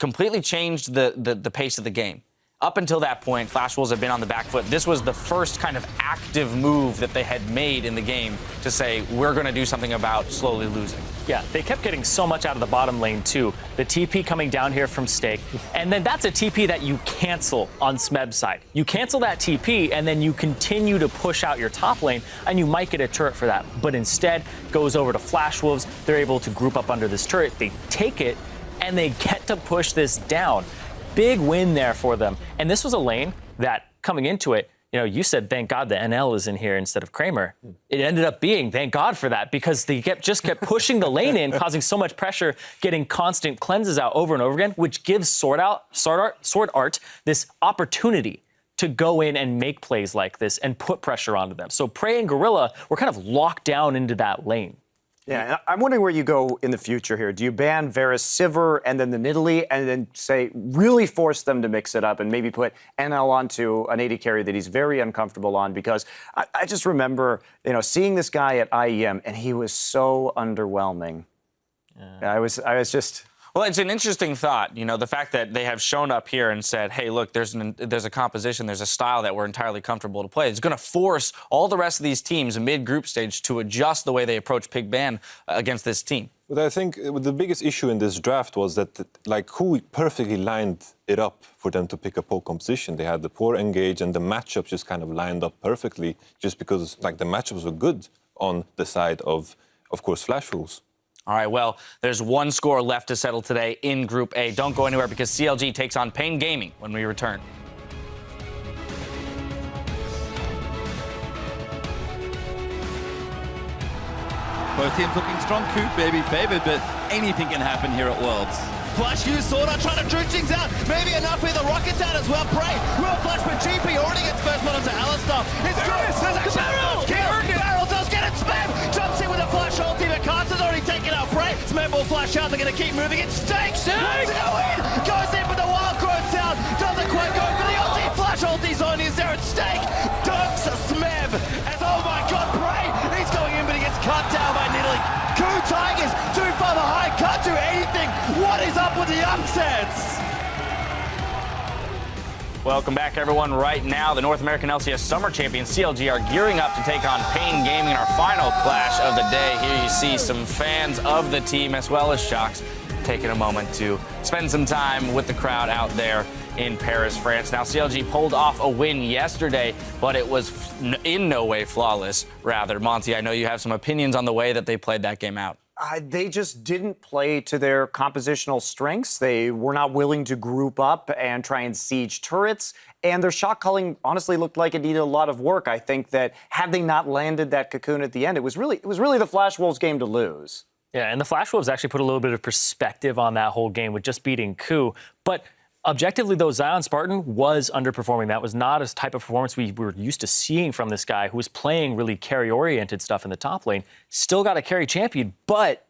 completely changed the pace of the game. Up until that point, Flash Wolves have been on the back foot. This was the first kind of active move that they had made in the game to say, we're going to do something about slowly losing. Yeah, they kept getting so much out of the bottom lane, too. The TP coming down here from Stake, and then that's a TP that you cancel on Smeb's side. You cancel that TP, and then you continue to push out your top lane, and you might get a turret for that. But instead, goes over to Flash Wolves. They're able to group up under this turret. They take it, and they get to push this down. Big win there for them. And this was a lane that, coming into it, you know, you said, thank God the NL is in here instead of Kramer. It ended up being, thank God for that, because they just kept pushing the lane in, causing so much pressure, getting constant cleanses out over and over again, which gives Sword Art this opportunity to go in and make plays like this and put pressure onto them. So Prey and Gorilla were kind of locked down into that lane. Yeah, I'm wondering where you go in the future here. Do you ban Varus Sivir and then the Nidalee and then say really force them to mix it up and maybe put NL onto an AD carry that he's very uncomfortable on? Because I just remember, you know, seeing this guy at IEM and he was so underwhelming. Yeah. I was just... Well, it's an interesting thought, you know, the fact that they have shown up here and said, hey, look, there's a composition, there's a style that we're entirely comfortable to play. It's going to force all the rest of these teams mid-group stage to adjust the way they approach Pig Ban against this team. But I think the biggest issue in this draft was that, like, who perfectly lined it up for them to pick a pole composition. They had the poor engage and the matchups just kind of lined up perfectly just because, like, the matchups were good on the side of course, Flash Wolves. All right, well, there's one score left to settle today in Group A. Don't go anywhere because CLG takes on Pain Gaming when we return. Both teams looking strong. Coop maybe favored, but anything can happen here at Worlds. Flash use Sword Art trying to dredge things out. Maybe enough with the rockets out as well. Prey will flash, but GP already gets first one onto Alistar. It's good. There's a barrel does get it. Smeb jumps in with a flash ulti, but Carter's already taken out Prey. Smeb will flash out. They're going to keep moving. It stakes. Wants to go in. Goes in with the wild growth sound. Doesn't quite go for the ulti. Flash ulti's on. Is there at stake? Dunks a Smeb. As oh my god, Prey. He's going in, but he gets cut down by Nidalee. Coup Tigers too far behind. Can't do anything. What is up with the upsets? Welcome back, everyone. Right now, the North American LCS Summer Champions, CLG, are gearing up to take on Pain Gaming in our final clash of the day. Here you see some fans of the team as well as Shocks taking a moment to spend some time with the crowd out there in Paris, France. Now, CLG pulled off a win yesterday, but it was in no way flawless. Rather, Monty, I know you have some opinions on the way that they played that game out. They just didn't play to their compositional strengths. They were not willing to group up and try and siege turrets. And their shot calling honestly looked like it needed a lot of work. I think that had they not landed that cocoon at the end, it was really the Flash Wolves game to lose. Yeah, and the Flash Wolves actually put a little bit of perspective on that whole game with just beating Coup. But objectively, though, Zion Spartan was underperforming. That was not a type of performance we were used to seeing from this guy who was playing really carry-oriented stuff in the top lane. Still got a carry champion, but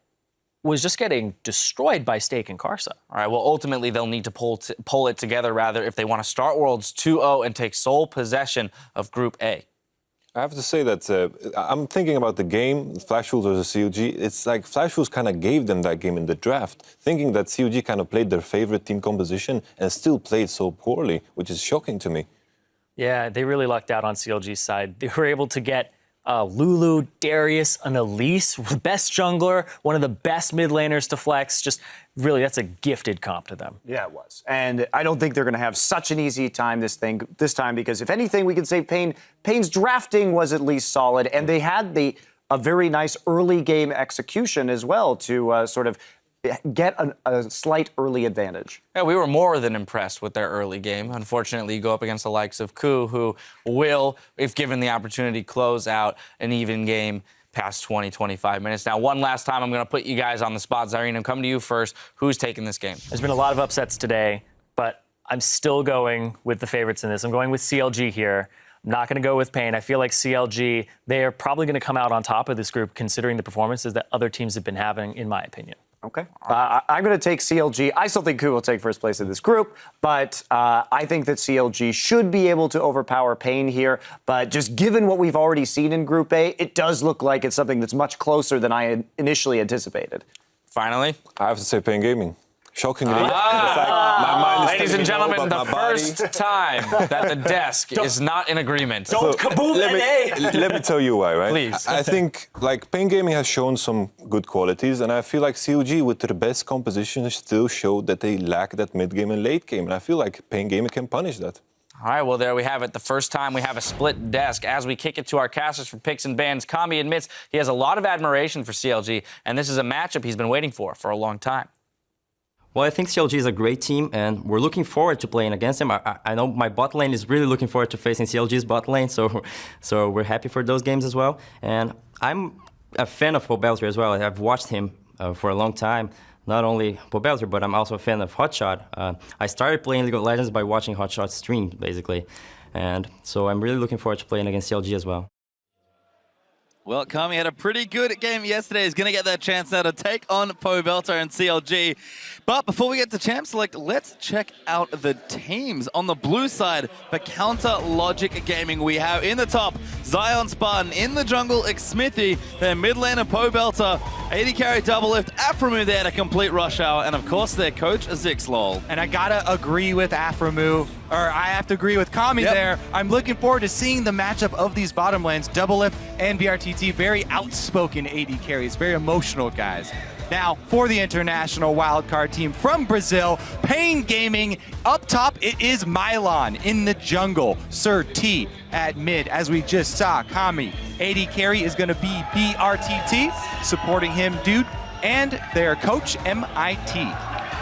was just getting destroyed by Stake and Karsa. All right, well, ultimately, they'll need to pull it together, rather, if they want to start Worlds 2-0 and take sole possession of Group A. I have to say that I'm thinking about the game, Flash Wolves versus COG. It's like Flash Wolves kind of gave them that game in the draft, thinking that COG kind of played their favorite team composition and still played so poorly, which is shocking to me. Yeah, they really lucked out on CLG's side. They were able to get Lulu, Darius, an Elise, best jungler, one of the best mid laners to flex. Just really, that's a gifted comp to them. Yeah, it was. And I don't think they're going to have such an easy time this time, because if anything, we can say Pain's drafting was at least solid, and they had a very nice early game execution as well to sort of get a slight early advantage. Yeah, we were more than impressed with their early game. Unfortunately, you go up against the likes of Coup, who will, if given the opportunity, close out an even game past 20, 25 minutes. Now, one last time, I'm going to put you guys on the spot. Zyrene, I'm coming to you first. Who's taking this game? There's been a lot of upsets today, but I'm still going with the favorites in this. I'm going with CLG here. I'm not going to go with Pain. I feel like CLG, they are probably going to come out on top of this group, considering the performances that other teams have been having, in my opinion. Okay. I'm going to take CLG. I still think Coup will take first place in this group, but I think that CLG should be able to overpower Pain here. But just given what we've already seen in Group A, it does look like it's something that's much closer than I had initially anticipated. Finally, I have to say Pain Gaming. Shockingly. It's like, my mind is Ladies telling and me no gentlemen, about the my body. first time that the desk is not in agreement. Don't kaboom Let me tell you why, right? Please. I think like Pain Gaming has shown some good qualities, and I feel like CLG with their best composition still showed that they lack that mid game and late game, and I feel like Pain Gaming can punish that. All right, well, there we have it. The first time we have a split desk. As we kick it to our casters for picks and bans, Kami admits he has a lot of admiration for CLG, and this is a matchup he's been waiting for a long time. Well, I think CLG is a great team, and we're looking forward to playing against them. I know my bot lane is really looking forward to facing CLG's bot lane, so we're happy for those games as well. And I'm a fan of Pobelter as well. I've watched him for a long time. Not only Pobelter, but I'm also a fan of Hotshot. I started playing League of Legends by watching Hotshot stream, basically. And so I'm really looking forward to playing against CLG as well. Well, Kami had a pretty good game yesterday. He's going to get that chance now to take on Pobelter and CLG. But before we get to Champ Select, let's check out the teams. On the blue side, for Counter Logic Gaming, we have in the top, Zion Spartan. In the jungle, Xmithy. Their mid laner, Pobelter. AD carry double lift, Aframu there to complete rush hour. And of course, their coach, Zixlol. And I gotta agree with Aframu, or I have to agree with Kami there. I'm looking forward to seeing the matchup of these bottom lanes. Double lift and BRTT, very outspoken AD carries, very emotional guys. Now, for the international wildcard team from Brazil, Pain Gaming. Up top, it is Mylon. In the jungle, Sir T at mid, as we just saw. Kami, AD carry is going to be BRTT, supporting him, Dude, and their coach, MIT.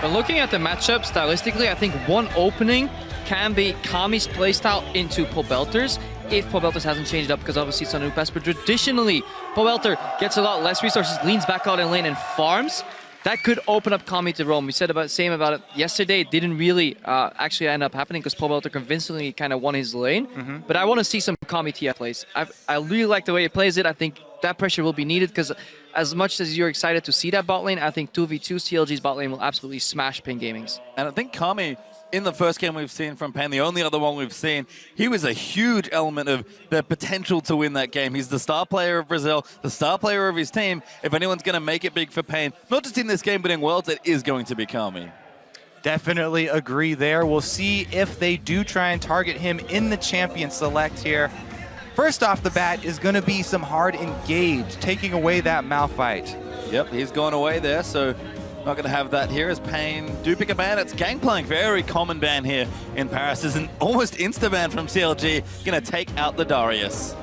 But looking at the matchup, stylistically, I think one opening can be Kami's playstyle into Pobelter's, if Pobelter hasn't changed up, because obviously it's a new pass. But traditionally, Pobelter gets a lot less resources, leans back out in lane and farms. That could open up Kami to roam. We said about same about it yesterday. It didn't really actually end up happening because Pobelter convincingly kind of won his lane. But I want to see some Kami TF plays. I really like the way he plays it. I think that pressure will be needed because as much as you're excited to see that bot lane, I think 2v2 CLG's bot lane will absolutely smash Pain Gaming's. And I think Kami, in the first game we've seen from Pain, the only other one we've seen, he was a huge element of the potential to win that game. He's the star player of Brazil, the star player of his team. If anyone's going to make it big for Pain, not just in this game, but in Worlds, it is going to be Kami. Definitely agree there. We'll see if they do try and target him in the champion select here. First off the bat is going to be some hard engage, taking away that Malphite. Yep, he's gone away there, so not going to have that here as Pain do pick a ban. It's Gangplank, very common ban here in Paris. Is an almost insta-ban from CLG, going to take out the Darius.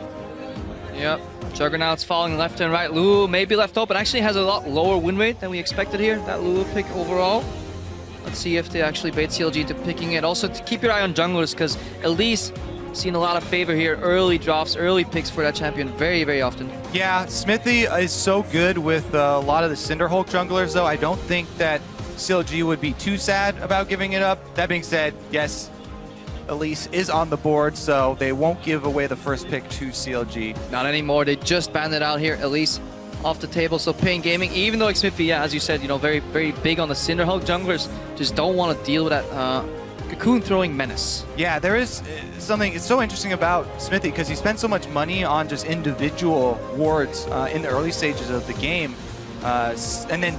Yep, Juggernaut's falling left and right. Lulu maybe left open, actually has a lot lower win rate than we expected here, that Lulu pick overall. Let's see if they actually bait CLG into picking it. Also, to keep your eye on junglers, because Elise seen a lot of favor here. Early drops, early picks for that champion very, very often. Yeah, Smithy is so good with a lot of the Cinderhulk junglers, though. I don't think that CLG would be too sad about giving it up. That being said, yes, Elise is on the board, so they won't give away the first pick to CLG. Not anymore. They just banned it out here. Elise off the table. So Pain Gaming, even though Xmithy, yeah, as you said, you know, very, very big on the Cinderhulk junglers, just don't want to deal with that cocoon throwing menace. Yeah, there is something, it's so interesting about Smithy because he spent so much money on just individual wards in the early stages of the game, and then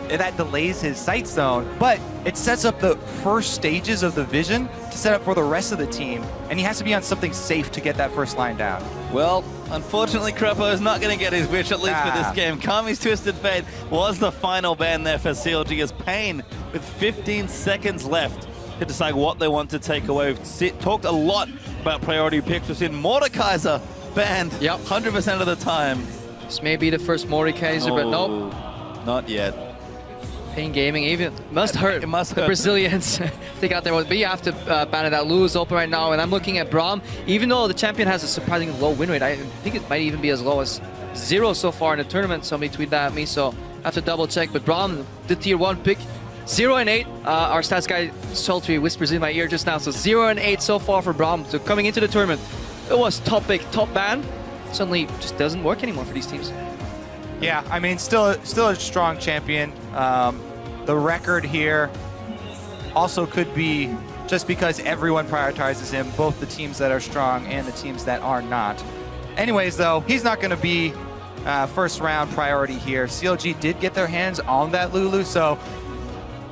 that delays his sight zone, but it sets up the first stages of the vision to set up for the rest of the team, and he has to be on something safe to get that first line down. Well, unfortunately, Crepo is not going to get his wish, at least for this game. Kami's Twisted Fate was the final ban there for CLG as Pain, with 15 seconds left, to decide what they want to take away. We've talked a lot about priority picks. We've seen Mordekaiser banned 100% of the time. This may be the first Mordekaiser, but nope. Not yet. Pain Gaming even must hurt. It must the hurt. Brazilians. They got their one, but you have to ban it out. Lulu's open right now, and I'm looking at Braum. Even though the champion has a surprisingly low win rate, I think it might even be as low as 0 so far in the tournament. Somebody tweeted that at me, so I have to double check. But Braum, the tier 1 pick, 0 and 8. Our stats guy Sultry whispers in my ear just now. So 0 and 8 so far for Braum. So coming into the tournament, it was top pick, top ban. Suddenly, just doesn't work anymore for these teams. Yeah, I mean, still a strong champion. The record here also could be just because everyone prioritizes him, both the teams that are strong and the teams that are not. Anyways, though, he's not going to be first round priority here. CLG did get their hands on that Lulu, so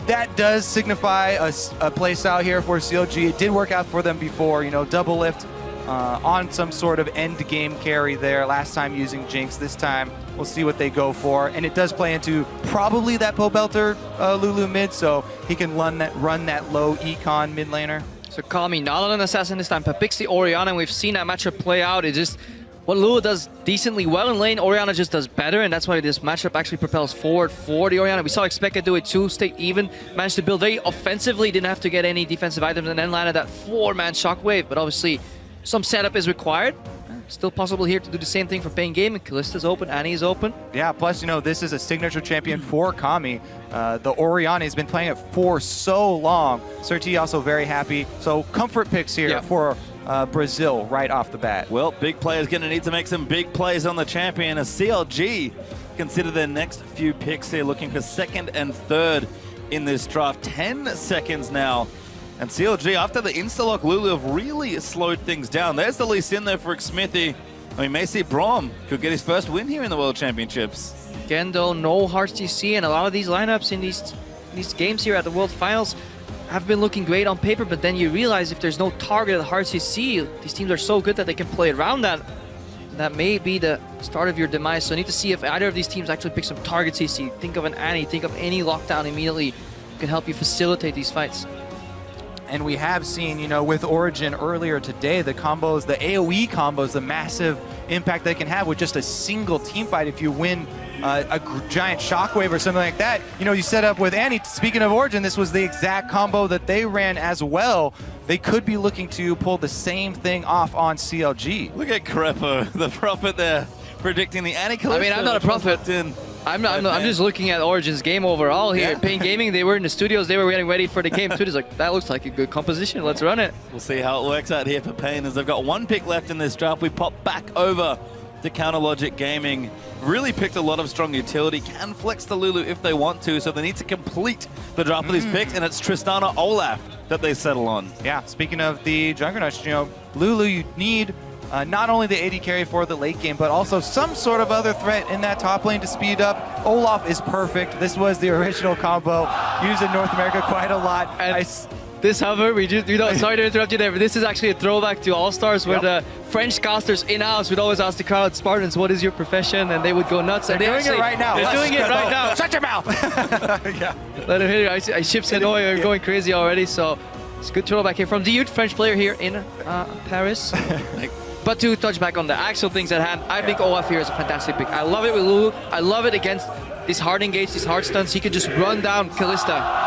that does signify a play style here for CLG. It did work out for them before, you know, double lift on some sort of end game carry there. Last time using Jinx, this time we'll see what they go for. And it does play into probably that Pobelter Lulu mid, so he can run that low econ mid laner. So Kami, not on an assassin this time, but picks the Oriana, and we've seen that matchup play out. It just, what Lulu does decently well in lane, Oriana just does better, and that's why this matchup actually propels forward for the Oriana. We saw Expected do it too, stay even, managed to build very offensively, didn't have to get any defensive items, and then landed that 4-man shockwave, but obviously some setup is required. Still possible here to do the same thing for Pain Gaming. Kallista's open, Annie is open. Yeah, plus, you know, this is a signature champion for Kami. The Oriana has been playing it for so long. Surti also very happy. So comfort picks here for Brazil right off the bat. Well, big players going to need to make some big plays on the champion. As CLG consider their next few picks here, looking for second and third in this draft. 10 seconds now. And CLG, after the insta-lock, Lulu have really slowed things down. There's the Lee Sin there for Smithy. And we may see Braum could get his first win here in the World Championships. Again, though, no Hearts TC, and a lot of these lineups in these games here at the World Finals have been looking great on paper, but then you realize if there's no target at the Hearts TC, these teams are so good that they can play around that. That may be the start of your demise. So I need to see if either of these teams actually pick some target CC. Think of an Annie, think of any lockdown immediately can help you facilitate these fights. And we have seen, you know, with Origen earlier today, the combos, the AoE combos, the massive impact they can have with just a single team fight if you win a giant shockwave or something like that. You know, you set up with Annie. Speaking of Origen, this was the exact combo that they ran as well. They could be looking to pull the same thing off on CLG. Look at Crepo, the prophet there, predicting the Annie Kalista. I mean, I'm not a prophet. I'm just looking at Origen's game overall here. Yeah. Pain Gaming, they were in the studios, they were getting ready for the game too. It's like, that looks like a good composition, let's run it. We'll see how it works out here for Pain as they've got one pick left in this draft. We pop back over to Counter Logic Gaming. Really picked a lot of strong utility, can flex the Lulu if they want to, so they need to complete the draft with these picks, and it's Tristana Olaf that they settle on. Yeah, speaking of the Juggernauts, you know, Lulu, you need not only the AD carry for the late game, but also some sort of other threat in that top lane to speed up. Olaf is perfect. This was the original combo used in North America quite a lot. This hover, sorry to interrupt you there, but this is actually a throwback to All-Stars where the French casters in-house would always ask the crowd, Spartans, what is your profession? And they would go nuts. They're doing it right now. They're doing it right now. Shut your mouth! Yeah. Let him hit it. Ships and Oi are going crazy already, so it's a good throwback here from the youth French player here in Paris. But to touch back on the actual things at hand, I think Olaf here is a fantastic pick. I love it with Lulu. I love it against these hard engage, these hard stunts. He could just run down Kalista.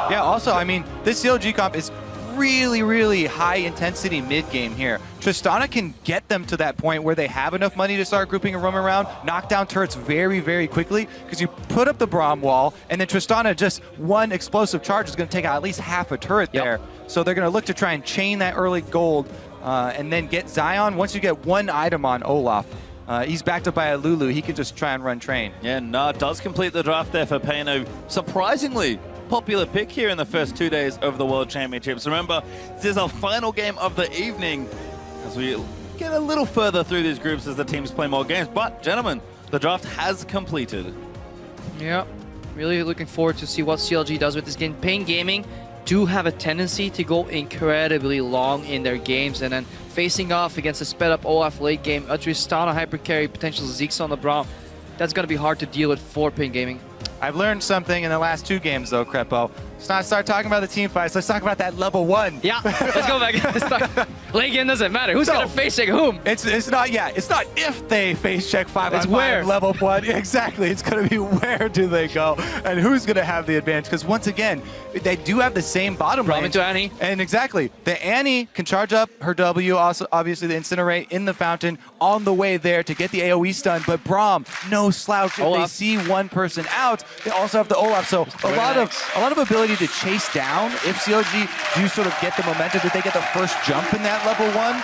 Yeah, also, I mean, this CLG comp is really, really high intensity mid game here. Tristana can get them to that point where they have enough money to start grouping and roaming around, knock down turrets very, very quickly, because you put up the Braum wall, and then Tristana, just one explosive charge is going to take out at least half a turret there. So they're going to look to try and chain that early gold and then get Zion. Once you get one item on Olaf, he's backed up by a Lulu. He can just try and run train. Yeah, does complete the draft there for Payno. Surprisingly popular pick here in the first 2 days of the World Championships. Remember, this is our final game of the evening as we get a little further through these groups as the teams play more games. But, gentlemen, the draft has completed. Yeah, really looking forward to see what CLG does with this game. Pain Gaming do have a tendency to go incredibly long in their games, and then facing off against a sped up Olaf late game, a Tristana hyper carry, potential Zeeks on the Braum. That's going to be hard to deal with for Pain Gaming. I've learned something in the last 2 games, though, Crepo. Let's not start talking about the team fights. Let's talk about that level 1. Yeah, let's go back. Late game doesn't matter. Who's going to face check whom? It's not if they face check 5 It's on 5 where. level 1. Exactly. It's going to be where do they go and who's going to have the advantage. Because once again, they do have the same bottom lane. into Annie. And exactly. The Annie can charge up her W, also obviously the Incinerate in the fountain on the way there to get the AoE stun. But Braum, no slouch. If they see one person out, they also have the Olaf. So a lot of ability to chase down if CLG do sort of get the momentum. Did they get the first jump in that level 1?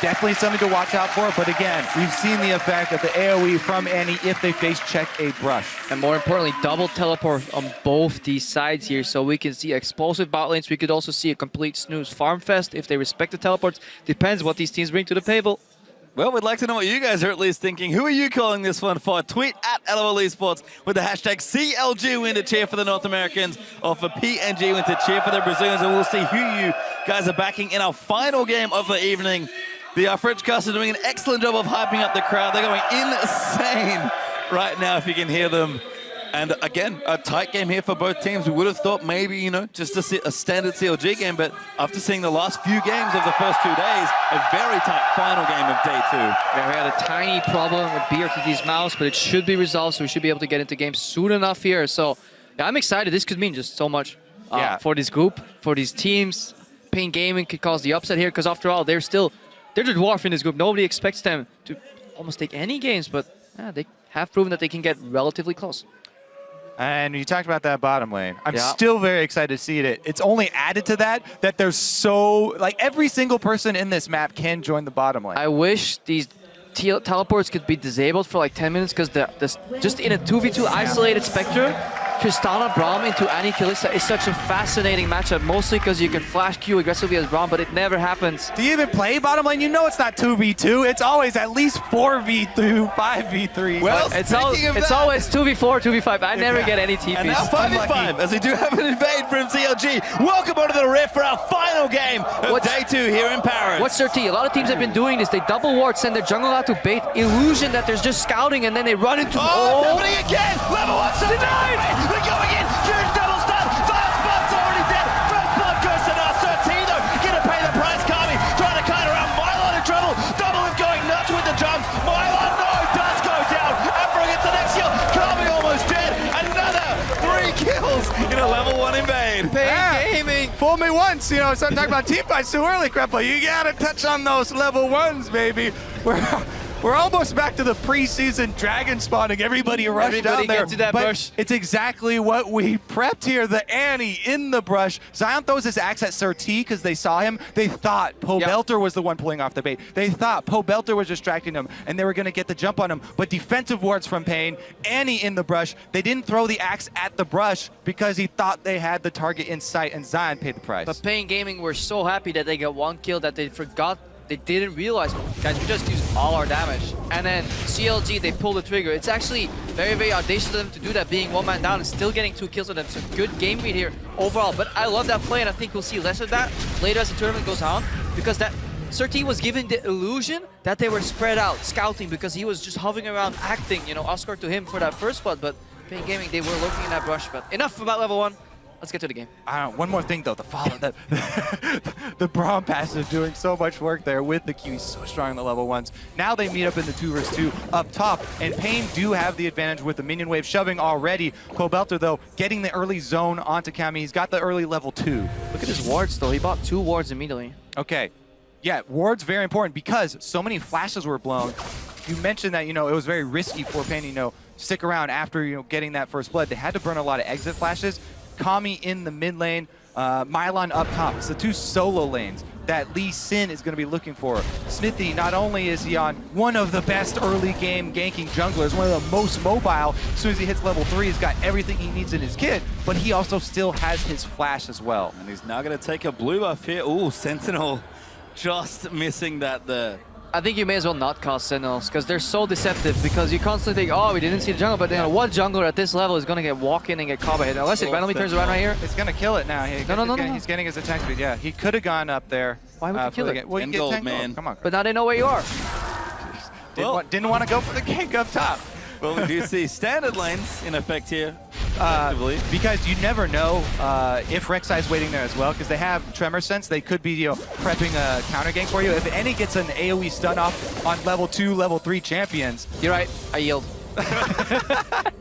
Definitely something to watch out for. But again, we've seen the effect of the AoE from Annie if they face check a brush. And more importantly, double teleport on both these sides here. So we can see explosive bot lanes. We could also see a complete snooze farm fest if they respect the teleports. Depends what these teams bring to the table. Well, we'd like to know what you guys are at least thinking. Who are you calling this one for? Tweet at LOL Esports with the hashtag CLG win to cheer for the North Americans, or for PNG win to cheer for the Brazilians, and we'll see who you guys are backing in our final game of the evening. The French cast are doing an excellent job of hyping up the crowd. They're going insane right now, if you can hear them. And again, a tight game here for both teams. We would have thought maybe, you know, just a standard CLG game, but after seeing the last few games of the first 2 days, a very tight final game of day 2. Yeah, we had a tiny problem with BRTT's mouse, but it should be resolved, so we should be able to get into games soon enough here. So yeah, I'm excited. This could mean just so much for this group, for these teams. Pain Gaming could cause the upset here, because after all, they're the dwarf in this group. Nobody expects them to almost take any games, but yeah, they have proven that they can get relatively close. And you talked about that bottom lane. I'm still very excited to see it. It's only added to that there's so, like, every single person in this map can join the bottom lane. I wish these teleports could be disabled for like 10 minutes, because just in a 2v2 isolated Spectre, Tristana Braum into Annie Kalista is such a fascinating matchup, mostly because you can flash Q aggressively as Braum, but it never happens. Do you even play bottom lane? You know it's not 2v2. It's always at least 4v2, 5v3. Well, it's always 2v4, 2v5. I never get any TPs. And now 5v5, as we do have an invade from CLG. Welcome onto the Rift for our final game of day 2 here in Paris. What's their T? A lot of teams have been doing this. They double ward, send their jungle out to bait illusion that there's just scouting, and then they run into... Oh, it's happening again! Level 1 denied! They're going in! Huge double stun! Fire Spot's already dead! First blood goes to Nasser. Tino gonna pay the price. Kami trying to kite around. Mylon in trouble. Double is going nuts with the jumps. Mylon, no, does go down. Afro gets the next kill. Kami almost dead. Another 3 kills in a level 1 invade. Pain Gaming! Fool me once, you know, so I'm talking about team fights too early, Creppa. You gotta touch on those level 1s, baby. We're almost back to the preseason dragon spawning. Everybody rushed down there. Get to that bush. It's exactly what we prepped here. The Annie in the brush. Zion throws his axe at Sir T because they saw him. They thought Belter was the one pulling off the bait. They thought Belter was distracting him, and they were going to get the jump on him. But defensive wards from Pain. Annie in the brush. They didn't throw the axe at the brush because he thought they had the target in sight, and Zion paid the price. But Pain Gaming were so happy that they got 1 kill that they forgot. They didn't realize, guys, we just used all our damage. And then CLG, they pulled the trigger. It's actually very, very audacious of them to do that, being 1 man down and still getting 2 kills on them. It's a good game read here overall. But I love that play, and I think we'll see less of that later as the tournament goes on, because that Sir T was given the illusion that they were spread out, scouting, because he was just hovering around, acting, you know, Oscar to him for that first spot. But Pain Gaming, they were lurking in that brush. But enough about level 1. Let's get to the game. One more thing though, the follow that the Braum pass is doing so much work there with the Q. He's so strong in the level 1s. Now they meet up in the 2 vs 2 up top, and Pain do have the advantage with the minion wave shoving already. Belter though getting the early zone onto Kami. He's got the early level 2. Look at his wards though. He bought 2 wards immediately. Okay, yeah, wards very important because so many flashes were blown. You mentioned that, you know, it was very risky for Pain, you know, stick around after, you know, getting that first blood. They had to burn a lot of exit flashes. Kami in the mid lane, Mylon up top. It's the 2 solo lanes that Lee Sin is going to be looking for. Smithy, not only is he on one of the best early game ganking junglers, one of the most mobile, as soon as he hits level 3, he's got everything he needs in his kit, but he also still has his flash as well. And he's now going to take a blue buff here. Ooh, Sentinel just missing that there. I think you may as well not cast Sentinels, because they're so deceptive, because you constantly think, oh, we didn't see the jungle, but you know, what jungler at this level is going to get walk in and get combo hit? Unless it randomly turns around right here. It's going to kill it now. No. He's getting his attack speed. Yeah, he could have gone up there. Why would you kill it? Well, you get gold, 10 man. gold. Come on. But now they know where you are. Didn't want to go for the gank up top. Well, we do see standard lanes in effect here, because you never know if Rek'Sai's waiting there as well, because they have Tremor Sense. They could be, you know, prepping a counter gank for you. If any gets an AoE stun off on level 2, level 3 champions. You're right. I yield.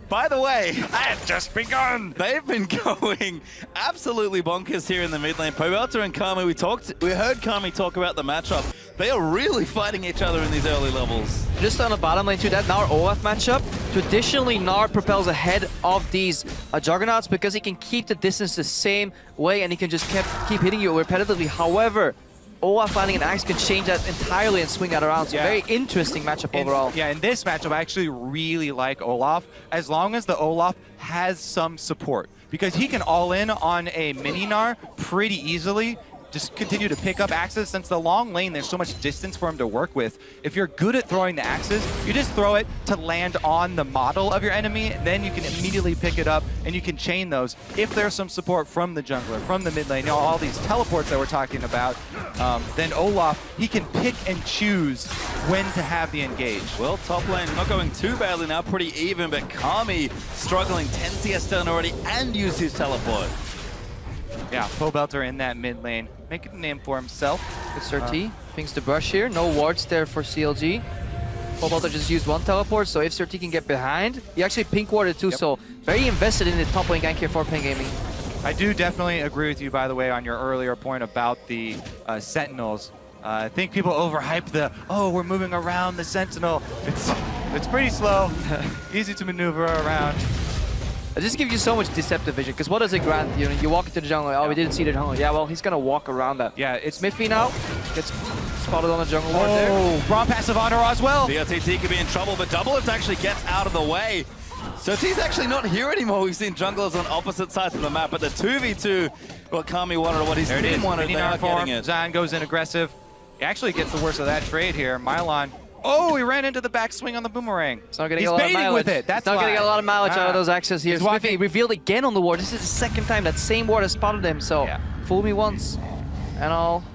By the way, I had just begun. they've been going absolutely bonkers here in the mid lane. Belter and Kami, we heard Kami talk about the matchup. They are really fighting each other in these early levels. Just on the bottom lane too, that Gnar Olaf matchup, traditionally Gnar propels ahead of these Juggernauts because he can keep the distance the same way and he can just keep hitting you repetitively. However, Olaf finding an axe can change that entirely and swing that around. So very interesting matchup overall. Yeah, in this matchup, I actually really like Olaf, as long as the Olaf has some support. Because he can all in on a mini Gnar pretty easily. just continue to pick up axes. Since the long lane, there's so much distance for him to work with. If you're good at throwing the axes, you just throw it to land on the model of your enemy, then you can immediately pick it up and you can chain those. If there's some support from the jungler, from the mid lane, you know, all these teleports that we're talking about, then Olaf, he can pick and choose when to have the engage. Well, top lane not going too badly now, pretty even, but Kami struggling 10 CS down already and used his teleport. Yeah, Pobelter in that mid lane, making a name for himself. Good Sir T. Pings the brush here. No wards there for CLG. Pobelter just used one teleport, so if Sir T can get behind, he actually pink warded too, so very invested in the top lane gank here for Ping Gaming. I do definitely agree with you, by the way, on your earlier point about the Sentinels. I think people overhype the, oh, we're moving around the Sentinel. It's pretty slow, easy to maneuver around. It just gives you so much deceptive vision, because what does it grant? You know, you walk into the jungle, oh, we didn't see the jungle. Yeah, well, he's gonna walk around that. Yeah, it's Smithy now, gets spotted on the jungle ward there. Oh, Braum passive on her as well. BRTT could be in trouble, but Doublelift actually gets out of the way. So T's actually not here anymore. We've seen junglers on opposite sides of the map, but the 2v2, what Kami wanted or what his team wanted, they are getting it. Zion goes in aggressive. He actually gets the worst of that trade here. Mylon. Oh, he ran into the backswing on the boomerang. It's not gonna He's get a lot of baiting mileage. with it. That's not gonna get a lot of mileage out of those axes here. He's Smithy walking. revealed again on the ward. This is the second time that same ward has spotted him, so fool me once, and I'll...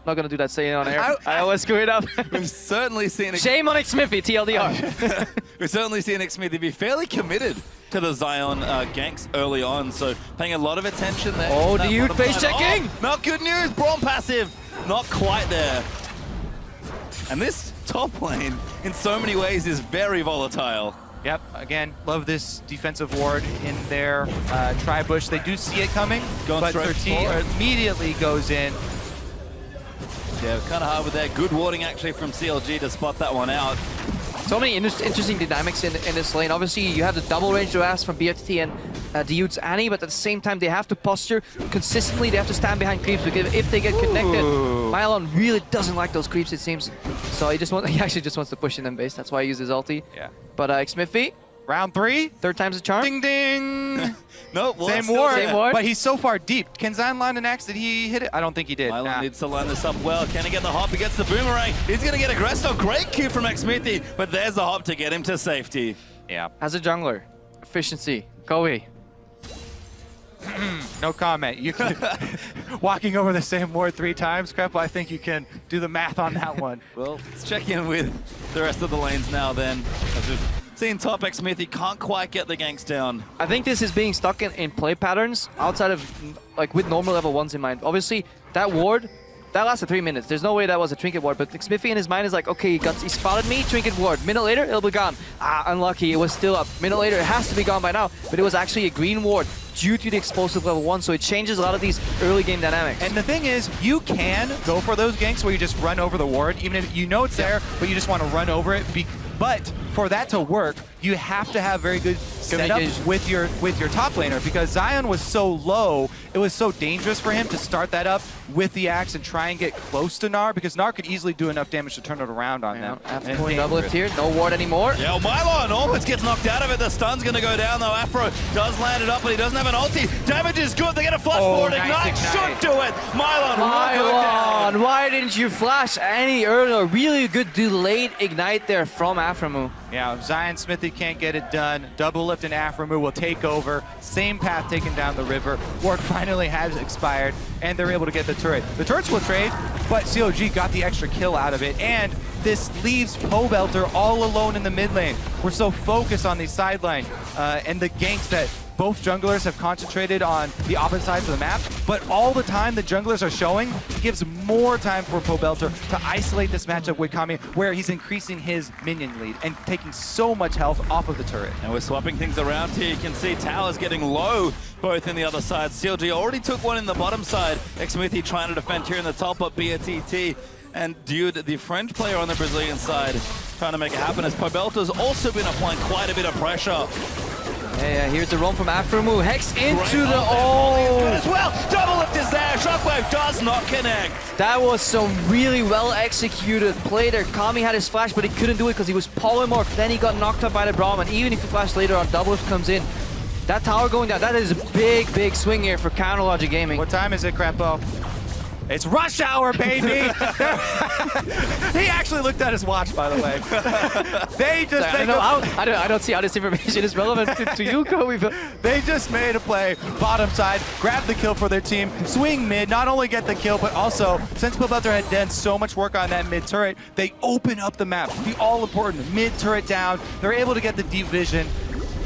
Not gonna do that saying on air. I always screw it up. We've certainly seen Shame on Smithy, TLDR. We've certainly seen Smithy be fairly committed to the Zion ganks early on, so paying a lot of attention there. Oh, the Dude face checking! Oh, not good news, Braum passive, not quite there. And this top lane, in so many ways, is very volatile. Yep, again, love this defensive ward in their tri-bush. They do see it coming, but Sir immediately goes in. Yeah, kind of hard with that. Good warding actually from CLG to spot that one out. So many interesting dynamics in this lane. Obviously, you have the double range blast from BRTT and Diude's Annie, but at the same time, they have to posture consistently. They have to stand behind creeps, because if they get connected, Mylon really doesn't like those creeps, it seems. So he actually just wants to push in them base. That's why he uses ulti. Yeah. But Smithy, round 3. Third time's a charm. Ding ding. Nope, well, Same ward, but he's so far deep. Can Zion land an axe? Did he hit it? I don't think he did. Mylon needs to line this up well. Can he get the hop? He gets the boomerang. He's going to get aggressed. Oh, great Q from Smithy, but there's the hop to get him to safety. Yeah. As a jungler, efficiency, go away. No comment. You can, walking over the same ward 3 times, Crep, I think you can do the math on that one. Well, let's check in with the rest of the lanes now then. As we've seen top Smithy can't quite get the ganks down. I think this is being stuck in play patterns outside of, like, with normal level 1s in mind. Obviously, that ward, that lasted 3 minutes. There's no way that was a trinket ward, but Smithy in his mind is like, okay, he spotted me, trinket ward. Minute later, it'll be gone. Ah, unlucky, it was still up. Minute later, it has to be gone by now, but it was actually a green ward due to the explosive level 1, so it changes a lot of these early game dynamics. And the thing is, you can go for those ganks where you just run over the ward, even if you know it's there, but you just want to run over it. But for that to work, you have to have very good setup with your top laner, because Zion was so low, it was so dangerous for him to start that up with the axe and try and get close to Gnar, because Gnar could easily do enough damage to turn it around on them. After going double lift here, no ward anymore. Yeah, well, Mylon almost gets knocked out of it. The stun's going to go down though. Afro does land it up, but he doesn't have an ulti. Damage is good. They get a flash forward. Ignite should do it. Mylon will go down. Why didn't you flash any earlier? Really good delayed ignite there from Aframu. Yeah, Zion Smithy can't get it done. Double lift and Aframu will take over. Same path taken down the river. Ward finally has expired, and they're able to get the turret. The turrets will trade, but COG got the extra kill out of it, and this leaves Pobelter all alone in the mid lane. We're so focused on the sideline and the ganks that both junglers have concentrated on the opposite sides of the map, but all the time the junglers are showing gives more time for Pobelter to isolate this matchup with Kami, where he's increasing his minion lead and taking so much health off of the turret. And we're swapping things around here. You can see towers getting low, both in the other side. CLG already took one in the bottom side. Smithy trying to defend here in the top, but BRTT and Dude, the French player on the Brazilian side, trying to make it happen, as Pobelter's also been applying quite a bit of pressure. Yeah, here's the roam from Aframu. Hex into the... Good as well. Double lift is there. Shockwave does not connect. That was some really well executed play there. Kami had his flash, but he couldn't do it because he was polymorphed. Then he got knocked up by the Braum, and even if he flashed later on, double lift comes in. That tower going down, that is a big swing here for Counter Logic Gaming. What time is it, Crapo? It's rush hour, baby! He actually looked at his watch, by the way. They just I don't see how this information is relevant to you, Kobe. They just made a play, bottom side, grab the kill for their team, swing mid, not only get the kill, but also, since Pullman had done so much work on that mid turret, they open up the map. The all-important mid turret down. They're able to get the deep vision.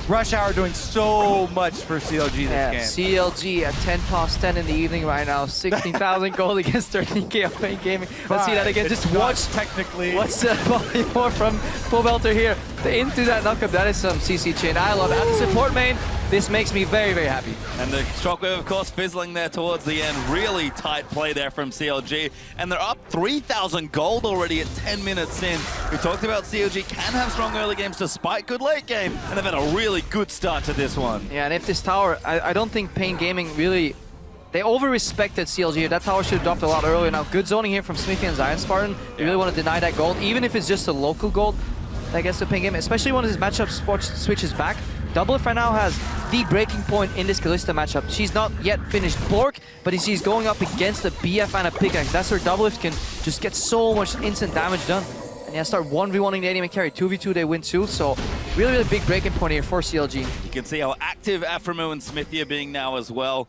Rush Hour doing so much for CLG this game. CLG at 10:10 in the evening right now. 16,000 gold against 13K of Pain Gaming. Let's see that again. Just watch technically. What's more from Pullman here into that knockup. That is some CC chain. I love it. As a support main, this makes me very, very happy. And the Shockwave, of course, fizzling there towards the end. Really tight play there from CLG. And they're up 3,000 gold already at 10 minutes in. We talked about CLG can have strong early games despite good late game. And they've had a really good start to this one. Yeah, and if this tower, I don't think Pain Gaming really... They over-respected CLG. That tower should have dropped a lot earlier. Now, good zoning here from Smithy and Zion Spartan. They really want to deny that gold, even if it's just a local gold. I guess the Pain Gaming, especially when his matchup switches back. Doublelift right now has the breaking point in this Kalista matchup. She's not yet finished Bork, but she's going up against a BF and a pickaxe. That's where Doublelift can just get so much instant damage done. And yeah, start 1v1ing the ADM carry. 2v2, they win too. So really, really big breaking point here for CLG. You can see how active Aframu and Smithy are being now as well.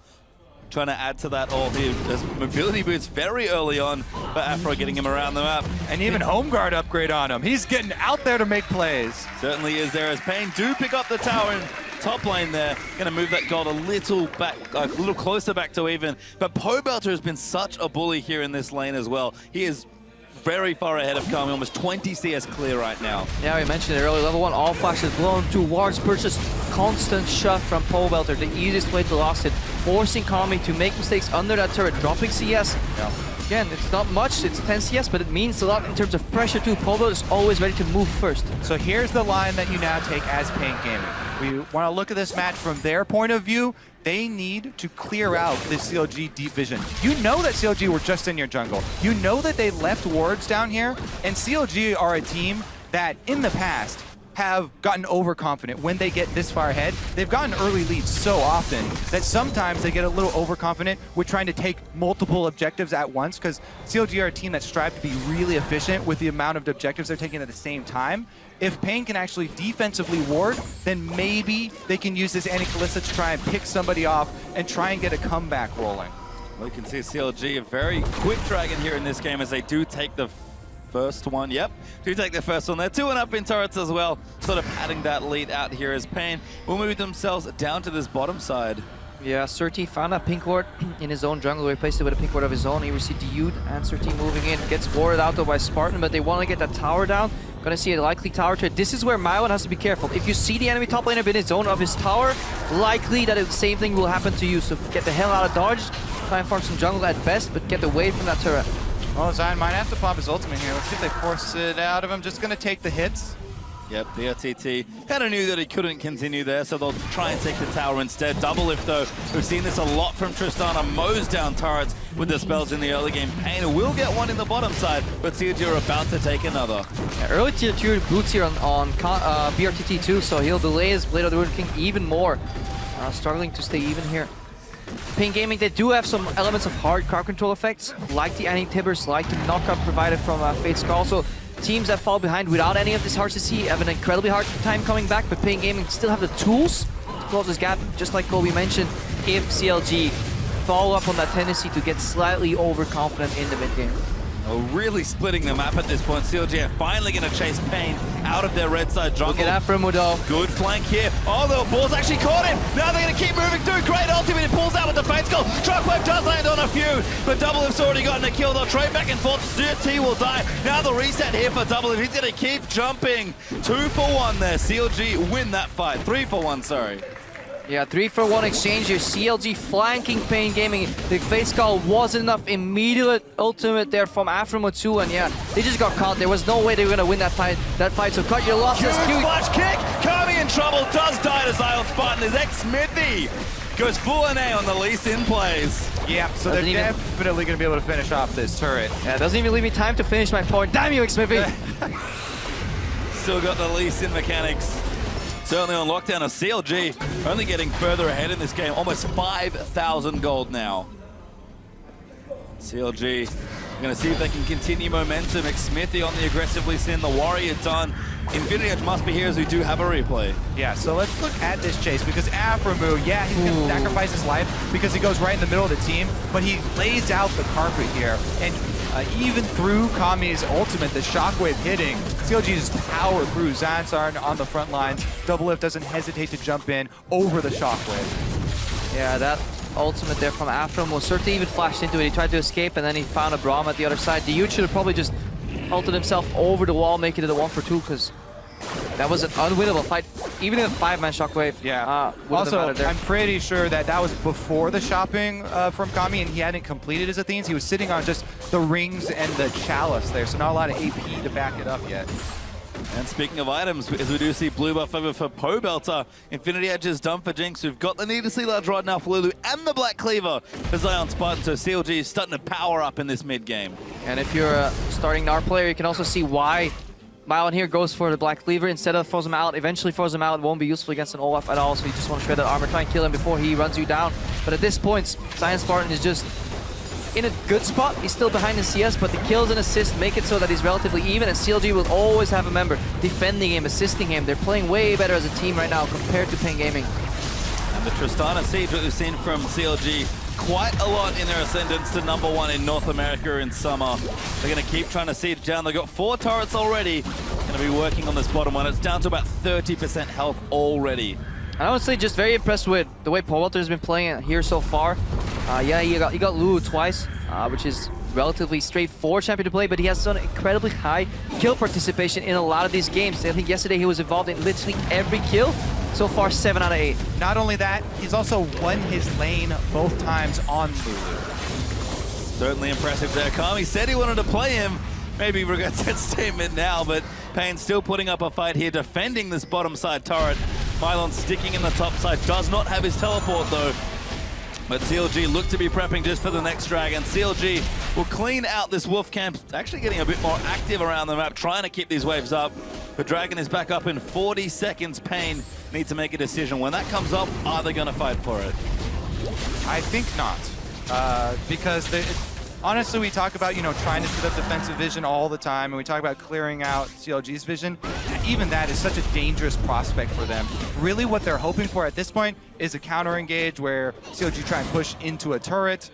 Trying to add to that all here. There's mobility boots very early on, but Afro getting him around the map. And even home guard upgrade on him. He's getting out there to make plays. Certainly is there as Pain do pick up the tower in top lane there. Gonna move that gold a little back, a little closer back to even. But Pobelter has been such a bully here in this lane as well. He is very far ahead of Kami, almost 20 CS clear right now. Yeah, we mentioned it earlier, level 1 all flashes blown, 2 wards purchased, constant shove from Pobelter, the easiest way to lose it, forcing Kami to make mistakes under that turret, dropping CS. Yeah. Again, it's not much, it's 10 CS, but it means a lot in terms of pressure too. Pobelter is always ready to move first. So here's the line that you now take as Pain Gaming. We want to look at this match from their point of view. They need to clear out this CLG deep vision. You know that CLG were just in your jungle. You know that they left wards down here, and CLG are a team that in the past have gotten overconfident when they get this far ahead. They've gotten early leads so often that sometimes they get a little overconfident with trying to take multiple objectives at once, because CLG are a team that strive to be really efficient with the amount of objectives they're taking at the same time. If Pain can actually defensively ward, then maybe they can use this anti-Kalista to try and pick somebody off and try and get a comeback rolling. We can see CLG, a very quick dragon here in this game as they do take the first one. Yep, do take the first one. They're 2-1 up in turrets as well, sort of padding that lead out here as Pain will move themselves down to this bottom side. Yeah, Surti found a pink ward in his own jungle, replaced it with a pink ward of his own. He received the Ute, and Surti moving in, gets warded out though by Spartan, but they want to get that tower down. Gonna see a likely tower trade. This is where MaRin has to be careful. If you see the enemy top laner in his zone of his tower, likely that the same thing will happen to you. So get the hell out of dodge, try and farm some jungle at best, but get away from that turret. Well, Zion might have to pop his ultimate here. Let's see if they force it out of him. Just gonna take the hits. Yep, the RTT kind of knew that he couldn't continue there, so they'll try and take the tower instead. Doublelift though, we've seen this a lot from Tristana, mows down turrets with the spells in the early game. Pain will get one in the bottom side, but CLG are about to take another. Yeah, early tier 2 boots here on BRTT too, so he'll delay his Blade of the Ruined King even more. Struggling to stay even here. Pain Gaming, they do have some elements of hard crowd control effects, like the anti-tibbers, like the knockup provided from Fate's Call. So teams that fall behind without any of this hard to see have an incredibly hard time coming back, but Pain Gaming still have the tools to close this gap, just like Kobe mentioned, if CLG follow up on that tendency to get slightly overconfident in the mid game. Oh, really splitting the map at this point. CLG are finally going to chase Pain out of their red side jungle. Look at that from Mudo. Good flank here. Oh, the ball's actually caught him. Now they're going to keep moving through. Great ultimate. It pulls out with the Fate's Call. Shockwave does land on a few, but Doublelift's already gotten a kill. They'll trade back and forth. T will die. Now the reset here for Doublelift. He's going to keep jumping. 2 for 1 there. CLG win that fight. 3 for 1, sorry. Yeah, 3-for-1 exchange here. CLG flanking Pain Gaming. The face call wasn't enough. Immediate ultimate there from Aframo 2, and yeah, they just got caught. There was no way they were gonna win that fight. So cut your losses. Huge flash kick. Kami in trouble. Does die to Zion Spartan. His ex-Smithy goes full NA on the Lee Sin plays. Yeah, so they're definitely gonna be able to finish off this turret. Yeah, it doesn't even leave me time to finish my point. Damn you, ex-Smithy. Still got the Lee Sin mechanics. Certainly on lockdown of CLG, only getting further ahead in this game, almost 5,000 gold now. CLG, we're going to see if they can continue momentum. Xmithy on the aggressively sin, the Warrior done. Infinity Edge must be here as we do have a replay. Yeah, so let's look at this chase because Aframu, yeah, he's going to sacrifice his life because he goes right in the middle of the team, but he lays out the carpet here. And even through Kami's ultimate, the shockwave hitting, CLG just power through. Zansar on the front lines. Doublelift doesn't hesitate to jump in over the shockwave. Yeah, that ultimate there from Afram was certainly even flashed into it. He tried to escape and then he found a Braum at the other side. The Huge should have probably just ulted himself over the wall, making it a 1-for-2 because that was an unwinnable fight. Even in a 5-man shockwave. Yeah. Also, I'm pretty sure that that was before the shopping from Kami and he hadn't completed his Athenes. He was sitting on just the rings and the chalice there, so not a lot of AP to back it up yet. And speaking of items, as we do see blue buff over for Pobelter, Infinity Edge is done for Jinx. We've got the need to see large right now for Lulu and the Black Cleaver for Zion Spartan, so CLG is starting to power up in this mid game. And if you're a starting NAR player, you can also see why MaRin here goes for the Black Cleaver instead of throws him out. Eventually throws him out, won't be useful against an Olaf at all, so you just want to shred that armor, try and kill him before he runs you down. But at this point, Zion Spartan is just in a good spot. He's still behind the CS, but the kills and assists make it so that he's relatively even, and CLG will always have a member defending him, assisting him. They're playing way better as a team right now compared to Pain Gaming. And the Tristana siege that we've seen from CLG quite a lot in their ascendance to #1 in North America in summer. They're going to keep trying to siege down. They've got 4 turrets already. Going to be working on this bottom one. It's down to about 30% health already. And honestly, just very impressed with the way Pobelter has been playing here so far. Yeah, he got Lulu twice, which is relatively straightforward champion to play, but he has done incredibly high kill participation in a lot of these games. I think yesterday he was involved in literally every kill. So far, 7 out of 8. Not only that, he's also won his lane both times on Lulu. Certainly impressive there. Kami said he wanted to play him. Maybe regrets that statement now, but Pain still putting up a fight here, defending this bottom side turret. Mylon sticking in the top side, does not have his teleport though. But CLG look to be prepping just for the next dragon. CLG will clean out this wolf camp, actually getting a bit more active around the map, trying to keep these waves up. The dragon is back up in 40 seconds. Pain need to make a decision. When that comes up, are they going to fight for it? I think not, because honestly, we talk about, trying to set up defensive vision all the time, and we talk about clearing out CLG's vision. Even that is such a dangerous prospect for them. Really what they're hoping for at this point is a counter engage where CLG try and push into a turret,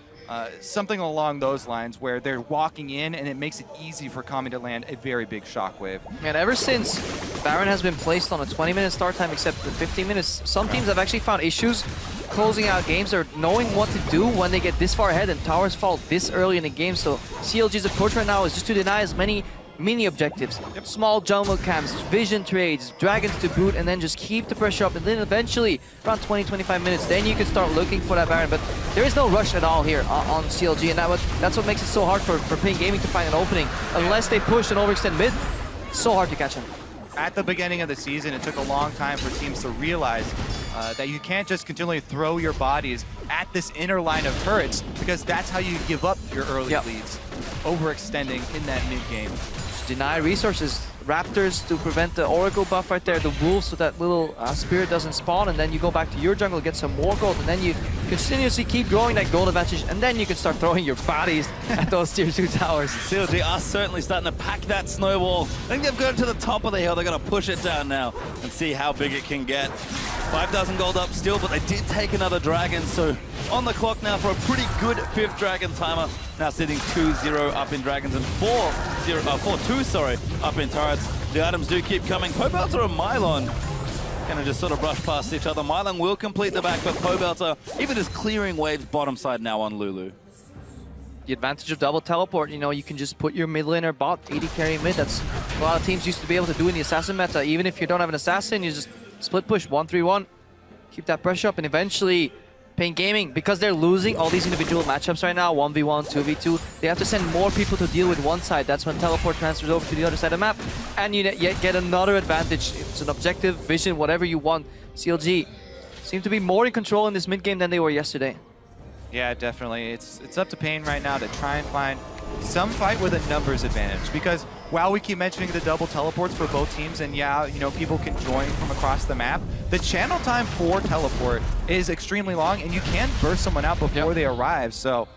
something along those lines where they're walking in and it makes it easy for Kami to land a very big shockwave. And ever since MaRin has been placed on a 20-minute start time except for 15 minutes, some teams have actually found issues closing out games or knowing what to do when they get this far ahead and towers fall this early in the game. So CLG's approach right now is just to deny as many mini objectives, small jungle camps, vision trades, dragons to boot, and then just keep the pressure up, and then eventually around 20-25 minutes then you can start looking for that Baron. But there is no rush at all here on CLG, and that's what makes it so hard for Pain Gaming to find an opening. Unless they push and overextend mid, it's so hard to catch them. At the beginning of the season, it took a long time for teams to realize that you can't just continually throw your bodies at this inner line of turrets, because that's how you give up your early leads, overextending in that mid game. Deny resources. Raptors to prevent the Oracle buff right there, the Wolves so that little Spirit doesn't spawn, and then you go back to your jungle, get some more gold, and then you continuously keep growing that gold advantage, and then you can start throwing your bodies at those tier 2 towers. CLG are certainly starting to pack that snowball. I think they've got it to the top of the hill. They're going to push it down now and see how big it can get. 5,000 gold up still, but they did take another dragon, so on the clock now for a pretty good 5th dragon timer. Now sitting 2-0 up in dragons and 4-2 up in turrets. The items do keep coming. Pobelter and Mylon gonna just sort of brush past each other. Mylon will complete the back, but Pobelter even just clearing waves bottom side now on Lulu. The advantage of double teleport, you can just put your mid laner bot, AD carry mid. That's a lot of teams used to be able to do in the assassin meta. Even if you don't have an assassin, you just split push 1-3-1, keep that pressure up, and eventually Pain Gaming, because they're losing all these individual matchups right now, 1v1, 2v2, they have to send more people to deal with one side. That's when teleport transfers over to the other side of the map, and you get another advantage. It's an objective, vision, whatever you want. CLG seem to be more in control in this mid game than they were yesterday. Yeah, definitely. It's up to Pain right now to try and find some fight with a numbers advantage, because while we keep mentioning the double teleports for both teams, and yeah, people can join from across the map, the channel time for teleport is extremely long, and you can burst someone out before they arrive. So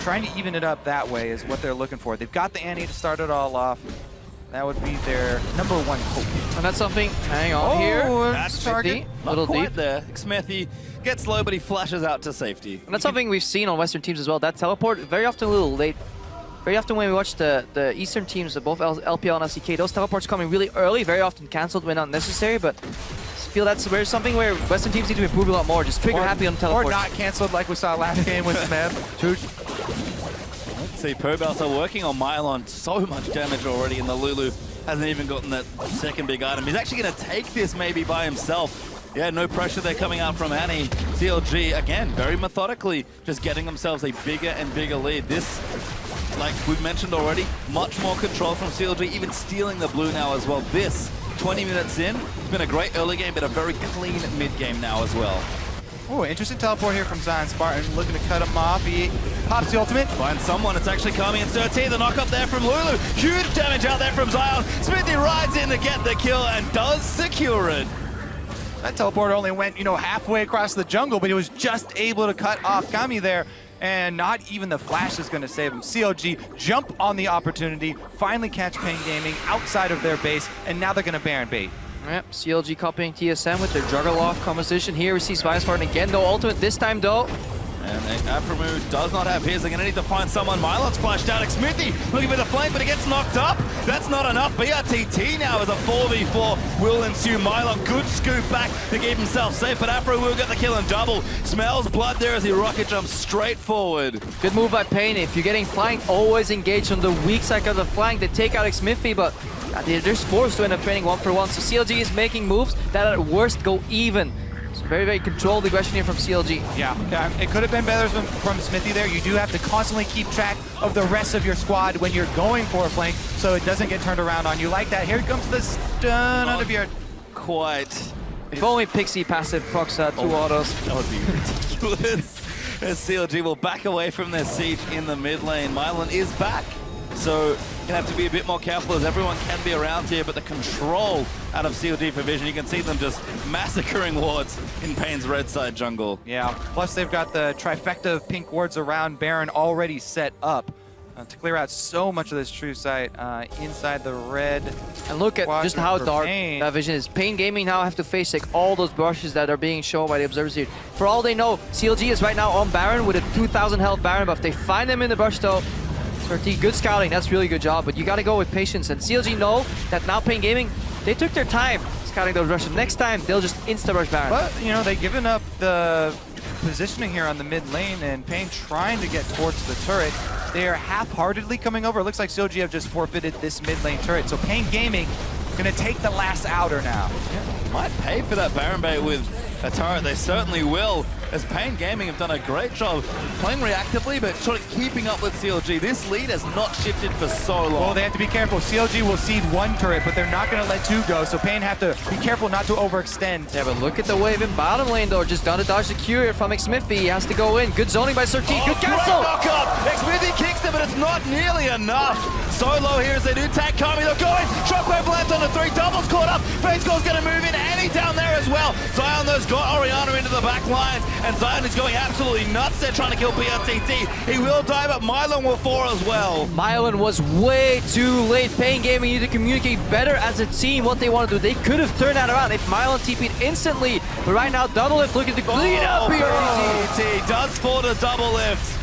trying to even it up that way is what they're looking for. They've got the Annie to start it all off. That would be their #1 hope. And that's something, hang on here. That's target. Little quite deep. there. Smithy gets low, but he flashes out to safety. And that's something we've seen on Western teams as well. That teleport, very often a little late. Very often when we watch the Eastern teams, both LPL and LCK, those teleports coming really early, very often cancelled when not necessary, but I feel that's something where Western teams need to improve a lot more. Just trigger happy on teleports. Or not cancelled like we saw last game with Smeb. Let's see, Pobelter working on MaRin. So much damage already, and the Lulu hasn't even gotten that second big item. He's actually going to take this maybe by himself. Yeah, no pressure there coming out from Annie. CLG, again, very methodically, just getting themselves a bigger and bigger lead. This, like we've mentioned already, much more control from CLG, even stealing the blue now as well. This, 20 minutes in, it's been a great early game, but a very clean mid game now as well. Oh, interesting teleport here from Zion Spartan, looking to cut him off. He pops the ultimate. Find someone, it's actually Kami and 13. The knock up there from Lulu. Huge damage out there from Zion. Smithy rides in to get the kill and does secure it. That teleport only went, halfway across the jungle, but he was just able to cut off Kami there. And not even the flash is going to save him. CLG jump on the opportunity, finally catch Pain Gaming outside of their base, and now they're going to Baron bait. Yep, CLG copying TSM with their Juggerloft composition. Here we see Zion Spartan again, no ultimate this time though. And Aframu does not have his. They're going to need to find someone. Mylon's splashed out. Smithy looking for the flank, but he gets knocked up. That's not enough. BRTT now as a 4v4 will ensue. Mylon, good scoop back to keep himself safe, but Afro will get the kill and double. Smells blood there as he rocket jumps straight forward. Good move by Pain. If you're getting flanked, always engage on the weak side of the flank. They take out Smithy, but they're just forced to end up training 1-for-1. So CLG is making moves that at worst go even. So very, very controlled aggression here from CLG. Yeah, it could have been better from Smithy there. You do have to constantly keep track of the rest of your squad when you're going for a flank so it doesn't get turned around on you like that. Here comes the stun out of your... Quite. If only Pixie passive procs 2 autos. That would be ridiculous. As CLG will back away from their siege in the mid lane. Mylon is back. So gonna have to be a bit more careful as everyone can be around here, but the control out of CLG for Vision, you can see them just massacring wards in Pain's red side jungle. Yeah, plus they've got the trifecta of pink wards around Baron already set up to clear out so much of this true sight inside the red. And look at just how dark that Vision is. Pain Gaming now have to face like all those brushes that are being shown by the observers here. For all they know, CLG is right now on Baron with a 2,000 health Baron buff. They find them in the brush though. Good scouting, that's really good job, but you gotta go with patience. And CLG know that now Pain Gaming, they took their time scouting those rushes. Next time, they'll just insta-rush Baron. But, they've given up the positioning here on the mid lane, and Pain trying to get towards the turret. They are half-heartedly coming over. It looks like CLG have just forfeited this mid lane turret. So Pain Gaming gonna take the last outer now. Yeah, might pay for that Baron bait with a turret. They certainly will, as Pain Gaming have done a great job playing reactively, but sort of keeping up with CLG. This lead has not shifted for so long. Well, they have to be careful. CLG will cede 1 turret, but they're not going to let 2 go, so Pain have to be careful not to overextend. Yeah, but look at the wave in bottom lane, though. Just down to dodge the courier from Smithy. He has to go in. Good zoning by 13. Good cancel! Knock up! Smithy kicks it, but it's not nearly enough. Solo here as they do tag Kami. They're going. Shockwave lands on the 3. Doubles caught up. Facego's going to move in. Annie down there as well. Zion, though's got Oriana into the back lines, and Zion is going absolutely nuts. They're trying to kill BRTT. He will die, but Mylon will fall as well. Mylon was way too late. Pain Gaming need to communicate better as a team what they want to do. They could have turned that around if Mylon TP'd instantly. But right now, Double Lift looking to clean up BRTT. Does fall to Double Lift.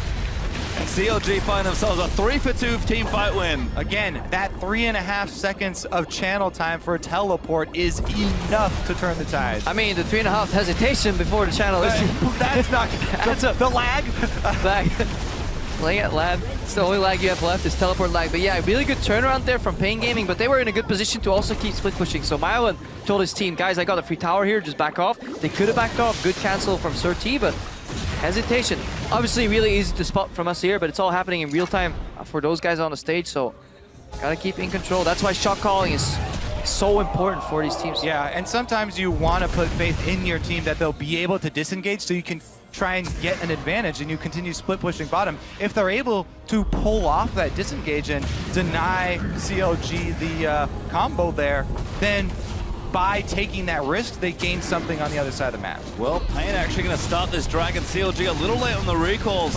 And CLG find themselves a 3-for-2 team fight win. Again, that 3.5 seconds of channel time for a teleport is enough to turn the tide. I mean, the 3.5 hesitation before the channel is... That's not... the lag? Lag. Playing at lag. It's the only lag you have left is teleport lag. But yeah, really good turnaround there from Pain Gaming, but they were in a good position to also keep split pushing. So Mylon told his team, guys, I got a free tower here, just back off. They could have backed off. Good cancel from Sir T, but hesitation. Obviously really easy to spot from us here, but it's all happening in real time for those guys on the stage, so gotta keep in control. That's why shot calling is so important for these teams. Yeah, and sometimes you want to put faith in your team that they'll be able to disengage so you can try and get an advantage and you continue split pushing bottom. If they're able to pull off that disengage and deny CLG the combo there, then by taking that risk, they gain something on the other side of the map. Well, Pain actually going to start this Dragon. CLG a little late on the recalls.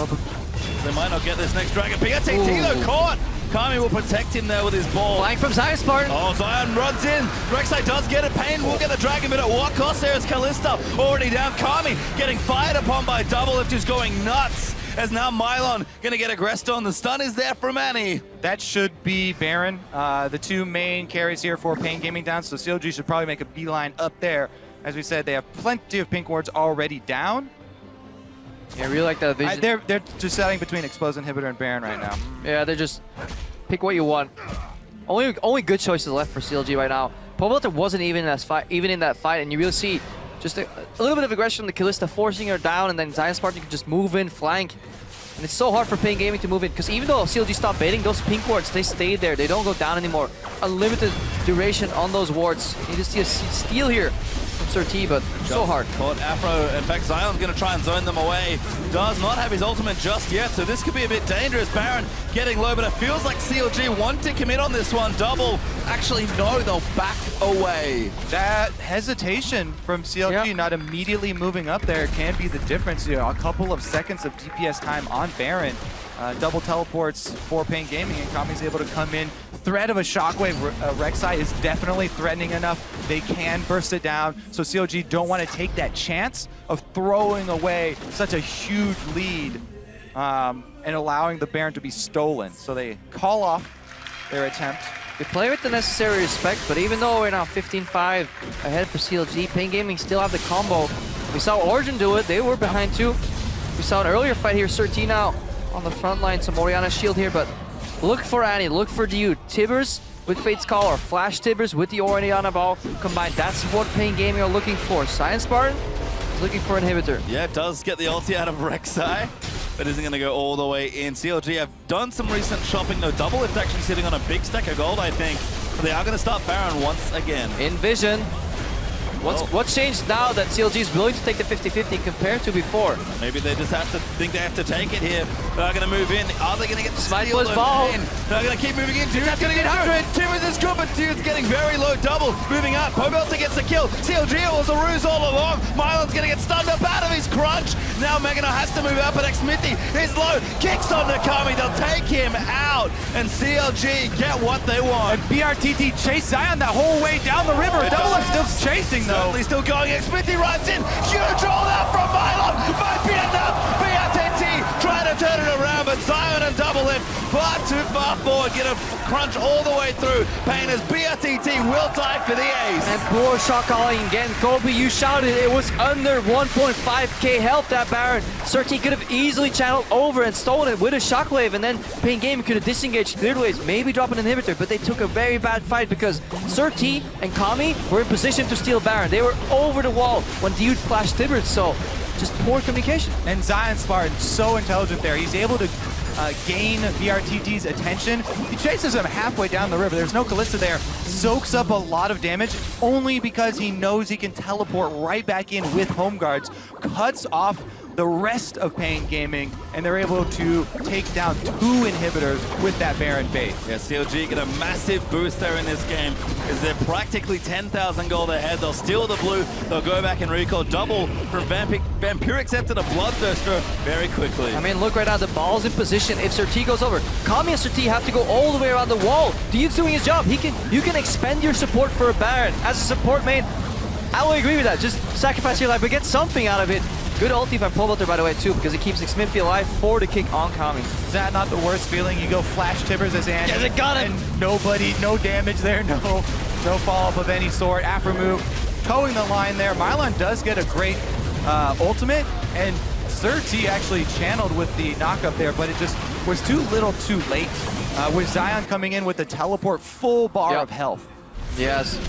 They might not get this next Dragon. BRTT though caught. Kami will protect him there with his ball. Flying from Zion Spartan. Oh, Zion runs in. Rek'Sai does get it. Pain will get the Dragon, but at what cost there is Kalista already down. Kami getting fired upon by Doublelift, who's going nuts. As now MyLon gonna get aggressed on. The stun is there from Annie. That should be MaRin, the two main carries here for Pain Gaming down, so CLG should probably make a beeline up there. As we said, they have plenty of pink wards already down. Yeah, I really like that vision. They're just selling between Explosive Inhibitor and Baron right now. Yeah, they're just pick what you want. Only good choices left for CLG right now. Pobelter wasn't even in that fight, and you really see just a little bit of aggression from the Kalista, forcing her down, and then Zion Spartan can just move in, flank. And it's so hard for Pain Gaming to move in, because even though CLG stopped baiting, those pink wards, they stay there. They don't go down anymore. Unlimited duration on those wards. You just see a steal here from Sir T, but so hard. Caught Afro. In fact, Zion's going to try and zone them away. Does not have his ultimate just yet, so this could be a bit dangerous. Baron getting low, but it feels like CLG want to commit on this one. Double. Actually, no, they'll back away. That hesitation from CLG not immediately moving up there can be the difference. You know, a couple of seconds of DPS time on Baron. Double teleports for Pain Gaming, and Kami's able to come in. Threat of a shockwave. Rek'Sai is definitely threatening enough. They can burst it down, so CLG don't want to take that chance of throwing away such a huge lead and allowing the Baron to be stolen. So they call off their attempt. They play with the necessary respect, but even though we're now 15-5 ahead for CLG, Pain Gaming still have the combo. We saw Origen do it. They were behind too. We saw an earlier fight here. Sir T now on the front line. Some Oriana shield here, but look for Annie. Look for Dude. Tibbers with Fate's Call, or Flash Tibbers with the Oriana ball combined. That's what Pain Gaming are looking for. Science Spartan is looking for inhibitor. Yeah, it does get the ulti out of Rek'Sai, but isn't going to go all the way in. CLG have done some recent shopping. No, Doublelift actually sitting on a big stack of gold, I think. But they are going to start Baron once again. In vision. What's changed now that CLG is willing to take the 50-50 compared to before? Maybe they just have to think they have to take it here. They're going to move in. Are they going to get the Smite steal was ball. in? They're going to keep moving in. Dude's going to get 100. Tibbers is good, but Dude's getting very low. Double moving up. Pobelter gets the kill. CLG was a ruse all along. MyLon's going to get stunned up out of his crunch. Now Megano has to move up, but Xmithy is low. Kicks on Nakami. They'll take him out. And CLG get what they want. And BRTT chase Zion that whole way down the river. Doublelift still chasing though. Certainly still going. Xmithy runs in. Huge roll out from MyLon. Might be enough. BRTT trying to turn it around, but Zion and Doublelift far too far forward. Get a crunch all the way through. Pain as BRTT will die for the ace. And poor shot calling again. Kobe, you shouted it was under 1.5k health, that Baron. Sir T could have easily channeled over and stolen it with a shockwave, and then Pain Gaming could have disengaged clear waves, maybe drop an inhibitor, but they took a very bad fight because Sir T and Kami were in position to steal Baron. They were over the wall when Dude flashed Tibbers, so just poor communication. And Zion Spartan, so intelligent there. He's able to gain BRTT's attention. He chases him halfway down the river. There's no Kalista there. Soaks up a lot of damage only because he knows he can teleport right back in with home guards. Cuts off the rest of Pain Gaming, and they're able to take down 2 inhibitors with that Baron bait. Yeah, CLG get a massive boost there in this game because they're practically 10,000 gold ahead. They'll steal the blue, they'll go back and recall. Double from Vampirix after the Bloodthirster very quickly. I mean, look right now, the ball's in position. If Sir T goes over, Kami and Sir T have to go all the way around the wall. Dude's doing his job. You can expend your support for a Baron. As a support main, I will agree with that. Just sacrifice your life, but get something out of it. Good ulti from Pobelter, by the way, too, because it keeps Xmithy alive for the kick on Kami. Is that not the worst feeling? You go flash Tibbers as Annie. Yes, it got him. And nobody, no damage there, no follow-up of any sort. Afro move, towing the line there. MyLon does get a great ultimate, and Sir T actually channeled with the knockup there, but it just was too little too late. With Zion coming in with the teleport, full bar of health. Yes.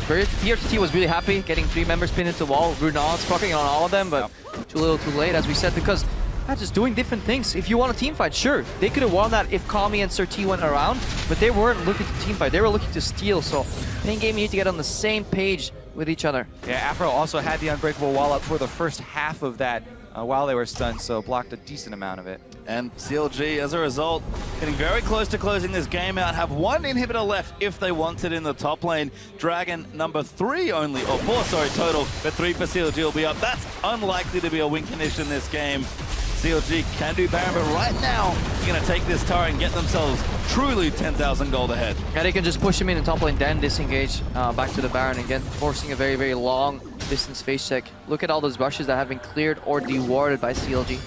BRTT was really happy getting 3 members pinned into the wall. Runon's proccing on all of them, but too little too late, as we said, because they're just doing different things. If you want a team fight, sure, they could have won that if Kami and Sir T went around, but they weren't looking to team fight. They were looking to steal, so Pain Gaming need to get on the same page with each other. Yeah, Afro also had the unbreakable wall up for the first half of that while they were stunned, so blocked a decent amount of it. And CLG, as a result, getting very close to closing this game out, have 1 inhibitor left if they want it in the top lane. Dragon number 3 only, or 4, sorry, total, but 3 for CLG will be up. That's unlikely to be a win condition this game. CLG can do Baron, but right now, they're going to take this tower and get themselves truly 10,000 gold ahead. Yeah, they can just push him in and top lane, then disengage back to the Baron again, forcing a very, very long distance face check. Look at all those rushes that have been cleared or dewarded by CLG.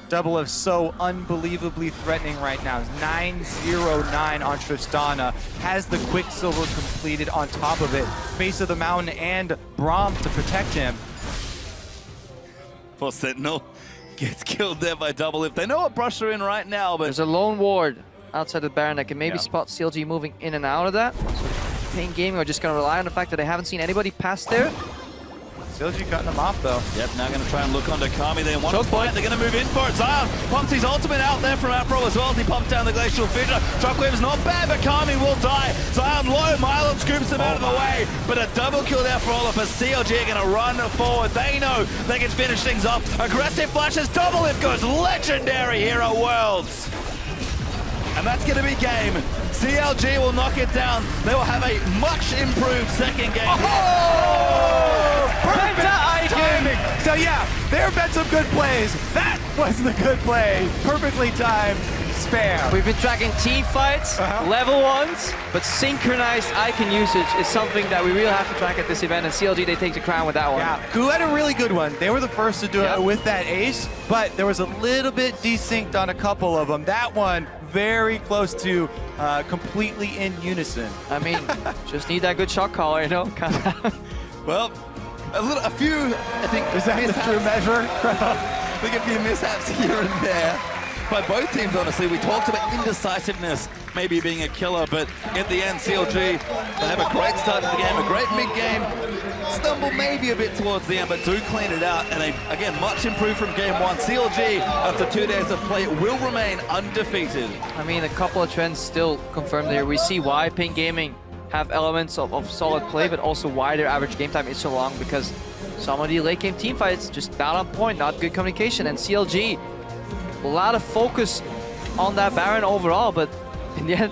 Double F so unbelievably threatening right now. 909 on Tristana. Has the Quicksilver completed on top of it. Base of the mountain and Braum to protect him. Poor Sentinel gets killed there by Double If. They know what brush they're in right now, but... There's a lone ward outside the Baron that can maybe spot CLG moving in and out of that. So Pain Gaming are just going to rely on the fact that they haven't seen anybody pass there. CLG cutting him off though. Yep, now going to try and look onto Kami. They want to Choke fight. point. They're going to move in for it. Zion pumps his ultimate out there from Afro as well as he pumps down the Glacial Fissure. Shockwave's not bad, but Kami will die. Zion low. Mylon scoops him out of the way. But a double kill there for Olaf as CLG are going to run forward. They know they can finish things off. Aggressive flashes. Double Lift goes legendary here at Worlds. And that's going to be game. CLG will knock it down. They will have a much improved second game. Oh! Perfect timing. So yeah, there have been some good plays. That was the good play. Perfectly timed spam. We've been tracking team fights, level ones, but synchronized icon usage is something that we really have to track at this event, and CLG, they take the crown with that one. Yeah, Ku had a really good one. They were the first to do it with that ace, but there was a little bit desynced on a couple of them. That one, very close to completely in unison. I mean, just need that good shot caller, you know? Well, a few, I think, Is that the true measure? I think a few mishaps here and there by both teams, honestly. We talked about indecisiveness maybe being a killer, but at the end, CLG, they have a great start to the game, a great mid-game, stumble maybe a bit towards the end, but do clean it out, and they, again, much improved from game one. CLG, after 2 days of play, will remain undefeated. I mean, a couple of trends still confirmed here. We see why Pain Gaming have elements of solid play, but also why their average game time is so long, because some of the late game team fights just not on point, not good communication, and CLG, a lot of focus on that Baron overall, but in the end,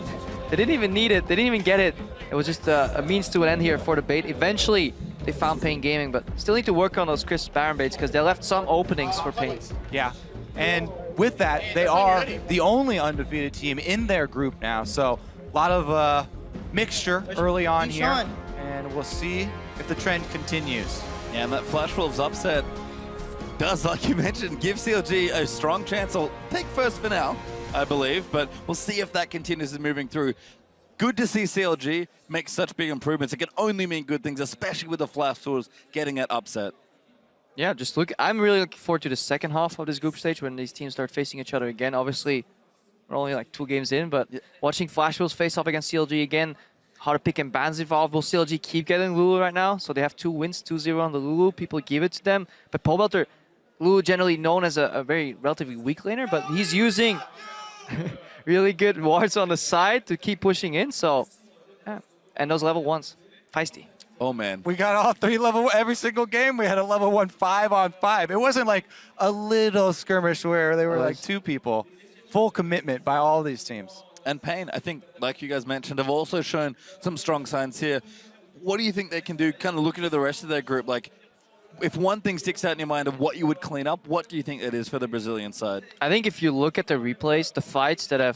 they didn't even need it, they didn't even get it. It was just a means to an end here for the bait. Eventually, they found Pain Gaming, but still need to work on those crisp Baron baits because they left some openings for Pain. Yeah, and with that, they are the only undefeated team in their group now, so a lot of mixture early on here, and we'll see if the trend continues. Yeah, and that Flash Wolves upset does, like you mentioned, give CLG a strong chance. I'll take first for now, I believe, but we'll see if that continues moving through. Good to see CLG make such big improvements. It can only mean good things, especially with the Flash Tools getting it upset. Yeah, just look, I'm really looking forward to the second half of this group stage when these teams start facing each other again. Obviously, we're only like 2 games in, but watching Flash Wolves face off against CLG again, how to pick and bans evolve. Will CLG keep getting Lulu right now? So they have 2 wins, 2-0 on the Lulu. People give it to them. But Pobelter, Lulu generally known as a very relatively weak laner, but he's using really good wards on the side to keep pushing in. So, yeah. And those level 1s, feisty. Oh, man. We got all 3 level, every single game we had a level 1 5-on-5. It wasn't like a little skirmish where they were like 2 people. Full commitment by all these teams. And Pain, I think, like you guys mentioned, have also shown some strong signs here. What do you think they can do, kind of looking at the rest of their group? Like, if one thing sticks out in your mind of what you would clean up, what do you think it is for the Brazilian side? I think if you look at the replays, the fights that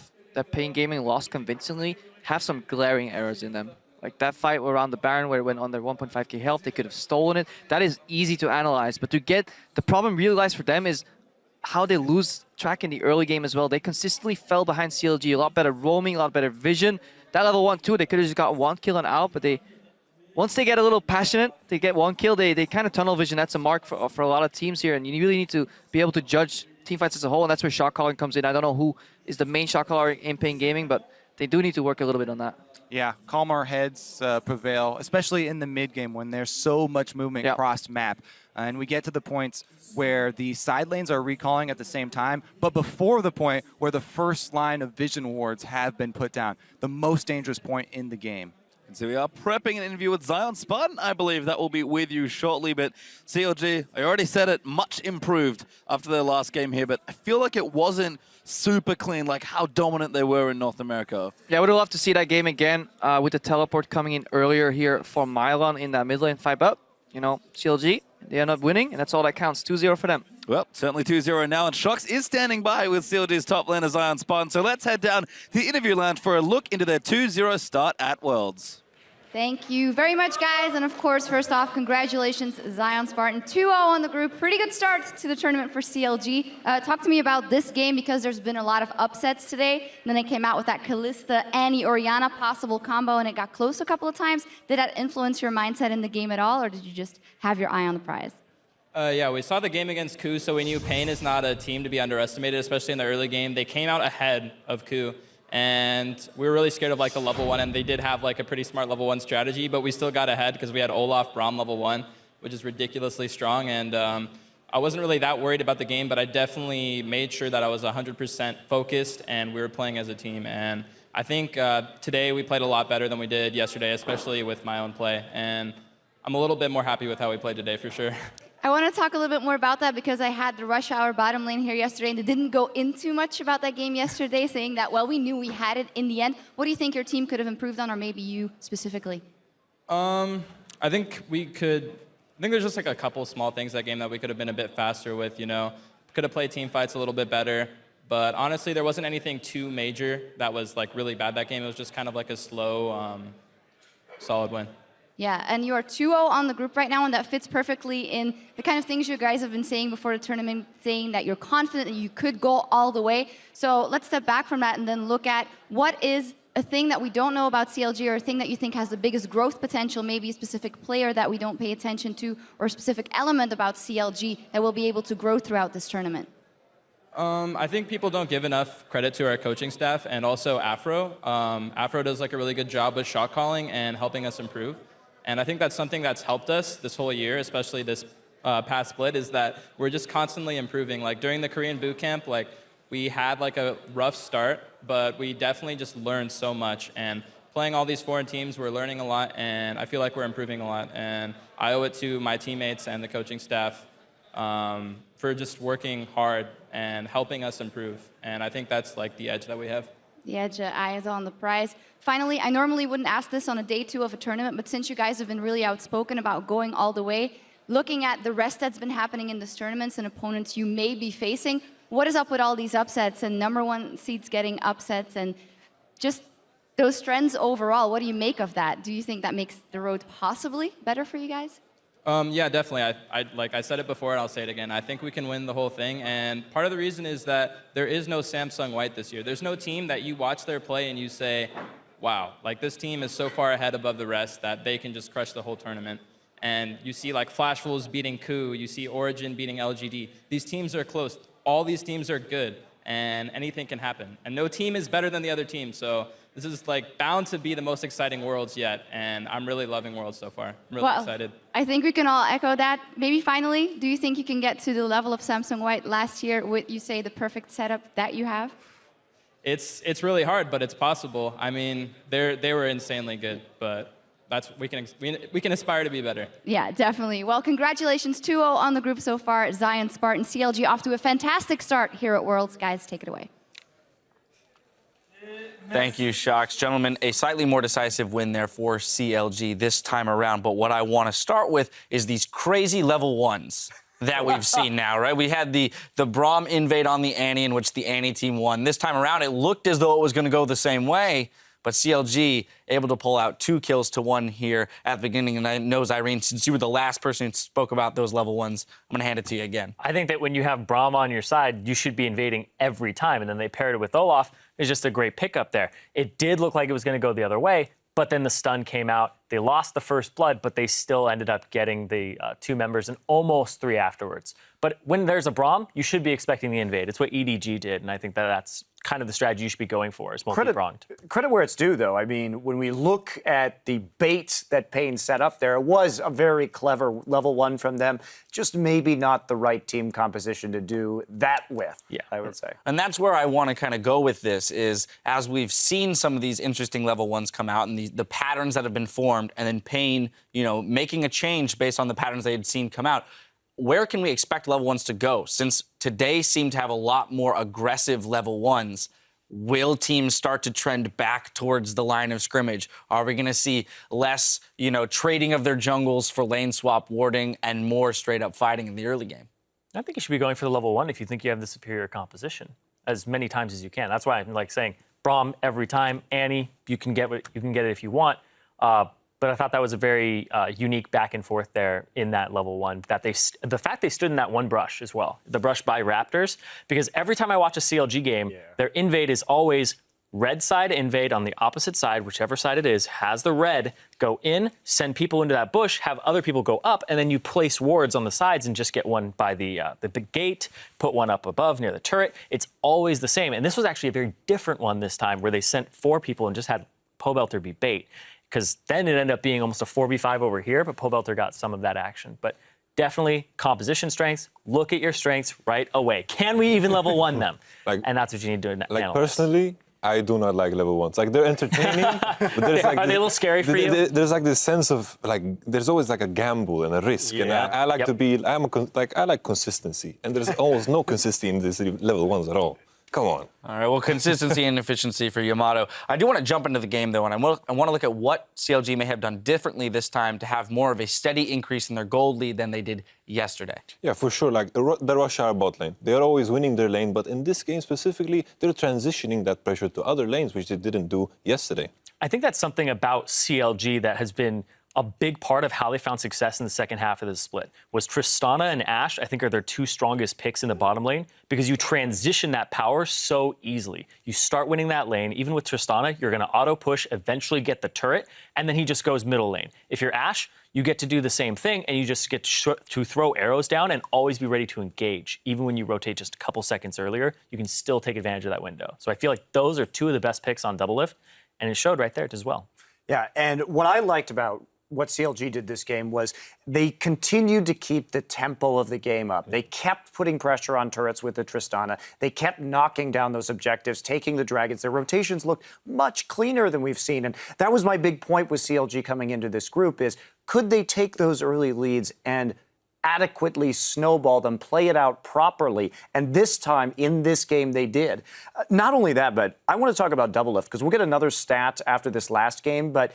Pain Gaming lost convincingly have some glaring errors in them. Like that fight around the Baron where it went under 1.5k health, they could have stolen it. That is easy to analyze, but to get the problem really lies for them is how they lose track in the early game as well. They consistently fell behind CLG, a lot better roaming, a lot better vision. That level 1-2, they could have just got 1 kill and out, but once they get a little passionate, they get 1 kill, they kind of tunnel vision. That's a mark for a lot of teams here, and you really need to be able to judge teamfights as a whole, and that's where shot calling comes in. I don't know who is the main shot caller in Pain Gaming, but they do need to work a little bit on that. Yeah, calmer heads prevail, especially in the mid game when there's so much movement across map. And we get to the points where the side lanes are recalling at the same time, but before the point where the first line of vision wards have been put down, the most dangerous point in the game. And so we are prepping an interview with Zion Spartan, I believe that will be with you shortly, but CLG, I already said it, much improved after their last game here, but I feel like it wasn't super clean, like how dominant they were in North America. Yeah, I would love to see that game again with the teleport coming in earlier here for MaRin in that mid lane fight, but, you know, CLG, They end up winning, and that's all that counts. 2-0 for them. Well, certainly 2-0 now, and Shox is standing by with CLG's top laner Zion Spartan. So let's head down to the interview lounge for a look into their 2-0 start at Worlds. Thank you very much, guys. And of course, first off, congratulations, Zion Spartan. 2-0 on the group. Pretty good start to the tournament for CLG. Talk to me about this game, because there's been a lot of upsets today. And then they came out with that Kalista, Annie, Oriana possible combo, and it got close a couple of times. Did that influence your mindset in the game at all, or did you just have your eye on the prize? Yeah, we saw the game against KOO, so we knew Pain is not a team to be underestimated, especially in the early game. They came out ahead of KOO, and we were really scared of like the level 1, and they did have like a pretty smart level 1 strategy, but we still got ahead because we had Olaf, Braum level 1, which is ridiculously strong, and I wasn't really that worried about the game, but I definitely made sure that I was 100% focused, and we were playing as a team, and I think today we played a lot better than we did yesterday, especially with my own play, and I'm a little bit more happy with how we played today for sure. I want to talk a little bit more about that, because I had the Rush Hour bottom lane here yesterday, and they didn't go into much about that game yesterday, saying that, well, we knew we had it in the end. What do you think your team could have improved on, or maybe you specifically? I think there's just like a couple small things that game that we could have been a bit faster with, you know. Could have played team fights a little bit better, but honestly, there wasn't anything too major that was like really bad that game. It was just kind of like a slow, solid win. Yeah, and you are 2-0 on the group right now, and that fits perfectly in the kind of things you guys have been saying before the tournament, saying that you're confident that you could go all the way. So let's step back from that and then look at what is a thing that we don't know about CLG, or a thing that you think has the biggest growth potential, maybe a specific player that we don't pay attention to, or a specific element about CLG that will be able to grow throughout this tournament. I think people don't give enough credit to our coaching staff, and also Afro. Afro does like a really good job with shot calling and helping us improve. And I think that's something that's helped us this whole year, especially this past split, is that we're just constantly improving. Like during the Korean boot camp, like we had like a rough start, but we definitely just learned so much. And playing all these foreign teams, we're learning a lot, and I feel like we're improving a lot. And I owe it to my teammates and the coaching staff for just working hard and helping us improve. And I think that's like the edge that we have. The edge, eyes on the prize. Finally, I normally wouldn't ask this on a day 2 of a tournament, but since you guys have been really outspoken about going all the way, looking at the rest that's been happening in this tournaments and opponents you may be facing, what is up with all these upsets and #1 seeds getting upsets and just those trends overall? What do you make of that? Do you think that makes the road possibly better for you guys? Yeah, definitely. Like I said it before, and I'll say it again. I think we can win the whole thing, and part of the reason is that there is no Samsung White this year. There's no team that you watch their play and you say, wow, like this team is so far ahead above the rest that they can just crush the whole tournament. And you see like Flash Wolves beating KOO, you see Origen beating LGD. These teams are close. All these teams are good, and anything can happen. And no team is better than the other team, so this is like bound to be the most exciting Worlds yet, and I'm really loving Worlds so far. I'm really excited. I think we can all echo that. Maybe finally, do you think you can get to the level of Samsung White last year with, you say, the perfect setup that you have? It's really hard, but it's possible. I mean, they were insanely good, but we can aspire to be better. Yeah, definitely. Well, congratulations, 2-0 on the group so far. Zion, Spartan, CLG off to a fantastic start here at Worlds. Guys, take it away. Thank you, Shox. Gentlemen, a slightly more decisive win there for CLG this time around. But what I want to start with is these crazy level 1s that we've seen now, right? We had the Braum invade on the Annie, in which the Annie team won. This time around, it looked as though it was going to go the same way. But CLG able to pull out 2 kills to 1 here at the beginning. And I know, Irene, since you were the last person who spoke about those level 1s, I'm going to hand it to you again. I think that when you have Braum on your side, you should be invading every time. And then they paired it with Olaf. It's just a great pickup there. It did look like it was going to go the other way, but then the stun came out. They lost the first blood, but they still ended up getting the 2 members and almost 3 afterwards. But when there's a Braum, you should be expecting the invade. It's what EDG did, and I think that's kind of the strategy you should be going for, is multi-pronged. Credit where it's due, though. I mean, when we look at the bait that Pain set up there, it was a very clever level 1 from them. Just maybe not the right team composition to do that with, yeah, I would say. And that's where I want to kind of go with this, is as we've seen some of these interesting level 1s come out and the patterns that have been formed, and then Pain, you know, making a change based on the patterns they had seen come out, where can we expect level 1s to go? Since today seemed to have a lot more aggressive level 1s, Will teams start to trend back towards the line of scrimmage? Are we going to see less, trading of their jungles for lane swap warding and more straight up fighting in the early game? I think you should be going for the level 1 if you think you have the superior composition as many times as you can. That's why I'm like saying Braum every time. Annie, you can get it if you want. But I thought that was a very unique back and forth there in that level 1. That the fact they stood in that one brush as well, the brush by Raptors, because every time I watch a CLG game, their invade is always red side invade on the opposite side, whichever side it is, has the red, go in, send people into that bush, have other people go up, and then you place wards on the sides and just get one by the big gate, put one up above near the turret. It's always the same. And this was actually a very different one this time where they sent 4 people and just had Pobelter be bait. Because then it ended up being almost a 4v5 over here, but Pobelter got some of that action. But definitely composition strengths. Look at your strengths right away. Can we even level 1 them? And that's what you need to analyze. Personally, I do not like level 1s. Like, they're entertaining, but there's like... Are they a little scary for you? There's like this sense of, like, there's always like a gamble and a risk. Yeah. And I like to be, I like consistency. And there's almost no consistency in these level 1s at all. Come on. All right, well, consistency and efficiency for Yamato. I do want to jump into the game, though, and I want to look at what CLG may have done differently this time to have more of a steady increase in their gold lead than they did yesterday. Yeah, for sure. Like, the Rush Hour bot lane, they're always winning their lane, but in this game specifically, they're transitioning that pressure to other lanes, which they didn't do yesterday. I think that's something about CLG that has been a big part of how they found success in the second half of this split. Was Tristana and Ashe, I think, are their 2 strongest picks in the bottom lane because you transition that power so easily. You start winning that lane. Even with Tristana, you're going to auto-push, eventually get the turret, and then he just goes middle lane. If you're Ashe, you get to do the same thing, and you just get to throw arrows down and always be ready to engage. Even when you rotate just a couple seconds earlier, you can still take advantage of that window. So I feel like those are 2 of the best picks on Double Lift, and it showed right there as well. Yeah, and what I liked about what CLG did this game was they continued to keep the tempo of the game up. They kept putting pressure on turrets with the Tristana. They kept knocking down those objectives, taking the dragons. Their rotations looked much cleaner than we've seen. And that was my big point with CLG coming into this group is, could they take those early leads and adequately snowball them, play it out properly? And this time, in this game, they did. Not only that, but I want to talk about Double Lift, because we'll get another stat after this last game, but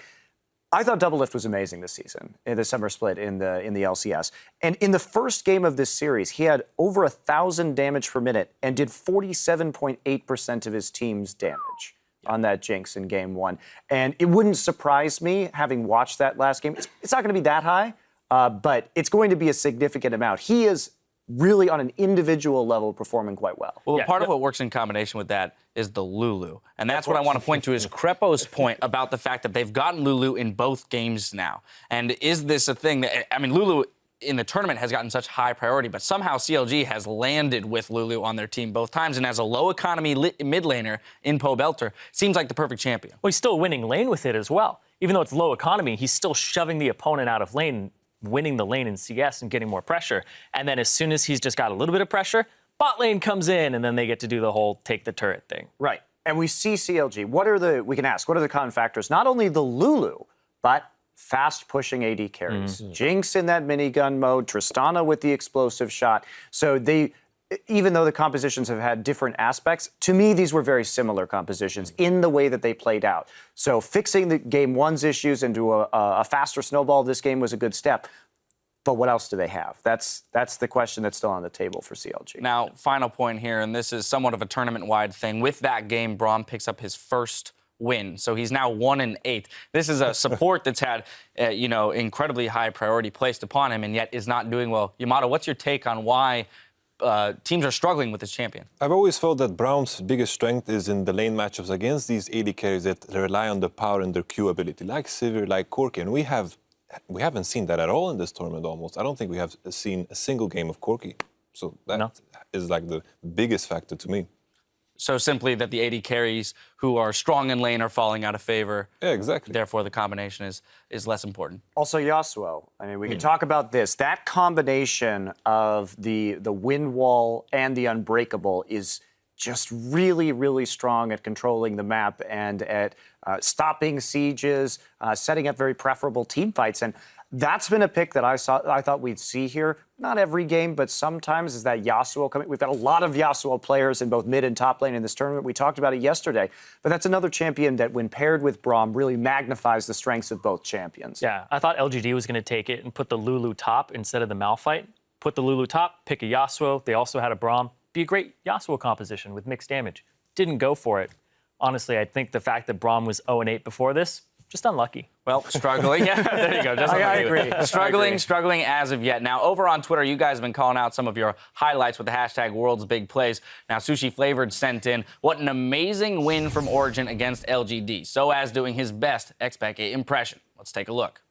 I thought Double Lift was amazing this season, in the summer split in the LCS. And in the first game of this series, he had over 1,000 damage per minute and did 47.8% of his team's damage on that Jinx in game 1. And it wouldn't surprise me, having watched that last game. It's not going to be that high, but it's going to be a significant amount. He is really on an individual level performing quite well. Well, part of what works in combination with that is the Lulu. And that's what I want to point to is Crepo's point about the fact that they've gotten Lulu in both games now. And is this a thing that, I mean, Lulu in the tournament has gotten such high priority, but somehow CLG has landed with Lulu on their team both times. And as a low economy mid laner in Pobelter, seems like the perfect champion. Well, he's still winning lane with it as well. Even though it's low economy, he's still shoving the opponent out of lane, winning the lane in CS and getting more pressure. And then as soon as he's just got a little bit of pressure, bot lane comes in, and then they get to do the whole take the turret thing. Right. And we see CLG. What are the common factors? Not only the Lulu, but fast pushing AD carries. Jinx in that minigun mode, Tristana with the explosive shot. So even though the compositions have had different aspects, to me, these were very similar compositions in the way that they played out. So fixing the game 1's issues into a faster snowball this game was a good step. But what else do they have? That's the question that's still on the table for CLG. Now, final point here, and this is somewhat of a tournament-wide thing. With that game, Braum picks up his first win. So he's now 1-8. This is a support that's had, incredibly high priority placed upon him and yet is not doing well. Yamato, what's your take on why teams are struggling with this champion? I've always felt that Braum's biggest strength is in the lane matchups against these AD carries that rely on the power and their Q ability, like Sivir, like Corki. And we haven't seen that at all in this tournament almost. I don't think we have seen a single game of Corki. So that is like the biggest factor to me. So simply that the AD carries who are strong in lane are falling out of favor. Yeah, exactly. Therefore, the combination is less important. Also, Yasuo. I mean, we can talk about this. That combination of the wind wall and the unbreakable is just really, really strong at controlling the map and at stopping sieges, setting up very preferable team fights. And That's been a pick that I thought we'd see here. Not every game, but sometimes is that Yasuo coming. We've got a lot of Yasuo players in both mid and top lane in this tournament. We talked about it yesterday, but that's another champion that, when paired with Braum, really magnifies the strengths of both champions. Yeah, I thought LGD was going to take it and put the Lulu top instead of the Malphite. Put the Lulu top, pick a Yasuo. They also had a Braum. Be a great Yasuo composition with mixed damage. Didn't go for it. Honestly, I think the fact that Braum was 0-8 before this, just unlucky. Well, struggling. Yeah, there you go. Just I agree. Struggling as of yet. Now, over on Twitter, you guys have been calling out some of your highlights with the hashtag World's Big Plays. Now, Sushi Flavored sent in, what an amazing win from Origen against LGD. Soaz doing his best Xpeke impression. Let's take a look.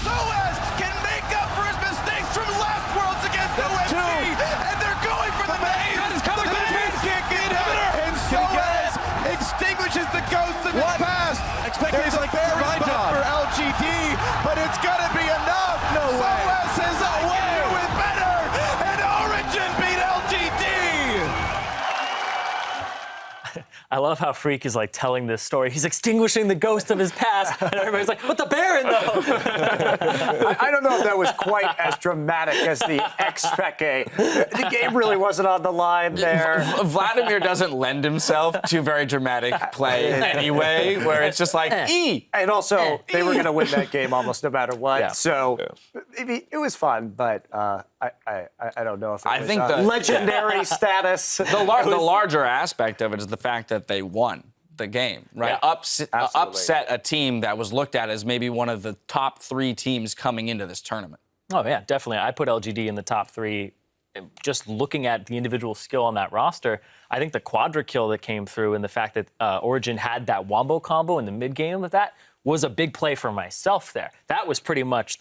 Soaz can make up for his mistakes from last Worlds against OMG, and they're going for the main. The main kick and Soaz extinguishes the ghosts of his past. There's a very job for LGD, but it's gonna be enough. No way. Soaz says, I can do it better, and Origen beat LGD. I love how Freak is like telling this story. He's extinguishing the ghost of his past, and everybody's like, "But the Baron, though." I don't know if that was quite as dramatic as the Xpeke. The game really wasn't on the line there. Vladimir doesn't lend himself to very dramatic play anyway, where it's just like, And also, they were going to win that game almost no matter what. Yeah. So it was fun, but I don't know if it was think the legendary status. The larger aspect of it is the fact that they won the game, right? Yeah, Upset a team that was looked at as maybe one of the top 3 teams coming into this tournament. Oh, yeah, definitely. I put LGD in the top 3. Just looking at the individual skill on that roster, I think the quadra kill that came through and the fact that Origen had that wombo combo in the mid game with that was a big play for myself there. That was pretty much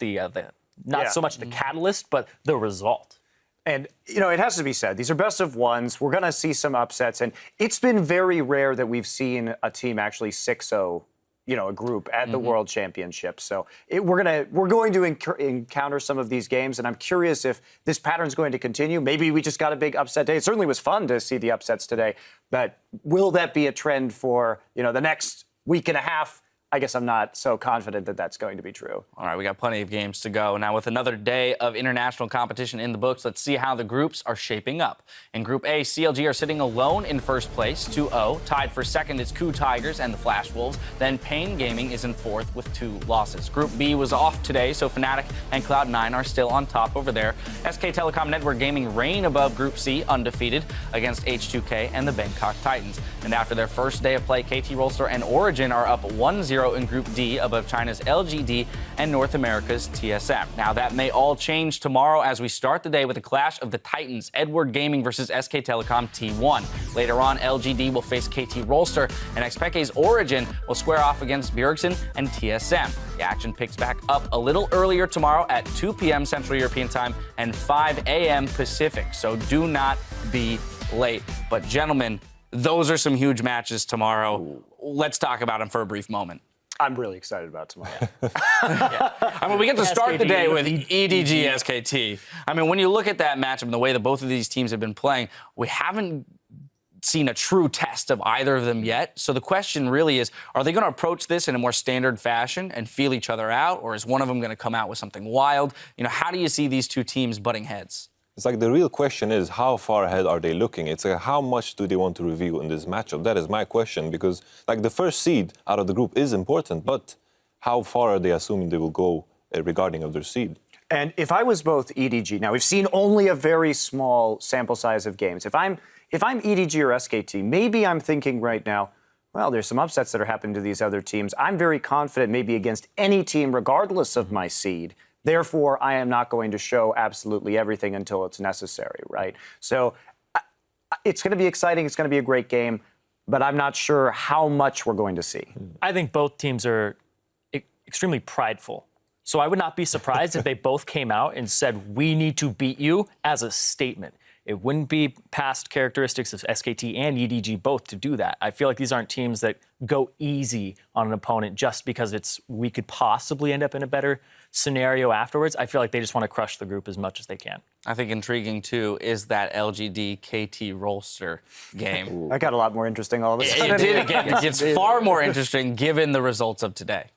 not so much the catalyst, but the result. And, it has to be said, these are best of ones. We're going to see some upsets. And it's been very rare that we've seen a team actually 6-0, a group at the World Championship. So we're going to encounter some of these games. And I'm curious if this pattern's going to continue. Maybe we just got a big upset day. It certainly was fun to see the upsets today. But will that be a trend for, the next week and a half? I guess I'm not so confident that that's going to be true. All right, we got plenty of games to go. Now, with another day of international competition in the books, let's see how the groups are shaping up. In Group A, CLG are sitting alone in first place, 2-0. Tied for second is Coup Tigers and the Flash Wolves. Then Pain Gaming is in fourth with 2 losses. Group B was off today, so Fnatic and Cloud9 are still on top over there. SK Telecom Network Gaming reign above Group C, undefeated, against H2K and the Bangkok Titans. And after their first day of play, KT Rolster and Origen are up 1-0 in Group D above China's LGD and North America's TSM. Now, that may all change tomorrow as we start the day with a clash of the Titans, Edward Gaming versus SK Telecom T1. Later on, LGD will face KT Rolster, and Xpeke's Origen will square off against Bjergsen and TSM. The action picks back up a little earlier tomorrow at 2 p.m. Central European Time and 5 a.m. Pacific, so do not be late. But gentlemen, those are some huge matches tomorrow. Let's talk about them for a brief moment. I'm really excited about tomorrow. I mean, we get to start the day with EDG SKT. I mean, when you look at that matchup and the way that both of these teams have been playing, we haven't seen a true test of either of them yet. So the question really is, are they going to approach this in a more standard fashion and feel each other out, or is one of them going to come out with something wild? How do you see these two teams butting heads? It's like the real question is, how far ahead are they looking? It's like, how much do they want to reveal in this matchup? That is my question, because like the first seed out of the group is important, but how far are they assuming they will go regarding of their seed? And if I was both EDG, now we've seen only a very small sample size of games. If I'm EDG or SKT, maybe I'm thinking right now, well, there's some upsets that are happening to these other teams. I'm very confident maybe against any team, regardless of my seed. Therefore, I am not going to show absolutely everything until it's necessary, right? So it's going to be exciting. It's going to be a great game, but I'm not sure how much we're going to see. I think both teams are extremely prideful. So I would not be surprised if they both came out and said, we need to beat you as a statement. It wouldn't be past characteristics of SKT and EDG both to do that. I feel like these aren't teams that go easy on an opponent just because we could possibly end up in a better scenario afterwards. I feel like they just want to crush the group as much as they can. I think intriguing, too, is that LGD KT Rolster game. That got a lot more interesting all of a sudden. It did again. It's far more interesting given the results of today.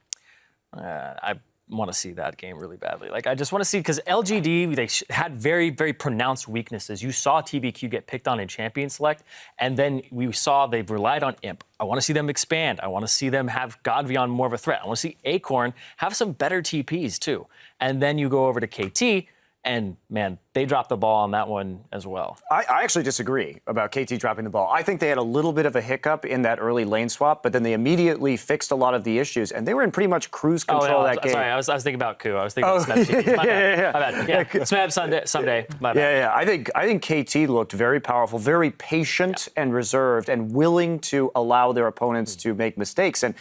want to see that game really badly. Like, I just want to see, because LGD, they had very, very pronounced weaknesses. You saw TBQ get picked on in Champion Select, and then we saw they've relied on Imp. I want to see them expand. I want to see them have Godvion more of a threat. I want to see Acorn have some better TPs, too. And then you go over to KT, and, man, they dropped the ball on that one as well. I actually disagree about KT dropping the ball. I think they had a little bit of a hiccup in that early lane swap, but then they immediately fixed a lot of the issues, and they were in pretty much cruise control of that game. Sorry, I was thinking about Ku. I was thinking about Smeb. My bad. Yeah, Smeb someday. My bad. Yeah. I think KT looked very powerful, very patient and reserved, and willing to allow their opponents to make mistakes. And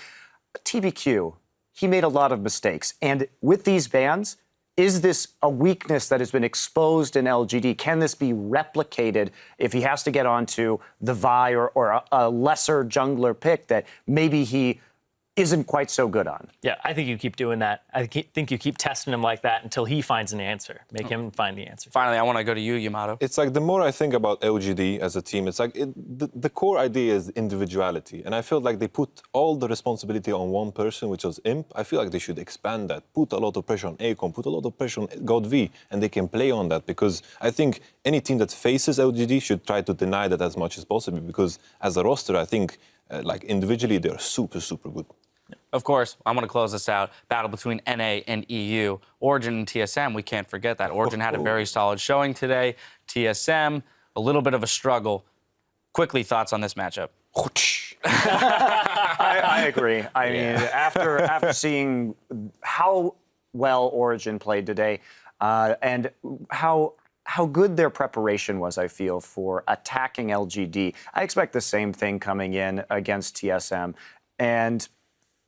TBQ, he made a lot of mistakes. And with these bans, is this a weakness that has been exposed in LGD? Can this be replicated if he has to get onto the Vi or a lesser jungler pick that maybe he isn't quite so good on? Yeah, I think you keep doing that. I think you keep testing him like that until he finds an answer. Make him find the answer. Finally, I want to go to you, Yamato. It's like the more I think about LGD as a team, it's like the core idea is individuality. And I feel like they put all the responsibility on one person, which was Imp. I feel like they should expand that, put a lot of pressure on Acorn, put a lot of pressure on GodV, and they can play on that. Because I think any team that faces LGD should try to deny that as much as possible. Because as a roster, I think like individually, they're super, super good. Of course, I'm going to close this out. Battle between NA and EU. Origen and TSM, we can't forget that. Origen had a very solid showing today. TSM, a little bit of a struggle. Quickly, thoughts on this matchup? I agree. I mean, after seeing how well Origen played today and how good their preparation was, I feel, for attacking LGD, I expect the same thing coming in against TSM. And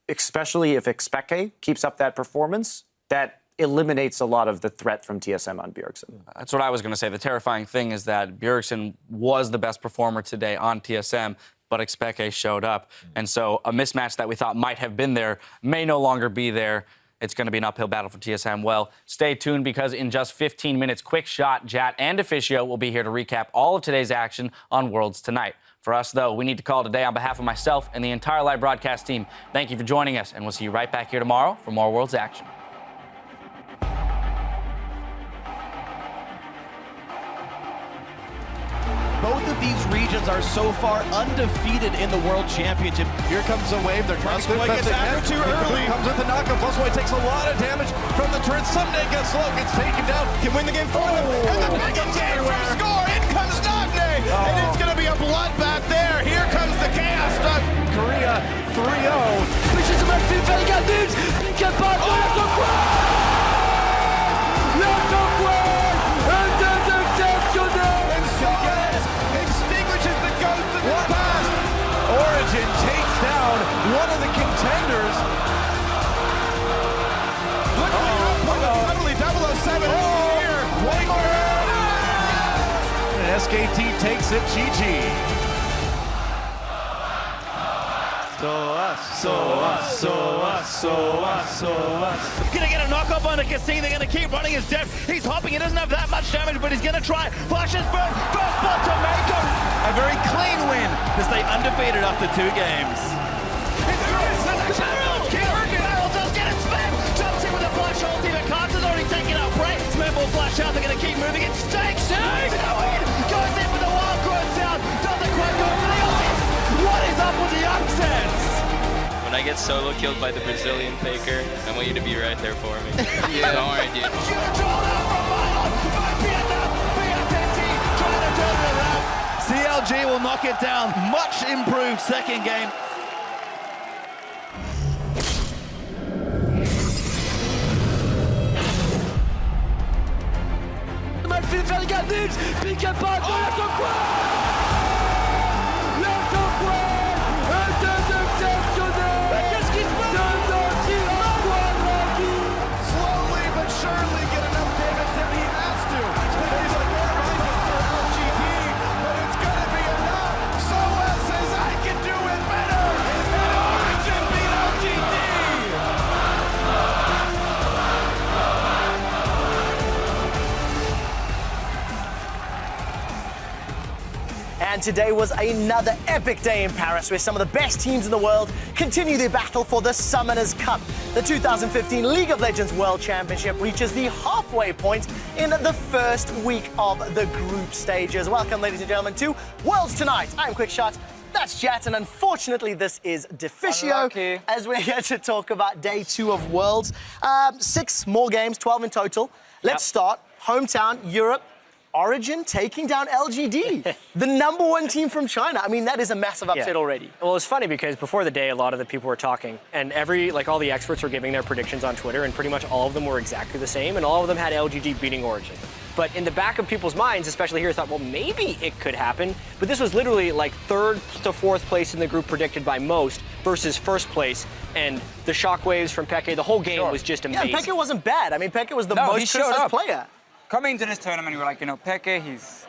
especially if Xpeke keeps up that performance, that eliminates a lot of the threat from TSM on Bjergsen. That's what I was going to say. The terrifying thing is that Bjergsen was the best performer today on TSM, but Xpeke showed up. And so a mismatch that we thought might have been there may no longer be there. It's going to be an uphill battle for TSM. Well, stay tuned, because in just 15 minutes, Quick Shot, Jat, and Officio will be here to recap all of today's action on Worlds tonight. For us, though, we need to call today on behalf of myself and the entire live broadcast team. Thank you for joining us, and we'll see you right back here tomorrow for more Worlds action. Both of these regions are so far undefeated in the World Championship. Here comes a wave. They're trying to Boy gets after too early. Comes with the knockup. Boy takes a lot of damage from the turret. Someday gets slow, gets taken down, can win the game for them. And the pick comes everywhere. Score. In comes Nagne. And it's going to be a bloodbath there. Here comes the chaos. Korea 3-0. Pushes him up to Telecom T1. Pick up on Origen takes down one of the contenders. Suddenly 007 here. One more. And SKT takes it. GG. Gonna get a knock-up on the Cassine. They're gonna keep running his depth. He's hopping. He doesn't have that much damage, but he's gonna try. Flashes burn. First blood to Mako. A very clean win to stay undefeated after 2 games. Barrel does get it. Smeb jumps in with a flash ulti, but Carter's already taken out Bray. Smeb will flash out. They're gonna keep moving. It stakes. Goes in with the wild card sound. Doesn't quite go for the ulti. What is up with the upsets? When I get solo killed by the Brazilian faker, I want you to be right there for me. Yeah. Don't worry, dude. CLG will knock it down. Much improved second game. Pick up slowly but surely get enough damage that he has to. He's like, LGD, but it's gonna be enough. SOS says I can do it better. And Origen beat LGD. today was another epic day in Paris where some of the best teams in the world continue their battle for the Summoners Cup. The 2015 League of Legends World Championship reaches the halfway point in the first week of the group stages. Welcome, ladies and gentlemen, to Worlds Tonight. I'm Quickshot. That's Jet, and unfortunately this is Deficio, as we're here to talk about day 2 of Worlds. 6 more games, 12 in total. Let's start. Hometown, Europe. Origen taking down LGD, the #1 team from China. I mean, that is a massive upset already. Well, it's funny because before the day, a lot of the people were talking, and all the experts were giving their predictions on Twitter, and pretty much all of them were exactly the same, and all of them had LGD beating Origen. But in the back of people's minds, especially here, thought, well, maybe it could happen. But this was literally like 3rd to 4th place in the group predicted by most versus 1st place. And the shockwaves from Peke, the whole game was just amazing. Yeah, Peke wasn't bad. I mean, Peke was the most criticized player. Coming into this tournament, you were like, Peke, he's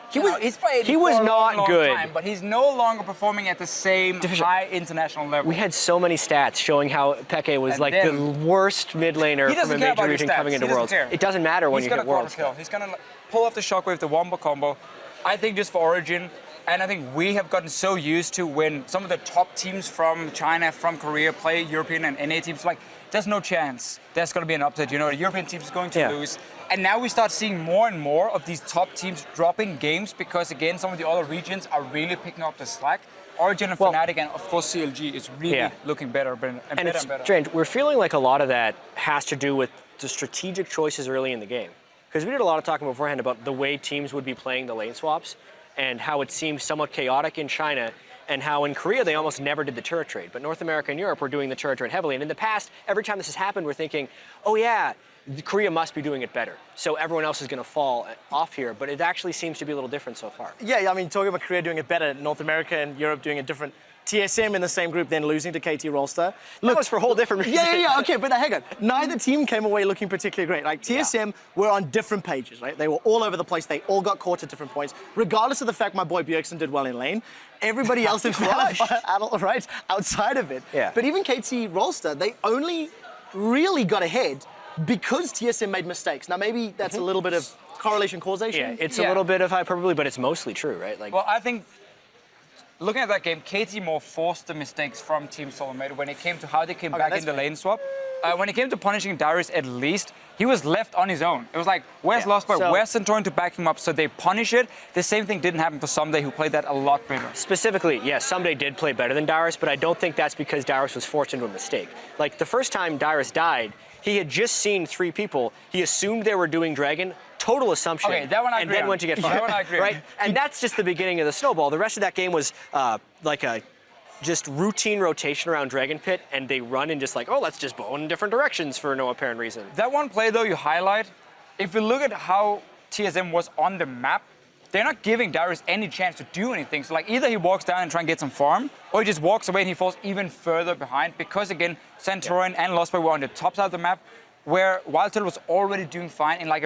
played he was for a not long good. time, but he's no longer performing at the same high international level. We had so many stats showing how Peke was like the worst mid laner from a major region coming into Worlds. It doesn't matter when you hit Worlds. He's gonna pull off the shockwave, the wombo combo. I think just for Origen, and I think we have gotten so used to when some of the top teams from China, from Korea play European and NA teams, like, there's no chance there's going to be an upset. The European team is going to lose. And now we start seeing more and more of these top teams dropping games because, again, some of the other regions are really picking up the slack. Origen and Fnatic and, of course, CLG is really looking better and better. It's strange. We're feeling like a lot of that has to do with the strategic choices early in the game. Because we did a lot of talking beforehand about the way teams would be playing the lane swaps and how it seemed somewhat chaotic in China, and how in Korea they almost never did the turret trade. But North America and Europe were doing the turret trade heavily. And in the past, every time this has happened, we're thinking, oh yeah, Korea must be doing it better. So everyone else is going to fall off here. But it actually seems to be a little different so far. Yeah, I mean, talking about Korea doing it better, North America and Europe doing it different. TSM in the same group, then losing to KT Rolster. Look, that was for a whole different reason. Yeah, okay, but hang on. Neither team came away looking particularly great. Like, TSM were on different pages, right? They were all over the place. They all got caught at different points. Regardless of the fact my boy Bjergsen did well in lane, everybody else in right outside of it. Yeah. But even KT Rolster, they only really got ahead because TSM made mistakes. Now, maybe that's a little bit of correlation causation. Yeah, it's a little bit of hyperbole, but it's mostly true, right? Well, I think looking at that game, KT more forced the mistakes from Team SoloMid when it came to how they came back in the lane swap. When it came to punishing Darius, at least, he was left on his own. It was like, where's Lostboy, where's Centurion to back him up? So they punish it. The same thing didn't happen for Someday, who played that a lot better. Specifically, yes, Someday did play better than Darius, but I don't think that's because Darius was forced into a mistake. Like, the first time Darius died, he had just seen 3 people. He assumed they were doing Dragon. Total assumption. Okay, that one I agree and then on. went to get fired. That one I agree right? on. And that's just the beginning of the snowball. The rest of that game was like a just routine rotation around Dragon Pit, and they run in just like, oh, let's just bow in different directions for no apparent reason. That one play, though, you highlight, if you look at how TSM was on the map, they're not giving Darius any chance to do anything. So, like, either he walks down and try and get some farm, or he just walks away and he falls even further behind because, again, Centurion and Lostboy were on the top side of the map, where wildcard was already doing fine in, like,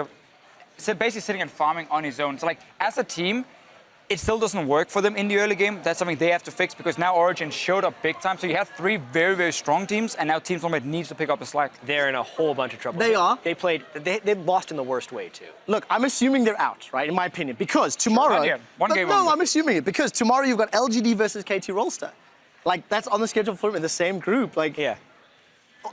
basically sitting and farming on his own. So, like, as a team, it still doesn't work for them in the early game. That's something they have to fix because now Origen showed up big time. So you have 3 very, very strong teams, and now Team SoloMid needs to pick up the slack. They're in a whole bunch of trouble. They are. They lost in the worst way, too. Look, I'm assuming they're out, right, in my opinion, because tomorrow... I'm assuming it, because tomorrow you've got LGD versus KT Rolster. Like, that's on the schedule for them in the same group. Like,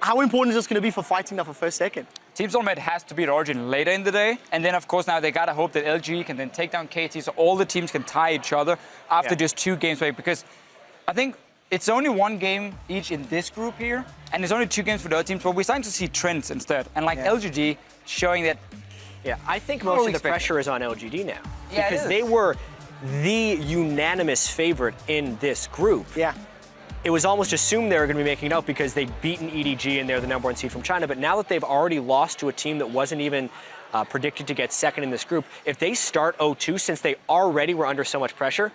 how important is this going to be for fighting now for first, second? Team SoloMid has to beat Origen later in the day, and then, of course, now they got to hope that LG can then take down KT, so all the teams can tie each other after just 2 games away, because I think it's only 1 game each in this group here, and there's only 2 games for the other teams, but we're starting to see trends instead, and like LGD showing that... Yeah, I think most of the pressure is on LGD now, because they were the unanimous favorite in this group. Yeah. It was almost assumed they were going to be making it out because they'd beaten EDG and they're the #1 seed from China. But now that they've already lost to a team that wasn't even predicted to get second in this group, if they start 0-2, since they already were under so much pressure,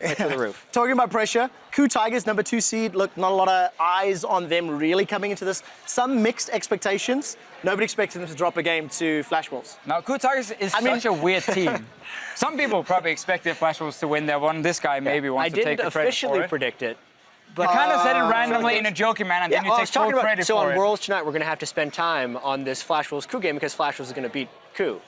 right to the roof. Talking about pressure, Coup Tigers, #2 seed. Look, not a lot of eyes on them really coming into this. Some mixed expectations. Nobody expected them to drop a game to Flash Wolves. Now, Coup Tigers is such a weird team. Some people probably expected Flash Wolves to win that one. This guy maybe wants to take the credit for it. I didn't officially predict it. But kind of said it randomly in a joking manner, and then you take full credit for it. So on Worlds tonight, we're going to have to spend time on this Flash Wolves Coup game because Flash Wolves is going to beat Coup.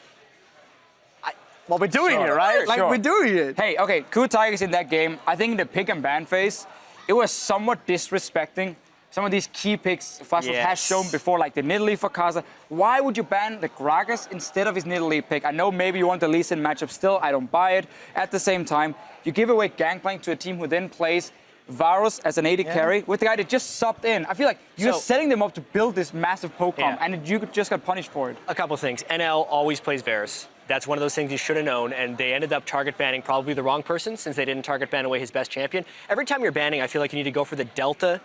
Well, we're doing it, right? Like, Sure. we're doing it. Hey, okay, Cool Tigers in that game, I think in the pick and ban phase, it was somewhat disrespecting some of these key picks Flash has shown before, like the Nidalee for Kaza. Why would you ban the Gragas instead of his Nidalee pick? I know maybe you want the Lee Sin matchup still, I don't buy it. At the same time, you give away Gangplank to a team who then plays Varus as an AD carry with the guy that just subbed in. I feel like you're setting them up to build this massive poke comp, and you just got punished for it. A couple of things. NL always plays Varus. That's one of those things you should have known, and they ended up target banning probably the wrong person since they didn't target ban away his best champion. Every time you're banning, I feel like you need to go for the delta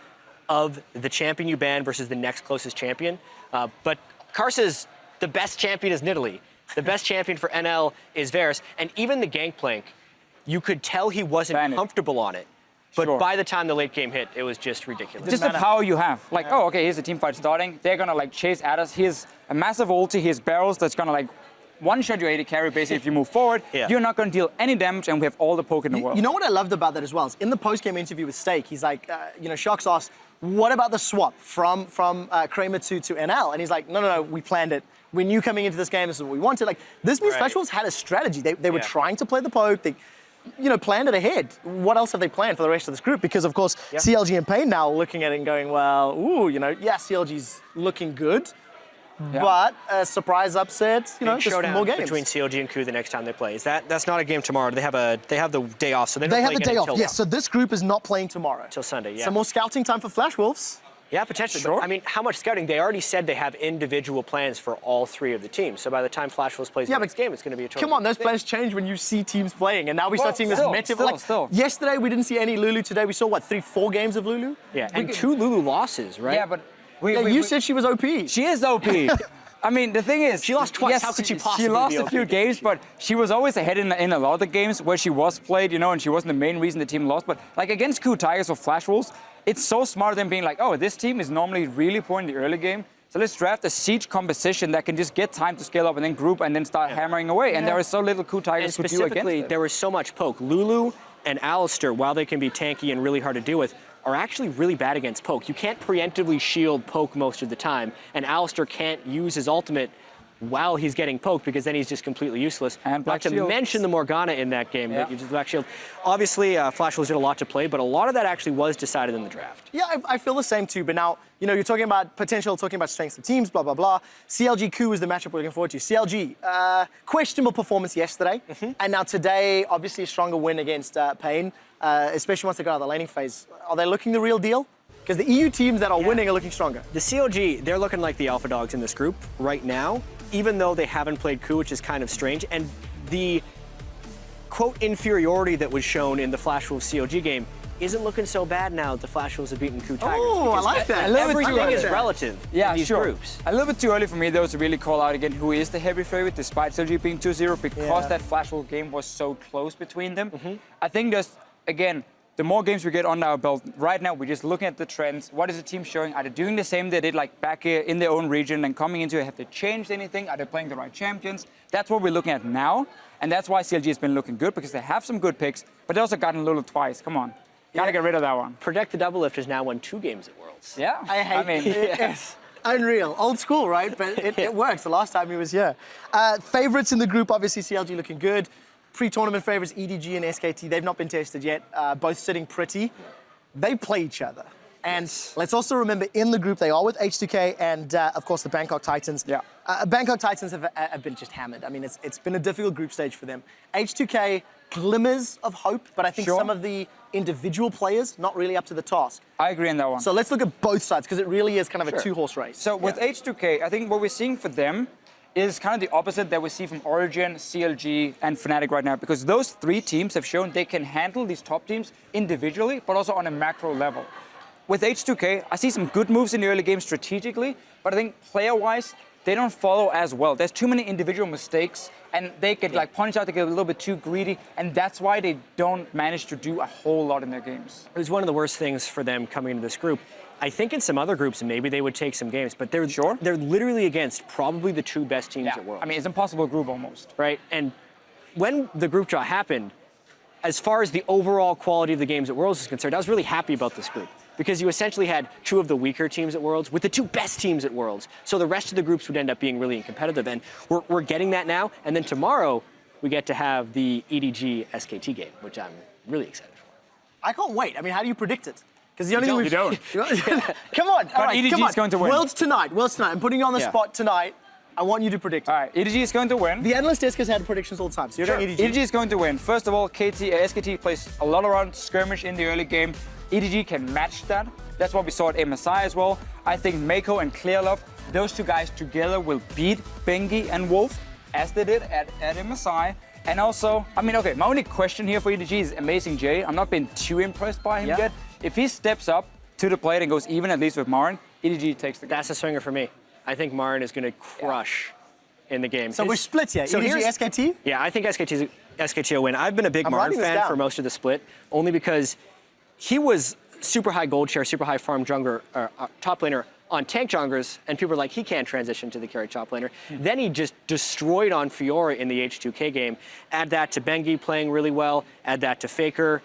of the champion you ban versus the next closest champion. But Karsa's, the best champion is Nidalee. The best champion for NL is Varus, and even the Gangplank, you could tell he wasn't comfortable on it. But by the time the late game hit, it was just ridiculous. Just the power you have. Like, oh, okay, here's a team fight starting. They're gonna like chase at us. Here's a massive ulti. Here's barrels that's gonna like one-shot your AD carry basically if you move forward. You're not gonna deal any damage, and we have all the poke in the world. You know what I loved about that as well? Is in the post-game interview with Steak, he's like, Shox asked, what about the swap from Kramer to NL? And he's like, no, we planned it. We knew coming into this game this is what we wanted. Like, this means Flash Wolves had a strategy. They were trying to play the poke. They, planned it ahead. What else have they planned for the rest of this group? Because, of course, CLG and Pain now looking at it and going, well, CLG's looking good. But a surprise upset, just more games. Between CLG and KOO the next time they play. That's not a game tomorrow. They have the day off, so they have play the day off. Yes, so this group is not playing tomorrow. Till Sunday, So more scouting time for Flash Wolves. Yeah, potentially. Sure. But, I mean, how much scouting? They already said they have individual plans for all three of the teams. So by the time Flash Wolves plays the next game, it's going to be a tournament. Come on, those plans change when you see teams playing, and now we start seeing this meta. Still. Yesterday we didn't see any Lulu. Today we saw 3-4 games of Lulu. Yeah, and 2 Lulu losses, right? Yeah, but you said she was OP. She is OP. I mean, the thing is, she lost twice. Yes, How could she possibly She lost be a few games, but she was always ahead in a lot of the games where she was played, and she wasn't the main reason the team lost. But like against Cool Tigers or Flash Wolves, it's so smart them being like, oh, this team is normally really poor in the early game. So let's draft a siege composition that can just get time to scale up and then group and then start hammering away. And there is so little Cool Tigers could do against it. Specifically, there was so much poke. Lulu and Alistair, while they can be tanky and really hard to deal with, are actually really bad against poke. You can't preemptively shield poke most of the time, and Alistair can't use his ultimate while he's getting poked, because then he's just completely useless. And not to mention the Morgana in that game, that uses Black Shield. Obviously, Flash Wolves did a lot to play, but a lot of that actually was decided in the draft. Yeah, I feel the same too, but now, you're talking about potential, talking about strengths of teams, blah, blah, blah. CLG KOO is the matchup we're looking forward to. CLG, questionable performance yesterday, and now today, obviously a stronger win against Pain, especially once they got out of the laning phase. Are they looking the real deal? Because the EU teams that are winning are looking stronger. The CLG, they're looking like the alpha dogs in this group right now, even though they haven't played KOO, which is kind of strange. And the, quote, inferiority that was shown in the Flash Wolves CLG game isn't looking so bad now that the Flash Wolves have beaten KOO Tigers. Oh, I like that. Everything is relative in these groups. A little bit too early for me, though, to really call out again who is the heavy favorite, despite CLG being 2-0, because that Flash Wolves game was so close between them. I think there's, again, the more games we get under our belt, right now we're just looking at the trends. What is the team showing? Are they doing the same they did like back here in their own region and coming into it? Have they changed anything? Are they playing the right champions? That's what we're looking at now. And that's why CLG has been looking good, because they have some good picks, but they also gotten Lulu twice. Come on. Gotta get rid of that one. Protect the Double Lift has now won 2 games at Worlds. Yeah. I mean, yes. Unreal. Old school, right? But it works. The last time he was here. Favorites in the group, obviously CLG looking good. Pre-tournament favorites, EDG and SKT, they've not been tested yet, both sitting pretty. They play each other. And let's also remember, in the group, they are with H2K and, of course, the Bangkok Titans. Yeah. Bangkok Titans have been just hammered. I mean, it's been a difficult group stage for them. H2K, glimmers of hope, but I think some of the individual players not really up to the task. I agree on that one. So let's look at both sides, because it really is kind of a two-horse race. So with H2K, I think what we're seeing for them is kind of the opposite that we see from Origen, CLG, and Fnatic right now, because those 3 teams have shown they can handle these top teams individually, but also on a macro level. With H2K, I see some good moves in the early game strategically, but I think player-wise, they don't follow as well. There's too many individual mistakes, and they get like punched out, they get a little bit too greedy, and that's why they don't manage to do a whole lot in their games. It was one of the worst things for them coming into this group. I think in some other groups, maybe they would take some games, but they're literally against probably the 2 best teams at Worlds. I mean, it's an impossible group almost. Right, and when the group draw happened, as far as the overall quality of the games at Worlds is concerned, I was really happy about this group, because you essentially had 2 of the weaker teams at Worlds with the 2 best teams at Worlds. So the rest of the groups would end up being really competitive, and we're getting that now. And then tomorrow, we get to have the EDG SKT game, which I'm really excited for. I can't wait. I mean, how do you predict it? Because the only thing You don't. Come on. All right, EDG come on. is going to win. Worlds tonight. I'm putting you on the spot tonight. I want you to predict. All right, EDG is going to win. The Endless Disc has had predictions all the time, so you're going EDG. EDG is going to win. First of all, SKT plays a lot around skirmish in the early game. EDG can match that. That's what we saw at MSI as well. I think Mako and Clearlove, those two guys together will beat Bengi and Wolf, as they did at MSI. And also, I mean, okay, my only question here for EDG is Amazing J. I'm not been too impressed by him yet. If he steps up to the plate and goes even at least with MaRin, EDG takes the game. That's a swinger for me. I think MaRin is going to crush in the game. So we're split here. So EDG, SKT? Yeah, I think SKT will win. I've been a big MaRin fan for most of the split, only because he was super high gold share, super high farm jungler, top laner on tank junglers, and people were like, he can't transition to the carry top laner. Then he just destroyed on Fiora in the H2K game. Add that to Bengi playing really well, add that to Faker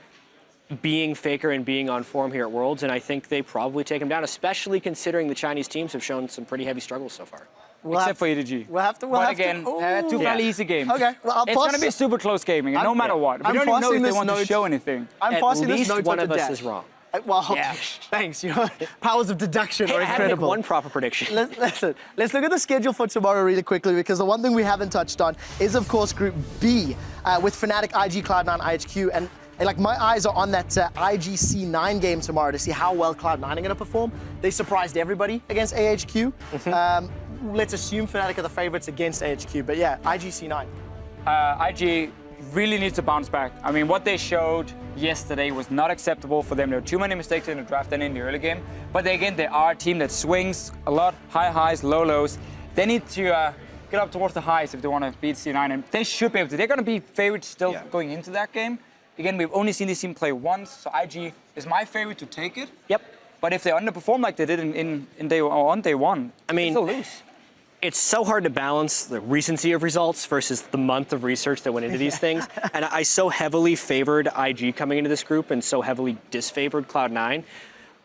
being Faker and being on form here at Worlds, and I think they probably take him down, especially considering the Chinese teams have shown some pretty heavy struggles so far. Except for EDG. We'll have to. But again, two fairly easy games. Okay, well, it's going to be a super close gaming, no matter what. We don't even know if they want to show anything. I'm passing this note one to of us Dash. is wrong. Well, thanks. You know, powers of deduction are I had to make incredible. one proper prediction. Let's look at the schedule for tomorrow really quickly, because the one thing we haven't touched on is, of course, Group B with Fnatic, IG, Cloud9, IHQ, and like my eyes are on that IGC9 game tomorrow to see how well Cloud9 are going to perform. They surprised everybody against AHQ. Let's assume Fnatic are the favorites against AHQ, but yeah, IGC9. IG really needs to bounce back. I mean, what they showed yesterday was not acceptable for them. There were too many mistakes in the draft and in the early game. But again, they are a team that swings a lot, high highs, low lows. They need to get up towards the highs if they want to beat C9, and they should be able to. They're going to be favorites still going into that game. Again, we've only seen this team play once, so IG is my favorite to take it. Yep. But if they underperform like they did on day one, I mean, they'll lose. It's so hard to balance the recency of results versus the month of research that went into these things. And I so heavily favored IG coming into this group and so heavily disfavored Cloud9.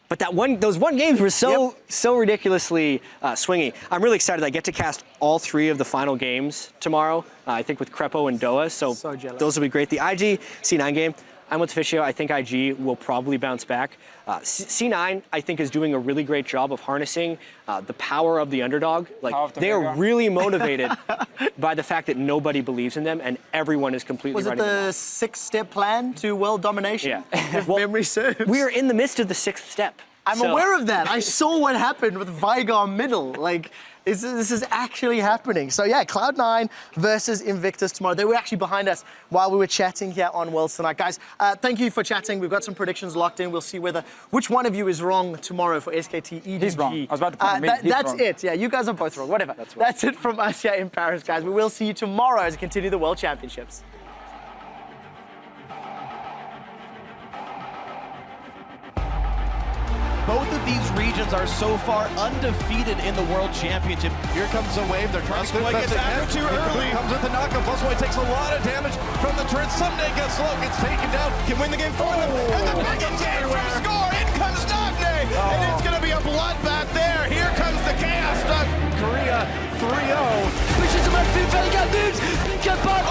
But those one games were so ridiculously swingy. I'm really excited. I get to cast all 3 of the final games tomorrow, I think with Crepo and Doa. So those will be great. The IG C9 game, I'm with Fischio. I think IG will probably bounce back. C9, I think, is doing a really great job of harnessing the power of the underdog. Like, they are really motivated by the fact that nobody believes in them and everyone is completely Was it the 6-step plan to world domination? Yeah. If memory serves. We are in the midst of the 6th step. I'm aware of that. I saw what happened with Vigar middle. Like, this is actually happening. So yeah, Cloud9 versus Invictus tomorrow. They were actually behind us while we were chatting here on Worlds tonight. Guys, thank you for chatting. We've got some predictions locked in. We'll see which one of you is wrong tomorrow for SKT EDG. He's wrong. I was about to put him in. That's it. Yeah, you guys are both wrong. Whatever. That's it from us here in Paris, guys. We will see you tomorrow as we continue the World Championships. Both of these regions are so far undefeated in the World Championship. Here comes a wave. They're trying to get back too early. Comes with the knockup. Busboy takes a lot of damage from the turret. Someday gets slow, gets taken down, can win the game for them. And the big engage from score. In comes Nagne. And it's going to be a bloodbath there. Here comes the Chaos Duck. Korea 3-0. Pushes him up to Telecom T1. Get back.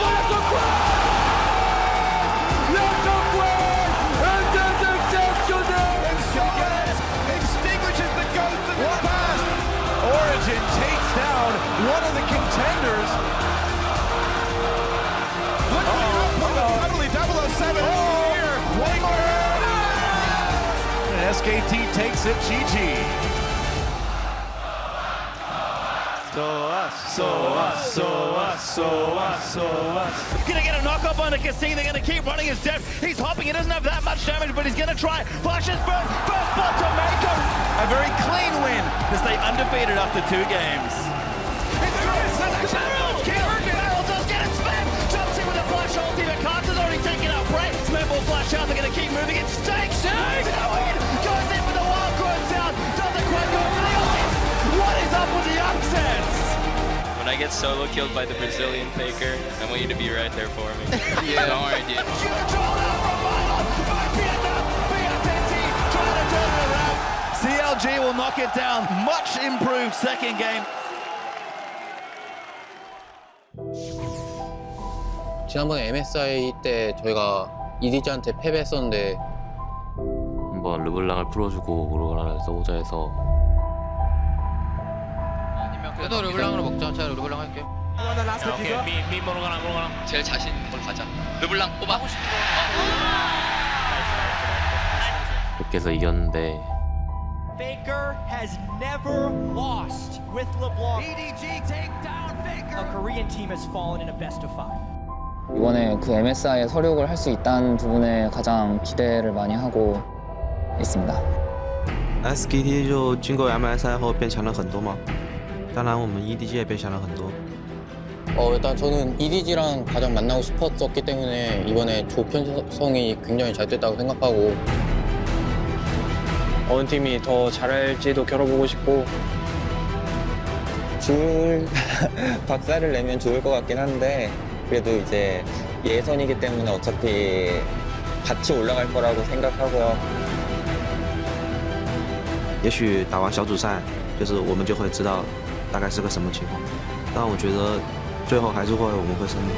Origen takes down one of the contenders. Suddenly 007 here. One more. And SKT takes it. GG. Gonna get a knockoff on the Cassine. They're gonna keep running his depth. He's hopping. He doesn't have that much damage, but he's gonna try. Flashes burn. First spot to Mako. A very clean win to stay undefeated after 2 games. Barrel does get it spam. Jumps in with a flash ulti, but Carter's already taken out Prey. Spam will flash out. They're gonna keep moving. It stakes. Goes in with the wild card sound. Doesn't quite go for the ulti. What is up with the upsets? When I get solo killed by the Brazilian Faker, I want you to be right there for me. Yeah. Don't worry, dude. CLG will knock it down. Much improved second game. 지난번에 MSI 때 저희가 EDG한테 패배했었는데 한번 르블랑을 풀어주고 모르가나를 써보자 해서 그래도 르블랑으로 먹자. 제가 르블랑 할게요. 오케이, 미 모르가나. 제일 자신 있는 걸 가자. 르블랑 뽑아. 그렇게 해서 이겼는데 Faker has never lost with LeBlanc. EDG take down Faker. A Korean team has fallen in a best of 5. 이번에 그 MSI에 서력을 할 수 있다는 부분에 가장 기대를 많이 하고 있습니다. SKT 就经过 MSI 后变强了很多嘛，当然我们 EDG 也变强了很多。 일단 저는 EDG랑 가장 만나고 싶었었기 때문에 이번에 조 편성이 굉장히 잘 됐다고 생각하고 어느 팀이 더 잘할지도 겨뤄보고 싶고 박살을 내면 좋을 것 같긴 한데 그래도 이제 예선이기 때문에 어차피 같이 올라갈 거라고 생각하고요. 也许打完小组赛，就是我们就会知道大概是个什么情况。但我觉得最后还是我们会胜利。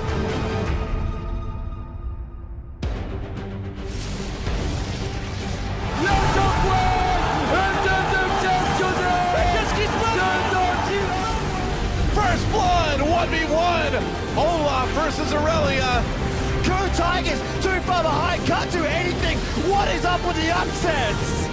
First blood, 1v1. Olaf versus Aurelia. Go Tigers, too far behind, can't do anything. What is up with the upsets?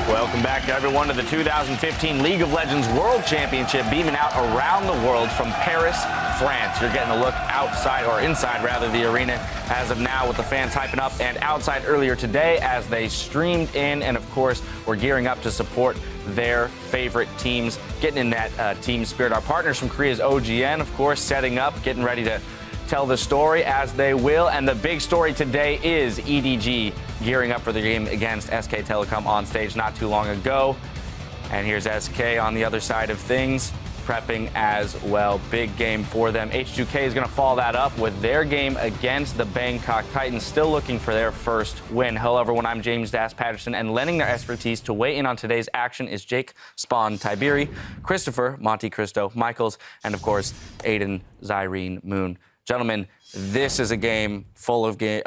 Welcome back, everyone, to the 2015 League of Legends World Championship, beaming out around the world from Paris, France. You're getting a look outside, or inside, rather, the arena as of now with the fans hyping up, and outside earlier today as they streamed in, and of course, we're gearing up to support their favorite teams, getting in that team spirit. Our partners from Korea's OGN, of course, setting up, getting ready to tell the story as they will. And the big story today is EDG gearing up for the game against SK Telecom on stage not too long ago. And here's SK on the other side of things, prepping as well. Big game for them. H2K is going to follow that up with their game against the Bangkok Titans, still looking for their first win. Hello, everyone. I'm James Das Patterson, and lending their expertise to weigh in on today's action is Jake Spawn Tiberi, Christopher Monte Cristo Michaels, and of course, Aiden Zyrene Moon. Gentlemen, this is a game full of this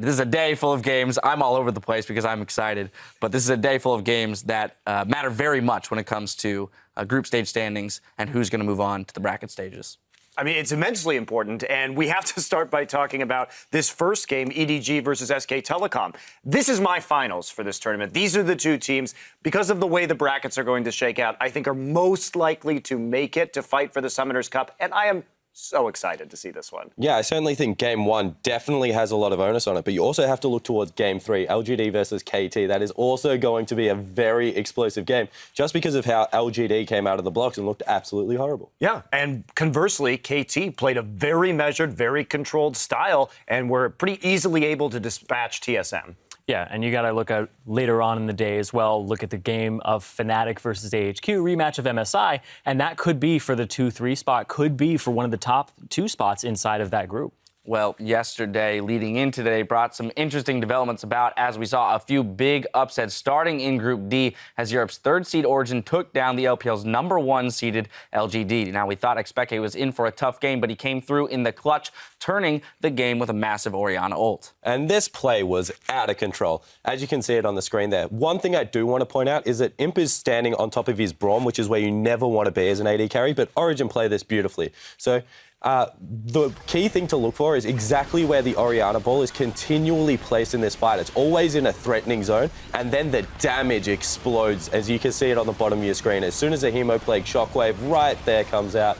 is a day full of games. I'm all over the place because I'm excited, but this is a day full of games that matter very much when it comes to group stage standings and who's going to move on to the bracket stages. I mean, it's immensely important, and we have to start by talking about this first game, EDG versus SK Telecom. This is my finals for this tournament. These are the two teams, because of the way the brackets are going to shake out, I think are most likely to make it to fight for the Summoners Cup, and I am so excited to see this one. Yeah, I certainly think Game 1 definitely has a lot of onus on it, but you also have to look towards Game 3, LGD versus KT. That is also going to be a very explosive game, just because of how LGD came out of the blocks and looked absolutely horrible. Yeah, and conversely, KT played a very measured, very controlled style, and were pretty easily able to dispatch TSM. Yeah, and you got to look at later on in the day as well, look at the game of Fnatic versus AHQ, rematch of MSI, and that could be for the 2-3 spot, could be for one of the top 2 spots inside of that group. Well, yesterday, leading into today, brought some interesting developments about as we saw a few big upsets starting in Group D as Europe's 3rd seed Origen took down the LPL's #1 seeded LGD. Now, we thought Expeke was in for a tough game, but he came through in the clutch, turning the game with a massive Orianna ult. And this play was out of control. As you can see it on the screen there. One thing I do want to point out is that Imp is standing on top of his Braum, which is where you never want to be as an AD carry, but Origen play this beautifully. So the key thing to look for is exactly where the Orianna ball is continually placed in this fight. It's always in a threatening zone, and then the damage explodes, as you can see it on the bottom of your screen. As soon as a Hemoplague Shockwave right there comes out,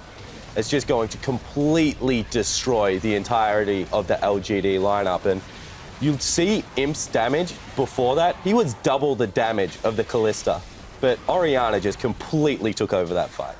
it's just going to completely destroy the entirety of the LGD lineup. And you'll see Imp's damage before that. He was double the damage of the Kalista, but Orianna just completely took over that fight.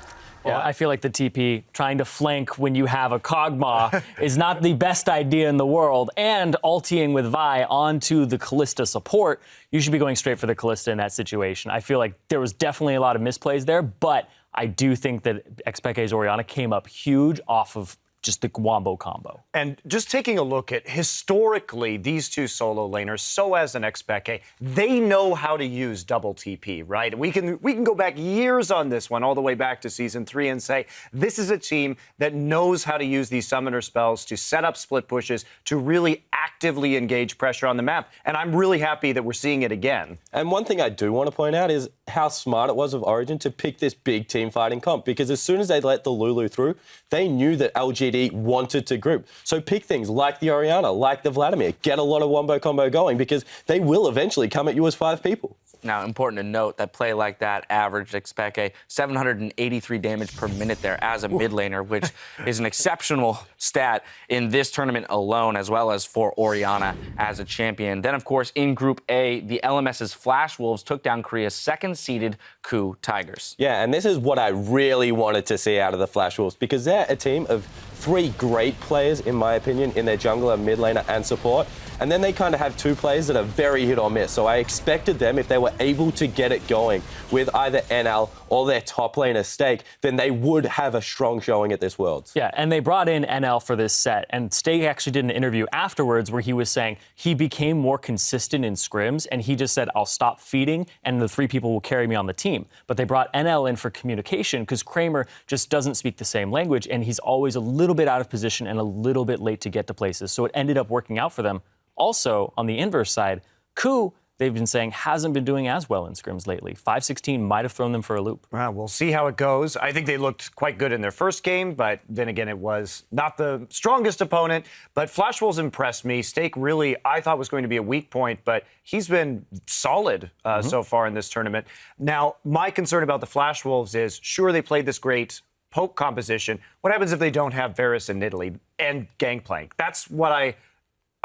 Yeah, I feel like the TP trying to flank when you have a Kog'Maw is not the best idea in the world. And ulting with Vi onto the Callista support, you should be going straight for the Callista in that situation. I feel like there was definitely a lot of misplays there, but I do think that Xpeke's Orianna came up huge off of just the wombo combo. And just taking a look at historically these two solo laners, Soaz and Xpeke, they know how to use double TP, right? We can go back years on this one, all the way back to Season 3, and say this is a team that knows how to use these summoner spells to set up split pushes, to really actively engage pressure on the map. And I'm really happy that we're seeing it again. And one thing I do want to point out is how smart it was of Origen to pick this big team fighting comp, because as soon as they let the Lulu through, they knew that LGD wanted to group. So pick things like the Orianna, like the Vladimir, get a lot of wombo combo going, because they will eventually come at you as 5 people. Now, important to note that play like that averaged Xpeke 783 damage per minute there as a mid laner, which is an exceptional stat in this tournament alone, as well as for Orianna as a champion. Then, of course, in Group A, the LMS's Flash Wolves took down Korea's second-seeded KOO Tigers. Yeah, and this is what I really wanted to see out of the Flash Wolves, because they're a team of 3 great players, in my opinion, in their jungler, mid laner, and support. And then they kind of have 2 players that are very hit or miss. So I expected them, if they were able to get it going with either NL or their top laner Stake, then they would have a strong showing at this Worlds. Yeah, and they brought in NL for this set. And Stake actually did an interview afterwards where he was saying he became more consistent in scrims, and he just said, I'll stop feeding, and the 3 people will carry me on the team. But they brought NL in for communication because Kramer just doesn't speak the same language, and he's always a little bit out of position and a little bit late to get to places. So it ended up working out for them. Also, on the inverse side, KOO, they've been saying, hasn't been doing as well in scrims lately. 5-16 might have thrown them for a loop. Well, we'll see how it goes. I think they looked quite good in their first game, but then again, it was not the strongest opponent. But Flash Wolves impressed me. Stake really, I thought, was going to be a weak point, but he's been solid so far in this tournament. Now, my concern about the Flash Wolves is, sure, they played this great poke composition. What happens if they don't have Varus and Nidalee and Gangplank? That's what I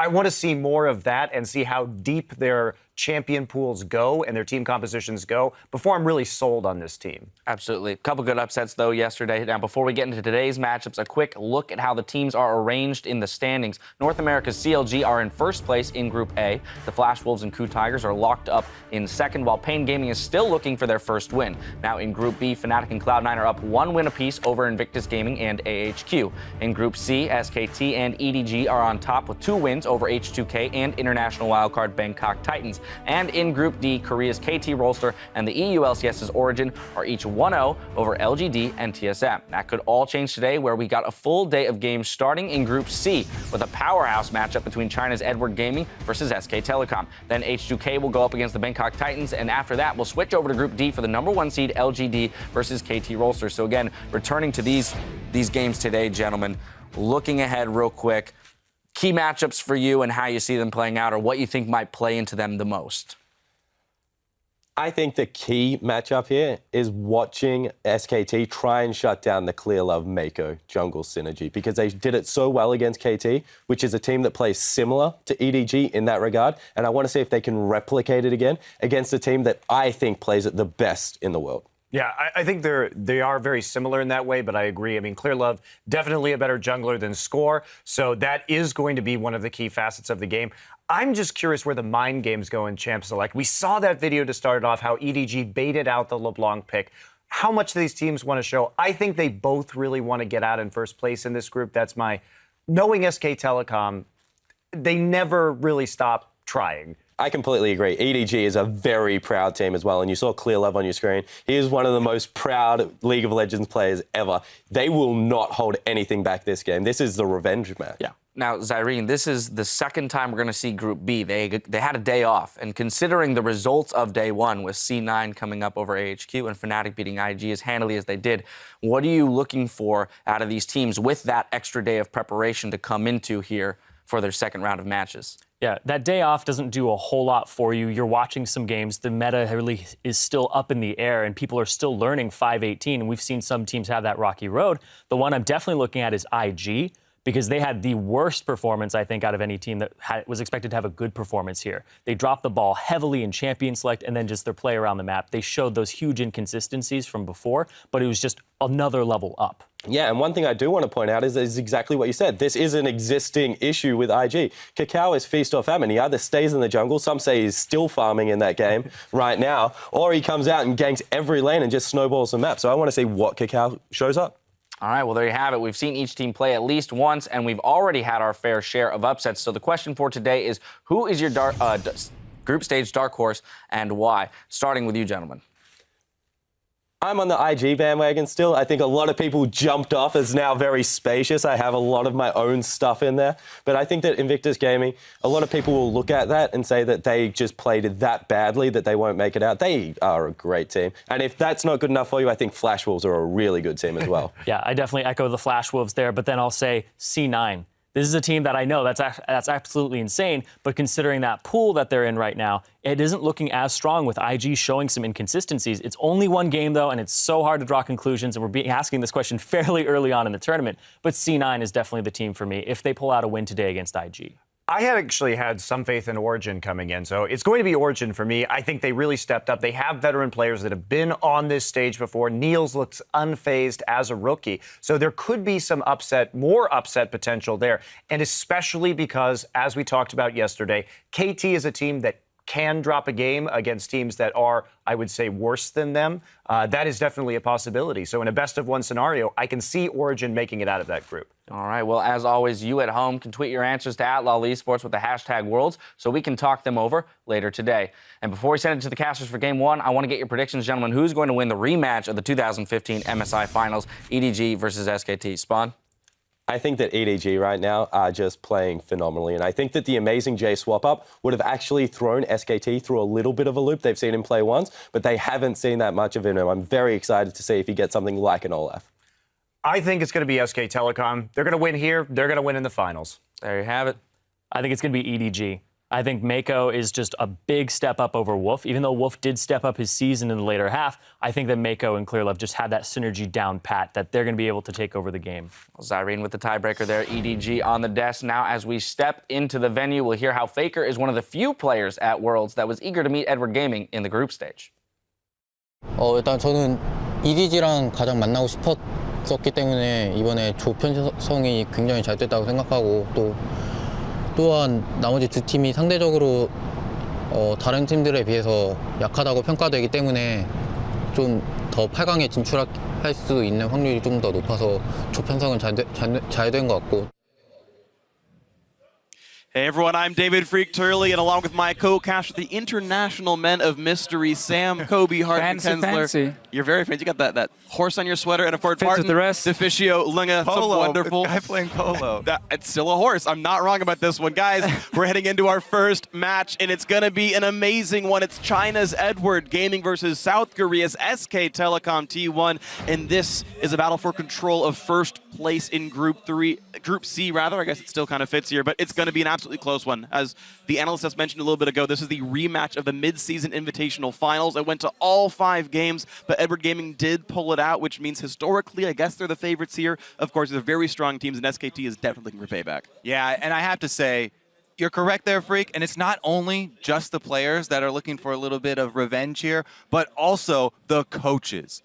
want to see more of that and see how deep their champion pools go and their team compositions go before I'm really sold on this team. Absolutely. A couple good upsets, though, yesterday. Now, before we get into today's matchups, a quick look at how the teams are arranged in the standings. North America's CLG are in first place in Group A. The Flash Wolves and KOO Tigers are locked up in second, while Pain Gaming is still looking for their first win. Now, in Group B, Fnatic and Cloud9 are up 1 win apiece over Invictus Gaming and AHQ. In Group C, SKT and EDG are on top with 2 wins over H2K and international wildcard Bangkok Titans. And in Group D, Korea's KT Rolster and the EU LCS's Origen are each 1-0 over LGD and TSM. That could all change today, where we got a full day of games starting in Group C with a powerhouse matchup between China's Edward Gaming versus SK Telecom. Then H2K will go up against the Bangkok Titans, and after that, we'll switch over to Group D for the #1 seed LGD versus KT Rolster. So again, returning to these games today, gentlemen, looking ahead real quick, key matchups for you and how you see them playing out, or what you think might play into them the most. I think the key matchup here is watching SKT try and shut down the Clear Love Mako jungle synergy, because they did it so well against KT, which is a team that plays similar to EDG in that regard. And I want to see if they can replicate it again against a team that I think plays it the best in the world. Yeah, I think they are very similar in that way, but I agree. I mean, Clear Love, definitely a better jungler than Score, so that is going to be one of the key facets of the game. I'm just curious where the mind games go in Champ Select. We saw that video to start off, how EDG baited out the LeBlanc pick. How much do these teams want to show? I think they both really want to get out in first place in this group. That's my... Knowing SK Telecom, they never really stop trying. I completely agree. EDG is a very proud team as well, and you saw Clear Love on your screen. He is one of the most proud League of Legends players ever. They will not hold anything back this game. This is the revenge match. Yeah. Now, Zyrene, this is the second time we're going to see Group B. They had a day off, and considering the results of day one with C9 coming up over AHQ and Fnatic beating IG as handily as they did, what are you looking for out of these teams with that extra day of preparation to come into here for their second round of matches? Yeah, that day off doesn't do a whole lot for you. You're watching some games. The meta really is still up in the air, and people are still learning 5.18, and we've seen some teams have that rocky road. The one I'm definitely looking at is IG, because they had the worst performance, I think, out of any team that was expected to have a good performance here. They dropped the ball heavily in champion select and then just their play around the map. They showed those huge inconsistencies from before, but it was just another level up. Yeah, and one thing I do want to point out is exactly what you said. This is an existing issue with IG. Kakao is feast or famine. He either stays in the jungle, some say he's still farming in that game right now, or he comes out and ganks every lane and just snowballs the map. So I want to see what Kakao shows up. All right, well, there you have it. We've seen each team play at least once, and we've already had our fair share of upsets. So the question for today is, who is your group stage dark horse and why? Starting with you, gentlemen. I'm on the IG bandwagon still. I think a lot of people jumped off. It's now very spacious. I have a lot of my own stuff in there. But I think that Invictus Gaming, a lot of people will look at that and say that they just played it that badly that they won't make it out. They are a great team. And if that's not good enough for you, I think Flash Wolves are a really good team as well. Yeah, I definitely echo the Flash Wolves there, but then I'll say C9. This is a team that I know that's absolutely insane, but considering that pool that they're in right now, it isn't looking as strong with IG showing some inconsistencies. It's only one game, though, and it's so hard to draw conclusions, and we're asking this question fairly early on in the tournament. But C9 is definitely the team for me if they pull out a win today against IG. I had actually had some faith in Origen coming in, so it's going to be Origen for me. I think they really stepped up. They have veteran players that have been on this stage before. Niels looks unfazed as a rookie, so there could be some more upset potential there, and especially because, as we talked about yesterday, KT is a team that can drop a game against teams that are, I would say, worse than them. That is definitely a possibility. So in a best-of-1 scenario, I can see Origen making it out of that group. All right, well, as always, you at home can tweet your answers to @LolEsports with the hashtag Worlds so we can talk them over later today. And before we send it to the casters for Game 1, I want to get your predictions, gentlemen. Who's going to win the rematch of the 2015 MSI Finals, EDG versus SKT? Spawn? I think that EDG right now are just playing phenomenally. And I think that the amazing J swap up would have actually thrown SKT through a little bit of a loop. They've seen him play once, but they haven't seen that much of him. I'm very excited to see if he gets something like an Olaf. I think it's going to be SK Telecom. They're going to win here. They're going to win in the finals. There you have it. I think it's going to be EDG. I think Mako is just a big step up over Wolf. Even though Wolf did step up his season in the later half, I think that Mako and Clearlove just had that synergy down pat, that they're going to be able to take over the game. Well, Zyrene with the tiebreaker there, EDG on the desk. Now, as we step into the venue, we'll hear how Faker is one of the few players at Worlds that was eager to meet Edward Gaming in the group stage. 일단 저는 EDG랑 가장 만나고 싶었기 때문에 이번에 조 편성이 굉장히 잘 됐다고 생각하고 또한 나머지 두 팀이 상대적으로 다른 팀들에 비해서 약하다고 평가되기 때문에 좀 더 8강에 진출할 수 있는 확률이 좀 더 높아서 조 편성은 잘 된 것 같고. Hey everyone, I'm David Freak Turley, and along with my co-caster, the International Men of Mystery, Sam, Kobe, Hart, and Kensler. Fancy. You're very fancy. You got that horse on your sweater, and of course, Fits Martin, with the rest. Deficio, Lunga, some wonderful. Guy playing polo. It's still a horse. I'm not wrong about this one. Guys, we're heading into our first match, and it's going to be an amazing one. It's China's Edward Gaming versus South Korea's SK Telecom T1, and this is a battle for control of first place in Group C, rather. I guess it still kind of fits here, but it's going to be an absolutely close one. As the analyst has mentioned a little bit ago, this is the rematch of the mid-season invitational finals. It went to all 5 games, but Edward Gaming did pull it out, which means historically, I guess they're the favorites here. Of course, they're very strong teams, and SKT is definitely looking for payback. Yeah, and I have to say, you're correct there, Freak, and it's not only just the players that are looking for a little bit of revenge here, but also the coaches.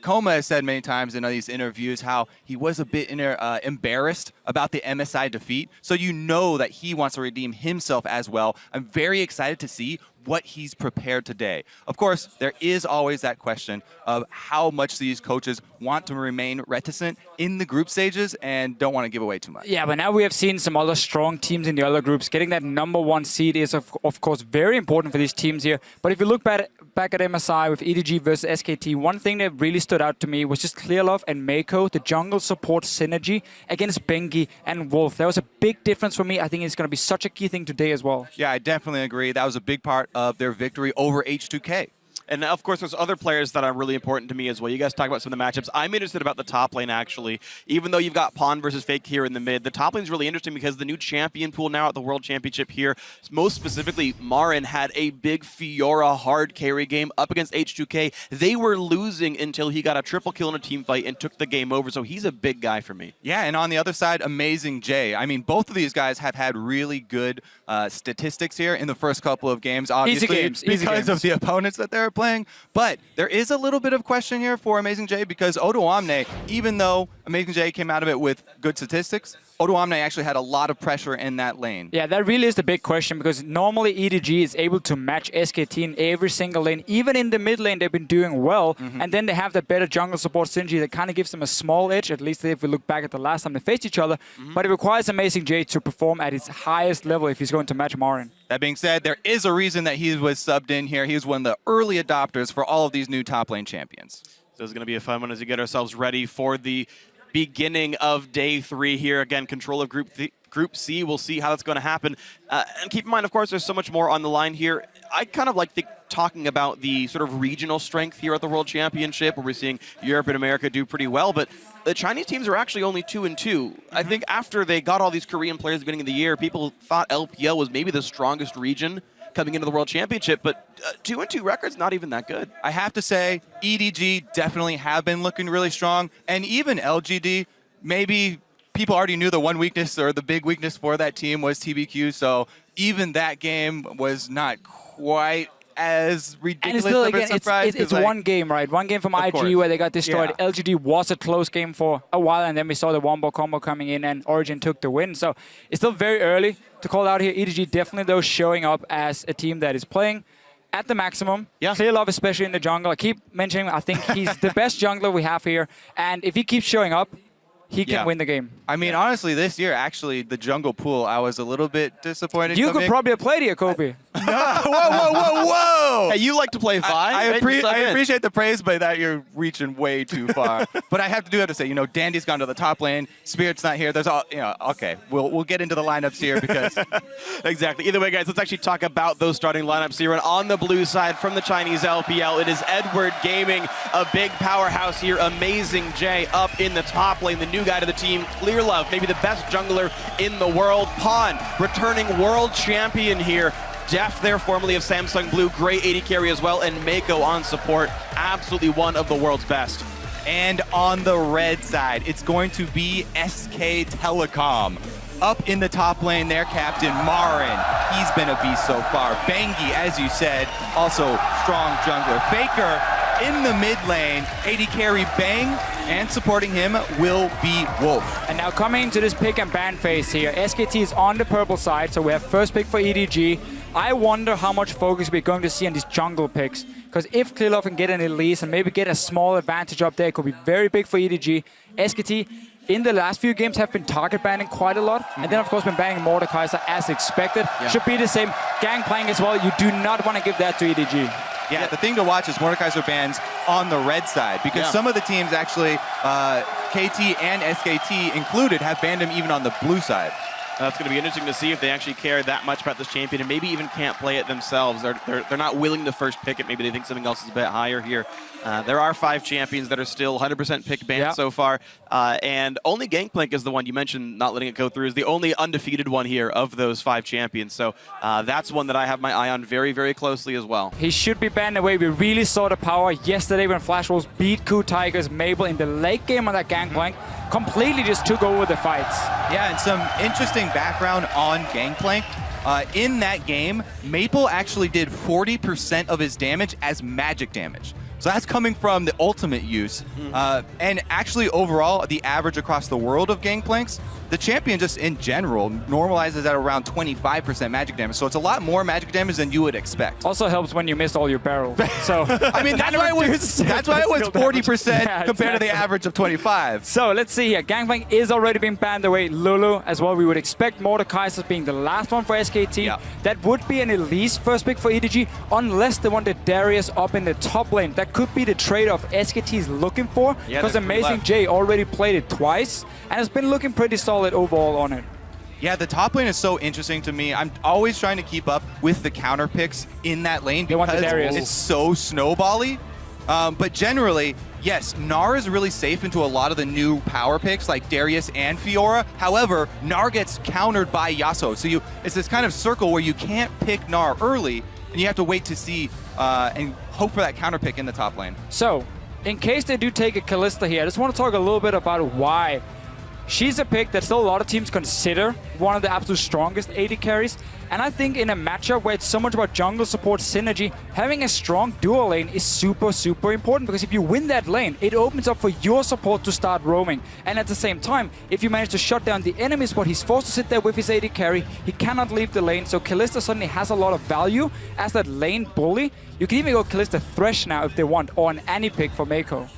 Koma has said many times in these interviews how he was a bit embarrassed about the MSI defeat, so you know that he wants to redeem himself as well. I'm very excited to see what he's prepared today. Of course, there is always that question of how much these coaches want to remain reticent in the group stages and don't want to give away too much. Yeah, but now we have seen some other strong teams in the other groups. Getting that #1 seed is, of course, very important for these teams here. But if you look back at MSI with EDG versus SKT, one thing that really stood out to me was just Clearlove and Mako, the jungle support synergy against Bengi and Wolf. That was a big difference for me. I think it's going to be such a key thing today as well. Yeah, I definitely agree. That was a big part of their victory over H2K. And of course, there's other players that are really important to me as well. You guys talk about some of the matchups. I'm interested about the top lane, actually. Even though you've got Pawn versus Fake here in the mid, the top lane is really interesting because the new champion pool now at the World Championship here, most specifically, MaRin had a big Fiora hard carry game up against H2K. They were losing until he got a triple kill in a team fight and took the game over, so he's a big guy for me. Yeah, and on the other side, Amazing J. I mean, both of these guys have had really good statistics here in the first couple of games, obviously, because of the opponents that they're playing. But there is a little bit of question here for Amazing J because Odoamne, even though Amazing J came out of it with good statistics, Odoamne actually had a lot of pressure in that lane. Yeah, that really is the big question because normally EDG is able to match SKT in every single lane. Even in the mid lane, they've been doing well. And then they have the better jungle support synergy that kind of gives them a small edge, at least if we look back at the last time they faced each other. But it requires Amazing J to perform at his highest level if he's going to match MaRin. That being said, there is a reason that he was subbed in here. He was one of the early adopters for all of these new top lane champions. So it's going to be a fun one as we get ourselves ready for the beginning of day 3 here. Again, control of Group C. We'll see how that's going to happen. And keep in mind, of course, there's so much more on the line here. I kind of like talking about the sort of regional strength here at the World Championship, where we're seeing Europe and America do pretty well, but the Chinese teams are actually only 2-2. I think after they got all these Korean players at the beginning of the year, people thought LPL was maybe the strongest region coming into the World Championship, but 2-2 record's not even that good. I have to say, EDG definitely have been looking really strong, and even LGD, maybe people already knew the one weakness or the big weakness for that team was TBQ, so even that game was not quite as ridiculous and of a surprise. It's like, one game, right? One game from IG where they got destroyed. Yeah. LGD was a close game for a while, and then we saw the wombo combo coming in, and Origen took the win. So it's still very early to call out here. EDG definitely, though, showing up as a team that is playing at the maximum. Yeah. Clear love, especially in the jungle. I keep mentioning, I think he's the best jungler we have here, and if he keeps showing up, he can win the game. I mean, honestly, this year, actually, the jungle pool, I was a little bit disappointed. You could probably have played here, Kobe. Whoa! Hey, you like to play Vi? I appreciate the praise, but that you're reaching way too far. But I have to say, you know, Dandy's gone to the top lane. Spirit's not here. There's all, you know, okay. We'll get into the lineups here because exactly. Either way, guys, let's actually talk about those starting lineups here. And on the blue side from the Chinese LPL, it is Edward Gaming, a big powerhouse here. Amazing J up in the top lane, the new guy to the team. Clear Love, maybe the best jungler in the world. Pawn, returning world champion here. Def there, formerly of Samsung Blue, great AD carry as well, and Mako on support, absolutely one of the world's best. And on the red side, it's going to be SK Telecom. Up in the top lane, their captain, MaRin. He's been a beast so far. Bangi, as you said, also strong jungler. Faker in the mid lane, AD carry Bang, and supporting him will be Wolf. And now coming to this pick and ban phase here, SKT is on the purple side, so we have first pick for EDG. I wonder how much focus we're going to see on these jungle picks, because if Clearlove can get an Elise and maybe get a small advantage up there, it could be very big for EDG. SKT, in the last few games, have been target banning quite a lot, and then of course been banning Mordekaiser as expected. Should be the same. Gangplank as well, you do not want to give that to EDG. Yeah, the thing to watch is Mordekaiser bans on the red side, because some of the teams actually, KT and SKT included, have banned him even on the blue side. That's going to be interesting to see if they actually care that much about this champion and maybe even can't play it themselves. They're not willing to first pick it. Maybe they think something else is a bit higher here. There are 5 champions that are still 100% pick banned so far. And only Gangplank is the one you mentioned not letting it go through, is the only undefeated one here of those 5 champions. So that's one that I have my eye on very, very closely as well. He should be banned away. We really saw the power yesterday when Flash Wolves beat Ku Tigers Mabel in the late game on that Gangplank. Completely just took over the fights. Yeah, and some interesting background on Gangplank. In that game, Maple actually did 40% of his damage as magic damage. So that's coming from the ultimate use. And actually, overall, the average across the world of Gangplanks, the champion just in general normalizes at around 25% magic damage. So it's a lot more magic damage than you would expect. Also helps when you missed all your barrels. So I mean, that's why it was 40% compared to the average of 25. So let's see here. Gangplank is already being banned away. Lulu as well. We would expect Mordekaiser being the last one for SKT. That would be an Elise first pick for EDG, unless they wanted Darius up in the top lane. That could be the trade-off SKT is looking for, because Amazing J already played it twice and has been looking pretty solid overall on it. Yeah, the top lane is so interesting to me. I'm always trying to keep up with the counter picks in that lane because it's so snowbally. But generally, yes, Gnar is really safe into a lot of the new power picks like Darius and Fiora. However, Gnar gets countered by Yasuo. So it's this kind of circle where you can't pick Gnar early and you have to wait to see and hope for that counter pick in the top lane. So, in case they do take a Kalista here, I just want to talk a little bit about why. She's a pick that still a lot of teams consider one of the absolute strongest AD carries. And I think in a matchup where it's so much about jungle support synergy, having a strong dual lane is super, super important, because if you win that lane, it opens up for your support to start roaming. And at the same time, if you manage to shut down the enemy spot, he's forced to sit there with his AD carry. He cannot leave the lane, so Kalista suddenly has a lot of value as that lane bully. You can even go Kalista Thresh now if they want, or an Annie pick for Mako.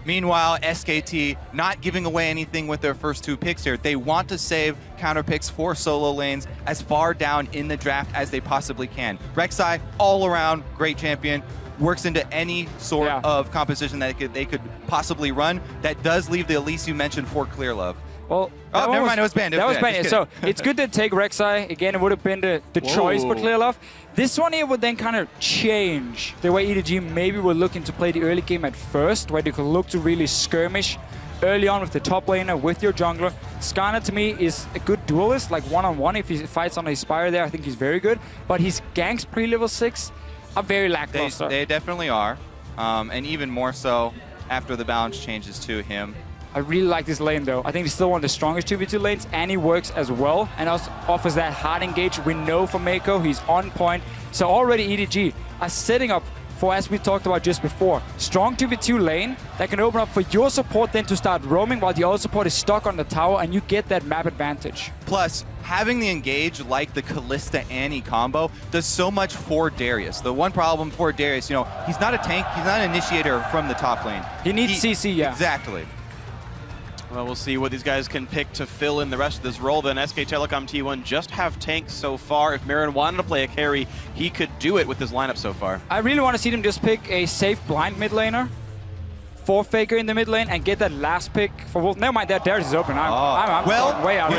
Meanwhile, SKT not giving away anything with their first 2 picks here. They want to save counter picks for solo lanes as far down in the draft as they possibly can. Rek'Sai, all around great champion, works into any sort of composition that they could possibly run. That does leave the Elise you mentioned for Clear Love. Well, oh, never mind, it was banned. That was banned. So it's good to take Rek'Sai. Again, it would have been the choice for Clear Love. This one here would then kind of change the way EDG maybe were looking to play the early game at first, where they could look to really skirmish early on with the top laner, with your jungler. Skarner, to me, is a good duelist, like one-on-one. If he fights on a Spire there, I think he's very good. But his ganks pre-level 6 are very lackluster. They definitely are. And even more so after the balance changes to him. I really like this lane, though. I think it's still one of the strongest 2v2 lanes, and he works as well, and also offers that hard engage we know from Mako. He's on point. So already EDG are setting up for, as we talked about just before, strong 2v2 lane that can open up for your support then to start roaming while the other support is stuck on the tower, and you get that map advantage. Plus, having the engage like the Kalista Annie combo does so much for Darius. The one problem for Darius, you know, he's not a tank, he's not an initiator from the top lane. He needs CC, yeah. Exactly. Well, we'll see what these guys can pick to fill in the rest of this role. Then SK Telecom T1 just have tanks so far. If MaRin wanted to play a carry, he could do it with this lineup so far. I really want to see them just pick a safe blind mid laner for Faker in the mid lane and get that last pick for Wolf. Never mind, that Darius is open. I'm way out.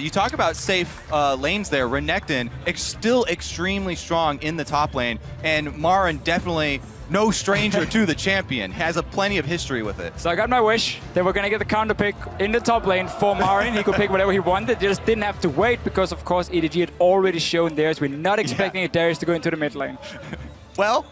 You talk about safe lanes there. Renekton still extremely strong in the top lane, and MaRin definitely no stranger to the champion. Has plenty of history with it. So I got my wish that we're going to get the counter pick in the top lane for MaRin. He could pick whatever he wanted. They just didn't have to wait because, of course, EDG had already shown theirs. We're not expecting Darius to go into the mid lane. Well,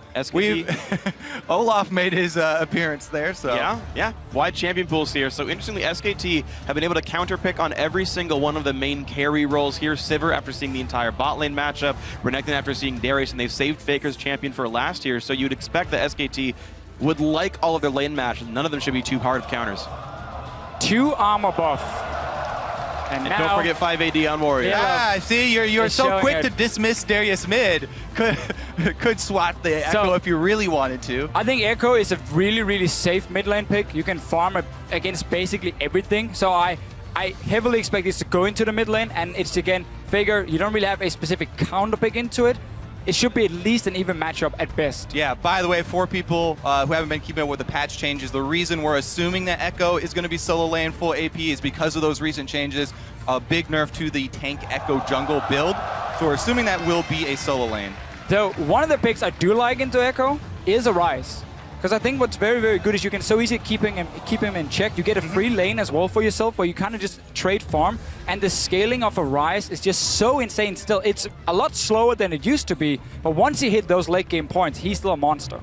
Olaf made his appearance there, so... Yeah. Wide champion pools here. So interestingly, SKT have been able to counterpick on every single one of the main carry roles here. Sivir after seeing the entire bot lane matchup, Renekton after seeing Darius, and they've saved Faker's champion for last year. So you'd expect that SKT would like all of their lane matches. None of them should be too hard of counters. 2 armor buff. And don't forget 5 AD on Warrior. Yeah, see, you're so quick to dismiss Darius mid. Could swat the Echo if you really wanted to. I think Echo is a really, really safe mid lane pick. You can farm against basically everything. So I heavily expect this to go into the mid lane, and it's, again, Faker, you don't really have a specific counter pick into it. It should be at least an even matchup at best. Yeah, by the way, for people who haven't been keeping up with the patch changes, the reason we're assuming that Echo is going to be solo lane full AP is because of those recent changes. A big nerf to the tank Echo jungle build. So we're assuming that will be a solo lane. Though one of the picks I do like into Echo is a Rise. Because I think what's very, very good is you can so easily keep him in check. You get a free lane as well for yourself where you kind of just trade farm. And the scaling of a Rise is just so insane still. It's a lot slower than it used to be. But once you hit those late game points, he's still a monster.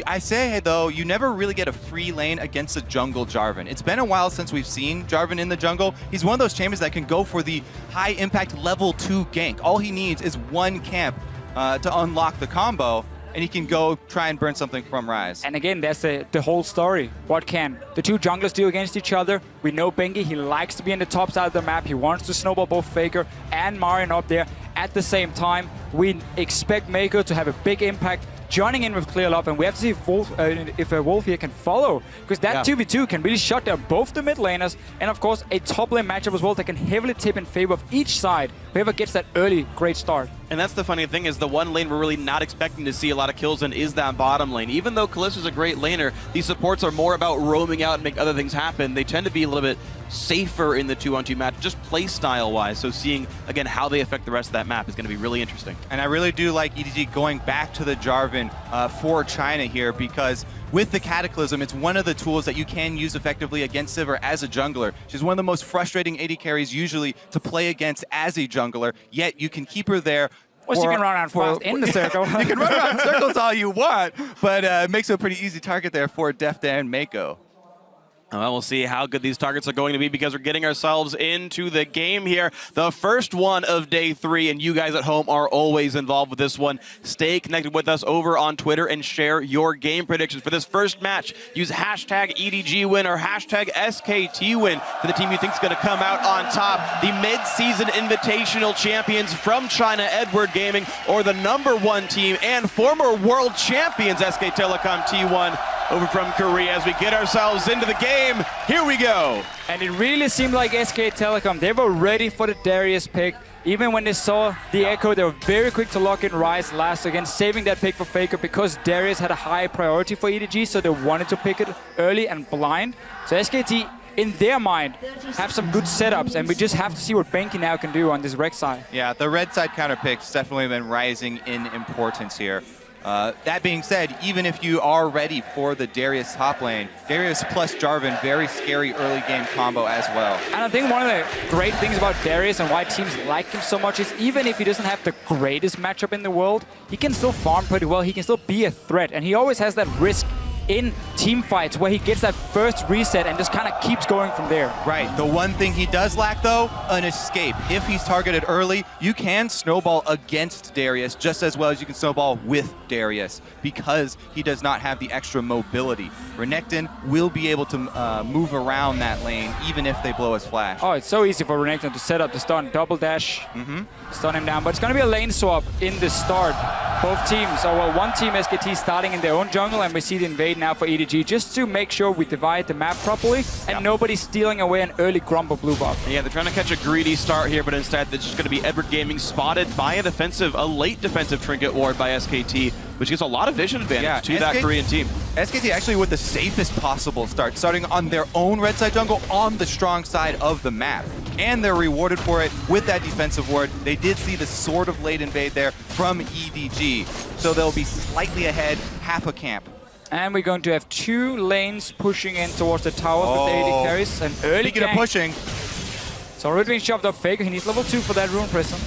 I say, though, you never really get a free lane against a jungle Jarvan. It's been a while since we've seen Jarvan in the jungle. He's one of those champions that can go for the high impact level 2 gank. All he needs is one camp to unlock the combo, and he can go try and burn something from Rise. And again, that's the whole story. What can the 2 junglers do against each other? We know Bengi, he likes to be in the top side of the map. He wants to snowball both Faker and MaRin up there. At the same time, we expect Mako to have a big impact joining in with Clear Love, and we have to see if Wolf here can follow, because that 2v2 can really shut down both the mid laners, and of course a top lane matchup as well that can heavily tip in favor of each side. Whoever gets that early great start. And that's the funny thing is the one lane we're really not expecting to see a lot of kills in is that bottom lane. Even though Kalista's a great laner, these supports are more about roaming out and make other things happen. They tend to be a little bit safer in the 2-on-2 match, just play style-wise. So seeing, again, how they affect the rest of that map is going to be really interesting. And I really do like EDG going back to the Jarvan for China here, because with the Cataclysm, it's one of the tools that you can use effectively against Sivir as a jungler. She's one of the most frustrating AD carries usually to play against as a jungler, yet you can keep her there. Well, you can run around fast in the circle. You can run around in circles all you want, but it makes it a pretty easy target there for Defta and Mako. Well, we'll see how good these targets are going to be because we're getting ourselves into the game here. The first one of day 3, and you guys at home are always involved with this one. Stay connected with us over on Twitter and share your game predictions for this first match. Use hashtag EDGWin or hashtag SKTWin for the team you think is going to come out on top. The mid-season invitational champions from China, Edward Gaming, or the #1 team and former world champions, SK Telecom T1, over from Korea. As we get ourselves into the game, here we go. And it really seemed like SK Telecom, they were ready for the Darius pick. Even when they saw the Echo, they were very quick to lock in Ryze last, again, saving that pick for Faker because Darius had a high priority for EDG, so they wanted to pick it early and blind. So SKT, in their mind, have some good setups, and we just have to see what Banky now can do on this Rex side. Yeah, the red side counter picks definitely been rising in importance here. That being said, even if you are ready for the Darius top lane, Darius plus Jarvan, very scary early game combo as well. And I think one of the great things about Darius and why teams like him so much is even if he doesn't have the greatest matchup in the world, he can still farm pretty well, he can still be a threat, and he always has that risk in team fights where he gets that first reset and just kind of keeps going from there. Right. The one thing he does lack, though, an escape. If he's targeted early, you can snowball against Darius just as well as you can snowball with Darius because he does not have the extra mobility. Renekton will be able to move around that lane even if they blow his flash. Oh, it's so easy for Renekton to set up the stun, double dash, stun him down. But it's going to be a lane swap in the start. Both teams, or well, one team, SKT, starting in their own jungle, and we see the invade now for EDG, just to make sure we divide the map properly and nobody's stealing away an early Grumble blue buff. Yeah, they're trying to catch a greedy start here, but instead it's just going to be Edward Gaming spotted by a late defensive trinket ward by SKT, which gives a lot of vision advantage to that Korean team. SKT actually with the safest possible start, starting on their own red side jungle on the strong side of the map. And they're rewarded for it with that defensive ward. They did see the sort of late invade there from EDG, so they'll be slightly ahead, half a camp. And we're going to have 2 lanes pushing in towards the tower for the AD carries. An early Speaking of pushing. It's already been shoved up Faker. He needs level 2 for that Rune Prism.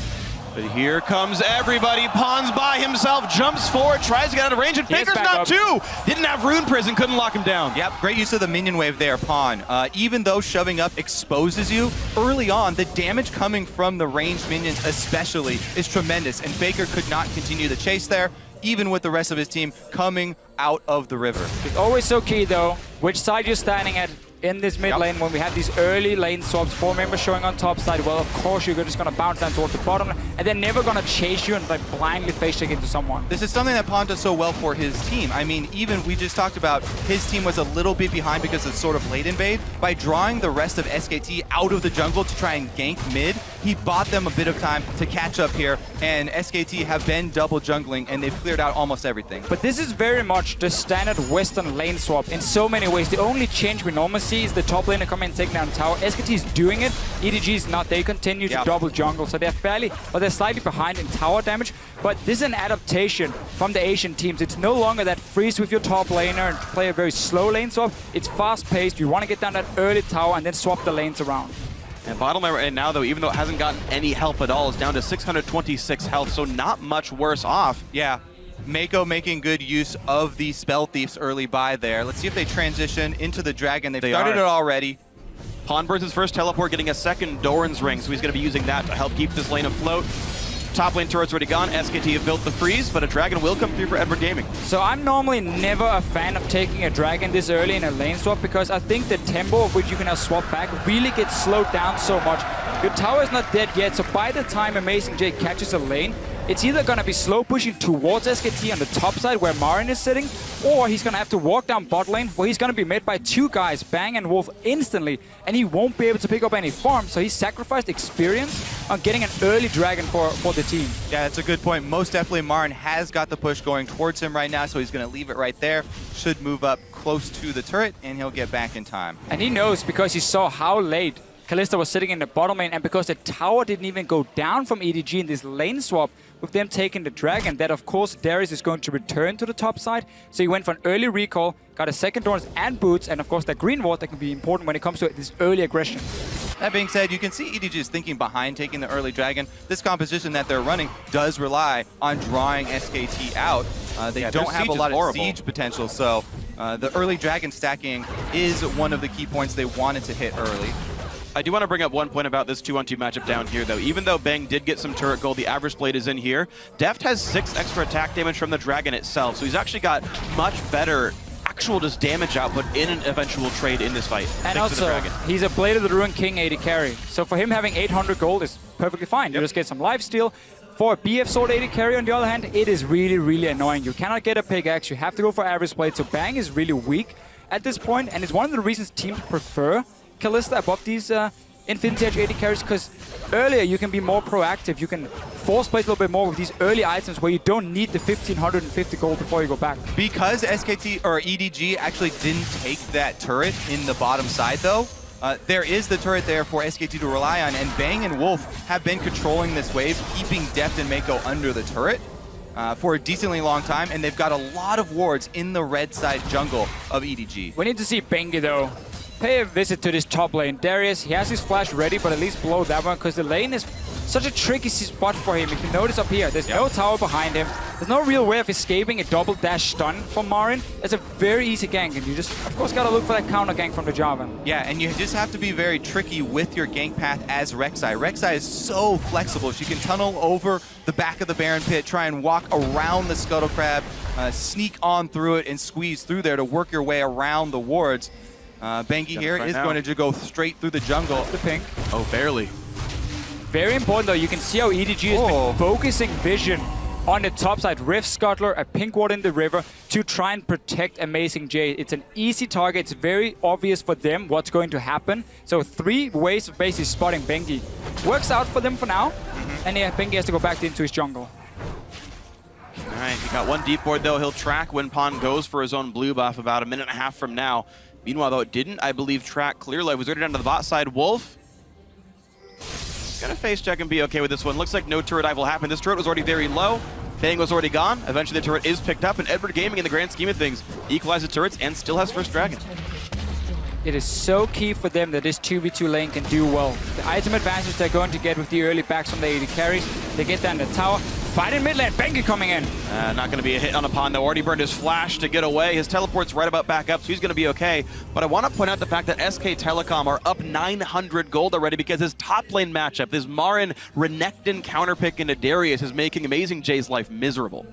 But here comes everybody. Pawns by himself, jumps forward, tries to get out of range, and Faker's not 2! Didn't have Rune Prison, couldn't lock him down. Yep, great use of the minion wave there, Pawn. Even though shoving up exposes you, early on, the damage coming from the ranged minions especially is tremendous, and Faker could not continue the chase there, even with the rest of his team coming out of the river. It's always so key, though, which side you're standing at in this mid lane when we have these early lane swaps, 4 members showing on top side. Well, of course, you're just going to bounce down towards the bottom, and they're never going to chase you and like blindly face check into someone. This is something that Pawn does so well for his team. I mean, even we just talked about his team was a little bit behind because of sort of late invade. By drawing the rest of SKT out of the jungle to try and gank mid, he bought them a bit of time to catch up here, and SKT have been double jungling, and they've cleared out almost everything. But this is very much the standard Western lane swap in so many ways. The only change we normally see is the top laner come and take down tower. SKT is doing it, EDG is not. They continue to double jungle, so they're they're slightly behind in tower damage, but this is an adaptation from the Asian teams. It's no longer that freeze with your top laner and play a very slow lane swap. It's fast-paced. You want to get down that early tower and then swap the lanes around. And bottom lane right now, though, even though it hasn't gotten any help at all, is down to 626 health, so not much worse off. Yeah. Mako making good use of the Spell Thieves early by there. Let's see if they transition into the Dragon. They've started it already. Pawn burns his first teleport, getting a second Doran's Ring, so he's going to be using that to help keep this lane afloat. Top lane turret's already gone. SKT have built the freeze, but a Dragon will come through for Edward Gaming. So I'm normally never a fan of taking a Dragon this early in a lane swap because I think the tempo of which you can now swap back really gets slowed down so much. Your tower is not dead yet, so by the time Amazing J catches a lane, it's either going to be slow pushing towards SKT on the top side where MaRin is sitting, or he's going to have to walk down bot lane where he's going to be met by 2 guys, Bang and Wolf, instantly, and he won't be able to pick up any farm, so he sacrificed experience on getting an early dragon for the team. Yeah, that's a good point. Most definitely MaRin has got the push going towards him right now, so he's going to leave it right there. Should move up close to the turret, and he'll get back in time. And he knows because he saw how late Kalista was sitting in the bottom lane, and because the tower didn't even go down from EDG in this lane swap, with them taking the dragon, that of course Darius is going to return to the top side. So he went for an early recall, got a second Dorns and boots, and of course that green ward that can be important when it comes to this early aggression. That being said, you can see EDG is thinking behind taking the early dragon. This composition that they're running does rely on drawing SKT out. They don't have a lot of siege potential, so the early dragon stacking is one of the key points they wanted to hit early. I do want to bring up one point about this 2-on-2 matchup down here, though. Even though Bang did get some turret gold, the average blade is in here. Deft has 6 extra attack damage from the dragon itself, so he's actually got much better actual just damage output in an eventual trade in this fight. And also, he's a Blade of the Ruined King AD carry, so for him having 800 gold is perfectly fine. You just get some lifesteal. For a BF Sword AD carry, on the other hand, it is really, really annoying. You cannot get a pickaxe, you have to go for average blade, so Bang is really weak at this point, and it's one of the reasons teams prefer Kalista above these Infinity Edge AD carries, because earlier you can be more proactive. You can force play a little bit more with these early items where you don't need the 1550 gold before you go back. Because SKT or EDG actually didn't take that turret in the bottom side though, there is the turret there for SKT to rely on, and Bang and Wolf have been controlling this wave, keeping Deft and Mako under the turret for a decently long time, and they've got a lot of wards in the red side jungle of EDG. We need to see Bengi though pay a visit to this top lane. Darius, he has his flash ready, but at least blow that one, because the lane is such a tricky spot for him. If you notice up here, there's no tower behind him. There's no real way of escaping a double dash stun from MaRin. It's a very easy gank, and you just, of course, gotta look for that counter gank from the Jarvan. Yeah, and you just have to be very tricky with your gank path as Rek'Sai. Rek'Sai is so flexible. She can tunnel over the back of the Baron Pit, try and walk around the Scuttle Crab, sneak on through it, and squeeze through there to work your way around the wards. Bengi here is going to go straight through the jungle. The pink. Oh, barely. Very important though, you can see how EDG has been focusing vision on the top side. Rift Scuttler, a pink ward in the river to try and protect Amazing J. It's an easy target. It's very obvious for them what's going to happen. So 3 ways of basically spotting Bengi. Works out for them for now. And yeah, Bengi has to go back into his jungle. All right, he got 1 deep board though. He'll track when Pon goes for his own blue buff about a minute and a half from now. Meanwhile, though, it didn't, I believe, track clearly. Was already down to the bot side. Wolf gonna face check and be okay with this one. Looks like no turret dive will happen. This turret was already very low. Bang was already gone. Eventually, the turret is picked up, and Edward Gaming, in the grand scheme of things, equalizes turrets and still has first dragon. It is so key for them that this 2v2 lane can do well. The item advantage they're going to get with the early backs from the AD carries. They get down the tower. Fight in mid lane. Bengi coming in. Not going to be a hit on Pon, though. Already burned his flash to get away. His teleport's right about back up, so he's going to be okay. But I want to point out the fact that SK Telecom are up 900 gold already because his top lane matchup, this MaRin Renekton counterpick into Darius, is making Amazing J's life miserable.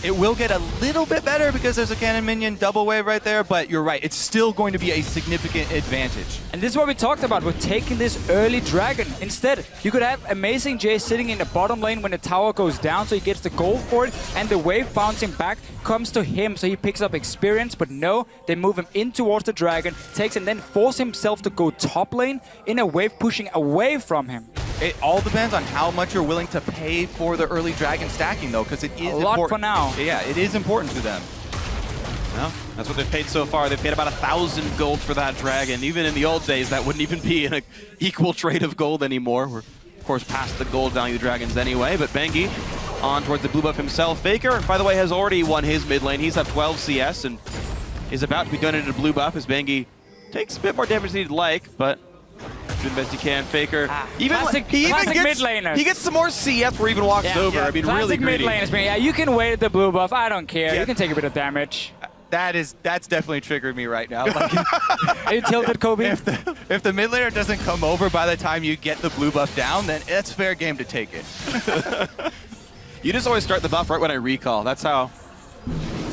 It will get a little bit better because there's a cannon minion double wave right there, but you're right, it's still going to be a significant advantage. And this is what we talked about with taking this early dragon. Instead, you could have Amazing J sitting in the bottom lane when the tower goes down, so he gets the gold for it, and the wave bouncing back comes to him, so he picks up experience. But no, they move him in towards the dragon, takes and then force himself to go top lane in a wave pushing away from him. It all depends on how much you're willing to pay for the early dragon stacking, though, because it is a lot for now. Yeah, it is important to them. Well, that's what they've paid so far. They've paid about 1,000 gold for that dragon. Even in the old days, that wouldn't even be an equal trade of gold anymore. We're, of course, past the gold value dragons anyway, but Bengi on towards the blue buff himself. Faker, by the way, has already won his mid lane. He's at 12 CS and is about to be done into blue buff as Bengi takes a bit more damage than he'd like, but doing the best he can. Faker, he gets some more CS before he even walks over. I mean, really greedy. Mid laners, yeah, you can wait at the blue buff. I don't care. You can take a bit of damage. That's definitely triggered me right now. Like, are you tilted, Kobe? If the mid laner doesn't come over by the time you get the blue buff down, then it's fair game to take it. You just always start the buff right when I recall. That's how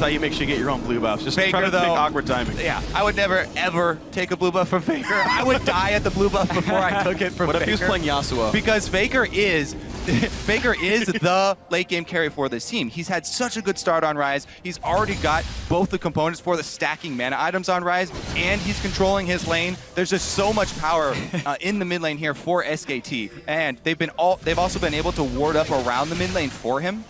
how you make sure you get your own blue buffs. Just Faker, try to though, pick awkward timing. Yeah, I would never, ever take a blue buff from Faker. I would die at the blue buff before I took it from Faker. What if he was playing Yasuo? Because Faker is the late game carry for this team. He's had such a good start on Ryze. He's already got both the components for the stacking mana items on Ryze, and he's controlling his lane. There's just so much power in the mid lane here for SKT, and they've also been able to ward up around the mid lane for him.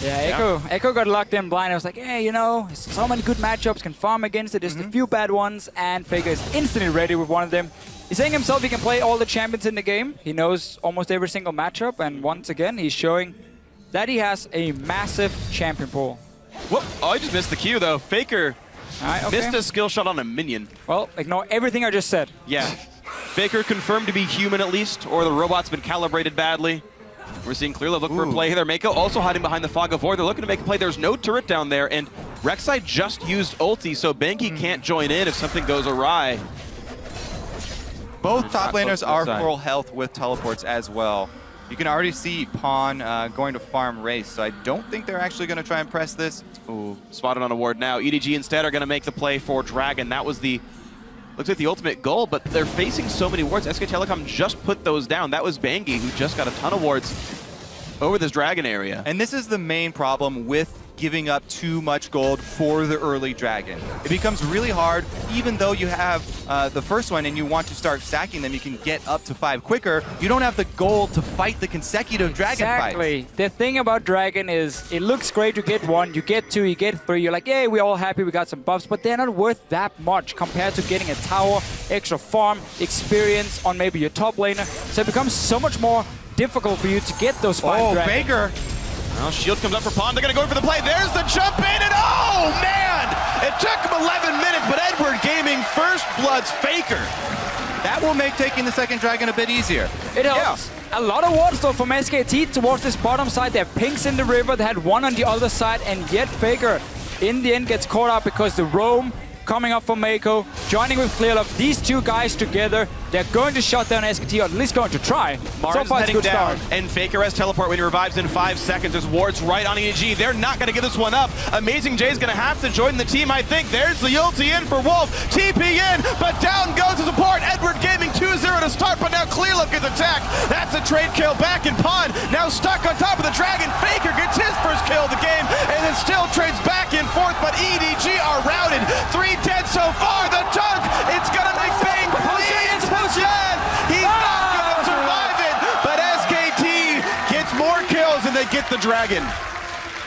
Yeah, Echo got locked in blind. I was like, hey, you know, so many good matchups, can farm against it. Just a few bad ones, and Faker is instantly ready with one of them. He's saying himself he can play all the champions in the game. He knows almost every single matchup, and once again, he's showing that he has a massive champion pool. Whoop. Oh, I just missed the Q, though. Faker missed a skill shot on a minion. Well, ignore everything I just said. Yeah. Faker confirmed to be human at least, or the robot's been calibrated badly. We're seeing Clearlove look for a play here. Mako also hiding behind the Fog of War. They're looking to make a play. There's no turret down there, and Rek'Sai just used ulti, so Bengi can't join in if something goes awry. Both top laners are full health with teleports as well. You can already see Pawn going to farm Race, so I don't think they're actually going to try and press this. Ooh, spotted on a ward now. EDG instead are going to make the play for Dragon. That was the, looks like the ultimate goal, but they're facing so many wards. SK Telecom just put those down. That was Bengi, who just got a ton of wards over this Dragon area. And this is the main problem with giving up too much gold for the early Dragon. It becomes really hard, even though you have the first one and you want to start stacking them, you can get up to 5 quicker. You don't have the gold to fight the consecutive Dragon fights. Exactly. The thing about Dragon is it looks great to get 1, you get 2, you get 3. You're like, yeah, we're all happy we got some buffs, but they're not worth that much compared to getting a tower, extra farm, experience on maybe your top laner. So it becomes so much more difficult for you to get those 5 Dragons. Faker! Well, shield comes up for Pawn. They're going to go for the play. There's the jump in, and oh, man! It took him 11 minutes, but Edward Gaming first bloods Faker. That will make taking the second Dragon a bit easier. It helps. Yeah. A lot of wards though from SKT towards this bottom side. They have pinks in the river. They had one on the other side, and yet Faker in the end gets caught up because the roam coming up from Mako, joining with Clearlove. These two guys together, they're going to shut down SKT, or at least going to try. MaRin's so far, heading it's a good down, start. and Faker has teleport when he revives in 5 seconds. There's wards right on EG. They're not going to give this one up. Amazing Jay's going to have to join the team, I think. There's the ulti in for Wolf. TP in, but down goes the support. Edward Gaming 2-0 to start, but now Clearlove gets attacked. That's a trade kill back in Pawn. Now stuck on top of the Dragon. Faker gets his first kill of the game, and then still trades back and forth, but EDG are routed. 3 dead so far. The dunk, it's gonna make bang, please, Pullman. He's not gonna survive it, but SKT gets more kills and they get the Dragon.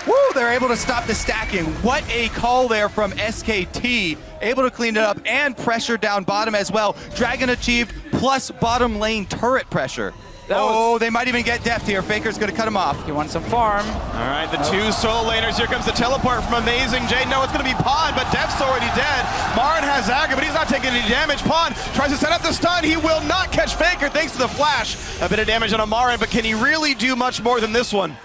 Woo, they're able to stop the stacking. What a call there from SKT. Able to clean it up and pressure down bottom as well. Dragon achieved plus bottom lane turret pressure. Oh, they might even get deft here. Faker's going to cut him off. He wants some farm. All right, the 2 solo laners. Here comes the teleport from Amazing Jay. No, it's going to be Pawn, but Def's already dead. MaRin has Aga, but he's not taking any damage. Pawn tries to set up the stun. He will not catch Faker thanks to the flash. A bit of damage on a MaRin, but can he really do much more than this one?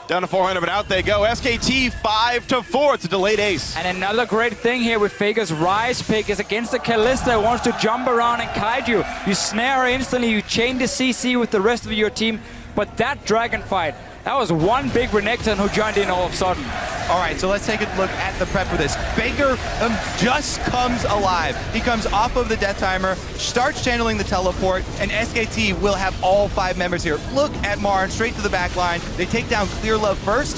Down to 400, but out they go. SKT 5-4. It's a delayed ace. And another great thing here with Faker's Ryze pick is against the Kalista who wants to jump around and kite you. You snare her instantly, you chain the CC with the rest of your team. But that Dragon fight, that was one big Renekton who joined in all of a sudden. All right, so let's take a look at the prep for this. Faker just comes alive. He comes off of the death timer, starts channeling the teleport, and SKT will have all 5 members here. Look at MaRin straight to the back line. They take down Clearlove first.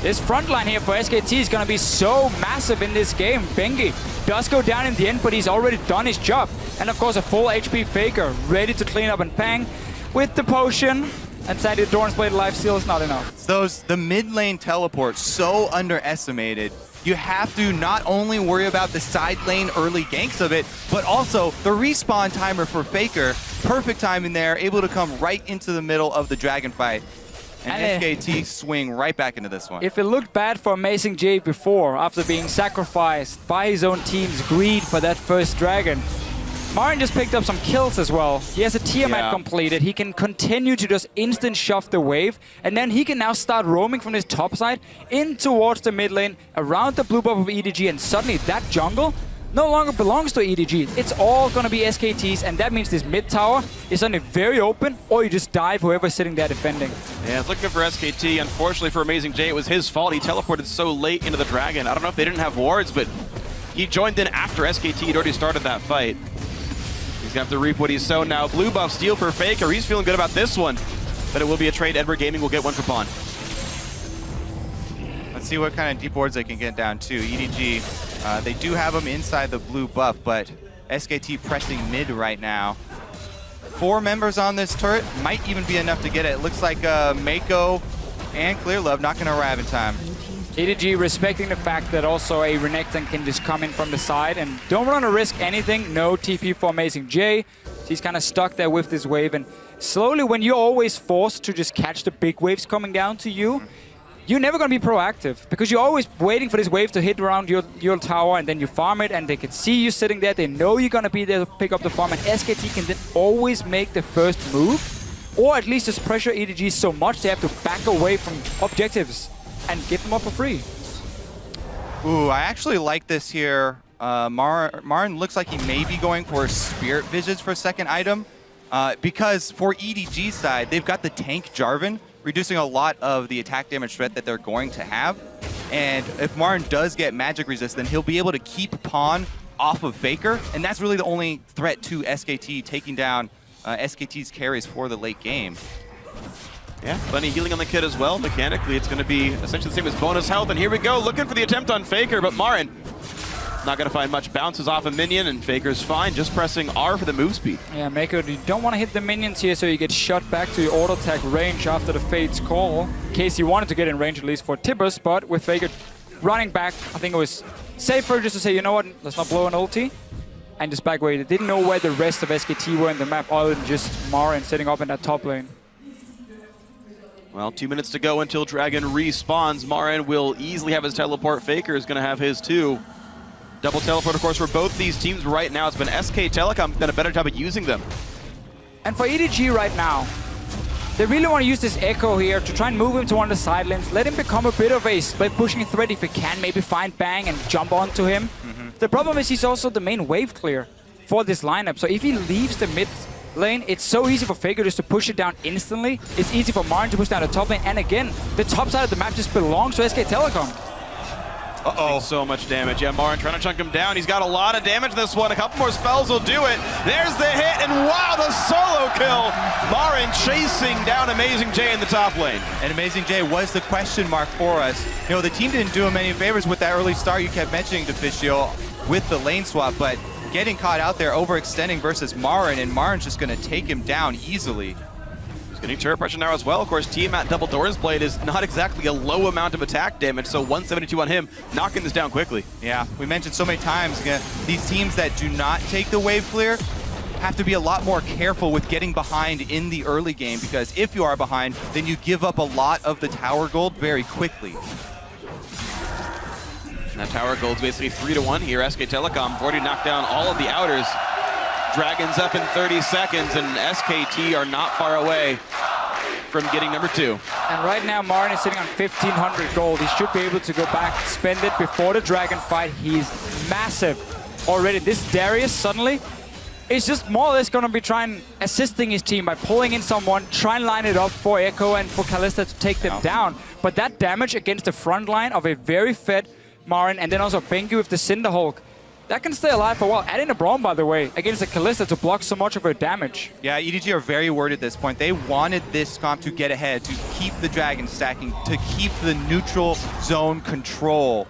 This front line here for SKT is going to be so massive in this game. Bengi does go down in the end, but he's already done his job. And of course, a full HP Faker ready to clean up and pang with the potion. And sadly, the Doran's Blade lifesteal is not enough. The mid lane teleport, so underestimated. You have to not only worry about the side lane early ganks of it, but also the respawn timer for Faker. Perfect timing there, able to come right into the middle of the Dragon fight. And SKT swing right back into this one. If it looked bad for Amazing Jay before, after being sacrificed by his own team's greed for that first Dragon, MaRin just picked up some kills as well. He has a Tiamat completed. He can continue to just instant shove the wave, and then he can now start roaming from his top side in towards the mid lane, around the blue buff of EDG, and suddenly that jungle no longer belongs to EDG. It's all going to be SKTs, and that means this mid tower is suddenly very open, or you just dive whoever's sitting there defending. Yeah, it's looking for SKT. Unfortunately for Amazing J, it was his fault. He teleported so late into the Dragon. I don't know if they didn't have wards, but he joined in after SKT had already started that fight. He's going to have to reap what he's sown now. Blue buff steal for Faker. He's feeling good about this one, but it will be a trade. Edward Gaming will get one for Pawn. Let's see what kind of deep wards they can get down to. EDG, they do have them inside the blue buff, but SKT pressing mid right now. 4 members on this turret might even be enough to get it. It looks like Mako and Clearlove not going to arrive in time. EDG respecting the fact that also a Renekton can just come in from the side and don't want to risk anything. No TP for Amazing J. He's kind of stuck there with this wave, and slowly when you're always forced to just catch the big waves coming down to you, you're never going to be proactive because you're always waiting for this wave to hit around your tower, and then you farm it and they can see you sitting there. They know you're going to be there to pick up the farm, and SKT can then always make the first move, or at least just pressure EDG so much they have to back away from objectives and get them off for free. Ooh, I actually like this here. MaRin looks like he may be going for Spirit Visions for a second item because for EDG side, they've got the tank Jarvan, reducing a lot of the attack damage threat that they're going to have. And if MaRin does get magic resist, then he'll be able to keep Pawn off of Faker, and that's really the only threat to SKT taking down SKT's carries for the late game. Yeah, plenty of healing on the kid as well. Mechanically, it's going to be essentially the same as bonus health. And here we go, looking for the attempt on Faker, but MaRin not going to find much. Bounces off a minion, and Faker's fine, just pressing R for the move speed. Yeah, Mako, you don't want to hit the minions here, so you get shot back to your auto attack range after the Fate's call. In case you wanted to get in range at least for Tibbers, but with Faker running back, I think it was safer just to say, you know what, let's not blow an ulti, and just back away. They didn't know where the rest of SKT were in the map, other than just MaRin sitting up in that top lane. Well, 2 minutes to go until Dragon respawns. MaRin will easily have his teleport. Faker is going to have his too. Double teleport, of course, for both these teams right now. It's been SK Telecom done a better job of using them. And for EDG right now, they really want to use this Echo here to try and move him to one of the side lanes. Let him become a bit of a split pushing threat if he can. Maybe find Bang and jump onto him. The problem is he's also the main wave clear for this lineup. So if he leaves the mid lane, it's so easy for Faker just to push it down instantly. It's easy for MaRin to push down the top lane. And again, the top side of the map just belongs to SK Telecom. Uh-oh. So much damage. Yeah, MaRin trying to chunk him down. He's got a lot of damage this one. A couple more spells will do it. There's the hit, and wow, the solo kill. MaRin chasing down Amazing J in the top lane. And Amazing J was the question mark for us. You know, the team didn't do him any favors with that early start you kept mentioning, Deficio, with the lane swap, but getting caught out there overextending versus MaRin, and MaRin's just going to take him down easily. He's getting turret pressure now as well. Of course, Tiamat Double Doran's Blade is not exactly a low amount of attack damage, so 172 on him, knocking this down quickly. Yeah, we mentioned so many times, these teams that do not take the wave clear have to be a lot more careful with getting behind in the early game, because if you are behind, then you give up a lot of the tower gold very quickly. That tower gold's basically 3-1 here. SK Telecom already knocked down all of the outers. Dragons up in 30 seconds, and SKT are not far away from getting number 2. And right now, MaRin is sitting on 1,500 gold. He should be able to go back, spend it before the Dragon fight. He's massive already. This Darius suddenly is just more or less going to be assisting his team by pulling in someone, try and line it up for Echo and for Kalista to take them down. But that damage against the front line of a very fed MaRin, and then also Bengi with the Cinderhulk, that can stay alive for a while. Adding a Braum, by the way, against the Kalista to block so much of her damage. Yeah, EDG are very worried at this point. They wanted this comp to get ahead, to keep the Dragon stacking, to keep the neutral zone control.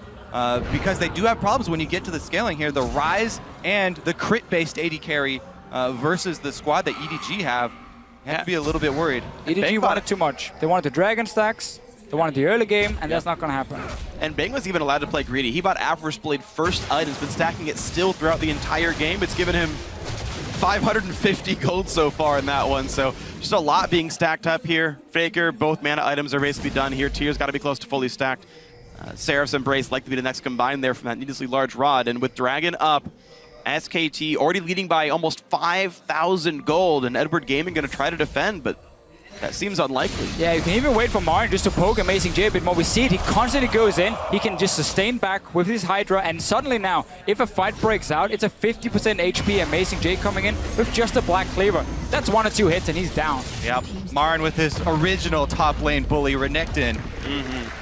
Because they do have problems when you get to the scaling here. The Rise and the crit-based AD carry versus the squad that EDG have to be a little bit worried. EDG wanted too much. They wanted the Dragon stacks. They wanted the early game, and that's not going to happen. And Bang was even allowed to play greedy. He bought Avarice Blade first item, been stacking it still throughout the entire game. It's given him 550 gold so far in that one, so just a lot being stacked up here. Faker, both mana items are basically done here. Tier's got to be close to fully stacked. Seraph's Embrace likely to be the next combined there from that needlessly large rod, and with Dragon up, SKT already leading by almost 5,000 gold, and Edward Gaming going to try to defend, but That seems unlikely. Yeah, you can even wait for MaRin just to poke Amazing J a bit more. We see it, he constantly goes in. He can just sustain back with his Hydra, and suddenly now, if a fight breaks out, it's a 50% HP Amazing J coming in with just a Black Cleaver. That's 1 or 2 hits and he's down. Yep, MaRin with his original top lane bully, Renekton,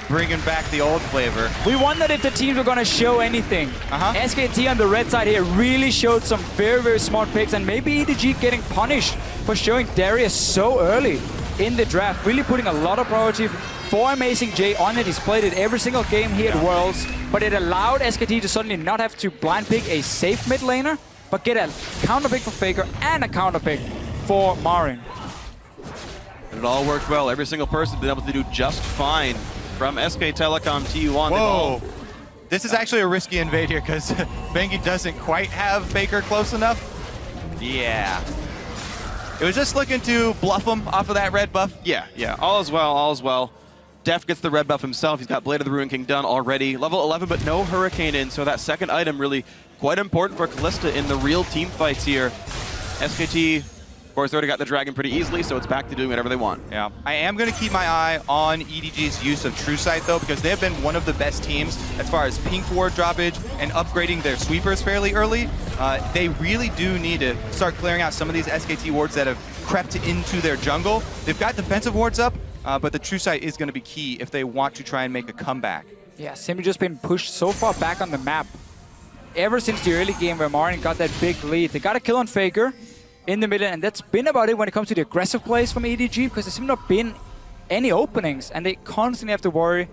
bringing back the old flavor. We wondered if the teams were going to show anything. SKT on the red side here really showed some very, very smart picks, and maybe EDG getting punished for showing Darius so early in the draft, really putting a lot of priority for Amazing J on it. He's played it every single game here at Worlds, but it allowed SKT to suddenly not have to blind pick a safe mid laner, but get a counter pick for Faker and a counter pick for MaRin. And it all worked well. Every single person been able to do just fine from SK Telecom T1. Whoa! This is actually a risky invade here because Bengi doesn't quite have Faker close enough. Yeah. It was just looking to bluff him off of that red buff. Yeah. All is well, all is well. Def gets the red buff himself. He's got Blade of the Ruin King done already. Level 11, but no Hurricane in, so that second item really quite important for Kalista in the real team fights here. SKT, of course, already got the dragon pretty easily, so it's back to doing whatever they want. Yeah, I am going to keep my eye on EDG's use of True Sight, though, because they have been one of the best teams as far as pink ward droppage and upgrading their sweepers fairly early. They really do need to start clearing out some of these SKT wards that have crept into their jungle. They've got defensive wards up, but the True Sight is going to be key if they want to try and make a comeback. Yeah, simply just been pushed so far back on the map ever since the early game where MaRin got that big lead. They got a kill on Faker in the middle, and that's been about it when it comes to the aggressive plays from EDG, because there's not been any openings, and they constantly have to worry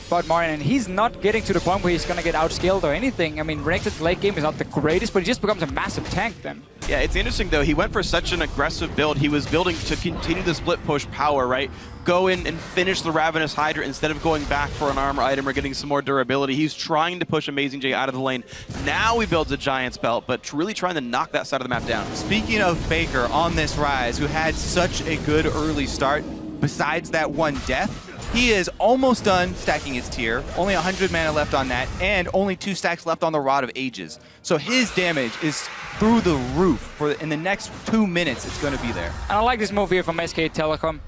about MaRin, and he's not getting to the point where he's going to get outscaled or anything. I mean, Renekton's late game is not the greatest, but he just becomes a massive tank then. Yeah, it's interesting though, he went for such an aggressive build. He was building to continue the split push power, right? Go in and finish the Ravenous Hydra instead of going back for an armor item or getting some more durability. He's trying to push Amazing J out of the lane. Now he builds a Giant's Belt, but really trying to knock that side of the map down. Speaking of Faker on this rise, who had such a good early start, besides that one death, he is almost done stacking his tier. Only 100 mana left on that, and only 2 stacks left on the Rod of Ages. So his damage is through the roof. In the next 2 minutes, it's going to be there. And I like this move here from SK Telecom.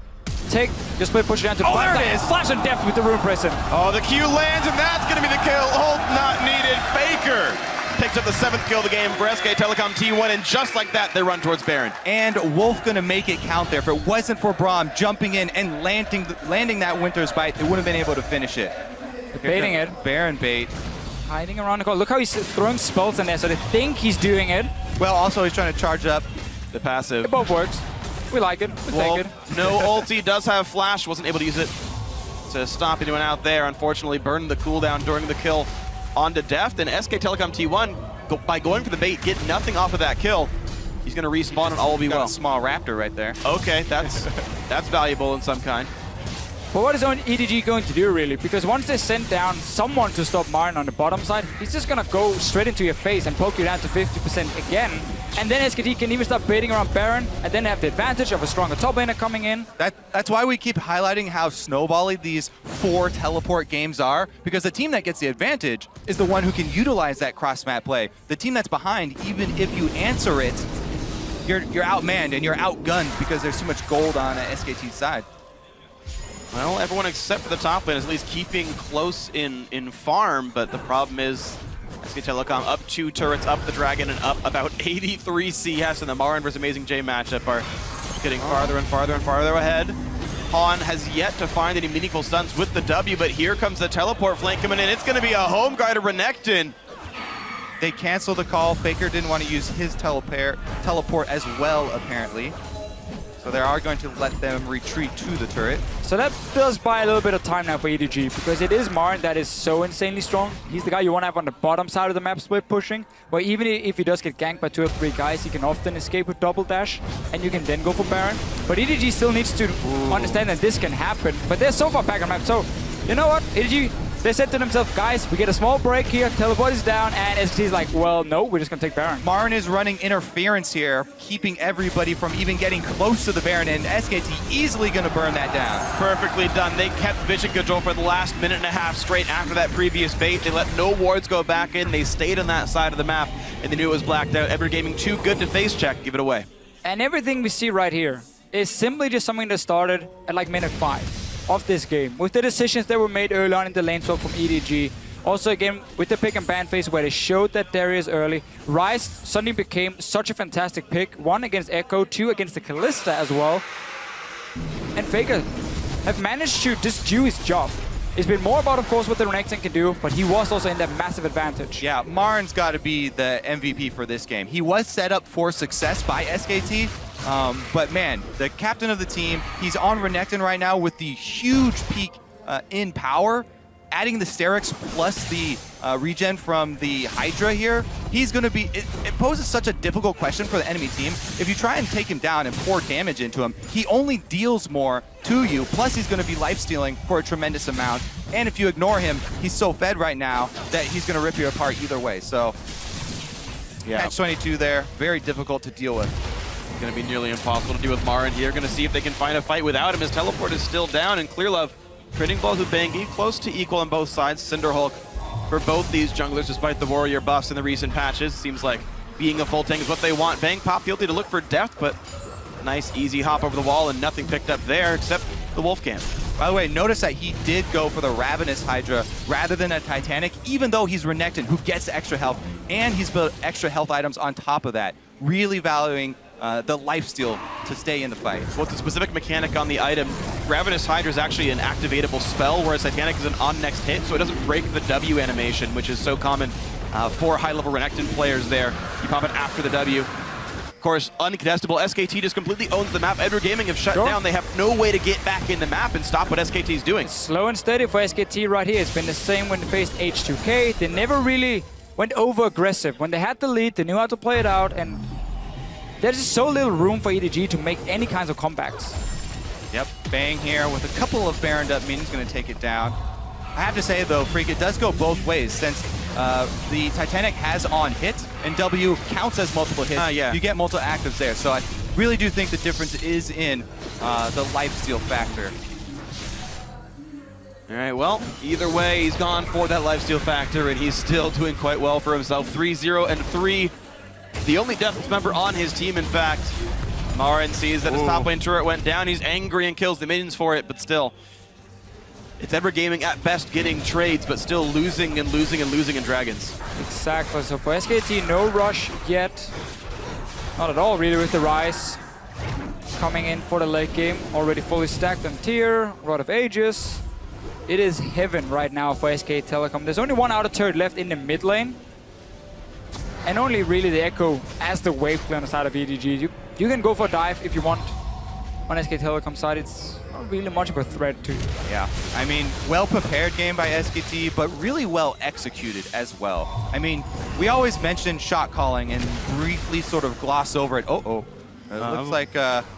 Take the split, push it down to there it is! Flash and Death with the Rune Prison. Oh, the Q lands, and that's going to be the kill. Ult not needed. Faker picks up the 7th kill of the game for SK Telecom T1, and just like that, they run towards Baron. And Wolf going to make it count there. If it wasn't for Braum jumping in and landing that Winter's Bite, they wouldn't have been able to finish it. Baiting it. Baron bait. Hiding around the corner. Look how he's throwing spells in there, so they think he's doing it. Well, also he's trying to charge up the passive. It both works. We like it. We take it. No ulti, does have flash, wasn't able to use it to stop anyone out there. Unfortunately, burned the cooldown during the kill onto Deft, and SK Telecom T1, by going for the bait, get nothing off of that kill. He's going to respawn and all will be well. A small raptor right there. Okay, that's valuable in some kind. But what is EDG going to do, really? Because once they send down someone to stop MaRin on the bottom side, he's just going to go straight into your face and poke you down to 50% again. And then SKT can even start baiting around Baron, and then have the advantage of a stronger top laner coming in. That's why we keep highlighting how snowbally these 4 teleport games are, because the team that gets the advantage is the one who can utilize that cross-map play. The team that's behind, even if you answer it, you're outmanned and you're outgunned because there's too much gold on SKT's side. Well, everyone except for the top lane is at least keeping close in farm, but the problem is SK Telecom up 2 turrets, up the dragon, and up about 83 CS, and the MaRin versus Amazing J matchup are getting farther and farther and farther ahead. Han has yet to find any meaningful stunts with the W, but here comes the teleport flank coming in. It's going to be a home guy to Renekton. They canceled the call. Faker didn't want to use his teleport as well, apparently. So they are going to let them retreat to the turret. So that does buy a little bit of time now for EDG, because it is MaRin that is so insanely strong. He's the guy you want to have on the bottom side of the map split pushing, where even if he does get ganked by 2 or 3 guys, he can often escape with double dash, and you can then go for Baron. But EDG still needs to understand that this can happen, but they're so far back on the map. So, you know what, EDG, they said to themselves, guys, we get a small break here, teleport is down, and SKT's like, well, no, we're just going to take Baron. MaRin is running interference here, keeping everybody from even getting close to the Baron, and SKT easily going to burn that down. Perfectly done. They kept vision control for the last minute and a half straight after that previous bait. They let no wards go back in. They stayed on that side of the map, and they knew it was blacked out. Ever Gaming too good to face check. Give it away. And everything we see right here is simply just something that started at like minute 5 of this game. With the decisions that were made early on in the lane swap from EDG. Also, again, with the pick and ban phase where they showed that Darius early, Ryze suddenly became such a fantastic pick. 1 against Echo, 2 against the Kalista as well. And Faker have managed to just do his job. It's been more about, of course, what the Renekton can do, but he was also in that massive advantage. Yeah, MaRin's got to be the MVP for this game. He was set up for success by SKT, but man, the captain of the team, he's on Renekton right now with the huge peak in power. Adding the Sterix plus the regen from the Hydra here, he's going to be... It poses such a difficult question for the enemy team. If you try and take him down and pour damage into him, he only deals more to you, plus he's going to be lifestealing for a tremendous amount. And if you ignore him, he's so fed right now that he's going to rip you apart either way. So, yeah. Catch 22 there, very difficult to deal with. Going to be nearly impossible to deal with MaRin here. Going to see if they can find a fight without him. His teleport is still down, and Clearlove trading balls with Bengi, close to equal on both sides. Cinderhulk for both these junglers, despite the warrior buffs in the recent patches. Seems like being a full tank is what they want. Bang pop guilty to look for depth, but nice easy hop over the wall and nothing picked up there except the Wolfcam. By the way, notice that he did go for the Ravenous Hydra rather than a Titanic, even though he's Renekton, who gets extra health, and he's built extra health items on top of that, really valuing the lifesteal to stay in the fight. So what's the specific mechanic on the item? Ravenous Hydra is actually an activatable spell, whereas Titanic is an on next hit, so it doesn't break the W animation, which is so common for high-level Renekton players there. You pop it after the W. Of course, uncontestable, SKT just completely owns the map. Edward Gaming have shut down. They have no way to get back in the map and stop what SKT is doing. Slow and steady for SKT right here. It's been the same when they faced H2K. They never really went over-aggressive. When they had the lead, they knew how to play it out, and there's just so little room for EDG to make any kinds of comebacks. Yep, Bang here with a couple of Baroned up minions going to take it down. I have to say, though, Freak, it does go both ways, since the Titanic has on hit, and W counts as multiple hits. Yeah. You get multiple actives there, so I really do think the difference is in the lifesteal factor. All right, well, either way, he's gone for that lifesteal factor, and he's still doing quite well for himself. 3-0 and 3. The only Death member on his team, in fact. MaRin sees that his top lane turret went down. He's angry and kills the minions for it, but still. It's Edward Gaming at best getting trades, but still losing and losing and losing in Dragons. Exactly, so for SKT, no rush yet. Not at all, really, with the Ryze coming in for the late game. Already fully stacked on tier, Rod of Ages. It is heaven right now for SK Telecom. There's only one outer turret left in the mid lane. And only really the Echo as the wave play on the side of EDG. You can go for a dive if you want. On SK Telecom side, it's not really much of a threat to. Yeah, I mean, well-prepared game by SKT, but really well executed as well. I mean, we always mention shot calling and briefly sort of gloss over it. It looks like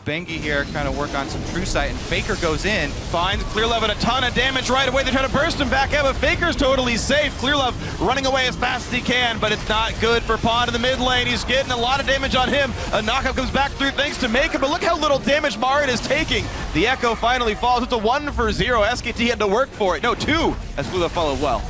Bengi here kind of work on some true sight, and Faker goes in. Finds Clearlove a ton of damage right away. They try to burst him back out, but Faker's totally safe. Clearlove running away as fast as he can, but it's not good for Pond in the mid lane. He's getting a lot of damage on him. A knockup comes back through thanks to Maka, but look how little damage MaRin is taking. The Echo finally falls. It's a 1-0. SKT had to work for it. No, 2, as Clearlove followed well.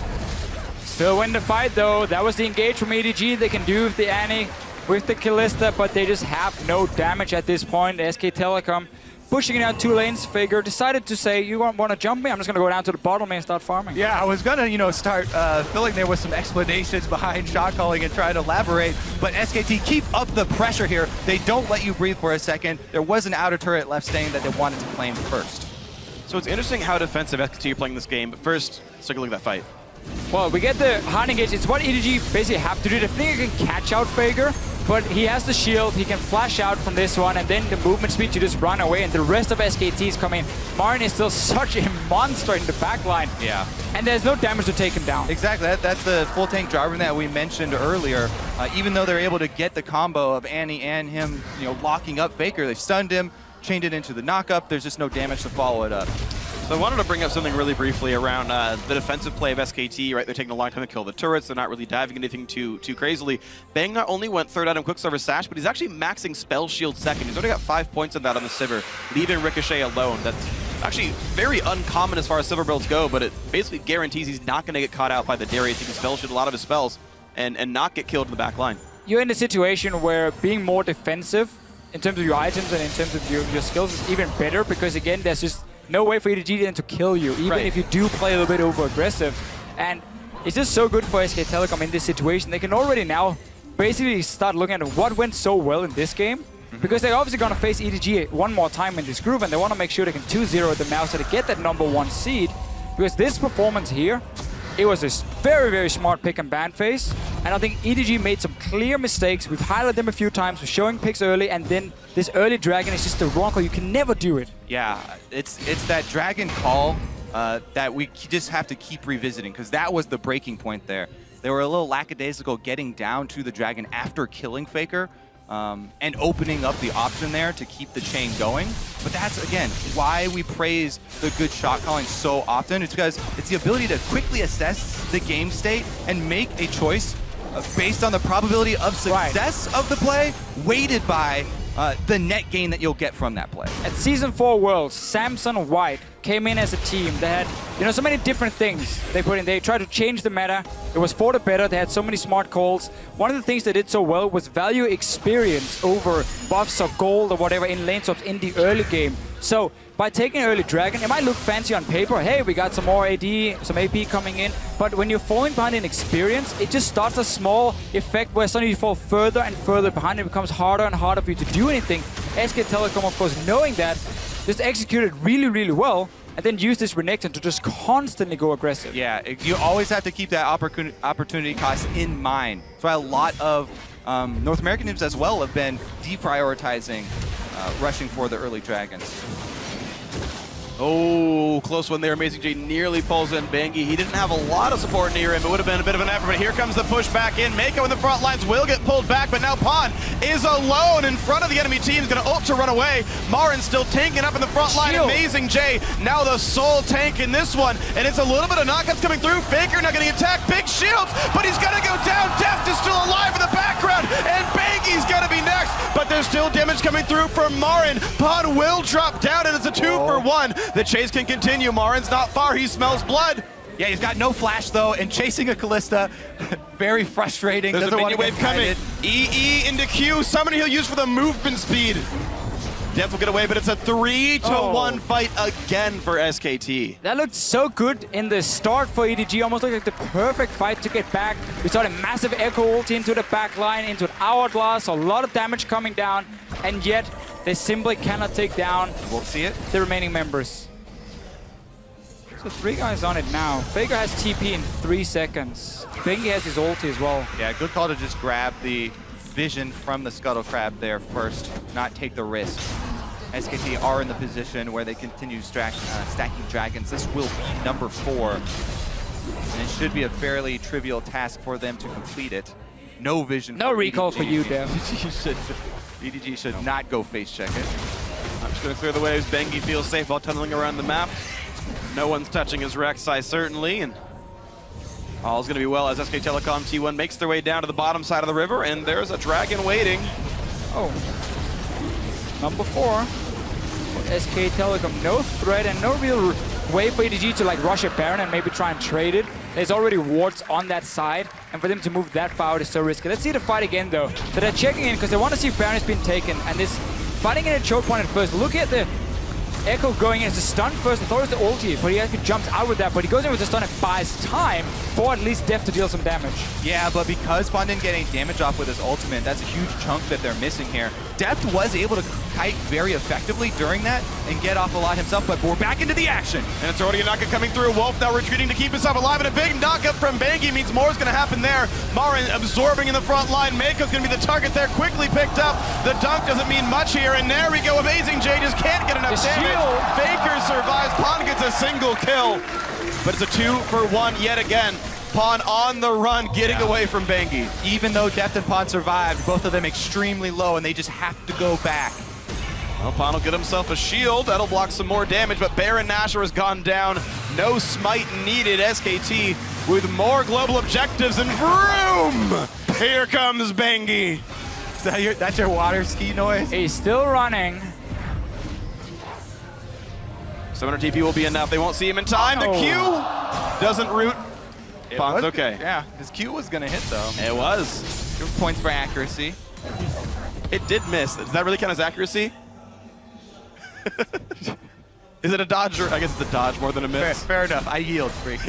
Still win the fight, though. That was the engage from EDG. They can do with the Annie, with the Kalista, but they just have no damage at this point. SK Telecom pushing it out 2 lanes. Faker decided to say, you want to jump me? I'm just going to go down to the bottom lane and start farming. Yeah, I was going to, start filling there with some explanations behind shot calling and try to elaborate, but SKT keep up the pressure here. They don't let you breathe for a second. There was an outer turret left staying that they wanted to claim first. So it's interesting how defensive SKT are playing this game, but first, let's take a look at that fight. Well, we get the hard engage. It's what EDG basically have to do. The thing can catch out Faker, but he has the shield. He can flash out from this one, and then the movement speed to just run away, and the rest of SKT is coming. MaRin is still such a monster in the backline. Yeah. And there's no damage to take him down. Exactly. That's the full tank driver that we mentioned earlier. Even though they're able to get the combo of Annie and him, locking up Faker, they stunned him, chained it into the knockup. There's just no damage to follow it up. So I wanted to bring up something really briefly around the defensive play of SKT, right? They're taking a long time to kill the turrets. They're not really diving anything too crazily. Bang not only went 3rd item Quicksilver Sash, but he's actually maxing Spell Shield 2nd. He's already got 5 points on that on the Sivir, leaving Ricochet alone. That's actually very uncommon as far as Sivir builds go, but it basically guarantees he's not going to get caught out by the Darius. He can Spell Shield a lot of his spells and not get killed in the back line. You're in a situation where being more defensive in terms of your items and in terms of your skills is even better because, again, there's just no way for EDG then to kill you, even if you do play a little bit over-aggressive. And it's just so good for SK Telecom in this situation. They can already now basically start looking at what went so well in this game, because they're obviously going to face EDG one more time in this group, and they want to make sure they can 2-0 them now so to get that #1 seed. Because this performance here, it was a very, very smart pick and ban phase. And I think EDG made some clear mistakes. We've highlighted them a few times. We're showing picks early, and then this early dragon is just the wrong call. You can never do it. Yeah, it's that dragon call that we just have to keep revisiting, because that was the breaking point there. They were a little lackadaisical getting down to the dragon after killing Faker and opening up the option there to keep the chain going. But that's, again, why we praise the good shot calling so often. It's because it's the ability to quickly assess the game state and make a choice based on the probability of success of the play, weighted by the net gain that you'll get from that play. At Season 4 Worlds, Samson White came in as a team. They had, so many different things they put in. They tried to change the meta. It was for the better. They had so many smart calls. One of the things they did so well was value experience over buffs or gold or whatever in lane swaps in the early game. So by taking early dragon, it might look fancy on paper. Hey, we got some more AD, some AP coming in. But when you're falling behind in experience, it just starts a small effect where suddenly you fall further and further behind. It becomes harder and harder for you to do anything. SK Telecom, of course, knowing that, just executed really, really well, and then use this Renekton to just constantly go aggressive. Yeah, you always have to keep that opportunity cost in mind. That's why a lot of North American teams as well have been deprioritizing rushing for the early dragons. Oh, close one there. Amazing J nearly pulls in Bengi. He didn't have a lot of support near him. It would have been a bit of an effort, but here comes the push back in. Mako in the front lines will get pulled back, but now Pawn is alone in front of the enemy team. He's going to ult to run away. MaRin still tanking up in the front line. Amazing J now the sole tank in this one, and it's a little bit of knockouts coming through. Faker now getting attacked. Big shields, but he's going to go down. Deft is still alive in the background, and Bengi's going to be next, but there's still damage coming through from MaRin. Pawn will drop down, and it's a 2-for-1. The chase can continue. MaRin's not far. He smells blood. Yeah, he's got no flash, though, and chasing a Callista, very frustrating. There's Doesn't a want minion to get wave coming. EE into Q. Summon he'll use for the movement speed. Def will get away, but it's a 3-1 fight again for SKT. That looked so good in the start for EDG. Almost looked like the perfect fight to get back. We saw a massive Echo ult into the back line, into an Hourglass, a lot of damage coming down, and yet they simply cannot take down the remaining members. So 3 guys on it now. Faker has TP in 3 seconds. Bengi has his ulti as well. Yeah, good call to just grab the vision from the Scuttle Crab there first, not take the risk. SKT are in the position where they continue stacking dragons. This will be number 4. And it should be a fairly trivial task for them to complete it. No vision. No recall for you, Dev. EDG should not go face check it. I'm just going to clear the waves. Bengi feels safe while tunneling around the map. No one's touching his Rek'Sai, certainly, and all's going to be well as SK Telecom T1 makes their way down to the bottom side of the river, and there's a dragon waiting. Oh. Number 4 for SK Telecom. No threat and no real way for EDG to rush a Baron and maybe try and trade it. There's already wards on that side, and for them to move that far out is so risky. Let's see the fight again, though. So they're checking in because they want to see if Baron has been taken, and this fighting in a choke point at first. Look at the Echo going in as a stun first. I thought it was the ulti, but he actually jumps out with that. But he goes in with the stun and buys time for at least Def to deal some damage. Yeah, but because Pawn didn't get any damage off with his ultimate, that's a huge chunk that they're missing here. Deft was able to kite very effectively during that and get off a lot himself, but we're back into the action. And it's already a knockup coming through. Wolf now retreating to keep himself alive, and a big knockup from Bengi means more is going to happen there. MaRin absorbing in the front line. Mako's going to be the target there, quickly picked up. The dunk doesn't mean much here, and there we go. Amazing J just can't get enough damage. Faker survives. Pawn gets a single kill, but it's a 2-for-1 yet again. Pawn on the run, getting away from Bengi. Even though Deft and Pawn survived, both of them extremely low, and they just have to go back. Well, Pawn will get himself a shield. That'll block some more damage, but Baron Nashor has gone down. No smite needed. SKT with more global objectives, and vroom! Here comes Bengi. That's your water ski noise? He's still running. Summoner TP will be enough. They won't see him in time. The Q doesn't root. Pawn's okay. Yeah, his Q was going to hit, though. It was. Good points for accuracy. It did miss. Does that really count as accuracy? Is it a dodge? Or I guess it's a dodge more than a miss. Fair enough. I yield, Freak.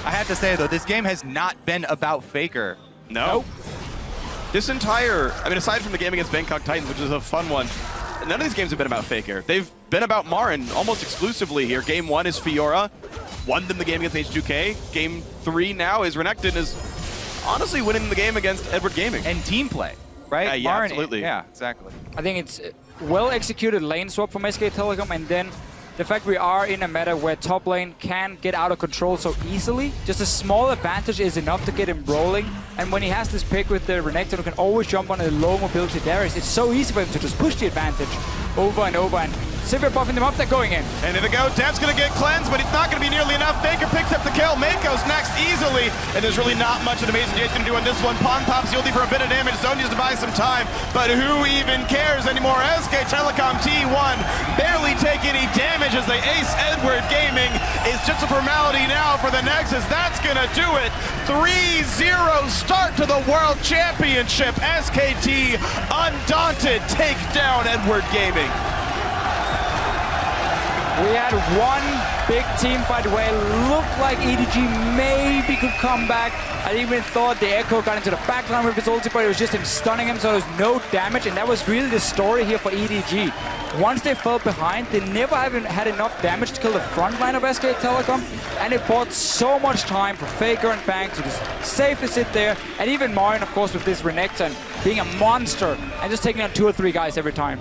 I have to say, though, this game has not been about Faker. No. This entire, I mean, aside from the game against Bangkok Titans, which is a fun one, none of these games have been about Faker. They've been about MaRin almost exclusively here. Game 1 is Fiora. Won them the game against H2K. Game 3 now is Renekton is honestly winning the game against Edward Gaming. And team play, right? Yeah, MaRin, absolutely. Yeah, exactly. I think it's well-executed lane swap from SK Telecom, and then the fact we are in a meta where top lane can get out of control so easily, just a small advantage is enough to get him rolling. And when he has this pick with the Renekton who can always jump on a low mobility Darius, it's so easy for him to just push the advantage over and over. And Sivir buffing them up, they're going in. And here they go. Dev's going to get cleansed, but it's not going to be nearly enough. Faker picks up the kill. Mako's next easily. And there's really not much that Amazing J's going to do on this one. Pawn pops Yuldi for a bit of damage. Zone used to buy some time, but who even cares anymore? SK Telecom T1 barely take any damage as they ace Edward Gaming. It's just a formality now for the Nexus. That's going to do it. 3-0 start to the World Championship. SKT undaunted take down Edward Gaming. We had one big team fight where it looked like EDG maybe could come back. I even thought the Echo got into the backline with his ulti, but it was just him stunning him, so there was no damage, and that was really the story here for EDG. Once they fell behind, they never had enough damage to kill the front line of SK Telecom, and it bought so much time for Faker and Bang to just safely sit there, and even MaRin, of course, with this Renekton being a monster and just taking on 2 or 3 guys every time.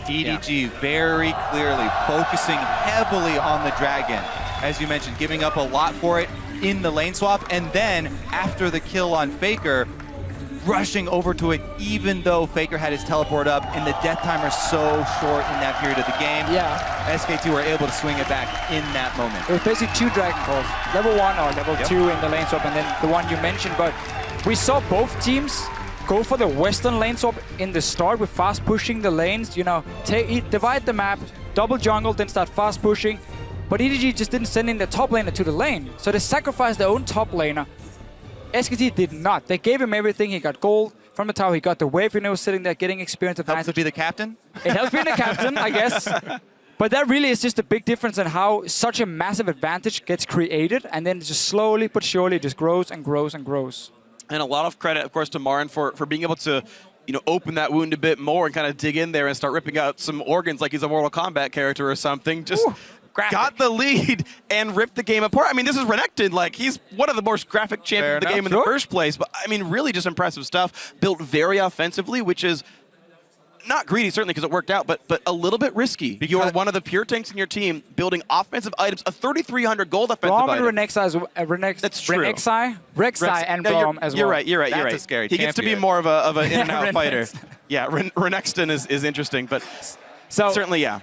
EDG very clearly focusing heavily on the Dragon. As you mentioned, giving up a lot for it in the lane swap, and then after the kill on Faker, rushing over to it even though Faker had his teleport up and the death timer so short in that period of the game. Yeah. SK2 were able to swing it back in that moment. It was basically 2 Dragon Calls, level 1 or level 2 in the lane swap, and then the one you mentioned, but we saw both teams go for the western lane swap in the start with fast pushing the lanes, you know, divide the map, double jungle, then start fast pushing. But EDG just didn't send in the top laner to the lane, so they sacrificed their own top laner. SKT did not. They gave him everything. He got gold from the tower. He got the wave, and he was sitting there getting experience advantage. Helps to be the captain? It helps being the captain, I guess. But that really is just a big difference in how such a massive advantage gets created, and then just slowly but surely just grows and grows and grows. And a lot of credit, of course, to MaRin for being able to, you know, open that wound a bit more and kind of dig in there and start ripping out some organs like he's a Mortal Kombat character or something. Just got the lead and ripped the game apart. I mean, this is Renekton. Like, he's one of the most graphic champions of the game in the first place. But, I mean, really just impressive stuff. Built very offensively, which is not greedy, certainly, because it worked out, but a little bit risky. Because you're one of the pure tanks in your team, building offensive items, a 3,300 gold offensive item. That's true. Rek'Sai and Braum as well. You're right. That's a scary He gets to be champion. more of an in-and-out fighter. Yeah, Renekton is interesting, but certainly, yeah.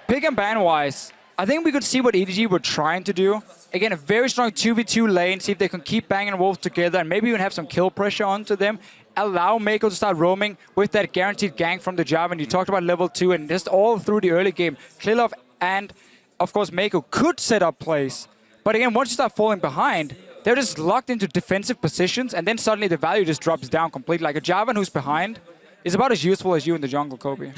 Pick and ban-wise, I think we could see what EDG were trying to do. Again, a very strong 2v2 lane, see if they can keep Bang and Wolf together and maybe even have some kill pressure onto them. Allow Mako to start roaming with that guaranteed gank from the Jarvan. You talked about level 2, and just all through the early game, Klilov and, of course, Mako could set up plays. But again, once you start falling behind, they're just locked into defensive positions, and then suddenly the value just drops down completely. Like a Jarvan who's behind is about as useful as you in the jungle, Kobe.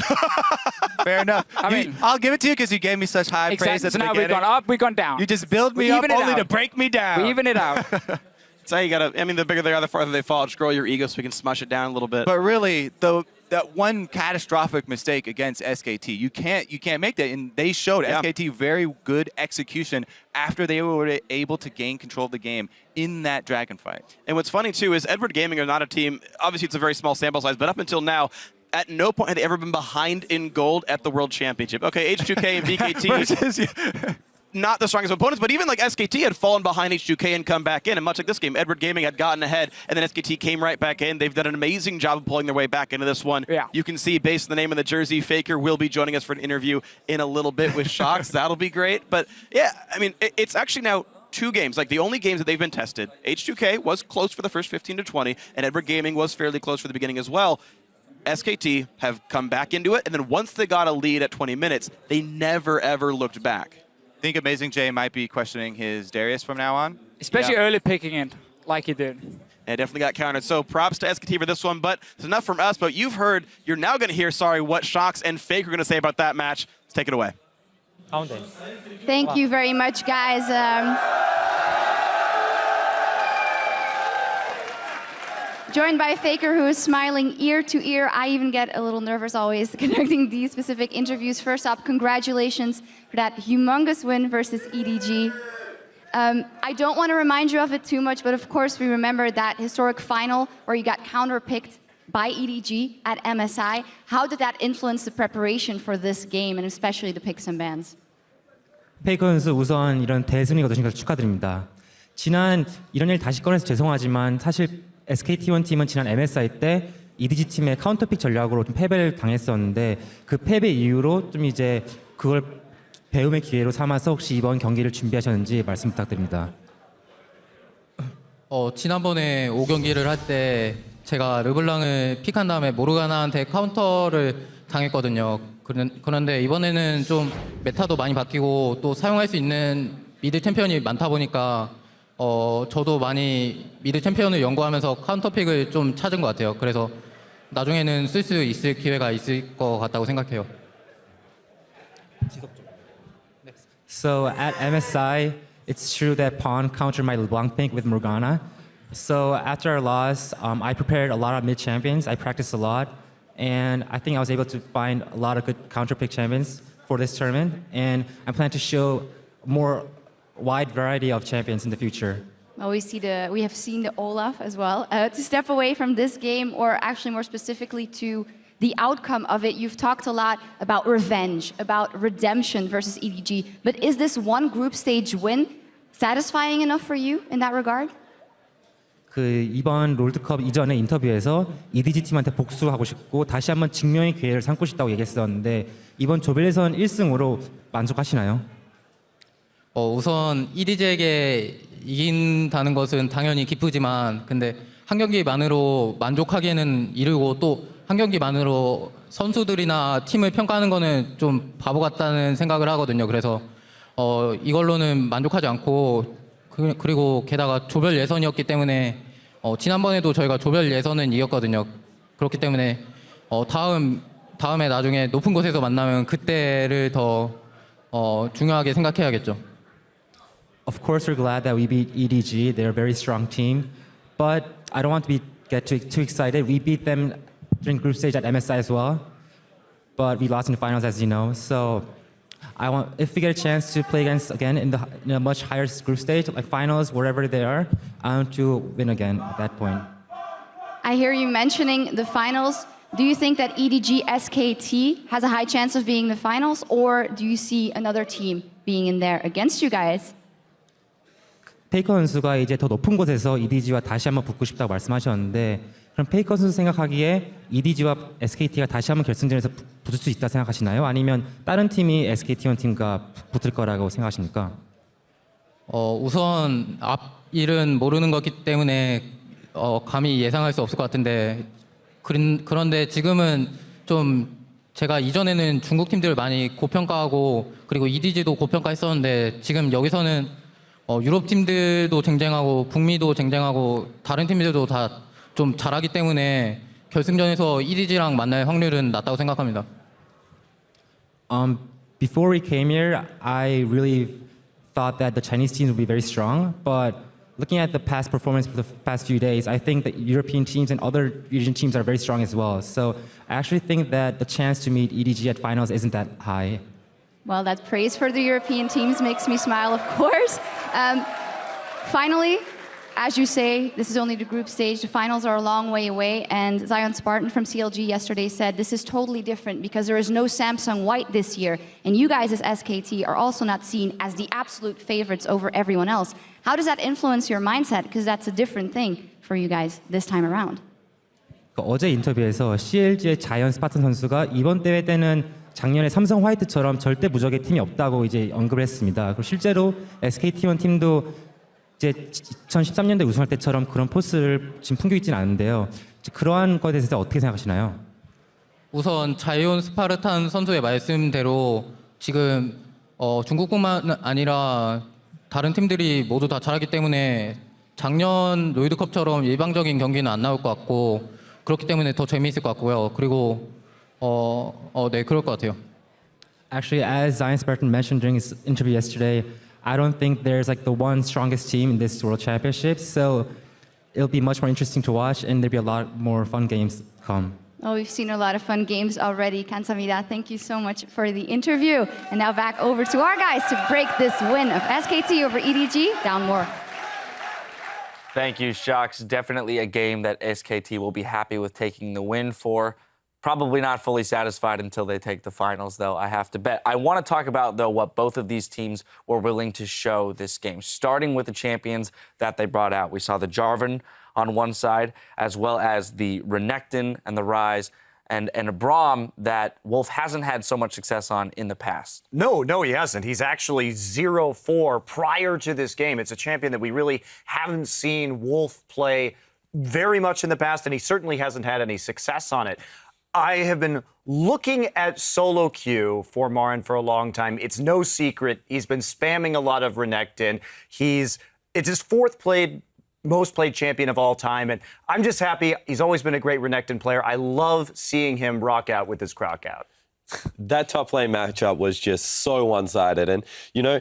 Fair enough. I mean, I'll give it to you because you gave me such high praise at the So now beginning. we've gone up, we've gone down. You just build me up only to break me down. We even it out. That's how you gotta, I mean, the bigger they are, the farther they fall. Just grow your ego so we can smush it down a little bit. But really, that one catastrophic mistake against SKT, you can't make that. And they showed SKT very good execution after they were able to gain control of the game in that Dragon fight. And what's funny too is Edward Gaming are not a team, obviously it's a very small sample size, but up until now, at no point had they ever been behind in gold at the World Championship. Okay, H2K and BKT, not the strongest opponents, but even like SKT had fallen behind H2K and come back in. And much like this game, Edward Gaming had gotten ahead, and then SKT came right back in. They've done an amazing job of pulling their way back into this one. Yeah. You can see, based on the name of the jersey, Faker will be joining us for an interview in a little bit with Shox. That'll be great. But yeah, I mean, it's actually now 2 games. Like the only games that they've been tested, H2K was close for the first 15 to 20, and Edward Gaming was fairly close for the beginning as well. SKT have come back into it, and then once they got a lead at 20 minutes, they never, ever looked back. Think Amazing J might be questioning his Darius from now on? Especially early picking it, like he did. And it definitely got countered. So props to SKT for this one, but it's enough from us. But you've heard, you're now going to hear, what Shox and Fake are going to say about that match. Let's take it away. Thank you very much, guys. Joined by Faker, who is smiling ear to ear. I even get a little nervous always conducting these specific interviews. First up, congratulations for that humongous win versus EDG. I don't want to remind you of it too much, but of course we remember that historic final where you got counter-picked by EDG at MSI. How did that influence the preparation for this game, and especially the picks and bans? 페이커 선수 우선 이런 대승리 거두신 것을 축하드립니다. 지난 이런 일 다시 꺼내서 죄송하지만 사실 SKT1 팀은 지난 MSI 때 EDG 팀의 카운터픽 전략으로 좀 패배를 당했었는데 그 패배 이후로 좀 이제 그걸 배움의 기회로 삼아서 혹시 이번 경기를 준비하셨는지 말씀 부탁드립니다. 지난번에 5경기를 할 때 제가 르블랑을 픽한 다음에 모르가나한테 카운터를 당했거든요. 그런데 이번에는 좀 메타도 많이 바뀌고 또 사용할 수 있는 미드 챔피언이 많다 보니까 저도 많이 미드 챔피언을 연구하면서 카운터픽을 좀 찾은 것 같아요. 그래서 나중에는 쓸 수 있을 기회가 있을 것 같다고 생각해요. So at MSI, it's true that Pawn countered my LeBlanc pick with Morgana. So after our loss, I prepared a lot of mid champions. I practiced a lot, and I think I was able to find a lot of good counter pick champions for this tournament. And I plan to show more wide variety of champions in the future. Well, we have seen the Olaf as well. To step away from this game, or actually more specifically to the outcome of it, you've talked a lot about revenge, about redemption versus EDG. But is this one group stage win satisfying enough for you in that regard? 그 이번 롤드컵 이전에 인터뷰에서 EDG 팀한테 복수하고 싶고 다시 한번 증명의 기회를 삼고 싶다고 얘기했었는데 이번 조별예선 1승으로 만족하시나요? 우선 EDG에게 이긴다는 것은 당연히 기쁘지만 근데 한 경기만으로 만족하기에는 이르고 또 한 경기만으로 선수들이나 팀을 평가하는 거는 좀 바보 같다는 생각을 하거든요. 그래서 이걸로는 만족하지 않고 그리고 게다가 조별 예선이었기 때문에 지난번에도 저희가 조별 예선은 이겼거든요. 그렇기 때문에 다음에 나중에 높은 곳에서 만나면 그때를 더 중요하게 생각해야겠죠. Of course, we're glad that we beat EDG. They're a very strong team, but I don't want to get too excited. We beat them during group stage at MSI as well, but we lost in the finals, as you know. So, if we get a chance to play again in a much higher group stage, like finals, wherever they are, I want to win again at that point. I hear you mentioning the finals. Do you think that EDG SKT has a high chance of being the finals, or do you see another team being in there against you guys? 페이커 선수가 이제 더 높은 곳에서 EDG와 다시 한번 붙고 싶다고 말씀하셨는데 그럼 페이커 선수 생각하기에 EDG와 SKT가 다시 한번 결승전에서 붙을 수 있다 생각하시나요? 아니면 다른 팀이 SKT1 팀과 붙을 거라고 생각하십니까? 우선 앞일은 모르는 거기 때문에 감히 예상할 수 없을 것 같은데 그런데 지금은 좀 제가 이전에는 중국 팀들을 많이 고평가하고 그리고 EDG도 고평가했었는데 지금 여기서는 유럽 팀들도 쟁쟁하고 북미도 쟁쟁하고 다른 팀들도 다 좀 잘하기 때문에 결승전에서 EDG랑 만날 확률은 낮다고 생각합니다. Before we came here, I really thought that the Chinese teams would be very strong, but looking at the past performance for the past few days, I think that European teams and other Asian teams are very strong as well. So I actually think that the chance to meet EDG at finals isn't that high. Well, that praise for the European teams makes me smile, of course. Finally, as you say, this is only the group stage. The finals are a long way away. And Zion Spartan from CLG yesterday said this is totally different because there is no Samsung White this year. And you guys as SKT are also not seen as the absolute favorites over everyone else. How does that influence your mindset? Because that's a different thing for you guys this time around. 어제 인터뷰에서 CLG의 자이언 스파튼 선수가 이번 대회 때는 작년에 삼성 화이트처럼 절대 무적의 팀이 없다고 이제 언급을 했습니다. 그리고 실제로 SKT1 팀도 이제 2013년대 우승할 때처럼 그런 포스를 지금 풍기고 있지는 않은데요. 그러한 것에 대해서 어떻게 생각하시나요? 우선 자이온 스파르탄 선수의 말씀대로 지금 중국뿐만 아니라 다른 팀들이 모두 다 잘하기 때문에 작년 롤드컵처럼 일방적인 경기는 안 나올 것 같고 그렇기 때문에 더 재미있을 것 같고요. 그리고 네, 그럴 것 같아요. Actually, as Zion Spartan mentioned during his interview yesterday, I don't think there's like the one strongest team in this World Championship. So it'll be much more interesting to watch, and there'll be a lot more fun games come. Oh, we've seen a lot of fun games already. Kansamida, thank you so much for the interview. And now back over to our guys to break this win of SKT over EDG down more. Thank you, Shocks. Definitely a game that SKT will be happy with taking the win for. Probably not fully satisfied until they take the finals, though, I have to bet. I want to talk about, though, what both of these teams were willing to show this game, starting with the champions that they brought out. We saw the Jarvan on one side, as well as the Renekton and the Ryze, and a Braum that Wolf hasn't had so much success on in the past. No, he hasn't. He's actually 0-4 prior to this game. It's a champion that we really haven't seen Wolf play very much in the past, and he certainly hasn't had any success on it. I have been looking at solo queue for MaRin for a long time. It's no secret. He's been spamming a lot of Renekton. It's his most played champion of all time. And I'm just happy. He's always been a great Renekton player. I love seeing him rock out with his croc out. That top lane matchup was just so one-sided. And, you know,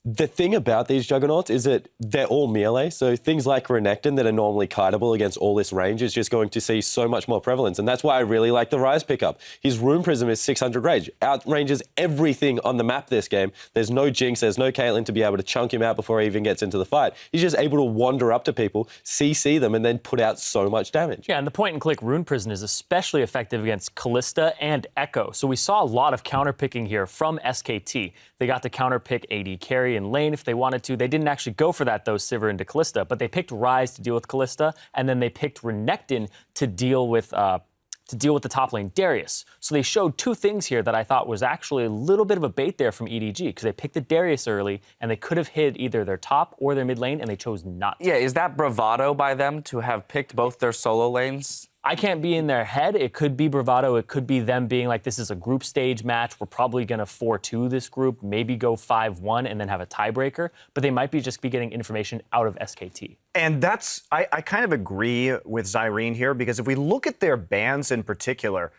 the thing about these Juggernauts is that they're all melee, so things like Renekton that are normally kiteable against all this range is just going to see so much more prevalence, and that's why I really like the Ryze pickup. His Rune Prism is 600 range, outranges everything on the map this game. There's no Jinx, there's no Caitlyn to be able to chunk him out before he even gets into the fight. He's just able to wander up to people, CC them, and then put out so much damage. Yeah, and the point-and-click Rune Prism is especially effective against Kalista and Echo, so we saw a lot of counterpicking here from SKT. They got to counterpick AD carry in lane if they wanted to. They didn't actually go for that, though, Sivir into Kalista, but they picked Ryze to deal with Kalista, and then they picked Renekton to deal with the top lane Darius. So they showed two things here that I thought was actually a little bit of a bait there from EDG, because they picked the Darius early, and they could have hit either their top or their mid lane, and they chose not to. Yeah, is that bravado by them to have picked both their solo lanes? I can't be in their head. It could be bravado. It could be them being like, this is a group stage match. We're probably going to 4-2 this group, maybe go 5-1 and then have a tiebreaker. But they might just be getting information out of SKT. And I kind of agree with Zyrene here, because if we look at their bans in particular,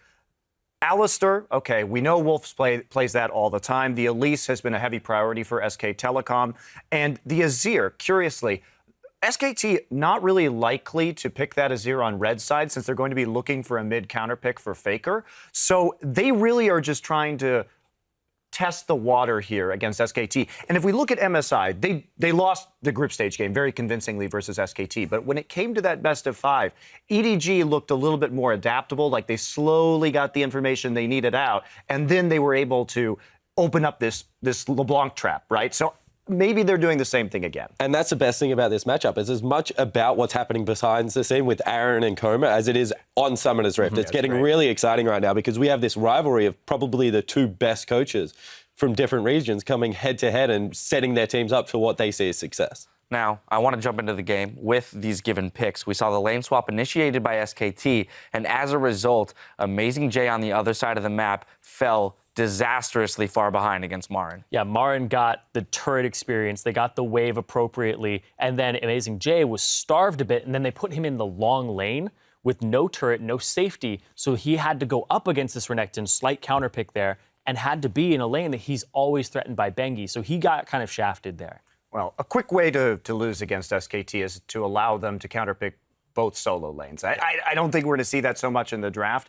Alistar, okay, we know Wolf plays that all the time. The Elise has been a heavy priority for SK Telecom. And the Azir, curiously, SKT not really likely to pick that Azir on red side, since they're going to be looking for a mid counter pick for Faker. So they really are just trying to test the water here against SKT. And if we look at MSI, they lost the group stage game very convincingly versus SKT. But when it came to that best of 5, EDG looked a little bit more adaptable, like they slowly got the information they needed out, and then they were able to open up this LeBlanc trap, right? So maybe they're doing the same thing again. And that's the best thing about this matchup, is as much about what's happening behind the scene with Aaron and Coma as it is on Summoner's Rift. It's getting really exciting right now, because we have this rivalry of probably the two best coaches from different regions coming head-to-head and setting their teams up for what they see as success. Now, I want to jump into the game with these given picks. We saw the lane swap initiated by SKT, and as a result, Amazing J on the other side of the map fell disastrously far behind against MaRin. Yeah, MaRin got the turret experience, they got the wave appropriately, and then Amazing J was starved a bit, and then they put him in the long lane with no turret, no safety, so he had to go up against this Renekton, slight counterpick there, and had to be in a lane that he's always threatened by Bengi, so he got kind of shafted there. Well, a quick way to lose against SKT is to allow them to counterpick both solo lanes. I don't think we're going to see that so much in the draft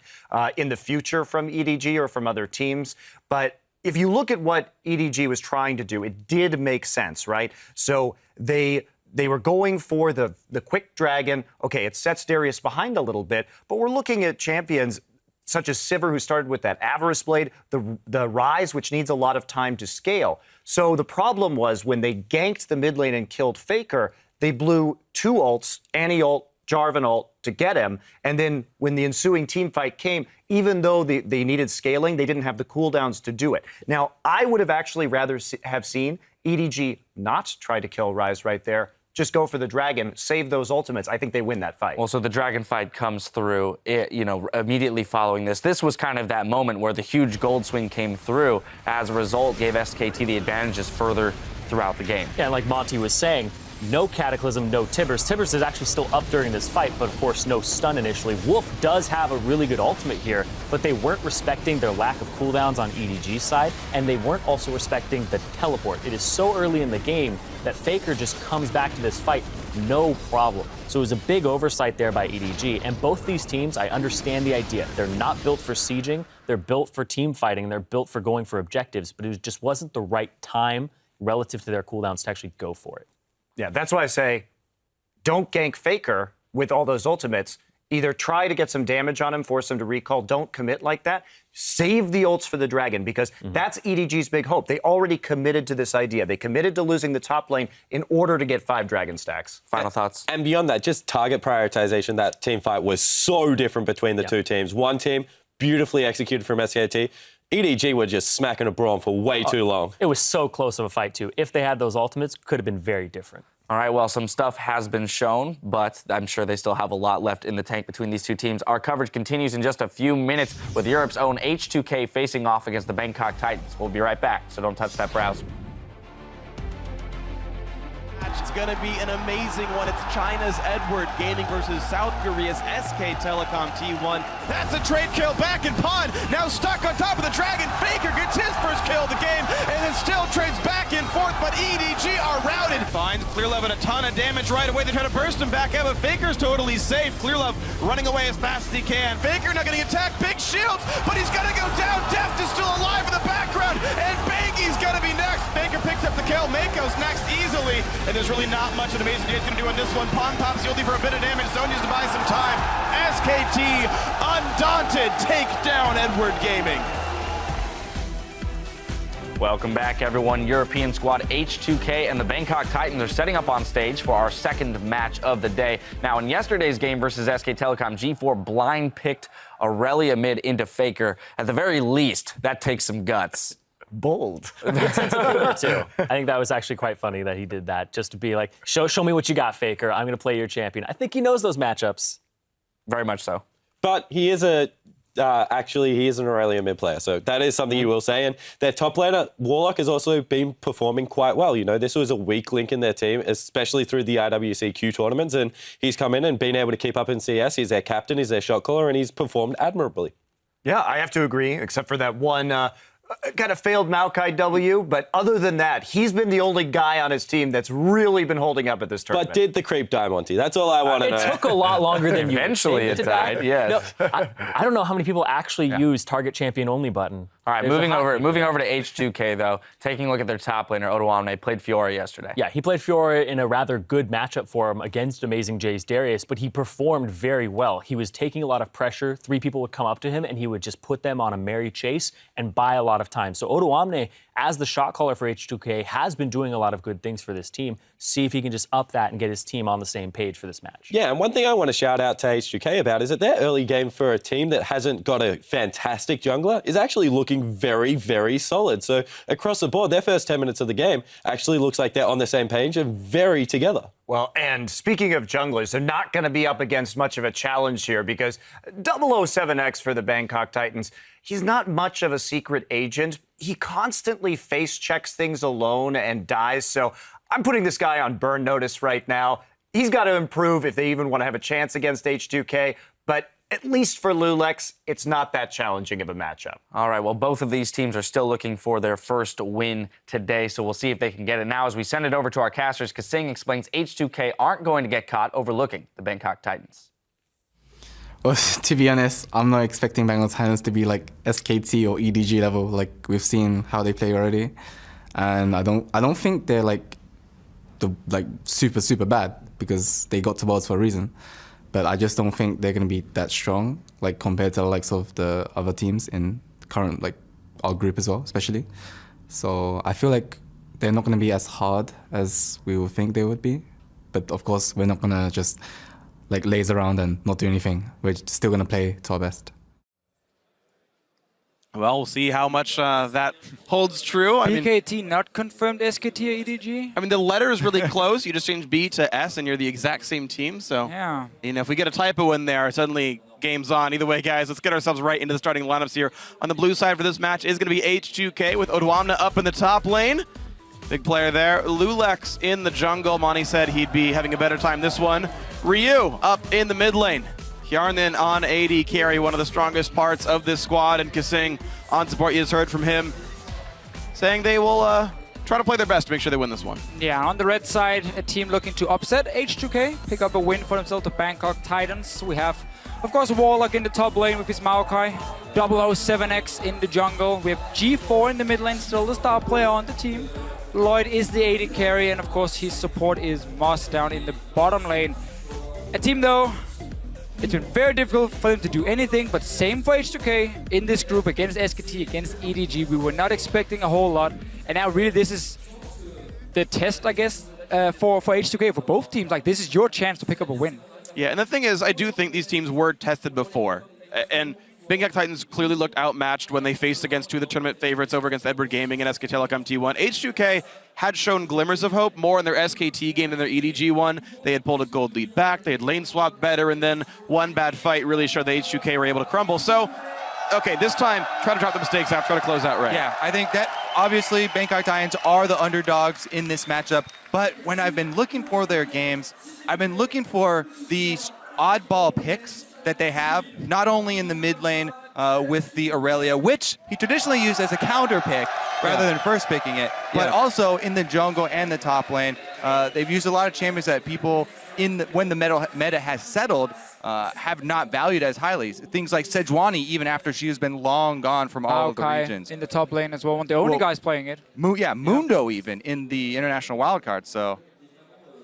in the future from EDG or from other teams. But if you look at what EDG was trying to do, it did make sense, right? So they were going for the quick dragon. Okay, it sets Darius behind a little bit, but we're looking at champions such as Sivir, who started with that Avarice Blade, the Ryze, which needs a lot of time to scale. So the problem was when they ganked the mid lane and killed Faker, they blew 2 ults, Annie ult, Jarvan ult to get him. And then when the ensuing team fight came, even though they needed scaling, they didn't have the cooldowns to do it. Now, I would have actually rather have seen EDG not try to kill Ryze right there, just go for the dragon, save those ultimates. I think they win that fight. Well, so the dragon fight comes through, immediately following this. This was kind of that moment where the huge gold swing came through. As a result, gave SKT the advantages further throughout the game. Yeah, and like Monty was saying, no Cataclysm, no Tibbers. Tibbers is actually still up during this fight, but of course no stun initially. Wolf does have a really good ultimate here, but they weren't respecting their lack of cooldowns on EDG's side, and they weren't also respecting the teleport. It is so early in the game that Faker just comes back to this fight no problem. So it was a big oversight there by EDG, and both these teams, I understand the idea. They're not built for sieging, they're built for team fighting, they're built for going for objectives, but it just wasn't the right time relative to their cooldowns to actually go for it. Yeah, that's why I say don't gank Faker with all those ultimates. Either try to get some damage on him, force him to recall. Don't commit like that. Save the ults for the Dragon, because that's EDG's big hope. They already committed to this idea. They committed to losing the top lane in order to get 5 Dragon stacks. Final thoughts? And beyond that, just target prioritization. That team fight was so different between the two teams. One team, beautifully executed from SKT. EDG were just smacking a brawn for way too long. It was so close of a fight, too. If they had those ultimates, could have been very different. All right, well, some stuff has been shown, but I'm sure they still have a lot left in the tank between these two teams. Our coverage continues in just a few minutes with Europe's own H2K facing off against the Bangkok Titans. We'll be right back, so don't touch that browser. It's going to be an amazing one. It's China's Edward Gaming versus South Korea's SK Telecom T1. That's a trade kill back in pond. Now stuck on top of the Dragon. Faker gets his first kill of the game and then still trades back and forth, but EDG are routed. Finds Clearlove and a ton of damage right away. They try to burst him back out, but Faker's totally safe. Clearlove running away as fast as he can. Faker not getting attacked. Big shields, but he's going to go down. Deft is still alive in the background, and Bangy's going to be next. Faker picks up the kill. Mako's next easily, and there's really not much an amazing Jay's going to do on this one. Pond pops Yuldi for a bit of damage. Zonya's to buy some time. SKT, undaunted, take down Edward Gaming. Welcome back, everyone. European squad H2K and the Bangkok Titans are setting up on stage for our second match of the day. Now, in yesterday's game versus SK Telecom, G4 blind picked Aurelia mid into Faker. At the very least, that takes some guts. Bold. Good sense of humor, too. I think that was actually quite funny that he did that, just to be like, show me what you got, Faker. I'm going to play your champion. I think he knows those matchups. Very much so. But he is actually, he is an Aurelia mid player, so that is something you will say. And their top laner, Warlock, has also been performing quite well. You know, this was a weak link in their team, especially through the IWC tournaments, and he's come in and been able to keep up in CS. He's their captain, he's their shot caller, and he's performed admirably. Yeah, I have to agree, except for that one kind of failed Maokai W, but other than that, he's been the only guy on his team that's really been holding up at this tournament. But did the creep die, Monty? That's all I want to know. It took a lot longer than you Eventually it died, yes. No, I don't know how many people actually use target champion only button. All right, moving over to H2K, though. Taking a look at their top laner, Odoamne played Fiora yesterday. Yeah, he played Fiora in a rather good matchup for him against Amazing Jay's Darius, but he performed very well. He was taking a lot of pressure. 3 people would come up to him, and he would just put them on a merry chase and buy a lot of time. So Odoamne, as the shot caller for H2K, has been doing a lot of good things for this team. See if he can just up that and get his team on the same page for this match. Yeah, and one thing I want to shout out to H2K about is that their early game for a team that hasn't got a fantastic jungler is actually looking very, very solid. So across the board, their first 10 minutes of the game actually looks like they're on the same page and very together. Well, and speaking of junglers, they're not going to be up against much of a challenge here because 007X for the Bangkok Titans, he's not much of a secret agent. He constantly face checks things alone and dies. So I'm putting this guy on burn notice right now. He's got to improve if they even want to have a chance against H2K. But at least for Lulex, it's not that challenging of a matchup. All right, well, both of these teams are still looking for their first win today, so we'll see if they can get it now. As we send it over to our casters, Kasing explains H2K aren't going to get caught overlooking the Bangkok Titans. Well, to be honest, I'm not expecting Bangkok Titans to be like SKT or EDG level, like we've seen how they play already. And I don't think they're like super bad because they got to Worlds for a reason. But I just don't think they're going to be that strong, like compared to the likes of the other teams in current, like our group as well, especially. So I feel like they're not going to be as hard as we would think they would be. But of course, we're not going to just like laze around and not do anything. We're still going to play to our best. Well, we'll see how much that holds true. BKT not confirmed SKT or EDG? I mean, the letter is really close. You just change B to S, and you're the exact same team. So, yeah. You know, if we get a typo in there, suddenly game's on. Either way, guys, let's get ourselves right into the starting lineups here. On the blue side for this match is going to be H2K with Odoamne up in the top lane. Big player there. Lulex in the jungle. Monty said he'd be having a better time this one. Ryu up in the mid lane. Hjarnan on AD carry, one of the strongest parts of this squad, and Kasing on support. You just heard from him saying they will try to play their best to make sure they win this one. Yeah, on the red side, a team looking to upset H2K, pick up a win for themselves, the Bangkok Titans. We have, of course, Warlock in the top lane with his Maokai, 007X in the jungle. We have G4 in the mid lane, still the star player on the team. Lloyd is the AD carry, and of course his support is Moss down in the bottom lane. A team, though, it's been very difficult for them to do anything, but same for H2K in this group against SKT, against EDG. We were not expecting a whole lot, and now really this is the test, I guess, for H2K, for both teams. Like, this is your chance to pick up a win. Yeah, and the thing is, I do think these teams were tested before, and Bangkok Titans clearly looked outmatched when they faced against two of the tournament favorites over against Edward Gaming and SK Telecom T1. H2K had shown glimmers of hope more in their SKT game than their EDG one. They had pulled a gold lead back, they had lane swapped better, and then one bad fight really showed that H2K were able to crumble. So, okay, this time, try to drop the mistakes out, try to close out right. Yeah, I think that obviously Bangkok Titans are the underdogs in this matchup, but when I've been looking for their games, I've been looking for these oddball picks that they have, not only in the mid lane with the Aurelia, which he traditionally used as a counter pick rather than first picking it, but also in the jungle and the top lane. They've used a lot of champions that people, when the meta has settled, have not valued as highly. Things like Sejuani, even after she has been long gone from all of the regions. In the top lane as well, one of the only guys playing it. Mundo even in the international wildcard, so.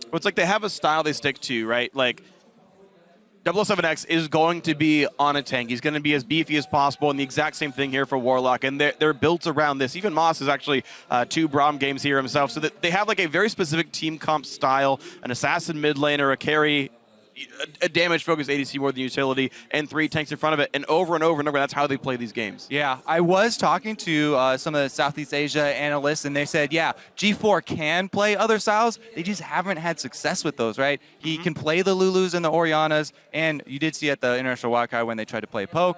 Well, it's like they have a style they stick to, right? Like, 007X is going to be on a tank. He's going to be as beefy as possible, and the exact same thing here for Warlock. And they're built around this. Even Moss is actually 2 Braum games here himself, so that they have like a very specific team comp style, an assassin mid laner, a carry, a damage-focused ADC more than utility, and 3 tanks in front of it. And over and over and over, that's how they play these games. Yeah, I was talking to some of the Southeast Asia analysts, and they said, yeah, G4 can play other styles. They just haven't had success with those, right? He can play the Lulus and the Orianas, and you did see at the International Wildcard when they tried to play Poke.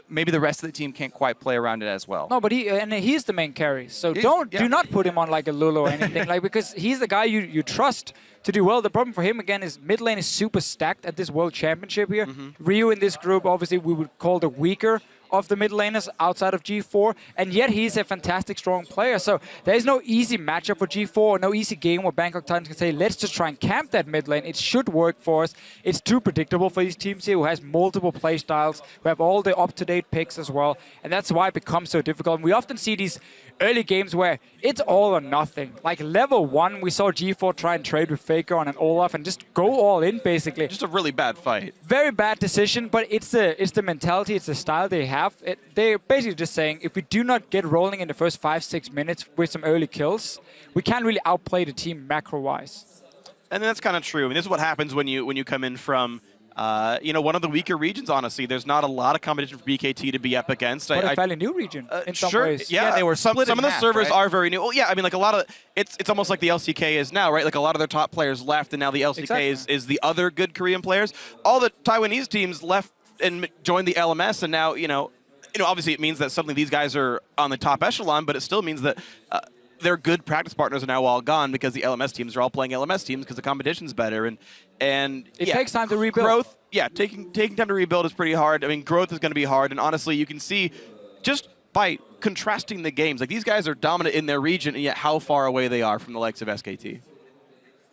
Maybe the rest of the team can't quite play around it as well. No, but he's the main carry, so do not put him on like a Lulu or anything, like, because he's the guy you trust to do well. The problem for him, again, is mid lane is super stacked at this World Championship here. Ryu in this group, obviously, we would call the weaker of the mid laners outside of G4, and yet he's a fantastic, strong player. So there's no easy matchup for G4, no easy game where Bangkok Titans can say, let's just try and camp that mid lane. It should work for us. It's too predictable for these teams here who has multiple play styles, who have all the up-to-date picks as well, and that's why it becomes so difficult. And we often see these early games where it's all or nothing. Like level 1, we saw G4 try and trade with Faker on an Olaf and just go all in, basically. Just a really bad fight. Very bad decision, but it's the mentality, it's the style they have. They're basically just saying, if we do not get rolling in the first 5-6 minutes with some early kills, we can't really outplay the team macro-wise. And that's kind of true. I mean, this is what happens when you come in from one of the weaker regions, honestly. There's not a lot of competition for BKT to be up against. But a fairly new region in some ways. Yeah, they were some of the servers right? are very new. Well, yeah, I mean, like a lot of it's almost like the LCK is now, right? Like a lot of their top players left, and now the LCK is the other good Korean players. All the Taiwanese teams left and joined the LMS, and now obviously it means that suddenly these guys are on the top echelon, but it still means that their good practice partners are now all gone because the LMS teams are all playing LMS teams because the competition's better, and it takes time to rebuild. Growth, taking time to rebuild is pretty hard. I mean, growth is going to be hard, and honestly, you can see just by contrasting the games, like these guys are dominant in their region, and yet how far away they are from the likes of SKT.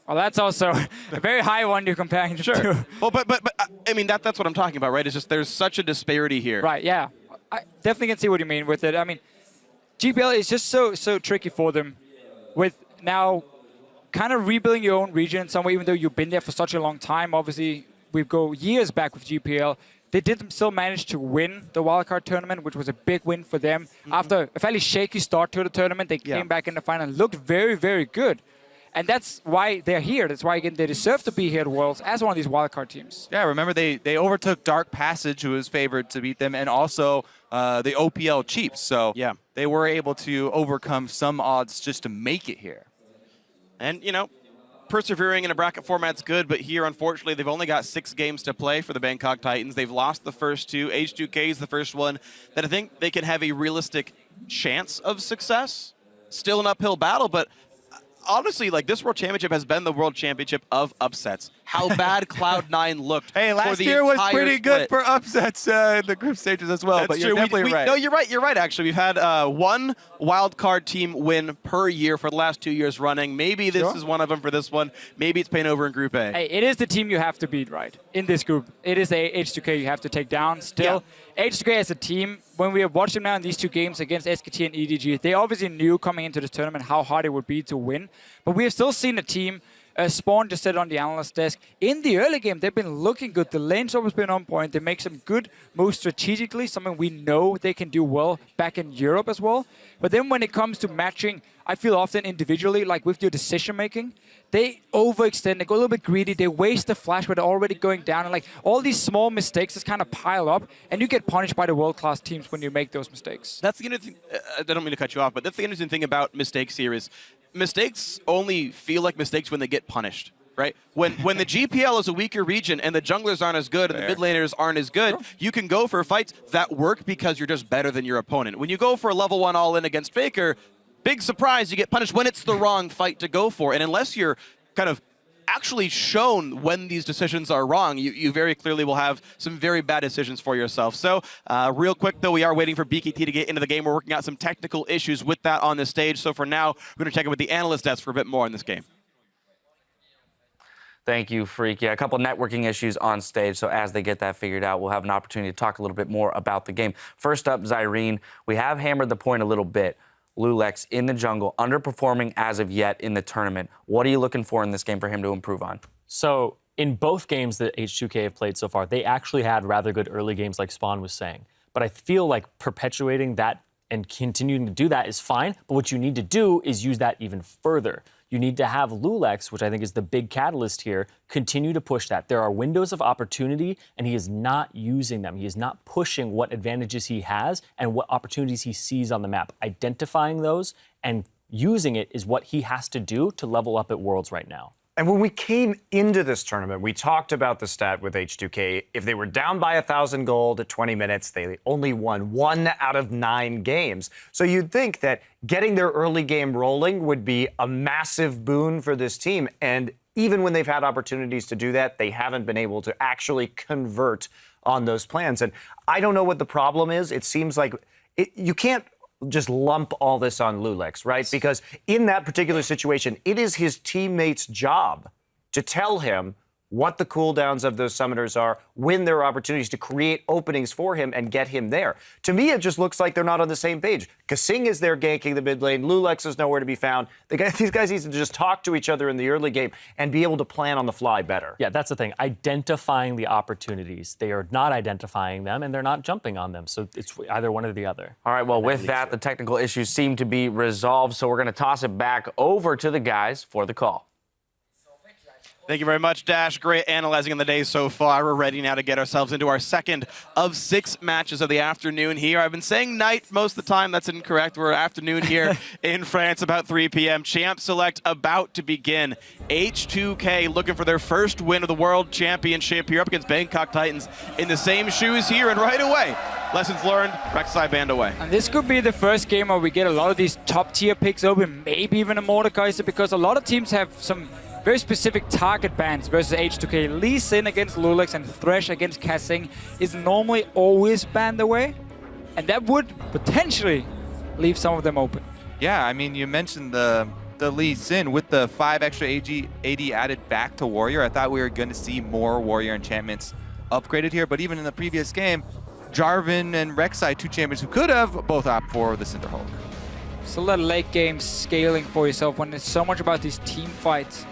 Well, that's also a very high one you're comparing to. Sure. Well, but I mean that's what I'm talking about, right? It's just there's such a disparity here. Right. Yeah. I definitely can see what you mean with it. I mean, GPL is just so tricky for them with now kind of rebuilding your own region in some way, even though you've been there for such a long time. Obviously, we go years back with GPL. They did still manage to win the wildcard tournament, which was a big win for them. After a fairly shaky start to the tournament, they came back in the final and looked very, very good. And that's why they're here. That's why, again, they deserve to be here at Worlds as one of these wildcard teams. Yeah, remember they overtook Dark Passage, who was favored to beat them, and also the OPL Chiefs. So they were able to overcome some odds just to make it here. And, persevering in a bracket format's good, but here, unfortunately, they've only got 6 games to play for the Bangkok Titans. They've lost the first 2. H2K is the first one that I think they can have a realistic chance of success. still an uphill battle, but honestly, like, this World Championship has been the World Championship of upsets. How bad Cloud9 looked. Hey, for last the year was entire pretty split. good for upsets in the group stages as well, but you're definitely right. No, you're right. You're right, actually. We've had one wildcard team win per year for the last 2 years running. Maybe this is one of them for this one. Maybe it's paying over in Group A. Hey, it is the team you have to beat, right? In this group. It is a H2K you have to take down. Still, H2K as a team, when we have watched them now in these 2 games against SKT and EDG, they obviously knew coming into this tournament how hard it would be to win. But we have still seen a team, Spawn just said on the analyst desk, in the early game, they've been looking good. The lane's always been on point. They make some good moves strategically, something we know they can do well back in Europe as well. But then when it comes to matching, I feel often individually, like with your decision making, they overextend, they go a little bit greedy, they waste the flash where they're already going down, and like all these small mistakes just kind of pile up, and you get punished by the world-class teams when you make those mistakes. That's the interesting, I don't mean to cut you off, but that's the interesting thing about mistakes here is mistakes only feel like mistakes when they get punished, right? When the GPL is a weaker region and the junglers aren't as good and the mid laners aren't as good, you can go for fights that work because you're just better than your opponent. When you go for a level 1 all-in against Faker, big surprise, you get punished when it's the wrong fight to go for. And unless you're kind of actually shown when these decisions are wrong, you very clearly will have some very bad decisions for yourself. So real quick, though, we are waiting for BKT to get into the game. We're working out some technical issues with that on the stage. So for now, we're going to check in with the analyst desk for a bit more in this game. Thank you, Freak. Yeah, a couple networking issues on stage, so as they get that figured out, we'll have an opportunity to talk a little bit more about the game. First up, Zyrene. We have hammered the point a little bit. Lulex in the jungle, underperforming as of yet in the tournament. What are you looking for in this game for him to improve on? So in both games that H2K have played so far, they actually had rather good early games like Spawn was saying. But I feel like perpetuating that and continuing to do that is fine. But what you need to do is use that even further. You need to have Lulex, which I think is the big catalyst here, continue to push that. There are windows of opportunity, and he is not using them. He is not pushing what advantages he has and what opportunities he sees on the map. Identifying those and using it is what he has to do to level up at Worlds right now. And when we came into this tournament, we talked about the stat with H2K. If they were down by 1,000 gold at 20 minutes, they only won 1 out of 9 games. So you'd think that getting their early game rolling would be a massive boon for this team. And even when they've had opportunities to do that, they haven't been able to actually convert on those plans. And I don't know what the problem is. It seems like you can't just lump all this on Lulex, right? Because in that particular situation, it is his teammates' job to tell him what the cooldowns of those summoners are, when there are opportunities to create openings for him and get him there. To me, it just looks like they're not on the same page. Kasing is there ganking the mid lane. Lulex is nowhere to be found. These guys need to just talk to each other in the early game and be able to plan on the fly better. Yeah, that's the thing. Identifying the opportunities. They are not identifying them, and they're not jumping on them. So it's either one or the other. All right, well, with that, the technical issues seem to be resolved. So we're going to toss it back over to the guys for the call. Thank you very much, Dash. Great analyzing on the day so far. We're ready now to get ourselves into our second of 6 matches of the afternoon here. I've been saying night most of the time. That's incorrect. We're afternoon here in France, about 3 p.m. Champ Select about to begin. H2K looking for their first win of the World Championship here up against Bangkok Titans in the same shoes here. And right away, lessons learned, Rek'Sai banned away. And this could be the first game where we get a lot of these top-tier picks open, maybe even a Mordekaiser, because a lot of teams have some very specific target bans versus H2K. Lee Sin against Lulex and Thresh against Kasing is normally always banned away, and that would potentially leave some of them open. Yeah, I mean, you mentioned the Lee Sin with the 5 extra AD added back to Warrior. I thought we were going to see more Warrior enchantments upgraded here, but even in the previous game, Jarvan and Rek'Sai, 2 champions who could have both opt for the Cinderhulk. So let late game scaling for yourself when it's so much about these team fights.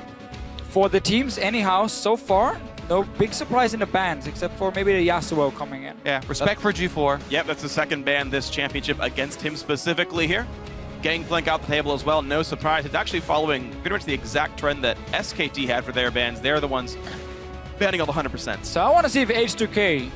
For the teams, anyhow, so far, no big surprise in the bans, except for maybe the Yasuo coming in. Yeah, respect for G4. Yep, that's the second ban this championship against him specifically here. Gangplank out the table as well, no surprise. It's actually following pretty much the exact trend that SKT had for their bans. They're the ones banning all the 100%. So I want to see if H2K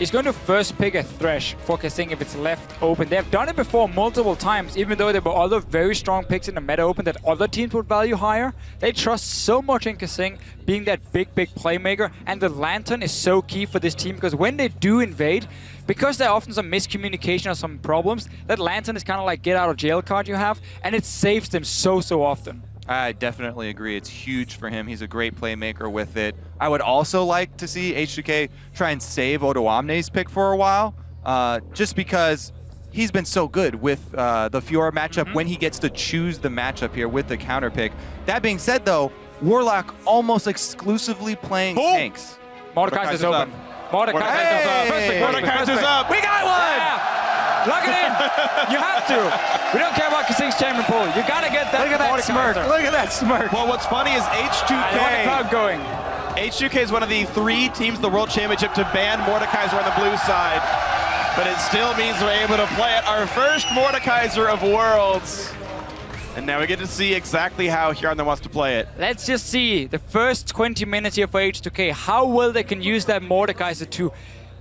is going to first pick a Thresh for Kasing if it's left open. They've done it before multiple times, even though there were other very strong picks in the meta open that other teams would value higher. They trust so much in Kasing being that big playmaker, and the Lantern is so key for this team because when they do invade, because there are often some miscommunication or some problems, that Lantern is kind of like get out of jail card you have, and it saves them so often. I definitely agree. It's huge for him. He's a great playmaker with it. I would also like to see H2K try and save Odoamne's pick for a while, just because he's been so good with the Fiora matchup when he gets to choose the matchup here with the counter pick. That being said, though, Warlock almost exclusively playing tanks. Mordekaiser's open. Mordekaiser's up. Mordekaiser's up. We got one! Yeah. Lock it in. You have to. We don't care about Kasing's champion pool. You gotta get that. Look at that smirk. Look at that smirk. Well, what's funny is H2K. I want the crowd going. H2K is one of the 3 teams in the World Championship to ban Mordekaiser on the blue side, but it still means we're able to play it. Our first Mordekaiser of Worlds. And now we get to see exactly how Hjarnar wants to play it. Let's just see the first 20 minutes here for H2K, how well they can use that Mordekaiser to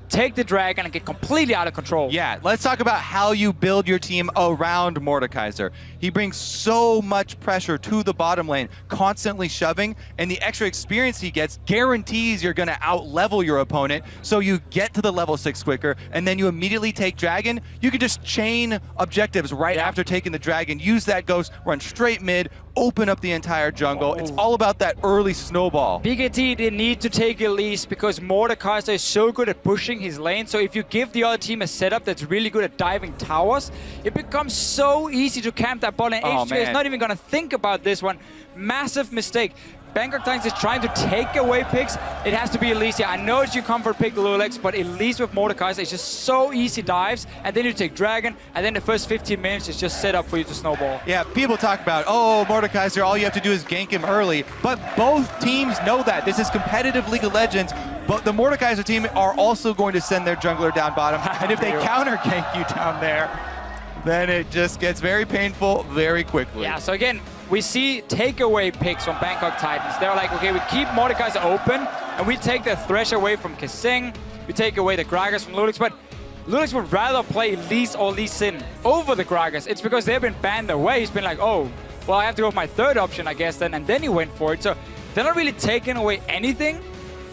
take the dragon and get completely out of control. Yeah, let's talk about how you build your team around Mordekaiser. He brings so much pressure to the bottom lane, constantly shoving, and the extra experience he gets guarantees you're gonna out-level your opponent, so you get to the level 6 quicker, and then you immediately take dragon. You can just chain objectives right after taking the dragon, use that ghost, run straight mid, open up the entire jungle. It's all about that early snowball. BKT, they need to take a lead because Mordekaiser is so good at pushing his lane, so if you give the other team a setup that's really good at diving towers, it becomes so easy to camp that ball, and H2K is not even gonna think about this one. Massive mistake. Bangkok Titans is trying to take away picks. It has to be Elise. I know it's your comfort pick, Lulex, but Elise with Mordekaiser is just so easy dives, and then you take Dragon, and then the first 15 minutes is just set up for you to snowball. Yeah, people talk about, oh, Mordekaiser, all you have to do is gank him early, but both teams know that. This is competitive League of Legends, but the Mordekaiser team are also going to send their jungler down bottom, and if they counter gank you down there, then it just gets very painful very quickly. Yeah, so again, we see takeaway picks from Bangkok Titans. They're like, okay, we keep Mordekaiser open, and we take the Thresh away from Kasing. We take away the Gragas from Lulex, but Lulex would rather play Elise or Lee Sin over the Gragas. It's because they've been banned away. He's been like, oh, well, I have to go with my third option, I guess, then, and then he went for it. So they're not really taking away anything.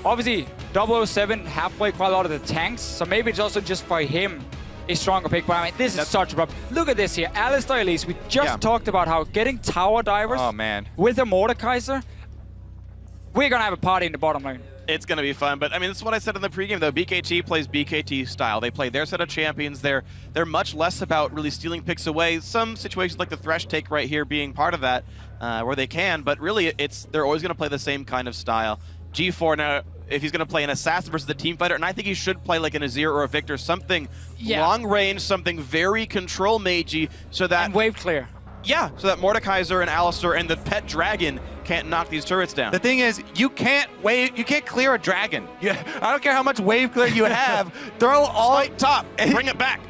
Obviously, 007 have played quite a lot of the tanks, so maybe it's also just for him a stronger pick, but I mean, this is such a problem. Look at this here, Alistar Elise. We just talked about how getting tower divers with a Mordekaiser, we're gonna have a party in the bottom lane. It's going to be fun, but I mean, this is what I said in the pregame, though. BKT plays BKT style. They play their set of champions. They're much less about really stealing picks away. Some situations like the Thresh take right here being part of that, where they can, but really they're always going to play the same kind of style. G4 now, if he's going to play an assassin versus the team fighter, and I think he should play like an Azir or a Victor, something long range, something very control magey, so that and wave clear. Yeah, so that Mordekaiser and Alistar and the pet dragon can't knock these turrets down. The thing is, you can't clear a dragon. I don't care how much wave clear you have. Throw all Spike top, bring it back.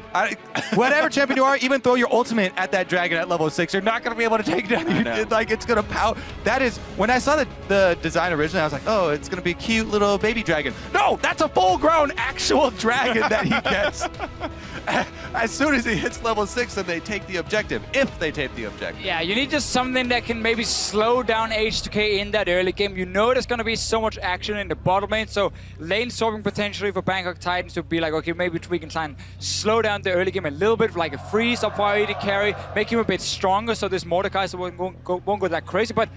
Whatever champion you are, even throw your ultimate at that dragon at level 6. You're not going to be able to take it down. Like, it's going to power. That is, when I saw the design originally, I was like, oh, it's going to be a cute little baby dragon. No, that's a full-grown actual dragon that he gets. As soon as he hits level 6, then they take the objective, if they take the objective. Yeah, you need just something that can maybe slow down H2K in that early game. You know there's going to be so much action in the bottom lane, so lane swapping potentially for Bangkok Titans would be like, okay, maybe we can try and slow down the early game a little bit, like a freeze up for AD carry, make him a bit stronger so this Mordekaiser won't go that crazy, but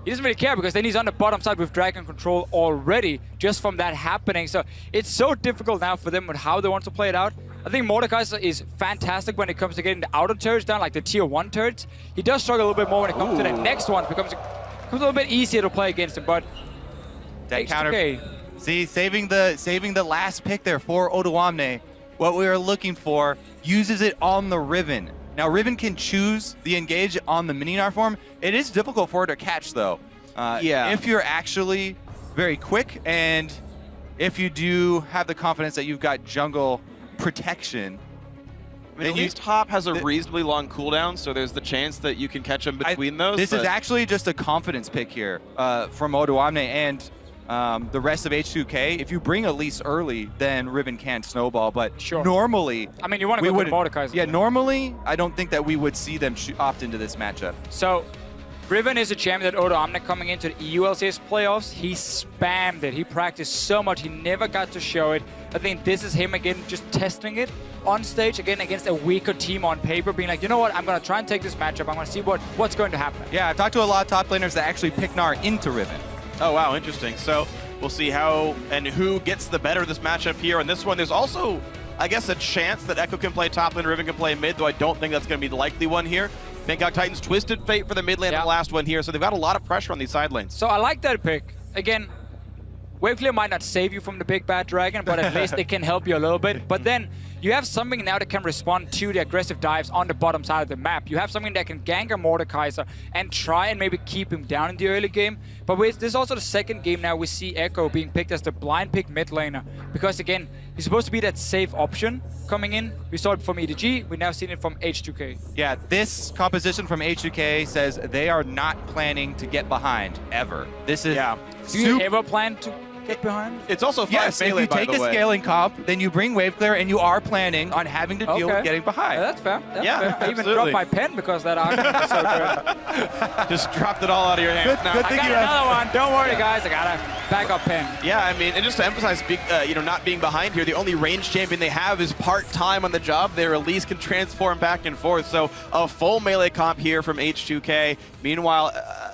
he doesn't really care because then he's on the bottom side with Dragon Control already just from that happening. So it's so difficult now for them with how they want to play it out. I think Mordekaiser is fantastic when it comes to getting the outer turrets down, like the tier 1 turrets. He does struggle a little bit more when it comes to the next one. It becomes a little bit easier to play against him, but that counter. See, saving the last pick there for Odoamne. What we were looking for, uses it on the Riven. Now, Riven can choose the engage on the Mininar form. It is difficult for her to catch, though. If you're actually very quick, and if you do have the confidence that you've got jungle protection. I mean, at least top has a reasonably long cooldown, so there's the chance that you can catch him between those. This is actually just a confidence pick here from Odoamne, and the rest of H2K, if you bring Elise early, then Riven can snowball. But Sure. normally, I mean, you want to go with Mordekaiser. Yeah, normally, I don't think that we would see them opt into this matchup. So, Riven is a champion that Odo Omnic coming into the EU LCS playoffs. He spammed it. He practiced so much. He never got to show it. I think this is him again, just testing it on stage again against a weaker team on paper, being like, you know what, I'm going to try and take this matchup. I'm going to see what's going to happen. Yeah, I've talked to a lot of top laners that actually pick Gnar into Riven. Oh, wow, interesting. So we'll see how and who gets the better of this matchup here. On this one, there's also, I guess, a chance that Echo can play top lane, Riven can play mid, though I don't think that's going to be the likely one here. Bangkok Titans Twisted Fate for the mid lane in the last one here, so they've got a lot of pressure on these side lanes. So I like that pick. Again, Wave Clear might not save you from the big bad dragon, but at least it can help you a little bit. But then you have something now that can respond to the aggressive dives on the bottom side of the map. You have something that can gank a Mordekaiser and try and maybe keep him down in the early game. But this is also the second game now we see Echo being picked as the blind pick mid laner. Because again, he's supposed to be that safe option coming in. We saw it from EDG, we've now seen it from H2K. Yeah, this composition from H2K says they are not planning to get behind, ever. This is... Yeah. Do you ever plan to get behind? It's also 5 yes, melee, if you take a scaling comp, then you bring Wave Clear and you are planning on having to deal with getting behind. Yeah, that's fair. That's Yeah, fair. I even dropped my pen because that argument was so good. Just dropped it all out of your hands. I got another one. Don't worry, guys. I got a backup pen. Yeah, I mean, and just to emphasize, not being behind here, the only range champion they have is part-time on the job. Their Elise can transform back and forth, so a full melee comp here from H2K. Meanwhile,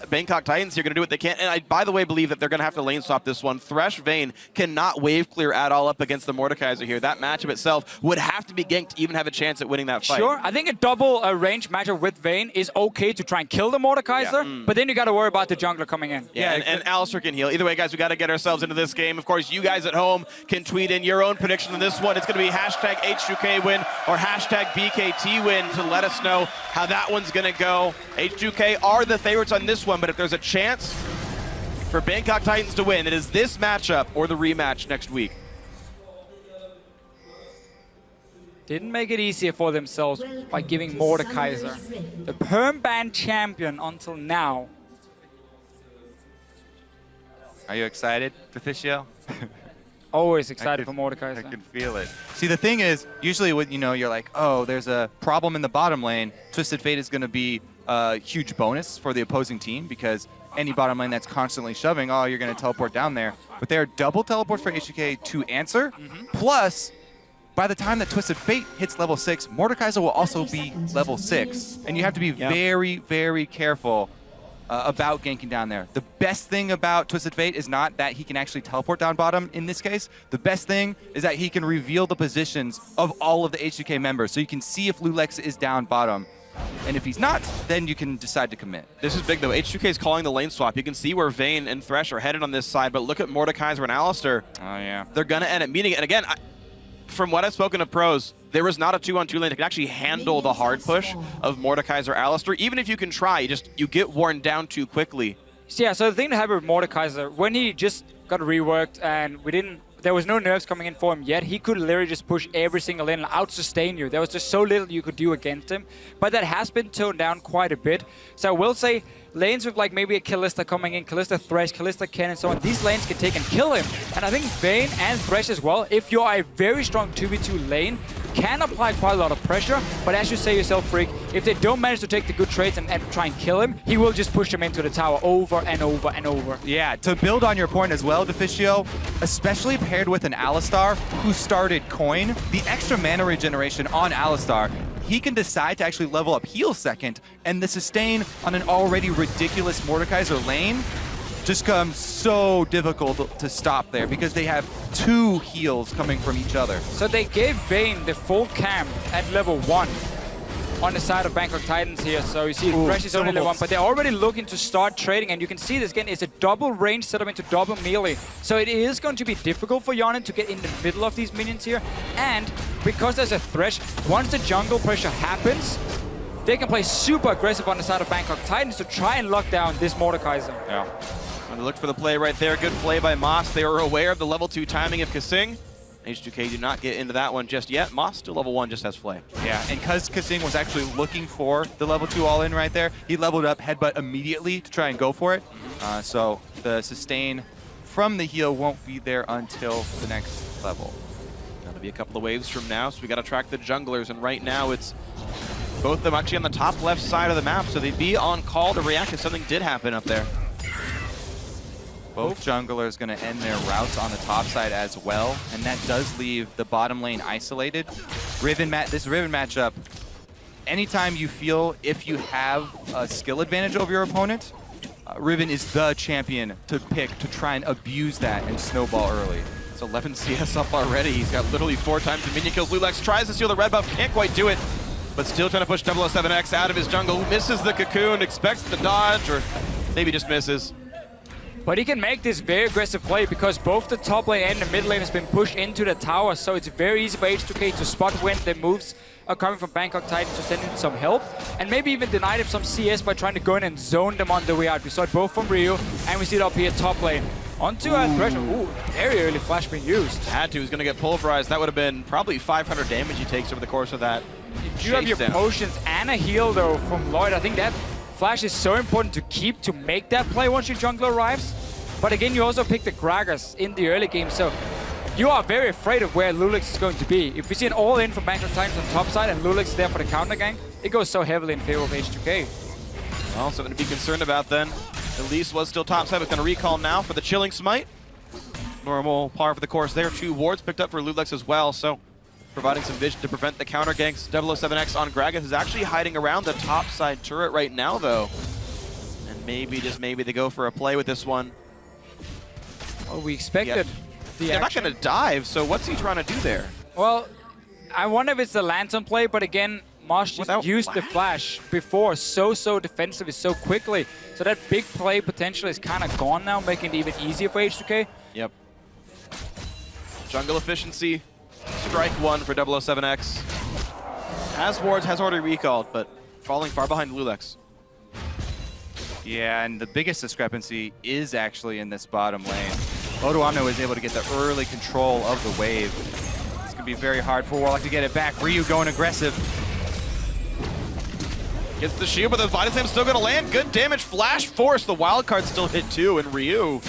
Bangkok Titans here going to do what they can, and I, by the way, believe that they're going to have to lane swap this one. Thresh Vayne cannot wave clear at all up against the Mordekaiser here. That matchup itself would have to be ganked to even have a chance at winning that fight. Sure, I think a double range matchup with Vayne is okay to try and kill the Mordekaiser, but then you got to worry about the jungler coming in. Yeah, and Alistair can heal. Either way, guys, we got to get ourselves into this game. Of course, you guys at home can tweet in your own prediction on this one. It's going to be hashtag H2K win or hashtag BKT win to let us know how that one's going to go. H2K are the favorites on this one, but if there's a chance for Bangkok Titans to win, it is this matchup or the rematch next week. Didn't make it easier for themselves by giving Mordekaiser the perm ban champion until now. Are you excited, Deficio? Always excited for Mordekaiser. I can feel it. See, the thing is, usually when you're like, oh, there's a problem in the bottom lane, Twisted Fate is going to be a huge bonus for the opposing team because any bottom lane that's constantly shoving, oh, you're going to teleport down there. But they are double teleports for H2K to answer. Plus, by the time that Twisted Fate hits level 6, Mordekaiser will also be level 6. And you have to be very, very careful about ganking down there. The best thing about Twisted Fate is not that he can actually teleport down bottom in this case. The best thing is that he can reveal the positions of all of the H2K members. So you can see if Lulex is down bottom. And if he's not, then you can decide to commit. This is big, though. H2K is calling the lane swap. You can see where Vayne and Thresh are headed on this side, but look at Mordekaiser and Alistair. Oh, yeah. They're going to end up meeting it. And again, from what I've spoken to pros, there is not a 2-on-2 lane that can actually handle the hard push of Mordekaiser Alistair. Even if you can try, you get worn down too quickly. Yeah, so the thing that happened with Mordekaiser, when he just got reworked and there was no nerfs coming in for him yet, he could literally just push every single lane and out-sustain you. There was just so little you could do against him. But that has been toned down quite a bit. So I will say, lanes with like maybe a Kalista coming in, Kalista Thresh, Kalista Ken and so on, these lanes can take and kill him. And I think Vayne and Thresh as well, if you're a very strong 2v2 lane, can apply quite a lot of pressure. But as you say yourself, Freak, if they don't manage to take the good trades and try and kill him, he will just push them into the tower over and over and over. Yeah, to build on your point as well, Deficio, especially paired with an Alistar who started Coin, the extra mana regeneration on Alistar, he can decide to actually level up heal second, and the sustain on an already ridiculous Mordekaiser lane just comes so difficult to stop there because they have 2 heals coming from each other. So they gave Vayne the full camp at level 1 on the side of Bangkok Titans here. So you see Thresh is only level 1, but they're already looking to start trading, and you can see this again, it's a double range setup into double melee. So it is going to be difficult for Yawnin to get in the middle of these minions here. And because there's a Thresh, once the jungle pressure happens, they can play super aggressive on the side of Bangkok Titans to try and lock down this Mordekaiser. Yeah. And look for the play right there. Good play by Moss. They were aware of the level 2 timing of Kasing. H2K did not get into that one just yet. Moss still level 1, just has Flay. Yeah, and because Kasing was actually looking for the level 2 all-in right there, he leveled up Headbutt immediately to try and go for it. So the sustain from the heal won't be there until the next level. That'll be a couple of waves from now, so we got to track the junglers, and right now it's both of them actually on the top left side of the map, so they'd be on call to react if something did happen up there. Both junglers going to end their routes on the top side as well, and that does leave the bottom lane isolated. This Riven matchup, anytime you feel if you have a skill advantage over your opponent, Riven is the champion to pick to try and abuse that and snowball early. It's 11 CS up already. He's got literally 4 times the minion kills. Lulux tries to steal the red buff, can't quite do it, but still trying to push 007X out of his jungle. Misses the cocoon, expects the dodge, or maybe just misses. But he can make this very aggressive play because both the top lane and the mid lane has been pushed into the tower, so it's very easy for H2K to spot when the moves are coming from Bangkok Titan to send in some help, and maybe even deny them some CS by trying to go in and zone them on the way out. We saw it both from Ryu, and we see it up here top lane. Onto a Threshold. Ooh, very early flash being used. Had to, he's gonna get pulverized. That would have been probably 500 damage he takes over the course of that. If you have your potions and a heal though from Lloyd, I think that flash is so important to keep to make that play once your jungler arrives. But again, you also pick the Gragas in the early game, so you are very afraid of where Lulix is going to be. If we see an all-in from Bangkok Titans on top side and Lulix is there for the counter gank, it goes so heavily in favor of H2K. Well, something to be concerned about then. Elise was still top side, but gonna recall now for the Chilling Smite. Normal par for the course there. 2 wards picked up for Lulix as well, so providing some vision to prevent the counter ganks. 007X on Gragas is actually hiding around the top side turret right now though. And maybe, just maybe, they go for a play with this one. Well, we expected They're not going to dive, so what's he trying to do there? Well, I wonder if it's the Lantern play, but again, Mosh just used the flash before so defensively so quickly. So that big play potential is kind of gone now, making it even easier for H2K. Yep. Jungle efficiency, strike 1 for 007X. Has wards, has already recalled, but falling far behind Lulix. Yeah, and the biggest discrepancy is actually in this bottom lane. Odoamne was able to get the early control of the wave. It's going to be very hard for Warlock to get it back. Ryu going aggressive. Gets the shield, but the Body Slam's still going to land. Good damage, flash force. The wildcard still hit 2, and Ryu,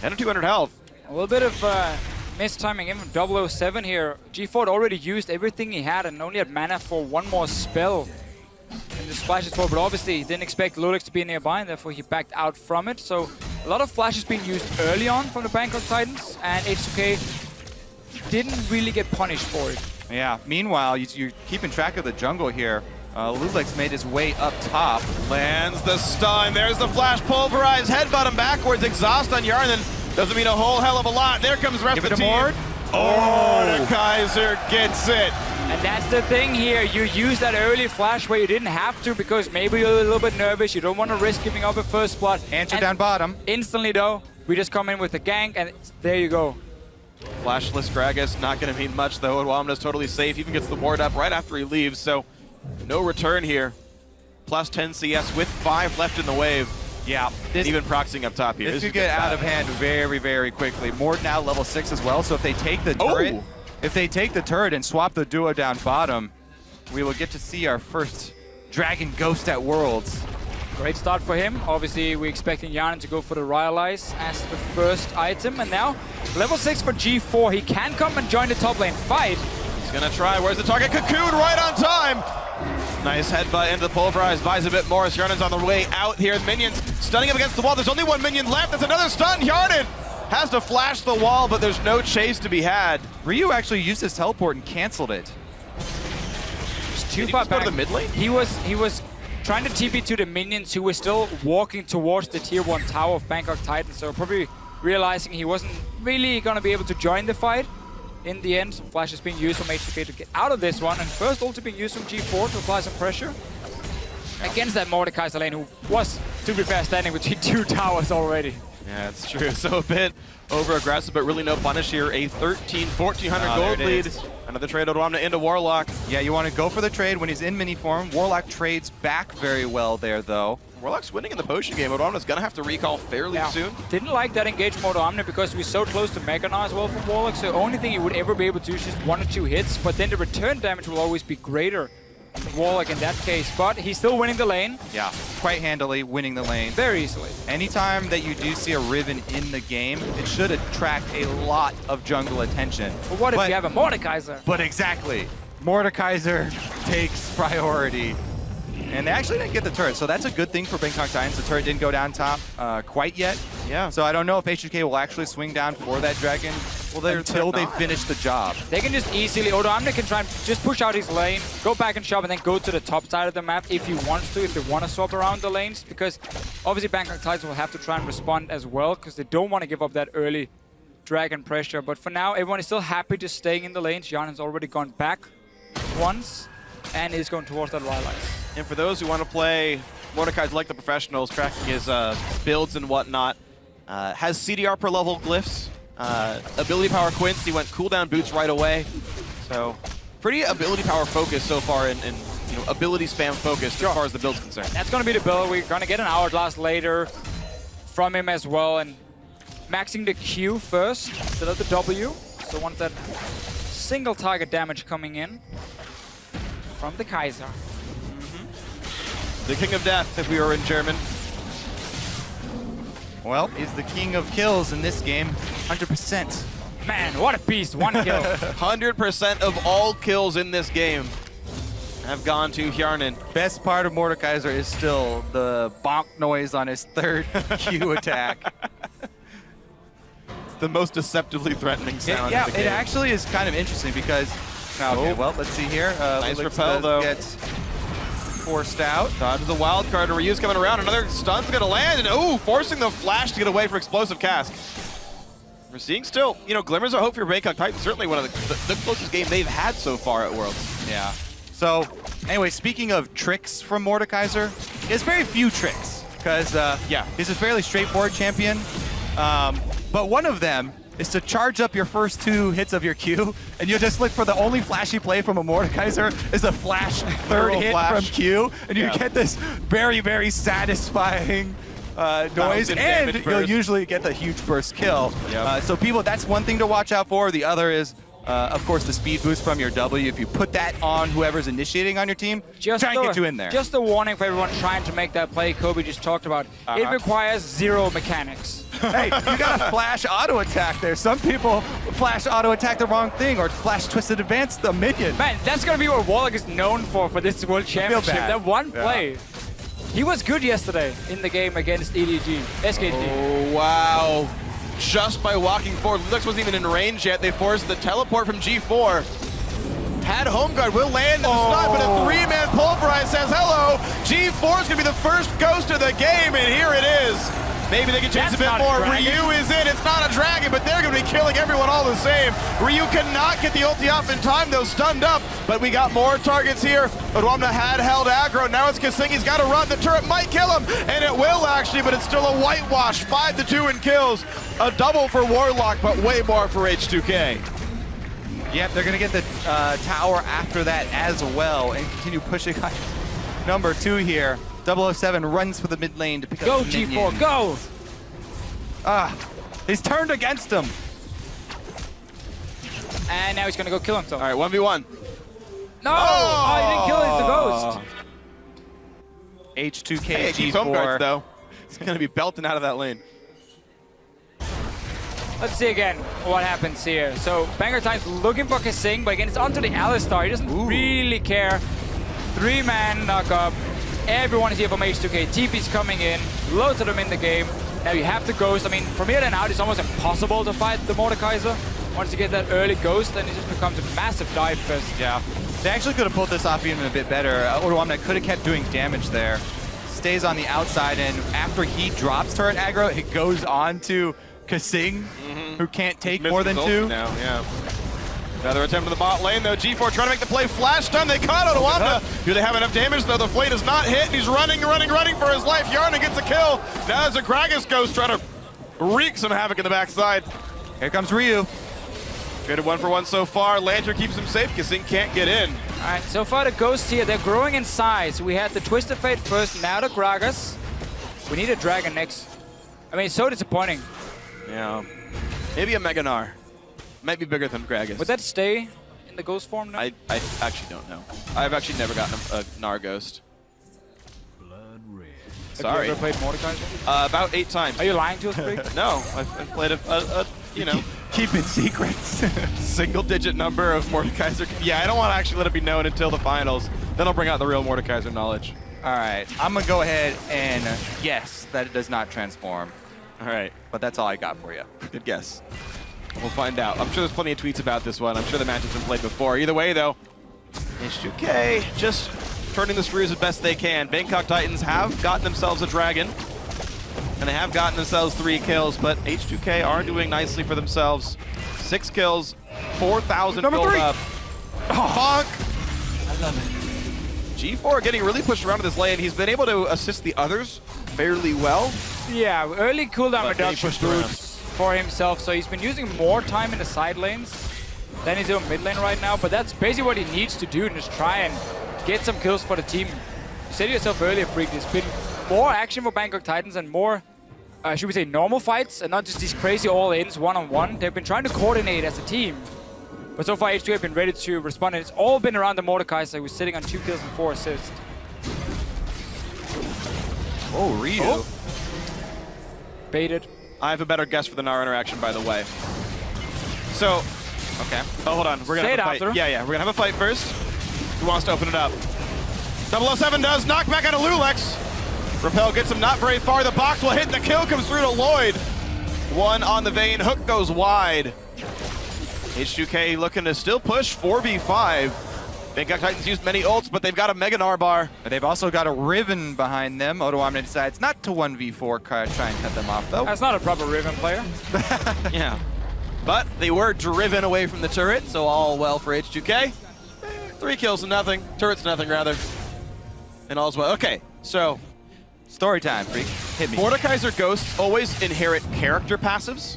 and 200 health. A little bit of mistiming in from 007 here. G4 had already used everything he had and only had mana for 1 more spell. And this flash is forward, but obviously he didn't expect Lulix to be nearby, and therefore he backed out from it. So a lot of flashes being used early on from the Bangkok Titans, and H2K didn't really get punished for it. Yeah, meanwhile, you're keeping track of the jungle here. Lulix made his way up top. Lands the stun, there's the flash, pulverized, headbutt him backwards, exhaust on Yarn, and doesn't mean a whole hell of a lot. There comes the rest of the team. Oh, the Kaiser gets it. And that's the thing here, you use that early flash where you didn't have to because maybe you're a little bit nervous, you don't want to risk giving up a first blood. Answer down bottom. Instantly though, we just come in with the gank and there you go. Flashless Gragas, not going to mean much though. Odoamne's totally safe, even gets the ward up right after he leaves, so no return here. Plus 10 CS with 5 left in the wave. Yeah, even proxying up top here. This could get out of hand very, very quickly. Mord now level 6 as well, so if they take the turret, if they take the turret and swap the duo down bottom, we will get to see our first Dragon Ghost at Worlds. Great start for him. Obviously, we're expecting Yarn to go for the Rhyalize as the first item, and now level 6 for G4. He can come and join the top lane fight. He's gonna try. Where's the target? Cocoon right on time. Nice headbutt into the pulverize. Buys a bit more. Yarnen's on the way out here. Minions stunning him against the wall. There's only 1 minion left. That's another stun. Yarnen has to flash the wall, but there's no chase to be had. Ryu actually used his teleport and canceled it. Just too far back. Go to the mid lane? He was trying to TP to the minions who were still walking towards the tier 1 tower of Bangkok Titan, so probably realizing he wasn't really going to be able to join the fight. In the end, flash is being used from H2K to get out of this one, and first ulti being used from G4 to apply some pressure against that Mordekaiser lane, who was, to be fair, standing between 2 towers already. Yeah, it's true. So a bit over-aggressive, but really no punish here. A 1,400 gold lead. Another trade Odoamne into Warlock. Yeah, you want to go for the trade when he's in mini form. Warlock trades back very well there, though. Warlock's winning in the potion game. Odoamne's going to have to recall fairly soon. Didn't like that engage from Odoamne because we're so close to Mega now as well from Warlock, so the only thing he would ever be able to do is just 1 or 2 hits, but then the return damage will always be greater than Warlock in that case. But he's still winning the lane. Yeah. quite handily, winning the lane. Very easily. Anytime that you do see a Riven in the game, it should attract a lot of jungle attention. But what if you have a Mordekaiser? But exactly. Mordekaiser takes priority. And they actually didn't get the turret, so that's a good thing for Bangkok Titans. The turret didn't go down top quite yet. Yeah. So I don't know if HK will actually swing down for that dragon until they finish the job. They can just easily, Odoamne can try and just push out his lane, go back and shove, and then go to the top side of the map if he wants to, if they want to swap around the lanes, because obviously Bangkok Titans will have to try and respond as well, because they don't want to give up that early dragon pressure. But for now, everyone is still happy to staying in the lanes. Jan has already gone back once, and is going towards that Rylai's. And for those who want to play Mordekaiser like the professionals, tracking his builds and whatnot, has CDR per level glyphs, ability power Quince, he went cooldown boots right away. So pretty ability power focus so far, and you know, ability spam focused as far as the build's concerned. That's going to be the build. We're going to get an Hourglass later from him as well, and maxing the Q first instead of the W. So want that single target damage coming in from the Kaiser. The King of Death, if we were in German. Well, he's the king of kills in this game, 100%. Man, what a beast, 1 kill. 100% of all kills in this game have gone to Hjarnan. Best part of Mordekaiser is still the bonk noise on his third Q attack. It's the most deceptively threatening sound Yeah, in the game. it actually is kind of interesting because, okay, well, let's see here. Nice repel, though. Gets forced out. Dodge the wild card, and Ryu's coming around. Another stun's gonna land, and forcing the flash to get away for explosive cask. We're seeing still, you know, glimmers of hope for Bangkok Titans. Certainly one of the closest game they've had so far at Worlds. Yeah. So, anyway, speaking of tricks from Mordekaiser, he has very few tricks because, he's a fairly straightforward champion. But one of them is to charge up your first 2 hits of your Q, and you'll just look for the only flashy play from a Mordekaiser is a flash third hit from Q, and you get this very, very satisfying noise, and you'll usually get the huge burst kill. So people, that's one thing to watch out for. The other is, of course, the speed boost from your W. If you put that on whoever's initiating on your team, try and get you in there. Just a warning for everyone trying to make that play Kobe just talked about. It requires 0 mechanics. Hey, you got a flash auto attack there. Some people flash auto attack the wrong thing or flash twisted advance the minion. Man, that's going to be what Warlock is known for this World Championship. That one play. He was good yesterday in the game against EDG, SKT. Oh, wow. Just by walking forward, Lux wasn't even in range yet. They forced the teleport from G4. Had home guard, will land in the stun, but a 3-man pulverize says hello. G4 is going to be the first ghost of the game, and here it is. Maybe they can chase a bit more. Ryu is in. It's not a dragon, but they're going to be killing everyone all the same. Ryu cannot get the ulti off in time, though, stunned up. But we got more targets here. Odoamne had held aggro. Now it's Kasing. He's got to run. The turret might kill him, and it will actually, but it's still a whitewash. 5-2 in kills. A double for Warlock, but way more for H2K. Yep, they're going to get the tower after that as well and continue pushing on number 2 here. 007 runs for the mid lane to pick up the minion. Go, G4, go! He's turned against him. And now he's going to go kill himself. All right, 1v1. No! Oh, he didn't kill the ghost. H2K, Hey, G4. keeps home guards, though. He's going to be belting out of that lane. Let's see again what happens here. So Bangkok Titans looking for Kasing, but again, it's onto the Alistar. He doesn't really care. 3-man knock up. Everyone is here from H2K. TP's coming in. Loads of them in the game. Now you have the Ghost. I mean, from here on out, it's almost impossible to fight the Mordekaiser. Once you get that early Ghost, then it just becomes a massive dive fest. Yeah. They actually could have pulled this off even a bit better. Odoamne could have kept doing damage there. Stays on the outside, and after he drops turret aggro, it goes on to Kasing, who can't take more than 2. Now, yeah. Another attempt in the bot lane, though. G4 trying to make the play. Flash stun. They caught Odoamne. Do they have enough damage, though? The flame is not hit, and he's running for his life. Hjarnan gets a kill. Now there's a Gragas Ghost trying to wreak some havoc in the backside. Here comes Ryu. Traded 1-for-1 so far. Lantern keeps him safe. Kasing can't get in. All right, so far the Ghosts here, they're growing in size. We had the Twisted Fate first, now the Gragas. We need a Dragon next. I mean, it's so disappointing. Yeah. Maybe a Meganar. Might be bigger than Gragas. Would that stay in the Ghost form now? I actually don't know. I've actually never gotten a Nar Ghost. Sorry. Have you ever played Mordekaiser? About 8 times. Are you lying to us, Brig? No, I've played you know. Keep it secrets. Single-digit number of Mordekaiser. Yeah, I don't want to actually let it be known until the finals. Then I'll bring out the real Mordekaiser knowledge. All right, I'm gonna go ahead and guess that it does not transform. All right. But that's all I got for you. Good guess. We'll find out. I'm sure there's plenty of tweets about this one. I'm sure the match has been played before. Either way, though, H2K just turning the screws as best they can. Bangkok Titans have gotten themselves a dragon, and they have gotten themselves 3 kills, but H2K are doing nicely for themselves. 6 kills, 4,000 build up. Oh, fuck! I love it. G4 getting really pushed around in this lane. He's been able to assist the others fairly well. Yeah, early cooldown But reduction pushed around boots for himself, so he's been using more time in the side lanes than he's doing mid lane right now, but that's basically what he needs to do, and just try and get some kills for the team. You said to yourself earlier, Freak, there's been more action for Bangkok Titans and more, should we say, normal fights, and not just these crazy all-ins one-on-one. They've been trying to coordinate as a team, but so far H2 have been ready to respond, and it's all been around the Mordekaiser, who's sitting on 2 kills and 4 assists. Oh, Ryu. Oh. Baited. I have a better guess for the Nara interaction, by the way. So, okay. Oh, hold on. We're gonna have a fight. After. Yeah. We're gonna have a fight first. Who wants to open it up? 007 does. Knockback out of Lulex. Repel gets him not very far. The box will hit. The kill comes through to Lloyd. 1 on the vein. Hook goes wide. H2K looking to still push 4v5. Bangkok Titans used many ults, but they've got a Mega Gnar bar. But they've also got a Riven behind them. Odoamne decides not to 1v4 try and cut them off, though. That's not a proper Riven player. Yeah. But they were driven away from the turret, so all well for H2K. 3 kills to nothing. Turrets to nothing, rather. And all's well. Okay, so story time, Freak. Hit me. Mordekaiser Ghosts always inherit character passives,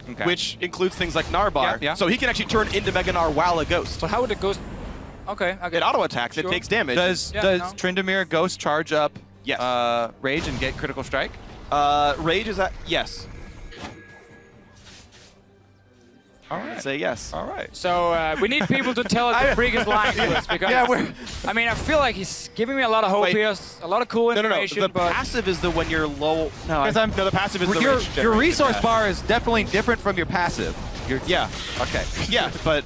okay, which includes things like Narbar. Yeah. So he can actually turn into Mega Gnar while a ghost. But how would a ghost... Okay. It auto attacks. Sure. It takes damage. Does Tryndamere Ghost charge up Rage and get critical strike? Rage is at yes. All right. Say yes. All right. So we need people to tell us the Freak is lying to us, because I mean, I feel like he's giving me a lot of hope here, a lot of cool information. No. The passive is the when you're low. No, the passive is the rage your resource bar is definitely different from your passive. Yeah. Okay. Yeah, but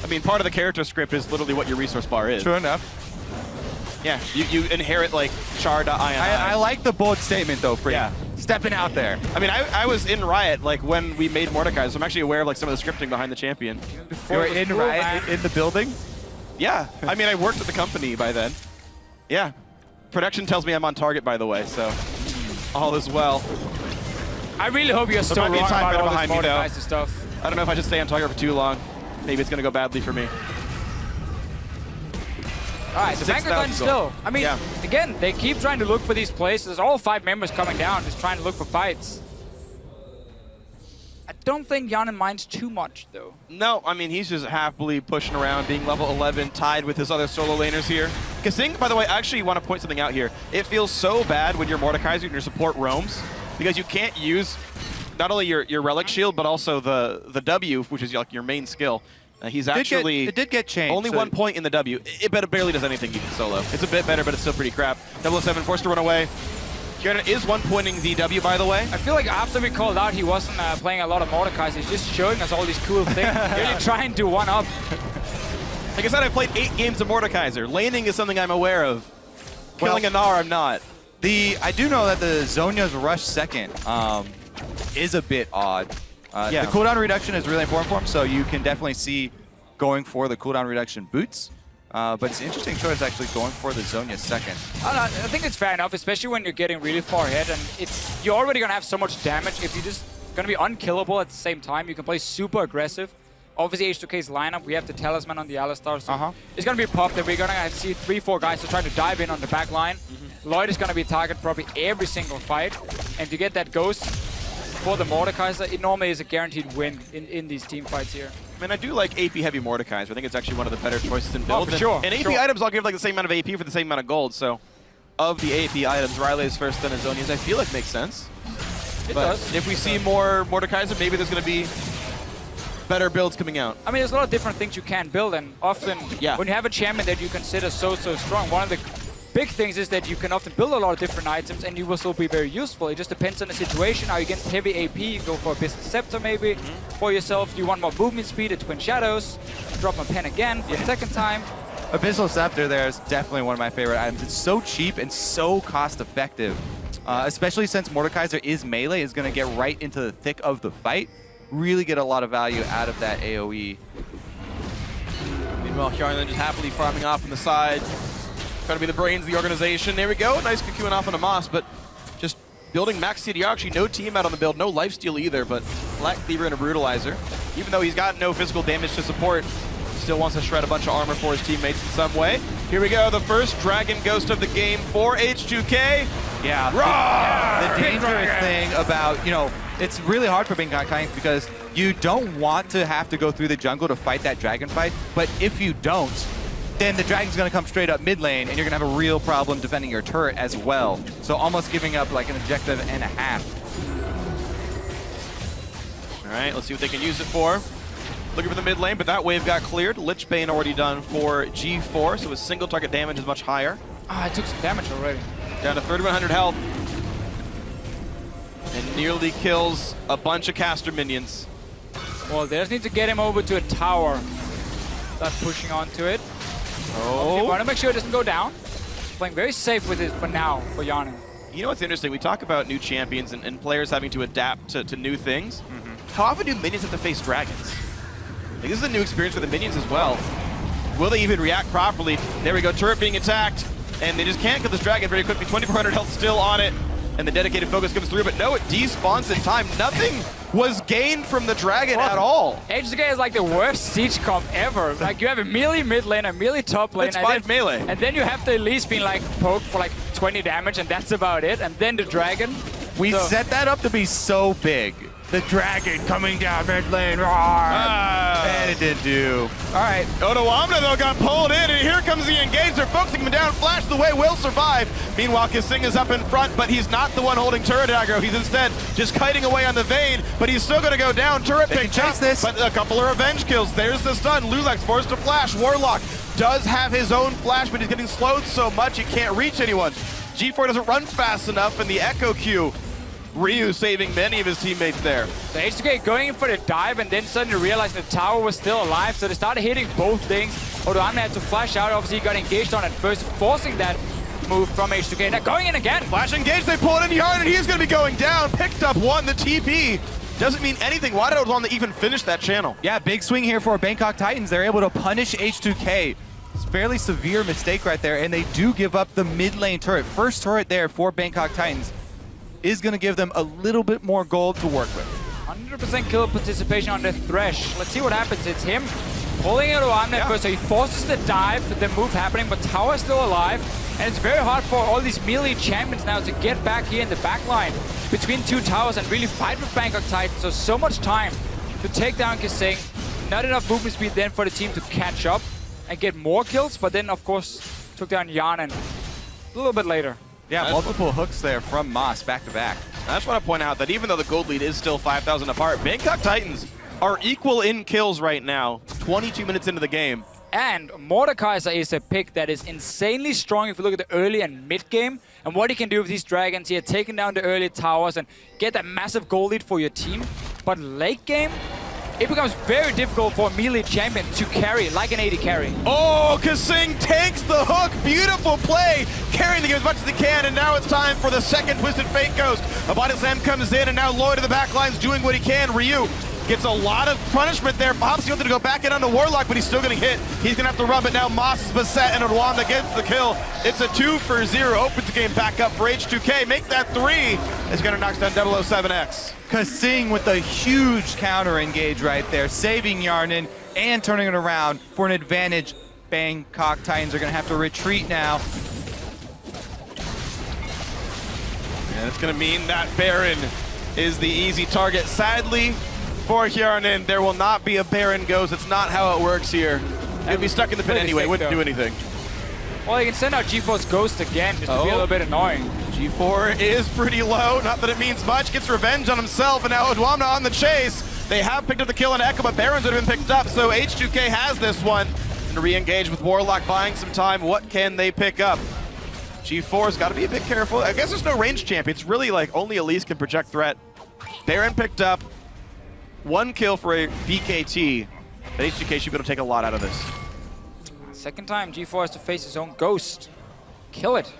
I mean, part of the character script is literally what your resource bar is. True enough. Yeah, you inherit like char.ini. I like the bold statement though, Freak. Yeah. Stepping out there. I mean, I was in Riot like when we made Mordekaiser, so I'm actually aware of like some of the scripting behind the champion. You were in Riot in the building? Yeah. I mean, I worked at the company by then. Yeah. Production tells me I'm on target, by the way, so all is well. I really hope you're still wrong about all this Mordekaiser stuff. I don't know if I should stay on target for too long. Maybe it's going to go badly for me. All right, so Bangkok Titans still. I mean, again, they keep trying to look for these places. There's all 5 members coming down, just trying to look for fights. I don't think Yanin minds too much, though. No, I mean, he's just happily pushing around, being level 11, tied with his other solo laners here. Kasing, by the way, I actually want to point something out here. It feels so bad when you're Mordekaiser and your support roams, because you can't use not only your relic shield, but also the W, which is like your main skill. He's actually... It did get changed. Only 1 point in the W. It barely does anything you can solo. It's a bit better, but it's still pretty crap. 007 forced to run away. Kieran is 1 pointing the W, by the way. I feel like after we called out, he wasn't playing a lot of Mordekaiser. He's just showing us all these cool things. Really trying to one-up. Like I said, I played 8 games of Mordekaiser. Laning is something I'm aware of. Killing a Gnar, I'm not. I do know that the Zhonya's rush second is a bit odd. The cooldown reduction is really important for him, so you can definitely see going for the cooldown reduction boots. But it's an interesting choice actually going for the Zhonya second. I think it's fair enough, especially when you're getting really far ahead, and you're already going to have so much damage. If you're just going to be unkillable at the same time, you can play super aggressive. Obviously, H2K's lineup, we have the Talisman on the Alistar, so it's going to be popped, and we're going to see 3-4 guys to try to dive in on the back line. Lloyd is going to be targeted probably every single fight, and if you get that Ghost for the Mordekaiser, it normally is a guaranteed win in these team fights here. I mean, I do like AP heavy Mordekaiser. I think it's actually one of the better choices in builds. Oh, for sure. And AP items, I'll give like the same amount of AP for the same amount of gold. So, of the AP items, Riley's first, then Azonia's, I feel like makes sense. It does. If we see more Mordekaiser, maybe there's going to be better builds coming out. I mean, there's a lot of different things you can build, and often when you have a champion that you consider so strong, one of the big things is that you can often build a lot of different items and you will still be very useful. It just depends on the situation. Are you against heavy AP? You go for a Business Scepter maybe for yourself. Do you want more movement speed? A Twin Shadows. Drop my pen again for the second time. Abyssal Scepter there is definitely one of my favorite items. It's so cheap and so cost effective. Especially since Mordekaiser is melee, is going to get right into the thick of the fight. Really get a lot of value out of that AoE. Meanwhile, Hjarnan just happily farming off on the side. Trying to be the brains of the organization. There we go. Nice cocoon off on a Moss, but just building max CDR. Actually, no team out on the build, no lifesteal either, but Black Cleaver and a Brutalizer. Even though he's got no physical damage to support, still wants to shred a bunch of armor for his teammates in some way. Here we go, the first Dragon Ghost of the game for H2K. Yeah, the dangerous thing about, you know, it's really hard for Bangkok Titans because you don't want to have to go through the jungle to fight that dragon fight, but if you don't, then the dragon's going to come straight up mid lane and you're going to have a real problem defending your turret as well. So almost giving up like an objective and a half. All right, let's see what they can use it for. Looking for the mid lane, but that wave got cleared. Lich Bane already done for G4, so his single target damage is much higher. Ah, I took some damage already. Down to 3,100 health. And nearly kills a bunch of caster minions. Well, they just need to get him over to a tower. Start pushing onto it. Oh. Okay, want to make sure it doesn't go down. Playing very safe with it for now, for Hjarnan. You know what's interesting? We talk about new champions and players having to adapt to new things. How often do minions have to face dragons? Like, this is a new experience for the minions as well. Will they even react properly? There we go, turret being attacked. And they just can't kill this dragon very quickly. 2,400 health still on it. And the dedicated focus comes through, but no, it despawns in time. Nothing was gained from the dragon at all. H2K is like the worst siege comp ever. Like, you have a melee mid lane, a melee top lane. It's 5 melee. And then you have to at least be like poked for like 20 damage, and that's about it. And then the dragon. We set that up to be so big. The dragon coming down mid lane, roar, and it didn't do. All right, Odoamna though got pulled in, and here comes the engage. They're focusing him down. Flash the way will survive. Meanwhile, Kissing is up in front, but he's not the one holding turret aggro. He's instead just kiting away on the Vayne, but he's still gonna go down. Turret picked up, but a couple of revenge kills. There's the stun. Lulax forced to flash. Warlock does have his own flash, but he's getting slowed so much he can't reach anyone. G4 doesn't run fast enough, and the Echo Q. Ryu saving many of his teammates there. The H2K going in for the dive and then suddenly realizing the tower was still alive, so they started hitting both things. Odoamna had to flash out. Obviously, he got engaged on at first, forcing that move from H2K. Now going in again. Flash engage, they pull it in hard, and he's going to be going down. Picked up one, the TP. Doesn't mean anything. Why did Odoamna even finish that channel? Yeah, big swing here for Bangkok Titans. They're able to punish H2K. It's a fairly severe mistake right there, and they do give up the mid lane turret. First turret there for Bangkok Titans is going to give them a little bit more gold to work with. 100% kill participation on the Thresh. Let's see what happens. It's him pulling it on at first, so he forces the dive, the move happening, but tower is still alive. And it's very hard for all these melee champions now to get back here in the back line between two towers and really fight with Bangkok Titans. So much time to take down Kissing. Not enough movement speed then for the team to catch up and get more kills, but then of course took down Hjarnan a little bit later. Yeah, multiple hooks there from Moss back to back. I just want to point out that even though the gold lead is still 5,000 apart, Bangkok Titans are equal in kills right now, 22 minutes into the game. And Mordekaiser is a pick that is insanely strong if you look at the early and mid game and what he can do with these dragons here, taking down the early towers and get that massive gold lead for your team. But late game, it becomes very difficult for a melee champion to carry like an AD carry. Oh, Kissing takes the hook. Beautiful play. Carrying the game as much as he can, and now it's time for the second Twisted Fate Ghost. A Body Slam comes in, and now Lloyd in the back line's doing what he can. Ryu gets a lot of punishment there. Bob's wanted to go back in on the Warlock, but he's still getting hit. He's going to have to run, but now Moss is beset, and Odoamna gets the kill. It's a 2-for-0. Opens the game back up for H2K. Make that 3. It's going to knock down 007X. Kissing with a huge counter engage right there, saving Hjarnan and turning it around for an advantage. Bangkok Titans are going to have to retreat now. And it's going to mean that Baron is the easy target. Sadly, for Hjarnan, there will not be a Baron Ghost. It's not how it works here. He'll be stuck in the pit anyway, wouldn't do anything. Well, you can send out G4's Ghost again, just to be a little bit annoying. G4 is pretty low, not that it means much. Gets revenge on himself, and now Odoamna on the chase. They have picked up the kill on Echo, but Barons would have been picked up, so H2K has this one. And re-engage with Warlock buying some time. What can they pick up? G4's got to be a bit careful. I guess there's no range champ. It's really like only Elise can project threat. Baron picked up 1 kill for a BKT. But H2K should be able to take a lot out of this. Second time G4 has to face his own ghost. Kill it.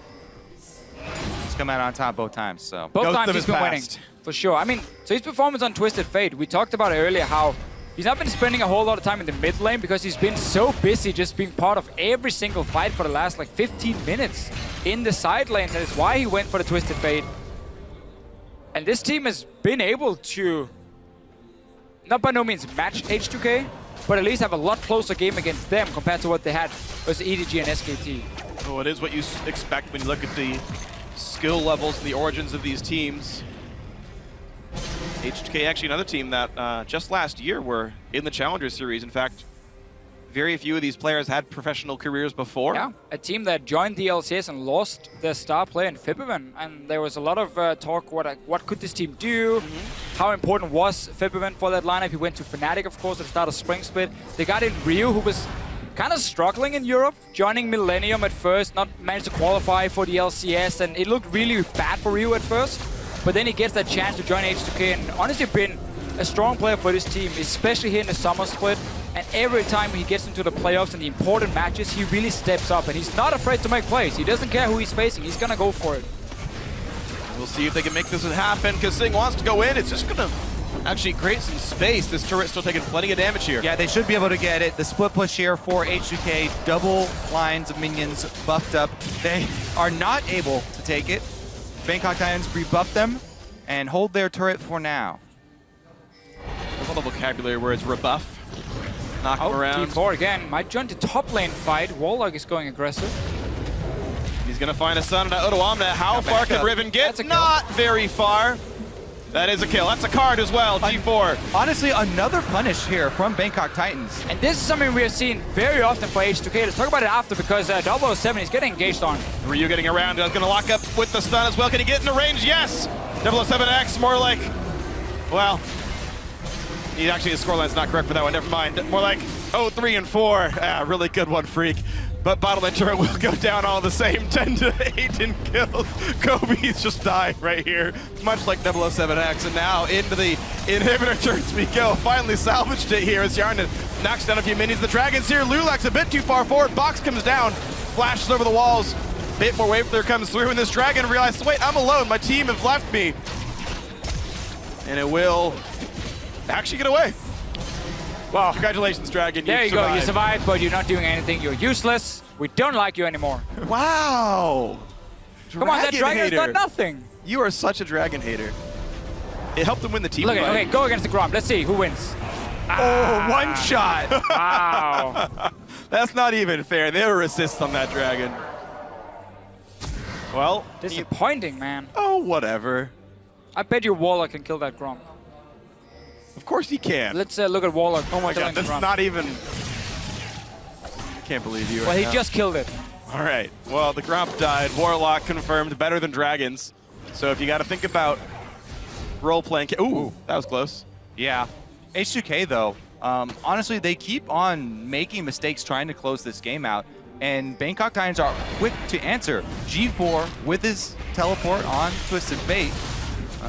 He's come out on top both times, so. Both Ghost times of he's his been winning, past. for sure. I mean, so his performance on Twisted Fate, we talked about earlier how he's not been spending a whole lot of time in the mid lane because he's been so busy just being part of every single fight for the last like 15 minutes in the side lanes. That is why he went for the Twisted Fate. And this team has been able to, not by no means match H2K, but at least have a lot closer game against them compared to what they had versus EDG and SKT. Oh, it is what you expect when you look at the skill levels and the origins of these teams. H2K actually another team that just last year were in the Challenger Series. In fact, very few of these players had professional careers before. Yeah, a team that joined the LCS and lost their star player in Fibberman. And there was a lot of talk, what could this team do? How important was Fibberman for that lineup? He went to Fnatic, of course, at the start of Spring Split. They got in Ryu, who was kind of struggling in Europe, joining Millennium at first, not managed to qualify for the LCS, and it looked really bad for Ryu at first. But then he gets that chance to join H2K, and honestly been a strong player for this team, especially here in the summer split. And every time he gets into the playoffs and the important matches, he really steps up, and he's not afraid to make plays. He doesn't care who he's facing, he's gonna go for it. We'll see if they can make this happen, because Sing wants to go in. It's just gonna actually create some space. This turret's still taking plenty of damage here. Yeah, they should be able to get it. The split push here for H2K, double lines of minions buffed up. They are not able to take it. Bangkok Titans rebuff them and hold their turret for now. All the vocabulary words, rebuff. Knock him around. T4 again, might join the top lane fight. Warlock is going aggressive. He's gonna find a son to Odoamna. How far can Riven get? Not very far. That is a kill. That's a card as well, G4. Honestly, another punish here from Bangkok Titans. And this is something we are seeing very often for H2K. Let's talk about it after, because 007 is getting engaged on. Ryu getting around, gonna lock up with the stun as well. Can he get into range? Yes! 007X, more like, well, actually his scoreline's not correct for that one, never mind. More like 3 and 4. Ah, really good one, Freak. But bottom lane turret will go down all the same, 10 to 8 in kills. Kobe's just dying right here, much like 007X. And now into the inhibitor turrets we go. Finally salvaged it here as Yarn knocks down a few minions. The Dragon's here, Lulak's a bit too far forward. Box comes down, flashes over the walls. Bit more wave clear comes through, and this Dragon realizes, wait, I'm alone, my team have left me. And it will actually get away. Wow, congratulations, Dragon. There you go, you survived, but you're not doing anything. You're useless. We don't like you anymore. Wow. Come on, that Dragon's done nothing. You are such a Dragon hater. It helped them win the team Look, fight. okay, go against the Grom. Let's see who wins. Oh, one shot. Wow. That's not even fair. There were assists on that Dragon. Well, disappointing, man. Oh, whatever. I bet your Warlock can kill that Grom. Of course he can. Let's look at Warlock. Oh my god, that's not even... I can't believe you. Well, he just killed it. All right. Well, the Gromp died. Warlock confirmed better than Dragons. So if you got to think about role-playing... Ooh, that was close. Yeah. H2K, though, honestly, they keep on making mistakes trying to close this game out. And Bangkok Titans are quick to answer. G4 with his teleport on Twisted Fate,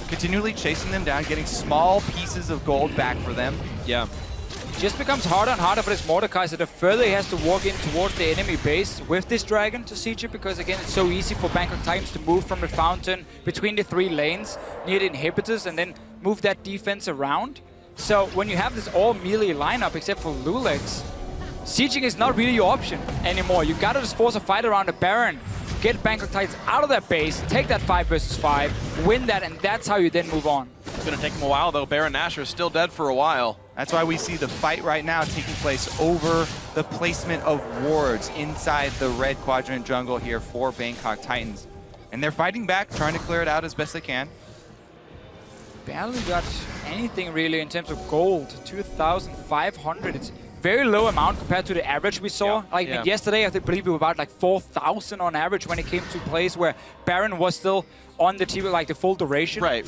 continually chasing them down, getting small pieces of gold back for them. Yeah. It just becomes harder and harder for this Mordekaiser the further he has to walk in towards the enemy base with this Dragon to siege it, because again, it's so easy for Bangkok Titans to move from the fountain between the 3 lanes near the inhibitors and then move that defense around. So when you have this all melee lineup except for Lulex, sieging is not really your option anymore. You gotta just force a fight around the Baron, get Bangkok Titans out of that base, take that 5 versus 5, win that, and that's how you then move on. It's gonna take him a while though. Baron Nashor is still dead for a while. That's why we see the fight right now taking place over the placement of wards inside the red quadrant jungle here for Bangkok Titans. And they're fighting back, trying to clear it out as best they can. Barely got anything really in terms of gold, 2,500. It's very low amount compared to the average we saw. Yesterday, I believe we were about like 4,000 on average when it came to plays where Baron was still on the TV, like the full duration. Right.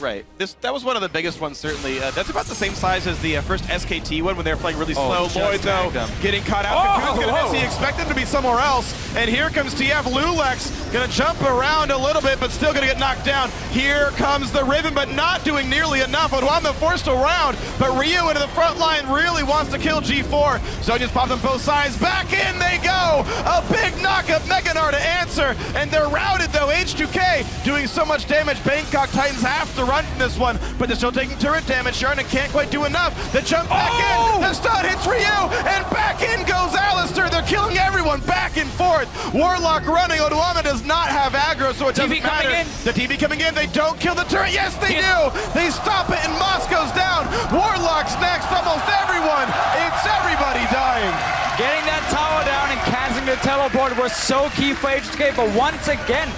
That was one of the biggest ones, certainly. That's about the same size as the first SKT one when they were playing really slow. Lloyd, though, getting caught out. Cocoon's going to miss. He expected to be somewhere else. And here comes TF. Lulex going to jump around a little bit, but still going to get knocked down. Here comes the Riven, but not doing nearly enough. Odwamba forced around, but Ryu into the front line really wants to kill G4. So just pop them both sides. Back in they go. A big knock-up Meganar to answer. And they're routed, though. H2K doing so much damage. Bangkok Titans have to run from this one, but they're still taking turret damage. Sharna can't quite do enough. The jump back in. The stun hits Ryu, and back in goes Alistair. They're killing everyone back and forth. Warlock running. Odwama does not have aggro, so it doesn't matter. The TV coming in. They don't kill the turret. Yes, they do. They stop it, and Moscow's down. Warlock's next. Almost everyone. It's everybody dying. Getting that tower down and canceling the teleport was so key for H2K, but once again,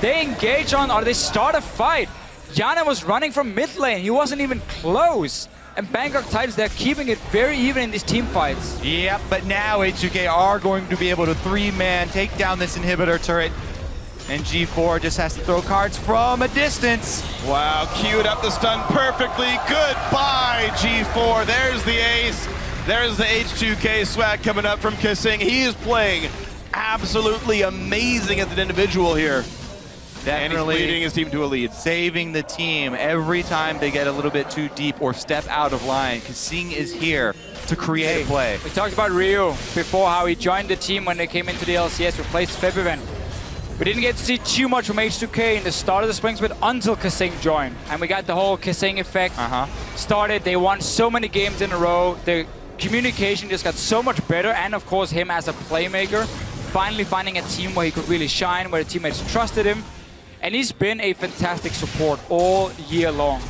they engage on, or they start a fight. Yana was running from mid lane. He wasn't even close. And Bangkok Titans, they're keeping it very even in these team fights. Yep, but now H2K are going to be able to 3-man take down this inhibitor turret. And G4 just has to throw cards from a distance. Wow, queued up the stun perfectly. Goodbye, G4. There's the ace. There's the H2K swag coming up from Kissing. He is playing absolutely amazing as an individual here. And he's leading his team to a lead. Saving the team every time they get a little bit too deep or step out of line. Kissing is here to create play. We talked about Ryu before, how he joined the team when they came into the LCS, replaced Febiven. We didn't get to see too much from H2K in the start of the Springs, but until Kissing joined. And we got the whole Kissing effect started. They won so many games in a row. The communication just got so much better. And of course, him as a playmaker, finally finding a team where he could really shine, where the teammates trusted him. And he's been a fantastic support all year long.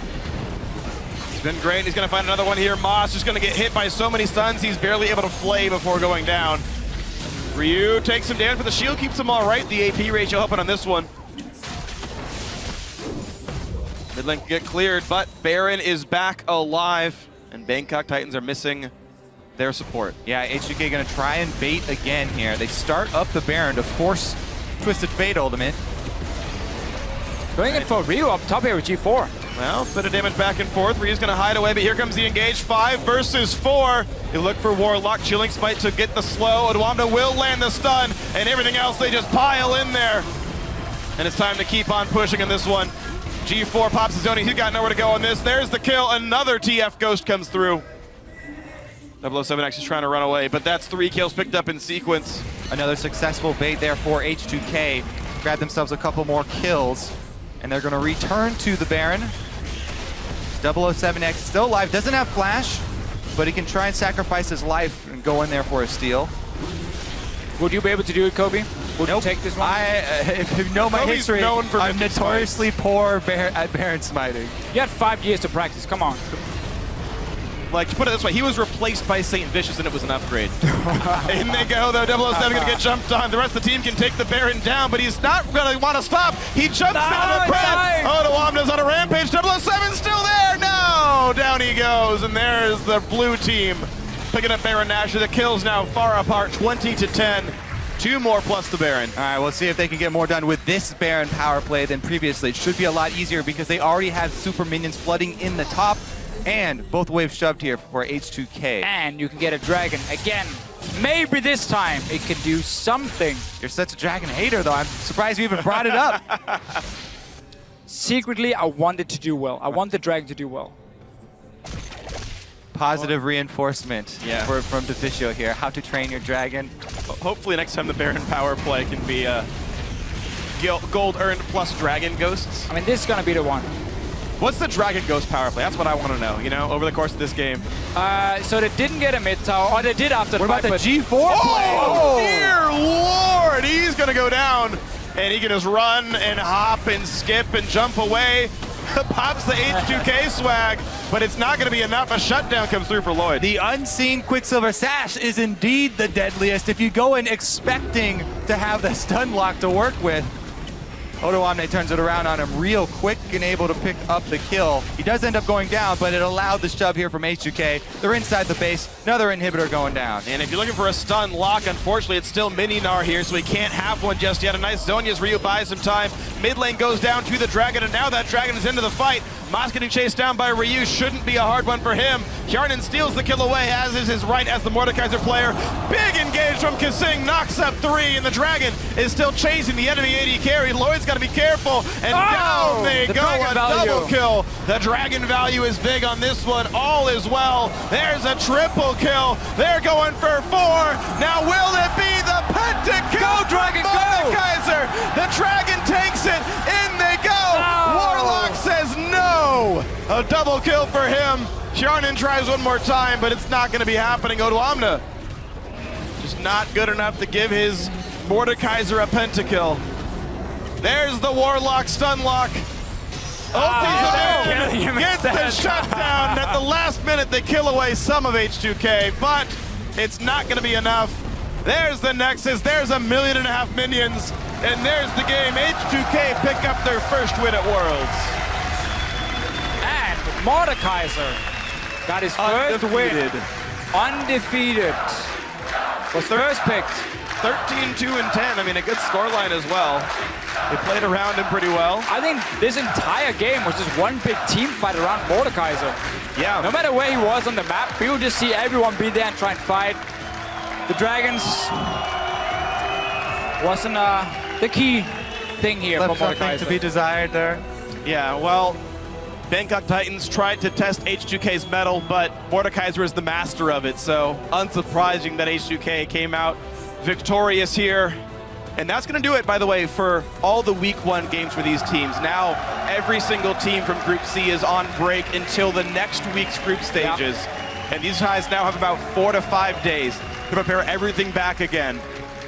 He's been great. He's going to find another one here. Moss just going to get hit by so many stuns, he's barely able to flay before going down. Ryu takes him down, but the shield keeps him all right. The AP ratio helping on this one. Mid lane can get cleared, but Baron is back alive, and Bangkok Titans are missing their support. Yeah, H2K going to try and bait again here. They start up the Baron to force Twisted Fate ultimate. Going in for Ryu up top here with G4. Well, bit of damage back and forth. Ryu's gonna hide away, but here comes the engage. 5 versus 4. You look for Warlock, Chilling Smite to get the slow. Odwamba will land the stun, and everything else, they just pile in there. And it's time to keep on pushing in this one. G4 pops his own, he's got nowhere to go on this. There's the kill, another TF Ghost comes through. 007 actually trying to run away, but that's 3 kills picked up in sequence. Another successful bait there for H2K. Grab themselves a couple more kills. And they're going to return to the Baron. 007X still alive, doesn't have flash, but he can try and sacrifice his life and go in there for a steal. Would you be able to do it, Kobe? Would you take this one? If you know my Kobe's history, known for I'm notoriously poor at Baron smiting. You had 5 years to practice, come on. Like, to put it this way, he was replaced by St. Vicious and it was an upgrade. In they go, though. 007 gonna get jumped on. The rest of the team can take the Baron down, but he's not gonna want to stop. He jumps down the prep. Odwamba's on a rampage. 007's still there. No! Down he goes, and there's the blue team picking up Baron Nashor. The kills now far apart, 20-10. 2 more plus the Baron. All right, we'll see if they can get more done with this Baron power play than previously. It should be a lot easier because they already have super minions flooding in the top. And both waves shoved here for H2K. And you can get a dragon again. Maybe this time it can do something. You're such a dragon hater, though. I'm surprised you even brought it up. Secretly, I wanted to do well. I want the dragon to do well. Positive reinforcement from Deficio here. How to train your dragon. Hopefully next time the Baron power play can be gold earned plus dragon ghosts. I mean, this is going to be the one. What's the Dragon Ghost power play? That's what I want to know, you know, over the course of this game. So they didn't get a mid tower, or they did after the fight. What about the G4 play? Oh, dear Lord! He's going to go down, and he can just run and hop and skip and jump away. Pops the H2K swag, but it's not going to be enough. A shutdown comes through for Lloyd. The unseen Quicksilver Sash is indeed the deadliest. If you go in expecting to have the stun lock to work with, Odoamne turns it around on him real quick and able to pick up the kill. He does end up going down, but it allowed the shove here from H2K. They're inside the base. Another inhibitor going down. And if you're looking for a stun lock, unfortunately, it's still Mininar here, so he can't have one just yet. A nice Zhonya's Ryu buys some time. Mid lane goes down to the Dragon, and now that Dragon is into the fight. Moss getting chased down by Ryu shouldn't be a hard one for him. Hjarnan steals the kill away, as is his right as the Mordekaiser player. Big engage from Kasing, knocks up 3, and the Dragon is still chasing the enemy AD carry. Lloyd's got to be careful, and down they go, a double kill. The Dragon value is big on this one, all is well. There's a triple kill. They're going for 4. Now will it be the pentakill? Go, Dragon, go! Mordekaiser, the Dragon takes it, in they go. Warlock says no. A double kill for him. Hjarnan tries one more time, but it's not going to be happening. Odoamne just not good enough to give his Mordekaiser a pentakill. There's the Warlock stun lock. Gets the shutdown. At the last minute, they kill away some of H2K, but it's not going to be enough. There's the Nexus. There's 1.5 million minions. And there's the game. H2K pick up their first win at Worlds. And Mordekaiser got his first win. Undefeated. Was first picked. 13-2-10. I mean, a good scoreline as well. They played around him pretty well. I think this entire game was just one big team fight around Mordekaiser. Yeah. No matter where he was on the map, we would just see everyone be there and try and fight. The Dragons wasn't the key thing here for Mordekaiser. To be desired there. Yeah, well, Bangkok Titans tried to test H2K's mettle, but Mordekaiser is the master of it, so unsurprising that H2K came out victorious here. And that's going to do it, by the way, for all the Week 1 games for these teams. Now, every single team from Group C is on break until the next week's group stages. Yep. And these guys now have about 4 to 5 days to prepare everything back again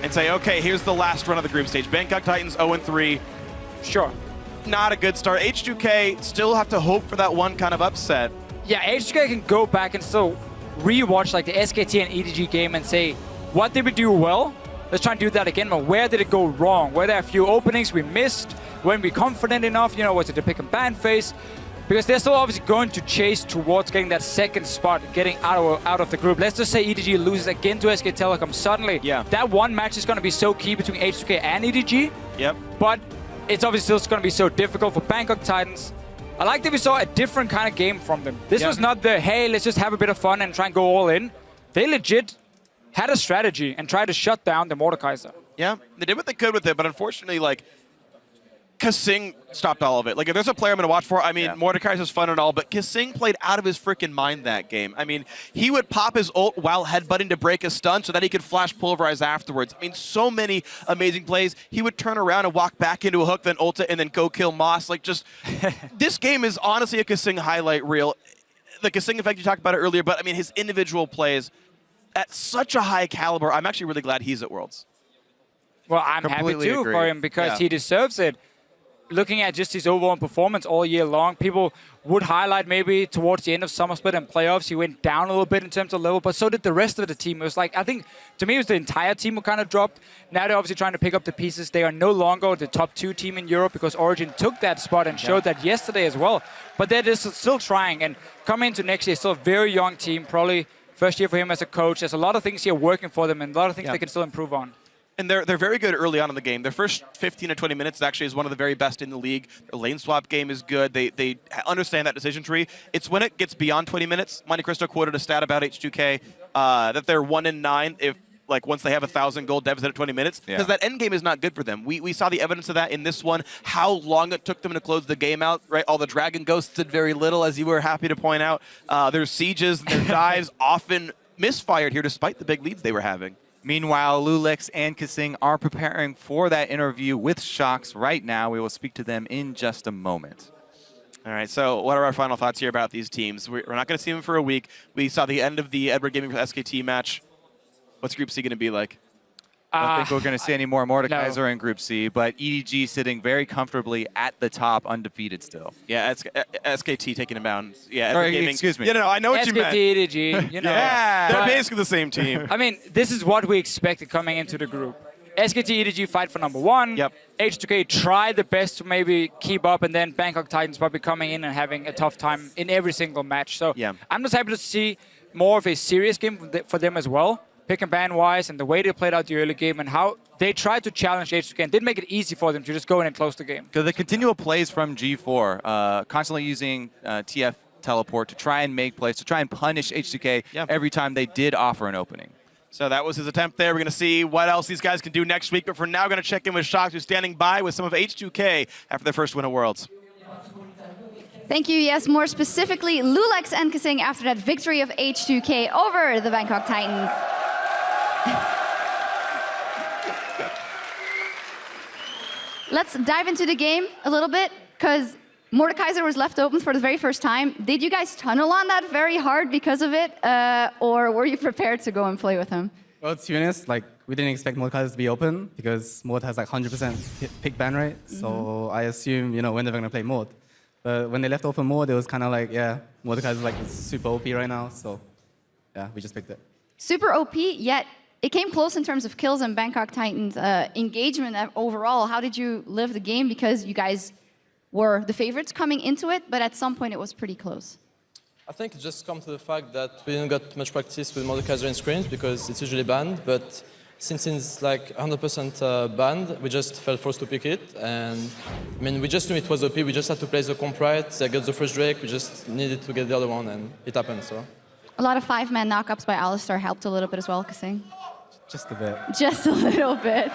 and say, okay, here's the last run of the group stage. Bangkok Titans 0-3. Sure. Not a good start. H2K still have to hope for that one kind of upset. Yeah, H2K can go back and still rewatch like the SKT and EDG game and say, what did we do well? Let's try and do that again, but where did it go wrong? Were there a few openings we missed? Weren't we confident enough? You know, was it the pick and ban phase? Because they're still obviously going to chase towards getting that second spot, getting out of the group. Let's just say EDG loses again to SK Telecom. Suddenly, that one match is going to be so key between H2K and EDG. Yep. But it's obviously still going to be so difficult for Bangkok Titans. I like that we saw a different kind of game from them. This was not the, hey, let's just have a bit of fun and try and go all in. They legit had a strategy and tried to shut down the Mordekaiser. Yeah, they did what they could with it, but unfortunately, like, Kasing stopped all of it. Like, if there's a player I'm going to watch for, I mean, Mordekaiser's fun and all, but Kasing played out of his freaking mind that game. I mean, he would pop his ult while headbutting to break a stun so that he could flash pulverize afterwards. I mean, so many amazing plays. He would turn around and walk back into a hook, then ult it, and then go kill Moss. Like, just, this game is honestly a Kasing highlight reel. The Kasing effect, you talked about it earlier, but I mean, his individual plays at such a high caliber. I'm actually really glad he's at Worlds. Well, I'm happy too for him because he deserves it. Looking at just his overall performance all year long, people would highlight maybe towards the end of Summer Split and playoffs, he went down a little bit in terms of level, but so did the rest of the team. It was like, I think, to me, it was the entire team who kind of dropped. Now they're obviously trying to pick up the pieces. They are no longer the top 2 team in Europe because Origen took that spot and showed that yesterday as well. But they're just still trying, and coming into next year, still a very young team, probably first year for him as a coach. There's a lot of things here working for them and a lot of things they can still improve on. And they're very good early on in the game. Their first 15 to 20 minutes actually is one of the very best in the league. Their lane swap game is good. They understand that decision tree. It's when it gets beyond 20 minutes. Monte Cristo quoted a stat about H2K that they're 1-9 if once they have 1,000 gold deficit at 20 minutes, because that end game is not good for them. We saw the evidence of that in this one, how long it took them to close the game out, right? All the Dragon Ghosts did very little, as you were happy to point out. Their sieges, their dives often misfired here despite the big leads they were having. Meanwhile, Lulix and Kasing are preparing for that interview with Shox right now. We will speak to them in just a moment. All right, so what are our final thoughts here about these teams? We're not going to see them for a week. We saw the end of the Edward Gaming SKT match. What's Group C going to be like? I don't think we're going to see any more Mordekaiser in Group C, but EDG sitting very comfortably at the top, undefeated still. Yeah, SKT taking them down. Yeah, Sorry, excuse me. Yeah, no, I know what you meant. SKT, EDG, you know. Yeah, they're basically the same team. I mean, this is what we expected coming into the group. SKT EDG fight for number 1. Yep. H2K try the best to maybe keep up, and then Bangkok Titans probably coming in and having a tough time in every single match. So I'm just happy to see more of a serious game for them as well, pick and ban wise, and the way they played out the early game and how they tried to challenge H2K and did make it easy for them to just go in and close the game. Because the continual plays from G4, constantly using TF teleport to try and make plays, to try and punish H2K every time they did offer an opening. So that was his attempt there. We're going to see what else these guys can do next week. But for now, we're going to check in with Shox, who's standing by with some of H2K after their first win at Worlds. Thank you. Yes, more specifically, Lulex and Kasing after that victory of H2K over the Bangkok Titans. Let's dive into the game a little bit, because Mordekaiser was left open for the very first time. Did you guys tunnel on that very hard because of it, or were you prepared to go and play with him? Well, to be honest, like, we didn't expect Mordekaiser to be open because Mord has like 100% pick ban rate. So I assume, you know, we're never going to play Mord. But when they left open Mord, it was kind of like, yeah, Mordekaiser like super OP right now. So yeah, we just picked it. Super OP, yet it came close in terms of kills and Bangkok Titans engagement overall. How did you live the game? Because you guys were the favorites coming into it, but at some point it was pretty close. I think it just comes to the fact that we didn't get much practice with Mordekaiser in screens because it's usually banned, but since it's like 100% banned, we just felt forced to pick it. And I mean, we just knew it was OP, we just had to play the comp right, get the first Drake, we just needed to get the other one, and it happened, so. A lot of 5-man knockups by Alistar helped a little bit as well, Kasing. Just a bit. Just a little bit.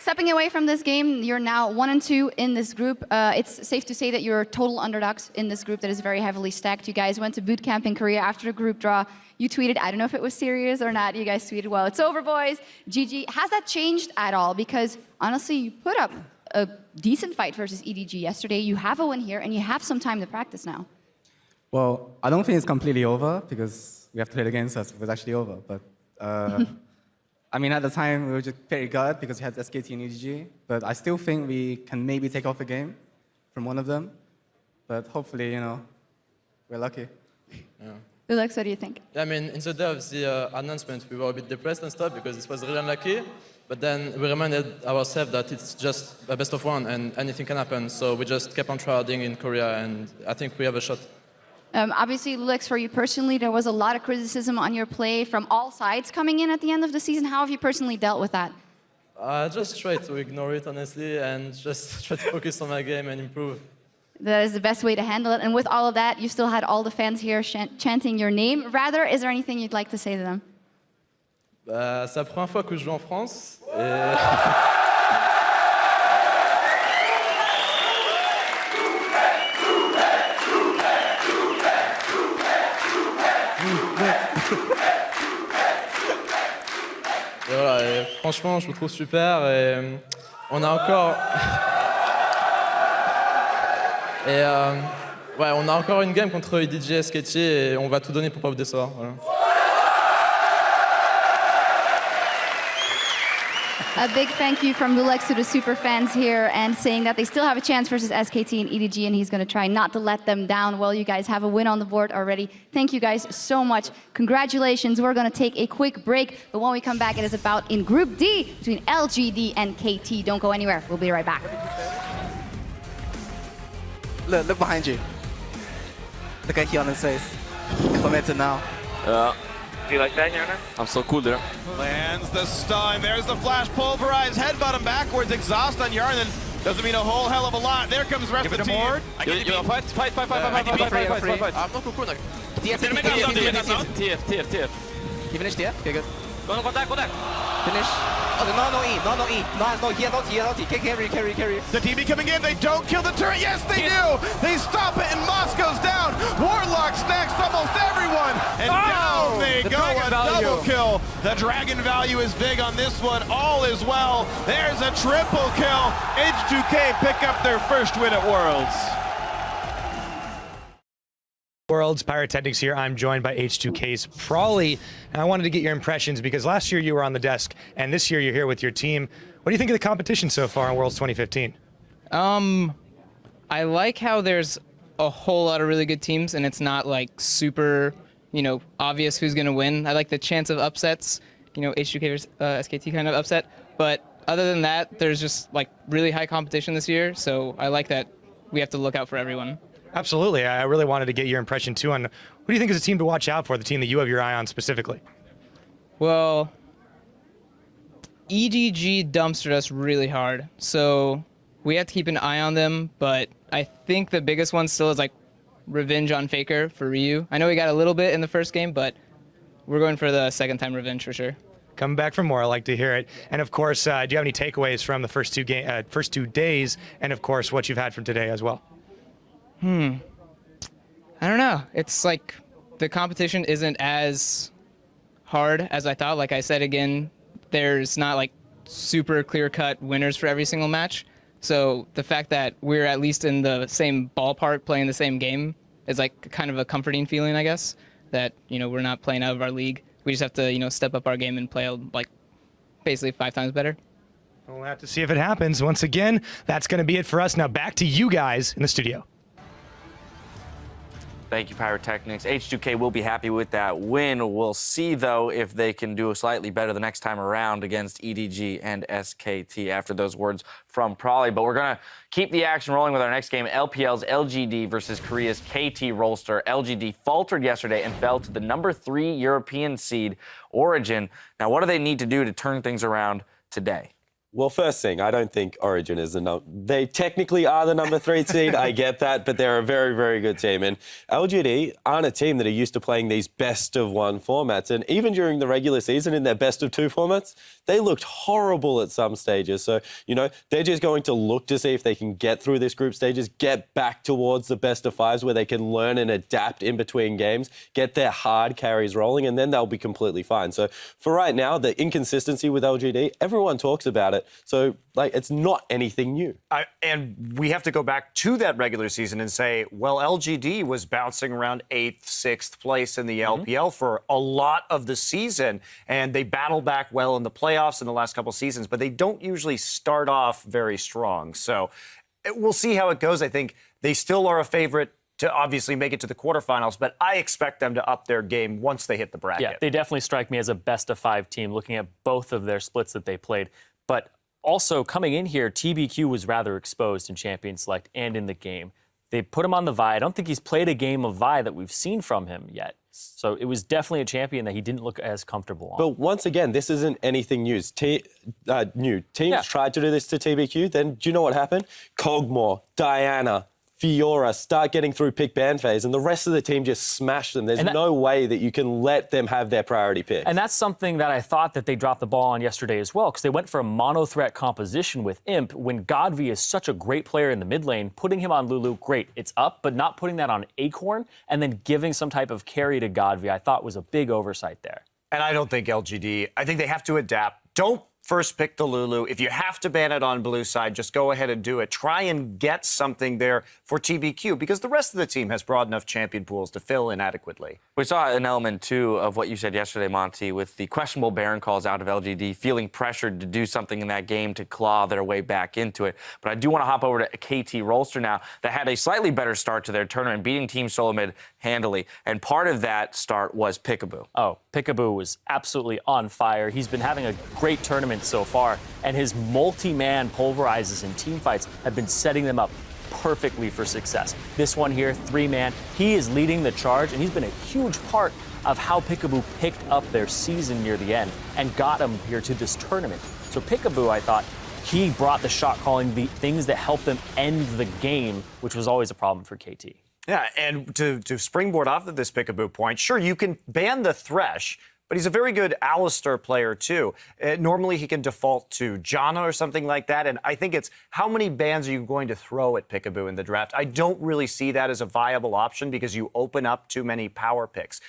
Stepping away from this game, you're now 1-2 in this group. It's safe to say that you're total underdogs in this group that is very heavily stacked. You guys went to boot camp in Korea after the group draw. You tweeted, I don't know if it was serious or not, you guys tweeted, well, it's over, boys. GG. Has that changed at all? Because honestly, you put up a decent fight versus EDG yesterday. You have a win here, and you have some time to practice now. Well, I don't think it's completely over because we have to play the game, so it was actually over. But I mean, at the time, we were just very good because we had SKT and EDG. But I still think we can maybe take off a game from one of them. But hopefully, you know, we're lucky. Yeah. Lulex, what do you think? Yeah, I mean, in the day of the announcement, we were a bit depressed and stuff because it was really unlucky. But then we reminded ourselves that it's just a best of one and anything can happen. So we just kept on trying in Korea, and I think we have a shot. Obviously, Lulex, for you personally, there was a lot of criticism on your play from all sides coming in at the end of the season. How have you personally dealt with that? I just try to ignore it, honestly, and just try to focus on my game and improve. That is the best way to handle it. And with all of that, you still had all the fans here chanting your name. Rather, is there anything you'd like to say to them? C'est la première fois que je joue en France. Et voilà, et franchement, je me trouve super et on a encore... et ouais, on a encore une game contre EDG et SKT et on va tout donner pour pas vous décevoir. Voilà. A big thank you from Lulex to the super fans here and saying that they still have a chance versus SKT and EDG, and he's going to try not to let them down. Well, you guys have a win on the board already. Thank you guys so much. Congratulations. We're going to take a quick break, but when we come back, it is about in Group D between LGD and KT. Don't go anywhere. We'll be right back. Look behind you. Look at Hyun's face. Implement it now. Do you like that, Yana? I'm so cool there. Lands the stun. There's the flash pulverized. Headbutt him backwards. Exhaust on Yarnan. Doesn't mean a whole hell of a lot. There comes the rest of the team. Fight. I'm not cool. TF. He finished TF? Okay, good. Go back. Finish. Oh, no E. No, he has ulti. Carry. The TB coming in. They don't kill the turret. Yes, they do. They stop it, and Moscow's down. Warlock snacks almost everyone. And down they go. A double kill. The dragon value is big on this one. All is well. There's a triple kill. H2K pick up their first win at Worlds. Worlds, Pyrotechnics here. I'm joined by H2K's Prawley, and I wanted to get your impressions because last year you were on the desk, and this year you're here with your team. What do you think of the competition so far in Worlds 2015? I like how there's a whole lot of really good teams, and it's not like super, obvious who's going to win. I like the chance of upsets, H2K versus SKT kind of upset. But other than that, there's just like really high competition this year. So I like that we have to look out for everyone. Absolutely. I really wanted to get your impression, too, on who do you think is a team to watch out for, the team that you have your eye on specifically? Well, EDG dumpstered us really hard. So we have to keep an eye on them. But I think the biggest one still is like revenge on Faker for Ryu. I know we got a little bit in the first game, but we're going for the second time revenge for sure. Coming back for more, I like to hear it. And of course, do you have any takeaways from the first 2 days, and of course, what you've had from today as well? I don't know. It's like the competition isn't as hard as I thought. Like I said again, there's not like super clear-cut winners for every single match. So the fact that we're at least in the same ballpark playing the same game is like kind of a comforting feeling, I guess, that, we're not playing out of our league. We just have to, step up our game and play like basically 5 times better. We'll have to see if it happens. Once again, that's going to be it for us. Now back to you guys in the studio. Thank you, Pyrotechnics. H2K will be happy with that win. We'll see, though, if they can do slightly better the next time around against EDG and SKT after those words from Prolly. But we're going to keep the action rolling with our next game, LPL's LGD versus Korea's KT Rolster. LGD faltered yesterday and fell to the number 3 European seed, Origen. Now, what do they need to do to turn things around today? Well, first thing, I don't think Origen is they technically are the number 3 seed. I get that, but they're a very, very good team. And LGD aren't a team that are used to playing these best-of-1 formats. And even during the regular season in their best-of-2 formats, they looked horrible at some stages. So, they're just going to look to see if they can get through this group stages, get back towards the best-of-5s where they can learn and adapt in between games, get their hard carries rolling, and then they'll be completely fine. So for right now, the inconsistency with LGD, everyone talks about it. So, it's not anything new. And we have to go back to that regular season and say, well, LGD was bouncing around 8th, 6th place in the LPL for a lot of the season, and they battled back well in the playoffs in the last couple seasons, but they don't usually start off very strong. So we'll see how it goes. I think they still are a favorite to obviously make it to the quarterfinals, but I expect them to up their game once they hit the bracket. Yeah, they definitely strike me as a best-of-5 team looking at both of their splits that they played. But also, coming in here, TBQ was rather exposed in Champion Select and in the game. They put him on the Vi. I don't think he's played a game of Vi that we've seen from him yet. So it was definitely a champion that he didn't look as comfortable on. But once again, this isn't anything new. Teams tried to do this to TBQ, then do you know what happened? Kog'Maw, Diana, Fiora start getting through pick ban phase, and the rest of the team just smash them. There's no way that you can let them have their priority pick. And that's something that I thought that they dropped the ball on yesterday as well, because they went for a mono-threat composition with Imp when Godvi is such a great player in the mid lane. Putting him on Lulu, great, it's up, but not putting that on Acorn and then giving some type of carry to Godvi, I thought was a big oversight there. And I don't think LGD, I think they have to adapt. Don't first pick the Lulu. If you have to ban it on blue side, just go ahead and do it. Try and get something there for TBQ, because the rest of the team has broad enough champion pools to fill in adequately. We saw an element, too, of what you said yesterday, Monty, with the questionable Baron calls out of LGD, feeling pressured to do something in that game to claw their way back into it. But I do want to hop over to KT Rolster now, that had a slightly better start to their tournament, beating Team SoloMid handily. And part of that start was Peekaboo. Oh, Peekaboo was absolutely on fire. He's been having a great tournament so far, and his multi-man pulverizes in team fights have been setting them up perfectly for success. This one here, 3-man, he is leading the charge, and he's been a huge part of how Peekaboo picked up their season near the end and got them here to this tournament. So Peekaboo, I thought, he brought the shot calling, the things that helped them end the game, which was always a problem for KT. Yeah, and to springboard off of this Peekaboo point, sure, you can ban the Thresh, but he's a very good Alistar player, too. Normally, he can default to Janna or something like that, and I think it's how many bans are you going to throw at Peekaboo in the draft? I don't really see that as a viable option because you open up too many power picks.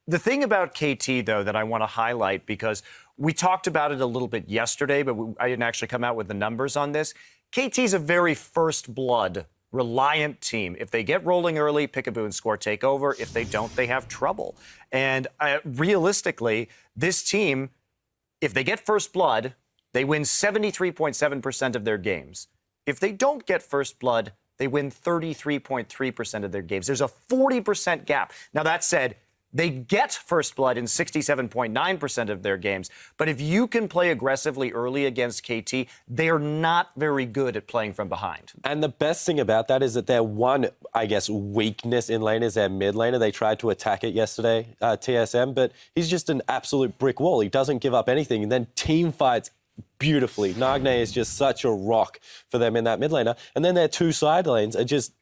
The thing about KT, though, that I want to highlight, because we talked about it a little bit yesterday, but I didn't actually come out with the numbers on this. KT's a very first blood reliant team. If they get rolling early, Peekaboo and Score take over. If they don't, they have trouble. And realistically, this team, if they get first blood, they win 73.7% of their games. If they don't get first blood, they win 33.3% of their games. There's a 40% gap. Now, that said, They get first blood in 67.9% of their games. But if you can play aggressively early against KT, they're not very good at playing from behind. And the best thing about that is that their one, I guess, weakness in lane is their mid laner. They tried to attack it yesterday, TSM, but he's just an absolute brick wall. He doesn't give up anything. And then team fights beautifully. Nagne is just such a rock for them in that mid laner. And then their two side lanes are just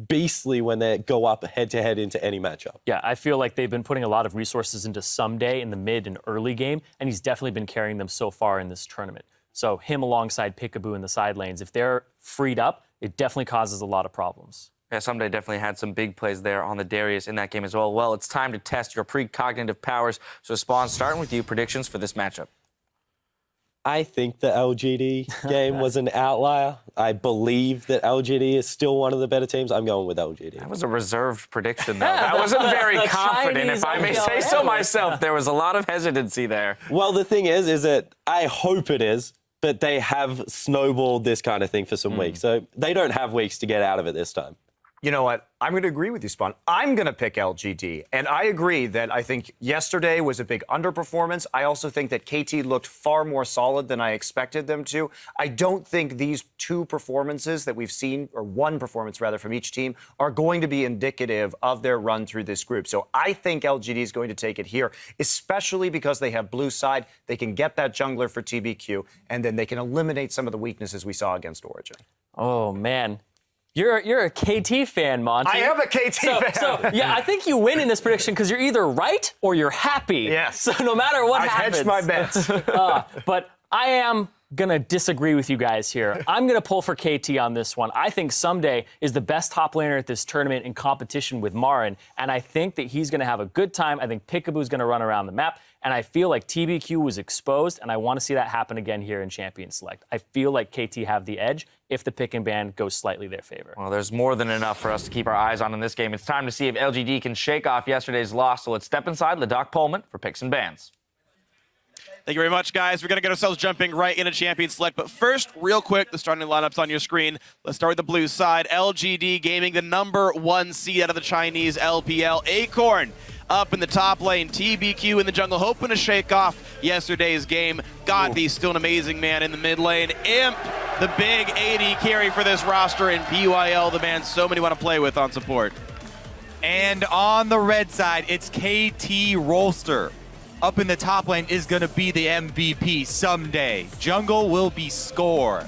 beastly when they go up head-to-head into any matchup. Yeah, I feel like they've been putting a lot of resources into Someday in the mid and early game, and he's definitely been carrying them so far in this tournament. So him alongside Peekaboo in the side lanes, if they're freed up, it definitely causes a lot of problems. Yeah, Someday definitely had some big plays there on the Darius in that game as well. Well, it's time to test your precognitive powers. So Spawn, starting with you, predictions for this matchup. I think the LGD game was an outlier. I believe that LGD is still one of the better teams. I'm going with LGD. That was a reserved prediction, though. That wasn't very confident, if I may say so myself. There was a lot of hesitancy there. Well, the thing is that I hope it is, but they have snowballed this kind of thing for some weeks. So they don't have weeks to get out of it this time. You know what? I'm going to agree with you, Spawn. I'm going to pick LGD. And I agree that I think yesterday was a big underperformance. I also think that KT looked far more solid than I expected them to. I don't think these two performances that we've seen, or one performance rather, from each team, are going to be indicative of their run through this group. So I think LGD is going to take it here, especially because they have blue side. They can get that jungler for TBQ, and then they can eliminate some of the weaknesses we saw against Origen. Oh, man. You're a KT fan, Monty. I am a KT fan. So, yeah, I think you win in this prediction because you're either right or you're happy. Yes. So no matter what happens. I've hedged my bets. But I am going to disagree with you guys here. I'm going to pull for KT on this one. I think Someday is the best top laner at this tournament in competition with MaRin, and I think that he's going to have a good time. I think Peekaboo's going to run around the map, and I feel like TBQ was exposed, and I want to see that happen again here in Champion Select. I feel like KT have the edge if the pick and ban goes slightly their favor. Well, there's more than enough for us to keep our eyes on in this game. It's time to see if LGD can shake off yesterday's loss, so let's step inside Ladok Pullman for picks and bans. Thank you very much, guys. We're going to get ourselves jumping right into Champion Select. But first, real quick, the starting lineups on your screen. Let's start with the blue side. LGD Gaming, the #1 seed out of the Chinese LPL. Acorn up in the top lane. TBQ in the jungle, hoping to shake off yesterday's game. Godby's still an amazing man in the mid lane. Imp, the big AD carry for this roster. And PYL, the man so many want to play with on support. And on the red side, it's KT Rolster. Up in the top lane is going to be the MVP someday. Jungle will be Score.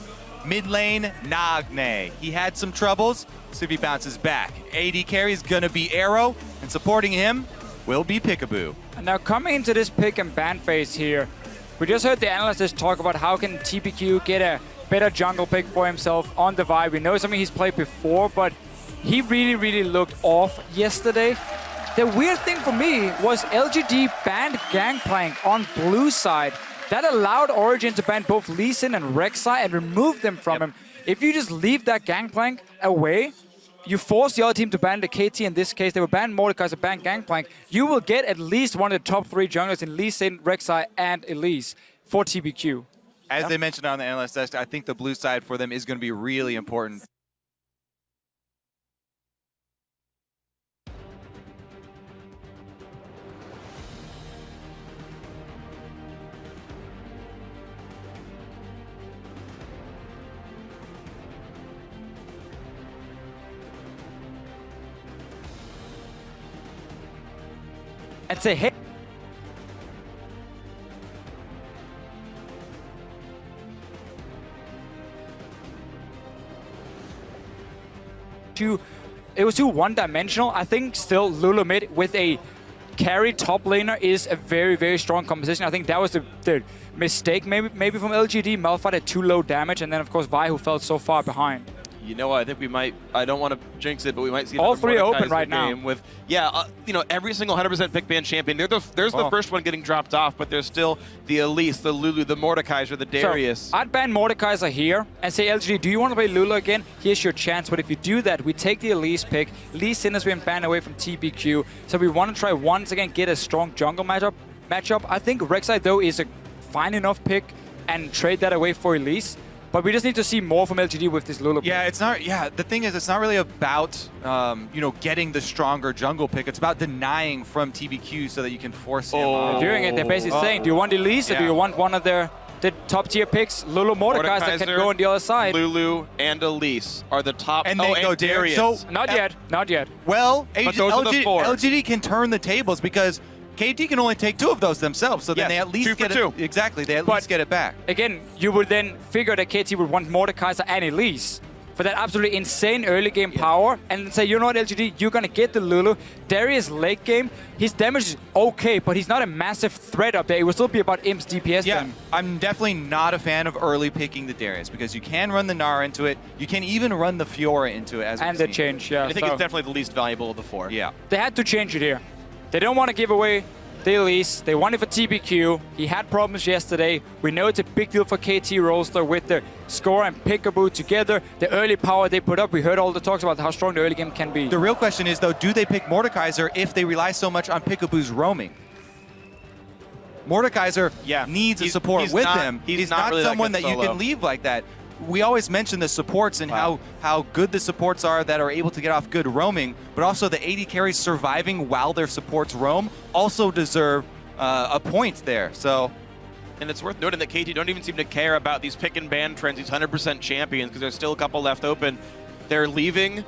Mid lane, Nagne. He had some troubles, so if he bounces back. AD carry is going to be Arrow, and supporting him will be Peekaboo. And now coming into this pick and ban phase here, we just heard the analysts talk about how can TPQ get a better jungle pick for himself on the Vibe. We know something he's played before, but he really looked off yesterday. The weird thing for me was LGD banned Gangplank on blue side. That allowed Origen to ban both Lee Sin and Rek'Sai and remove them from him. If you just leave that Gangplank away, you force the other team to ban the KT. In this case, they will ban Mordekaiser, ban Gangplank. You will get at least one of the top 3 junglers in Lee Sin, Rek'Sai, and Elise for TBQ. As they mentioned on the analyst desk, I think the blue side for them is going to be really important. And say, hey. It was too one-dimensional. I think still SoloMid with a carry top laner is a very strong composition. I think that was the mistake maybe from LGD. Malphite at too low damage, and then of course Vi, who fell so far behind. You know what? I think we might, I don't want to jinx it, but we might see all 3 open right now. now. With, you know, every single 100% pick ban champion. There's the first one getting dropped off, but there's still the Elise, the Lulu, the Mordekaiser, the Darius. So I'd ban Mordekaiser here and say, LGD, do you want to play Lulu again? Here's your chance. But if you do that, we take the Elise pick. Lee Sin has been banned away from TBQ. So we want to try once again get a strong jungle matchup. I think Rek'Sai, though, is a fine enough pick and trade that away for Elise. But we just need to see more from LGD with this Lulu pick. Yeah, it's not. Yeah, the thing is, it's not really about getting the stronger jungle pick. It's about denying from TBQ so that you can force him. They're doing it. They're basically saying, do you want Elise or do you want one of the top tier picks, Lulu Mordekaiser, that can go on the other side? Lulu and Elise are the top. And then go Darius. So, not yet. Well, but those are the four. LGD can turn the tables because KT can only take 2 of those themselves, so then they at least get it. Exactly, they at least get it back. Again, you would then figure that KT would want Mordekaiser and Elise for that absolutely insane early game power, and then say, you know what, LGD, you're gonna get the Lulu. Darius late game, his damage is okay, but he's not a massive threat up there. It will still be about Imp's DPS then. I'm definitely not a fan of early picking the Darius because you can run the Gnar into it, you can even run the Fiora into it as and the change, yeah. I think it's definitely the least valuable of the 4. Yeah. They had to change it here. They don't want to give away the Elise. They won it for TBQ. He had problems yesterday. We know it's a big deal for KT Rolster with the Score and Peekaboo together. The early power they put up. We heard all the talks about how strong the early game can be. The real question is, though, do they pick Mordekaiser if they rely so much on Peekaboo's roaming? Mordekaiser needs a support with him. He's not really someone that you can leave like that. We always mention the supports and how good the supports are that are able to get off good roaming, but also the AD carries surviving while their supports roam also deserve a point there. So, and it's worth noting that KT don't even seem to care about these pick and ban trends, these 100% champions, because there's still a couple left open. They're leaving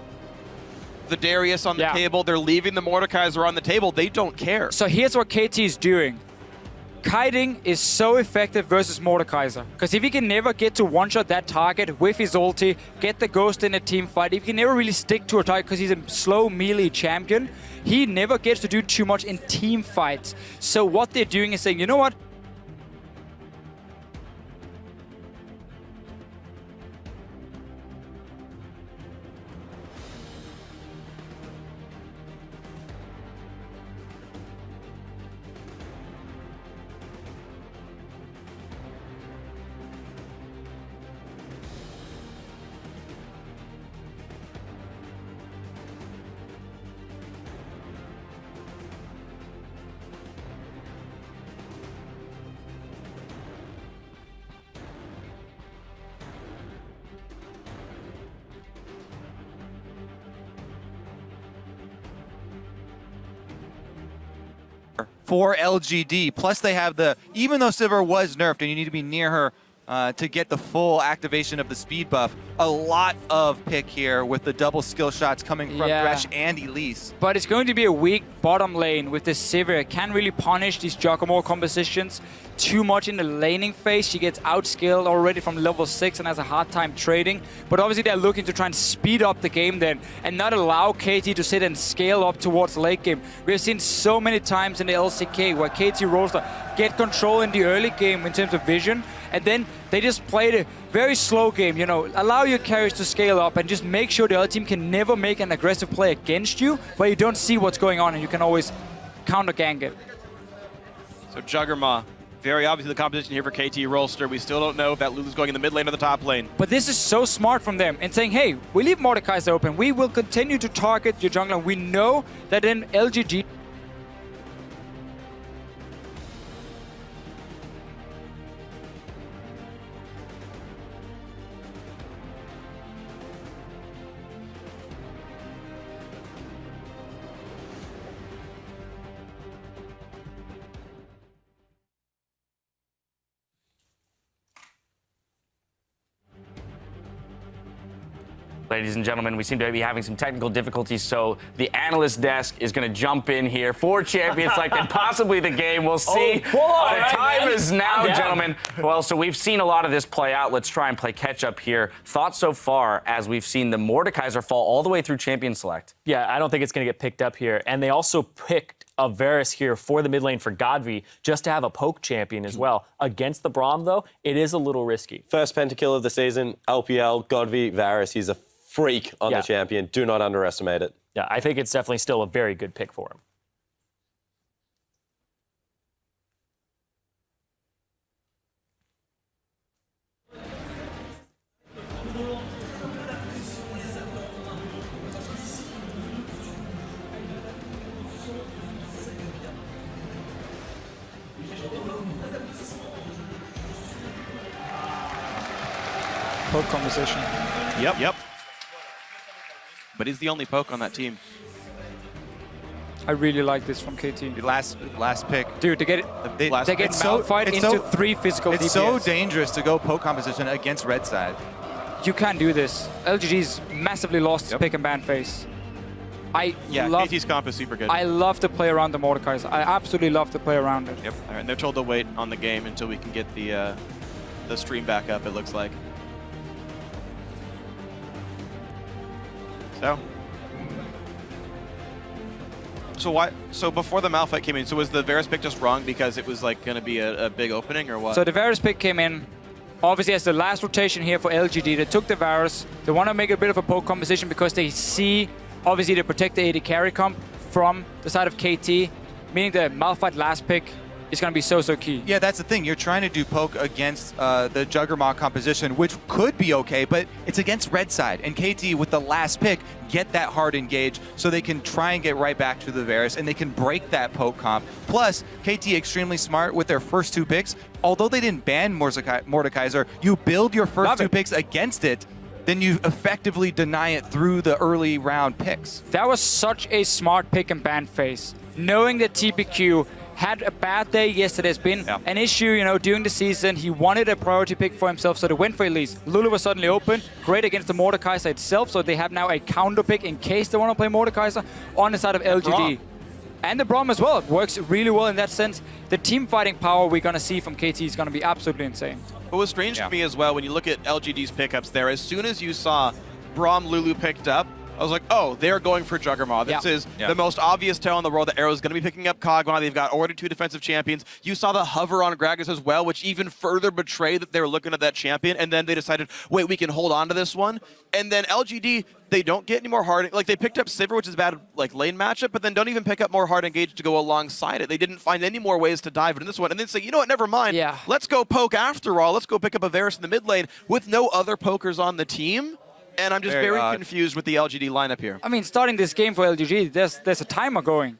the Darius on the table. They're leaving the Mordekaiser on the table. They don't care. So here's what KT is doing. Kiting is so effective versus Mordekaiser, because if he can never get to one-shot that target with his ulti, get the ghost in a team fight, if he can never really stick to a target because he's a slow melee champion, he never gets to do too much in team fights. So what they're doing is saying, you know what? for LGD. Plus they have the, even though Sivir was nerfed and you need to be near her to get the full activation of the speed buff, a lot of pick here with the double skill shots coming from Thresh and Elise. But it's going to be a weak bottom lane with the Sivir. Can really punish these Giacomo compositions too much in the laning phase. She gets outskilled already from level 6 and has a hard time trading. But obviously they're looking to try and speed up the game then and not allow KT to sit and scale up towards late game. We've seen so many times in the LCK where KT Rolster get control in the early game in terms of vision, and then they just played a very slow game, you know, allow your carries to scale up and just make sure the other team can never make an aggressive play against you where you don't see what's going on and you can always counter gank it. So Juggernaut, very obviously the competition here for KT Rolster. We still don't know if that Lulu's going in the mid lane or the top lane. But this is so smart from them in saying, hey, we leave Mordekaiser open. We will continue to target your jungler. We know that in LGG, Ladies and gentlemen, we seem to be having some technical difficulties, so the analyst desk is going to jump in here for Champions Select and possibly the game. We'll see. The time is now, gentlemen. Well, so we've seen a lot of this play out. Let's try and play catch-up here. Thoughts so far as we've seen the Mordekaiser fall all the way through Champions Select? Yeah, I don't think it's going to get picked up here. And they also picked a Varus here for the mid lane for Godvi just to have a poke champion as well. Against the Braum, though, it is a little risky. First pentakill of the season, LPL, Godvi, Varus. He's a freak on the champion. Do not underestimate it. Yeah, I think it's definitely still a very good pick for him. poke conversation. Yep. But he's the only poke on that team. I really like this from KT. The last pick. Dude, they get Malphite into 3 physical DPS. It's so dangerous to go poke composition against red side. You can't do this. LGD's massively lost his pick and ban phase. KT's comp is super good. I love to play around the Mordekaiser. I absolutely love to play around it. Yep. All right, and they're told to wait on the game until we can get the stream back up, it looks like. So before the Malphite came in, so was the Varus pick just wrong because it was like going to be a big opening or what? So the Varus pick came in, obviously as the last rotation here for LGD. They took the Varus. They want to make a bit of a poke composition because they see, obviously, they protect the AD carry comp from the side of KT, meaning the Malphite last pick is going to be so key. Yeah, that's the thing. You're trying to do poke against the Juggernaut composition, which could be okay, but it's against red side. And KT, with the last pick, get that hard engage so they can try and get right back to the Varus, and they can break that poke comp. Plus, KT extremely smart with their first 2 picks. Although they didn't ban Mordekaiser, you build your first 2 picks against it, then you effectively deny it through the early round picks. That was such a smart pick and ban phase. Knowing that TPQ had a bad day yesterday. There's been an issue, during the season. He wanted a priority pick for himself, so they went for Elise. Lulu was suddenly open, great against the Mordekaiser itself, so they have now a counter pick in case they want to play Mordekaiser on the side of LGD. And the Braum as well. It works really well in that sense. The team fighting power we're going to see from KT is going to be absolutely insane. What was strange to me as well, when you look at LGD's pickups there, as soon as you saw Braum Lulu picked up, I was like, oh, they're going for Juggernaut. This is the most obvious tell in the world. The Arrow's going to be picking up Kog'Maw. They've got already 2 defensive champions. You saw the hover on Gragas as well, which even further betrayed that they were looking at that champion. And then they decided, wait, we can hold on to this one. And then LGD, they don't get any more hard. Like, they picked up Sivir, which is a bad lane matchup, but then don't even pick up more hard engage to go alongside it. They didn't find any more ways to dive into this one. And then say, you know what, never mind. Let's go poke after all. Let's go pick up a Varus in the mid lane with no other pokers on the team. And I'm just very confused with the LGD lineup here. I mean, starting this game for LGD, there's a timer going.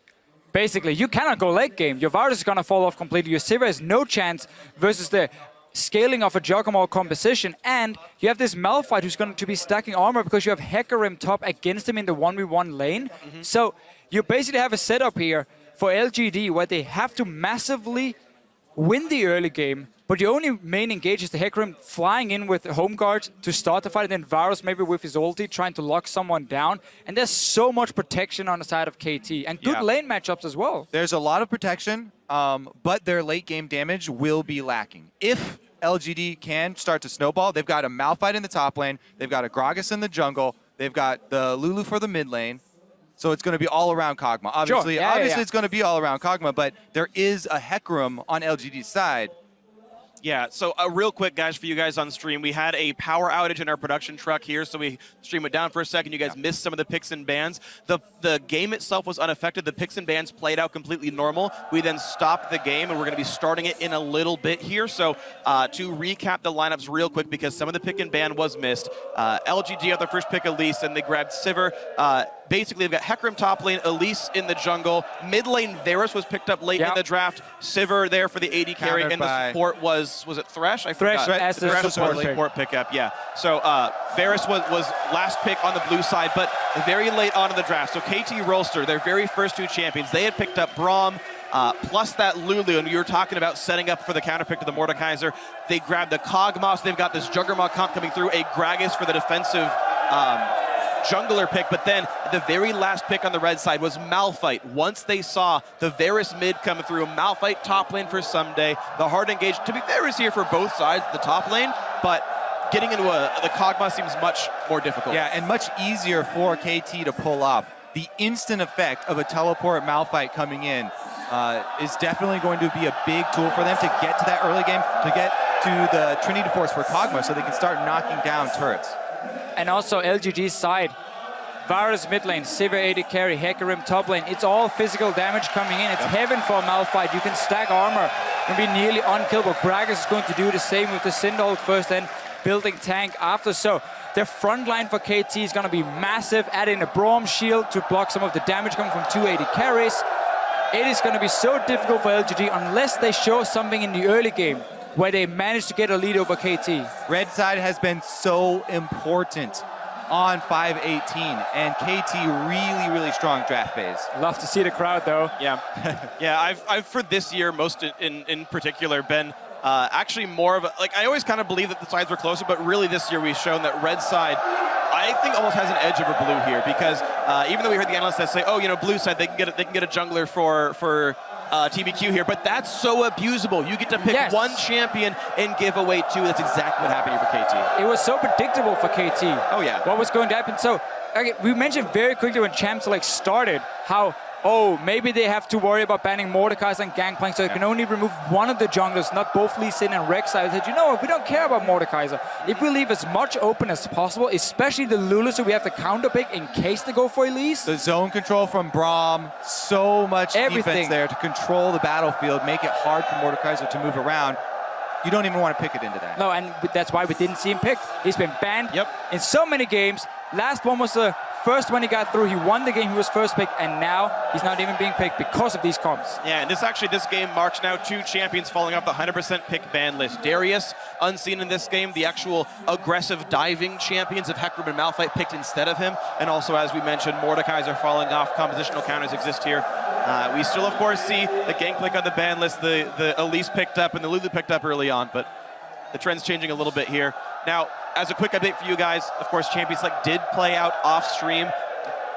Basically, you cannot go late game. Your Varus is going to fall off completely. Your Sivir has no chance versus the scaling of a Juggernaut composition. And you have this Malphite who's going to be stacking armor because you have Hecarim top against him in the 1v1 lane. So you basically have a setup here for LGD where they have to massively win the early game. But your only main engage is the Hecarim flying in with home guard to start the fight, and then Varus maybe with his ulti trying to lock someone down. And there's so much protection on the side of KT, and good lane matchups as well. There's a lot of protection, but their late game damage will be lacking. If LGD can start to snowball, they've got a Malphite in the top lane, they've got a Gragas in the jungle, they've got the Lulu for the mid lane. So it's going to be all around Kog'Maw. Obviously, it's going to be all around Kog'Maw, but there is a Hecarim on LGD's side. Yeah, so real quick, guys, for you guys on stream, we had a power outage in our production truck here, so we stream went down for a second. You guys missed some of the picks and bans. The game itself was unaffected. The picks and bans played out completely normal. We then stopped the game, and we're going to be starting it in a little bit here. So to recap the lineups real quick, because some of the pick and ban was missed. LGD had their first pick, Elise, and they grabbed Sivir. Basically, they've got Hecarim top lane, Elise in the jungle. Mid lane, Varus was picked up late in the draft. Sivir there for the AD carry, and the support was it Thresh? I forgot. Thresh as the support pickup, yeah. So Varus was last pick on the blue side, but very late on in the draft. So KT Rolster, their very first 2 champions, they had picked up Braum, plus that Lulu, and you were talking about setting up for the counter pick to the Mordekaiser. They grabbed the Kog'Maw, so they've got this Juggernaut comp coming through, a Gragas for the defensive jungler pick, but then the very last pick on the red side was Malphite. Once they saw the Varus mid coming through, Malphite top lane for someday. The hard engage, to be fair, is here for both sides of the top lane, but getting into the Kog'Maw seems much more difficult. Yeah, and much easier for KT to pull off. The instant effect of a teleport Malphite coming in is definitely going to be a big tool for them to get to that early game, to get to the Trinity Force for Kog'Maw so they can start knocking down turrets. And also LGD's side, Varus mid lane, Sivir AD carry, Hecarim top lane. It's all physical damage coming in. It's heaven for Malphite. You can stack armor and be nearly unkillable. Gragas is going to do the same with the Syndicate first, then building tank after. So their front line for KT is going to be massive. Add in a Braum shield to block some of the damage coming from 2 AD carries. It is going to be so difficult for LGD unless they show something in the early game where they managed to get a lead over KT. Red side has been so important on 5-18, and KT really strong draft phase. Love to see the crowd though. Yeah, yeah. I've for this year most in particular been actually more of a, like, I always kind of believe that the sides were closer, but really this year we've shown that red side, I think, almost has an edge over blue here, because even though we heard the analysts that say, oh, you know, blue side they can get a jungler for TBQ here, but that's so abusable. You get to pick one champion and give away two. That's exactly what happened here for KT. It was so predictable for KT. Oh yeah. What was going to happen? So okay, we mentioned very quickly when Champs Select started how, oh, maybe they have to worry about banning Mordekaiser and Gangplank, so they can only remove one of the junglers, not both Lee Sin and Rek'Sai. I said, you know what, we don't care about Mordekaiser. If we leave as much open as possible, especially the Lulu, so we have to counter pick in case they go for Elise. The zone control from Braum, so much defense there to control the battlefield, make it hard for Mordekaiser to move around. You don't even want to pick it into that. No, and that's why we didn't see him picked. He's been banned in so many games. Last one was the first one he got through. He won the game, he was first pick, and now he's not even being picked because of these comps. Yeah, and this game marks now 2 champions falling off the 100% pick ban list. Darius, unseen in this game, the actual aggressive diving champions of Hecarim and Malphite picked instead of him. And also, as we mentioned, Mordekaiser falling off. Compositional counters exist here. We still, of course, see the Gangplank on the ban list, the Elise picked up and the Lulu picked up early on, but the trend's changing a little bit here. Now, as a quick update for you guys, of course, Champions Select did play out off stream.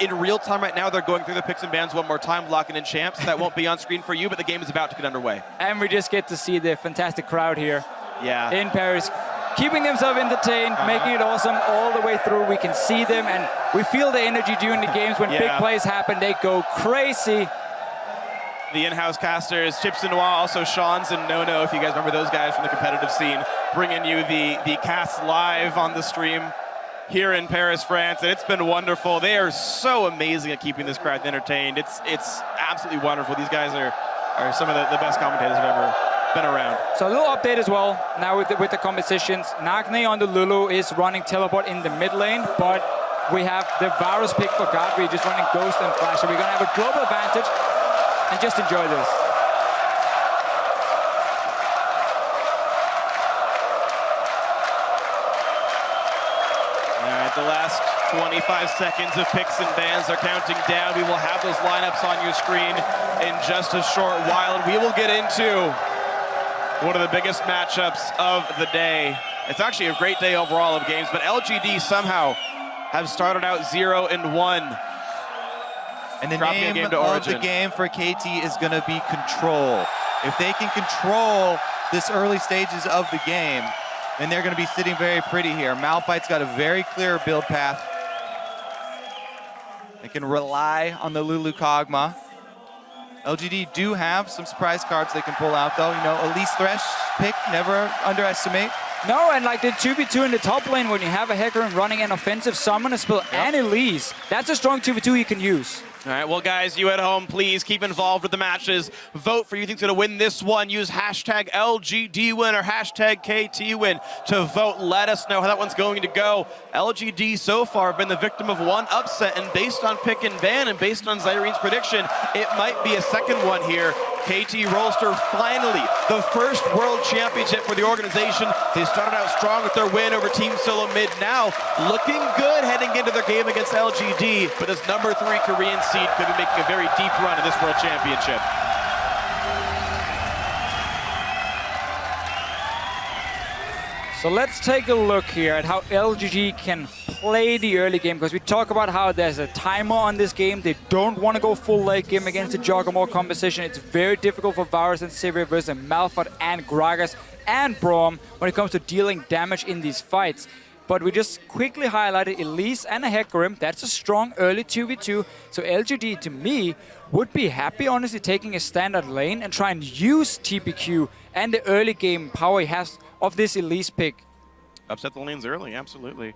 In real time right now, they're going through the picks and bans one more time, locking in champs. That won't be on screen for you, but the game is about to get underway. And we just get to see the fantastic crowd here in Paris, keeping themselves entertained, making it awesome all the way through. We can see them, and we feel the energy during the games. When big plays happen, they go crazy. The in-house casters, Chips and Noir, also Sean's and No-No, if you guys remember those guys from the competitive scene, bringing you the cast live on the stream here in Paris, France, and it's been wonderful. They are so amazing at keeping this crowd entertained. It's absolutely wonderful. These guys are some of the best commentators I've ever been around. So a little update as well, now with the compositions. Nagne on the Lulu is running teleport in the mid lane, but we have the Varus pick for Godfrey just running Ghost and Flash, so we're going to have a global advantage. And just enjoy this. All right, the last 25 seconds of picks and bans are counting down. We will have those lineups on your screen in just a short while. And we will get into one of the biggest matchups of the day. It's actually a great day overall of games, but LGD somehow have started out 0-1. And the name of the game for KT is going to be control. If they can control this early stages of the game, then they're going to be sitting very pretty here. Malphite's got a very clear build path. They can rely on the Lulu Kog'Maw. LGD do have some surprise cards they can pull out, though. You know, Elise Thresh pick, never underestimate. No, and like the 2v2 in the top lane, when you have a Hecarim running an offensive summoner spell and Elise, that's a strong 2v2 you can use. All right, well, guys, you at home, please keep involved with the matches. Vote for who you think's going to win this one. Use hashtag LGDwin or hashtag KTwin to vote. Let us know how that one's going to go. LGD so far have been the victim of one upset, and based on pick and ban and based on Zyreen's prediction, it might be a second one here. KT Rolster finally the first world championship for the organization. They started out strong with their win over Team SoloMid. Now looking good heading into their game against LGD, but this number 3 Korean seed could be making a very deep run in this world championship. So let's take a look here at how LGD can play the early game, because we talk about how there's a timer on this game. They don't want to go full late game against the Juggernaut composition. It's very difficult for Varus and Sivir versus Malphite and Gragas and Braum when it comes to dealing damage in these fights. But we just quickly highlighted Elise and a Hecarim. That's a strong early 2v2. So LGD, to me, would be happy, honestly, taking a standard lane and try and use TPQ and the early game power he has of this Elise pick. Upset the lanes early, absolutely.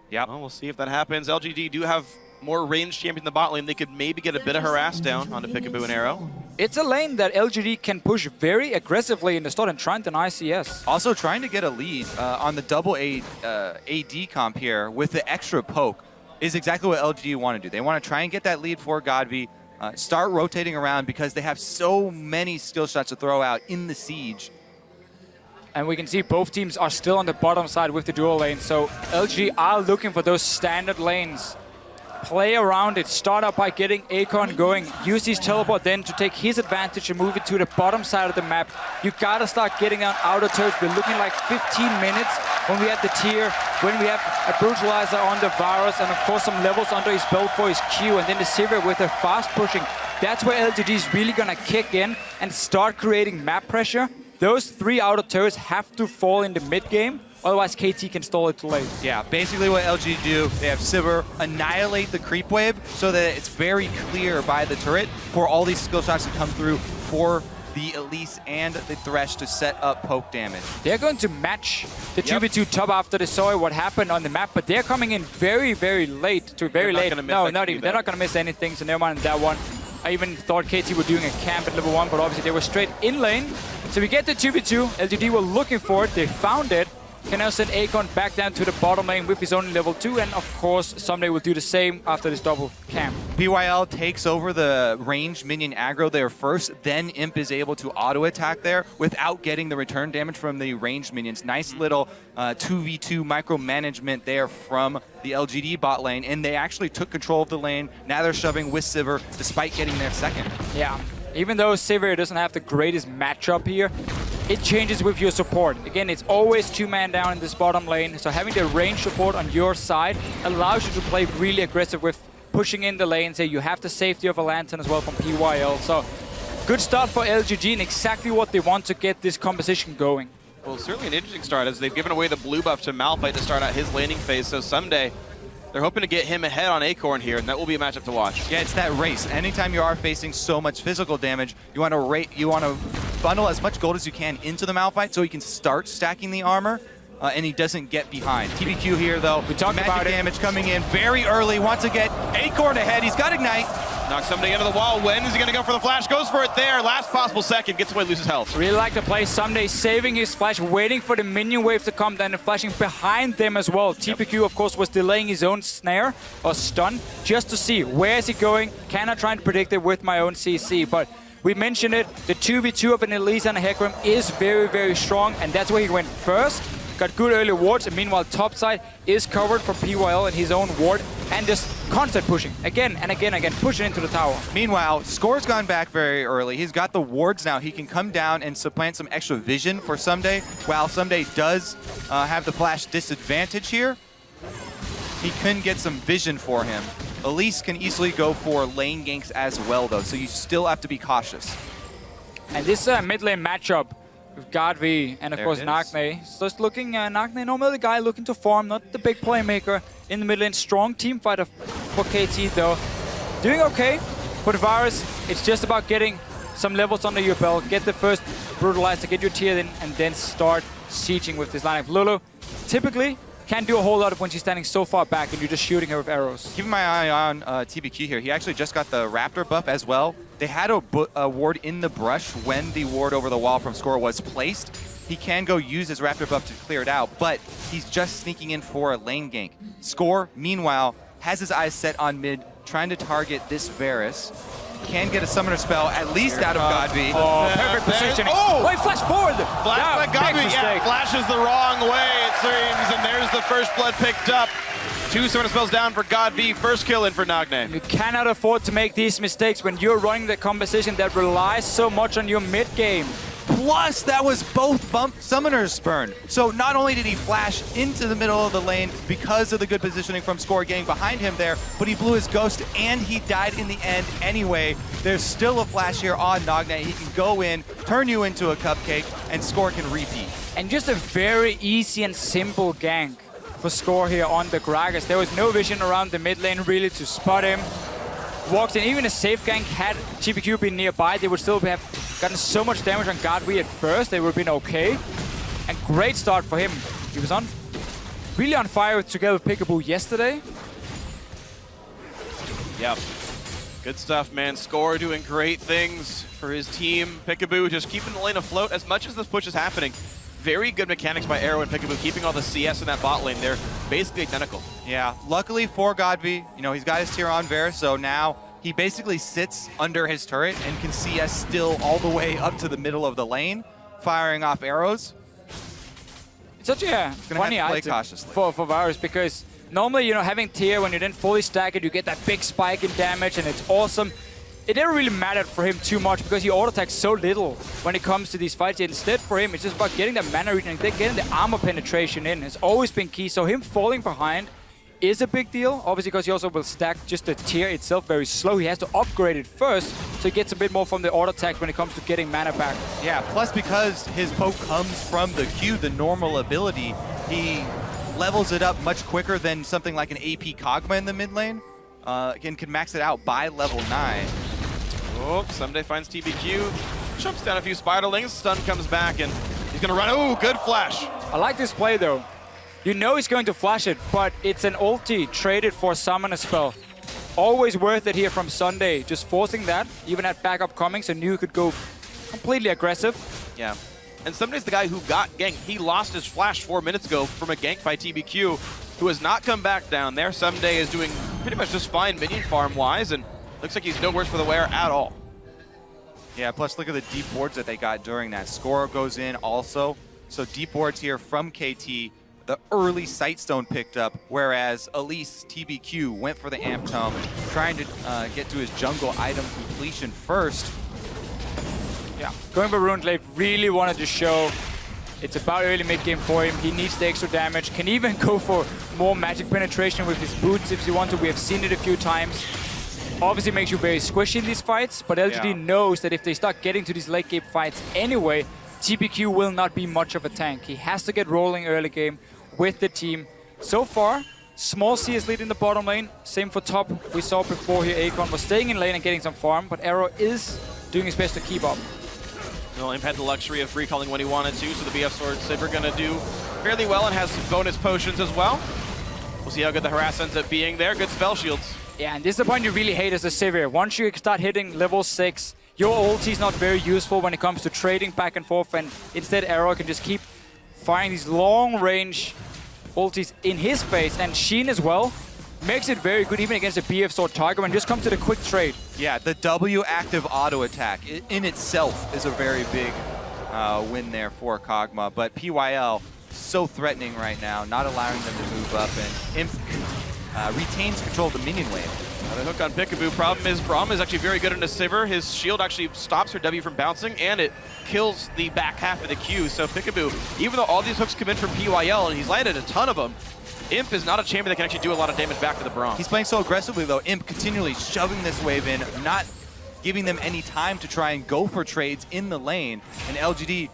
Yeah, well, we'll see if that happens. LGD do have more ranged champion in the bot lane. They could maybe get a bit of harass down onto Peekaboo and Arrow. It's a lane that LGD can push very aggressively in the start and try and deny CS. Also trying to get a lead on the double AD comp here with the extra poke is exactly what LGD want to do. They want to try and get that lead for Godby, start rotating around because they have so many skill shots to throw out in the siege. And we can see both teams are still on the bottom side with the dual lane. So LG are looking for those standard lanes. Play around it, start out by getting Akon going, use his teleport then to take his advantage and move it to the bottom side of the map. You gotta start getting on outer turrets. We're looking like 15 minutes when we have the tier, when we have a brutalizer on the Varus, and of course some levels under his belt for his Q, and then the Sivir with a fast pushing. That's where LGD is really gonna kick in and start creating map pressure. Those 3 outer turrets have to fall in the mid game, otherwise KT can stall it too late. Yeah, basically what LG do, they have Sivir annihilate the creep wave so that it's very clear by the turret for all these skill shots to come through for the Elise and the Thresh to set up poke damage. They're going to match the 2v2 top after they saw what happened on the map, but they're coming in very, very late to very late. No, not even. They're not going to miss anything, so never mind that one. I even thought KT were doing a camp at level 1, but obviously they were straight in lane. So we get the 2v2. LGD were looking for it. They found it. Can now send Akon back down to the bottom lane with his own level 2, and of course, Someday will do the same after this double camp. PYL takes over the ranged minion aggro there first, then Imp is able to auto-attack there without getting the return damage from the ranged minions. Nice little 2v2 micromanagement there from the LGD bot lane, and they actually took control of the lane. Now they're shoving with Sivir despite getting their second. Yeah, even though Sivir doesn't have the greatest matchup here, it changes with your support. Again, it's always 2-man down in this bottom lane, so having the range support on your side allows you to play really aggressive with pushing in the lane. So you have the safety of a Lantern as well from PYL. So good start for LGG and exactly what they want to get this composition going. Well, certainly an interesting start as they've given away the blue buff to Malphite to start out his laning phase. So someday they're hoping to get him ahead on Acorn here, and that will be a matchup to watch. Yeah, it's that race. Anytime you are facing so much physical damage, you want to bundle as much gold as you can into the Malphite so he can start stacking the armor, and he doesn't get behind. TBQ here, though. We talked about damage coming in very early. Wants to get Acorn ahead. He's got Ignite. Knocks somebody into the wall. When is he going to go for the flash? Goes for it there. Last possible second. Gets away, loses health. Really like the play. Someday saving his flash, waiting for the minion wave to come, then flashing behind them as well. TPQ, of course, was delaying his own snare or stun just to see where is he going. Cannot try to predict it with my own CC, but we mentioned it. The 2v2 of an Elise and a Hecarim is very, very strong, and that's where he went first. Got good early wards, and meanwhile topside is covered from PYL and his own ward, and just constant pushing again and again, pushing into the tower. Meanwhile, Score's gone back very early. He's got the wards now. He can come down and supplant some extra vision for Someday. While Someday does have the flash disadvantage here, he can get some vision for him. Elise can easily go for lane ganks as well, though, so you still have to be cautious. And this mid lane matchup with Godv and of course Nagne. So it's looking, Nagne, normally the guy looking to farm, not the big playmaker in the mid lane. Strong team fighter for KT though. Doing okay. For the Varus, it's just about getting some levels under your belt, get the first brutalizer, get your tier in, and then start sieging with this lineup. Lulu typically can't do a whole lot when she's standing so far back and you're just shooting her with arrows. Keeping my eye on TBQ here. He actually just got the Raptor buff as well. They had a ward in the brush when the ward over the wall from Score was placed. He can go use his Raptor buff to clear it out, but he's just sneaking in for a lane gank. Score, meanwhile, has his eyes set on mid, trying to target this Varus. Can get a summoner spell, at least out of Godv. Oh, perfect positioning. Oh! Wait, flash forward! Flash by Godv, yeah, flashes the wrong way, it seems, and there's the first blood picked up. 2 summoner spells down for Godv, first kill in for Nagne. You cannot afford to make these mistakes when you're running the composition that relies so much on your mid game. Plus, that was both bump summoners spurn. So not only did he flash into the middle of the lane because of the good positioning from Score getting behind him there, but he blew his ghost and he died in the end anyway. There's still a flash here on Nagne. He can go in, turn you into a cupcake, and Score can repeat. And just a very easy and simple gank for Score here on the Gragas. There was no vision around the mid lane really to spot him. Walks in, even a safe gank had TPQ been nearby, they would still have gotten so much damage on Godv at first, they would have been okay. And great start for him. He was really on fire together with Peekaboo yesterday. Yep. Good stuff, man. Score doing great things for his team. Peekaboo just keeping the lane afloat as much as this push is happening. Very good mechanics by Arrow and Peekaboo, keeping all the CS in that bot lane. They're basically identical. Yeah, luckily for Godv, you know, he's got his tier on Varus, so now he basically sits under his turret and can CS still all the way up to the middle of the lane, firing off arrows. It's such a funny item for Varus, because normally, you know, having tier, when you then fully stack it, you get that big spike in damage, and it's awesome. It never really mattered for him too much because he auto-attacks so little when it comes to these fights. Instead, for him, it's just about getting the mana regen and getting the armor penetration in. It's always been key. So him falling behind is a big deal, obviously, because he also will stack just the tier itself very slow. He has to upgrade it first, so he gets a bit more from the auto-attack when it comes to getting mana back. Yeah, plus because his poke comes from the Q, the normal ability, he levels it up much quicker than something like an AP Kog'Maw in the mid lane. Again, can max it out by level 9. Oh, Someday finds TBQ, jumps down a few spiderlings, stun comes back, and he's gonna run. Oh, good flash. I like this play though. You know he's going to flash it, but it's an ulti traded for a summoner spell. Always worth it here from Sunday, just forcing that, even at backup coming, so knew he could go completely aggressive. Yeah, and Someday's the guy who got ganked. He lost his flash 4 minutes ago from a gank by TBQ, who has not come back down there. Someday is doing pretty much just fine minion farm-wise, and looks like he's no worse for the wear at all. Yeah, plus look at the deep wards that they got during that. Score goes in also. So deep wards here from KT. The early Sightstone picked up, whereas Elise TBQ went for the Amp Tome, trying to get to his jungle item completion first. Yeah, going for RuneGlaive really wanted to show it's about early mid-game for him. He needs the extra damage. Can even go for more magic penetration with his boots if you want to. We have seen it a few times. Obviously makes you very squishy in these fights, but LGD knows that if they start getting to these late game fights anyway, TBQ will not be much of a tank. He has to get rolling early game with the team. So far, Small C is leading the bottom lane. Same for top. We saw before here Acorn was staying in lane and getting some farm, but Arrow is doing his best to keep up. Well, Imp had the luxury of recalling when he wanted to, so the BF Sword Sivir gonna do fairly well and has some bonus potions as well. We'll see how good the harass ends up being there. Good spell shields. Yeah, and this is the point you really hate as a Sivir. Once you start hitting level 6, your ulti is not very useful when it comes to trading back and forth, and instead Arrow can just keep firing these long-range ultis in his face, and Sheen as well makes it very good even against a BF Sword target when it just comes to the quick trade. Yeah, the W active auto attack in itself is a very big win there for Kog'Maw, but PYL so threatening right now, not allowing them to move up, and Imp retains control of the minion wave. The hook on Peekaboo. Problem is Braum is actually very good in a Sivir. His shield actually stops her W from bouncing, and it kills the back half of the Q. So Peekaboo, even though all these hooks come in from PYL, and he's landed a ton of them, Imp is not a champion that can actually do a lot of damage back to the Braum. He's playing so aggressively, though. Imp continually shoving this wave in, not giving them any time to try and go for trades in the lane. And LGD,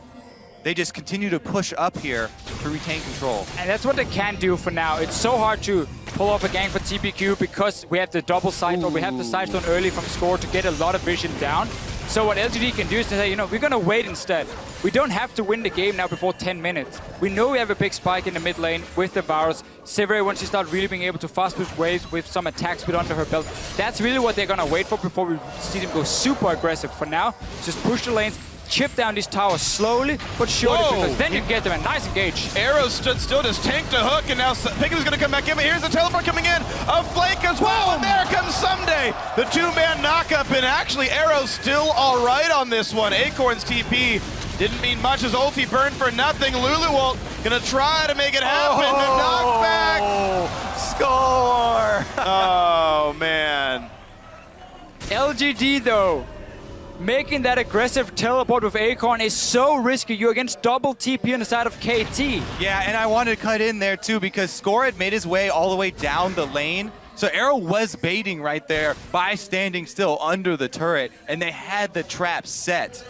they just continue to push up here to retain control. And that's what they can do for now. It's so hard to pull off a gank for TBQ because we have the double side, or we have the Sightstone early from Score to get a lot of vision down. So what LGD can do is to say, you know, we're gonna wait instead. We don't have to win the game now before 10 minutes. We know we have a big spike in the mid lane with the Varus. Sivir, once she starts really being able to fast push waves with some attack speed under her belt, that's really what they're gonna wait for before we see them go super aggressive. For now, just push the lanes, chip down these towers slowly but surely, because then you get them a nice engage. Arrow stood still, just tanked a hook, and now Peekaboo's gonna come back in, but here's the teleport coming in, a flank as well, and there comes Someday! The two-man knockup, and actually Arrow's still all right on this one. Acorn's TP didn't mean much, his ulti burned for nothing. Luluwalt gonna try to make it happen, the knockback! Score! Oh, man. LGD though, making that aggressive teleport with Acorn is so risky. You're against double TP on the side of KT. Yeah, and I wanted to cut in there too because Score had made his way all the way down the lane. So Arrow was baiting right there by standing still under the turret, and they had the trap set.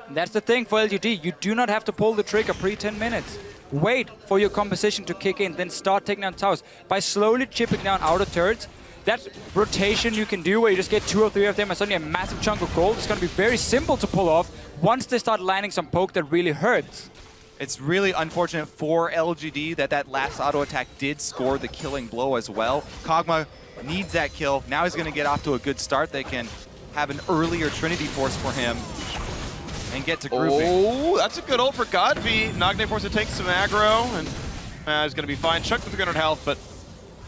And that's the thing for LGD. You do not have to pull the trigger pre-10 minutes. Wait for your composition to kick in, then start taking down towers. By slowly chipping down outer turrets, that rotation you can do where you just get 2 or 3 of them and suddenly a massive chunk of gold is going to be very simple to pull off once they start landing some poke that really hurts. It's really unfortunate for LGD that last auto attack did score the killing blow as well. Kog'Maw needs that kill. Now he's going to get off to a good start. They can have an earlier Trinity Force for him and get to grouping. Oh, that's a good ult for Godfrey. Nagne forced to take some aggro, and he's going to be fine. Chuck with 300 health, but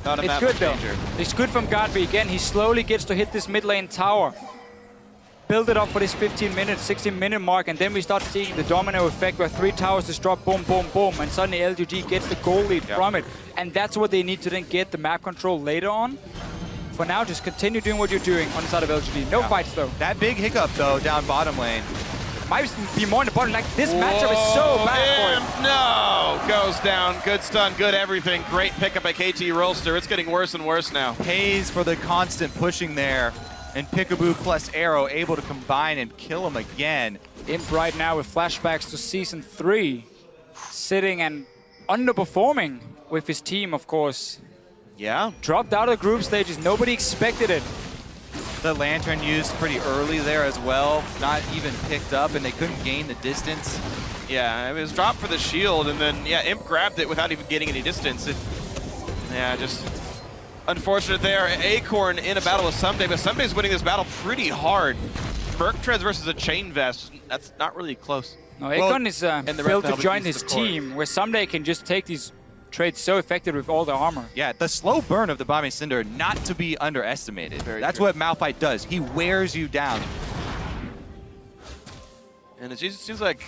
not in it's that good much though. danger. It's good from Godfrey. Again, he slowly gets to hit this mid lane tower. build it up for this 15-minute, 16-minute mark, and then we start seeing the domino effect where 3 towers just drop, boom, boom, boom, and suddenly LGD gets the goal lead from it. And that's what they need to then get the map control later on. For now, just continue doing what you're doing on the side of LGD. No fights, though. That big hiccup, though, down bottom lane. Might be more in the bottom. Like, this matchup is so bad for him. No! Goes down. Good stun, good everything. Great pickup by KT Rolster. It's getting worse and worse now. Pays for the constant pushing there. And Peekaboo plus Arrow able to combine and kill him again. Imp right now with flashbacks to Season 3. Sitting and underperforming with his team, of course. Yeah. Dropped out of the group stages. Nobody expected it. The Lantern used pretty early there as well. Not even picked up, and they couldn't gain the distance. Yeah, it was dropped for the shield, and then, yeah, Imp grabbed it without even getting any distance. Yeah, just unfortunate there. Acorn in a battle with Someday, but Someday's winning this battle pretty hard. Merc Treads versus a Chain Vest, that's not really close. No, Acorn is built to join his team, where Someday can just take these trades so effective with all the armor. Yeah, the slow burn of the Bombing Cinder not to be underestimated. That's true. what Malphite does. He wears you down. And it seems like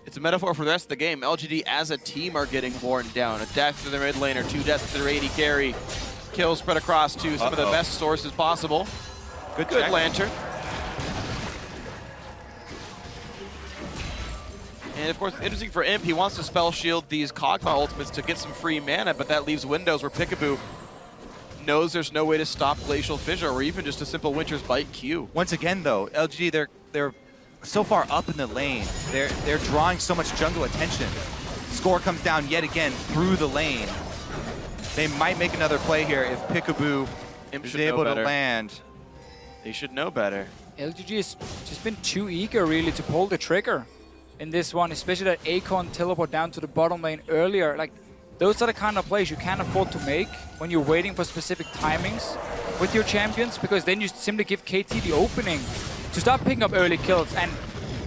it's a metaphor for the rest of the game. LGD as a team are getting worn down. A death to their mid laner, 2 deaths to their AD carry. Kills spread across to some of the best sources possible. Good Lantern. And of course, interesting for Imp, he wants to spell shield these Kog'Maw ultimates to get some free mana, but that leaves windows where Peekaboo knows there's no way to stop Glacial Fissure or even just a simple Winter's Bite Q. Once again, though, LGD, they're so far up in the lane. They're drawing so much jungle attention. Score comes down yet again through the lane. They might make another play here if Peekaboo is able to land. They should know better. LGD has just been too eager, really, to pull the trigger in this one, especially that Acorn teleport down to the bottom lane earlier. Like, those are the kind of plays you can't afford to make when you're waiting for specific timings with your champions, because then you simply give KT the opening to start picking up early kills, and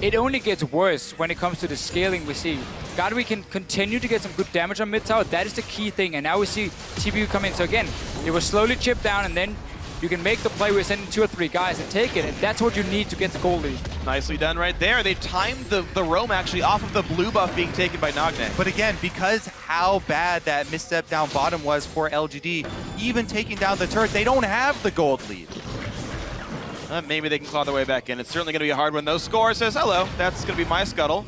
it only gets worse when it comes to the scaling we see. Godwin can continue to get some good damage on mid tower. That is the key thing, and now we see TPU come in. So again, it was slowly chipped down, and then you can make the play where sending 2 or 3 guys and take it, and that's what you need to get the goal lead. Nicely done right there. They timed the roam actually off of the blue buff being taken by Nagne. But again, because how bad that misstep down bottom was for LGD, even taking down the turret, they don't have the gold lead. Maybe they can claw their way back in. It's certainly going to be a hard one, though. Score says, hello, that's going to be my scuttle.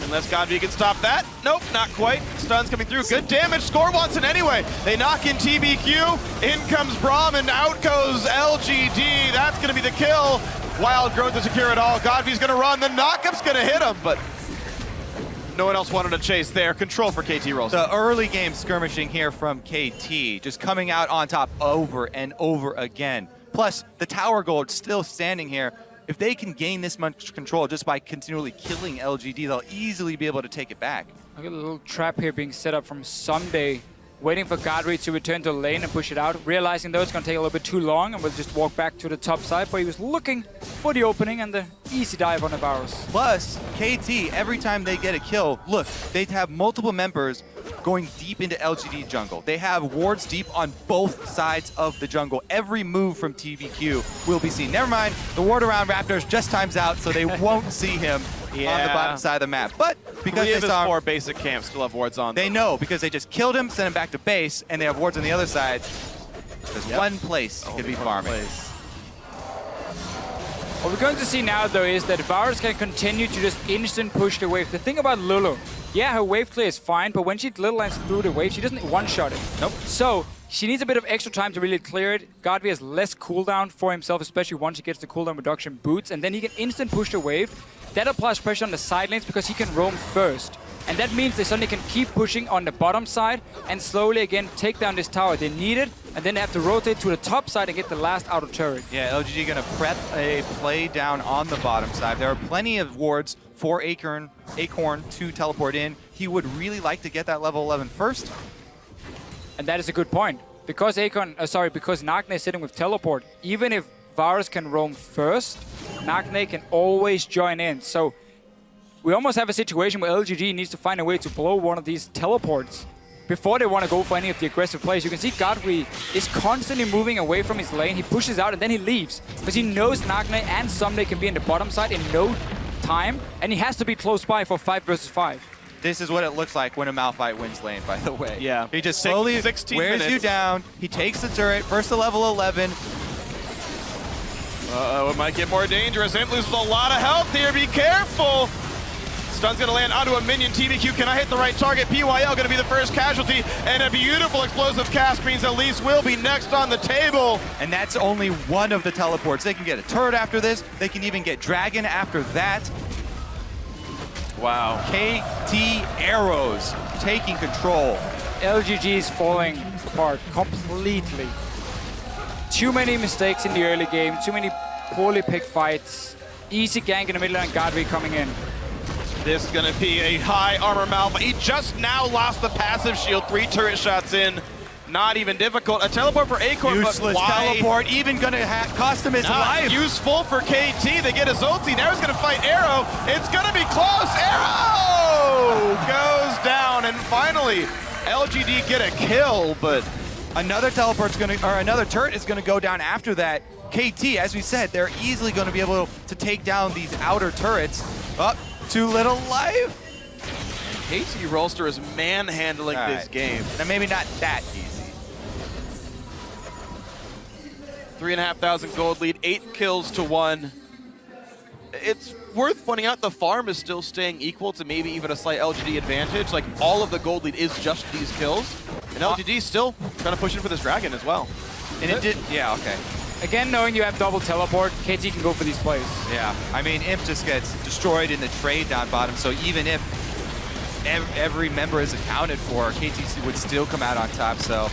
Unless Godby can stop that. Nope, not quite. Stun's coming through. Good damage. Score wants it anyway. They knock in TBQ. In comes Braum, and out goes LGD. That's going to be the kill. Wild Growth to secure it all. Godby's going to run. The knockup's going to hit him, but no one else wanted to chase there. Control for KT Rolster. The early game skirmishing here from KT, just coming out on top over and over again. Plus, the tower gold still standing here. If they can gain this much control just by continually killing LGD, they'll easily be able to take it back. Look at a little trap here being set up from Someday, waiting for Godry to return to the lane and push it out, realizing though it's going to take a little bit too long and will just walk back to the top side, but he was looking for the opening and the easy dive on the Varus. Plus, KT, every time they get a kill, look, they have multiple members going deep into LGD jungle. They have wards deep on both sides of the jungle. Every move from TBQ will be seen. Never mind, the ward around Raptors just times out, so they won't see him on the bottom side of the map. But because they saw 4 basic camps still have wards on them. They know because they just killed him, sent him back to base, and they have wards on the other side. There's one place he could be farming. What we're going to see now, though, is that Varus can continue to just instant push the wave. The thing about Lulu, yeah, her wave clear is fine, but when she little lands through the wave, she doesn't one-shot it. Nope. So she needs a bit of extra time to really clear it. Godby has less cooldown for himself, especially once he gets the cooldown reduction boots, and then he can instant push the wave. That applies pressure on the side lanes because he can roam first. And that means they suddenly can keep pushing on the bottom side and slowly again take down this tower. They need it, and then they have to rotate to the top side and get the last outer turret. Yeah, LGD gonna prep a play down on the bottom side. There are plenty of wards for Acorn to teleport in. He would really like to get that level 11 first. And that is a good point. Because because Nagne is sitting with teleport, even if Varus can roam first, Nagne can always join in. So we almost have a situation where LGD needs to find a way to blow one of these teleports before they want to go for any of the aggressive plays. You can see Godfrey is constantly moving away from his lane. He pushes out and then he leaves because he knows Nagne and Someday can be in the bottom side in no time, and he has to be close by for 5 versus 5. This is what it looks like when a Malphite wins lane, by the way. Yeah. He just slowly 16 wears minutes. you down. He takes the turret, first to level 11. Uh-oh, it might get more dangerous. Imp loses a lot of health here. Be careful. Stun's gonna land onto a minion. TBQ cannot hit the right target. PYL gonna be the first casualty, and a beautiful explosive cast means Elise will be next on the table. And that's only one of the teleports. They can get a turret after this. They can even get Dragon after that. Wow. KT Arrows taking control. LGG is falling apart completely. Too many mistakes in the early game, too many poorly picked fights. Easy gank in the middle and Godfrey coming in. This is gonna be a high armor Malphite. He just now lost the passive shield, 3 turret shots in. Not even difficult. A teleport for Acorn, Useless but why? teleport, even gonna cost him his life. Useful for KT. They get his ulti. Now he's gonna fight Arrow. It's gonna be close. Arrow goes down, and finally LGD get a kill, but another another turret is gonna go down after that. KT, as we said, they're easily gonna be able to take down these outer turrets. Up, too little life. KT Rolster is manhandling this game. Now maybe not that easy. 3,500 gold lead, 8 kills to 1. It's worth pointing out the farm is still staying equal to maybe even a slight LGD advantage. Like, all of the gold lead is just these kills. And LGD still trying to push in for this dragon as well. And it did, yeah, okay. Again, knowing you have double teleport, KT can go for these plays. Yeah, I mean, Imp just gets destroyed in the trade down bottom, so even if every member is accounted for, KT would still come out on top, so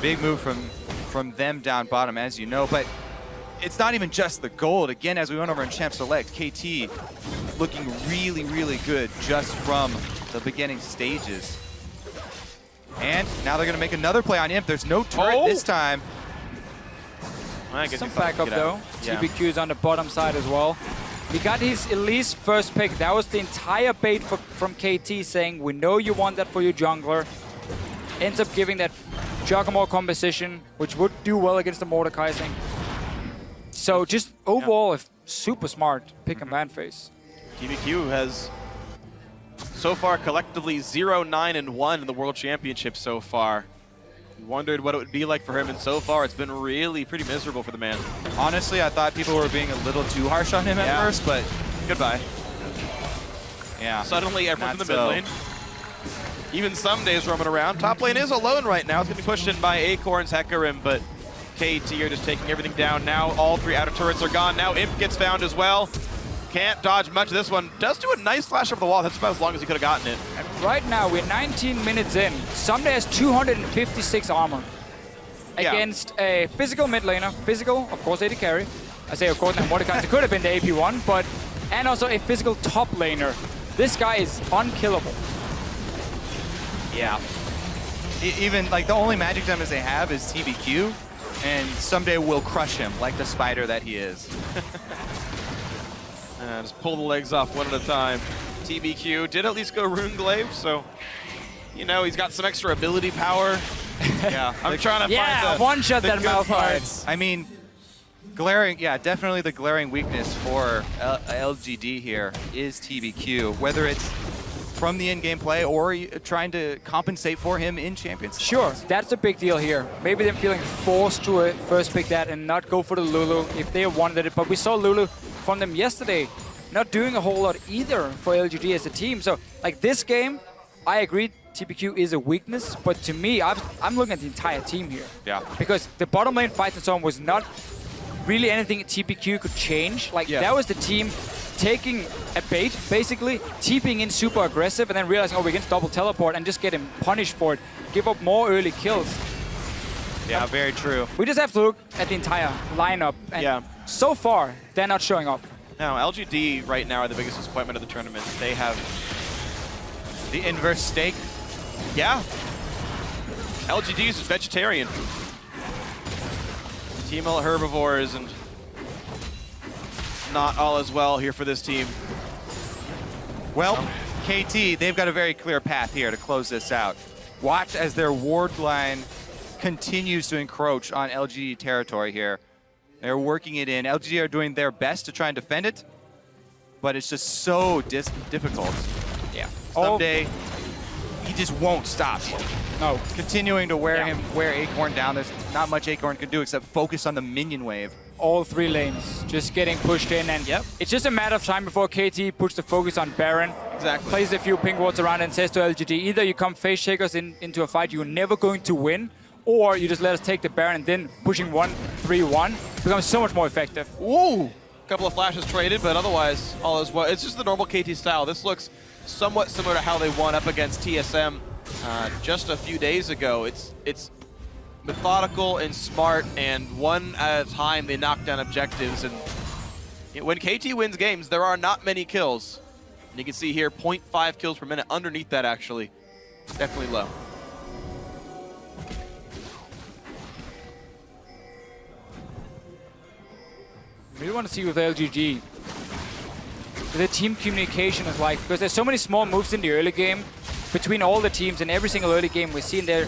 big move from them down bottom, as you know. But it's not even just the gold. Again, as we went over in Champ Select, KT looking really, really good just from the beginning stages. And now they're going to make another play on Imp. There's no turret this time. Some backup though. TBQ is on the bottom side as well. He got his Elise first pick. That was the entire bait from KT, saying, we know you want that for your jungler. Ends up giving that Giacomo composition, which would do well against the Mordekaiser. So just overall, super smart pick and ban phase. TBQ has so far collectively 0-9-1 in the World Championship so far. We wondered what it would be like for him, and so far it's been really pretty miserable for the man. Honestly, I thought people were being a little too harsh on him at first, but goodbye. Yeah. Suddenly everyone's in the mid lane. Even some days roaming around. Top lane is alone right now. It's going to be pushed in by Acorns, Hecarim, but KT are just taking everything down. Now all 3 outer turrets are gone. Now Imp gets found as well. Can't dodge much of this one. Does do a nice flash over the wall. That's about as long as he could have gotten it. And right now, we're 19 minutes in. Someday has 256 armor against a physical mid laner. Physical, of course, AD carry. I say, of course, now Mordekaiser could have been the AP1, but and also a physical top laner. This guy is unkillable. Yeah. Even, like, the only magic damage they have is TBQ, and someday we'll crush him like the spider that he is. Just pull the legs off one at a time. TBQ did at least go Rune Glaive, so, you know, he's got some extra ability power. Yeah, I'm trying to find the one-shot that Malphite. I mean, glaring, definitely the glaring weakness for LGD here is TBQ, whether it's from the in-game play or trying to compensate for him in Champions. Sure, that's a big deal here. Maybe them feeling forced to first pick that and not go for the Lulu if they wanted it. But we saw Lulu from them yesterday not doing a whole lot either for LGD as a team. So, like, this game, I agree, TBQ is a weakness, but to me, I'm looking at the entire team here. Yeah. Because the bottom lane fight and so on was not really anything TBQ could change. Like, that was the team taking a bait, basically, TPing in super aggressive, and then realizing, oh, we can double teleport and just get him punished for it. Give up more early kills. Yeah, very true. We just have to look at the entire lineup, and so far, they're not showing up. Now, LGD right now are the biggest disappointment of the tournament. They have the inverse stake. Yeah. LGD is vegetarian. Team all herbivores, and not all as well here for this team. Well, KT, they've got a very clear path here to close this out. watch as their ward line continues to encroach on LGD territory here. They're working it in. LGD are doing their best to try and defend it, but it's just so difficult. Yeah. Someday, he just won't stop. No. Continuing to wear Acorn down. There's not much Acorn can do except focus on the minion wave. All 3 lanes just getting pushed in, and it's just a matter of time before KT puts the focus on Baron. Exactly. Plays a few pink wards around and says to LGD, either you come face shakers into a fight you're never going to win, or you just let us take the Baron, and then pushing 1-3-1 becomes so much more effective. Ooh! Couple of flashes traded, but otherwise all is well. It's just the normal KT style. This looks somewhat similar to how they won up against TSM just a few days ago. It's methodical and smart, and one at a time they knock down objectives. And when KT wins games, there are not many kills. And you can see here 0.5 kills per minute. Underneath that, actually, definitely low. I really want to see with LGG the team communication is like, because there's so many small moves in the early game between all the teams, and every single early game we've seen there.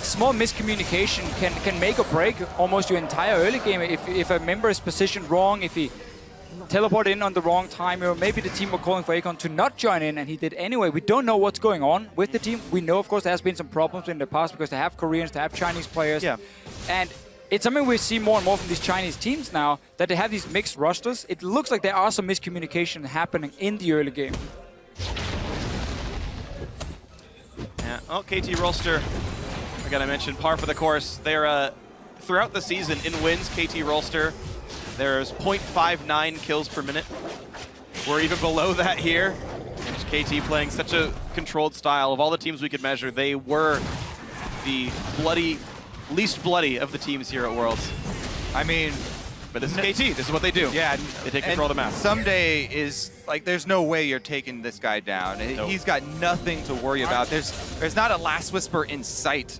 Small miscommunication can make or break almost your entire early game. If a member is positioned wrong, if he teleported in on the wrong time, or maybe the team were calling for Akon to not join in and he did anyway. We don't know what's going on with the team. We know, of course, there has been some problems in the past because they have Koreans, they have Chinese players. Yeah. And it's something we see more and more from these Chinese teams now, that they have these mixed rosters. It looks like there are some miscommunication happening in the early game. Yeah. Oh, KT Rolster. Again, I mentioned par for the course. They're throughout the season in wins. KT Rolster. There's 0.59 kills per minute. We're even below that here. And KT playing such a controlled style. Of all the teams we could measure, they were the least bloody of the teams here at Worlds. I mean, but this is KT. This is what they do. Yeah, they take control of the map. Someday is like, there's no way you're taking this guy down. Nope. He's got nothing to worry about. There's not a Last Whisper in sight.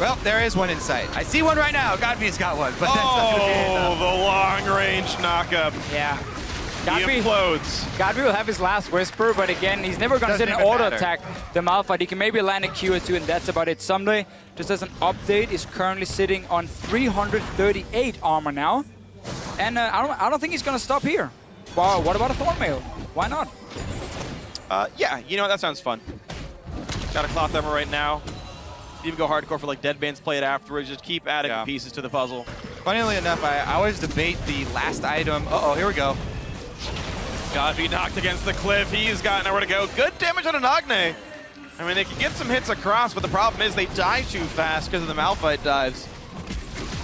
Well, there is one in sight. I see one right now. Godby's got one, but that's not gonna be enough. The long-range knockup. Yeah. Godby implodes. Godby will have his last whisper, but again, he's never going to sit and auto-attack the Malphite. He can maybe land a Q or two, and that's about it. Someday, just as an update, is currently sitting on 338 armor now. And I don't think he's going to stop here. Well, what about a Thornmail? Why not? Yeah, you know what? That sounds fun. Got a cloth armor right now. Even go hardcore for like Deadban's play it afterwards. Just keep adding pieces to the puzzle. Funnily enough, I always debate the last item. Uh-oh, here we go. Godby knocked against the cliff. He's got nowhere to go. Good damage on a Nagne. I mean, they can get some hits across, but the problem is they die too fast because of the Malphite dives.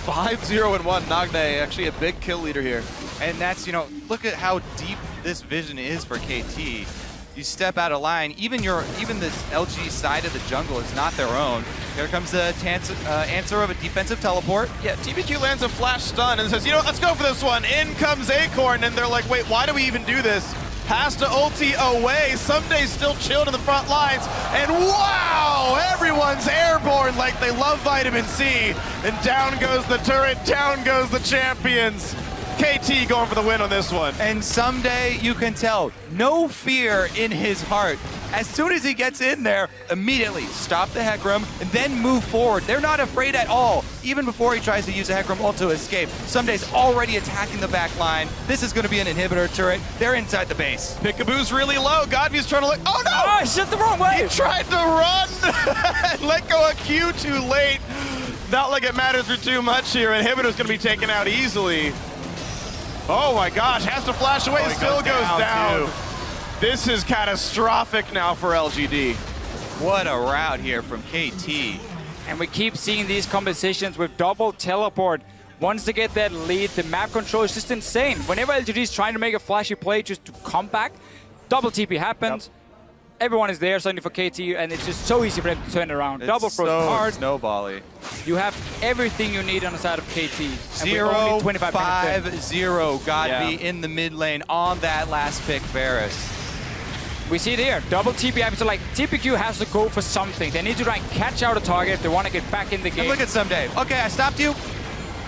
5-0-1. Nagne, actually a big kill leader here. And that's, you know, look at how deep this vision is for KT. You step out of line, even this LG side of the jungle is not their own. Here comes the answer of a defensive teleport. Yeah, TBQ lands a flash stun and says, you know, let's go for this one. In comes Acorn, and they're like, wait, why do we even do this? Has to ulti away. Someday still chilled in the front lines. And wow, everyone's airborne like they love vitamin C. And down goes the turret, down goes the champions. KT going for the win on this one. And someday you can tell, no fear in his heart. As soon as he gets in there, immediately stop the Hecarim and then move forward. They're not afraid at all. Even before he tries to use a Hecarim ult to escape, Someday's already attacking the back line. This is going to be an inhibitor turret. They're inside the base. Pickaboo's really low. Godby's trying to look. Oh no! Oh, I shit the wrong way! He tried to run and let go of Q too late. Not like it matters for too much here. Inhibitor's going to be taken out easily. Oh my gosh, has to flash away, still goes down. This is catastrophic now for LGD. What a route here from KT. And we keep seeing these compositions with double teleport. Once they get that lead, the map control is just insane. Whenever LGD is trying to make a flashy play just to come back, double TP happens. Yep. Everyone is there suddenly for KT, and it's just so easy for them to turn around. It's double frozen so hard. snowbally. You have everything you need on the side of KT. 0-5-0 Godby in the mid lane on that last pick, Varus. We see it here. Double TP happens. So like TPQ has to go for something. They need to try and catch out a target if they want to get back in the game. And look at Someday. Okay, I stopped you.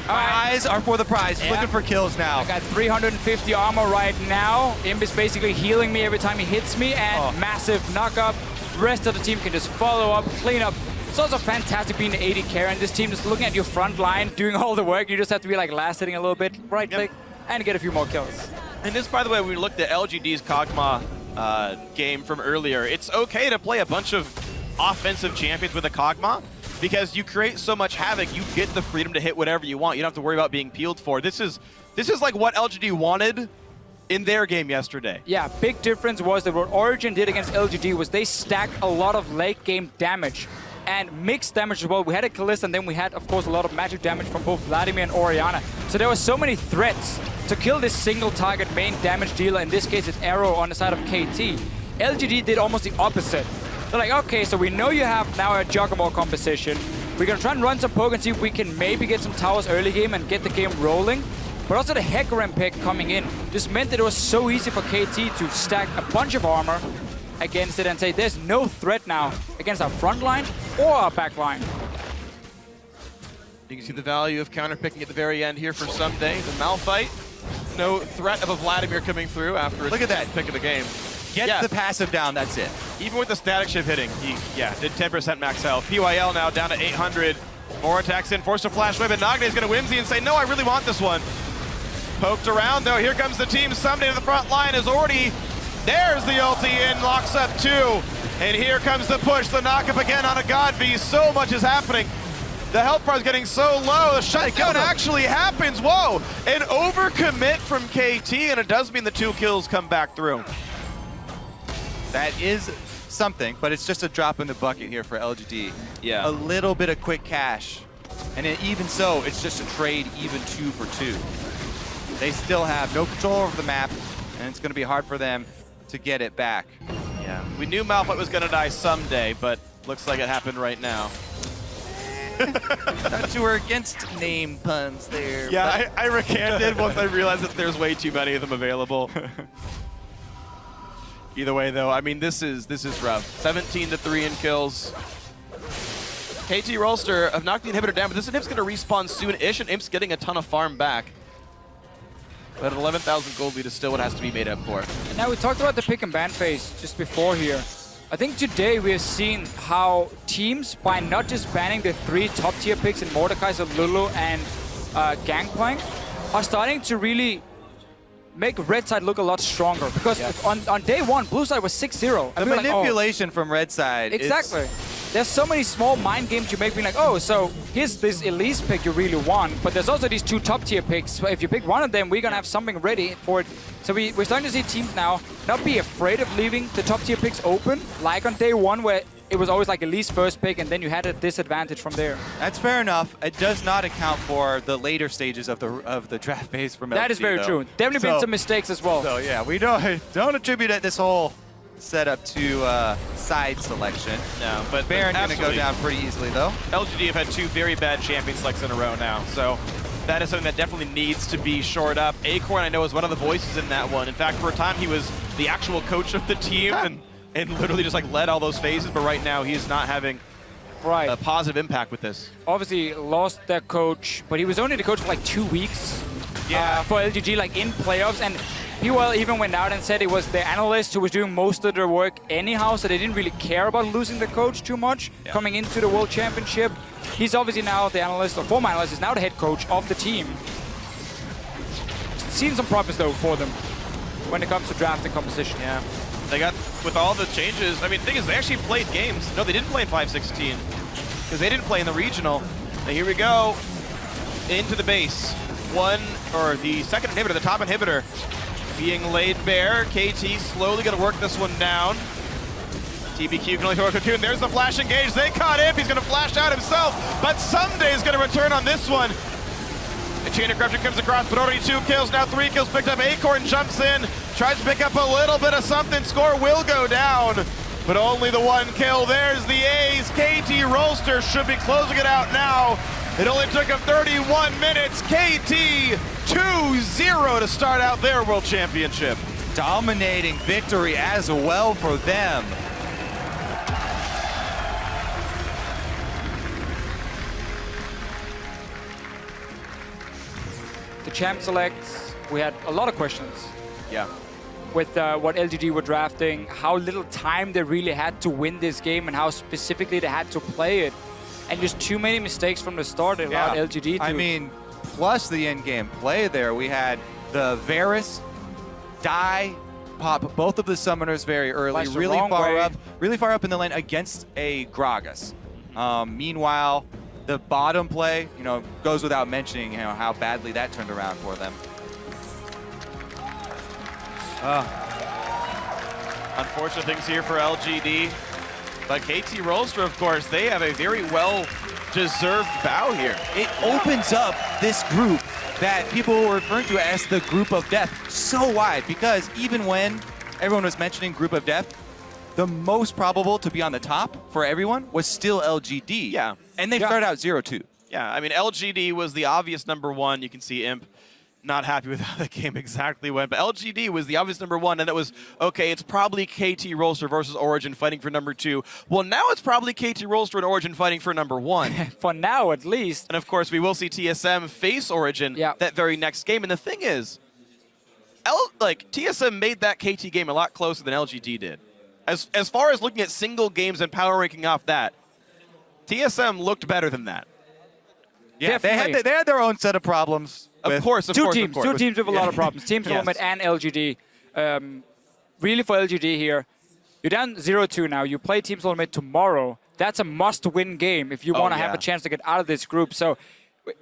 My eyes are for the prize. He's looking for kills now. I got 350 armor right now. Imp is basically healing me every time he hits me, and massive knock up. rest of the team can just follow up, clean up. It's also fantastic being the AD carry and this team just looking at your front line, doing all the work. You just have to be like last hitting a little bit, right click, and get a few more kills. And this, by the way, we looked at LGD's Kog'Maw game from earlier. It's okay to play a bunch of offensive champions with a Kog'Maw because you create so much havoc, you get the freedom to hit whatever you want. You don't have to worry about being peeled for. This is like what LGD wanted in their game yesterday. Yeah, big difference was that what Origen did against LGD was they stacked a lot of late game damage and mixed damage as well. We had a Kalista and then we had, of course, a lot of magic damage from both Vladimir and Orianna. So there were so many threats to kill this single target main damage dealer. In this case, it's Arrow on the side of KT. LGD did almost the opposite. They're like, okay, so we know you have now a Juggernaut composition. We're gonna try and run some poke and see if we can maybe get some towers early game and get the game rolling. But also the Hecarim pick coming in just meant that it was so easy for KT to stack a bunch of armor against it and say there's no threat now against our front line or our back line. You can see the value of counterpicking at the very end here for Someday. The Malphite, no threat of a Vladimir coming through after his Look at that pick of the game. Get the passive down, that's it. Even with the static shift hitting, he did 10% max health. PYL now down to 800. More attacks in, forced to flash away, but Nagne's gonna whimsy and say, no, I really want this one. Poked around though, here comes the team. Someday to the front line is already, there's the ulti in, locks up 2. And here comes the push, the knock up again on a God Beast. So much is happening. The health bar is getting so low, the shutdown actually happens. Whoa, an overcommit from KT, and it does mean the 2 kills come back through. That is something, but it's just a drop in the bucket here for LGD. Yeah. A little bit of quick cash. And even so, it's just a trade even 2 for 2. They still have no control over the map, and it's going to be hard for them to get it back. Yeah, we knew Malphite was going to die someday, but looks like it happened right now. Thought you were against name puns there. Yeah, I recanted once I realized that there's way too many of them available. Either way, though, I mean, this is rough. 17-3 in kills. KT Rolster have knocked the inhibitor down, but this inhib's going to respawn soon-ish, and Imp's getting a ton of farm back. But an 11,000 gold lead is still what has to be made up for. And now we talked about the pick and ban phase just before here. I think today we have seen how teams, by not just banning the 3 top-tier picks in Mordekaiser, Lulu, and Gangplank, are starting to really make Red Side look a lot stronger. Because on day 1, Blue Side was 6-0. The manipulation from Red Side Exactly. There's so many small mind games you make, being like, oh, so here's this Elise pick you really want, but there's also these 2 top-tier picks. So if you pick one of them, we're going to have something ready for it. So we're starting to see teams now not be afraid of leaving the top-tier picks open, like on day 1, where it was always like Elise first pick, and then you had a disadvantage from there. That's fair enough. It does not account for the later stages of the draft phase from LG, That is very true. Definitely been some mistakes as well. So yeah, we don't attribute this whole setup to side selection. No, but Baron going to go down pretty easily though. LGD have had 2 very bad champion selects in a row now, so that is something that definitely needs to be shored up. Acorn, I know, is one of the voices in that one. In fact, for a time, he was the actual coach of the team and literally just like led all those phases, but right now he's not having a positive impact with this. Obviously lost their coach, but he was only the coach for like 2 weeks for LGG, like in playoffs, and PWL even went out and said it was the analyst who was doing most of their work anyhow, so they didn't really care about losing the coach too much coming into the World Championship. He's obviously now the analyst, or former analyst, is now the head coach of the team. Seen some problems though for them when it comes to drafting composition. Yeah, they got, with all the changes, I mean, the thing is, they actually played games. No, they didn't play in 5-16, because they didn't play in the regional. Now here we go, into the base. The second inhibitor, the top inhibitor, being laid bare. KT slowly gonna work this one down. TBQ can only throw a cocoon. There's the flash engage. They caught him. He's gonna flash out himself, but Someday's gonna return on this one. The chain of corruption comes across, but already 2 kills, now 3 kills picked up. Acorn jumps in, tries to pick up a little bit of something. Score will go down, but only the 1 kill. There's the A's. KT Rolster should be closing it out now. It only took him 31 minutes. KT 2-0 to start out their World Championship. Dominating victory as well for them. The champ selects, we had a lot of questions. Yeah. with what LGD were drafting, how little time they really had to win this game and how specifically they had to play it. And just too many mistakes from the start that allowed LGD to... I mean, plus the in-game play there, we had the Varus die, pop both of the summoners very early, really far up in the lane against a Gragas. Meanwhile, the bottom play, goes without mentioning, how badly that turned around for them. Unfortunate things here for LGD. But KT Rolster, of course, they have a very well-deserved bow here. It opens up this group that people were referring to as the group of death so wide, because even when everyone was mentioning group of death, the most probable to be on the top for everyone was still LGD. Yeah. And they started out 0-2. Yeah, I mean, LGD was the obvious #1. You can see Imp not happy with how the game exactly went, but LGD was the obvious #1, and it was, okay, it's probably KT Rolster versus Origen fighting for #2. Well, now it's probably KT Rolster and Origen fighting for #1. For now, at least. And of course, we will see TSM face Origen that very next game, and the thing is, TSM made that KT game a lot closer than LGD did. As far as looking at single games and power ranking off that, TSM looked better than that. Yeah, they had their own set of problems. Of course. Two teams with a lot of problems. Team SoloMid and LGD. Really for LGD here, you're down 0-2 now. You play Team SoloMid tomorrow. That's a must-win game if you want to have a chance to get out of this group. So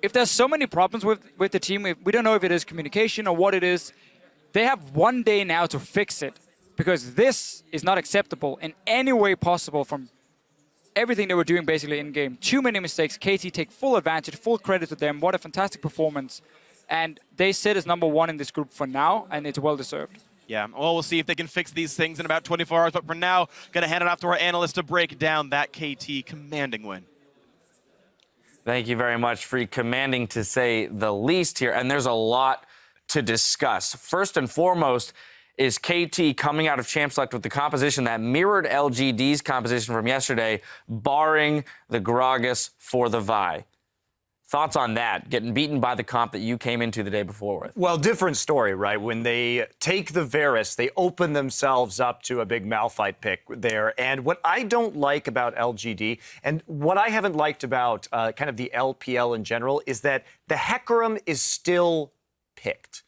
if there's so many problems with the team, we don't know if it is communication or what it is. They have 1 day now to fix it, because this is not acceptable in any way possible from everything they were doing basically in-game. Too many mistakes. KT take full advantage, full credit to them. What a fantastic performance. And they sit as #1 in this group for now, and it's well-deserved. Yeah, well, we'll see if they can fix these things in about 24 hours. But for now, going to hand it off to our analyst to break down that KT commanding win. Thank you very much, Free. Commanding, to say the least here. And there's a lot to discuss. First and foremost is KT coming out of Champ Select with the composition that mirrored LGD's composition from yesterday, barring the Gragas for the Vi. Thoughts on that, getting beaten by the comp that you came into the day before with? Well, different story, right? When they take the Varus, they open themselves up to a big Malphite pick there. And what I don't like about LGD, and what I haven't liked about kind of the LPL in general, is that the Hecarim is still picked.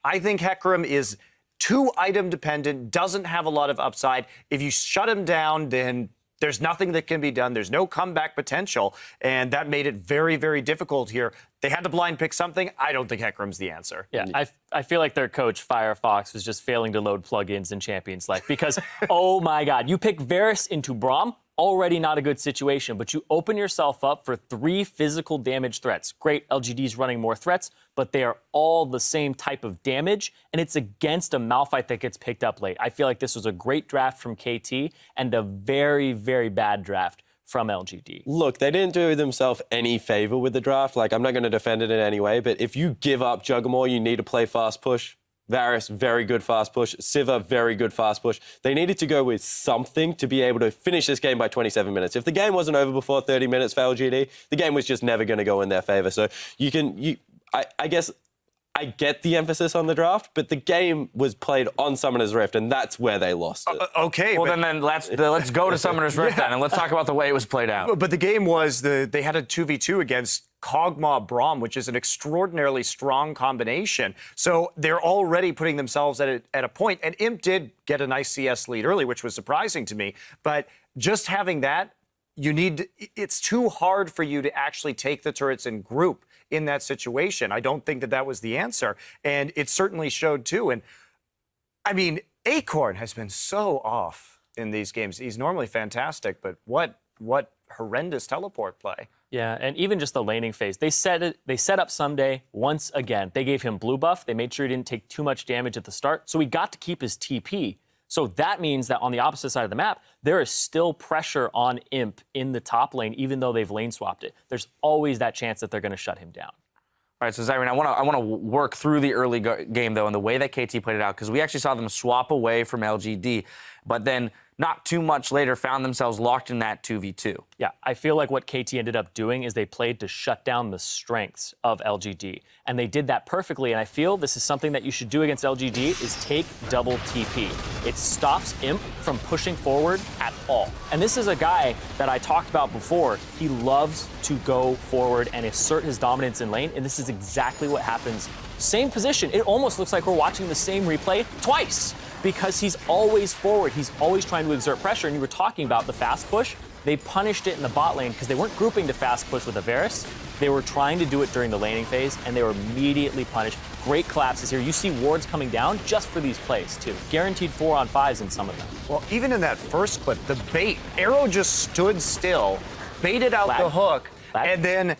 I think Hecarim is too item dependent, doesn't have a lot of upside. If you shut him down, then there's nothing that can be done. There's no comeback potential, and that made it very, very difficult here. They had to blind pick something. I don't think Hecarim's the answer. Yeah, I feel like their coach, Firefox, was just failing to load plugins in Champions Select because, oh my God, you pick Varus into Braum, already not a good situation, but you open yourself up for 3 physical damage threats. Great, LGD's running more threats, but they are all the same type of damage, and it's against a Malphite that gets picked up late. I feel like this was a great draft from KT and a very, very bad draft from LGD. Look, they didn't do themselves any favor with the draft. Like, I'm not going to defend it in any way, but if you give up Juggermore, you need to play fast push. Varus, very good fast push. Siva, very good fast push. They needed to go with something to be able to finish this game by 27 minutes. If the game wasn't over before 30 minutes for LGD, the game was just never going to go in their favor. So I guess I get the emphasis on the draft, but the game was played on Summoner's Rift, and that's where they lost it. Okay. Well, then let's go to Summoner's Rift then, and let's talk about the way it was played out. But the game was, they had a 2v2 against Kog'Maw Braum, which is an extraordinarily strong combination. So they're already putting themselves at a point. And Imp did get a nice CS lead early, which was surprising to me. But just having that, it's too hard for you to actually take the turrets in group in that situation. I don't think that was the answer. And it certainly showed too. And I mean, Acorn has been so off in these games. He's normally fantastic, but what horrendous teleport play. Yeah, and even just the laning phase. They set up Someday once again. They gave him blue buff. They made sure he didn't take too much damage at the start, so he got to keep his TP. So that means that on the opposite side of the map, there is still pressure on Imp in the top lane, even though they've lane swapped it. There's always that chance that they're going to shut him down. All right, so Zyrian, I want to work through the early game, though, and the way that KT played it out, because we actually saw them swap away from LGD. But then not too much later, found themselves locked in that 2v2. Yeah, I feel like what KT ended up doing is they played to shut down the strengths of LGD. And they did that perfectly. And I feel this is something that you should do against LGD is take double TP. It stops Imp from pushing forward at all. And this is a guy that I talked about before. He loves to go forward and assert his dominance in lane. And this is exactly what happens. Same position. It almost looks like we're watching the same replay twice because he's always forward. He's always trying to exert pressure. And you were talking about the fast push. They punished it in the bot lane because they weren't grouping to fast push with Varus. They were trying to do it during the laning phase, and they were immediately punished. Great collapses here. You see wards coming down just for these plays, too. Guaranteed 4-on-5s in some of them. Well, even in that first clip, the bait, Arrow just stood still, baited out the hook, and then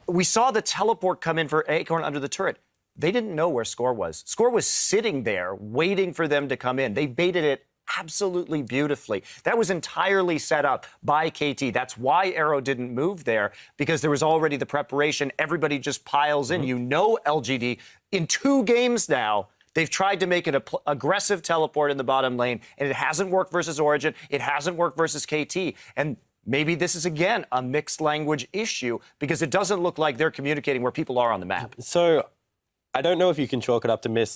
we saw the teleport come in for Acorn under the turret. They didn't know where Score was. Score was sitting there waiting for them to come in. They baited it absolutely beautifully. That was entirely set up by KT. That's why Arrow didn't move there, because there was already the preparation. Everybody just piles in. You know LGD, in 2 games now, they've tried to make an aggressive teleport in the bottom lane, and it hasn't worked versus Origen. It hasn't worked versus KT. And maybe this is, again, a mixed language issue, because it doesn't look like they're communicating where people are on the map. So I don't know if you can chalk it up to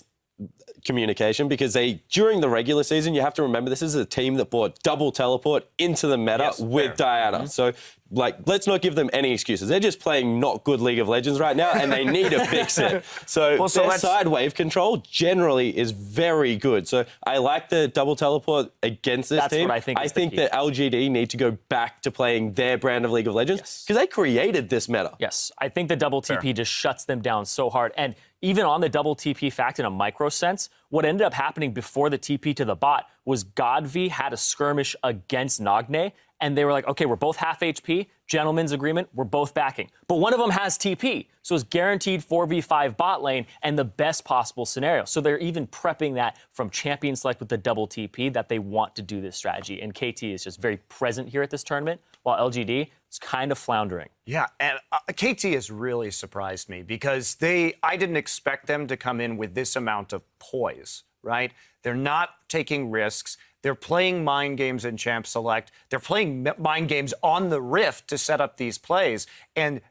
communication, because during the regular season, you have to remember this is a team that brought double teleport into the meta with Diana. So, let's not give them any excuses. They're just playing not good League of Legends right now, and they need to fix it. So, their side wave control generally is very good. So, I like the double teleport against this team. What I think. I think that LGD need to go back to playing their brand of League of Legends, because they created this meta. Yes, I think the double TP just shuts them down so hard. And even on the double TP fact in a micro sense, what ended up happening before the TP to the bot was Godv had a skirmish against Nagne, and they were like, okay, we're both half HP, gentleman's agreement, we're both backing. But one of them has TP, so it's guaranteed 4v5 bot lane and the best possible scenario. So they're even prepping that from champion select with the double TP that they want to do this strategy. And KT is just very present here at this tournament, while LGD is kind of floundering. Yeah, and KT has really surprised me, because I didn't expect them to come in with this amount of poise, right? They're not taking risks. They're playing mind games in Champ Select. They're playing mind games on the Rift to set up these plays. And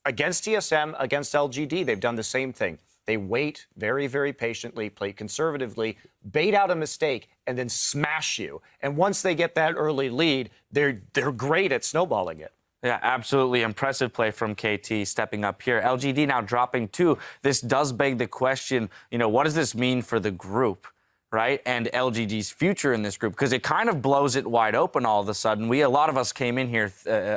against TSM, against LGD, they've done the same thing. They wait very, very patiently, play conservatively, bait out a mistake, and then smash you. And once they get that early lead, they're great at snowballing it. Yeah, absolutely impressive play from KT stepping up here. LGD now dropping 2. This does beg the question, what does this mean for the group, right? And LGD's future in this group, because it kind of blows it wide open all of a sudden. A lot of us came in here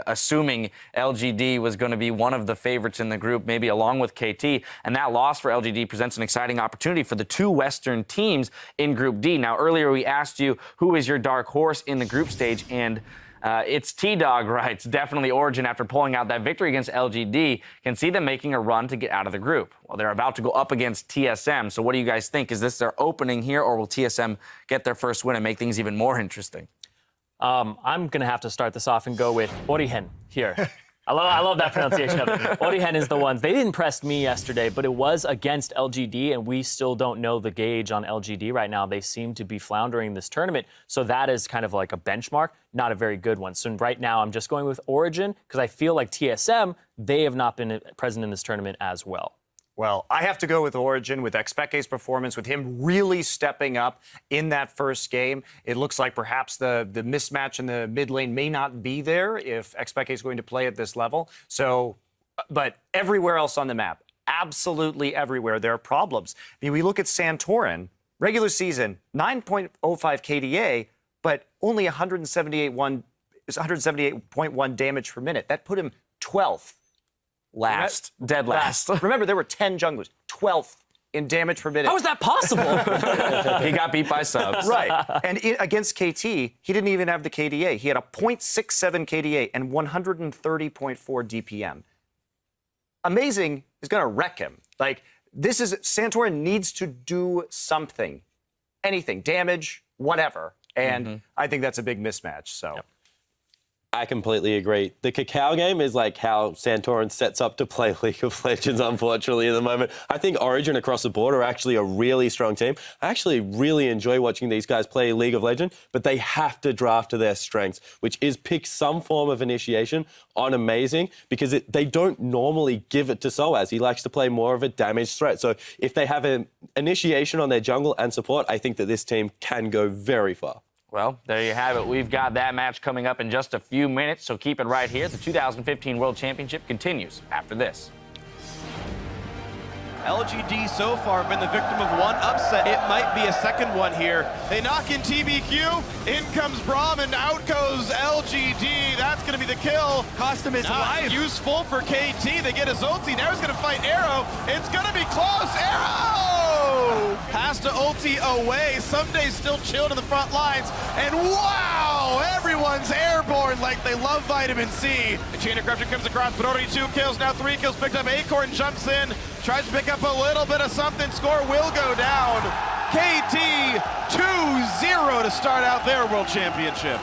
assuming LGD was going to be one of the favorites in the group, maybe along with KT. And that loss for LGD presents an exciting opportunity for the 2 Western teams in Group D. Now, earlier we asked you, who is your dark horse in the group stage? And it's T-Dog, right? It's definitely Origen, after pulling out that victory against LGD, can see them making a run to get out of the group. Well, they're about to go up against TSM. So what do you guys think? Is this their opening here, or will TSM get their first win and make things even more interesting? I'm going to have to start this off and go with Origen here. I love that pronunciation of it. Origen is the ones. They didn't press me yesterday, but it was against LGD, and we still don't know the gauge on LGD right now. They seem to be floundering this tournament, so that is kind of like a benchmark, not a very good one. So right now I'm just going with Origen, because I feel like TSM, they have not been present in this tournament as well. Well, I have to go with Origen, with Xpeke's performance, with him really stepping up in that first game. It looks like perhaps the mismatch in the mid lane may not be there if Xpeke is going to play at this level. So, but everywhere else on the map, absolutely everywhere, there are problems. I mean, we look at Santorin, regular season, 9.05 KDA, but only 178.1 damage per minute. That put him 12th. Dead last. Remember, there were 10 junglers, 12th in damage per minute. How is that possible? He got beat by subs. Right. And against KT, he didn't even have the KDA. He had a 0.67 KDA and 130.4 DPM. Amazing is going to wreck him. Santorin needs to do something. Anything, damage, whatever. And I think that's a big mismatch. So. Yep. I completely agree. The Cacao game is like how Santorin sets up to play League of Legends, unfortunately, at the moment. I think Origen across the board are actually a really strong team. I actually really enjoy watching these guys play League of Legends, but they have to draft to their strengths, which is pick some form of initiation on Amazing, because they don't normally give it to Soaz. He likes to play more of a damage threat. So if they have an initiation on their jungle and support, I think that this team can go very far. Well, there you have it. We've got that match coming up in just a few minutes, so keep it right here. The 2015 World Championship continues after this. LGD so far been the victim of one upset. It might be a second one here. They knock in TBQ. In comes Braum and out goes LGD. That's going to be the kill. Costum is alive. Useful for KT. They get his ulti. Now he's going to fight Arrow. It's going to be close. Arrow! Has to ulti away. Someday still chilled in the front lines. And wow! Everyone's airborne like they love vitamin C. The chain of corruption comes across, but already 2 kills. Now 3 kills picked up. Acorn jumps in. Tries to pick up a little bit of something. Score will go down. KT 2-0 to start out their World Championship.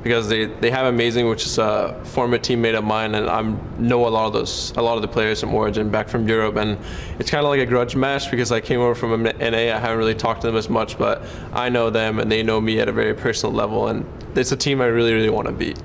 Because they have Amazing, which is a former teammate of mine, and I know a lot of the players from Origen back from Europe, and it's kind of like a grudge match because I came over from NA. I haven't really talked to them as much, but I know them and they know me at a very personal level, and it's a team I really want to beat.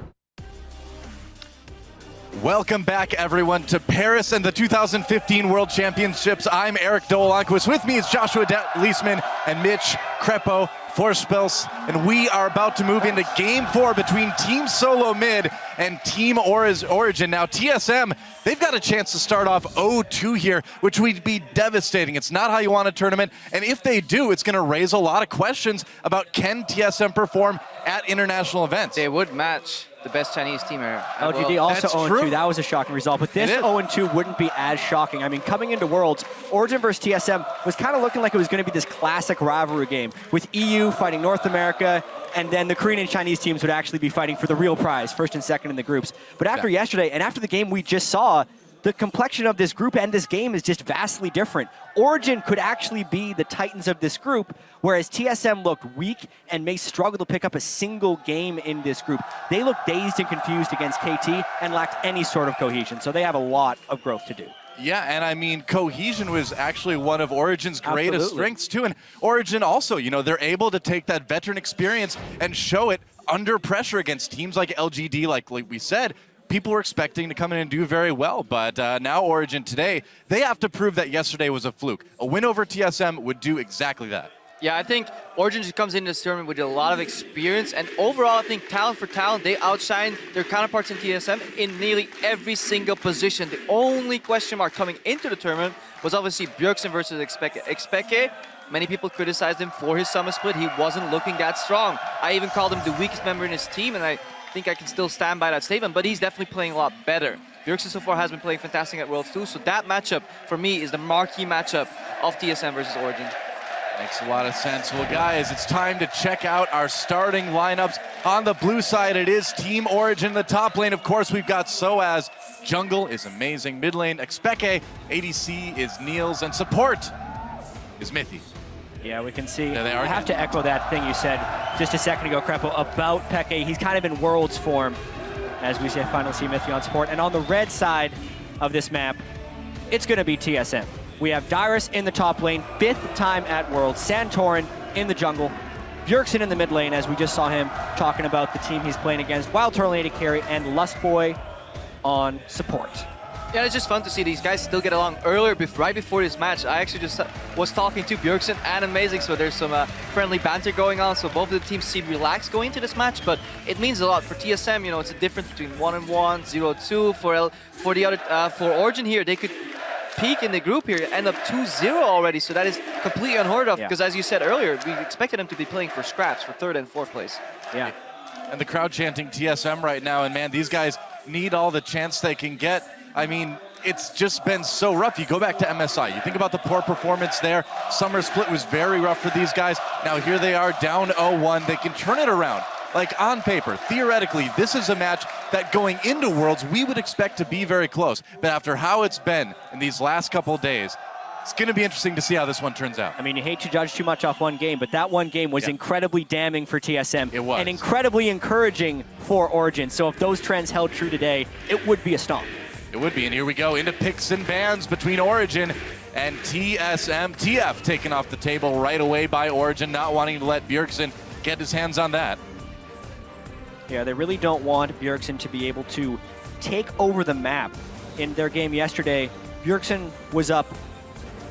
Welcome back, everyone, to Paris and the 2015 World Championships. I'm Eric Dolanquist. With me is Joshua Leisman and Mitch Crepo Forspels, and we are about to move into Game 4 between Team SoloMid and Team Origen. Now, TSM, they've got a chance to start off 0-2 here, which would be devastating. It's not how you want a tournament, and if they do, it's going to raise a lot of questions about can TSM perform at international events. They would match the best Chinese team here. LGD also 0-2. That was a shocking result, but this 0-2 wouldn't be as shocking. I mean, coming into Worlds, Origen versus TSM was kind of looking like it was going to be this classic rivalry game with EU fighting North America, and then the Korean and Chinese teams would actually be fighting for the real prize, first and second in the groups. But after yesterday, and after the game we just saw, the complexion of this group and this game is just vastly different. Origen could actually be the titans of this group, whereas TSM looked weak and may struggle to pick up a single game in this group. They looked dazed and confused against KT and lacked any sort of cohesion, so they have a lot of growth to do. Yeah, and I mean, cohesion was actually one of Origen's greatest strengths too, and Origen also, you know, they're able to take that veteran experience and show it under pressure against teams like LGD, like we said. People were expecting to come in and do very well, but now Origen today, they have to prove that yesterday was a fluke. A win over TSM would do exactly that. Yeah, I think Origen just comes into this tournament with a lot of experience, and overall, I think talent for talent, they outshine their counterparts in TSM in nearly every single position. The only question mark coming into the tournament was obviously Bjergsen versus Expeke. Expeke, many people criticized him for his summer split. He wasn't looking that strong. I even called him the weakest member in his team, and I think I can still stand by that statement, but he's definitely playing a lot better. Bjergsen so far has been playing fantastic at Worlds too, so that matchup for me is the marquee matchup of TSM versus Origen. Makes a lot of sense. Well, guys, it's time to check out our starting lineups. On the blue side, it is Team Origen. The top lane, of course, we've got Soaz. Jungle is Amazing. Mid lane, Expeke. ADC is Niels, and support is Mythy. Yeah, we can see. There they are I have to echo that thing you said just a second ago, Crepo, about Peke. He's kind of in Worlds form, as we finally see Mythy on support. And on the red side of this map, it's going to be TSM. We have Dyrus in the top lane, 5th time at Worlds. Santorin in the jungle. Bjergsen in the mid lane, as we just saw him talking about the team he's playing against. wildcard lane carry, and Lustboy on support. Yeah, it's just fun to see these guys still get along earlier, right before this match. I actually just was talking to Bjergsen and Amazing, so there's some friendly banter going on. So both of the teams seem relaxed going into this match, but it means a lot for TSM. You know, it's a difference between 1-1, 0-2. For the other, for Origen here, they could peak in the group here, end up 2-0 already. So that is completely unheard of, because as you said earlier, we expected them to be playing for scraps for 3rd and 4th place. Yeah. And the crowd chanting TSM right now, and man, these guys need all the chance they can get. I mean, it's just been so rough. You go back to MSI, you think about the poor performance there. Summer split was very rough for these guys. Now here they are down 0-1. They can turn it around. Like on paper, theoretically, this is a match that going into Worlds, we would expect to be very close. But after how it's been in these last couple of days, It's going to be interesting to see how this one turns out. I mean, you hate to judge too much off one game, but that one game was incredibly damning for TSM. It was. And incredibly encouraging for Origen. So if those trends held true today, it would be a stomp. It would be, and here we go into picks and bans between Origen and TSM. TF taken off the table right away by Origen, not wanting to let Bjergsen get his hands on that. Yeah, they really don't want Bjergsen to be able to take over the map. In their game yesterday, Bjergsen was up,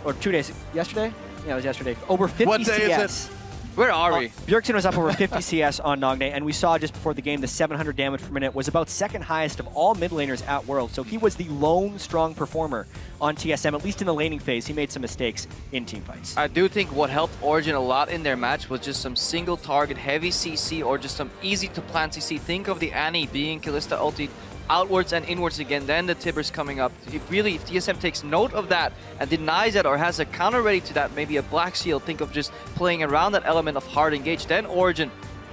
or 2 days, yesterday? Yeah, it was yesterday. Over 50 What day CS. is it? Where are we? Bjergsen was up over 50 CS on Nagne, and we saw just before the game the 700 damage per minute was about second highest of all mid laners at World. So he was the lone strong performer on TSM, at least in the laning phase. He made some mistakes in team fights. I do think what helped Origen a lot in their match was just some single target heavy CC or just some easy to plant CC. Think of the Annie being Kalista ulti outwards and inwards again, then the Tibbers coming up. If TSM takes note of that and denies it or has a counter ready to that, maybe a Black Shield, think of just playing around that element of hard engage, then Origen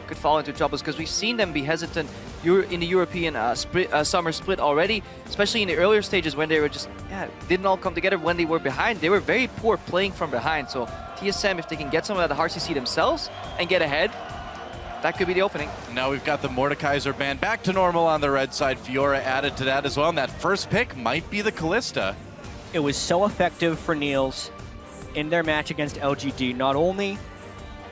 could fall into troubles, because we've seen them be hesitant in the European summer split already, especially in the earlier stages when they were just, didn't all come together when they were behind. They were very poor playing from behind. So TSM, if they can get some of that hard CC themselves and get ahead, that could be the opening. Now we've got the Mordekaiser ban back to normal on the red side. Fiora added to that as well, and that first pick might be the Kalista. It was so effective for Niels in their match against LGD, not only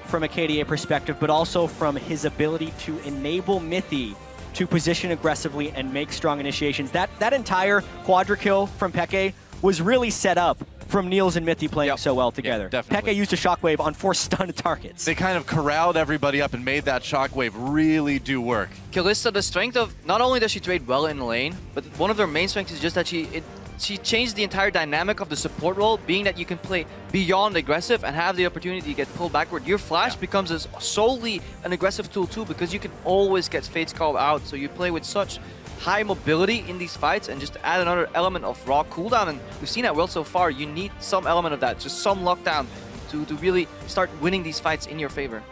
from a KDA perspective, but also from his ability to enable Mithy to position aggressively and make strong initiations. That entire quadra kill from Peke was really set up from Niels and Mithy playing so well together. Peke used a shockwave on 4 stunned targets. They kind of corralled everybody up and made that shockwave really do work. Kalista, the strength of, not only does she trade well in the lane, but one of their main strengths is just that she changed the entire dynamic of the support role, being that you can play beyond aggressive and have the opportunity to get pulled backward. Your flash becomes solely an aggressive tool too, because you can always get Fate's Call out, so you play with such high mobility in these fights, and just add another element of raw cooldown. And we've seen that well so far. You need some element of that, just some lockdown to really start winning these fights in your favor.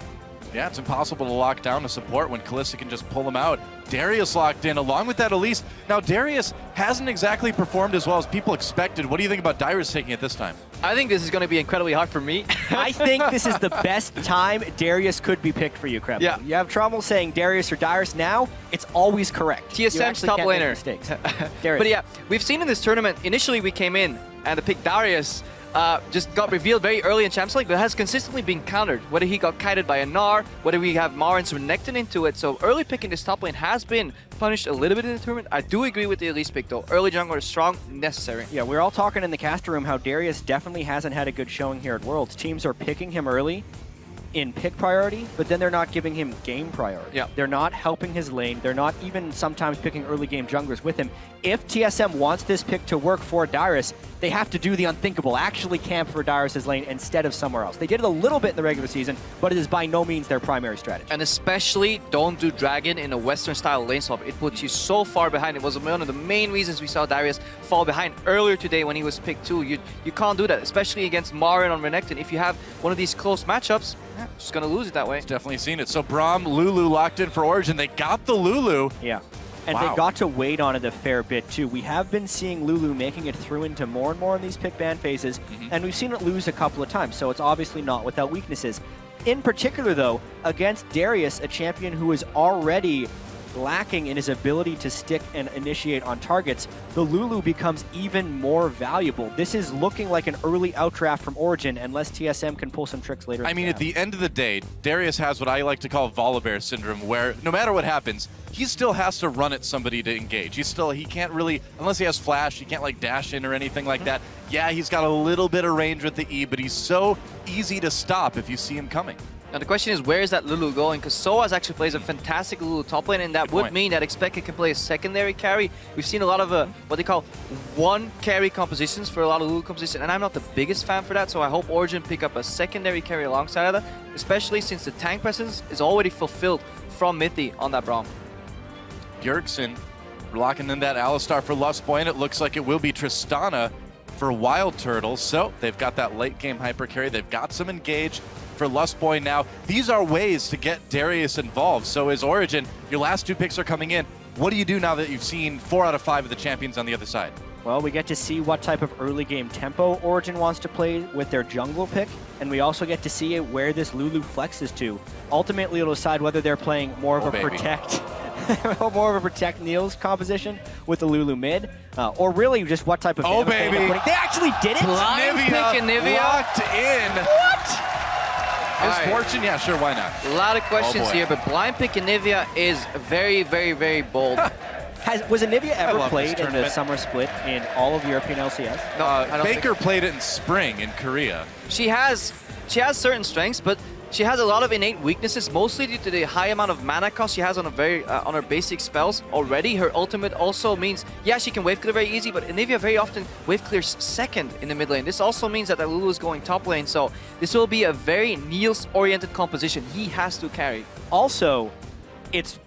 Yeah, it's impossible to lock down a support when Kalista can just pull them out. Darius locked in, along with that Elise. Now, Darius hasn't exactly performed as well as people expected. What do you think about Darius taking it this time? I think this is going to be incredibly hard for me. I think this is the best time Darius could be picked for you, Kreb. Yeah. You have trouble saying Darius or Darius now, it's always correct. TSM's top laner. Darius. But yeah, we've seen in this tournament, initially we came in and the pick Darius just got revealed very early in Champions League, but has consistently been countered. Whether he got kited by a Gnar, whether we have MaRin's Renekton into it. So early pick in this top lane has been punished a little bit in the tournament. I do agree with the Elise pick though. Early jungler is strong, necessary. Yeah, we're all talking in the caster room how Darius definitely hasn't had a good showing here at Worlds. Teams are picking him early in pick priority, but then they're not giving him game priority. Yeah. They're not helping his lane. They're not even sometimes picking early game junglers with him. If TSM wants this pick to work for Darius, they have to do the unthinkable, actually camp for Darius' lane instead of somewhere else. They did it a little bit in the regular season, but it is by no means their primary strategy. And especially don't do Dragon in a Western style lane swap. It puts you so far behind. It was one of the main reasons we saw Darius fall behind earlier today when he was picked too. You can't do that, especially against MaRin on Renekton. If you have one of these close matchups, just gonna lose it that way. It's definitely seen it. So Braum, Lulu locked in for Origen. They got the Lulu. Yeah. And they got to wait on it a fair bit too. We have been seeing Lulu making it through into more and more in these pick ban phases, and we've seen it lose a couple of times, so it's obviously not without weaknesses. In particular though, against Darius, a champion who is already lacking in his ability to stick and initiate on targets, the Lulu becomes even more valuable. This is looking like an early outdraft from Origen, unless TSM can pull some tricks later. I mean, at the end of the day, Darius has what I like to call Volibear syndrome, where no matter what happens, he still has to run at somebody to engage. He can't really, unless he has flash, he can't like dash in or anything like that. Yeah, he's got a little bit of range with the E, but he's so easy to stop if you see him coming. Now the question is, where is that Lulu going? Because Soaz actually plays a fantastic Lulu top lane, and that would mean that Expected can play a secondary carry. We've seen a lot of what they call one carry compositions for a lot of Lulu compositions, and I'm not the biggest fan for that, so I hope Origen pick up a secondary carry alongside of that, especially since the tank presence is already fulfilled from Mithy on that Braum. Bjergsen locking in that Alistar for Lustboy, and it looks like it will be Tristana for Wild Turtle. So they've got that late game hyper carry. They've got some engage for Lustboy now. These are ways to get Darius involved. So as Origen, your last 2 picks are coming in. What do you do now that you've seen 4 out of 5 of the champions on the other side? Well, we get to see what type of early game tempo Origen wants to play with their jungle pick, and we also get to see where this Lulu flexes to. Ultimately, it'll decide whether they're playing more of a protect, more of a protect Niels composition with the Lulu mid, or really just what type of baby. They actually did it. Blind pick Anivia. Locked in. What? Is Fortune? Yeah, sure, why not? A lot of questions here, but blind pick Anivia is very, very, very bold. Was Anivia ever played in the summer split in all of European LCS? No, I don't Baker played it in spring in Korea. She has certain strengths, but she has a lot of innate weaknesses, mostly due to the high amount of mana cost she has on on her basic spells already. Her ultimate also means, yeah, she can wave clear very easy, but Anivia very often wave clears second in the mid lane. This also means that Lulu is going top lane, so this will be a very Niels-oriented composition. He has to carry. Also, it's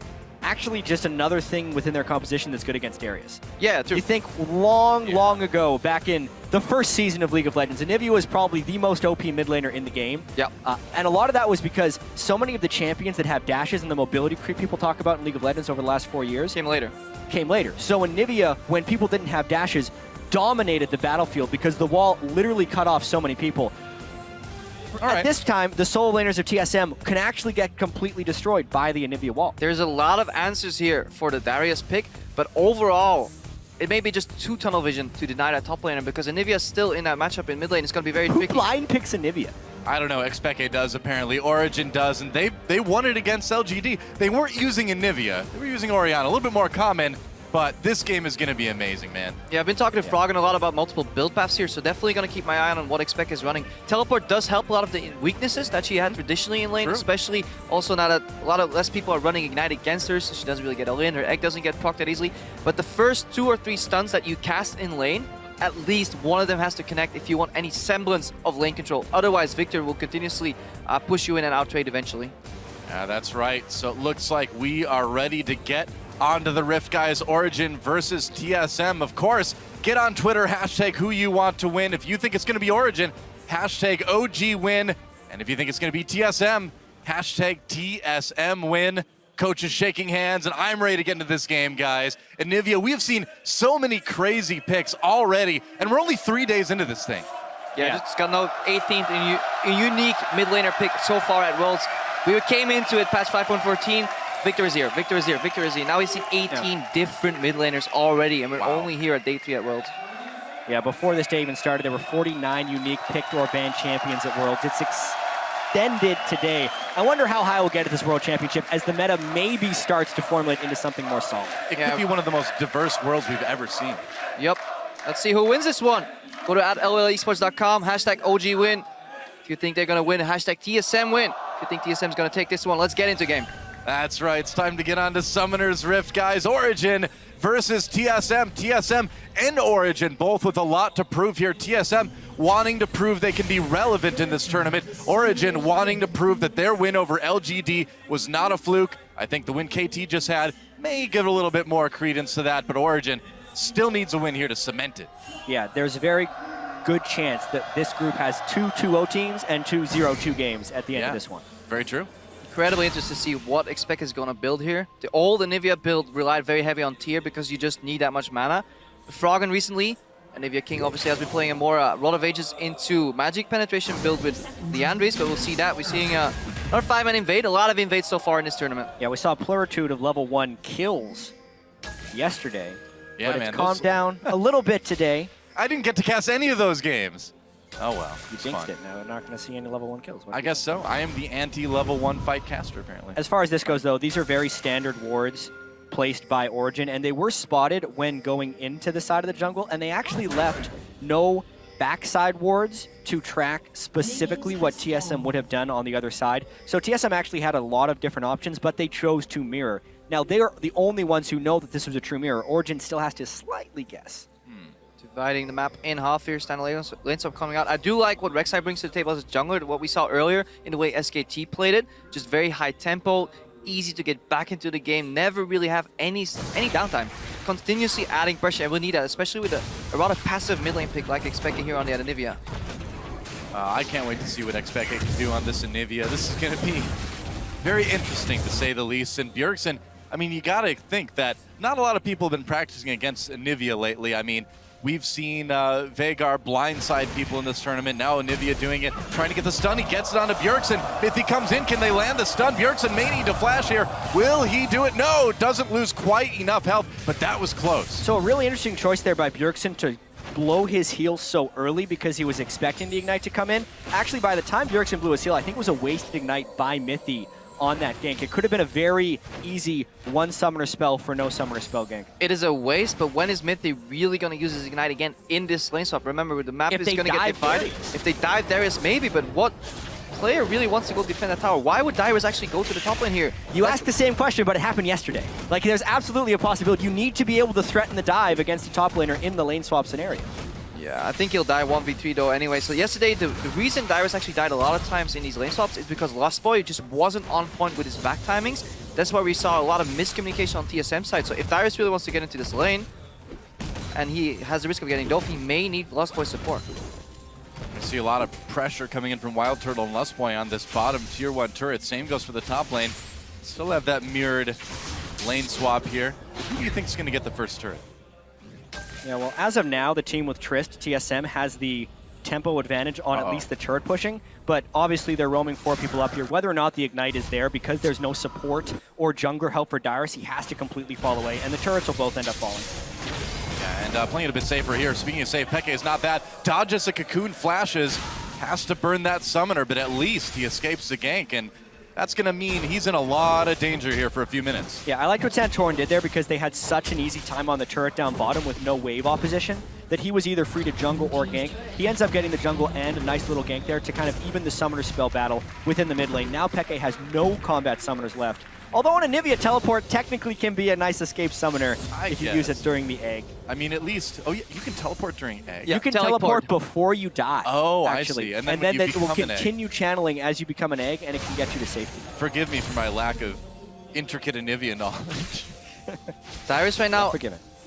actually just another thing within their composition that's good against Darius. Yeah, true. You think long ago, back in the first season of League of Legends, Anivia was probably the most OP mid laner in the game. Yeah. And a lot of that was because so many of the champions that have dashes and the mobility creep people talk about in League of Legends over the last 4 years came later. So Anivia, when people didn't have dashes, dominated the battlefield because the wall literally cut off so many people. At this time, the solo laners of TSM can actually get completely destroyed by the Anivia wall. There's a lot of answers here for the Darius pick, but overall, it may be just too tunnel vision to deny that top laner because Anivia is still in that matchup in mid lane. It's going to be very tricky. Who blind picks Anivia? I don't know, Xpeke does apparently, Origen does, and they won it against LGD. They weren't using Anivia, they were using Orianna, a little bit more common, but this game is going to be amazing, man. Yeah, I've been talking to Froggen a lot about multiple build paths here, so definitely going to keep my eye on what Xpeke is running. Teleport does help a lot of the weaknesses that she had traditionally in lane, especially also now that a lot of less people are running Ignite against her, so she doesn't really get all in, her egg doesn't get procced that easily. But the first 2 or 3 stuns that you cast in lane, at least one of them has to connect if you want any semblance of lane control. Otherwise, Victor will continuously push you in and out trade eventually. Yeah, that's right. So it looks like we are ready to get onto the Rift, guys. Origen versus TSM. Of course, get on Twitter, hashtag who you want to win. If you think it's going to be Origen, hashtag OG win. And if you think it's going to be TSM, hashtag TSM win. Coach is shaking hands, and I'm ready to get into this game, guys. Anivia, we have seen so many crazy picks already, and we're only 3 days into this thing. Yeah, just got no 18th unique mid laner pick so far at Worlds. We came into it past 5.14. Victor is here, Victor is here, Victor is here. Now we've seen 18 different mid laners already, and we're only here at day 3 at Worlds. Yeah, before this day even started, there were 49 unique picked or banned champions at Worlds. It's extended today. I wonder how high we'll get at this World Championship as the meta maybe starts to formulate into something more solid. It could be one of the most diverse Worlds we've ever seen. Yep. Let's see who wins this one. Go to @LOLesports.com, hashtag OG win. If you think they're going to win, hashtag TSM win. If you think TSM's going to take this one, let's get into game. That's right. It's time to get on to Summoner's Rift, guys. Origen versus TSM. TSM and Origen both with a lot to prove here. TSM wanting to prove they can be relevant in this tournament. Origen wanting to prove that their win over LGD was not a fluke. I think the win KT just had may give a little bit more credence to that, but Origen still needs a win here to cement it. Yeah, there's a very good chance that this group has 2 2-0 teams and 2 0-2 games at the end of this one. Very true. Incredibly interested to see what Xpeke is going to build here. The old Anivia build relied very heavy on tier because you just need that much mana. Froggen recently, Anivia King obviously has been playing a more Rod of Ages into magic penetration build with the Andres, but we'll see that. We're seeing another 5-man invade, a lot of invades so far in this tournament. Yeah, we saw a pluritude of level 1 kills yesterday, but it's calmed down a little bit today. I didn't get to cast any of those games. Oh well, you jinxed it. Now we're not going to see any level 1 kills. I guess so. I am the anti-level 1 fight caster, apparently. As far as this goes, though, these are very standard wards placed by Origen, and they were spotted when going into the side of the jungle, and they actually left no backside wards to track specifically what TSM would have done on the other side. So TSM actually had a lot of different options, but they chose to mirror. Now, they are the only ones who know that this was a true mirror. Origen still has to slightly guess. Dividing the map in half here, Stanley Laneswap coming out. I do like what Rek'Sai brings to the table as a jungler, what we saw earlier in the way SKT played it. Just very high tempo, easy to get back into the game, never really have any downtime. Continuously adding pressure, and we need that, especially with a rather passive mid lane pick like Xpeke here on the Anivia. I can't wait to see what Xpeke can do on this Anivia. This is going to be very interesting, to say the least. And Bjergsen, I mean, you got to think that not a lot of people have been practicing against Anivia lately. I mean, We've seen Veigar blindside people in this tournament. Now Anivia doing it, trying to get the stun. He gets it onto Bjergsen. If he comes in, can they land the stun? Bjergsen may need to flash here. Will he do it? No, doesn't lose quite enough health, but that was close. So a really interesting choice there by Bjergsen to blow his heal so early because he was expecting the Ignite to come in. Actually, by the time Bjergsen blew his heal, I think it was a wasted Ignite by Mithy on that gank. It could have been a very easy one summoner spell for no summoner spell gank. It is a waste, but when is Mithy really going to use his Ignite again in this lane swap? Remember, the map is going to get divided. If they dive Darius, maybe, but what player really wants to go defend that tower? Why would Darius actually go to the top lane here? You asked the same question, but it happened yesterday. Like, there's absolutely a possibility. You need to be able to threaten the dive against the top laner in the lane swap scenario. Yeah, I think he'll die 1v3 though anyway. So yesterday, the reason Darius actually died a lot of times in these lane swaps is because Lost Boy just wasn't on point with his back timings. That's why we saw a lot of miscommunication on TSM side. So if Darius really wants to get into this lane, and he has the risk of getting dove, he may need Lost Boy support. I see a lot of pressure coming in from Wild Turtle and Lost Boy on this bottom tier 1 turret. Same goes for the top lane. Still have that mirrored lane swap here. Who do you think is going to get the first turret? Yeah, well, as of now, the team with Trist, TSM, has the tempo advantage on at least the turret pushing, but obviously they're roaming 4 people up here. Whether or not the Ignite is there, because there's no support or jungler help for Darius, he has to completely fall away, and the turrets will both end up falling. Yeah, and playing it a bit safer here. Speaking of safe, Peke is not bad. Dodges a cocoon, flashes, has to burn that summoner, but at least he escapes the gank, and that's going to mean he's in a lot of danger here for a few minutes. Yeah, I liked what Santorin did there because they had such an easy time on the turret down bottom with no wave opposition that he was either free to jungle or gank. He ends up getting the jungle and a nice little gank there to kind of even the summoner spell battle within the mid lane. Now Peke has no combat summoners left. Although an Anivia teleport technically can be a nice escape summoner if you use it during the egg. I mean, at least, oh yeah, you can teleport during egg. You can teleport before you die. Oh, actually. I see. And then it will continue channeling as you become an egg, and it can get you to safety. Forgive me for my lack of intricate Anivia knowledge. Darius right now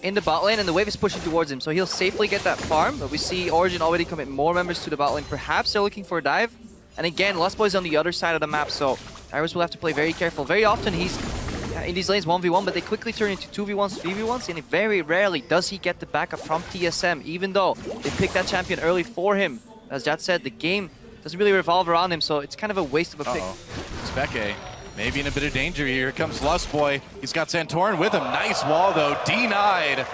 in the bot lane, and the wave is pushing towards him, so he'll safely get that farm. But we see Origen already commit more members to the bot lane. Perhaps they're looking for a dive. And again, Lost Boy's on the other side of the map, so Darius will have to play very careful. Very often he's in these lanes 1v1, but they quickly turn into 2v1s, 3v1s, and very rarely does he get the backup from TSM, even though they picked that champion early for him. As Jad said, the game doesn't really revolve around him, so it's kind of a waste of a pick. Speke maybe in a bit of danger here. Here comes Lost Boy. He's got Santorin with him. Nice wall, though. Denied.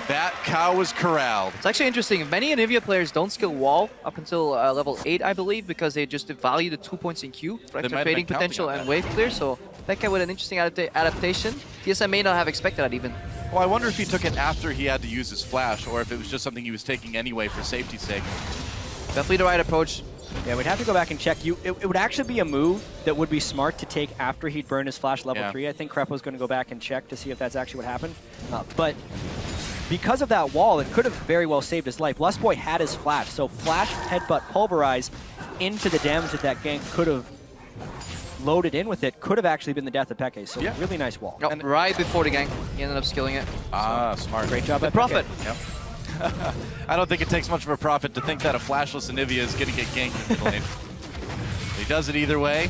That cow was corralled. It's actually interesting. Many Anivia players don't skill wall up until level 8, I believe, because they just value the 2 points in Q for extra trading potential and wave clear. So Peke with an interesting adaptation. TSM may not have expected that even. Well, I wonder if he took it after he had to use his flash, or if it was just something he was taking anyway for safety's sake. Definitely the right approach. Yeah, we'd have to go back and check. It would actually be a move that would be smart to take after he'd burn his flash level 3. I think Crepo's going to go back and check to see if that's actually what happened. But because of that wall, it could have very well saved his life. Lost Boy had his flash, so flash, headbutt, pulverize into the damage that gank could have loaded in with it could have actually been the death of Peke. So really nice wall. Oh, and right before the gank, he ended up skilling it. Smart. Great job by Prophet. Yep. I don't think it takes much of a prophet to think that a flashless Anivia is going to get ganked in the lane. He does it either way.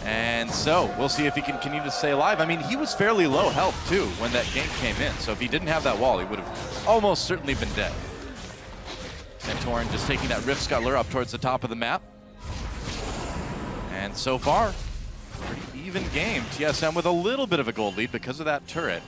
And so, we'll see if he can continue to stay alive. I mean, he was fairly low health, too, when that gank came in. So if he didn't have that wall, he would have almost certainly been dead. Santorin just taking that Rift Scuttler up towards the top of the map. And so far, pretty even game. TSM with a little bit of a gold lead because of that turret.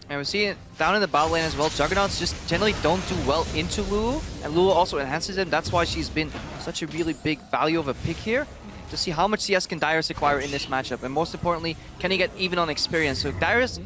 And we see it down in the bot lane as well. Juggernauts just generally don't do well into Lulu, and Lulu also enhances them. That's why she's been such a really big value of a pick here. To see how much CS can Darius acquire in this matchup, and most importantly, can he get even on experience? So Darius,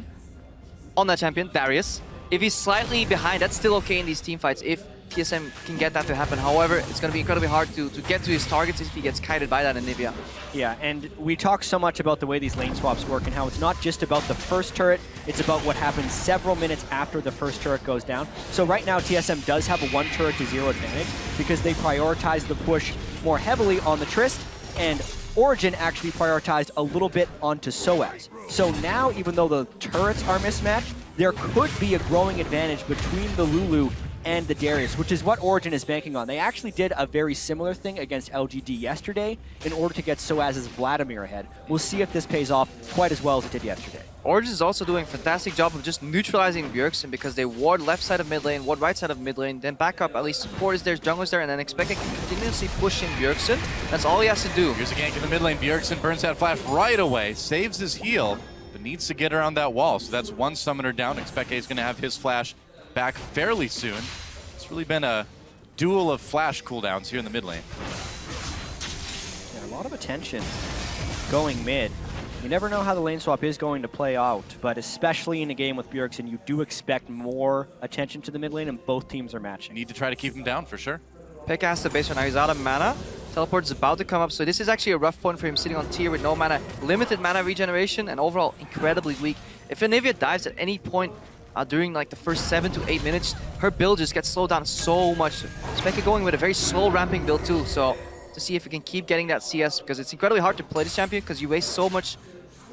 on that champion, Darius, if he's slightly behind, that's still okay in these team fights if TSM can get that to happen. However, it's going to be incredibly hard to get to his targets if he gets kited by that Anivia. Yeah, and we talk so much about the way these lane swaps work and how it's not just about the first turret, it's about what happens several minutes after the first turret goes down. So right now, TSM does have a 1 turret to 0 advantage because they prioritize the push more heavily on the Trist, and Origen actually prioritized a little bit onto Soaz. So now, even though the turrets are mismatched, there could be a growing advantage between the Lulu and the Darius, which is what Origen is banking on. They actually did a very similar thing against LGD yesterday in order to get Soaz's Vladimir ahead. We'll see if this pays off quite as well as it did yesterday. Origen is also doing a fantastic job of just neutralizing Bjergsen because they ward left side of mid lane, ward right side of mid lane, then back up, at least support is there, jungle is there, and then Expected can continuously push in Bjergsen. That's all he has to do. Here's a gank in the mid lane. Bjergsen burns that flash right away, saves his heal, but needs to get around that wall. So that's one summoner down. Expected is going to have his flash back fairly soon. It's really been a duel of flash cooldowns here in the mid lane. Yeah, a lot of attention going mid. You never know how the lane swap is going to play out, but especially in a game with Bjergsen, you do expect more attention to the mid lane, and both teams are matching. Need to try to keep him down for sure. Pekka has the base right now. He's out of mana. Teleport is about to come up, so this is actually a rough point for him sitting on tier with no mana, limited mana regeneration, and overall incredibly weak. If Anivia dives at any point during like the first 7 to 8 minutes, her build just gets slowed down so much. Pekka going with a very slow ramping build too, so to see if we can keep getting that CS, because it's incredibly hard to play this champion because you waste so much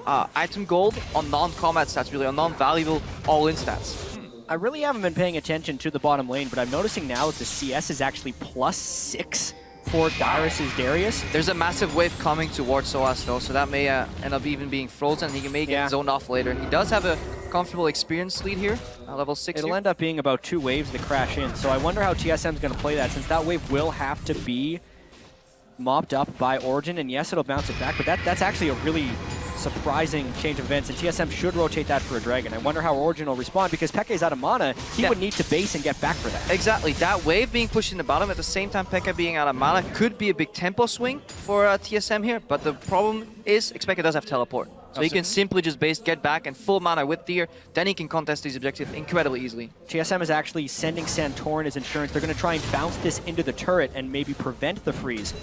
item gold on non-combat stats, really, on non-valuable all-in stats. I really haven't been paying attention to the bottom lane, but I'm noticing now that the CS is actually +6 for Dyrus' Darius. There's a massive wave coming towards Soaz though, so that may end up even being frozen. He may get zoned off later. He does have a comfortable experience lead here, level 6. It'll end up being about 2 waves to crash in, so I wonder how TSM's going to play that, since that wave will have to be mopped up by Origen, and yes, it'll bounce it back, but that's actually a really surprising change of events, and TSM should rotate that for a Dragon. I wonder how Origen will respond, because Pekka is out of mana. He would need to base and get back for that. Exactly. That wave being pushed in the bottom at the same time Pekka being out of mana could be a big tempo swing for TSM here, but the problem is Expected does have teleport. So he can simply just base, get back, and full mana with Deer, then he can contest these objectives incredibly easily. TSM is actually sending Santorin as insurance. They're going to try and bounce this into the turret and maybe prevent the freeze.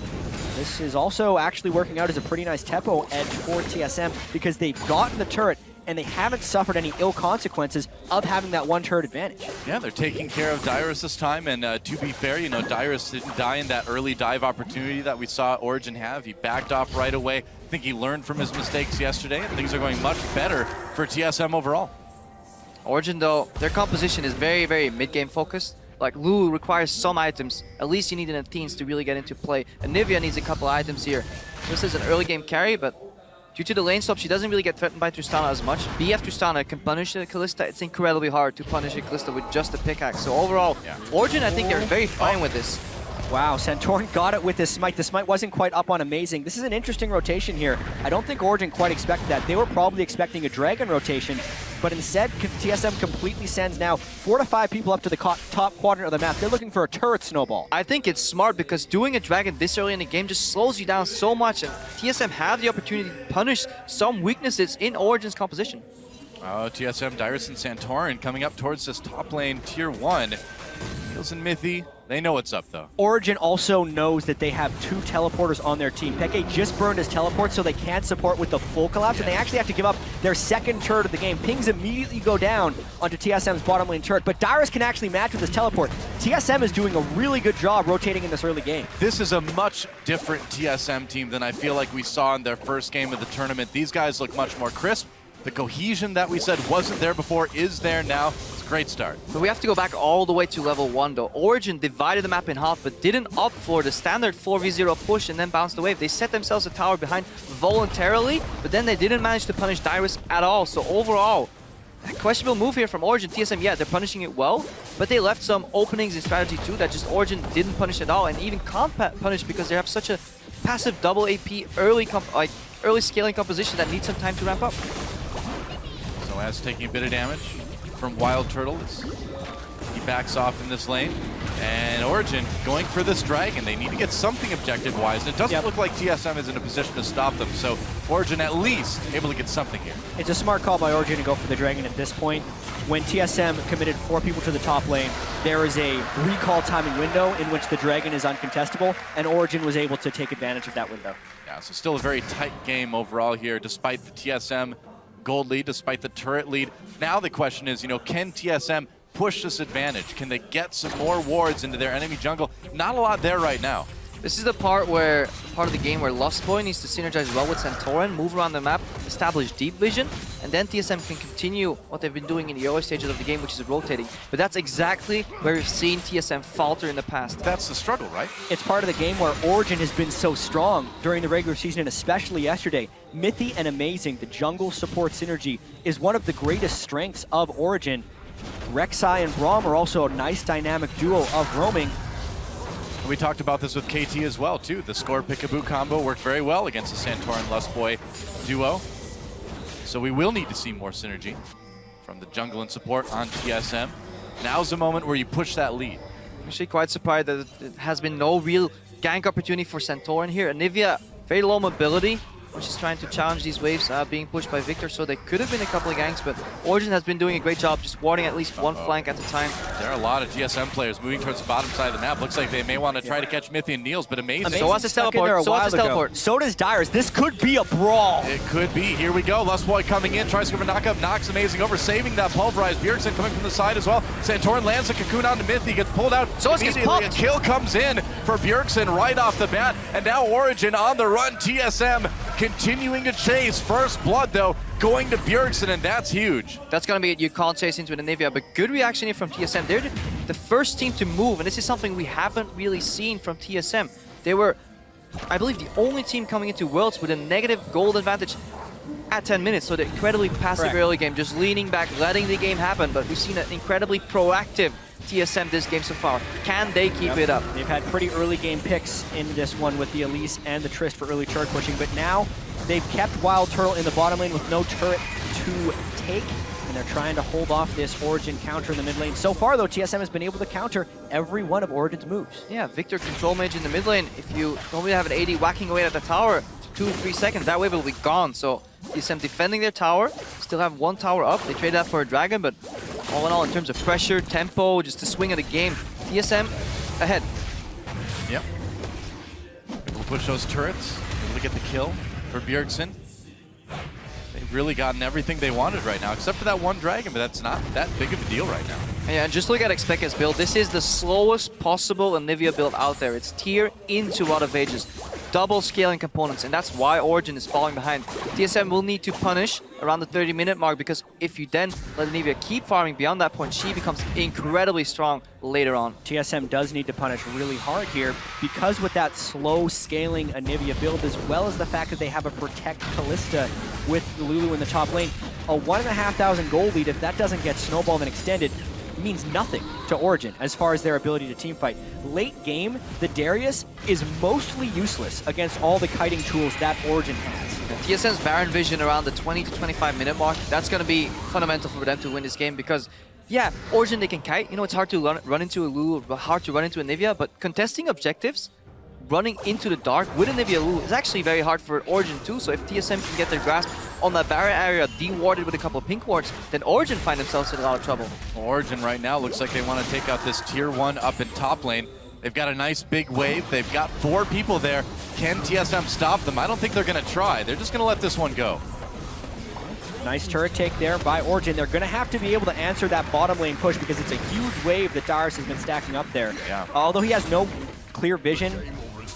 This is also actually working out as a pretty nice tempo edge for TSM, because they've gotten the turret and they haven't suffered any ill consequences of having that one turret advantage. Yeah, they're taking care of Dyrus this time, and to be fair, you know, Dyrus didn't die in that early dive opportunity that we saw Origen have. He backed off right away. I think he learned from his mistakes yesterday, and things are going much better for TSM overall. Origen, though, their composition is very, very mid-game focused. Like, Lulu requires some items. At least you need an Athenes to really get into play. Anivia needs a couple items here. This is an early game carry, but due to the lane stop, she doesn't really get threatened by Tristana as much. BF Tristana can punish the Kalista. It's incredibly hard to punish a Kalista with just a pickaxe. So overall, Origen, I think they're very fine with this. Wow, Santorin got it with his smite. The smite wasn't quite up on Amazing. This is an interesting rotation here. I don't think Origen quite expected that. They were probably expecting a Dragon rotation, but instead, TSM completely sends now 4 to 5 people up to the top quadrant of the map. They're looking for a turret snowball. I think it's smart, because doing a Dragon this early in the game just slows you down so much, and TSM have the opportunity to punish some weaknesses in Origen's composition. TSM, Dyrus, and Santorin coming up towards this top lane, tier 1. Niels and Mithy, they know what's up though. Origen also knows that they have 2 teleporters on their team. Peke just burned his teleport, so they can't support with the full collapse, and they actually have to give up their second turret of the game. Pings immediately go down onto TSM's bottom lane turret, but Dyrus can actually match with his teleport. TSM is doing a really good job rotating in this early game. This is a much different TSM team than I feel like we saw in their first game of the tournament. These guys look much more crisp. The cohesion that we said wasn't there before is there now. It's a great start. But we have to go back all the way to level 1 though. Origen divided the map in half, but didn't opt for the standard 4v0 push and then bounce the wave. They set themselves a tower behind voluntarily, but then they didn't manage to punish Dyrus at all. So overall, a questionable move here from Origen. TSM, yeah, they're punishing it well, but they left some openings in strategy too that just Origen didn't punish at all, and even can't punish because they have such a passive double AP early scaling composition that needs some time to ramp up. As taking a bit of damage from Wild Turtle as he backs off in this lane. And Origen going for this Dragon. They need to get something objective-wise, and it doesn't look like TSM is in a position to stop them, so Origen at least able to get something here. It's a smart call by Origen to go for the Dragon at this point. When TSM committed 4 people to the top lane, there is a recall timing window in which the Dragon is uncontestable, and Origen was able to take advantage of that window. Yeah, so still a very tight game overall here, despite the TSM gold lead, despite the turret lead. Now the question is, you know, can TSM push this advantage? Can they get some more wards into their enemy jungle? Not a lot there right now. This is the part of the game where Lost Boy needs to synergize well with Santorin, move around the map, establish deep vision, and then TSM can continue what they've been doing in the early stages of the game, which is rotating. But that's exactly where we've seen TSM falter in the past. That's the struggle, right? It's part of the game where Origen has been so strong during the regular season, and especially yesterday. Mythy and Amazing, the jungle support synergy, is one of the greatest strengths of Origen. Rek'Sai and Braum are also a nice dynamic duo of roaming. We talked about this with KT as well, too. The score Pickaboo combo worked very well against the Santorin Lustboy duo. So we will need to see more synergy from the jungle and support on TSM. Now's the moment where you push that lead. I'm actually quite surprised that it has been no real gank opportunity for Santorin here. Anivia, very low mobility, which is trying to challenge these waves being pushed by Victor, so there could have been a couple of ganks, but Origen has been doing a great job just warding at least one flank at a time. There are a lot of TSM players moving towards the bottom side of the map. Looks like they may want to try to catch Mythy and Niels, but Amazing. So wants to teleport, So does Dyers. This could be a brawl. It could be. Here we go. Lustboy coming in, tries to go for knockup, knocks Amazing over, saving that pulverize. Bjergsen coming from the side as well. Santorin lands a cocoon onto Mythy, gets pulled out immediately. A kill comes in for Bjergsen right off the bat, and now Origen on the run. TSM continuing to chase. First blood, though, going to Bjergsen, and that's huge. That's going to be it. You can't chase into an Anivia, but good reaction here from TSM. They're the first team to move, and this is something we haven't really seen from TSM. They were, I believe, the only team coming into Worlds with a negative gold advantage at 10 minutes, so they're incredibly passive early game, just leaning back, letting the game happen, but we've seen an incredibly proactive TSM this game so far. Can they keep it up? They've had pretty early game picks in this one with the Elise and the Trist for early turret pushing, but now they've kept Wild Turtle in the bottom lane with no turret to take, and they're trying to hold off this Origen counter in the mid lane. So far, though, TSM has been able to counter every one of Origen's moves. Yeah, Victor control mage in the mid lane. If you normally have an AD whacking away at the tower, 2-3 seconds, that wave will be gone. So TSM defending their tower, still have one tower up. They traded that for a dragon, but all in all, in terms of pressure, tempo, just the swing of the game, TSM ahead. Yep. Able to push those turrets, able to get the kill for Bjergsen. They've really gotten everything they wanted right now, except for that one dragon, but that's not that big of a deal right now. Yeah, and just look at Expect's build. This is the slowest possible Anivia build out there. It's tier into Rod of Ages. Double scaling components, and that's why Origen is falling behind. TSM will need to punish around the 30-minute mark, because if you then let Anivia keep farming beyond that point, she becomes incredibly strong later on. TSM does need to punish really hard here, because with that slow scaling Anivia build, as well as the fact that they have a Protect Kalista with Lulu in the top lane, a 1,500 gold lead, if that doesn't get snowballed and extended, means nothing to Origen as far as their ability to teamfight. Late game, the Darius is mostly useless against all the kiting tools that Origen has. TSM's MaRin vision around the 20 to 25 minute mark, that's going to be fundamental for them to win this game, because yeah, Origen, they can kite. You know, it's hard to run into a Lulu, hard to run into a Anivia, but contesting objectives, running into the dark with Anivia Lulu is actually very hard for Origen too. So if TSM can get their grasp on that barrier area, de-warded with a couple of pink wards, then Origen find themselves in a lot of trouble. Origen right now looks like they want to take out this tier 1 up in top lane. They've got a nice big wave. They've got 4 people there. Can TSM stop them? I don't think they're going to try. They're just going to let this one go. Nice turret take there by Origen. They're going to have to be able to answer that bottom lane push, because it's a huge wave that Darius has been stacking up there. Yeah. Although he has no clear vision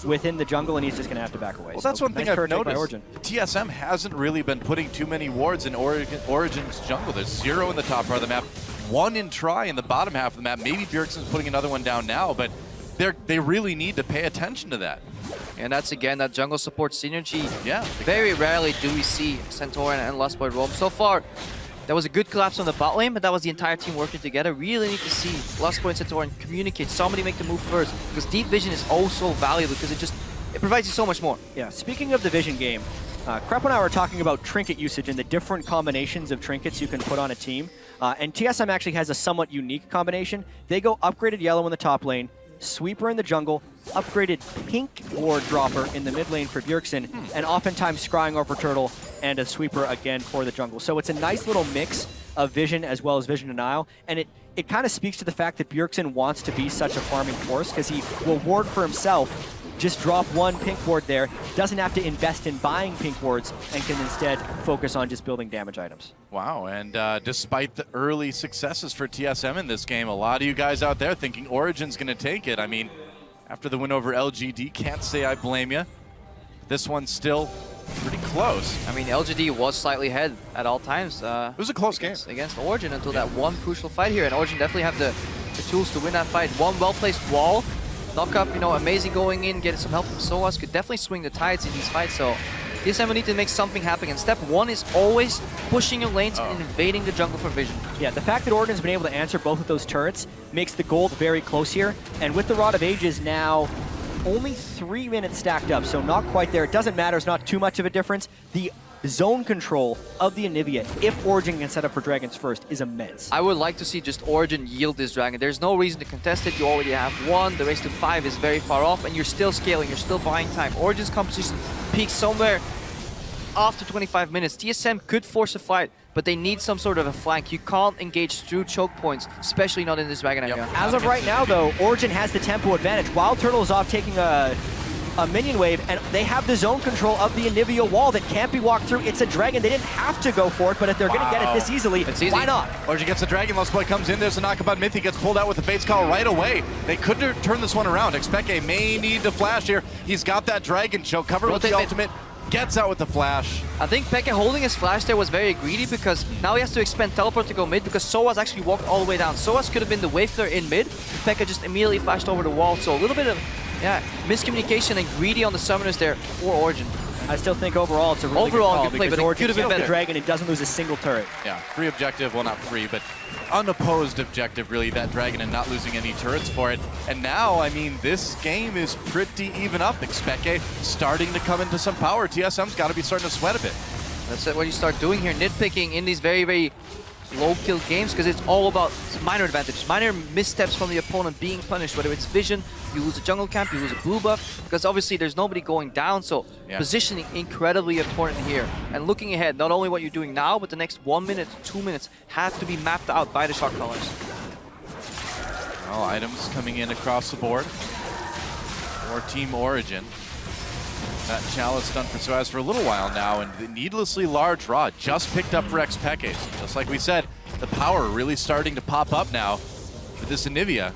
within the jungle, and he's just going to have to back away. Well, that's one thing I've noticed. TSM hasn't really been putting too many wards in Origen's jungle. There's 0 in the top part of the map, 1 in try in the bottom half of the map. Maybe Bjergsen's putting another one down now, but they really need to pay attention to that. And that's, again, that jungle support synergy. Yeah. Very rarely do we see Santorin and Lustboy roam. So far, there was a good collapse on the bot lane, but that was the entire team working together. Really need to see Lustboy and Santorin communicate. Somebody make the move first, because deep vision is also valuable, because it provides you so much more. Yeah, speaking of the vision game, Krep and I were talking about trinket usage and the different combinations of trinkets you can put on a team. And TSM actually has a somewhat unique combination. They go upgraded yellow in the top lane, sweeper in the jungle, upgraded pink ward dropper in the mid lane for Bjergsen, and oftentimes scrying over turtle and a sweeper again for the jungle. So it's a nice little mix of vision as well as vision denial, and it kind of speaks to the fact that Bjergsen wants to be such a farming force, because he will ward for himself, just drop 1 pink ward there, doesn't have to invest in buying pink wards, and can instead focus on just building damage items. Wow, and despite the early successes for TSM in this game, a lot of you guys out there thinking Origen's going to take it. I mean, after the win over LGD. Can't say I blame you. This one's still pretty close. I mean, LGD was slightly ahead at all times. It was a close game against Origen until that one crucial fight here, and Origen definitely have the tools to win that fight. One well-placed wall, knock up, you know, amazing going in, getting some help from SOAS, could definitely swing the tides in these fights. So TSM will need to make something happen, and step one is always pushing your lanes and invading the jungle for vision. Yeah, the fact that Origen's been able to answer both of those turrets makes the gold very close here, and with the Rod of Ages now only 3 minutes stacked up, so not quite there. It doesn't matter, it's not too much of a difference. The zone control of the Anivia, if Origen can set up for Dragons first, is immense. I would like to see just Origen yield this Dragon. There's no reason to contest it. You already have one. The race to 5 is very far off, and you're still scaling. You're still buying time. Origen's composition peaks somewhere after 25 minutes. TSM could force a fight, but they need some sort of a flank. You can't engage through choke points, especially not in this Dragon area. As of right now, though, Origen has the tempo advantage. Wild Turtle is off taking a minion wave, and they have the zone control of the Anivia wall that can't be walked through. It's a Dragon. They didn't have to go for it, but if they're going to get it this easily, why not? Origen gets the Dragon, Lost Boy comes in, there's a knockabout. Mythy gets pulled out with the Fates Call right away. They couldn't turn this one around. Expeke may need to flash here. He's got that Dragon Choke covered with the ultimate. Gets out with the flash. I think Pekka holding his flash there was very greedy, because now he has to expend teleport to go mid, because SOAS actually walked all the way down. SOAS could have been the wave clear in mid. Pekka just immediately flashed over the wall, so a little bit of miscommunication and greedy on the summoners there for Origen. I still think overall it's a really good call, play, but it Origen could have been better. the Dragon and doesn't lose a single turret. Yeah, free objective, well not free, but unopposed objective really, that Dragon, and not losing any turrets for it. And now, I mean, this game is pretty even up. Expeke starting to come into some power. TSM's got to be starting to sweat a bit. That's what you start doing here, nitpicking in these very, very low kill games, because it's all about minor advantage, minor missteps from the opponent being punished, whether it's vision, you lose a jungle camp, you lose a blue buff, because obviously there's nobody going down, so positioning incredibly important here. And looking ahead, not only what you're doing now, but the next 1 minute, 2 minutes have to be mapped out by the shot callers. All items coming in across the board for Team Origen. That Chalice done for SOAS for a little while now, and the needlessly large rod just picked up for Expeke. Just like we said, the power really starting to pop up now for this Anivia.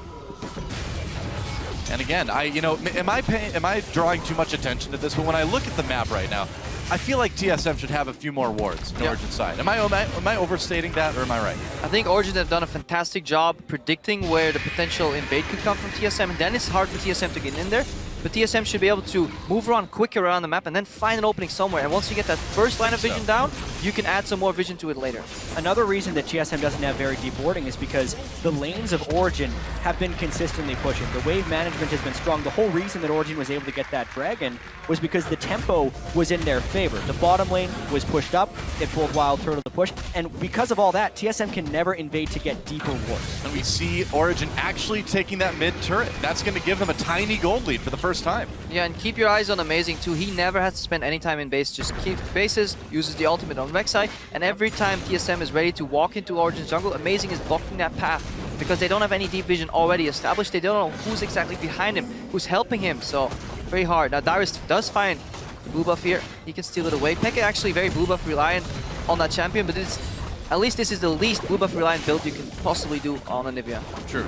And again, am I drawing too much attention to this? But when I look at the map right now, I feel like TSM should have a few more wards on Origen's side. Am I overstating that, or am I right? I think Origen have done a fantastic job predicting where the potential invade could come from TSM, and then it's hard for TSM to get in there. But TSM should be able to move around quicker around the map and then find an opening somewhere. And once you get that first line of vision down, you can add some more vision to it later. Another reason that TSM doesn't have very deep warding is because the lanes of Origen have been consistently pushing. The wave management has been strong. The whole reason that Origen was able to get that Dragon was because the tempo was in their favor. The bottom lane was pushed up, it pulled Wild Turtle to push, and because of all that, TSM can never invade to get deeper wards. And we see Origen actually taking that mid turret. That's going to give them a tiny gold lead for the first time. Yeah, and keep your eyes on Amazing too. He never has to spend any time in base, just keeps bases, uses the ultimate on Rek'Sai, and every time TSM is ready to walk into Origen's jungle, Amazing is blocking that path because they don't have any deep vision already established. They don't know who's exactly behind him, who's helping him, so very hard. Now Darius does find the blue buff here. He can steal it away. Pekka actually very blue buff reliant on that champion, but at least this is the least blue buff reliant build you can possibly do on Anivia. True.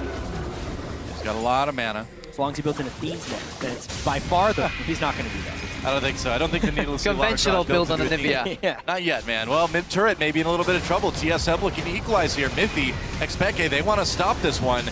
He's got a lot of mana. As long as he builds in a Fiend's Net, then it's by far the... He's not going to do that. I don't think so. I don't think the needlessly conventional build on Anivia. Yeah. Not yet, man. Well, mid turret maybe in a little bit of trouble. TSM looking to equalize here. Mythy, Expeke, they want to stop this one.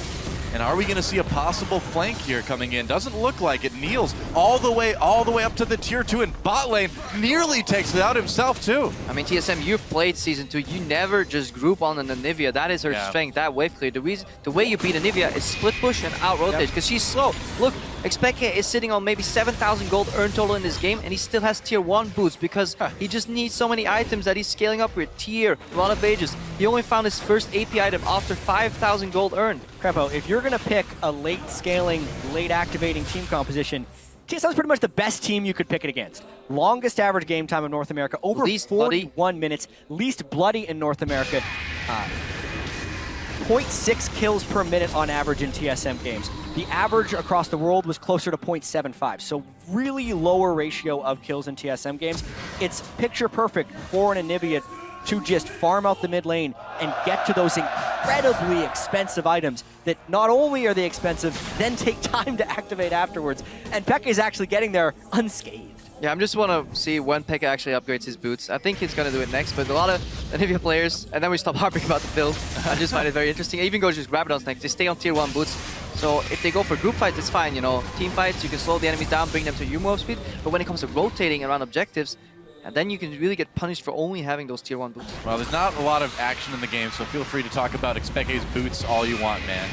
And are we going to see a possible flank here coming in? Doesn't look like it. Niels all the way up to the tier 2 in bot lane. Nearly takes it out himself too. I mean, TSM, you've played Season 2. You never just group on an Anivia. That is her strength, that wave clear. The way you beat Anivia is split push and out rotate because she's slow. Look, Expeke is sitting on maybe 7,000 gold earned total in this game, and he still has tier 1 boots because he just needs so many items that he's scaling up with tier, Rod of Ages. He only found his first AP item after 5,000 gold earned. Crepo, if you're going to pick a late scaling, late activating team composition, TSM is pretty much the best team you could pick it against. Longest average game time of North America, over 41 minutes. Least bloody in North America. 0.6 kills per minute on average in TSM games. The average across the world was closer to 0.75, so really lower ratio of kills in TSM games. It's picture perfect for an Anivia to just farm out the mid lane and get to those incredibly expensive items that not only are they expensive, then take time to activate afterwards. And Pekka is actually getting there unscathed. Yeah, I just want to see when Pekka actually upgrades his boots. I think he's going to do it next, but a lot of Nvidia players, and then we stop harping about the build. I just find it very interesting. I even go just Rabadon's next. They stay on tier 1 boots. So if they go for group fights, it's fine, you know. Team fights, you can slow the enemies down, bring them to your move speed. But when it comes to rotating around objectives, and then you can really get punished for only having those tier 1 boots. Well, there's not a lot of action in the game, so feel free to talk about Xpeke's boots all you want, man.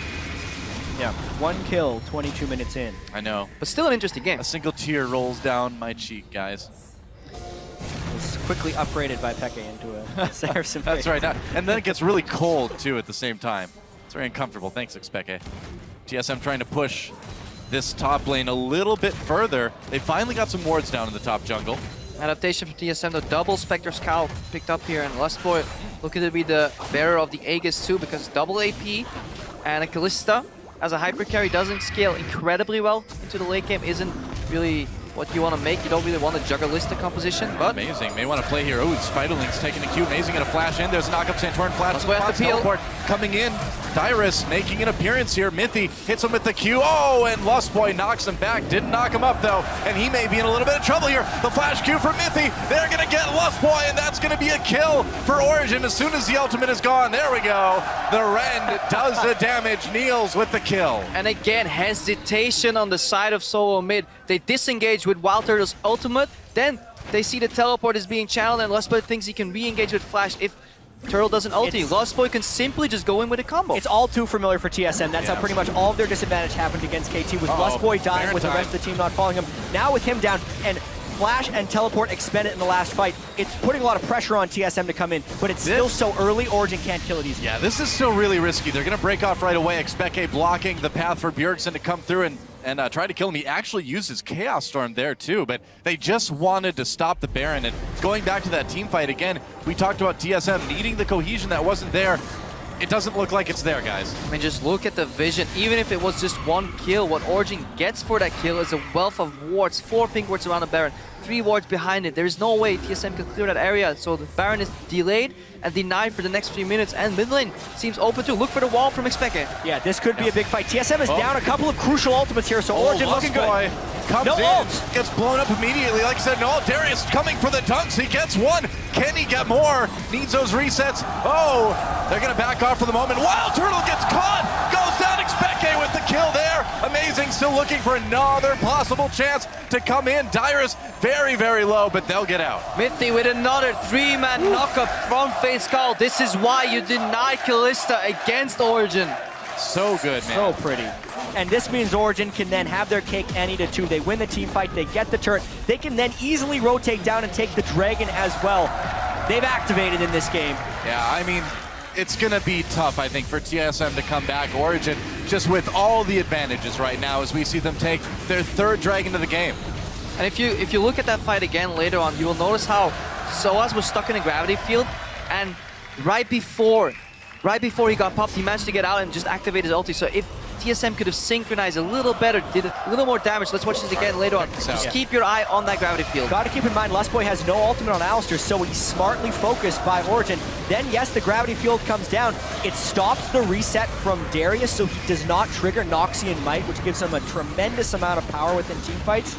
Yeah, 1 kill, 22 minutes in. I know. But still an interesting game. A single tear rolls down my cheek, guys. Was quickly upgraded by Pekka into a Saracen. That's right. And then it gets really cold, too, at the same time. It's very uncomfortable. Thanks, Xpeke. TSM trying to push this top lane a little bit further. They finally got some wards down in the top jungle. Adaptation from TSM, the double Spectre Scowl picked up here, and Lustboy looking to be the bearer of the Aegis too, because double AP and a Kalista as a hyper carry doesn't scale incredibly well into the late game, isn't really what you want to make. You don't really want to juggle Lista composition, but... Amazing. May want to play here. Oh, Spiderling's taking a Q. Amazing at a flash in. There's a knock-up Santorin flash. Teleport coming in. Dyrus making an appearance here. Mithy hits him with the Q. Oh, and Lustboy knocks him back. Didn't knock him up, though. And he may be in a little bit of trouble here. The flash Q for Mithy. They're going to get Lustboy, and that's going to be a kill for Origen as soon as the ultimate is gone. There we go. The Rend does the damage. Niels with the kill. And again, hesitation on the side of SoloMid. They disengage with Wild Turtle's ultimate. Then they see the teleport is being channeled, and Lustboy thinks he can re-engage with Flash if Turtle doesn't ulti. Lustboy can simply just go in with a combo. It's all too familiar for TSM. That's how pretty much all of their disadvantage happened against KT, with Lustboy dying, with the rest of the team not following him. Now with him down, and Flash and Teleport expended in the last fight, it's putting a lot of pressure on TSM to come in, but it's still so early, Origen can't kill it easily. Yeah, this is still really risky. They're going to break off right away. Xpeke blocking the path for Bjergsen to come through and try to kill him. He actually used his Chaos Storm there too, but they just wanted to stop the Baron. And going back to that team fight again, we talked about TSM needing the cohesion that wasn't there. It doesn't look like it's there, guys. I mean, just look at the vision. Even if it was just 1 kill, what Origen gets for that kill is a wealth of wards. 4 pink wards around the Baron, 3 wards behind it. There is no way TSM can clear that area, so the Baron is delayed and denied for the next few minutes, and mid lane seems open to look for the wall from Xpeke. Yeah, this could be a big fight. TSM is down a couple of crucial ultimates here, so Origen looking good. Comes no in, ult. Gets blown up immediately. Like I said, no, Darius coming for the dunks. He gets 1. Can he get more? Needs those resets. Oh, they're going to back off for the moment. Wild Turtle gets caught. Goes down. Xpeke with the kill there. Amazing. Still looking for another possible chance to come in. Dyrus very, very low, but they'll get out. Mithy with another 3-man knockup from Fate Skull. This is why you deny Kalista against Origen. So good, man. So pretty. And this means Origen can then have their cake and eat it too. They win the team fight, they get the turret. They can then easily rotate down and take the dragon as well. They've activated in this game. Yeah, I mean, it's going to be tough, I think, for TSM to come back. Origen just with all the advantages right now as we see them take their 3rd dragon of the game. And if you look at that fight again later on, you will notice how Soaz was stuck in a gravity field, and right before he got popped, he managed to get out and just activate his ulti. So if TSM could have synchronized a little better, did a little more damage. Let's watch this again later on. Just keep your eye on that gravity field. Got to keep in mind, Lustboy has no ultimate on Alistar, so he's smartly focused by Origen. Then, yes, the gravity field comes down. It stops the reset from Darius, so he does not trigger Noxian Might, which gives him a tremendous amount of power within teamfights,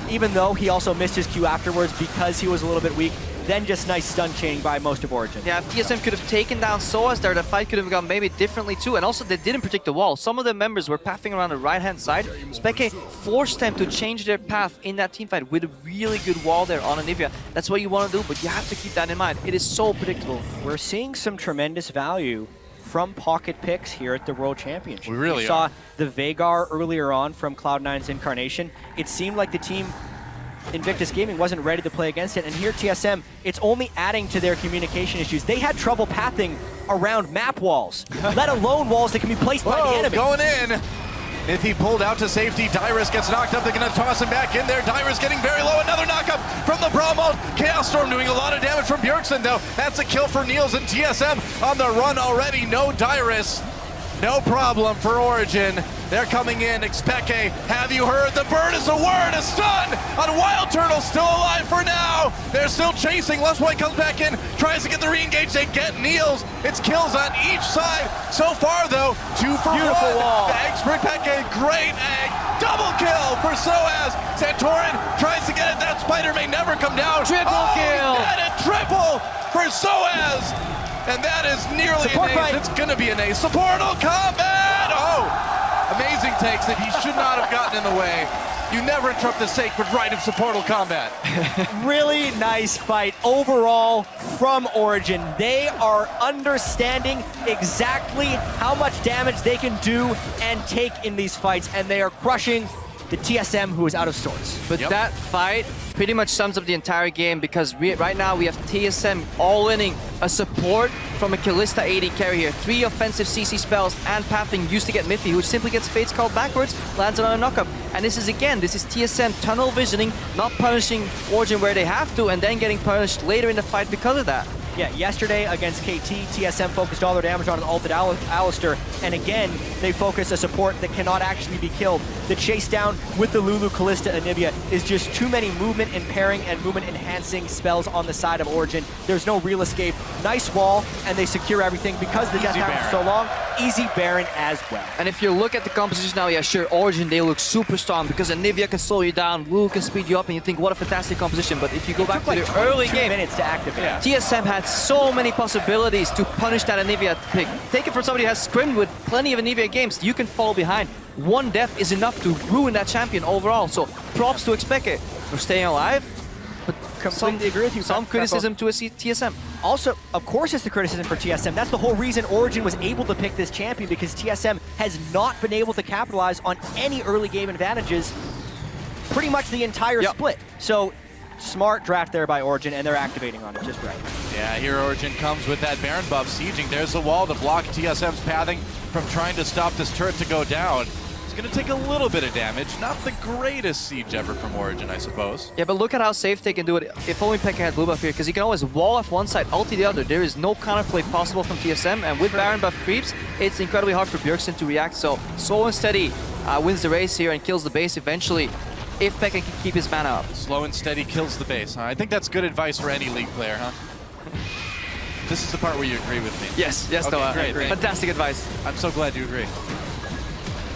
even though he also missed his Q afterwards because he was a little bit weak. Then just nice stun chaining by most of Origen. Yeah, if TSM could have taken down Soaz there, the fight could have gone maybe differently too. And also, they didn't predict the wall. Some of the members were pathing around the right-hand side. Xpeke forced them to change their path in that teamfight with a really good wall there on Anivia. That's what you want to do, but you have to keep that in mind. It is so predictable. We're seeing some tremendous value from pocket picks here at the World Championship. We really saw the Veigar earlier on from Cloud9's Incarnation. It seemed like the team Invictus Gaming wasn't ready to play against it, and here TSM, it's only adding to their communication issues. They had trouble pathing around map walls, let alone walls that can be placed by the enemy. Going in. Mithy pulled out to safety. Dyrus gets knocked up. They're going to toss him back in there. Dyrus getting very low. Another knockup from the Braum ult. Chaos Storm doing a lot of damage from Bjergsen, though. That's a kill for Niels, and TSM on the run already. No Dyrus. No problem for Origen. They're coming in. Expeke, have you heard? The bird is a word. A stun on Wild Turtle, still alive for now. They're still chasing. Lustboy comes back in, tries to get the re-engage. They get Niels. It's kills on each side. So far, though, 2 for 1. wall. The eggs for Peke, great egg. Double kill for Soaz. Santorin tries to get it. That spider may never come down. Triple kill. And a triple for Soaz. And that is nearly Support an ace. fight. It's going to be an ace. Supportal combat! Oh! Amazing takes that he should not have gotten in the way. You never interrupt the sacred right of supportal combat. Really nice fight overall from Origen. They are understanding exactly how much damage they can do and take in these fights, and they are crushing the TSM, who is out of sorts. But that fight pretty much sums up the entire game, because right now we have TSM all-inning a support from a Kalista AD carry here. 3 offensive CC spells and pathing used to get Miffy, who simply gets Fate's Call backwards, lands on a knockup. And this is TSM tunnel visioning, not punishing Origen where they have to, and then getting punished later in the fight because of that. Yeah, yesterday against KT, TSM focused all their damage on an ulted Alistair, and again, they focus a support that cannot actually be killed. The chase down with the Lulu, Kalista, Anivia is just too many movement impairing and movement enhancing spells on the side of Origen. There's no real escape. Nice wall, and they secure everything because the death time is so long. Easy Baron as well. And if you look at the composition now, yeah, sure, Origen, they look super strong because Anivia can slow you down, Lulu can speed you up, and you think, what a fantastic composition. But if you go back to the early game, minutes to activate. TSM had so many possibilities to punish that Anivia pick. Take it from somebody who has scrimmed with plenty of Anivia games. You can fall behind. One death is enough to ruin that champion overall. So props to Expeke for staying alive. But completely agree with you. Some criticism to a TSM. Also, of course, it's the criticism for TSM. That's the whole reason Origen was able to pick this champion, because TSM has not been able to capitalize on any early game advantages pretty much the entire split. So smart draft there by Origen, and they're activating on it just right. Yeah, here Origen comes with that Baron buff sieging. There's the wall to block TSM's pathing from trying to stop this turret to go down. It's going to take a little bit of damage. Not the greatest siege ever from Origen, I suppose. Yeah, but look at how safe they can do it. If only Pekka had blue buff here, because he can always wall off one side, ulti the other. There is no counterplay possible from TSM, and with Baron buff creeps, it's incredibly hard for Bjergsen to react. So Slow and Steady wins the race here and kills the base eventually, if Pekka can keep his mana up. Slow and Steady kills the base, huh? I think that's good advice for any League player, huh? This is the part where you agree with me. Yes, okay, Noah. Great. Fantastic advice. I'm so glad you agree.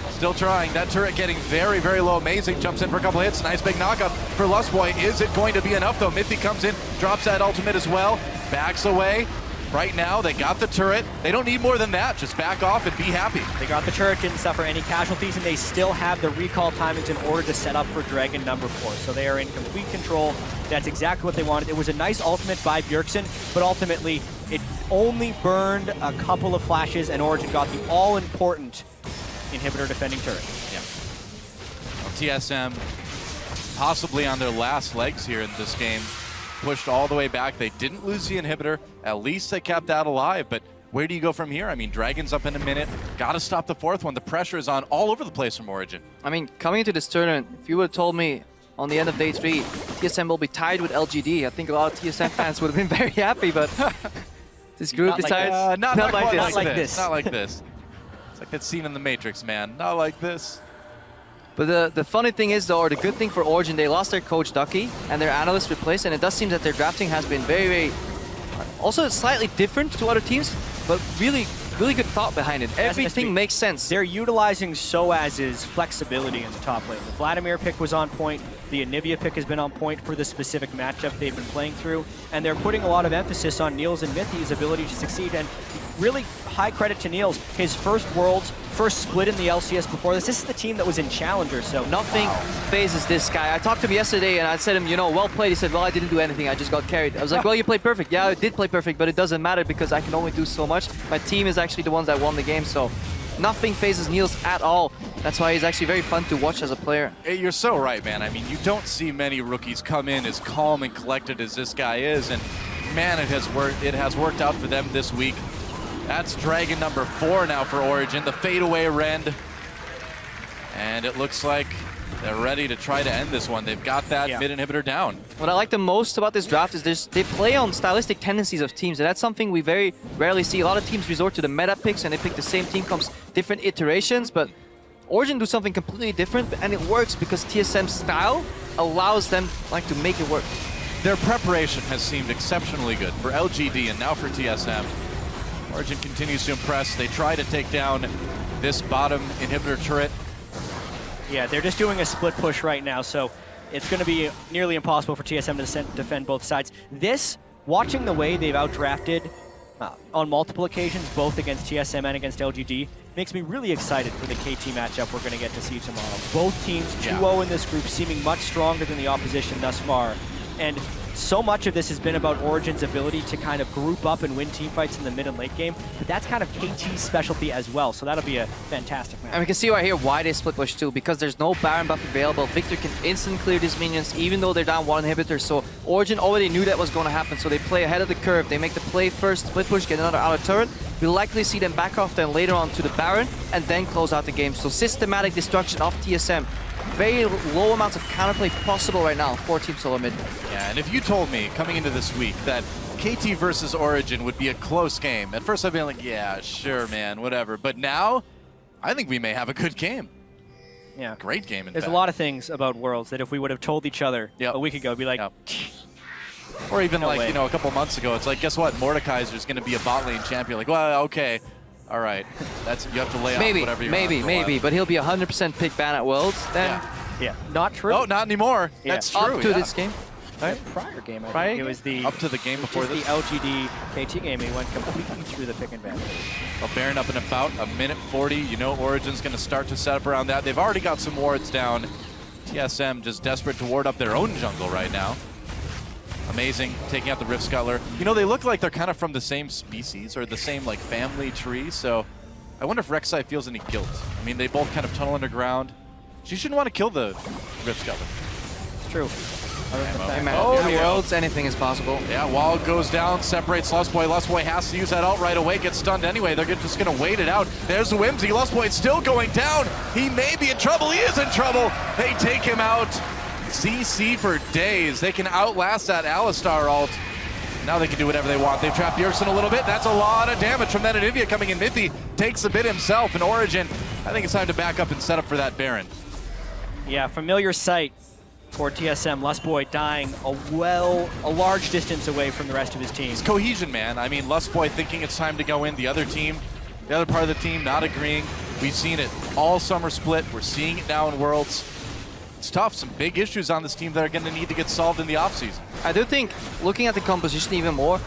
Still trying. That turret getting very, very low. Amazing. Jumps in for a couple hits. Nice big knockup for Lustboy. Is it going to be enough, though? Miffy comes in, drops that ultimate as well. Backs away. Right now, they got the turret. They don't need more than that. Just back off and be happy. They got the turret, didn't suffer any casualties, and they still have the recall timings in order to set up for Dragon number 4. So they are in complete control. That's exactly what they wanted. It was a nice ultimate by Bjergsen, but ultimately, it only burned a couple of flashes, and Origen got the all-important inhibitor defending turret. Yeah. Well, TSM possibly on their last legs here in this game. Pushed all the way back. They didn't lose the inhibitor. At least they kept that alive. But where do you go from here? I mean, Dragon's up in a minute. Got to stop the 4th one. The pressure is on all over the place from Origen. I mean, coming into this tournament, if you would have told me on the end of day 3, TSM will be tied with LGD, I think a lot of TSM fans would have been very happy, but this group decides not like this. this. Not like this. It's like that scene in The Matrix, man. Not like this. But the funny thing is, though, or the good thing for Origen, they lost their coach Ducky and their analyst replaced, and it does seem that their drafting has been very, very, also slightly different to other teams, but really good thought behind it. Everything makes sense. They're utilizing Soaz's flexibility in the top lane. The Vladimir pick was on point. The Anivia pick has been on point for the specific matchup they've been playing through, and they're putting a lot of emphasis on Niels and Mithy's ability to succeed, and really high credit to Niels. His first Worlds, first split in the LCS before this. This is the team that was in Challenger, so nothing phases this guy. I talked to him yesterday and I said to him, you know, well played. He said, well, I didn't do anything. I just got carried. I was like, well, you played perfect. Yeah, I did play perfect, but it doesn't matter because I can only do so much. My team is actually the ones that won the game, so nothing phases Niels at all. That's why he's actually very fun to watch as a player. You're so right, man. I mean, you don't see many rookies come in as calm and collected as this guy is, and man, it has worked out for them this week. That's Dragon number 4 now for Origen, the fadeaway Rend. And it looks like They're ready to try to end this one. They've got that mid inhibitor down. What I like the most about this draft is they play on stylistic tendencies of teams, and that's something we very rarely see. A lot of teams resort to the meta picks, and they pick the same team comes different iterations, but Origen do something completely different, and it works because TSM's style allows them to make it work. Their preparation has seemed exceptionally good for LGD and now for TSM. Origen continues to impress. They try to take down this bottom inhibitor turret. Yeah, they're just doing a split push right now, so it's going to be nearly impossible for TSM to defend both sides. Watching the way they've outdrafted on multiple occasions, both against TSM and against LGD, makes me really excited for the KT matchup we're going to get to see tomorrow. Both teams 2-0 in this group, seeming much stronger than the opposition thus far. And so much of this has been about Origen's ability to kind of group up and win team fights in the mid and late game, but that's kind of KT's specialty as well, so that'll be a fantastic match. And we can see right here why they split push too, because there's no Baron buff available. Victor can instant clear these minions even though they're down one inhibitor, so Origen already knew that was going to happen, so they play ahead of the curve. They make the play first, split push, get another outer turret. We'll likely see them back off then later on to the Baron and then close out the game. So systematic destruction of TSM. Very low amounts of counterplay possible right now for Team SoloMid. Yeah, and if you told me coming into this week that KT versus Origen would be a close game, at first I'd be like, yeah, sure, man, whatever. But now, I think we may have a good game. Yeah. Great game, in There's fact. a lot of things about Worlds that if we would have told each other a week ago, it'd be like... Or even No way. you know, a couple months ago, it's like, guess what? Mordekaiser's going to be a bot lane champion. Like, well, okay. All right. You have to lay off whatever you want. Maybe, but he'll be 100% pick ban at Worlds then. Yeah, not true. Oh, not anymore. Yeah. That's true. Up to this game. Prior game, I think. It was the up to the game before this. The LGD KT game. He went completely through the pick and ban. Well, Baron up and about, a minute 40. You know Origen's going to start to set up around that. They've already got some wards down. TSM just desperate to ward up their own jungle right now. Amazing, taking out the Rift Scuttler. You know, they look like they're kind of from the same species or the same family tree, so I wonder if Rek'Sai feels any guilt. I mean, they both kind of tunnel underground. She shouldn't want to kill the Rift Scuttler. It's true. In Worlds, anything is possible. Yeah, wall goes down, separates Lustboy. Lustboy has to use that ult right away, gets stunned anyway. They're just going to wait it out. There's Whimsy. Lustboy's still going down. He may be in trouble. He is in trouble. They take him out. CC for days. They can outlast that Alistar ult. Now they can do whatever they want. They've trapped Bjergsen a little bit. That's a lot of damage from that Anivia coming in. Mythy takes a bit himself, and Origen, I think it's time to back up and set up for that Baron. Yeah, familiar sight for TSM. Lustboy dying a large distance away from the rest of his team. It's cohesion, man. I mean, Lustboy thinking it's time to go in. The other part of the team not agreeing. We've seen it all summer split. We're seeing it now in Worlds. It's tough. Some big issues on this team that are going to need to get solved in the offseason. I do think, looking at the composition even more,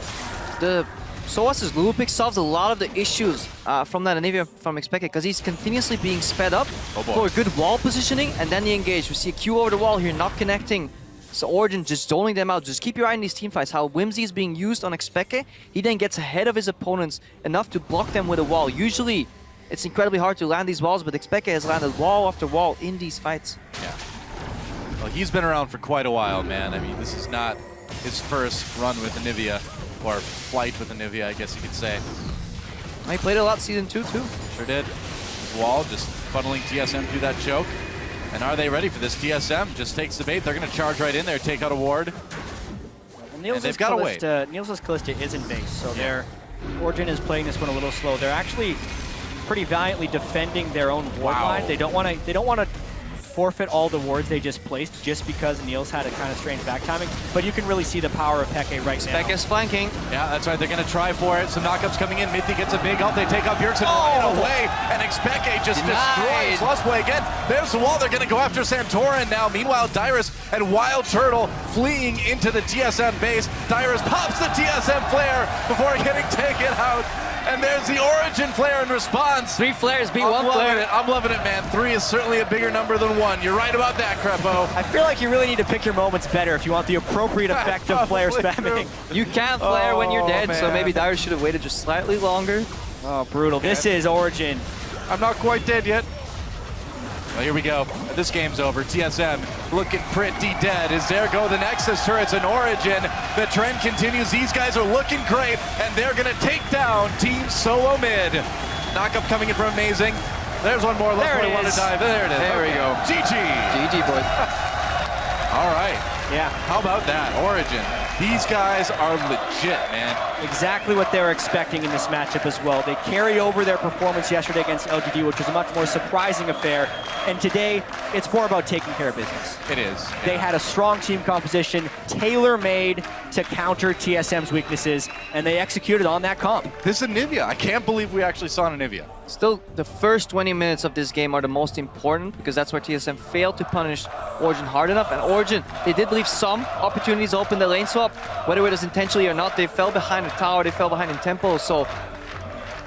the Soas's Lulu pick solves a lot of the issues from that Anivia from Expected, because he's continuously being sped up for a good wall positioning, and then the engage. We see a Q over the wall here, not connecting. So Origen just zoning them out. Just keep your eye on these team fights. How Whimsy is being used on Expected. He then gets ahead of his opponents enough to block them with a wall. Usually, it's incredibly hard to land these walls, but Expected has landed wall after wall in these fights. Yeah. Well, he's been around for quite a while, man. I mean, this is not his first run with Anivia, or flight with Anivia, I guess you could say. He played a lot Season 2, too. Sure did. Wall just funneling TSM through that choke. And are they ready for this? TSM just takes the bait. They're going to charge right in there, take out a ward. Well, they've got to wait. Niels' Callista is in base, so Origen is playing this one a little slow. They're actually pretty valiantly defending their own ward line. They don't want to forfeit all the wards they just placed just because Niels had a kind of strange back timing, but you can really see the power of Peke right now. Peke's flanking. Yeah, that's right. They're going to try for it. Some knockups coming in. Mythy gets a big ult. They take out Bjergsen right away, and Expected just destroys Lustboy again. There's the wall. They're going to go after Santorin now. Meanwhile, Dyrus and Wild Turtle fleeing into the TSM base. Dyrus pops the TSM flare before getting taken out. And there's the Origen flare in response. 3 flares beat 1 flare. I'm loving it, man. 3 is certainly a bigger number than 1. You're right about that, Crepo. I feel like you really need to pick your moments better if you want the appropriate effect of flare spamming. You can't flare when you're dead, so maybe Dyrus should have waited just slightly longer. Oh, brutal. This is Origen. I'm not quite dead yet. Well, here we go. This game's over. TSM looking pretty dead as there go the Nexus turrets in Origen. The trend continues. These guys are looking great, and they're going to take down Team SoloMid. Knockup coming in from Amazing. There's one more. There it Want is. to dive. There it is. There we Okay. go. GG. GG, boys. All right. Yeah. How about that? Origin. These guys are legit, man. Exactly what they were expecting in this matchup as well. They carried over their performance yesterday against LGD, which was a much more surprising affair. And today, it's more about taking care of business. It is. They had a strong team composition, tailor-made to counter TSM's weaknesses, and they executed on that comp. This is Anivia. I can't believe we actually saw an Anivia. Still, the first 20 minutes of this game are the most important because that's where TSM failed to punish Origen hard enough. And Origen, they did leave some opportunities open the lane swap, whether it was intentionally or not. They fell behind the tower, they fell behind in tempo, so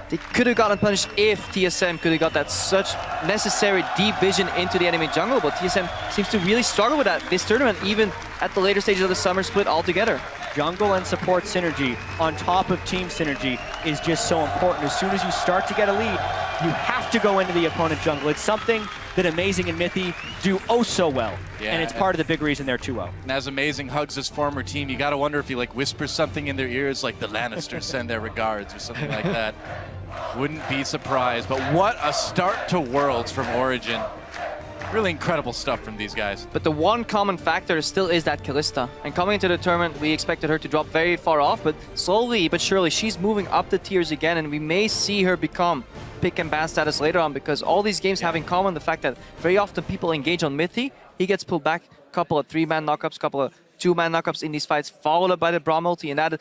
they could have gotten punished if TSM could have got that such necessary deep vision into the enemy jungle, but TSM seems to really struggle with that this tournament, even at the later stages of the summer split altogether. Jungle and support synergy on top of team synergy is just so important. As soon as you start to get a lead, you have to go into the opponent jungle. It's something that Amazing and Mythy do oh so well, and it's part of the big reason they're 2-0. And as Amazing hugs his former team, you got to wonder if he like whispers something in their ears, like the Lannisters send their regards or something like that. Wouldn't be surprised. But what a start to Worlds from Origen. Really incredible stuff from these guys. But the one common factor still is that Kalista. And coming into the tournament, we expected her to drop very far off, but slowly but surely she's moving up the tiers again, and we may see her become pick and ban status later on, because all these games have in common the fact that very often people engage on Mythy. He gets pulled back, a couple of 3-man knockups, couple of 2-man knockups in these fights, followed up by the Braum ulti, and that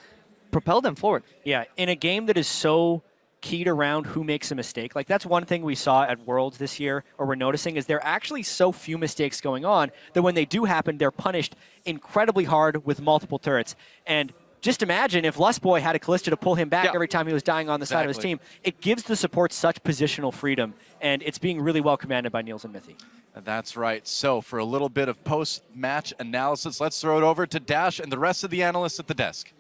propelled them forward. Yeah, in a game that is so keyed around who makes a mistake. Like, that's one thing we saw at Worlds this year, or we're noticing, is there are actually so few mistakes going on that when they do happen, they're punished incredibly hard with multiple turrets. And just imagine if Lustboy had a Kalista to pull him back every time he was dying on the side of his team. It gives the support such positional freedom, and it's being really well commanded by Niels and Mythy. That's right. So for a little bit of post-match analysis, let's throw it over to Dash and the rest of the analysts at the desk.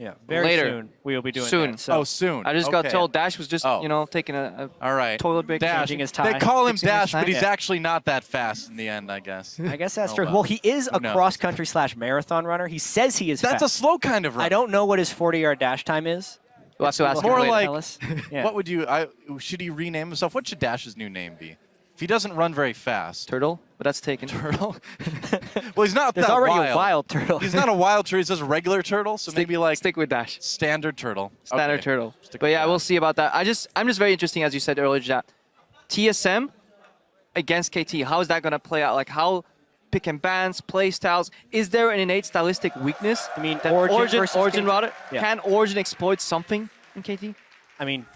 Yeah, very soon we will be doing that. So. Oh, soon. I just got told Dash was just, you know, taking a all right. toilet break. Dash. Changing his tie. They call him Dash, but he's actually not that fast in the end, I guess. I guess that's true. Well, he is a cross-country / marathon runner. He says he is That's fast. a slow kind of run. I don't know what his 40-yard dash time is. We'll have to ask him More later. like, what would you, should he rename himself? What should Dash's new name be? If he doesn't run very fast. Turtle, but that's taken. Turtle? Well, he's not There's that already wild. a wild turtle. He's not a wild turtle. He's just a regular turtle. So maybe like stick with Dash. Standard turtle. Standard turtle. But yeah, we'll see about that. I'm just very interesting, as you said earlier, that TSM against KT. How is that going to play out? Like, how pick and bans, play styles. Is there an innate stylistic weakness? I mean, Origen rather. Yeah. Can Origen exploit something in KT? I mean,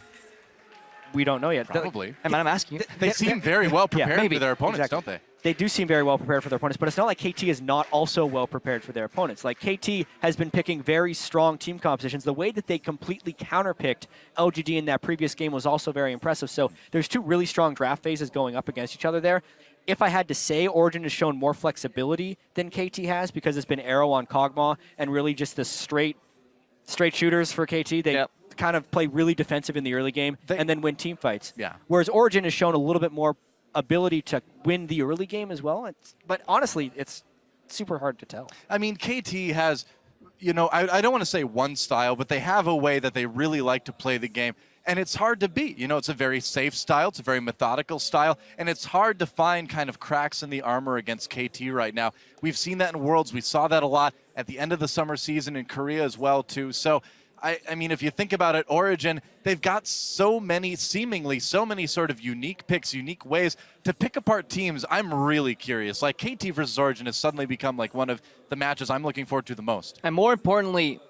we don't know yet. Probably. I'm asking you. They seem very well prepared maybe. for their opponents, Exactly. don't they? They do seem very well prepared for their opponents, but it's not like KT is not also well prepared for their opponents. Like, KT has been picking very strong team compositions. The way that they completely counterpicked LGD in that previous game was also very impressive. So there's two really strong draft phases going up against each other there. If I had to say, Origen has shown more flexibility than KT has because it's been Arrow on Kog'Maw and really just the straight shooters for KT. They kind of play really defensive in the early game and then win team fights. Yeah. Whereas Origen has shown a little bit more ability to win the early game as well. But honestly, it's super hard to tell. I mean, KT has, you know, I don't want to say one style, but they have a way that they really like to play the game. And it's hard to beat. You know, it's a very safe style. It's a very methodical style. And it's hard to find kind of cracks in the armor against KT right now. We've seen that in Worlds. We saw that a lot at the end of the summer season in Korea as well, too. So, I mean, if you think about it, Origen, they've got seemingly so many sort of unique picks, unique ways to pick apart teams. I'm really curious. Like, KT versus Origen has suddenly become like one of the matches I'm looking forward to the most. And more importantly,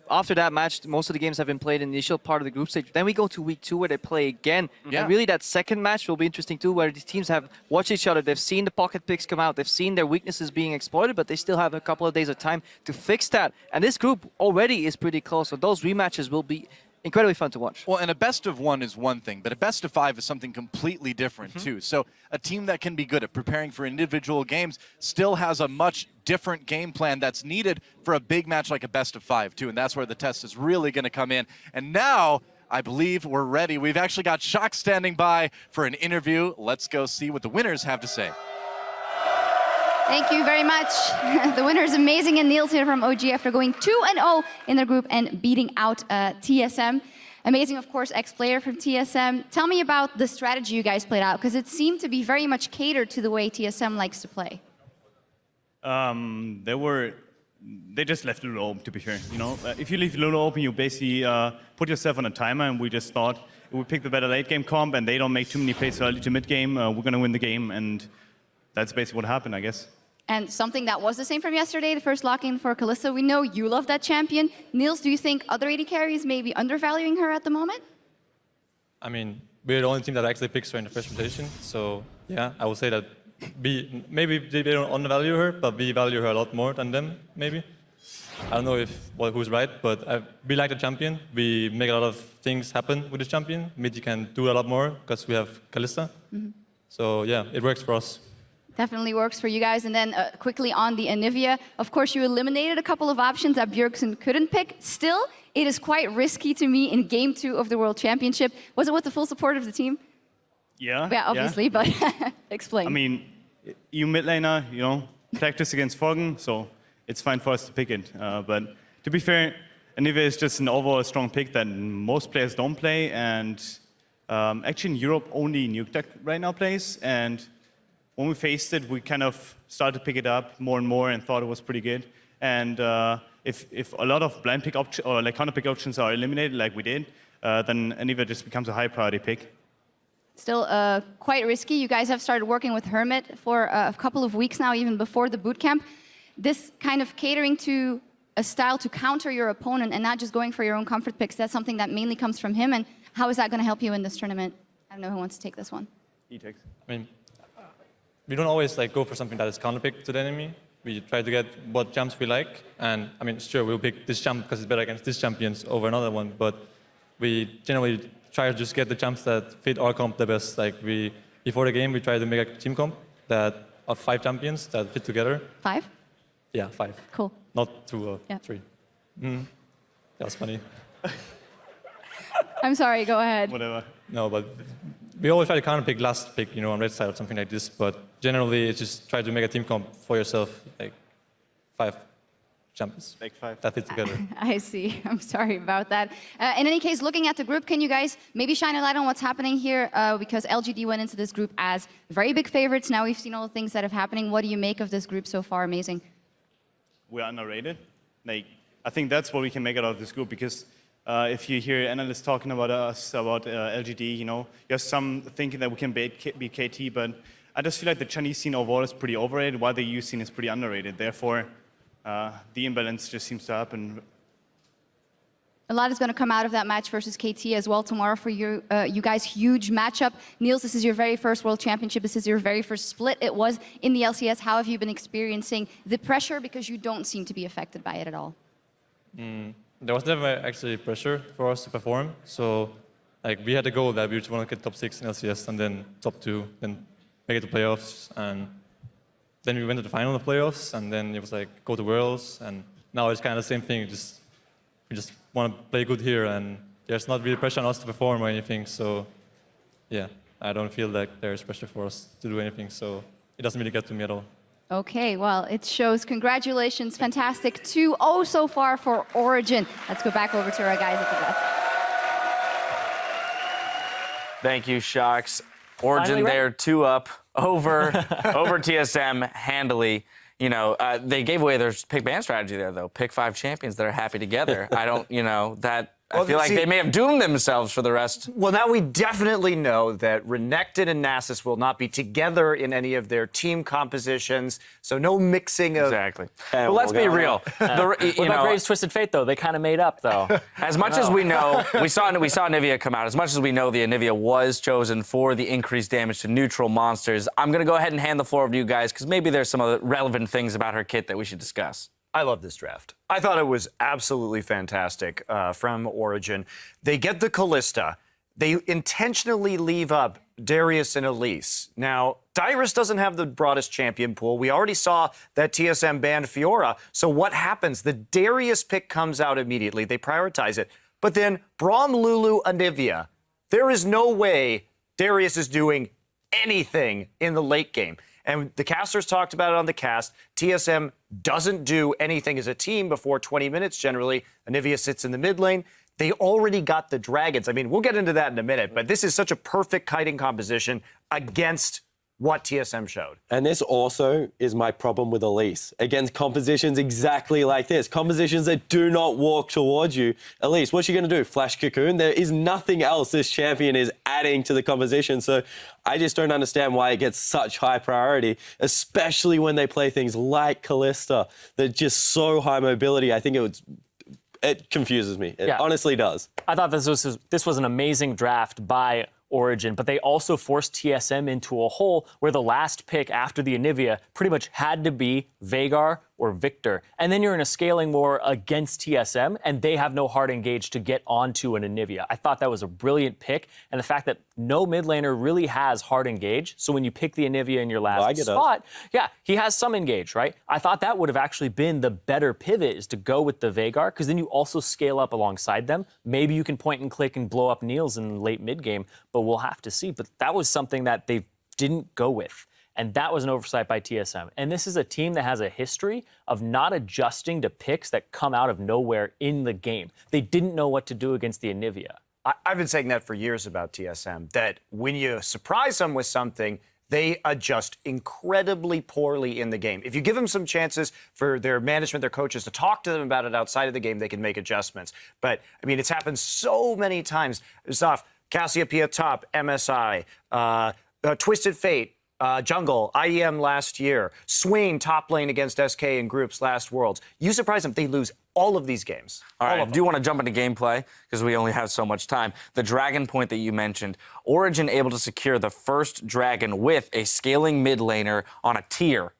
after that match, most of the games have been played in the initial part of the group stage. Then we go to week 2 where they play again. Yeah. And really that second match will be interesting too, where these teams have watched each other. They've seen the pocket picks come out. They've seen their weaknesses being exploited, but they still have a couple of days of time to fix that. And this group already is pretty close. So those rematches will be incredibly fun to watch. Well, and a best of 1 is one thing, but a best of 5 is something completely different too. So a team that can be good at preparing for individual games still has a much different game plan that's needed for a big match like a best of 5 too, and that's where the test is really going to come in. And now, I believe we're ready. We've actually got Shock standing by for an interview. Let's go see what the winners have to say. Thank you very much. The winner is Amazing and Niels here from OG after going 2-0 in their group and beating out TSM. Amazing, of course, ex-player from TSM. Tell me about the strategy you guys played out, because it seemed to be very much catered to the way TSM likes to play. They just left Lulu open, to be fair. You know, if you leave Lulu open, you basically put yourself on a timer, and we just thought we pick the better late game comp, and they don't make too many plays early to mid game. We're gonna win the game, and that's basically what happened, I guess. And something that was the same from yesterday, the first lock-in for Kalista. We know you love that champion. Niels, do you think other AD carries may be undervaluing her at the moment? I mean, we're the only team that actually picks her in the first rotation. So yeah, I would say that maybe they don't undervalue her, but we value her a lot more than them, maybe. I don't know who's right, but we like the champion. We make a lot of things happen with the champion. Mid, you can do a lot more because we have Kalista. So yeah, it works for us. Definitely works for you guys. And then quickly on the Anivia, of course, you eliminated a couple of options that Bjergsen couldn't pick. Still, it is quite risky to me in Game 2 of the World Championship. Was it with the full support of the team? Yeah. Yeah, obviously, but explain. I mean, you mid laner, you know, practice against Foggen, so it's fine for us to pick it. But to be fair, Anivia is just an overall strong pick that most players don't play. And actually in Europe, only Nuke right now plays. And when we faced it, we kind of started to pick it up more and more and thought it was pretty good. And if a lot of blind pick options or like counter pick options are eliminated like we did, then Anivia just becomes a high priority pick. Still quite risky. You guys have started working with Hermit for a couple of weeks now, even before the bootcamp. This kind of catering to a style to counter your opponent and not just going for your own comfort picks, that's something that mainly comes from him. And how is that going to help you in this tournament? I don't know who wants to take this one. He takes. I mean, we don't always like go for something that is counterpick to the enemy. We try to get what jumps we like, and I mean, sure, we'll pick this jump because it's better against this champions over another one, but we generally try to just get the jumps that fit our comp the best. Like before the game, we try to make a team comp that of 5 champions that fit together. 5? Yeah, 5. Cool. Not 2 or 3. That was funny. I'm sorry, go ahead. Whatever. No, but we always try to counterpick last pick, you know, on red side or something like this. But generally, it's just try to make a team comp for yourself, like 5 champions. Like 5. That fit together. I see. I'm sorry about that. In any case, looking at the group, can you guys maybe shine a light on what's happening here? Because LGD went into this group as very big favorites. Now we've seen all the things that are happening. What do you make of this group so far? Amazing. We're underrated. Like, I think that's what we can make out of this group, because if you hear analysts talking about us, about LGD, you know, you have some thinking that we can beat KT, but I just feel like the Chinese scene overall is pretty overrated, while the EU scene is pretty underrated. Therefore, the imbalance just seems to happen. A lot is going to come out of that match versus KT as well tomorrow for you guys. Huge matchup. Niels, this is your very first World Championship. This is your very first split. It was in the LCS. How have you been experiencing the pressure? Because you don't seem to be affected by it at all. There was never actually pressure for us to perform. So, like, we had a goal that we just want to get top 6 in LCS and then top 2, then make it to playoffs. And then we went to the final of playoffs, and then it was like, go to Worlds. And now it's kind of the same thing. We just want to play good here, and there's not really pressure on us to perform or anything. So, yeah, I don't feel like there's pressure for us to do anything. So it doesn't really get to me at all. Okay, well, it shows. Congratulations. Fantastic 2-0 so far for Origen. Let's go back over to our guys at the desk. Thank you, Shocks. Origen there 2-up over TSM handily. You know, they gave away their pick ban strategy there, though. Pick 5 champions that are happy together. I don't, you know, that... I feel like they may have doomed themselves for the rest. Well, now we definitely know that Renekton and Nasus will not be together in any of their team compositions, so no mixing of... Exactly. But let's be real. What about Graves' Twisted Fate, though? They kind of made up, though. As much as we know, we saw Anivia come out. As much as we know the Anivia was chosen for the increased damage to neutral monsters, I'm going to go ahead and hand the floor over to you guys, because maybe there's some other relevant things about her kit that we should discuss. I love this draft. I thought it was absolutely fantastic from Origen. They get the Kalista. They intentionally leave up Darius and Elise. Now, Dyrus doesn't have the broadest champion pool. We already saw that TSM banned Fiora. So what happens? The Darius pick comes out immediately. They prioritize it. But then Braum, Lulu, Anivia. There is no way Darius is doing anything in the late game. And the casters talked about it on the cast. TSM doesn't do anything as a team before 20 minutes generally. Anivia sits in the mid lane. They already got the Dragons. I mean, we'll get into that in a minute, but this is such a perfect kiting composition against what TSM showed. And this also is my problem with Elise. Against compositions exactly like this. Compositions that do not walk towards you. Elise, what's she going to do? Flash Cocoon? There is nothing else this champion is adding to the composition. So I just don't understand why it gets such high priority, especially when they play things like Kalista. They're just so high mobility. I think it confuses me. It honestly does. I thought this was an amazing draft by Origen, but they also forced TSM into a hole where the last pick after the Anivia pretty much had to be Veigar or Victor. And then you're in a scaling war against TSM, and they have no hard engage to get onto an Anivia. I thought that was a brilliant pick, and the fact that no mid laner really has hard engage, so when you pick the Anivia in your last spot, he has some engage, right? I thought that would have actually been the better pivot, is to go with the Veigar, because then you also scale up alongside them. Maybe you can point and click and blow up Niels in late mid game, but we'll have to see. But that was something that they didn't go with. And that was an oversight by TSM. And this is a team that has a history of not adjusting to picks that come out of nowhere in the game. They didn't know what to do against the Anivia. I've been saying that for years about TSM, that when you surprise them with something, they adjust incredibly poorly in the game. If you give them some chances for their management, their coaches to talk to them about it outside of the game, they can make adjustments. But, I mean, it's happened so many times. Zoff, Cassiopeia top, MSI, Twisted Fate, Jungle, IEM last year, Swain top lane against SK in groups last Worlds. You surprise them, they lose all of these games. All right, I do want to jump into gameplay because we only have so much time. The dragon point that you mentioned, Origen able to secure the first dragon with a scaling mid laner on a tier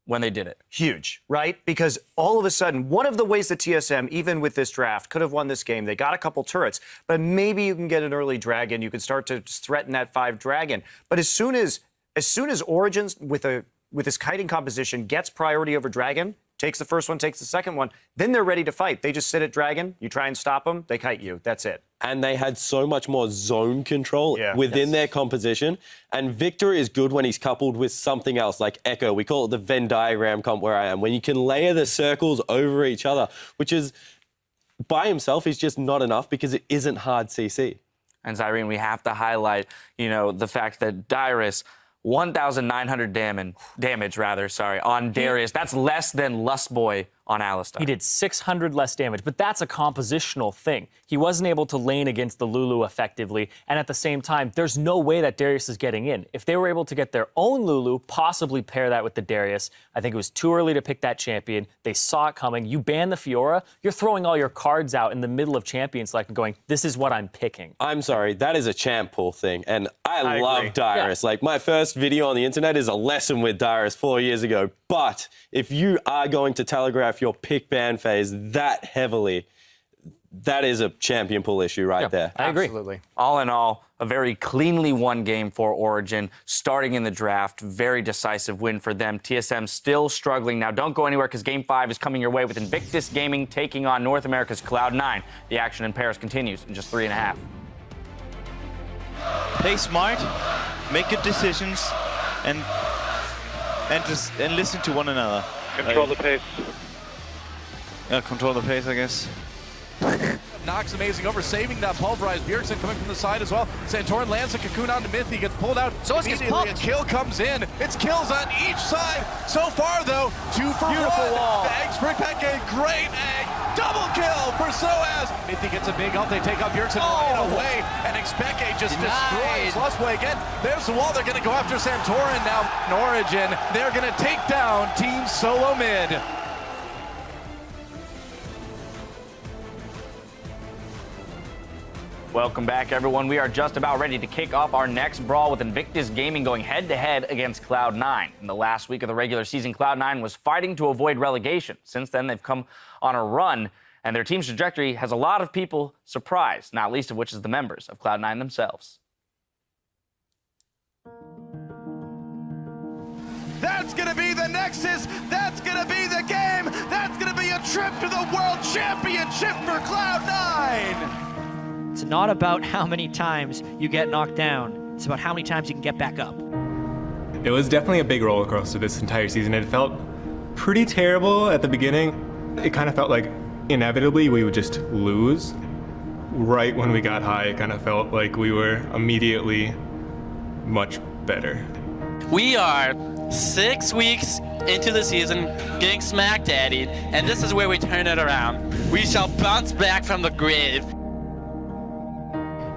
when they did it. Huge, right? Because all of a sudden, one of the ways that TSM, even with this draft, could have won this game, they got a couple turrets, but maybe you can get an early dragon, you can start to threaten that 5 dragon. But as soon as Origen, with this kiting composition, gets priority over dragon, takes the first one, takes the second one, then they're ready to fight. They just sit at dragon, you try and stop them, they kite you. That's it. And they had so much more zone control within their composition. And Victor is good when he's coupled with something else, like Echo. We call it the Venn diagram comp where I am, when you can layer the circles over each other, which is, by himself, is just not enough because it isn't hard CC. And Zyrene, we have to highlight, the fact that Dyrus, 1,900 damage on Darius. That's less than Lustboy on Alistar. He did 600 less damage, but that's a compositional thing. He wasn't able to lane against the Lulu effectively, and at the same time, there's no way that Darius is getting in. If they were able to get their own Lulu, possibly pair that with the Darius, I think it was too early to pick that champion. They saw it coming. You ban the Fiora, you're throwing all your cards out in the middle of champion select and going, this is what I'm picking. I'm sorry, that is a champ pool thing, and I love Dyrus. Like, my first video on the internet is a lesson with Dyrus 4 years ago, but if you are going to telegraph your pick ban phase that heavily, that is a champion pool issue there. I agree. Absolutely. All in all, a very cleanly won game for Origen, starting in the draft. Very decisive win for them. TSM still struggling. Now, don't go anywhere because Game 5 is coming your way with Invictus Gaming taking on North America's Cloud9. The action in Paris continues in just 3.5. Play smart, make good decisions, and listen to one another. Control the pace. Yeah, control the pace, I guess. Nox amazing over, saving that pulverized. Bjergsen coming from the side as well. Santorin lands a cocoon onto Myth. He gets pulled out. So it gets immediately. pumped. A kill comes in. It's kills on each side. So far, though, 2 for 1. wall. The egg spring pack, a great egg. Double kill for Soaz. Mythy gets a big ult. They take out Bjergsen right away. And Expeke just destroys Lustboy again. There's the wall. They're going to go after Santorin now. In Origen, they're going to take down Team SoloMid. Welcome back, everyone. We are just about ready to kick off our next brawl with Invictus Gaming going head-to-head against Cloud9. In the last week of the regular season, Cloud9 was fighting to avoid relegation. Since then, they've come on a run, and their team's trajectory has a lot of people surprised, not least of which is the members of Cloud9 themselves. That's going to be the Nexus. That's going to be the game. That's going to be a trip to the World Championship for Cloud9. It's not about how many times you get knocked down. It's about how many times you can get back up. It was definitely a big roller coaster this entire season. It felt pretty terrible at the beginning. It kind of felt like inevitably we would just lose. right when we got high, it kind of felt like we were immediately much better. We are 6 weeks into the season, getting smack daddied, and this is where we turn it around. We shall bounce back from the grave.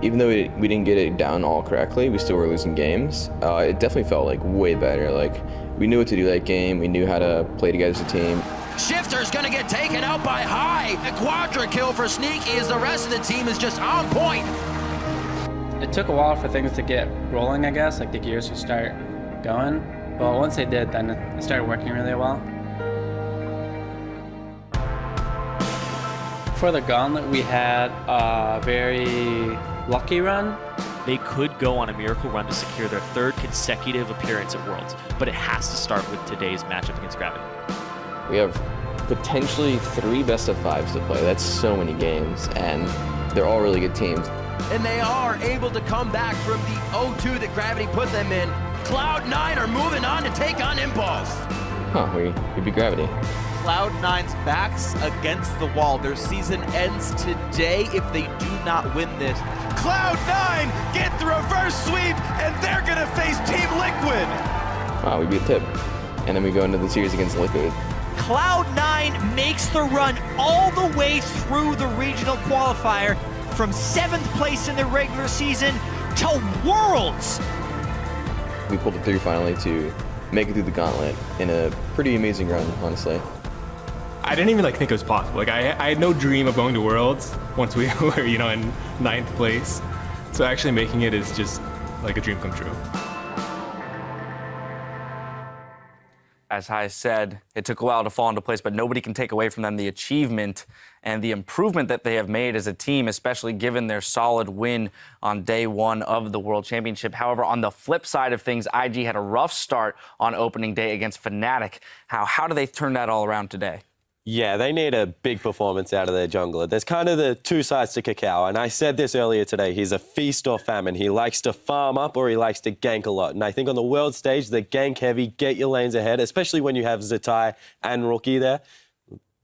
Even though we didn't get it down all correctly, we still were losing games. It definitely felt like way better. Like we knew what to do that game. We knew how to play together as a team. Shifter's gonna get taken out by High. A quadra kill for Sneaky as the rest of the team is just on point. It took a while for things to get rolling, I guess, like the gears to start going. But once they did, then it started working really well. For the gauntlet, we had a very lucky run. They could go on a miracle run to secure their 3rd consecutive appearance at Worlds, but it has to start with today's matchup against Gravity. We have potentially 3 best-of-5s to play. That's so many games, and they're all really good teams. And they are able to come back from the 0-2 that Gravity put them in. Cloud9 are moving on to take on Impulse. Huh, we beat Gravity. Cloud9's backs against the wall. Their season ends today if they do not win this. Cloud9 get the reverse sweep, and they're gonna face Team Liquid. Wow, we beat Tip. And then we go into the series against Liquid. Cloud9 makes the run all the way through the regional qualifier from 7th place in the regular season to Worlds. We pulled it through finally to make it through the gauntlet in a pretty amazing run, honestly. I didn't even think it was possible. I had no dream of going to Worlds once we were, in 9th place. So actually making it is just like a dream come true. As I said, it took a while to fall into place, but nobody can take away from them the achievement and the improvement that they have made as a team, especially given their solid win on day 1 of the World Championship. However, on the flip side of things, IG had a rough start on opening day against Fnatic. How do they turn that all around today? Yeah, they need a big performance out of their jungler. There's kind of the 2 sides to Kakao, and I said this earlier today. He's a feast or famine. He likes to farm up or he likes to gank a lot. And I think on the world stage, the gank heavy, get your lanes ahead, especially when you have Zatai and Rookie there.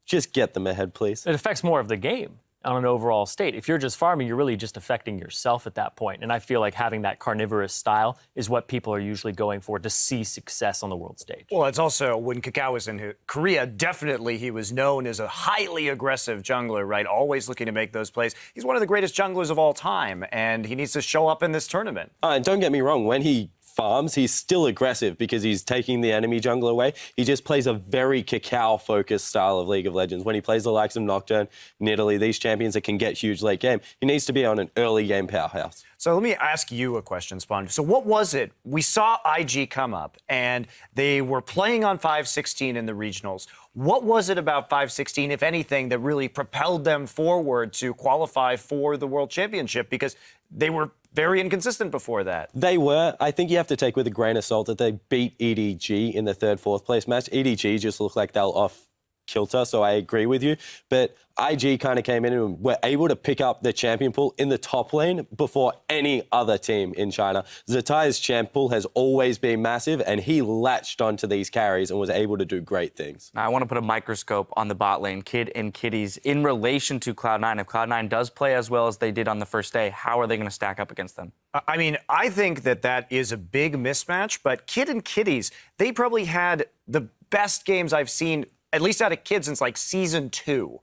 Just get them ahead, please. It affects more of the game on an overall state. If you're just farming, you're really just affecting yourself at that point. And I feel like having that carnivorous style is what people are usually going for to see success on the world stage. Well, it's also when Kakao was in Korea, definitely he was known as a highly aggressive jungler, right? Always looking to make those plays. He's one of the greatest junglers of all time, and he needs to show up in this tournament. And don't get me wrong, when he farms, he's still aggressive because he's taking the enemy jungler away. He just plays a very Kakao-focused style of League of Legends. When he plays the likes of Nocturne, Nidalee, these champions that can get huge late game, he needs to be on an early game powerhouse. So let me ask you a question, Spawn. So what was it? We saw IG come up, and they were playing on 5-16 in the regionals. What was it about 5-16, if anything, that really propelled them forward to qualify for the World Championship? Because they were very inconsistent before that. They were. I think you have to take with a grain of salt that they beat EDG in the 3rd, 4th place match. EDG just looked like they were off kilter, so I agree with you. But IG kind of came in and were able to pick up the champion pool in the top lane before any other team in China. Zatai's champ pool has always been massive, and he latched onto these carries and was able to do great things. Now, I want to put a microscope on the bot lane, Kid and Kitties, in relation to Cloud9. If Cloud9 does play as well as they did on the first day, how are they going to stack up against them? I mean, I think that is a big mismatch, but Kid and Kitties, they probably had the best games I've seen, at least out of Kid, since like season 2.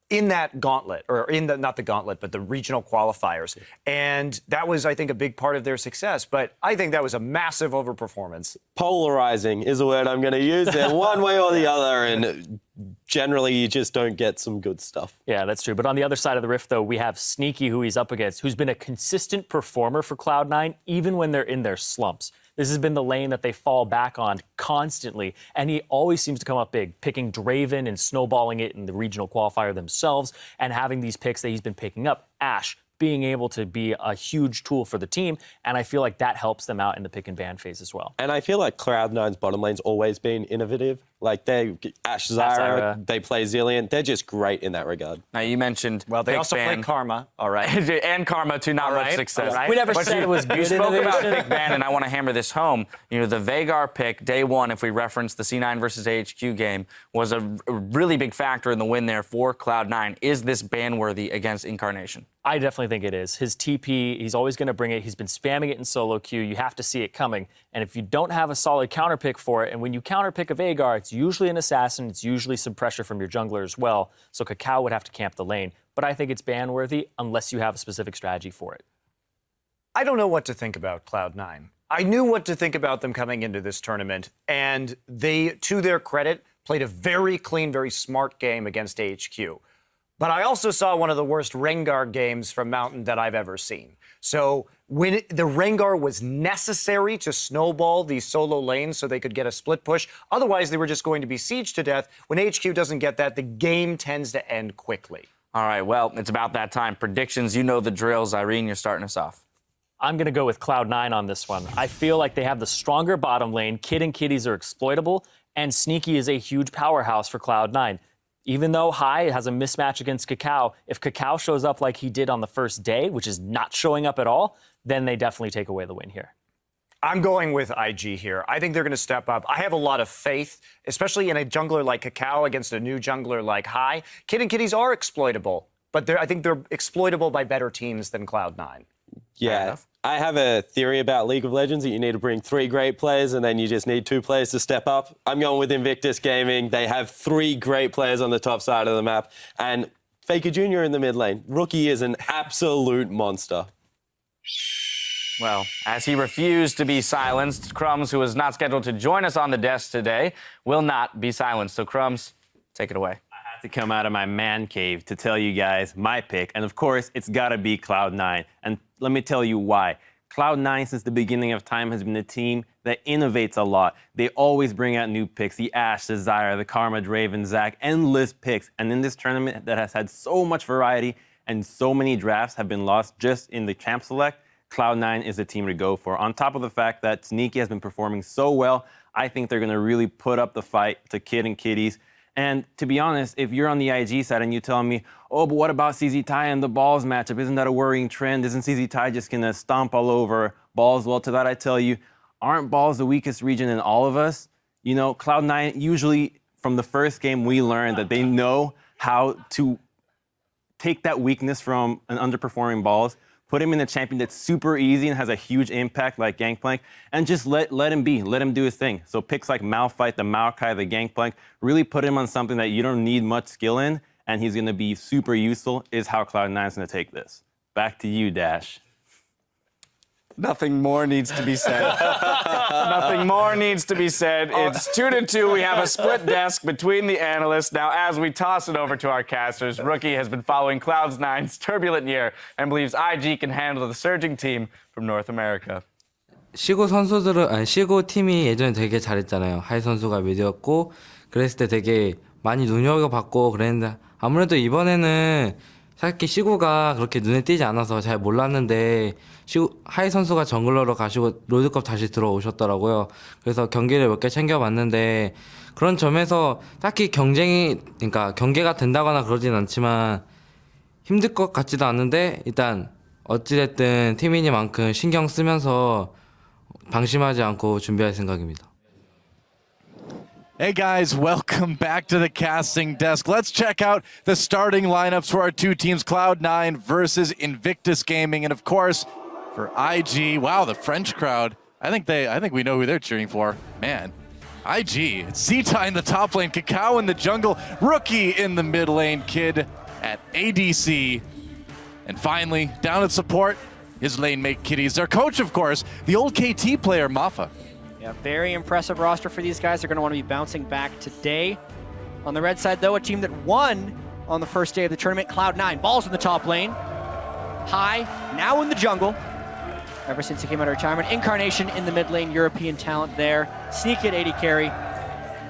In that gauntlet, or in the, not the gauntlet, but the regional qualifiers. And that was, I think, a big part of their success. But I think that was a massive overperformance. Polarizing is a word I'm going to use there, one way or the other. And generally, you just don't get some good stuff. Yeah, that's true. But on the other side of the rift, though, we have Sneaky, who he's up against, who's been a consistent performer for Cloud9, even when they're in their slumps. This has been the lane that they fall back on constantly, and he always seems to come up big, picking Draven and snowballing it in the regional qualifier themselves, and having these picks that he's been picking up. Ashe being able to be a huge tool for the team, and I feel like that helps them out in the pick and ban phase as well. And I feel like Cloud9's bottom lane's always been innovative. Like, Ash Zyra, they play Zillion. They're just great in that regard. Now, you mentioned they also play Karma. All right. And Karma to not much success. We never said it was good. You spoke about pick ban, and I want to hammer this home. You know, the Veigar pick, day one, if we reference the C9 versus AHQ game, was a really big factor in the win there for Cloud9. Is this ban-worthy against Incarnation? I definitely think it is. His TP, he's always going to bring it. He's been spamming it in solo queue. You have to see it coming. And if you don't have a solid counter pick for it, and when you counter pick a Veigar, it's usually an assassin. It's usually some pressure from your jungler as well. So Kakao would have to camp the lane. But I think it's ban-worthy unless you have a specific strategy for it. I don't know what to think about Cloud9. I knew what to think about them coming into this tournament, and they, to their credit, played a very clean, very smart game against AHQ. But I also saw one of the worst Rengar games from Mountain that I've ever seen. So when the Rengar was necessary to snowball these solo lanes so they could get a split push, otherwise they were just going to be sieged to death. When HQ doesn't get that, the game tends to end quickly. All right, well, it's about that time. Predictions, you know the drills. Irene, you're starting us off. I'm going to go with Cloud9 on this one. I feel like they have the stronger bottom lane. Kid and Kitties are exploitable, and Sneaky is a huge powerhouse for Cloud9. Even though Hai has a mismatch against Kakao, if Kakao shows up like he did on the first day, which is not showing up at all, then they definitely take away the win here. I'm going with IG here. I think they're going to step up. I have a lot of faith, especially in a jungler like Kakao against a new jungler like Hai. Kid and Kitties are exploitable, but I think they're exploitable by better teams than Cloud9. Yeah, I have a theory about League of Legends that you need to bring 3 great players and then you just need 2 players to step up. I'm going with Invictus Gaming. They have 3 great players on the top side of the map and Faker Jr. in the mid lane. Rookie is an absolute monster. Well, as he refused to be silenced, Crumbs, who is not scheduled to join us on the desk today, will not be silenced. So, Crumbs, take it away. To come out of my man cave to tell you guys my pick. And of course, it's got to be Cloud9. And let me tell you why. Cloud9, since the beginning of time, has been a team that innovates a lot. They always bring out new picks. The Ashe, the Zyra, the Karma, Draven, Zac, endless picks. And in this tournament that has had so much variety and so many drafts have been lost just in the champ select, Cloud9 is the team to go for. On top of the fact that Sneaky has been performing so well, I think they're going to really put up the fight to Kid and Kitties. And to be honest, if you're on the IG side and you tell me, oh, but what about CZ Tai and the Balls matchup? Isn't that a worrying trend? Isn't CZ Tai just going to stomp all over Balls? Well, to that I tell you, aren't Balls the weakest region in all of us? You know, Cloud9, usually from the first game, we learned that they know how to take that weakness from an underperforming Balls, put him in a champion that's super easy and has a huge impact like Gangplank, and just let him be, let him do his thing. So picks like Malphite, the Maokai, the Gangplank, really put him on something that you don't need much skill in, and he's gonna be super useful, is how Cloud9 is gonna take this. Back to you, Dash. Nothing more needs to be said. Nothing more needs to be said. It's 2-2. We have a split desk between the analysts. Now, as we toss it over to our casters, Rookie has been following Cloud9's turbulent year and believes IG can handle the surging team from North America. 시고 팀이 예전에 되게 잘했잖아요. 하이 선수가 미드였고 그랬을 때 되게 많이 눈여겨봤고 그랬는데 아무래도 이번에는 사실 시고가 그렇게 눈에 띄지 않아서 잘 몰랐는데 하이 선수가 정글러로 가시고 롤드컵 다시 들어오셨더라고요. 그래서 경기를 몇 개 챙겨봤는데 그런 점에서 딱히 그러니까 경계가 된다거나 그러진 않지만 힘들 것 같지도 않은데 일단 어찌됐든 팀이니만큼 신경 쓰면서 방심하지 않고 준비할 생각입니다. Hey guys, welcome back to the casting desk. Let's check out the starting lineups for our 2 teams, Cloud9 versus Invictus Gaming, and of course for IG. Wow, the French crowd. I think we know who they're cheering for. Man, IG. It's Zeta in the top lane, Kakao in the jungle, Rookie in the mid lane, Kid at ADC, and finally down at support, his lane mate Kitties. Their coach, of course, the old KT player Mafa. Yeah, very impressive roster for these guys. They're going to want to be bouncing back today. On the red side, though, a team that won on the first day of the tournament, Cloud9. Balls in the top lane. Hai, now in the jungle. Ever since he came out of retirement. Incarnation in the mid lane, European talent there. Sneaky at AD carry.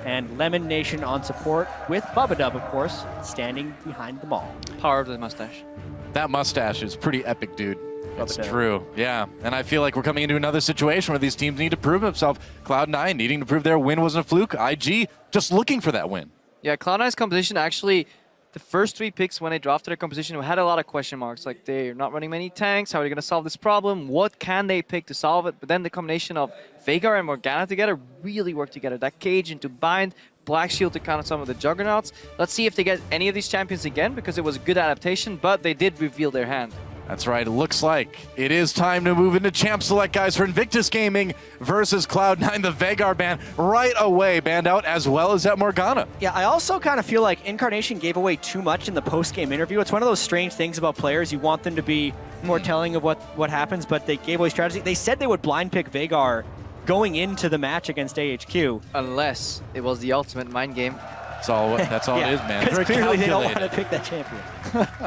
And Lemon Nation on support with Bubba, of course, standing behind them all. Power of the mustache. That mustache is pretty epic, dude. It's true, yeah. And I feel like we're coming into another situation where these teams need to prove themselves. Cloud9 needing to prove their win wasn't a fluke. IG just looking for that win. Yeah, Cloud9's composition actually, the first 3 picks when they drafted their composition had a lot of question marks. Like, they're not running many tanks. How are they going to solve this problem? What can they pick to solve it? But then the combination of Veigar and Morgana together really worked together. That Cage into Bind, Black Shield to counter some of the Juggernauts. Let's see if they get any of these champions again, because it was a good adaptation, but they did reveal their hand. That's right. It looks like it is time to move into Champ Select, guys, for Invictus Gaming versus Cloud9. The Veigar ban right away banned out, as well as that Morgana. Yeah, I also kind of feel like Incarnation gave away too much in the post-game interview. It's one of those strange things about players. You want them to be more telling of what happens, but they gave away strategy. They said they would blind pick Veigar going into the match against AHQ. Unless it was the ultimate mind game. That's all yeah, it is, man. Because clearly they don't want to pick that champion.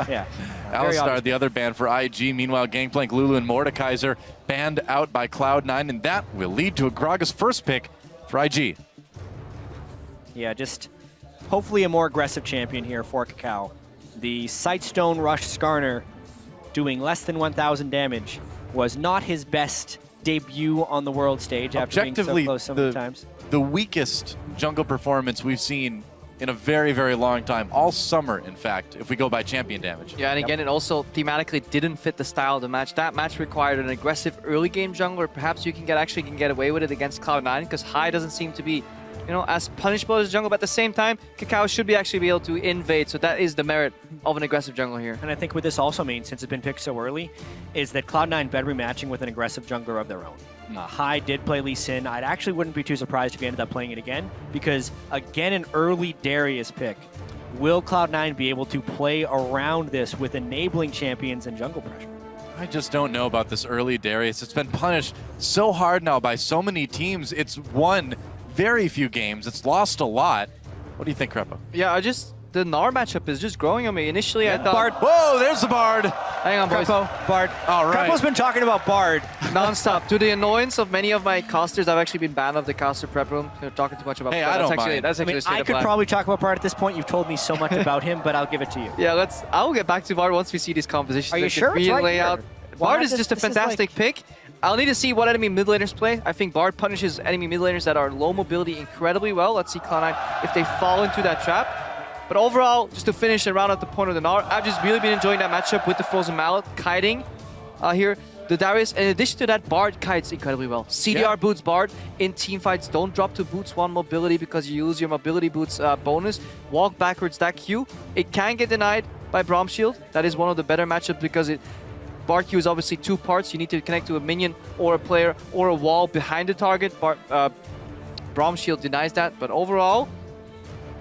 Yeah. Alistar, the other ban for IG. Meanwhile, Gangplank, Lulu, and Mordekaiser banned out by Cloud9, and that will lead to a Gragas first pick for IG. Yeah, just hopefully a more aggressive champion here for Kakao. The Sightstone Rush Skarner doing less than 1,000 damage was not his best debut on the world stage after being so close so many times. The weakest jungle performance we've seen in a very, very long time. All summer, in fact, if we go by champion damage. Yeah, and again, it also thematically didn't fit the style of the match. That match required an aggressive early game jungler. Perhaps you can get away with it against Cloud9, because High doesn't seem to be, you know, as punishable as jungle, but at the same time, Kakao should be actually be able to invade, so that is the merit of an aggressive jungler here. And I think what this also means, since it's been picked so early, is that Cloud9 better be matching with an aggressive jungler of their own. High did play Lee Sin. I actually wouldn't be too surprised if he ended up playing it again, because again, an early Darius pick. Will Cloud9 be able to play around this with enabling champions and jungle pressure? I just don't know about this early Darius. It's been punished so hard now by so many teams. It's won very few games. It's lost a lot. What do you think, Krepo? Yeah, the Gnar matchup is just growing on me. Initially, I thought... Bard. Whoa, there's the Bard. Hang on, boys. Krepo, Bard. All right. Krepo's been talking about Bard. Non-stop. To the annoyance of many of my casters, I've actually been banned of the caster prep room. They're talking too much about Hey, Bard. I don't actually, mind. that's actually I could probably talk about Bard at this point. You've told me so much about him, but I'll give it to you. Yeah, I will get back to Bard once we see these compositions. Are you sure? It's right here. Bard is just a fantastic pick. I'll need to see what enemy mid laners play. I think Bard punishes enemy mid laners that are low mobility incredibly well. Let's see Cloud9 if they fall into that trap. But overall, just to finish and round out the point of the Gnar, I've just really been enjoying that matchup with the Frozen Mallet kiting here. The Darius, in addition to that, Bard kites incredibly well. CDR boots Bard in team fights. Don't drop to boots 1 mobility because you use your mobility boots bonus. Walk backwards that Q. It can get denied by Braum Shield. That is one of the better matchups because Bard Q is obviously 2 parts. You need to connect to a minion or a player or a wall behind the target. Braum Shield denies that, but overall,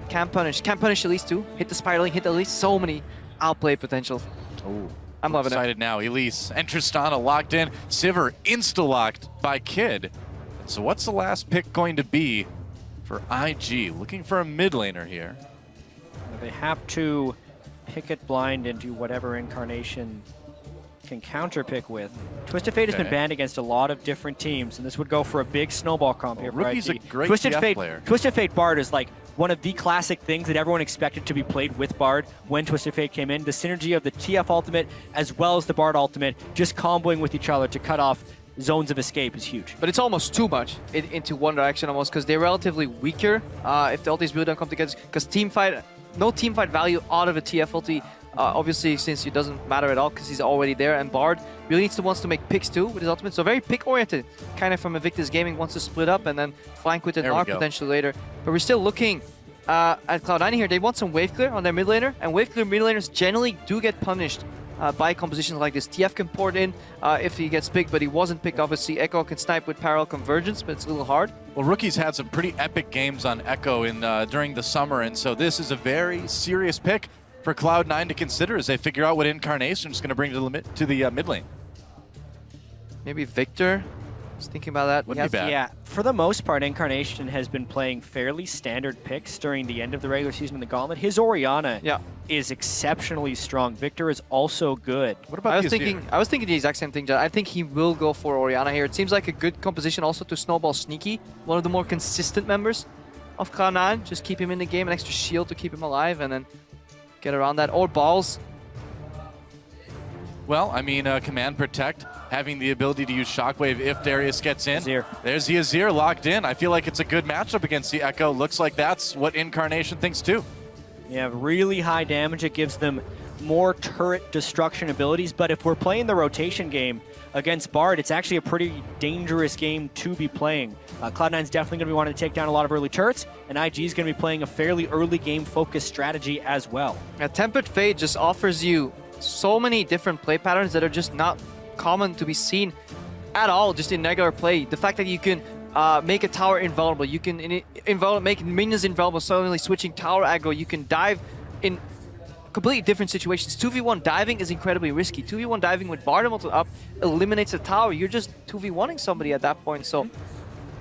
can punish at least 2. Hit the spiraling, hit at least so many outplay potential. Oh, I'm loving it. Excited now. Elise and Tristana locked in. Sivir insta-locked by Kid. So what's the last pick going to be for IG? Looking for a mid laner here. They have to pick it blind into whatever Incarnation can counter pick with. Twisted Fate has been banned against a lot of different teams, and this would go for a big snowball comp here for Rookie's IG. a great TF player. Twisted Fate Bard is like one of the classic things that everyone expected to be played with Bard when Twisted Fate came in. The synergy of the TF ultimate as well as the Bard ultimate, just comboing with each other to cut off zones of escape is huge. But it's almost too much into one direction almost, because they're relatively weaker if the ultis really don't come together. Because no team fight value out of a TF ulti, obviously, since it doesn't matter at all because he's already there. And Bard really wants to make picks too with his ultimate. So very pick-oriented, kind of from Invictus Gaming, wants to split up and then flank with the Gnar potentially later. But we're still looking at Cloud9 here. They want some wave clear on their mid laner, and wave clear mid laners generally do get punished by compositions like this. TF can port in if he gets picked, but he wasn't picked, obviously. Echo can snipe with parallel convergence, but it's a little hard. Well, Rookie's had some pretty epic games on Echo during the summer, and so this is a very serious pick for Cloud9 to consider as they figure out what Incarnation is going to bring to the mid lane. Maybe Victor. Just thinking about that. Wouldn't be bad. Yeah, for the most part, Incarnation has been playing fairly standard picks during the end of the regular season in the Gauntlet. His Orianna is exceptionally strong. Victor is also good. What about I was thinking the exact same thing, John. I think he will go for Orianna here. It seems like a good composition also to snowball Sneaky, one of the more consistent members of Cloud9. Just keep him in the game, an extra shield to keep him alive, and then get around that. Or balls. Well, I mean, Command Protect, having the ability to use Shockwave if Darius gets in. There's the Azir locked in. I feel like it's a good matchup against the Echo. Looks like that's what Incarnation thinks too. Yeah, really high damage. It gives them more turret destruction abilities, but if we're playing the rotation game against Bard, it's actually a pretty dangerous game to be playing. Cloud9's definitely going to be wanting to take down a lot of early turrets, and IG is going to be playing a fairly early game focused strategy as well. Tempered Fate just offers you so many different play patterns that are just not common to be seen at all just in regular play. The fact that you can make a tower invulnerable, you can make minions invulnerable, suddenly switching tower aggro, you can dive in completely different situations. 2v1 diving is incredibly risky. 2v1 diving with Bard up eliminates the tower. You're just 2v1ing somebody at that point. So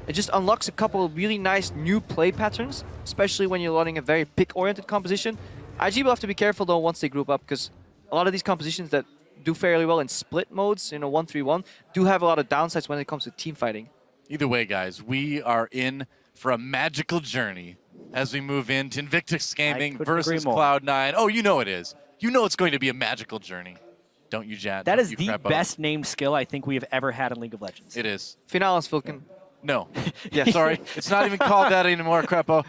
it just unlocks a couple of really nice new play patterns, especially when you're running a very pick-oriented composition. IG will have to be careful though once they group up, because a lot of these compositions that do fairly well in split modes, 1-3-1, do have a lot of downsides when it comes to team fighting. Either way, guys, we are in for a magical journey as we move into Invictus Gaming versus Cloud9. Oh, you know it is. You know it's going to be a magical journey. Don't you, Jan? That is the best named skill I think we have ever had in League of Legends. It is. Finalis Vulcan. No. Yeah, sorry. It's not even called that anymore, Crepo.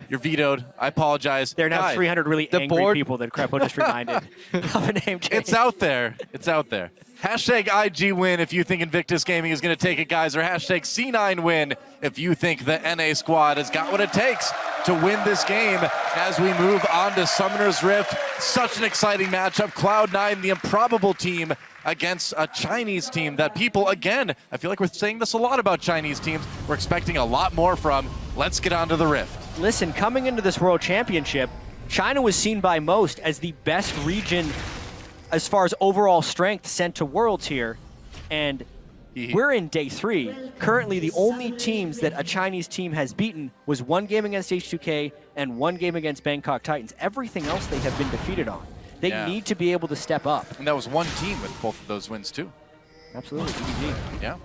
You're vetoed. I apologize. There are now 300 really angry people that Crepo just reminded of a name change. It's out there. It's out there. Hashtag IG win if you think Invictus Gaming is going to take it, guys, or hashtag C9 win if you think the NA squad has got what it takes to win this game as we move on to Summoner's Rift. Such an exciting matchup. Cloud9, the improbable team, against a Chinese team that people, again, I feel like we're saying this a lot about Chinese teams, we're expecting a lot more from. Let's get on to the Rift. Listen, coming into this World Championship, China was seen by most as the best region as far as overall strength sent to Worlds here, and we're in day 3. Currently, the only teams that a Chinese team has beaten was one game against H2K and one game against Bangkok Titans. Everything else they have been defeated on. They need to be able to step up. And that was one team with both of those wins, too. Absolutely, GG. Yeah.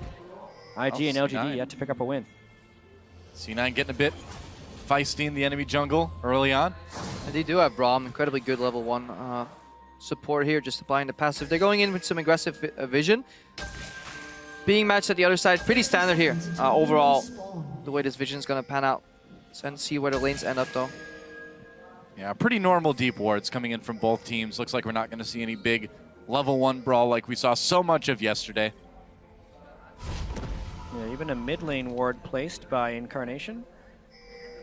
IG and LGD yet to pick up a win. C9 getting a bit feisty in the enemy jungle early on. And they do have Braum, incredibly good level 1 support here, just applying the passive. They're going in with some aggressive vision. Being matched at the other side, pretty standard here. Overall, the way this vision is going to pan out. And see where the lanes end up, though. Yeah, pretty normal deep wards coming in from both teams. Looks like we're not going to see any big level 1 brawl like we saw so much of yesterday. Yeah, even a mid lane ward placed by Incarnation.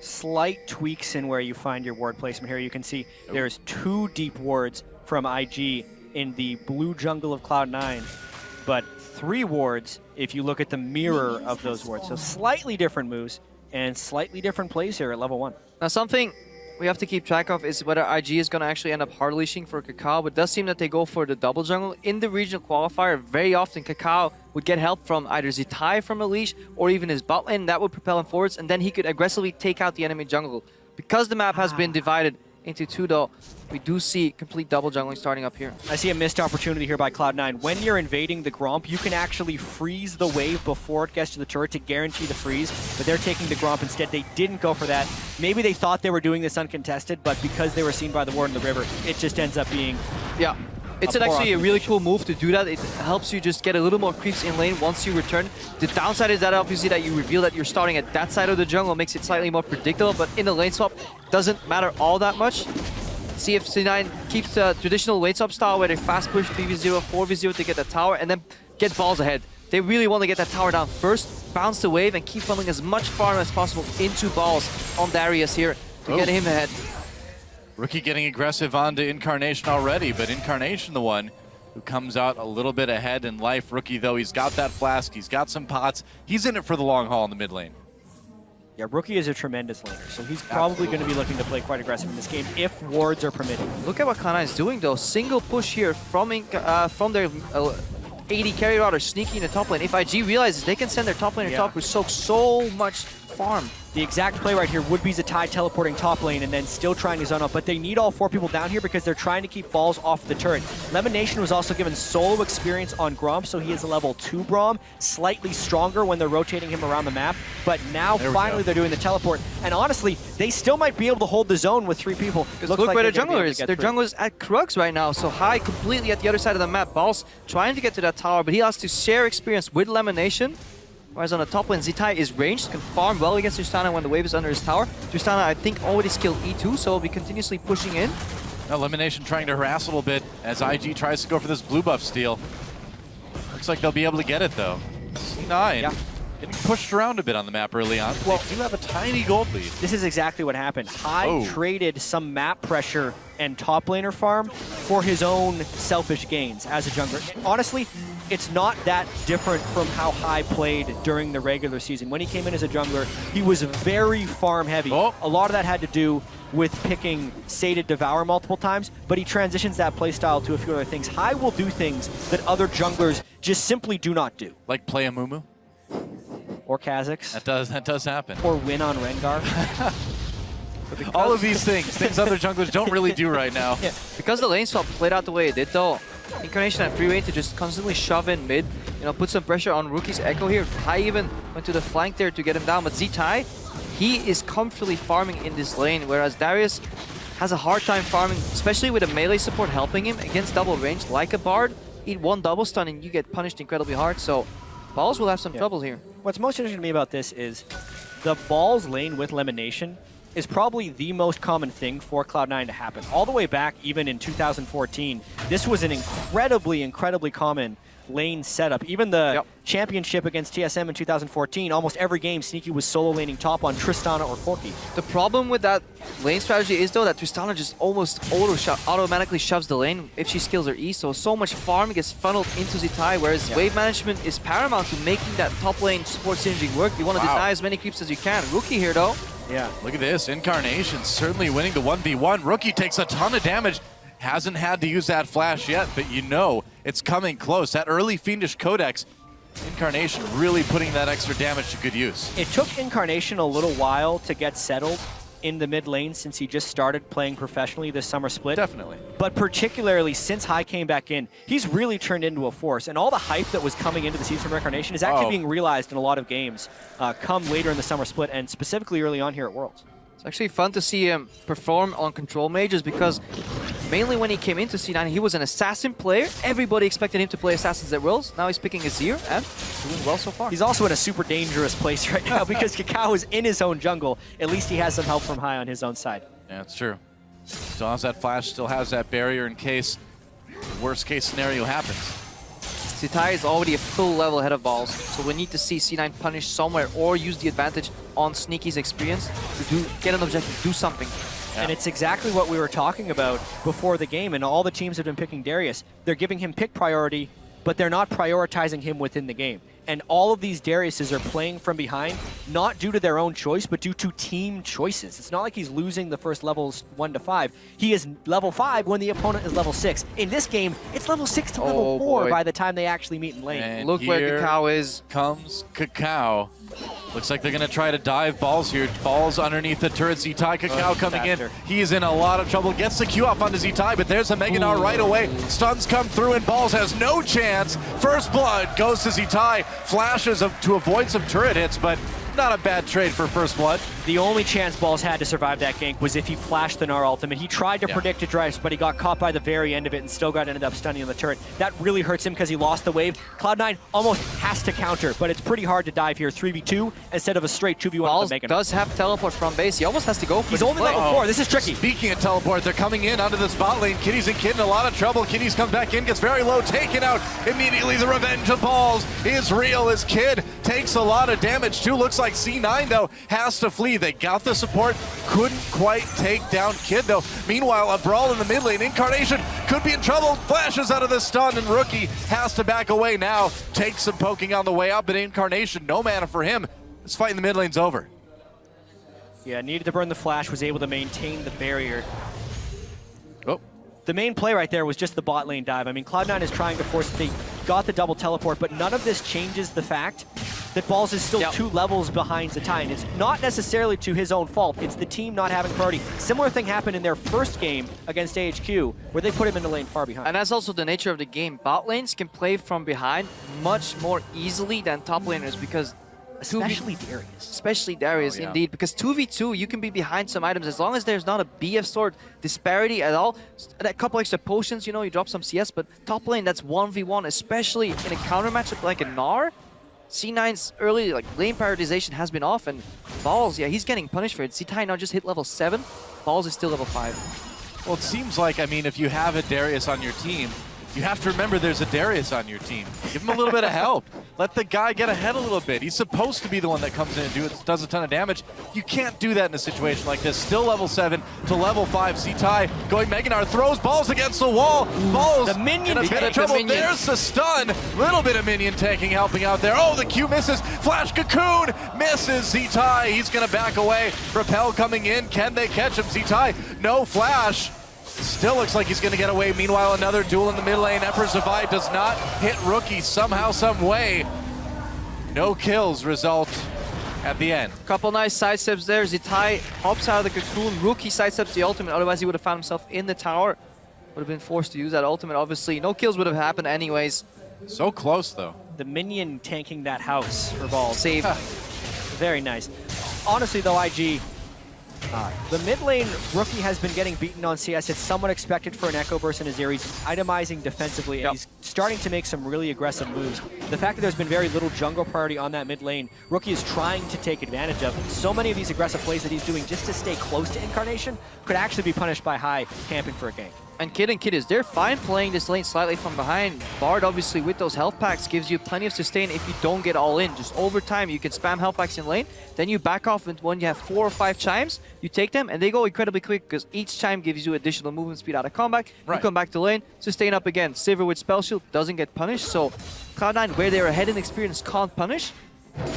Slight tweaks in where you find your ward placement here. You can see there's 2 deep wards from IG in the blue jungle of Cloud9, but 3 wards if you look at the mirror of those wards. So slightly different moves and slightly different plays here at level 1. Now something we have to keep track of is whether IG is going to actually end up hard leashing for Kakao, but it does seem that they go for the double jungle. In the regional qualifier, very often Kakao would get help from either Zitai from a leash or even his bot lane. That would propel him forwards, and then he could aggressively take out the enemy jungle. Because the map has been divided into 2 though, we do see complete double jungling starting up here. I see a missed opportunity here by Cloud9. When you're invading the Gromp, you can actually freeze the wave before it gets to the turret to guarantee the freeze, but they're taking the Gromp instead. They didn't go for that. Maybe they thought they were doing this uncontested, but because they were seen by the ward in the river, it just ends up being... Yeah. It's actually a really cool move to do that. It helps you just get a little more creeps in lane once you return. The downside is that obviously that you reveal that you're starting at that side of the jungle, makes it slightly more predictable, but in the lane swap, doesn't matter all that much. See if C9 keeps the traditional lane swap style where they fast push 3v0, 4v0 to get the tower and then get balls ahead. They really want to get that tower down first, bounce the wave, and keep funneling as much farm as possible into balls on Darius here to get him ahead. Rookie getting aggressive onto Incarnation already, but Incarnation the one who comes out a little bit ahead in life. Rookie, though, he's got that flask, he's got some pots. He's in it for the long haul in the mid lane. Yeah, Rookie is a tremendous laner, so he's probably going to be looking to play quite aggressive in this game if wards are permitted. Look at what Cloud9 is doing, though. Single push here from their AD carry router sneaking in the top lane. If IG realizes they can send their top laner top, who soaks so much farm. The exact play right here would be Zatai teleporting top lane and then still trying to zone up, but they need all 4 people down here because they're trying to keep balls off the turret. Lemon Nation was also given solo experience on Grom, so he is a level 2 Braum, slightly stronger when they're rotating him around the map, but now finally they're doing the teleport, and honestly, they still might be able to hold the zone with 3 people. Look where their jungler is. Their jungler is at Crux right now, so High completely at the other side of the map. Balls trying to get to that tower, but he has to share experience with Lemon Nation. Whereas on the top lane, Zitai is ranged, can farm well against Tristana when the wave is under his tower. Tristana, I think, already skilled E2, so he'll be continuously pushing in. Elimination trying to harass a little bit as IG tries to go for this blue buff steal. Looks like they'll be able to get it, though. C9 getting pushed around a bit on the map early on. Well, they do have a tiny gold lead. This is exactly what happened. High traded some map pressure and top laner farm for his own selfish gains as a jungler. And honestly, it's not that different from how High played during the regular season. When he came in as a jungler, he was very farm heavy. A lot of that had to do with picking Sated Devour multiple times, but he transitions that playstyle to a few other things. High will do things that other junglers just simply do not do. Like play a Mumu? Or Kha'Zix. That does happen. Or win on Rengar. All of these things other junglers don't really do right now. Yeah, because the lane swap played out the way it did, though, Incarnation had free reign to just constantly shove in mid, put some pressure on Rookie's Echo here. High even went to the flank there to get him down, but Zitai, he is comfortably farming in this lane, whereas Darius has a hard time farming, especially with a melee support helping him against double range like a Bard. Eat 1 double stun and you get punished incredibly hard, so Balls will have some trouble here. What's most interesting to me about this is the Balls lane with Elimination is probably the most common thing for Cloud9 to happen. All the way back, even in 2014, this was an incredibly common lane setup. Even the championship against TSM in 2014, almost every game, Sneaky was solo laning top on Tristana or Corki. The problem with that lane strategy is, though, that Tristana just almost automatically shoves the lane if she skills her E, so much farm gets funneled into Zitai, whereas wave management is paramount to making that top lane support synergy work. You want to deny as many creeps as you can. Rookie here, though. Yeah. Look at this. Incarnation certainly winning the 1v1. Rookie takes a ton of damage. Hasn't had to use that flash yet, but it's coming close. That early Fiendish Codex, Incarnation really putting that extra damage to good use. It took Incarnation a little while to get settled in the mid lane since he just started playing professionally this summer split. Definitely. But particularly since High came back in, he's really turned into a force. And all the hype that was coming into the season from Incarnation is actually being realized in a lot of games come later in the summer split and specifically early on here at Worlds. It's actually fun to see him perform on control mages because mainly when he came into C9, he was an assassin player. Everybody expected him to play assassins at Worlds. Now he's picking Azir and doing well so far. He's also in a super dangerous place right now because Kakao is in his own jungle. At least he has some help from High on his own side. Yeah, it's true. Still has that flash, still has that barrier in case the worst case scenario happens. Zitai is already a full level ahead of Balls, so we need to see C9 punish somewhere or use the advantage on Sneaky's experience to get an objective, do something. Yeah. And it's exactly what we were talking about before the game, and all the teams have been picking Darius. They're giving him pick priority, but they're not prioritizing him within the game. And all of these Dariuses are playing from behind, not due to their own choice, but due to team choices. It's not like he's losing the first levels 1 to 5. He is level 5 when the opponent is level 6. In this game, it's level 6 to level 4 by the time they actually meet in lane. And look where Kakao is. Comes Kakao. Looks like they're going to try to dive Balls here. Balls underneath the turret. Zitai, Kakao coming in. He's in a lot of trouble. Gets the Q off onto Zitai, but there's a Mega Gnar right away. Stuns come through and Balls has no chance. First blood goes to Zitai. Flashes to avoid some turret hits, but not a bad trade for first blood. The only chance Balls had to survive that gank was if he flashed the Gnar ultimate. He tried to predict a drive, but he got caught by the very end of it and still ended up stunning on the turret. That really hurts him because he lost the wave. Cloud9 almost has to counter, but it's pretty hard to dive here. 3v2 instead of a straight 2v1. Balls does have teleport from base. He almost has to go for He's only level 4. This is tricky. Speaking of teleport, they're coming in onto the spot lane. Kitties and Kid in a lot of trouble. Kitties comes back in, gets very low, taken out immediately. The revenge of Balls is real as Kid takes a lot of damage too. Looks like C9 though has to flee. They got the support, couldn't quite take down Kid though. Meanwhile, a brawl in the mid lane. Incarnation could be in trouble. Flashes out of the stun and Rookie has to back away now. Takes some poking on the way out, but Incarnation, no mana for him. This fight in the mid lane's over. Yeah, needed to burn the flash, was able to maintain the barrier. Oh. The main play right there was just the bot lane dive. I mean, Cloud9 is trying to force, they got the double teleport, but none of this changes the fact that Balls is still 2 levels behind Zatai, and it's not necessarily to his own fault. It's the team not having priority. Similar thing happened in their first game against AHQ, where they put him in the lane far behind. And that's also the nature of the game. Bot lanes can play from behind much more easily than top laners because Especially Darius, indeed. Because 2v2, you can be behind some items as long as there's not a BF sword disparity at all. A couple extra potions, you know, you drop some CS, but top lane, that's 1v1, especially in a counter matchup like a Gnar. C9's early lane prioritization has been off, and Balls, yeah, he's getting punished for it. Zatai now just hit level 7. Balls is still level 5. Well, it seems like, I mean, if you have a Darius on your team, you have to remember there's a Darius on your team. Give him a little bit of help. Let the guy get ahead a little bit. He's supposed to be the one that comes in and does a ton of damage. You can't do that in a situation like this. Still level 7 to level 5. Zatai going Mega Gnar, throws Balls against the wall. Balls the minion in a bit of trouble. There's the stun. Little bit of minion tanking helping out there. Oh, the Q misses. Flash Cocoon misses Zatai. He's going to back away. Repel coming in. Can they catch him? Zatai, no flash. Still looks like he's going to get away. Meanwhile, another duel in the mid lane. Emperor's Divide does not hit Rookie somehow, some way. No kills result at the end. Couple nice sidesteps there. Zatai hops out of the cocoon. Rookie sidesteps the ultimate. Otherwise, he would have found himself in the tower. Would have been forced to use that ultimate, obviously. No kills would have happened anyways. So close, though. The minion tanking that house for Balls. Save. Very nice. Honestly, though, IG, the mid lane Rookie has been getting beaten on CS. It's somewhat expected for an Echo Burst in Azir. He's itemizing defensively, and he's starting to make some really aggressive moves. The fact that there's been very little jungle priority on that mid lane, Rookie is trying to take advantage of. So many of these aggressive plays that he's doing just to stay close to Incarnation could actually be punished by High camping for a gank. And Kid, they're fine playing this lane slightly from behind. Bard, obviously, with those health packs, gives you plenty of sustain if you don't get all in. Just over time, you can spam health packs in lane, then you back off when you have 4 or 5 chimes, you take them, and they go incredibly quick because each chime gives you additional movement speed out of combat. You come back to lane, sustain up again. Sivir with Spell Shield doesn't get punished, so Cloud9, where they're ahead in experience, can't punish.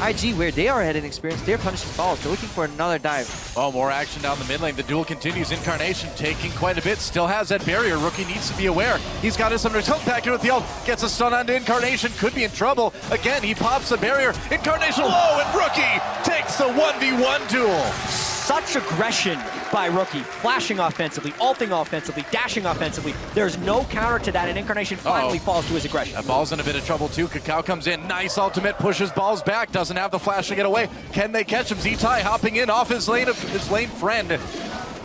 IG, where they are ahead in experience, they're punishing Balls. They're looking for another dive. Oh, more action down the mid lane. The duel continues. Incarnation taking quite a bit. Still has that barrier. Rookie needs to be aware. He's got his tilt back here with the ult. Gets a stun onto Incarnation. Could be in trouble. Again, he pops the barrier. Incarnation low, and Rookie takes the 1v1 duel. Such aggression by Rookie, flashing offensively, ulting offensively, dashing offensively. There's no counter to that, and Incarnation finally falls to his aggression. That Ball's in a bit of trouble too. Cacao comes in, nice ultimate, pushes Balls back, doesn't have the flash to get away. Can they catch him? Zatai hopping in off his lane friend.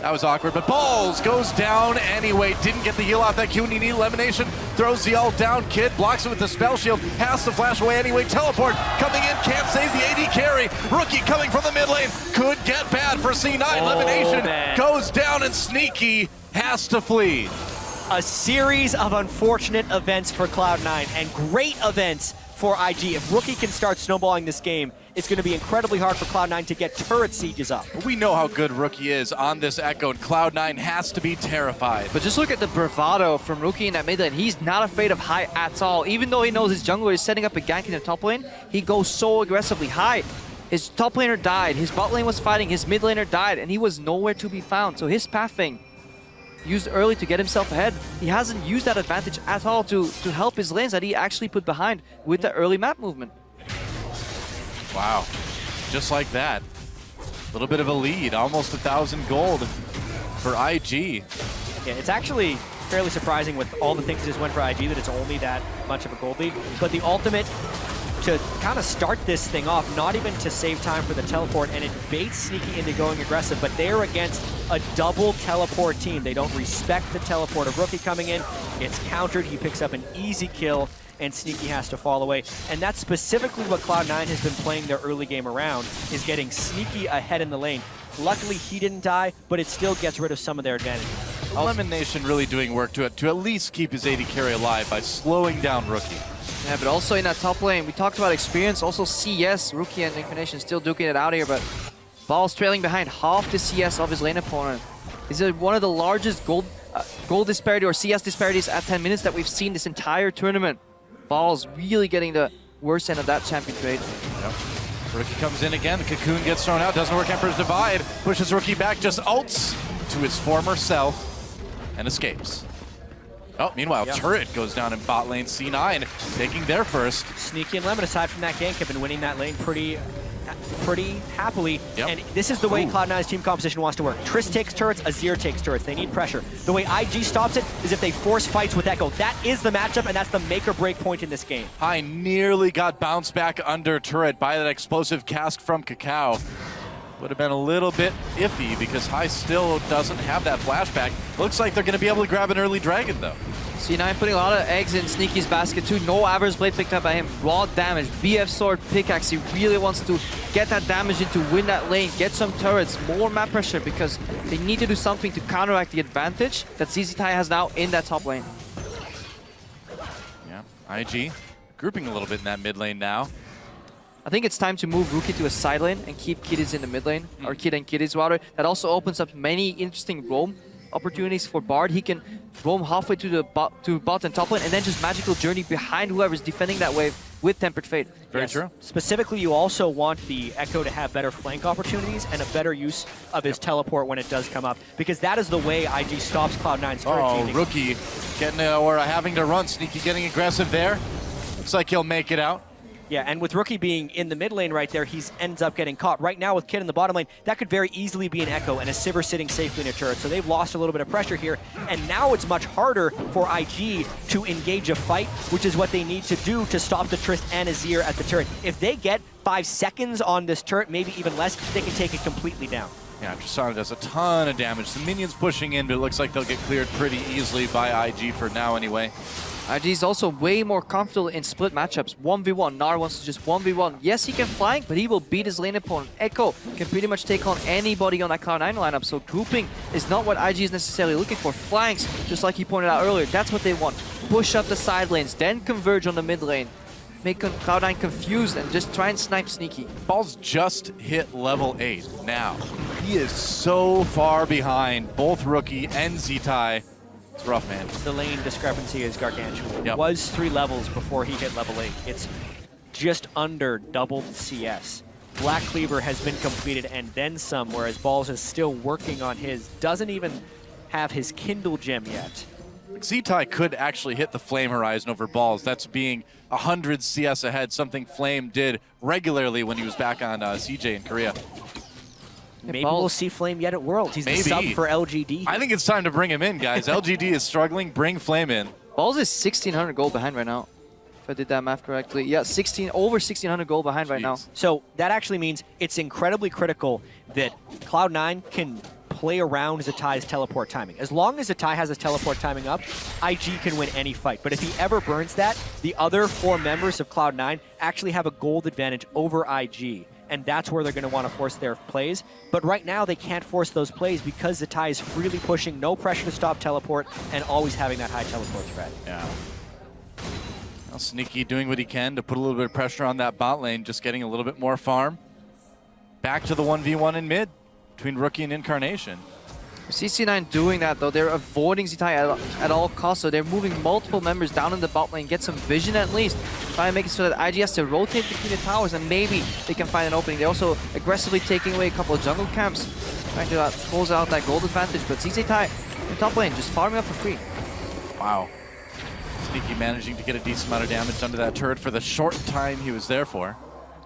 That was awkward, but Balls goes down anyway. Didn't get the heal off that Q, and he needed elimination. Throws the ult down. Kid blocks it with the spell shield. Has to flash away anyway. Teleport coming in. Can't save the AD carry. Rookie coming from the mid lane. Could get bad for C9. Elimination goes down, and Sneaky has to flee. A series of unfortunate events for Cloud9 and great events for IG. If Rookie can start snowballing this game, it's going to be incredibly hard for Cloud9 to get turret sieges up. We know how good Rookie is on this Echo, and Cloud9 has to be terrified. But just look at the bravado from Rookie in that mid lane. He's not afraid of High at all. Even though he knows his jungler is setting up a gank in the top lane, he goes so aggressively. High, his top laner died, his bot lane was fighting, his mid laner died, and he was nowhere to be found. So his pathing, used early to get himself ahead, he hasn't used that advantage at all to help his lanes that he actually put behind with the early map movement. Wow, just like that. A little bit of a lead, almost 1,000 gold for IG. Yeah, it's actually fairly surprising with all the things that just went for IG that it's only that much of a gold lead. But the ultimate to kind of start this thing off, not even to save time for the teleport, and it baits Sneaky into going aggressive, but they're against a double teleport team. They don't respect the teleport. A Rookie coming in, gets countered, he picks up an easy kill, and Sneaky has to fall away. And that's specifically what Cloud9 has been playing their early game around, is getting Sneaky ahead in the lane. Luckily, he didn't die, but it still gets rid of some of their advantage. Elimination really doing work to at least keep his AD carry alive by slowing down Rookie. Yeah, but also in that top lane, we talked about experience, also CS, Rookie and Incarnation still duking it out here, but Balls trailing behind half the CS of his lane opponent. This is one of the largest gold disparity or CS disparities at 10 minutes that we've seen this entire tournament. Balls really getting the worst end of that champion trade. Yep. Rookie comes in again, the Cocoon gets thrown out, doesn't work. Emperor's Divide pushes Rookie back, just ults to his former self and escapes. Oh, meanwhile, Turret goes down in bot lane. C9 taking their first. Sneaky and Lemon, aside from that gank, have been winning that lane pretty happily. And this is the way Cloud9's team composition wants to work. Trist takes turrets, Azir takes turrets. They need pressure. The way IG stops it is if they force fights with Echo. That is the matchup, and that's the make or break point in this game. High nearly got bounced back under Turret by that explosive cask from Kakao. Would have been a little bit iffy because High still doesn't have that flashback. Looks like they're going to be able to grab an early dragon, though. C9 putting a lot of eggs in Sneaky's basket too. No Avarice Blade picked up by him. Raw damage. BF Sword, Pickaxe. He really wants to get that damage in to win that lane, get some turrets, more map pressure because they need to do something to counteract the advantage that ZZTie has now in that top lane. Yeah, IG grouping a little bit in that mid lane now. I think it's time to move Rookie to a side lane and keep Kiddies in the mid lane, or Kid and Kiddies water. That also opens up many interesting roam opportunities for Bard. He can roam halfway to the bot and top lane and then just magical journey behind whoever's defending that wave with Tempered Fate. Very true. Specifically, you also want the Echo to have better flank opportunities and a better use of his teleport when it does come up, because that is the way IG stops Cloud9's turret teaming. Rookie getting or having to run. Sneaky getting aggressive there. Looks like he'll make it out. Yeah, and with Rookie being in the mid lane right there, he ends up getting caught. Right now with Kid in the bottom lane, that could very easily be an Echo and a Sivir sitting safely in a turret. So they've lost a little bit of pressure here, and now it's much harder for IG to engage a fight, which is what they need to do to stop the Trist and Azir at the turret. If they get 5 seconds on this turret, maybe even less, they can take it completely down. Yeah, Tristana does a ton of damage. The minions pushing in, but it looks like they'll get cleared pretty easily by IG for now anyway. IG is also way more comfortable in split matchups. 1v1, Gnar wants to just 1v1. Yes, he can flank, but he will beat his lane opponent. Echo can pretty much take on anybody on that Cloud9 lineup, so grouping is not what IG is necessarily looking for. Flanks, just like he pointed out earlier, that's what they want. Push up the side lanes, then converge on the mid lane. Make Cloud9 confused and just try and snipe Sneaky. Ball's just hit level 8 now. He is so far behind both Rookie and ZTie. It's rough, man. The lane discrepancy is gargantuan. It was 3 levels before he hit level 8. It's just under double CS. Black Cleaver has been completed and then some, whereas Balls is still working on his. Doesn't even have his Kindle gem yet. ZTie could actually hit the Flame Horizon over Balls. That's being 100 CS ahead, something Flame did regularly when he was back on CJ in Korea. Maybe we'll see Flame yet at Worlds. He's the sub for LGD. I think it's time to bring him in, guys. LGD is struggling. Bring Flame in. Balls is 1,600 gold behind right now, if I did that math correctly. Yeah, over 1,600 gold behind right now. So that actually means it's incredibly critical that Cloud9 can play around ZTie's teleport timing. As long as ZTie has his teleport timing up, IG can win any fight. But if he ever burns that, the other 4 members of Cloud9 actually have a gold advantage over IG. And that's where they're going to want to force their plays. But right now, they can't force those plays because ZTie is freely pushing, no pressure to stop teleport, and always having that high teleport threat. Yeah. Well, Sneaky doing what he can to put a little bit of pressure on that bot lane, just getting a little bit more farm. Back to the 1v1 in mid between Rookie and Incarnation. CC9 doing that though, they're avoiding ZTie at all costs, so they're moving multiple members down in the bot lane, get some vision at least, try and make it so that IG has to rotate between the towers and maybe they can find an opening. They're also aggressively taking away a couple of jungle camps, trying to close out that gold advantage, but ZZTie in top lane just farming up for free. Wow. Sneaky managing to get a decent amount of damage under that turret for the short time he was there for.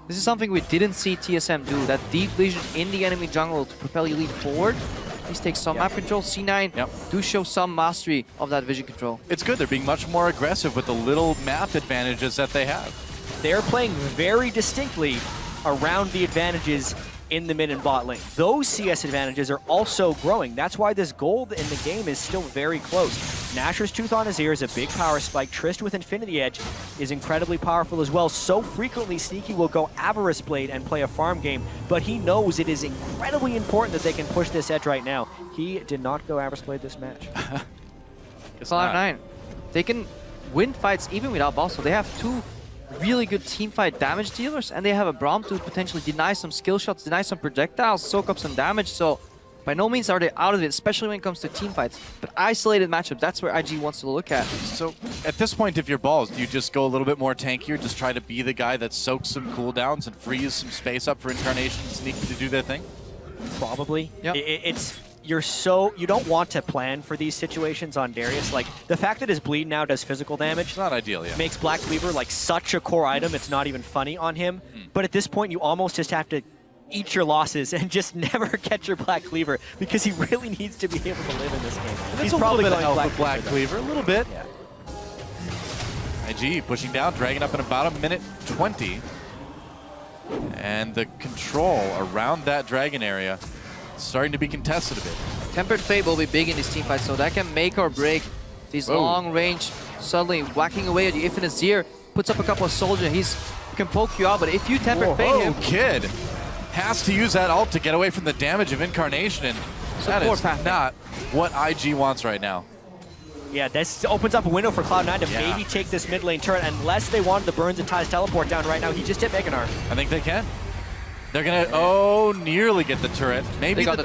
This is something we didn't see TSM do, that deep vision in the enemy jungle to propel your lead forward. Please take some map control. C9 do show some mastery of that vision control. It's good. They're being much more aggressive with the little map advantages that they have. They're playing very distinctly around the advantages in the mid and bot lane. Those CS advantages are also growing. That's why this gold in the game is still very close. Nashor's Tooth on Azir is a big power spike. Trist with Infinity Edge is incredibly powerful as well. So frequently, Sneaky will go Avarice Blade and play a farm game, but he knows it is incredibly important that they can push this edge right now. He did not go Avarice Blade this match. Cloud9, they can win fights even without boss, so they have 2 really good teamfight damage dealers, and they have a Braum to potentially deny some skill shots, deny some projectiles, soak up some damage, so by no means are they out of it, especially when it comes to teamfights. But isolated matchup, that's where IG wants to look at. So at this point, if you're Balls, do you just go a little bit more tankier, just try to be the guy that soaks some cooldowns and frees some space up for Incarnation and Sneaky to do their thing? Probably. Yep. It's you don't want to plan for these situations on Darius. Like, the fact that his bleed now does physical damage, not ideal, yeah. Makes Black Cleaver like such a core item, it's not even funny on him. But at this point, you almost just have to eat your losses and just never catch your Black Cleaver, because he really needs to be able to live in this game. He's probably going to help with Black Cleaver, a little bit. Yeah. IG pushing down, dragging up in about 1:20. And the control around that dragon area starting to be contested a bit. Tempered Fate will be big in this team fight, so that can make or break these long range, suddenly whacking away at you. If Azir puts up a couple of soldiers, he can poke you out, but if you Tempered Fate him... Kid has to use that ult to get away from the damage of Incarnation, and that is not what IG wants right now. Yeah, this opens up a window for Cloud9 to maybe take this mid lane turret, unless they wanted the Burns and Ties teleport down right now. He just hit Meganar. I think they can. They're gonna, nearly get the turret. Maybe, it got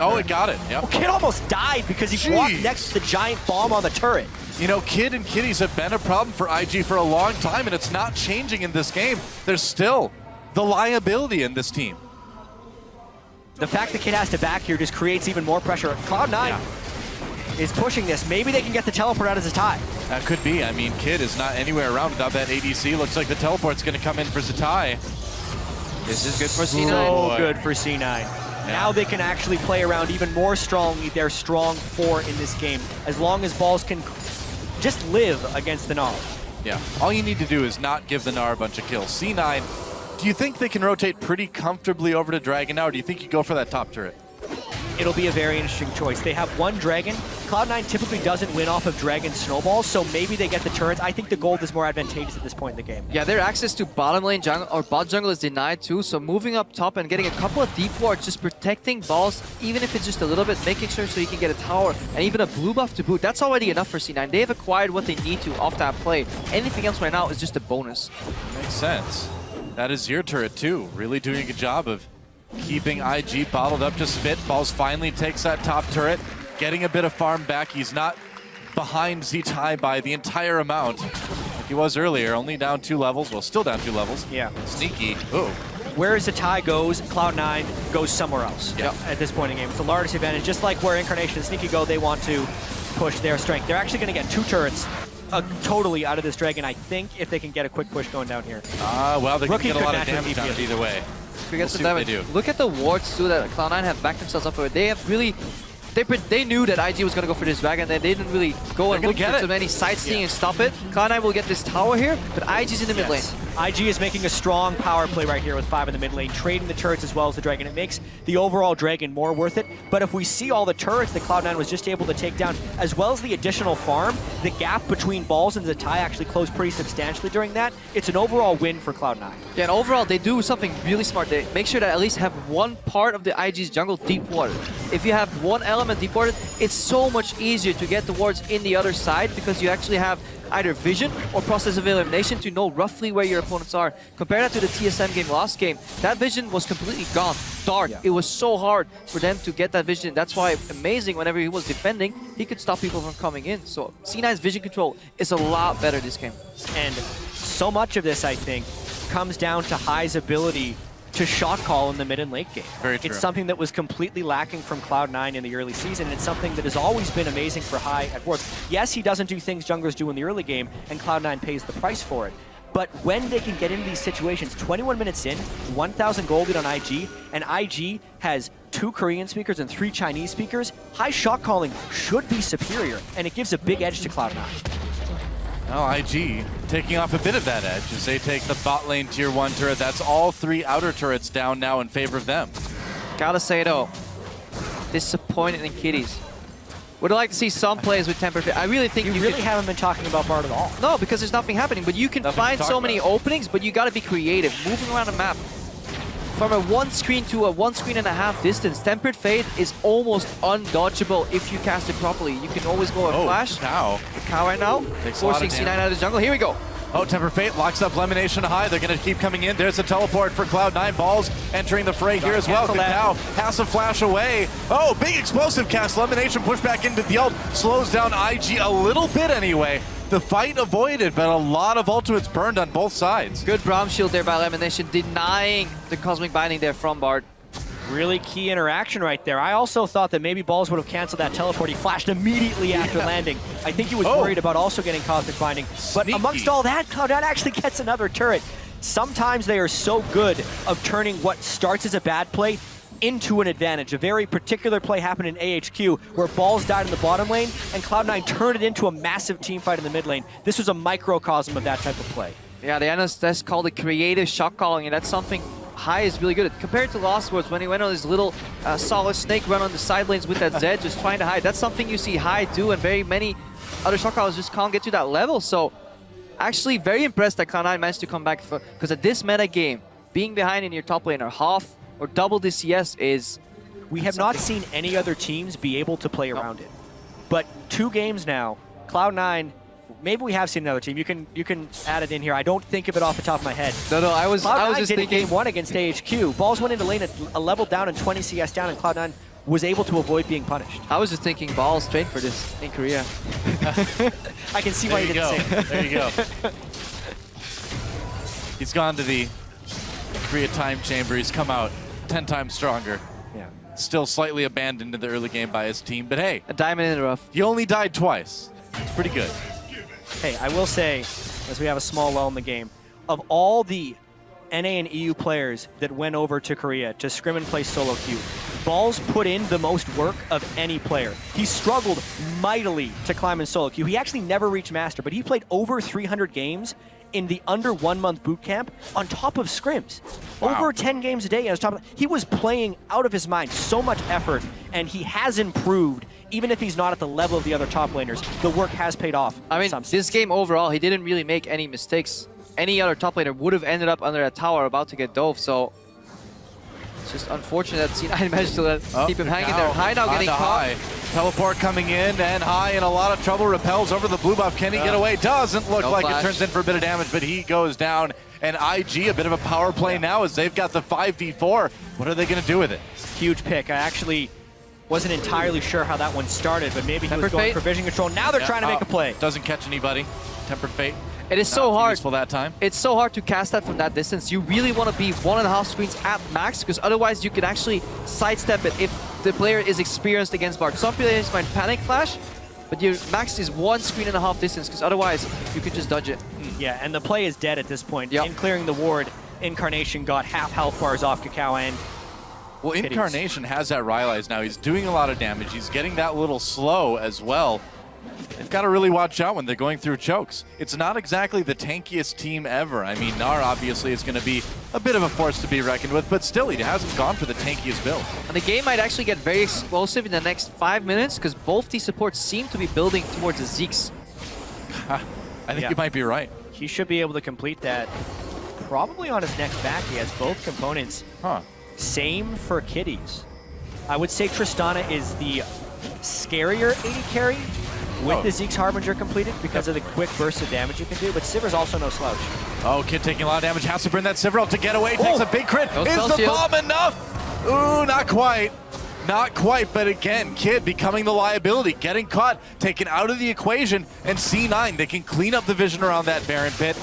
it. Yep. Oh, Kid almost died because he walked next to the giant bomb on the turret. You know, Kid and Kitties have been a problem for IG for a long time, and it's not changing in this game. There's still the liability in this team. The fact that Kid has to back here just creates even more pressure. Cloud9 is pushing this. Maybe they can get the teleport out as a tie. That could be. I mean, Kid is not anywhere around without that ADC. Looks like the teleport's going to come in for Zatai. This is good for C9. So good for C9. Yeah. Now they can actually play around even more strongly their strong 4 in this game, as long as balls can just live against the Gnar. Yeah, all you need to do is not give the Gnar a bunch of kills. C9, do you think they can rotate pretty comfortably over to Dragon now, or do you think you go for that top turret? It'll be a very interesting choice. They have one Dragon. Cloud9 typically doesn't win off of Dragon snowballs, so maybe they get the turrets. I think the gold is more advantageous at this point in the game. Yeah, their access to bottom lane jungle or bot jungle is denied too, so moving up top and getting a couple of deep wards, just protecting balls, even if it's just a little bit, making sure so you can get a tower and even a blue buff to boot. That's already enough for C9. They have acquired what they need to off that play. Anything else right now is just a bonus. Makes sense. That is your turret too. Really doing a good job of keeping IG bottled up to spit. Balls finally takes that top turret, getting a bit of farm back. He's not behind Zatai by the entire amount like he was earlier, only down 2 levels. Well, still down 2 levels. Yeah. Sneaky. Oh. Where Zatai goes, Cloud9 goes somewhere else at this point in the game. It's the largest advantage. Just like where Incarnation and Sneaky go, they want to push their strength. They're actually going to get 2 turrets totally out of this Dragon, I think, if they can get a quick push going down here. Well, they can get a lot of damage on it either way. Forget the damage. Look at the wards too that Cloud9 have backed themselves up for. They have really, they knew that IG was going to go for this Dragon, and they didn't really go and look for so many sightseeing and stop it. Cloud9 will get this tower here, but IG's in the mid lane. IG is making a strong power play right here with 5 in the mid lane, trading the turrets as well as the Dragon. It makes the overall Dragon more worth it, but if we see all the turrets that Cloud9 was just able to take down, as well as the additional farm, the gap between balls and Zatai actually closed pretty substantially during that. It's an overall win for Cloud9. Yeah, and overall, they do something really smart. They make sure that at least have one part of the IG's jungle deep watered. If you have one element deep watered, it's so much easier to get the wards in the other side, because you actually have either vision or process of elimination to know roughly where your opponents are. Compare that to the TSM game last game. That vision was completely gone. Dark. It was so hard for them to get that vision. That's why amazing whenever he was defending, he could stop people from coming in. So C9's vision control is a lot better this game. And so much of this, I think, comes down to Hai's ability to shot call in the mid and late game. Very true. It's something that was completely lacking from Cloud9 in the early season, and it's something that has always been amazing for Hai at Worlds. Yes, he doesn't do things junglers do in the early game, and Cloud9 pays the price for it. But when they can get into these situations, 21 minutes in, 1,000 gold lead on IG, and IG has 2 Korean speakers and 3 Chinese speakers, Hai shot calling should be superior, and it gives a big edge to Cloud9. Now IG taking off a bit of that edge as they take the bot lane tier 1 turret. That's all 3 outer turrets down now in favor of them. Gotta say though, disappointed in Kitties. Would like to see some plays with Tempered Fate. I really think you really haven't been talking about Bard at all. No, because there's nothing happening. But you can find so many openings, but you gotta be creative. Moving around the map. From a 1 screen to a 1.5 screen distance, Tempered Fate is almost undodgeable if you cast it properly. You can always go and flash. Cow. The Cow right now, forcing C9 out of the jungle. Here we go. Oh, Tempered Fate locks up Elimination High. They're going to keep coming in. There's a teleport for Cloud9. Balls entering the fray here as well. Cow has to flash away. Oh, big explosive cast. Elimination push back into the ult. Slows down IG a little bit anyway. The fight avoided, but a lot of ultimates burned on both sides. Good Braum shield there by Elimination, denying the Cosmic Binding there from Bard. Really key interaction right there. I also thought that maybe Balls would have canceled that teleport. He flashed immediately after landing. I think he was worried about also getting Cosmic Binding. But amongst all that, Cloud9 actually gets another turret. Sometimes they are so good of turning what starts as a bad play into an advantage. A very particular play happened in AHQ where Balls died in the bottom lane and Cloud9 turned it into a massive team fight in the mid lane. This was a microcosm of that type of play. Yeah, the analyst that's called a creative shot calling, and that's something High is really good at. Compared to Lost Worlds, when he went on his little solid snake run on the side lanes with that Zed, just trying to hide. That's something you see High do, and very many other shot callers just can't get to that level. So, actually very impressed that Cloud9 managed to come back, because at this meta game, being behind in your top laner, half or double the CS is... We have not seen any other teams be able to play around it. But 2 games now, Cloud9, maybe we have seen another team. You can add it in here. I don't think of it off the top of my head. No, I was just did thinking game 1 against AHQ. Balls went into lane a level down and 20 CS down, and Cloud9 was able to avoid being punished. I was just thinking Balls trained for this in Korea. I can see why you did the same. There you go. He's gone to the Korea time chamber. He's come out 10 times stronger. Yeah. Still slightly abandoned in the early game by his team, but hey. A diamond in the rough. He only died twice. It's pretty good. Hey, I will say, as we have a small lull in the game, of all the NA and EU players that went over to Korea to scrim and play solo queue, Balls put in the most work of any player. He struggled mightily to climb in solo queue. He actually never reached Master, but he played over 300 games in the under 1 month boot camp on top of scrims. Wow. Over 10 games a day on top of, he was playing out of his mind, so much effort, and he has improved. Even if he's not at the level of the other top laners, the work has paid off. I mean, this game overall, he didn't really make any mistakes. Any other top laner would have ended up under a tower about to get dove, so it's just unfortunate that C9 managed to keep him hanging there. High now getting caught. High. Teleport coming in, and High in a lot of trouble. Repels over the blue buff. Can he get away? Doesn't look like it. Turns in for a bit of damage, but he goes down. And IG, a bit of a power play now as they've got the 5v4. What are they going to do with it? Huge pick. I actually wasn't entirely sure how that one started, but maybe he was going for vision control. Now they're trying to make a play. Doesn't catch anybody. Tempered Fate. It is so hard. Useful that time. It's so hard to cast that from that distance. You really want to be 1.5 screens at max, because otherwise you can actually sidestep it if the player is experienced against Bard. Some players might panic flash, but your max is 1.5 screens distance, because otherwise you can just dodge it. Yeah, and the play is dead at this point. Yep. In clearing the ward, Incarnation got half health bars off Kakao, and well, Incarnation has that Rylai's now. He's doing a lot of damage. He's getting that little slow as well. They've got to really watch out when they're going through chokes. It's not exactly the tankiest team ever. I mean, Gnar obviously is going to be a bit of a force to be reckoned with, but still, he hasn't gone for the tankiest build. And the game might actually get very explosive in the next 5 minutes, because both these supports seem to be building towards the Zeeks. I think you might be right. He should be able to complete that probably on his next back. He has both components. Same for Kitties. I would say Tristana is the scarier AD carry with the Zeke's Harbinger completed because of the quick burst of damage you can do, but Sivir's also no slouch. Oh, Kid taking a lot of damage, has to burn that Sivir out to get away, takes a big crit. Is the bomb enough? Ooh, not quite. Not quite, but again, Kid becoming the liability, getting caught, taken out of the equation, and C9, they can clean up the vision around that Baron pit.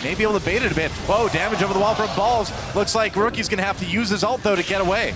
May be able to bait it a bit. Whoa, damage over the wall from Balls. Looks like Rookie's gonna have to use his ult though to get away.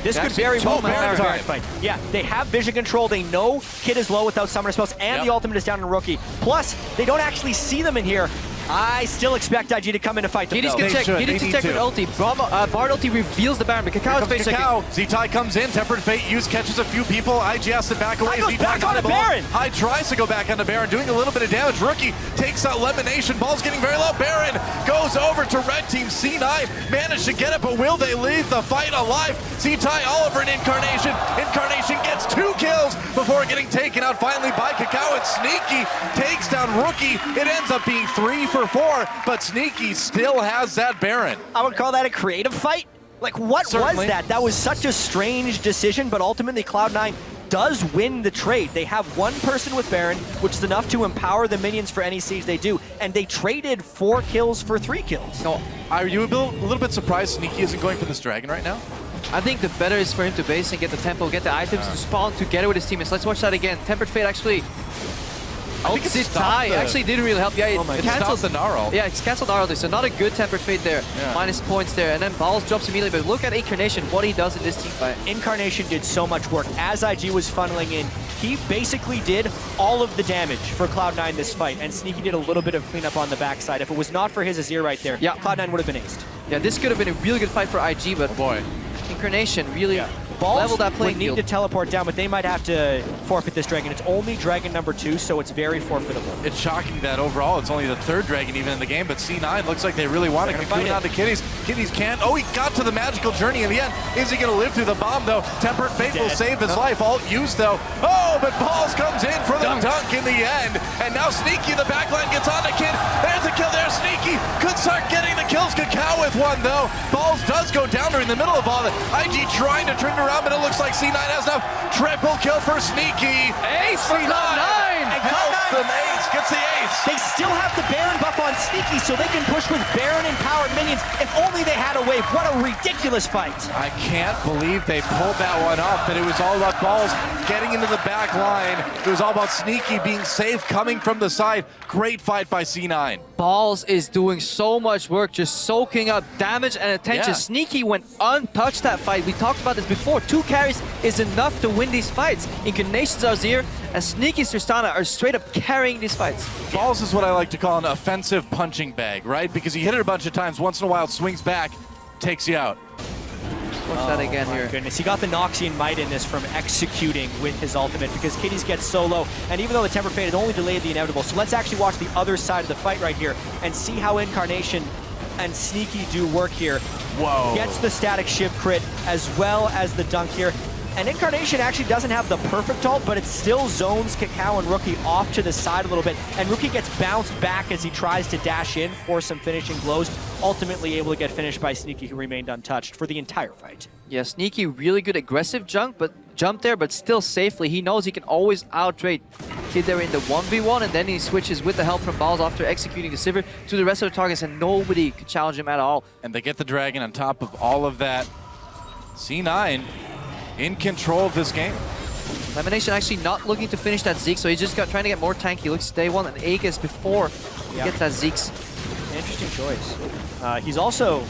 This could very well be a Baron fight. Yeah, they have vision control. They know Kid is low without summoner spells, and the ultimate is down on Rookie. Plus, they don't actually see them in here. I still expect IG to come in to fight them. He needs to check with ulti. Bard ulti reveals the Baron, but Kakao is facing Z-Tai comes in, Tempered Fate catches a few people. IG has to back away. Goes back on the Baron. High tries to go back on the Baron, doing a little bit of damage. Rookie takes out Elimination. Ball's getting very low. Baron goes over to Red Team. C9 managed to get it, but will they leave the fight alive? Z-Tai all over an Incarnation. Incarnation gets 2 kills before getting taken out finally by Kakao, and Sneaky takes down Rookie. It ends up being 3 for 4, but Sneaky still has that Baron. I would call that a creative fight. Like, what was that? That was such a strange decision, but ultimately Cloud9 does win the trade. They have 1 person with Baron, which is enough to empower the minions for any siege they do, and they traded 4 kills for 3 kills. So, are you a little bit surprised Sneaky isn't going for this dragon right now? I think the better is for him to base and get the tempo, get the items to spawn together with his teammates. Let's watch that again. Tempered Fate actually Ultimate tie actually didn't really help. Yeah, it canceled the Gnarl. Yeah, it's canceled Gnarl, so not a good Tempered Fate there. Yeah. Minus points there, and then Balls drops immediately. But look at Incarnation, what he does in this team fight. Incarnation did so much work. As IG was funneling in, he basically did all of the damage for Cloud9 this fight, and Sneaky did a little bit of cleanup on the backside. If it was not for his Azir right there, Cloud9 would have been aced. Yeah, this could have been a really good fight for IG, but Incarnation really leveled that playing would need field. to teleport down, but they might have to forfeit this dragon. It's only dragon number 2, so it's very forfeitable. It's shocking that overall it's only the 3rd dragon even in the game, but C9 looks like they really want to cocoon onto Kitties. Kitties can't. Oh, he got to the magical journey in the end. Is he going to live through the bomb, though? Tempered Fate will save his life. Alt used, though. Oh, but Balls comes in for the dunk in the end. And now Sneaky, the backline, gets on the kid. There's a kill there. Sneaky could start getting the kills. Cacao with one, though. Balls does go down there in the middle of all that. IG trying to turn it around, but it looks like C9 has enough. Triple kill for Sneaky. Ace for Cloud9! Helps them ace, gets the ace. They still have the Baron buff on Sneaky, so they can push with Baron and powered minions. If only they had a wave. What a ridiculous fight. I can't believe they pulled that one off, but it was all about Balls getting into the back line. It was all about Sneaky being safe coming from the side. Great fight by C9. Balls is doing so much work, just soaking up damage and attention. Yeah. Sneaky went untouched that fight. We talked about this before. 2 carries is enough to win these fights. Incarnation's Azir and Sneaky Tristana are straight up carrying these fights. Balls is what I like to call an offensive punching bag, right? Because you hit it a bunch of times, once in a while it swings back, takes you out. Watch that again here. Goodness, he got the Noxian Might in this from executing with his ultimate because Kitties gets solo, and even though the Temper Fate had only delayed the inevitable, so let's actually watch the other side of the fight right here and see how Incarnation and Sneaky do work here. Whoa. Gets the static shiv crit as well as the dunk here. And Incarnation actually doesn't have the perfect ult, but it still zones Cacao and Rookie off to the side a little bit. And Rookie gets bounced back as he tries to dash in for some finishing blows, ultimately able to get finished by Sneaky, who remained untouched for the entire fight. Yeah, Sneaky, really good aggressive jump there, but still safely. He knows he can always outrate Kid there in the 1v1, and then he switches with the help from Balls after executing the Sivir to the rest of the targets, and nobody could challenge him at all. And they get the dragon on top of all of that. C9 in control of this game. Lamination actually not looking to finish that Zeke, so he's just trying to get more tanky. He looks day one and Aegis before he gets that Zeke's. Interesting choice. He's also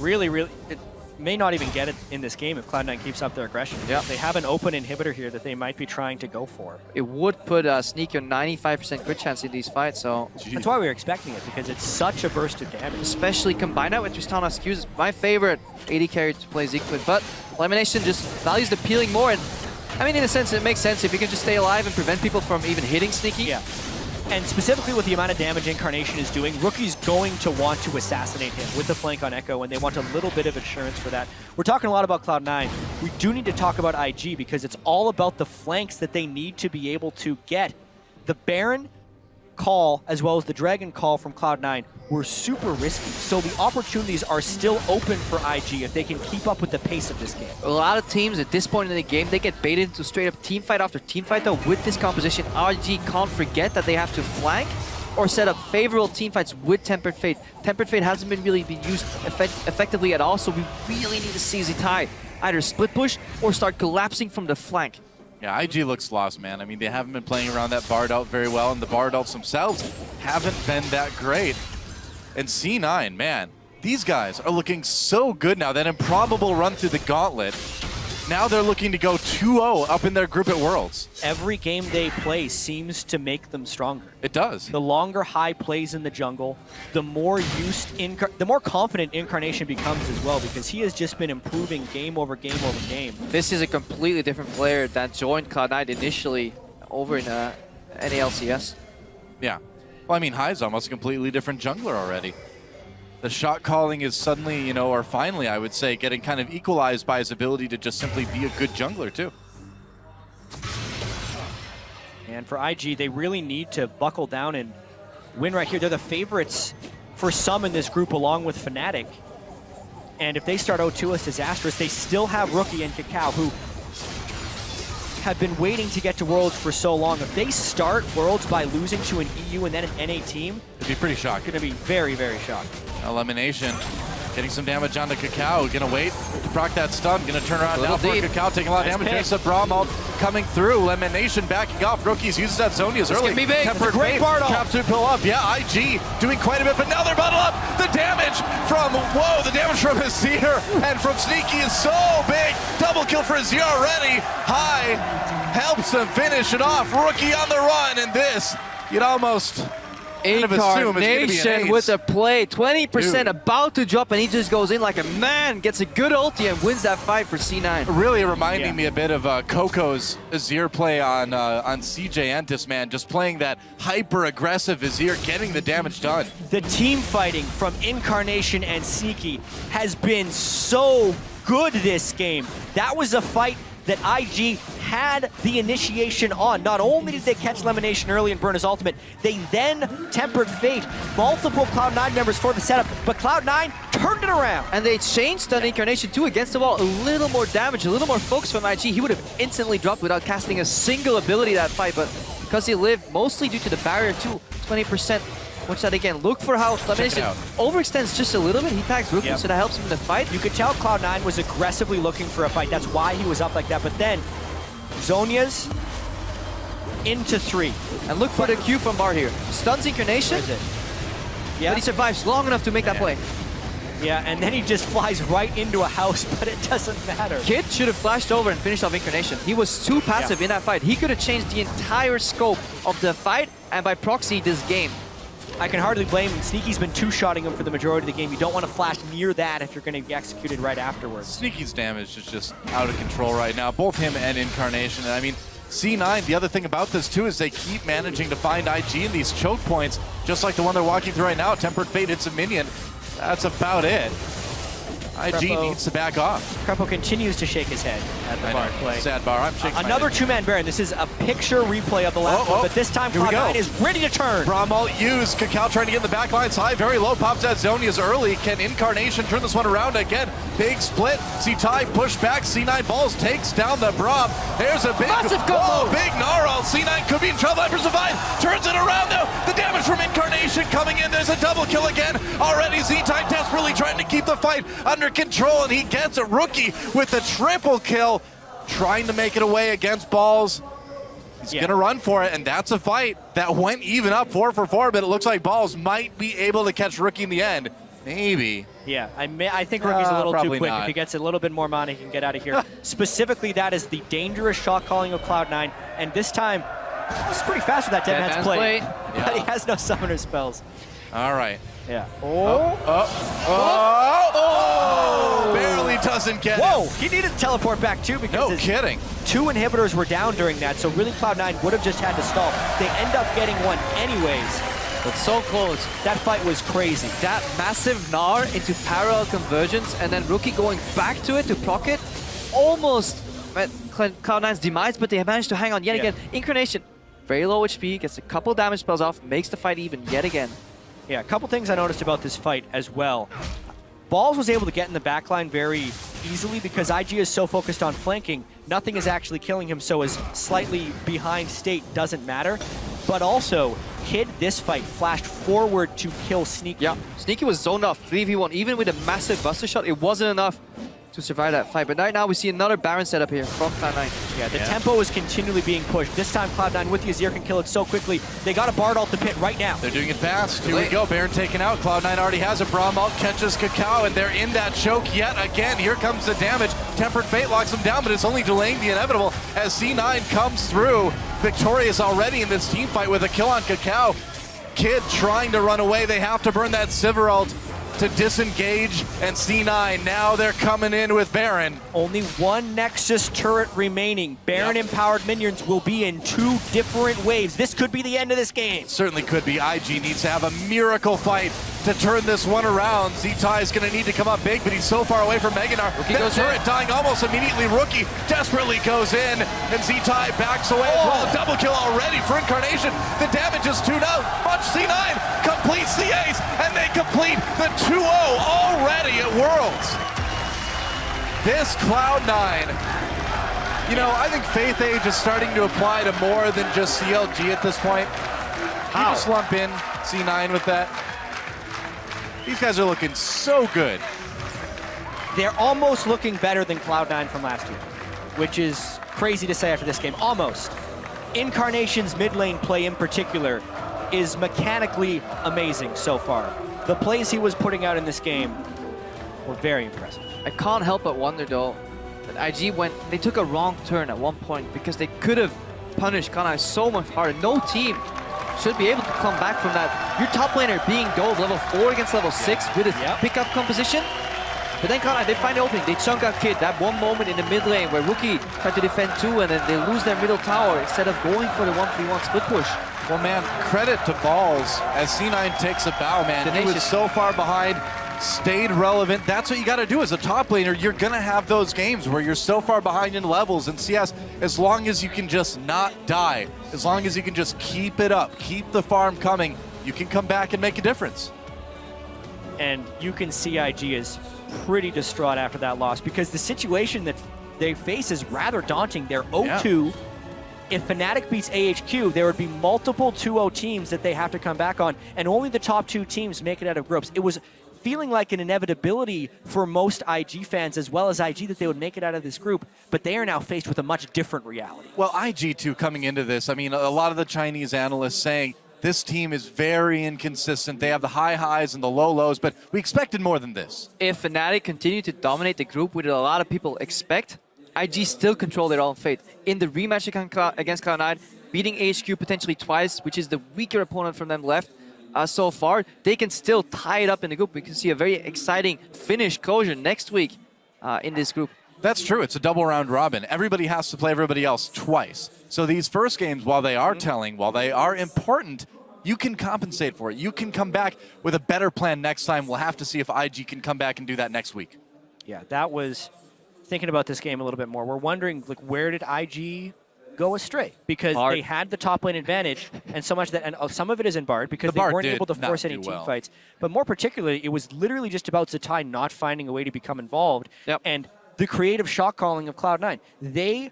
really, it may not even get it in this game if Cloud9 keeps up their aggression. Yeah. They have an open inhibitor here that they might be trying to go for. It would put Sneaky on 95% crit chance in these fights, so... That's why we were expecting it, because it's such a burst of damage. Especially combined out with Tristana's Qs. My favorite AD carry to play Zeke with, but Lamination just values the peeling more, and I mean, in a sense, it makes sense if you can just stay alive and prevent people from even hitting Sneaky. Yeah. And specifically with the amount of damage Incarnation is doing, Rookie's going to want to assassinate him with the flank on Echo, and they want a little bit of insurance for that. We're talking a lot about Cloud9. We do need to talk about IG because it's all about the flanks that they need to be able to get. The Baron call, as well as the Dragon call from Cloud9, were super risky. So the opportunities are still open for IG if they can keep up with the pace of this game. A lot of teams at this point in the game, they get baited into straight up team fight after team fight, though. With this composition, IG can't forget that they have to flank or set up favorable team fights with Tempered Fate. Tempered Fate hasn't been really used effectively at all, so we really need to see ZTide either split push or start collapsing from the flank. Yeah, IG looks lost, man. I mean, they haven't been playing around that Bard ult very well, and the Bard ults themselves haven't been that great. And C9, man, these guys are looking so good now. That improbable run through the gauntlet, now they're looking to go 2-0 up in their group at Worlds. Every game they play seems to make them stronger. It does. The longer High plays in the jungle, the more the more confident Incarnation becomes as well, because he has just been improving game over game over game. This is a completely different player that joined Cloud9 initially over in NALCS. Yeah. Well, I mean, High's almost a completely different jungler already. The shot calling is suddenly, you know, or finally, I would say, getting kind of equalized by his ability to just simply be a good jungler, too. And for IG, they really need to buckle down and win right here. They're the favorites for some in this group, along with Fnatic. And if they start 0-2, it's disastrous. They still have Rookie and Cacao, who have been waiting to get to Worlds for so long. If they start Worlds by losing to an EU and then an NA team, it'd be pretty shocking. It's going to be very, very shocking. Elimination Getting some damage onto Cacao. Gonna wait to proc that stun. Gonna turn around now for Cacao, taking a lot of damage. There's a Brawlmalt coming through. Elimination backing off. Rookies uses that Zonia's early. Be big. Tempered Great Fate. Traps to pull up. Yeah, IG doing quite a bit, but now they're bundled up. The damage from, whoa, the damage from Azir and from Sneaky is so big. Double kill for Azir already. High helps them finish it off. Rookie on the run, and this, you'd almost kind of assume it's going to be an ace. With a play, 20% about to drop, and he just goes in like a man, gets a good ulti, and wins that fight for C9. Really reminding me a bit of Coco's Azir play on CJ Entis, man. Just playing that hyper-aggressive Azir, getting the damage done. The team fighting from Incarnation and Sneaky has been so good this game. That was a fight that IG had the initiation on. Not only did they catch Elimination early and burn his ultimate, they then tempered fate. Multiple Cloud9 members for the setup, but Cloud9 turned it around. And they changed on Incarnation too against the wall. A little more damage, a little more focus from IG. He would have instantly dropped without casting a single ability that fight, but because he lived, mostly due to the barrier too, 20%. Watch that again. Look for how Elimination overextends just a little bit. He tags Rookie, so that helps him in the fight. You could tell Cloud9 was aggressively looking for a fight. That's why he was up like that. But then, Zonia's into 3. And look for the Q from Bar here. Stuns Incarnation. Yeah. But he survives long enough to make that play. Yeah, and then he just flies right into a house, but it doesn't matter. Kid should have flashed over and finished off Incarnation. He was too passive in that fight. He could have changed the entire scope of the fight, and by proxy, this game. I can hardly blame him. Sneaky's been two-shotting him for the majority of the game. You don't want to flash near that if you're going to be executed right afterwards. Sneaky's damage is just out of control right now, both him and Incarnation. And I mean, C9, the other thing about this too is they keep managing to find IG in these choke points, just like the one they're walking through right now. Tempered Fate hits a minion. That's about it. IG needs to back off. Krepo continues to shake his head at the bar play. Sad bar. I'm shaking Another two-man Baron. This is a picture replay of the last one, but this time Cloud9 is ready to turn. Brawlmalt used. Cacao trying to get in the back line side. Very low. Pops that Zonia's early. Can Incarnation turn this one around again? Big split. C-Ty push back. C9 balls takes down the Braum. There's a big massive combo. Big Gnarl. C9 could be in trouble. Hyper survive. Turns it around though. The damage from Incarnation coming in. There's a double kill again. Already Z-Ty desperately trying to keep the fight under control, and he gets a Rookie with a triple kill, trying to make it away against Balls. He's gonna run for it, and that's a fight that went even up 4 for 4, but it looks like Balls might be able to catch Rookie in the end. Maybe. Yeah, I think Rookie's a little too quick. Not. If he gets a little bit more mana, he can get out of here. Specifically, that is the dangerous shot calling of Cloud9, and this time, he's pretty fast with that Dead Man's play. But he has no summoner spells. All right. Yeah. Barely doesn't get Whoa! it. He needed to teleport back too because his 2 inhibitors were down during that, so really Cloud9 would have just had to stall. They end up getting one anyways. But so close. That fight was crazy. That massive Gnar into parallel convergence, and then Rookie going back to it to proc it. Almost met Cloud9's demise, but they managed to hang on yet again. Incarnation, very low HP, gets a couple damage spells off, makes the fight even yet again. Yeah, a couple things I noticed about this fight as well. Balls was able to get in the backline very easily because IG is so focused on flanking, nothing is actually killing him, so his slightly behind state doesn't matter. But also, Kid, this fight, flashed forward to kill Sneaky. Yeah, Sneaky was zoned off 3v1. Even with a massive buster shot, it wasn't enough to survive that fight. But right now, we see another Baron setup here from Cloud9. Yeah, the tempo is continually being pushed. This time, Cloud9 with the Azir can kill it so quickly. They got a Bard ult to pit right now. They're doing it fast. Here we go. Baron taken out. Cloud9 already has a Brawlmalt, catches Cacao, and they're in that choke yet again. Here comes the damage. Tempered Fate locks them down, but it's only delaying the inevitable as C9 comes through. Victorious already in this team fight with a kill on Cacao. Kid trying to run away. They have to burn that Sivir ult to disengage, and C9, now they're coming in with Baron. Only one Nexus turret remaining. Baron-empowered minions will be in 2 different waves. This could be the end of this game. Certainly could be. IG needs to have a miracle fight to turn this one around. Z-Ty is going to need to come up big, but he's so far away from Meganar. That turret dying almost immediately. Rookie desperately goes in, and Z-Ty backs away as well. A double kill already for Incarnation. The damage is 2-0. Watch C9 completes the ace, and they complete the 2-0 already at Worlds. This Cloud9, you know, I think Faith Age is starting to apply to more than just CLG at this point. You just lump in C9 with that. These guys are looking so good. They're almost looking better than Cloud9 from last year, which is crazy to say after this game. Almost. Incarnation's mid lane play in particular is mechanically amazing so far. The plays he was putting out in this game were very impressive. I can't help but wonder though, that IG they took a wrong turn at one point because they could have punished Cloud9 so much harder. No team should be able to come back from that. Your top laner being dove level 4 against level 6 with a pickup composition. But then Cloud9, they find the opening, they chunk out Kid. That one moment in the mid lane where Rookie tried to defend 2 and then they lose their middle tower instead of going for the 1v1 split push. Well, man, credit to Balls as C9 takes a bow, man. He was so far behind, stayed relevant. That's what you got to do as a top laner. You're going to have those games where you're so far behind in levels. And CS, as long as you can just not die, as long as you can just keep it up, keep the farm coming, you can come back and make a difference. And you can see IG is pretty distraught after that loss because the situation that they face is rather daunting. They're 0-2. If Fnatic beats AHQ, there would be multiple 2-0 teams that they have to come back on, and only the top 2 teams make it out of groups. It was feeling like an inevitability for most IG fans as well as IG that they would make it out of this group, but they are now faced with a much different reality. Well, IG too, coming into this, I mean, a lot of the Chinese analysts saying this team is very inconsistent. They have the high highs and the low lows, but we expected more than this. If Fnatic continue to dominate the group, which a lot of people expect, IG still control their own fate. In the rematch against Cloud9, beating HQ potentially twice, which is the weaker opponent from them left so far, they can still tie it up in the group. We can see a very exciting finish closure next week in this group. That's true. It's a double round robin. Everybody has to play everybody else twice. So these first games, while they are telling, while they are important, you can compensate for it. You can come back with a better plan next time. We'll have to see if IG can come back and do that next week. Yeah, that was thinking about this game a little bit more. We're wondering, like, where did IG go astray? Because they had the top lane advantage, and so much that, and some of it is in Bard because they weren't able to force any team fights. But more particularly, it was literally just about Zatai not finding a way to become involved. And the creative shot calling of Cloud9. They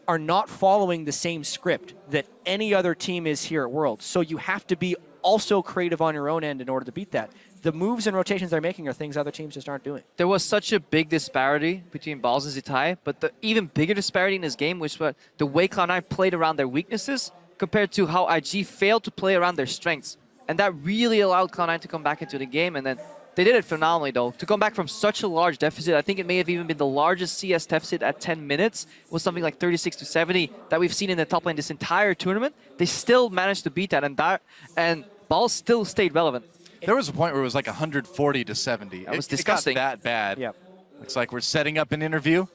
are not following the same script that any other team is here at Worlds. So you have to be also creative on your own end in order to beat that. The moves and rotations they're making are things other teams just aren't doing. There was such a big disparity between Balls and Zatai, but the even bigger disparity in this game was the way Cloud9 played around their weaknesses compared to how IG failed to play around their strengths. And that really allowed Cloud9 to come back into the game, and then they did it phenomenally, though. To come back from such a large deficit, I think it may have even been the largest CS deficit at 10 minutes. It was something like 36-70 that we've seen in the top lane this entire tournament. They still managed to beat that, and Balls still stayed relevant. There was a point where it was like 140-70. That was disgusting. It got that bad. Yep. Looks like we're setting up an interview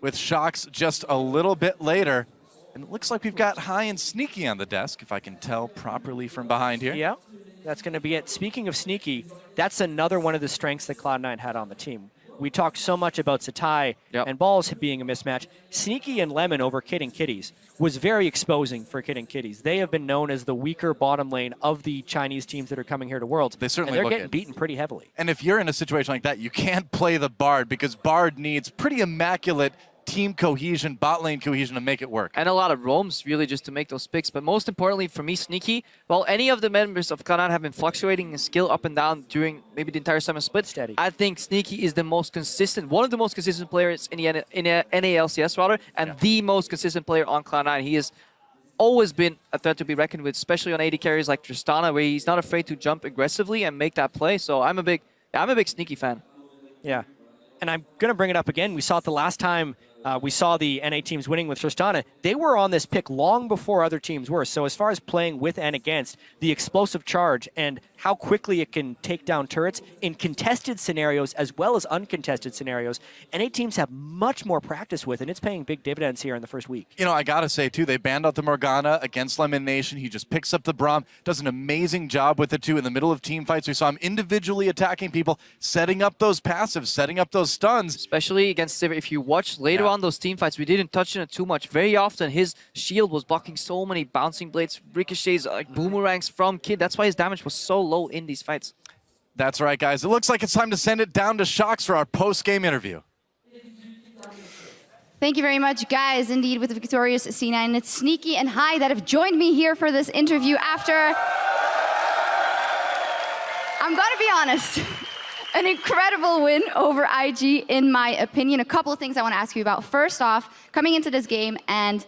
with Shox just a little bit later. And it looks like we've got High and Sneaky on the desk, if I can tell properly from behind here. Yeah, that's going to be it. Speaking of Sneaky, that's another one of the strengths that Cloud9 had on the team. We talked so much about Zatai and Balls being a mismatch. Sneaky and Lemon over Kid and Kitties was very exposing for Kid and Kitties. They have been known as the weaker bottom lane of the Chinese teams that are coming here to Worlds. They certainly and they're getting beaten pretty heavily. And if you're in a situation like that, you can't play the Bard because Bard needs pretty immaculate team cohesion, bot lane cohesion to make it work. And a lot of roams, really, just to make those picks. But most importantly, for me, Sneaky, while any of the members of Cloud9 have been fluctuating in skill up and down during maybe the entire summer split, I think Sneaky is the most consistent, one of the most consistent players in the NALCS, rather, and the most consistent player on Cloud9. He has always been a threat to be reckoned with, especially on AD carries like Tristana, where he's not afraid to jump aggressively and make that play. So I'm a big Sneaky fan. Yeah, and I'm going to bring it up again. We saw it the last time we saw the NA teams winning with Tristana. They were on this pick long before other teams were. So as far as playing with and against, the explosive charge and how quickly it can take down turrets in contested scenarios as well as uncontested scenarios, NA teams have much more practice with, and it's paying big dividends here in the first week. You know, I gotta say, too, they banned out the Morgana against Lemon Nation. He just picks up the Braum, does an amazing job with it, too. In the middle of team fights, we saw him individually attacking people, setting up those passives, setting up those stuns. Especially against Sivir. If you watch later on those team fights, we didn't touch on it too much. Very often, his shield was blocking so many bouncing blades, ricochets, like boomerangs from Kid. That's why his damage was so low in these fights. That's right, guys. It looks like it's time to send it down to Shox for our post-game interview. Thank you very much, guys. Indeed, with the victorious C9, it's Sneaky and High that have joined me here for this interview after... I'm gonna be honest. An incredible win over IG, in my opinion. A couple of things I want to ask you about. First off, coming into this game and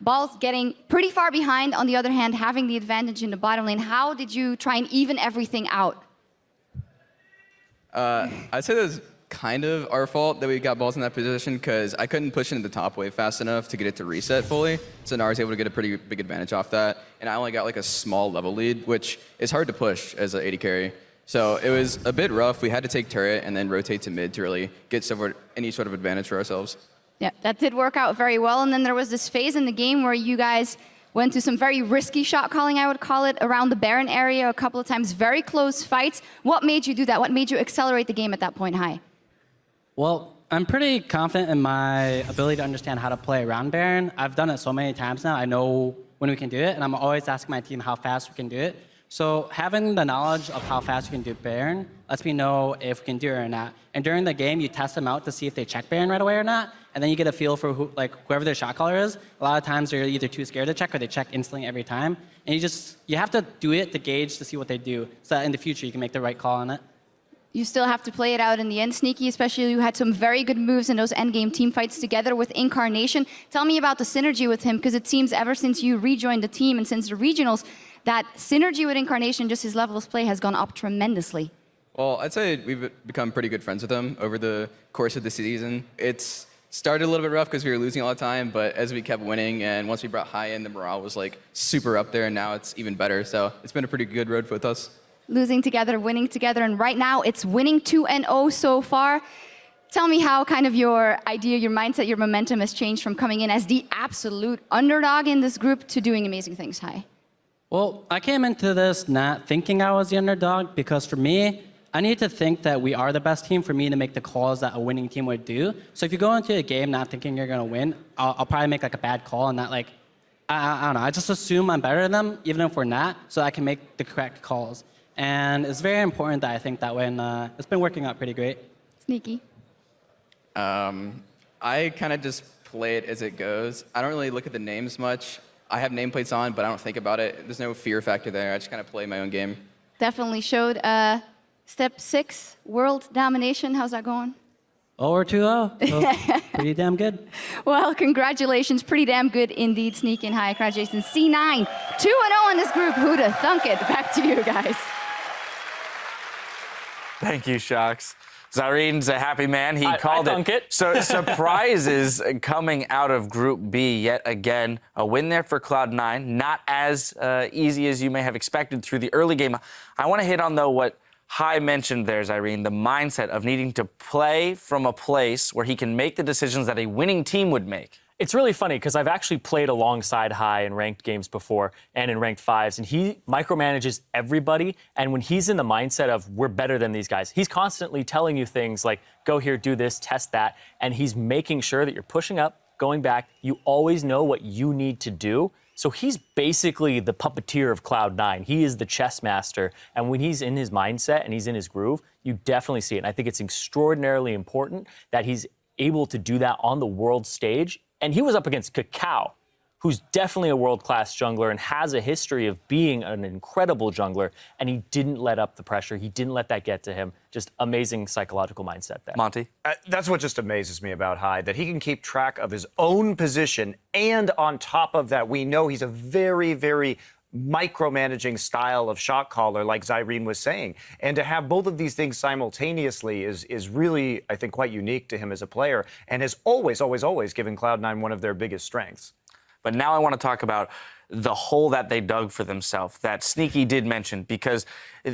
Balls getting pretty far behind, on the other hand, having the advantage in the bottom lane. How did you try and even everything out? I'd say that was kind of our fault that we got Balls in that position, because I couldn't push into the top wave fast enough to get it to reset fully. So now I was able to get a pretty big advantage off that. And I only got like a small level lead, which is hard to push as an AD carry. So it was a bit rough. We had to take turret and then rotate to mid to really get any sort of advantage for ourselves. Yeah, that did work out very well. And then there was this phase in the game where you guys went to some very risky shot calling, I would call it, around the Baron area a couple of times. Very close fights. What made you do that? What made you accelerate the game at that point, Hai? Well, I'm pretty confident in my ability to understand how to play around Baron. I've done it so many times now. I know when we can do it, and I'm always asking my team how fast we can do it. So having the knowledge of how fast we can do Baron lets me know if we can do it or not. And during the game, you test them out to see if they check Baron right away or not, and then you get a feel for whoever their shot caller is. A lot of times they're either too scared to check or they check instantly every time. And you have to do it to gauge to see what they do, so that in the future you can make the right call on it. You still have to play it out in the end, Sneaky, especially you had some very good moves in those endgame team fights together with Incarnation. Tell me about the synergy with him, because it seems ever since you rejoined the team and since the regionals, that synergy with Incarnation, just his level of play, has gone up tremendously. Well, I'd say we've become pretty good friends with him over the course of the season. It's started a little bit rough because we were losing all the time, but as we kept winning and once we brought Hai in, the morale was like super up there, and now it's even better. So it's been a pretty good road with us. Losing together, winning together, and right now it's winning 2-0 so far. Tell me how kind of your idea, your mindset, your momentum has changed from coming in as the absolute underdog in this group to doing amazing things, Hai. Well, I came into this not thinking I was the underdog, because for me, I need to think that we are the best team for me to make the calls that a winning team would do. So if you go into a game not thinking you're going to win, I'll probably make like a bad call and not like, I don't know, I just assume I'm better than them, even if we're not, so I can make the correct calls. And it's very important that I think that way, and it's been working out pretty great. Sneaky. I kind of just play it as it goes. I don't really look at the names much. I have nameplates on, but I don't think about it. There's no fear factor there. I just kind of play my own game. Definitely showed step 6, world domination. How's that going? Oh, we're 2-0. So pretty damn good. Well, congratulations. Pretty damn good indeed, Sneaky and Hai. Congratulations. C9, 2-0 in this group. Who'd have thunk it? Back to you guys. Thank you, Shocks. Zyreen's a happy man. He called it. So surprises coming out of Group B yet again. A win there for Cloud9. Not as easy as you may have expected through the early game. I want to hit on, though, what Hai mentioned there, Zyreen, the mindset of needing to play from a place where he can make the decisions that a winning team would make. It's really funny because I've actually played alongside Hai in ranked games before and in ranked 5s, and he micromanages everybody. And when he's in the mindset of we're better than these guys, he's constantly telling you things like, go here, do this, test that. And he's making sure that you're pushing up, going back. You always know what you need to do. So he's basically the puppeteer of Cloud9. He is the chess master. And when he's in his mindset and he's in his groove, you definitely see it. And I think it's extraordinarily important that he's able to do that on the world stage. And he was up against Kakao, who's definitely a world-class jungler and has a history of being an incredible jungler, and he didn't let up the pressure. He didn't let that get to him. Just amazing psychological mindset there. Monty? That's what just amazes me about Hai, that he can keep track of his own position, and on top of that, we know he's a very, very micromanaging style of shot caller, like Zyreen was saying. And to have both of these things simultaneously is really, I think, quite unique to him as a player, and has always, always, always given Cloud9 one of their biggest strengths. But now I want to talk about the hole that they dug for themselves, that Sneaky did mention, because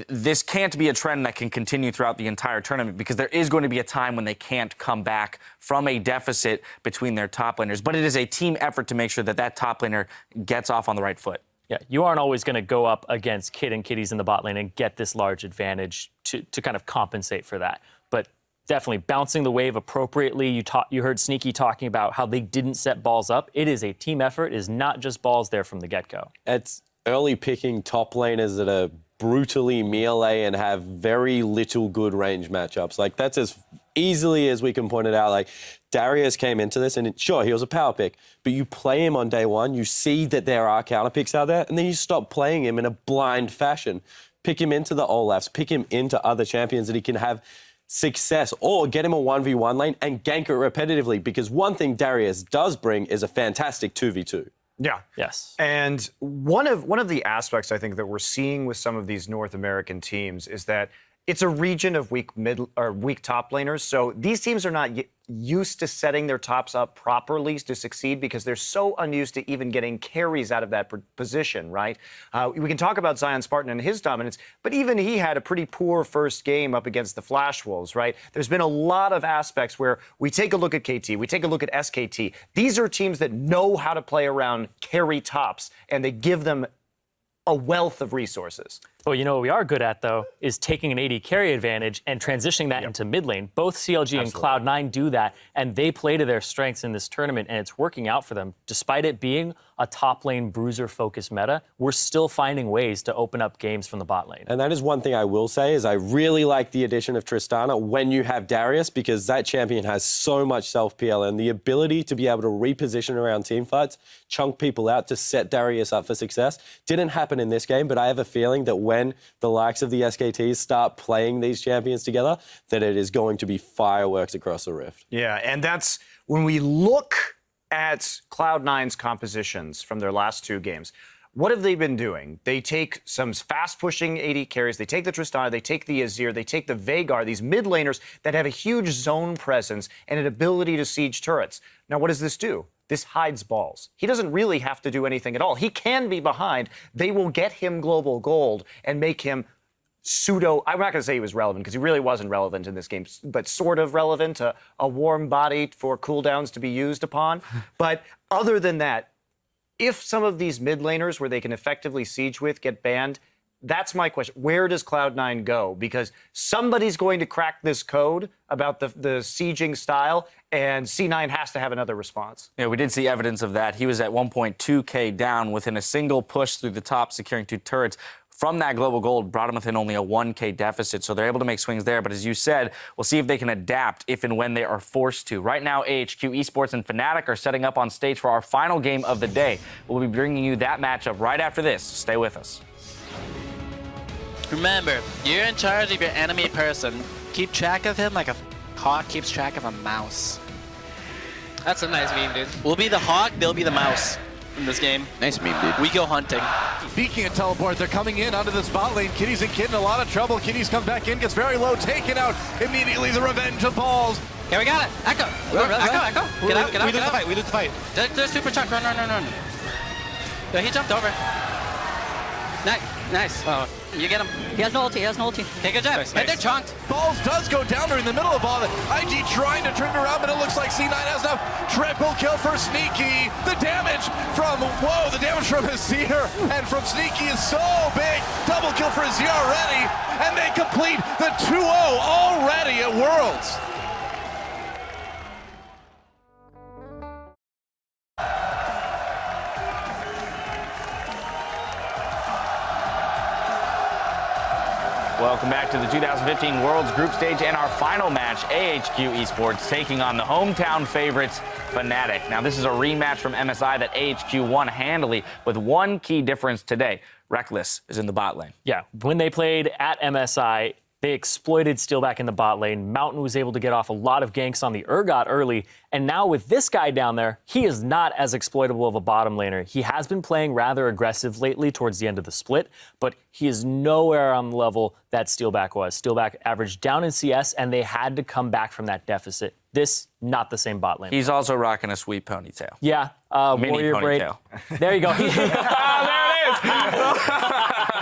this can't be a trend that can continue throughout the entire tournament, because there is going to be a time when they can't come back from a deficit between their top laners. But it is a team effort to make sure that that top laner gets off on the right foot. Yeah, you aren't always going to go up against Kid and Kitties in the bot lane and get this large advantage to kind of compensate for that. But definitely bouncing the wave appropriately. You heard Sneaky talking about how they didn't set balls up. It is a team effort. It is not just balls there from the get-go. It's early picking top laners that are brutally melee and have very little good range matchups. Like, that's as easily as we can point it out. Like, Darius came into this, and sure, he was a power pick, but you play him on day one, you see that there are counter picks out there, and then you stop playing him in a blind fashion. pick him into the Olafs, pick him into other champions that he can have success, or get him a 1v1 lane and gank it repetitively, because one thing Darius does bring is a fantastic 2v2. Yeah. Yes. And one of the aspects I think that we're seeing with some of these North American teams is that it's a region of weak top laners. So these teams are not used to setting their tops up properly to succeed because they're so unused to even getting carries out of that position, right? We can talk about Zion Spartan and his dominance, but even he had a pretty poor first game up against the Flash Wolves, right? There's been a lot of aspects where we take a look at KT, we take a look at SKT. These are teams that know how to play around carry tops, and they give them a wealth of resources. Well, you know what we are good at, though, is taking an AD carry advantage and transitioning that into mid lane. Both CLG and Cloud9 do that, and they play to their strengths in this tournament, and it's working out for them. Despite it being a top lane bruiser-focused meta, we're still finding ways to open up games from the bot lane. And that is one thing I will say is I really like the addition of Tristana when you have Darius, because that champion has so much self-PL and the ability to be able to reposition around team fights, chunk people out to set Darius up for success. Didn't happen in this game, but I have a feeling that when the likes of the SKTs start playing these champions together, that it is going to be fireworks across the Rift. Yeah, and that's when we look at Cloud9's compositions from their last two games. What have they been doing? They take some fast-pushing AD carries, they take the Tristana, they take the Azir, they take the Veigar, these mid laners that have a huge zone presence and an ability to siege turrets. Now, what does this do? This hides balls. He doesn't really have to do anything at all. He can be behind. They will get him global gold and make him pseudo, I'm not going to say he was relevant because he really wasn't relevant in this game, but sort of relevant, a warm body for cooldowns to be used upon. But other than that, if some of these mid laners where they can effectively siege with get banned, that's my question. Where does Cloud9 go? Because somebody's going to crack this code about the sieging style, and C9 has to have another response. Yeah, we did see evidence of that. He was at 1.2K down within a single push through the top, securing 2 turrets. From that global gold, brought him within only a 1K deficit, so they're able to make swings there. But as you said, we'll see if they can adapt if and when they are forced to. Right now, AHQ Esports and Fnatic are setting up on stage for our final game of the day. We'll be bringing you that matchup right after this. Stay with us. Remember, you're in charge of your enemy person. Keep track of him like a hawk keeps track of a mouse. That's a nice meme, dude. We'll be the hawk, they'll be the mouse in this game. Nice meme, dude. We go hunting. Speaking of teleport, they're coming in onto this bot lane. Kitty's and Kid in a lot of trouble. Kitty's comes back in, gets very low, taken out immediately. The revenge of balls. Yeah, we got it. Echo. Echo. Get out. We lose the fight. We lose the fight. There's super chunk. Run. Yeah, he jumped over. Nice. Oh, you get him. He has no ulti. Take a jab. Nice. And they're chunked. Balls does go down during the middle of all that. IG trying to turn it around, but it looks like C9 has enough. Triple kill for Sneaky. The damage from Azir and from Sneaky is so big. Double kill for Azir already, and they complete the 2-0 already at Worlds. Welcome back to the 2015 Worlds Group Stage and our final match, AHQ Esports taking on the hometown favorites, Fnatic. Now, this is a rematch from MSI that AHQ won handily with one key difference today. Reckless is in the bot lane. Yeah, when they played at MSI, they exploited Steelback in the bot lane. Mountain was able to get off a lot of ganks on the Urgot early. And now with this guy down there, he is not as exploitable of a bottom laner. He has been playing rather aggressive lately towards the end of the split, but he is nowhere on the level that Steelback was. Steelback averaged down in CS, and they had to come back from that deficit. This, not the same bot lane. He's also rocking a sweet ponytail. Yeah, Mini Warrior ponytail. Braid. There you go. There it is.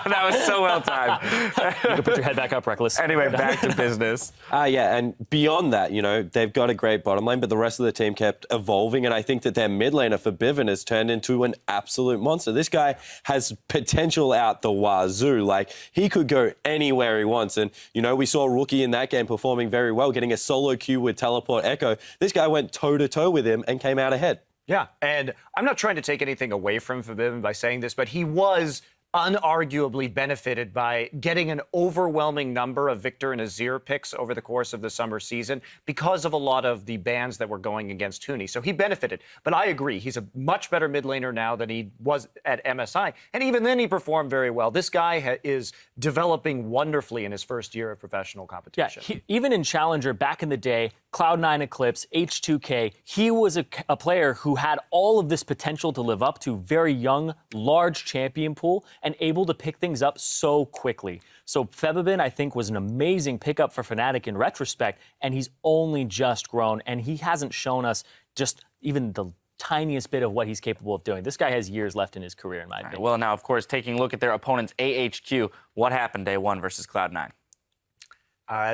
That was so well timed. You can put your head back up, Reckless. Anyway, back to business. Yeah, and beyond that, you know, they've got a great bottom lane, but the rest of the team kept evolving, and I think that their mid laner for Bivin has turned into an absolute monster. This guy has potential out the wazoo. Like, he could go anywhere he wants, and, you know, we saw Rookie in that game performing very well, getting a solo queue with Teleport Echo. This guy went toe-to-toe with him and came out ahead. Yeah, and I'm not trying to take anything away from Fabivin by saying this, but he was unarguably benefited by getting an overwhelming number of Victor and Azir picks over the course of the summer season because of a lot of the bans that were going against Huni. So he benefited. But I agree, he's a much better mid laner now than he was at MSI. And even then he performed very well. This guy is developing wonderfully in his first year of professional competition. Yeah, even in Challenger back in the day, Cloud9 Eclipse, H2K, he was a player who had all of this potential to live up to, very young, large champion pool, and able to pick things up so quickly. So Febibin, I think, was an amazing pickup for Fnatic in retrospect, and he's only just grown, and he hasn't shown us just even the tiniest bit of what he's capable of doing. This guy has years left in his career, in my opinion. Well, now, of course, taking a look at their opponents, AHQ, what happened day one versus Cloud9?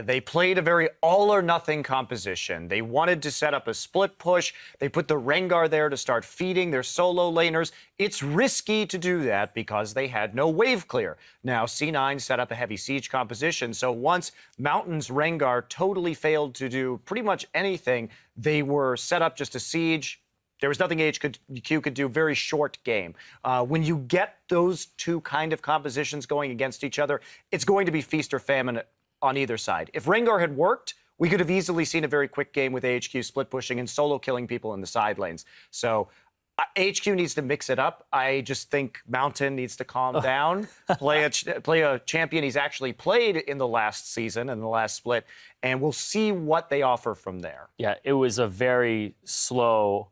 They played a very all-or-nothing composition. They wanted to set up a split push. They put the Rengar there to start feeding their solo laners. It's risky to do that because they had no wave clear. Now, C9 set up a heavy siege composition, so once Mountain's Rengar totally failed to do pretty much anything, they were set up just to siege. There was nothing HQ could do, very short game. When you get those two kind of compositions going against each other, it's going to be feast or famine on either side. If Rengar had worked, we could have easily seen a very quick game with AHQ split pushing and solo killing people in the side lanes. So AHQ needs to mix it up. I just think Mountain needs to calm down, play a champion he's actually played in the last season and the last split, and we'll see what they offer from there. Yeah, it was a very slow,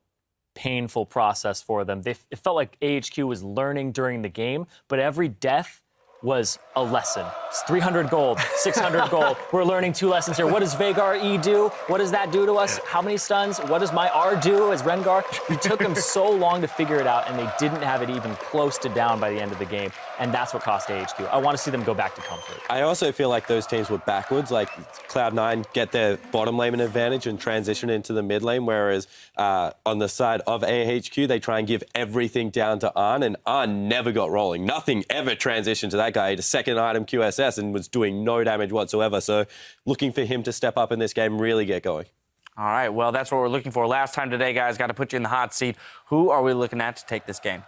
painful process for them. It felt like AHQ was learning during the game, but every death was a lesson. It's 300 gold, 600 gold. We're learning 2 lessons here. What does Veigar E do? What does that do to us? How many stuns? What does my R do as Rengar? It took them so long to figure it out, and they didn't have it even close to down by the end of the game, and that's what cost AHQ. I want to see them go back to comfort. I also feel like those teams were backwards. Like Cloud9 get their bottom lane advantage and transition into the mid lane, whereas on the side of AHQ, they try and give everything down to Arn, and Arn never got rolling. Nothing ever transitioned to that guy. He had a second item QSS and was doing no damage whatsoever. So looking for him to step up in this game, really get going. All right, well, that's what we're looking for. Last time today, guys, got to put you in the hot seat. Who are we looking at to take this game?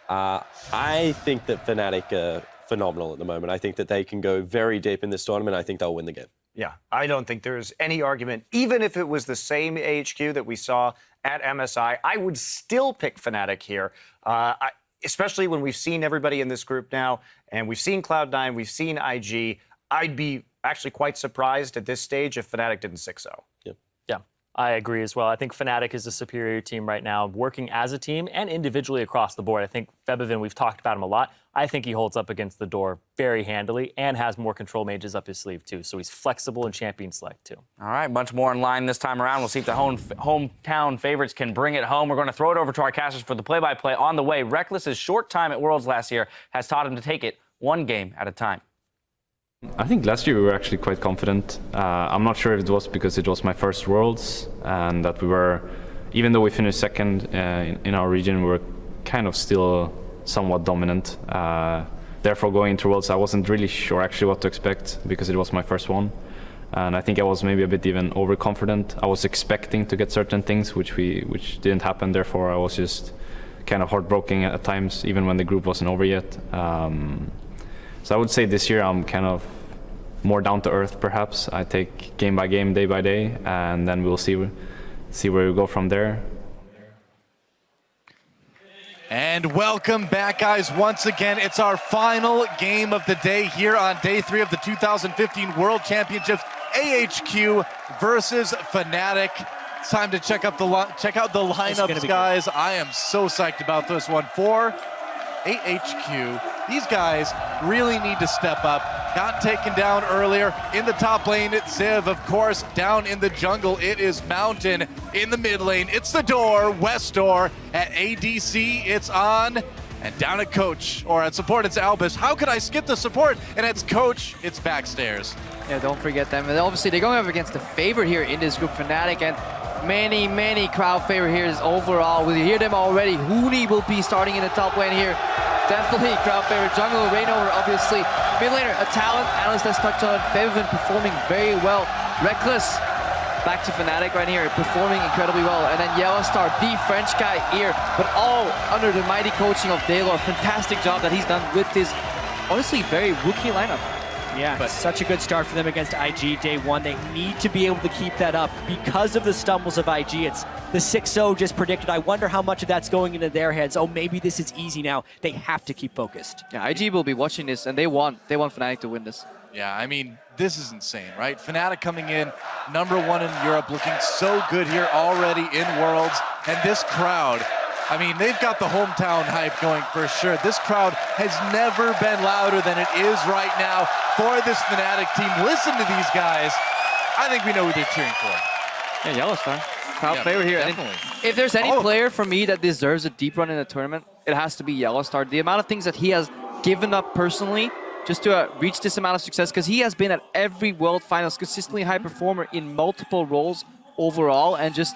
I think that Fnatic are phenomenal at the moment. I think that they can go very deep in this tournament. I think they'll win the game. Yeah, I don't think there's any argument. Even if it was the same AHQ that we saw at MSI, I would still pick Fnatic here. Especially when we've seen everybody in this group now, and we've seen Cloud9, we've seen IG. I'd be actually quite surprised at this stage if Fnatic didn't 6-0. Yeah, I agree as well. I think Fnatic is a superior team right now, working as a team and individually across the board. I think Febibin, we've talked about him a lot. I think he holds up against the door very handily and has more control mages up his sleeve too. So he's flexible and champion select too. All right, bunch more in line this time around. We'll see if the hometown favorites can bring it home. We're going to throw it over to our casters for the play-by-play on the way. Reckless's short time at Worlds last year has taught him to take it one game at a time. I think last year we were actually quite confident. I'm not sure if it was because it was my first Worlds and that we were, even though we finished second in our region, we were kind of still somewhat dominant. Therefore, going into Worlds, I wasn't really sure actually what to expect because it was my first one. And I think I was maybe a bit even overconfident. I was expecting to get certain things which didn't happen. Therefore, I was just kind of heartbroken at times, even when the group wasn't over yet. So I would say this year I'm kind of more down to earth, perhaps. I take game by game, day by day, and then we'll see where we go from there. And welcome back, guys. Once again, it's our final game of the day here on day 3 of the 2015 World Championships. AHQ versus Fnatic. It's time to check out the lineups, guys. I am so psyched about this one. For AHQ, these guys really need to step up. Got taken down earlier in the top lane. It's Ziv, of course. Down in the jungle, it is Mountain. In the mid lane, it's the door, West door. At ADC, it's On. And down at Coach, or at support, it's Albus. How could I skip the support? And it's Coach, it's Backstairs. Yeah, don't forget them. And obviously, they're going up against the favorite here in this group, Fnatic, and many crowd favorite here is overall. We hear them already. Huni will be starting in the top lane here. Definitely crowd favorite. Jungle, Rainover, obviously. Mid laner, a talent. Analyst has touched on Febibin performing very well. Reckless back to Fnatic right here, performing incredibly well. And then Yellowstar, the French guy here, but all under the mighty coaching of Daylor. Fantastic job that he's done with his, honestly, very rookie lineup. Yeah, but such a good start for them against IG day one. They need to be able to keep that up because of the stumbles of IG. It's the 6-0 just predicted. I wonder how much of that's going into their heads. Oh, maybe this is easy now. They have to keep focused. Yeah, IG will be watching this, and they want Fnatic to win this. Yeah, I mean, this is insane, right? Fnatic coming in #1 in Europe, looking so good here already in Worlds. And this crowd, I mean, they've got the hometown hype going for sure. This crowd has never been louder than it is right now for this Fnatic team. Listen to these guys. I think we know who they're cheering for. Yeah, Yellowstar. Proud player here. Definitely. If there's any player for me that deserves a deep run in the tournament, it has to be Yellowstar. The amount of things that he has given up personally just to reach this amount of success, because he has been at every World Finals, consistently high performer in multiple roles overall, and just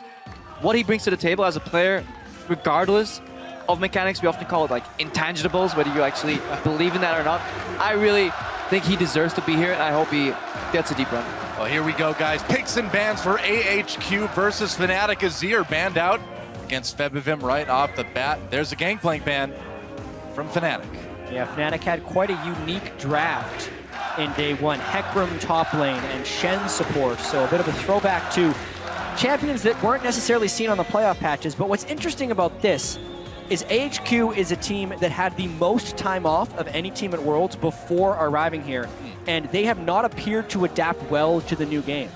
what he brings to the table as a player, regardless of mechanics. We often call it like intangibles, whether you actually believe in that or not. I really think he deserves to be here, and I hope he gets a deep run. Well, here we go, guys. Picks and bans for AHQ versus Fnatic. Azir banned out against Febivim right off the bat. There's a Gangplank ban from Fnatic. Yeah, Fnatic had quite a unique draft in day one. Hecarim top lane and Shen support, so a bit of a throwback to champions that weren't necessarily seen on the playoff patches. But what's interesting about this is AHQ is a team that had the most time off of any team at Worlds before arriving here, and they have not appeared to adapt well to the new game.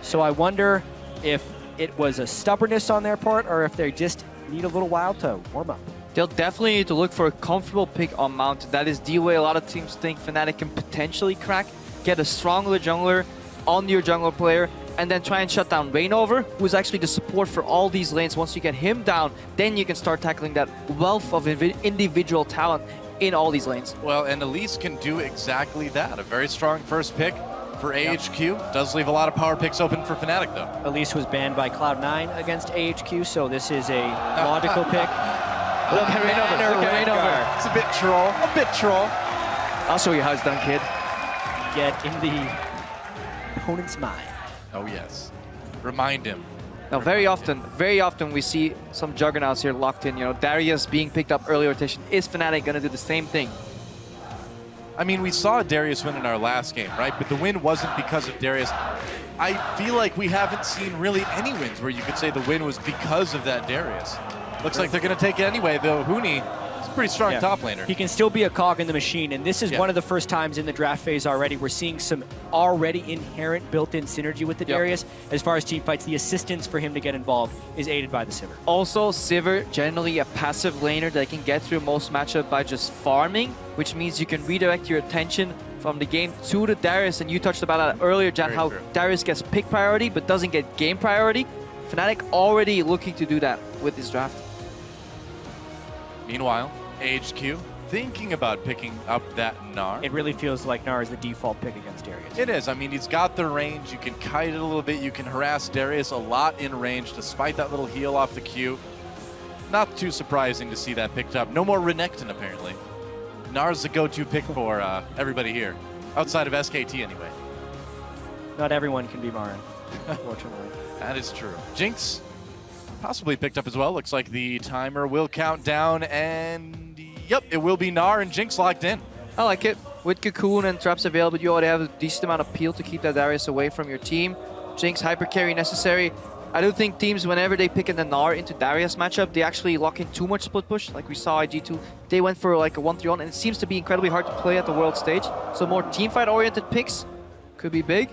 So I wonder if it was a stubbornness on their part or if they just need a little while to warm up. They'll definitely need to look for a comfortable pick on Mount. That is the way a lot of teams think Fnatic can potentially crack. Get a stronger jungler on your jungler player, and then try and shut down Reignover, who is actually the support for all these lanes. Once you get him down, then you can start tackling that wealth of individual talent in all these lanes. Well, and Elise can do exactly that. A very strong first pick for AHQ. Does leave a lot of power picks open for Fnatic, though. Elise was banned by Cloud9 against AHQ, so this is a logical pick. Look at Reignover. Look at Reignover. It's a bit troll. A bit troll. I'll show you how it's done, kid. Get in the opponent's mind. Oh, yes. Remind him. Now, very often we see some juggernauts here locked in. You know, Darius being picked up early rotation. Is Fnatic going to do the same thing? I mean, we saw Darius win in our last game, right? But the win wasn't because of Darius. I feel like we haven't seen really any wins where you could say the win was because of that Darius. Looks like they're going to take it anyway, though. Huni is a pretty strong top laner. He can still be a cog in the machine, and this is one of the first times in the draft phase already we're seeing some already inherent built-in synergy with the Darius. As far as team fights, the assistance for him to get involved is aided by the Sivir. Also, Sivir, generally a passive laner that can get through most matchup by just farming, which means you can redirect your attention from the game to the Darius, and you touched about that earlier, Jan, how Darius gets pick priority but doesn't get game priority. Fnatic already looking to do that with this draft. Meanwhile, AHQ thinking about picking up that Gnar. It really feels like Gnar is the default pick against Darius. It is. I mean, he's got the range. You can kite it a little bit. You can harass Darius a lot in range despite that little heal off the Q. Not too surprising to see that picked up. No more Renekton, apparently. Gnar's the go-to pick for everybody here. Outside of SKT, anyway. Not everyone can be MaRin, unfortunately. That is true. Jinx possibly picked up as well. Looks like the timer will count down, and yep, it will be Gnar and Jinx locked in. I like it. With Cocoon and traps available, you already have a decent amount of peel to keep that Darius away from your team. Jinx hyper carry necessary. I do think teams, whenever they pick a Gnar into Darius matchup, they actually lock in too much split push, like we saw IG2. They went for like a 1-3-1, and it seems to be incredibly hard to play at the world stage. So more teamfight oriented picks could be big.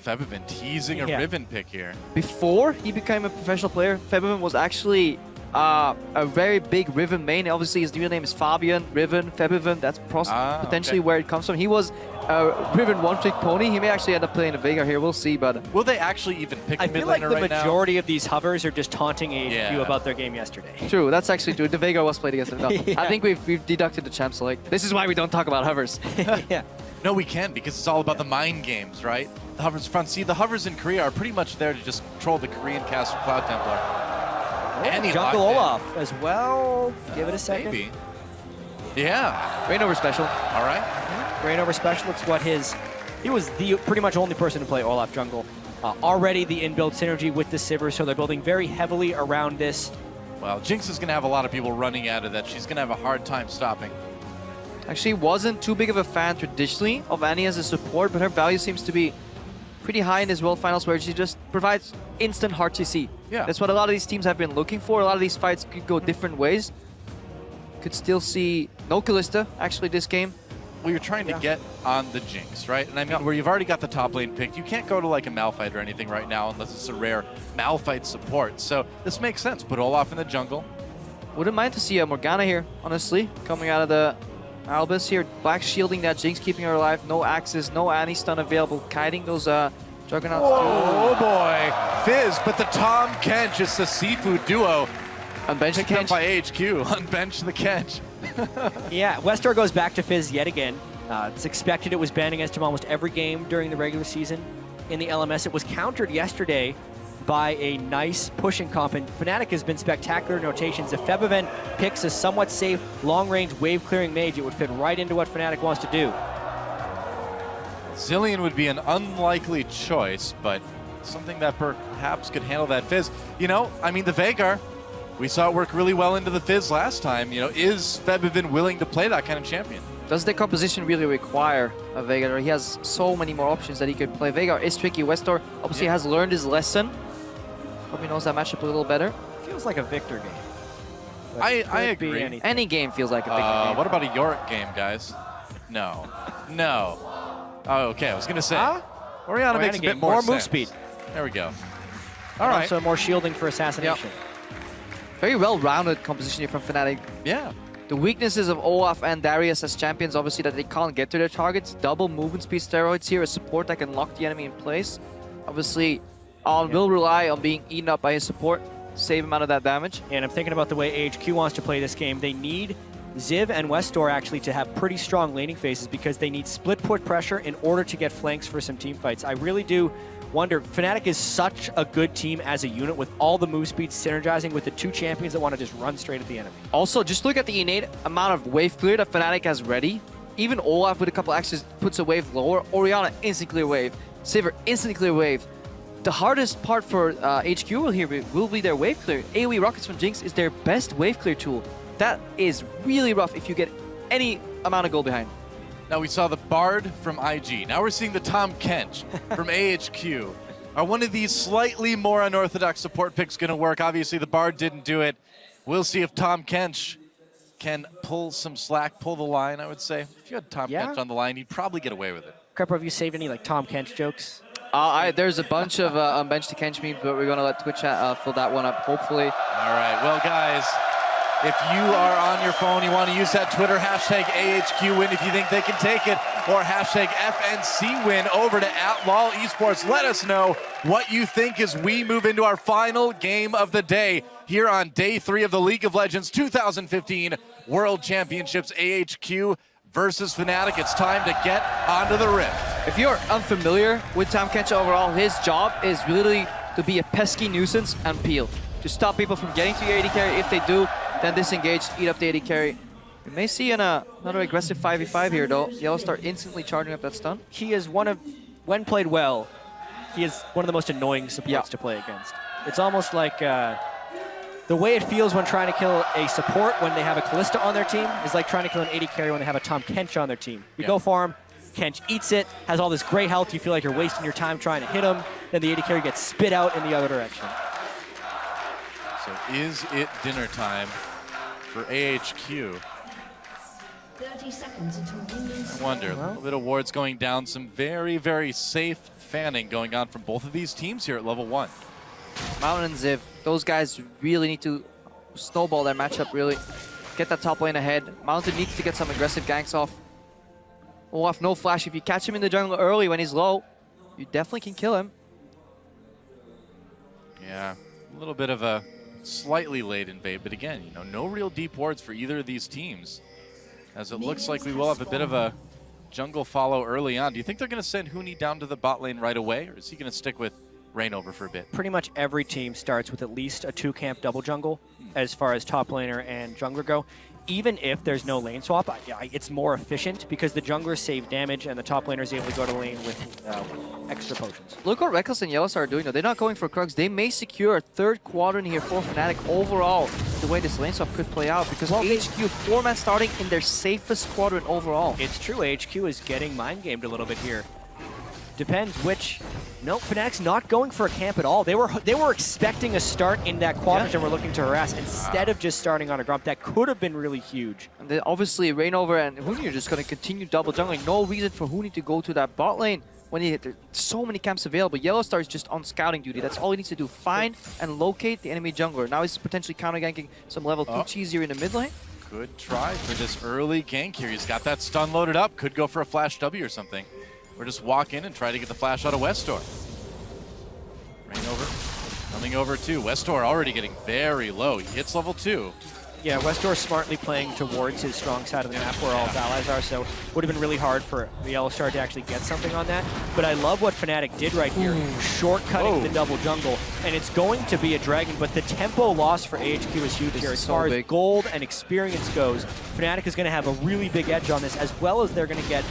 Febivim teasing a Riven pick here. Before he became a professional player, Febivim was actually a very big Riven main. Obviously, his real name is Fabian, Riven, Febivim. That's potentially where it comes from. He was a Riven one-trick pony. He may actually end up playing a Veigar here. We'll see, but... Will they actually even pick a mid laner right now? I feel like the majority of these hovers are just taunting AHQ about their game yesterday. True, that's actually true. The Veigar was played against him. No, I think we've deducted the champ select. This is why we don't talk about hovers. No, we can, because it's all about the mind games, right? The hovers front. See, the hovers in Korea are pretty much there to just control the Korean caster Cloud Templar. And he Jungle Olaf as well. Give it a second. Maybe. Yeah. Reignover special. All right. Reignover special. It's what he was the pretty much only person to play Olaf jungle Already the inbuilt synergy with the Sivir, so they're building very heavily around this. Well, Jinx is going to have a lot of people running out of that. She's going to have a hard time stopping. Actually, wasn't too big of a fan traditionally of Annie as a support, but her value seems to be pretty high in this World Finals where she just provides instant hard CC. Yeah. That's what a lot of these teams have been looking for. A lot of these fights could go different ways. Could still see no Kalista, actually, this game. Well, you're trying to get on the Jinx, right? And I mean, where you've already got the top lane picked, you can't go to like a Malphite or anything right now unless it's a rare Malphite support. So this makes sense. Put Olaf in the jungle. Wouldn't mind to see a Morgana here, honestly, coming out of the Albus here. Black shielding that Jinx, keeping her alive. No Axis, no Annie stun available. Kiting those Juggernauts. Oh boy. Fizz, but the Tom Kench, it's the seafood duo. Unbench the Kench. Kench. By HQ. Unbench the Kench. Yeah, Westar goes back to Fizz yet again. It's expected. It was banned against him almost every game during the regular season in the LMS. It was countered yesterday by a nice pushing comp, and Fnatic has been spectacular in rotations. If Febiven picks a somewhat safe, long-range, wave-clearing mage, it would fit right into what Fnatic wants to do. Zillion would be an unlikely choice, but something that perhaps could handle that Fizz. You know, I mean, the Veigar, we saw it work really well into the Fizz last time. You know, is Febiven willing to play that kind of champion? Does the composition really require a Veigar? He has so many more options that he could play. Veigar is tricky. Westor obviously has learned his lesson. Hope he knows that matchup a little better. Feels like a Victor game. I agree. Any game feels like a Victor game. What about a Yorick game, guys? No. No. Oh, okay. I was going to say. Oriana makes a bit more move speed. There we go. All right. Also more shielding for assassination. Very well-rounded composition here from Fnatic. Yeah. The weaknesses of Olaf and Darius as champions, obviously, that they can't get to their targets. Double movement speed steroids here, a support that can lock the enemy in place. Obviously, will rely on being eaten up by his support, save him out of that damage. And I'm thinking about the way AHQ wants to play this game. They need Ziv and Westor actually to have pretty strong laning phases because they need split push pressure in order to get flanks for some team fights. I really do wonder, Fnatic is such a good team as a unit with all the move speeds synergizing with the two champions that want to just run straight at the enemy. Also, just look at the innate amount of wave clear that Fnatic has ready. Even Olaf with a couple axes puts a wave lower. Oriana instant clear wave. Sivir instant clear wave. The hardest part for HQ will be their wave clear. AoE rockets from Jinx is their best wave clear tool. That is really rough if you get any amount of goal behind. Now we saw the Bard from IG. Now we're seeing the Tom Kench from AHQ. Are one of these slightly more unorthodox support picks going to work? Obviously, the Bard didn't do it. We'll see if Tom Kench can pull some slack, pull the line, I would say. If you had Tom Kench on the line, he'd probably get away with it. Crepo, have you saved any like Tom Kench jokes? There's a bunch of unbenched to Kench memes, but we're going to let Twitch chat fill that one up, hopefully. All right, well, guys, if you are on your phone, you want to use that Twitter hashtag AHQWin if you think they can take it, or hashtag FNCWin over to @LOLEsports. Let us know what you think as we move into our final game of the day here on day 3 of the League of Legends 2015 World Championships. AHQ versus Fnatic. It's time to get onto the rift. If you're unfamiliar with Tom Kench overall, his job is really to be a pesky nuisance and peel. To stop people from getting to your AD carry. If they do, then disengage, eat up the AD carry. We may see another aggressive 5v5 here though. Yellowstar instantly charging up that stun. He is when played well, he is one of the most annoying supports to play against. It's almost like the way it feels when trying to kill a support when they have a Kalista on their team is like trying to kill an AD carry when they have a Tom Kench on their team. You go for him, Kench eats it, has all this great health, you feel like you're wasting your time trying to hit him, then the AD carry gets spit out in the other direction. So is it dinner time for AHQ? 30 seconds until minions. I wonder, a little bit of wards going down, some very, very safe fanning going on from both of these teams here at level 1. Mountain and Ziv, those guys really need to snowball their matchup, really. Get that top lane ahead. Mountain needs to get some aggressive ganks off. Olaf, no flash. If you catch him in the jungle early when he's low, you definitely can kill him. Yeah, a little bit of a slightly late invade, but again, no real deep wards for either of these teams. As it looks like we will have a bit of a jungle follow early on. Do you think they're going to send Huni down to the bot lane right away, or is he going to stick with Rainover for a bit? Pretty much every team starts with at least a 2-camp double jungle as far as top laner and jungler go. even if there's no lane swap, it's more efficient because the junglers save damage and the top laner is able to go to lane with extra potions. Look what Reckless and Yellowstar are doing though. They're not going for Krugs. They may secure a third quadrant here for Fnatic overall, the way this lane swap could play out, because HQ 4-man starting in their safest quadrant overall. It's true, HQ is getting mind gamed a little bit here. Depends which. No, Fnatic's not going for a camp at all. They were expecting a start in that quadrant and were looking to harass instead of just starting on a grump. That could have been really huge. And then obviously Reignover and Huni are just going to continue double jungling. No reason for Huni to go to that bot lane when there's so many camps available. Yellowstar is just on scouting duty. That's all he needs to do. Find and locate the enemy jungler. Now he's potentially counter-ganking some level 2 cheese here in the mid lane. Good try for this early gank here. He's got that stun loaded up. Could go for a flash W or something. Or just walk in and try to get the flash out of Westor. Reignover coming over too. Westor already getting very low. He hits level 2. Yeah, Westor smartly playing towards his strong side of the map where all his allies are, so would have been really hard for the Yellowstar to actually get something on that. But I love what Fnatic did right here, shortcutting the double jungle. And it's going to be a dragon, but the tempo loss for AHQ is huge here. As far as gold and experience goes, Fnatic is going to have a really big edge on this, as well as they're going to get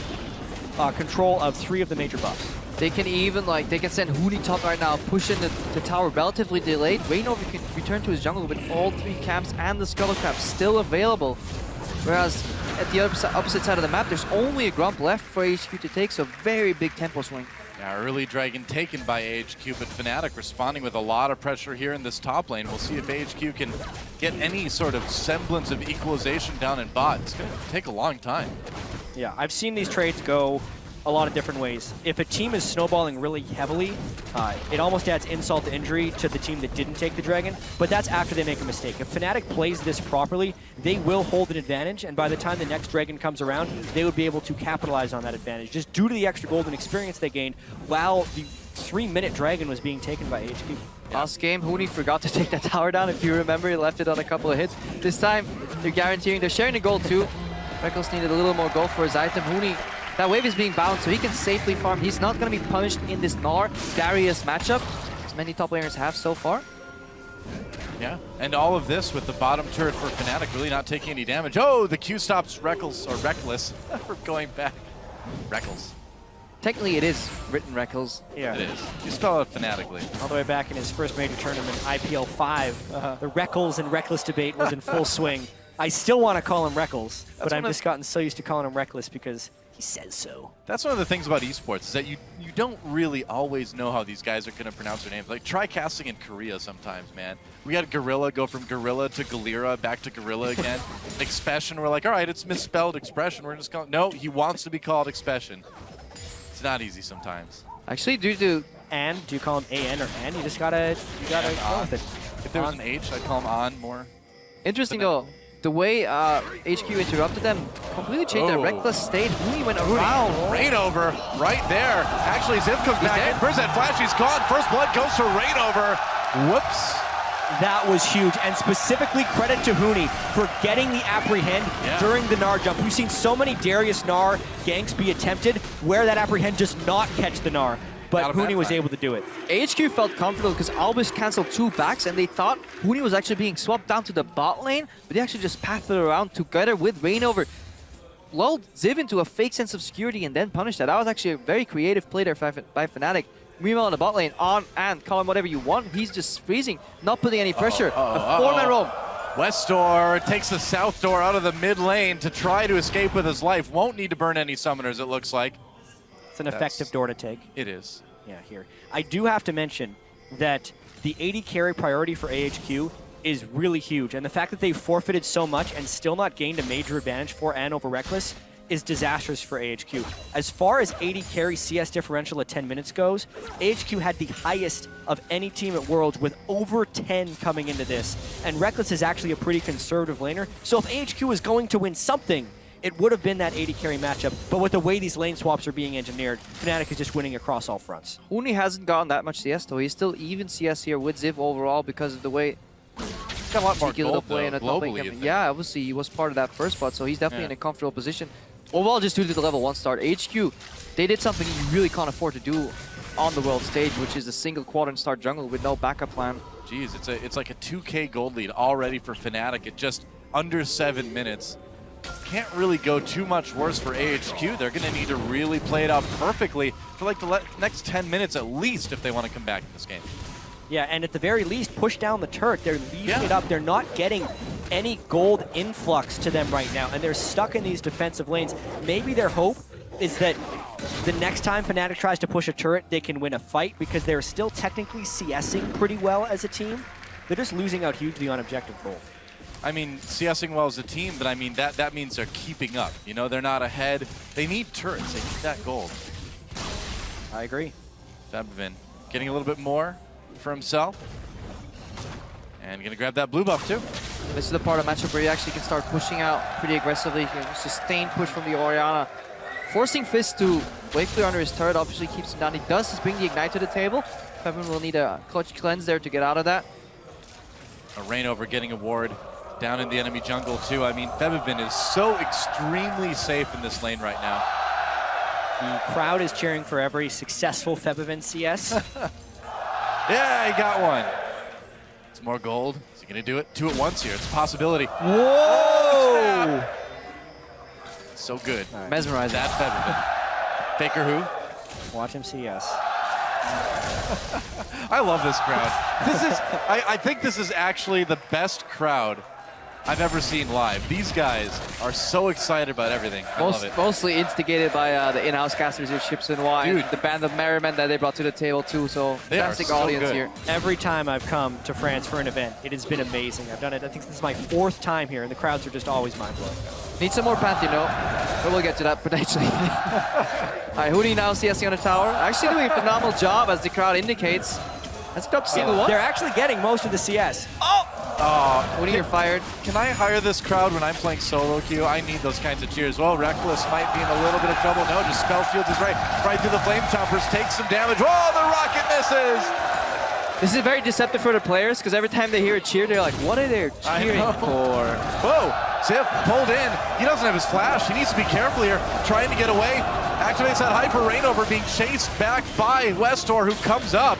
control of 3 of the major buffs. They can even, they can send Huni top right now, push in the tower relatively delayed. Reignover can return to his jungle with all 3 camps and the Scuttle Crab still available. Whereas at the opposite side of the map, there's only a Grump left for HQ to take, so very big tempo swing. Yeah, early dragon taken by AHQ, but Fnatic responding with a lot of pressure here in this top lane. We'll see if AHQ can get any sort of semblance of equalization down in bot. It's going to take a long time. Yeah, I've seen these trades go a lot of different ways. If a team is snowballing really heavily, it almost adds insult to injury to the team that didn't take the dragon, but that's after they make a mistake. If Fnatic plays this properly, they will hold an advantage, and by the time the next dragon comes around, they would be able to capitalize on that advantage, just due to the extra golden experience they gained while the 3-minute dragon was being taken by HQ. Last game, Huni forgot to take that tower down. If you remember, he left it on a couple of hits. This time, they're guaranteeing, they're sharing the gold too. Reckless needed a little more gold for his item. Huni, that wave is being bound, so he can safely farm. He's not going to be punished in this Gnar Darius matchup, as many top laners have so far. Yeah, and all of this with the bottom turret for Fnatic really not taking any damage. Oh, the Q stops Reckless for going back. Reckles. Technically, it is written Reckles. Yeah, it is. You spell it phonetically. All the way back in his first major tournament, IPL 5, the Reckles and Reckless debate was in full swing. I still want to call him Reckles, but I've just gotten so used to calling him Reckless because he says so. That's one of the things about esports, is that you don't really always know how these guys are going to pronounce their names. Like, try casting in Korea sometimes, man. We had Gorilla go from Gorilla to Galira, back to Gorilla again. Expression, we're like, all right, it's misspelled Expression. We're just calling. No, he wants to be called Expression. It's not easy sometimes. Actually, do you call him A-N or N? You just gotta go with it. If there was an H, I'd call him On more. Interesting though, the way HQ interrupted them completely changed their Reckless state. Huni went around. Reignover right there. Actually, Ziv comes back in. Where's that flash? He's gone. First blood goes to Reignover. Whoops. That was huge, and specifically credit to Huni for getting the apprehend during the Gnar jump. We've seen so many Darius Gnar ganks be attempted where that apprehend does not catch the Gnar, but Huni was able to do it. HQ felt comfortable because Albus canceled 2 backs, and they thought Huni was actually being swapped down to the bot lane, but they actually just pathed it around together with Reignover. Lulled Ziv into a fake sense of security and then punished that. That was actually a very creative play there by Fnatic. Meanwhile, on the bot lane, on and call him whatever you want. He's just freezing, not putting any pressure. A 4-man roam. Westor takes the south door out of the mid lane to try to escape with his life. Won't need to burn any summoners, it looks like. It's an effective door to take. It is. Yeah, here. I do have to mention that the 80 carry priority for AHQ is really huge, and the fact that they've forfeited so much and still not gained a major advantage for and over Reckless is disastrous for AHQ. As far as 80 carry CS differential at 10 minutes goes, AHQ had the highest of any team at Worlds with over 10 coming into this. And Reckless is actually a pretty conservative laner, so if AHQ was going to win something, it would have been that 80 carry matchup. But with the way these lane swaps are being engineered, Fnatic is just winning across all fronts. Huni hasn't gotten that much CS though. He's still even CS here with Ziv overall because of the way he's got a lot more gold, play in a globally. Yeah, obviously he was part of that first spot, so he's definitely in a comfortable position. Overall, just due to the level 1 start, HQ, they did something you really can't afford to do on the world stage, which is a single quadrant start jungle with no backup plan. Jeez, it's like a 2K gold lead already for Fnatic. It just under 7 minutes. Can't really go too much worse for AHQ. They're going to need to really play it out perfectly for like the next 10 minutes at least if they want to come back in this game. Yeah, and at the very least, push down the turret. They're leaving it up. They're not getting any gold influx to them right now, and they're stuck in these defensive lanes. Maybe their hope is that the next time Fnatic tries to push a turret, they can win a fight because they're still technically CSing pretty well as a team. They're just losing out hugely on objective gold. I mean, CSing well as a team, but I mean, that means they're keeping up. You know, they're not ahead. They need turrets. They need that gold. I agree. Febiven getting a little bit more for himself. And gonna grab that blue buff too. This is the part of the matchup where you actually can start pushing out pretty aggressively. You can sustained push from the Orianna. Forcing Fizz to wave clear under his turret obviously keeps him down. He does bring the Ignite to the table. Febiven will need a clutch cleanse there to get out of that. A Reignover getting a ward down in the enemy jungle too. I mean, Febiven is so extremely safe in this lane right now. The crowd is cheering for every successful Febiven CS. Yeah, he got one. It's more gold. Is he gonna do it? 2 at once here. It's a possibility. Whoa! So good. Right. Mesmerizing. That Febiven. Faker who? Watch him CS. I love this crowd. This is, I think this is actually the best crowd I've ever seen live. These guys are so excited about everything. I love it. Mostly instigated by the in-house casters here, Chips and Y. Dude. The band of merriment that they brought to the table too, so fantastic so audience good. here. Every time I've come to France for an event, it has been amazing. I've done it, I think this is my 4th time here, and the crowds are just always mind-blowing. Need some more Pantheon, but we'll get to that potentially. Alright, Huni now CSing on the tower. Actually doing a phenomenal job as the crowd indicates. Let's go up to single one. They're actually getting most of the CS. Huni, you're fired. Can I hire this crowd when I'm playing solo queue? I need those kinds of cheers. Well, Reckless might be in a little bit of trouble. No, just spell shields is right through the Flame Chompers, takes some damage. Oh, the rocket misses! This is very deceptive for the players because every time they hear a cheer, they're like, what are they cheering for? Whoa, Ziv pulled in. He doesn't have his flash. He needs to be careful here, trying to get away. Activates that Hyper Reignover, being chased back by Westor, who comes up.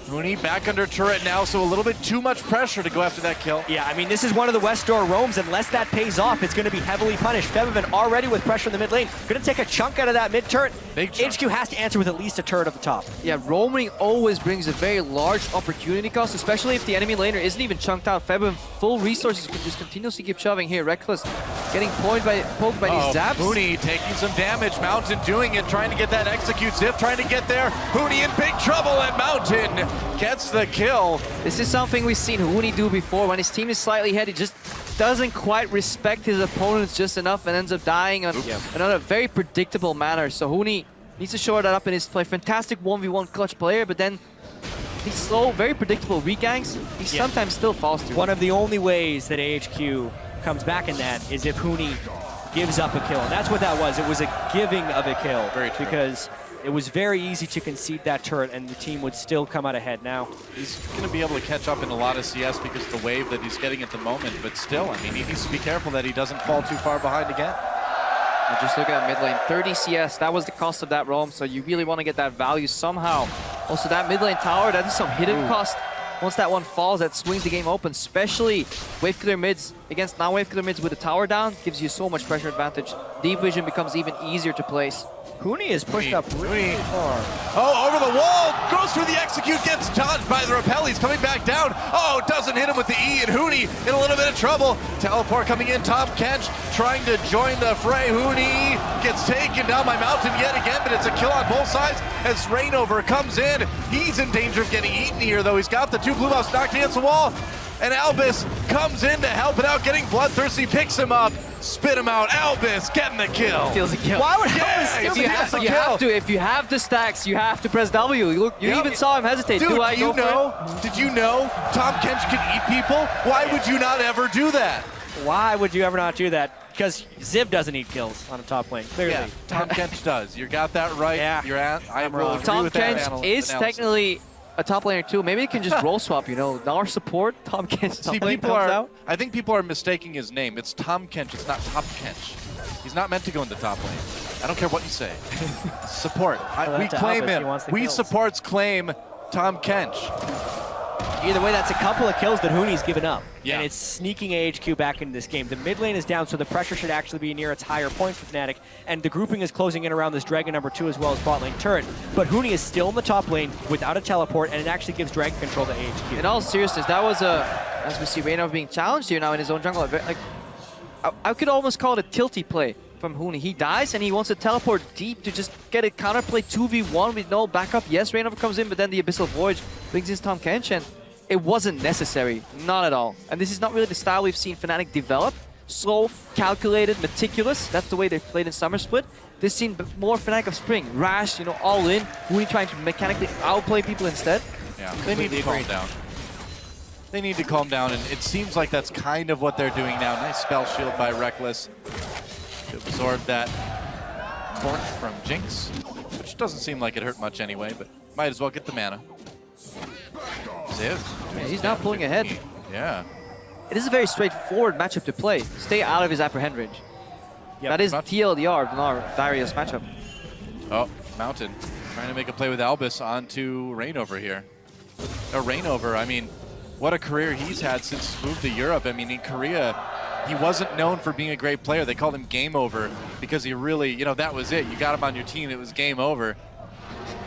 Huni back under turret now, so a little bit too much pressure to go after that kill. Yeah, I mean, this is one of the Westor roams. Unless that pays off, it's going to be heavily punished. Febiven already with pressure in the mid lane. Going to take a chunk out of that mid turret. HQ has to answer with at least a turret at the top. Yeah, roaming always brings a very large opportunity cost, especially if the enemy laner isn't even chunked out. Febiven, full resources, can just continuously keep shoving here. Reckless getting poked by these zaps. Huni taking some damage. Mountain doing it, trying to get that execute. Ziv trying to get there. Huni in big trouble, and Mountain gets the kill. This is something we've seen Huni do before. When his team is slightly ahead, he just doesn't quite respect his opponents just enough and ends up dying on another very predictable manner. So Huni needs to shore that up in his play. Fantastic 1v1 clutch player, but then these slow, very predictable reganks, he sometimes still falls to. One of the only ways that AHQ comes back in that is if Huni gives up a kill. And that's what that was. It was a giving of a kill. Very true. Because it was very easy to concede that turret and the team would still come out ahead now. He's going to be able to catch up in a lot of CS because of the wave that he's getting at the moment, but still, I mean, he needs to be careful that he doesn't fall too far behind again. And just look at that mid lane, 30 CS, that was the cost of that roam, so you really want to get that value somehow. Also, that mid lane tower, that is some hidden cost. Once that one falls, that swings the game open, especially wave clear mids against non-wave clear mids with the tower down, gives you so much pressure advantage. Deep vision becomes even easier to place. Huni is pushed up really far. Oh, over the wall, goes for the execute, gets dodged by the rappel. He's coming back down. Oh, doesn't hit him with the E, and Huni in a little bit of trouble. Teleport coming in, Tom Kench trying to join the fray. Huni gets taken down by Mountain yet again, but it's a kill on both sides as Reignover comes in. He's in danger of getting eaten here, though. He's got the 2 blue buffs knocked against the wall, and Albus comes in to help it out, getting bloodthirsty, picks him up, spit him out. Albus getting the kill. Steals a kill. Why would Albus steal the kill? You have to. If you have the stacks, you have to press W. You even saw him hesitate. Dude, Did you know Tom Kench can eat people? Why would you not ever do that? Why would you ever not do that? Because Ziv doesn't eat kills on a top lane, clearly. Yeah, Tom Kench does. You got that right. Yeah. I will agree Tom with that Kench is technically a top laner too. Maybe they can just role swap, you know. Our support, Tom Kench top lane comes out. I think people are mistaking his name. It's Tom Kench, it's not Top Kench. He's not meant to go in the top lane. I don't care what you say. Support. We claim him. We supports claim Tom Kench. Either way, that's a couple of kills that Huni's given up. Yeah. And it's sneaking AHQ back into this game. The mid lane is down, so the pressure should actually be near its higher point for Fnatic. And the grouping is closing in around this Dragon number 2 as well as bot lane turret. But Huni is still in the top lane without a teleport, and it actually gives Dragon control to AHQ. In all seriousness, that was as we see Reynov being challenged here now in his own jungle. Like, I could almost call it a tilty play from Huni. He dies and he wants to teleport deep to just get a counterplay 2v1 with no backup. Yes, Reynov comes in, but then the Abyssal Voyage brings in Tahm Kench, and it wasn't necessary, not at all. And this is not really the style we've seen Fnatic develop. Slow, calculated, meticulous. That's the way they've played in Summer Split. This scene more Fnatic of Spring. Rash, all in. Huni trying to mechanically outplay people instead. Yeah, they need to calm down. They need to calm down, and it seems like that's kind of what they're doing now. Nice spell shield by Reckless to absorb that torch from Jinx, which doesn't seem like it hurt much anyway, but might as well get the mana. Yeah, he's now pulling ahead. Yeah. It is a very straightforward matchup to play. Stay out of his apprehend range. Yep, that is TLDR in our Darius matchup. Oh, Mountain trying to make a play with Albus onto Reignover here. Reignover, I mean, what a career he's had since he moved to Europe. I mean, in Korea, he wasn't known for being a great player. They called him Game Over because he really, that was it. You got him on your team, it was game over.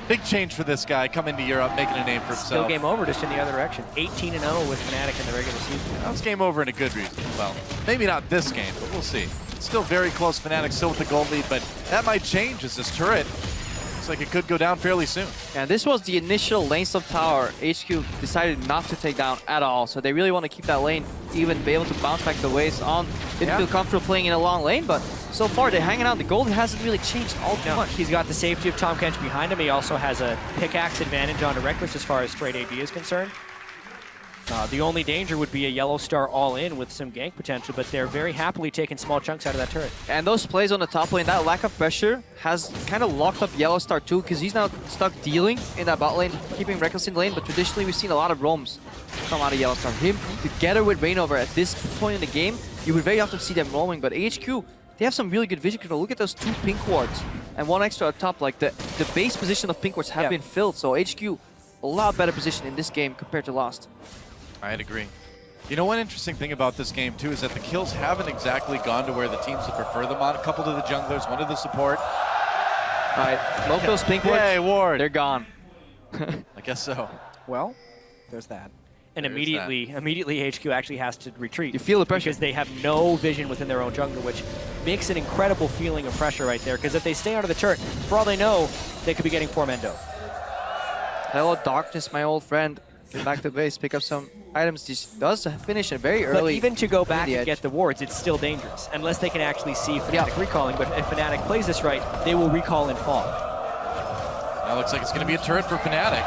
Big change for this guy, coming to Europe, making a name for himself. Still game over, just in the other direction. 18-0 with Fnatic in the regular season. That was game over in a good reason. Well, maybe not this game, but we'll see. It's still very close. Fnatic still with the gold lead, but that might change as this turret looks like it could go down fairly soon. And this was the initial lane sub tower HQ decided not to take down at all. So they really want to keep that lane, even be able to bounce back the waves on. Didn't feel comfortable playing in a long lane, but so far they're hanging out. The gold hasn't really changed all too much. He's got the safety of Tahm Kench behind him. He also has a pickaxe advantage on Reckless as far as straight AD is concerned. The only danger would be a Yellow Star all-in with some gank potential, but they're very happily taking small chunks out of that turret. And those plays on the top lane, that lack of pressure has kind of locked up Yellow Star too, because he's now stuck dealing in that bot lane, keeping Reckless in the lane, but traditionally we've seen a lot of roams come out of Yellow Star. Him together with Reignover at this point in the game, you would very often see them roaming, but HQ, they have some really good vision control. Look at those 2 pink wards and 1 extra up top. Like the base position of pink wards have been filled, so HQ, a lot better position in this game compared to last. I'd agree. One interesting thing about this game, too, is that the kills haven't exactly gone to where the teams would prefer them on. A couple to the junglers, 1 to the support. All right, smoke those pink wards. Yay, ward. They're gone. I guess so. Well, there's that. And There's immediately HQ actually has to retreat. You feel the pressure. Because they have no vision within their own jungle, which makes an incredible feeling of pressure right there. Because if they stay under the turret, for all they know, they could be getting 4-mendo. Hello, Darkness, my old friend. Get back to base, pick up some items. This does finish it very early. But even to go back and get the wards, it's still dangerous, unless they can actually see Fnatic recalling. But if Fnatic plays this right, they will recall and fall. Now looks like it's going to be a turret for Fnatic.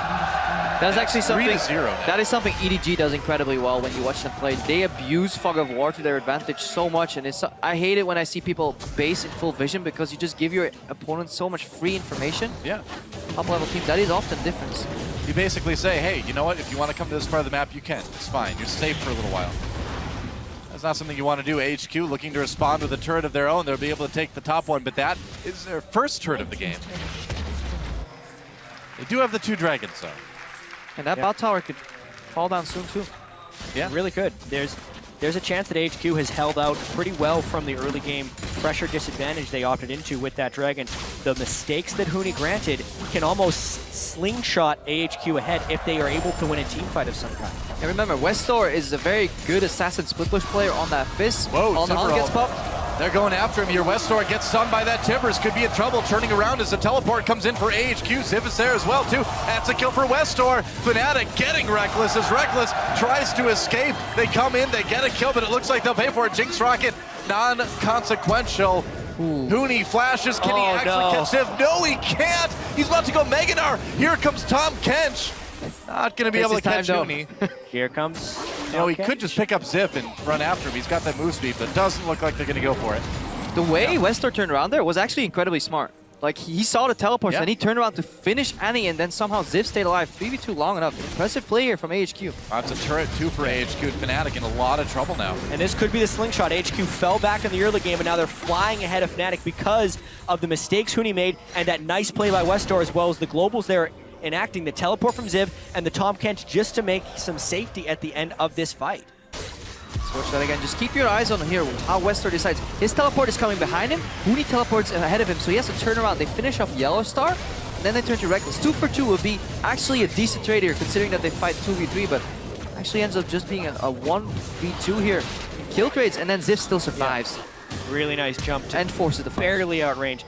That's actually something. 3-0 now. That is something EDG does incredibly well when you watch them play. They abuse Fog of War to their advantage so much, and I hate it when I see people base in full vision because you just give your opponent so much free information. Yeah. Top level teams, that is often the difference. You basically say, hey, you know what? If you want to come to this part of the map, you can. It's fine. You're safe for a little while. That's not something you want to do. HQ looking to respond with a turret of their own. They'll be able to take the top one, but that is their first turret of the game. They do have the 2 dragons, though. And that bot tower could fall down soon, too. Yeah, really could. There's a chance that HQ has held out pretty well from the early game pressure disadvantage they opted into with that dragon. The mistakes that Huni granted can almost slingshot AHQ ahead if they are able to win a team fight of some kind. And remember, Westor is a very good assassin split push player on that Fizz. Whoa, All gets popped. They're going after him here. Westor gets stunned by that Timbers. Could be in trouble. Turning around as the teleport comes in for AHQ. Ziv is there as well, too. That's a kill for Westor. Fnatic getting Reckless as Reckless tries to escape. They come in, they get a kill, but it looks like they'll pay for it. Jinx Rocket, non-consequential. Huni flashes. Can he actually catch Ziv? No, he can't. He's about to go Meganar. Here comes Tahm Kench. Not going to be able to catch Huni. Here comes he could just pick up Ziv and run after him. He's got that move speed, but doesn't look like they're going to go for it. The way Westor turned around there was actually incredibly smart. Like, he saw the teleports and he turned around to finish Annie, and then somehow Ziv stayed alive. 3v2 long enough. Impressive play here from AHQ. That's a turret, 2 for AHQ. Fnatic in a lot of trouble now. And this could be the slingshot. HQ fell back in the early game, and now they're flying ahead of Fnatic because of the mistakes Huni made and that nice play by Westor, as well as the globals there enacting the teleport from Ziv and the Tahm Kench just to make some safety at the end of this fight. So watch that again. Just keep your eyes on here how Westor decides. His teleport is coming behind him. Huni teleports ahead of him, so he has to turn around. They finish off Yellow Star, and then they turn to Reckless. 2 for 2 would be actually a decent trade here, considering that they fight 2v3, but actually ends up just being a 1v2 here. Kill trades, and then Ziv still survives. Yeah. Really nice jump. And forces the flash. Barely outrange.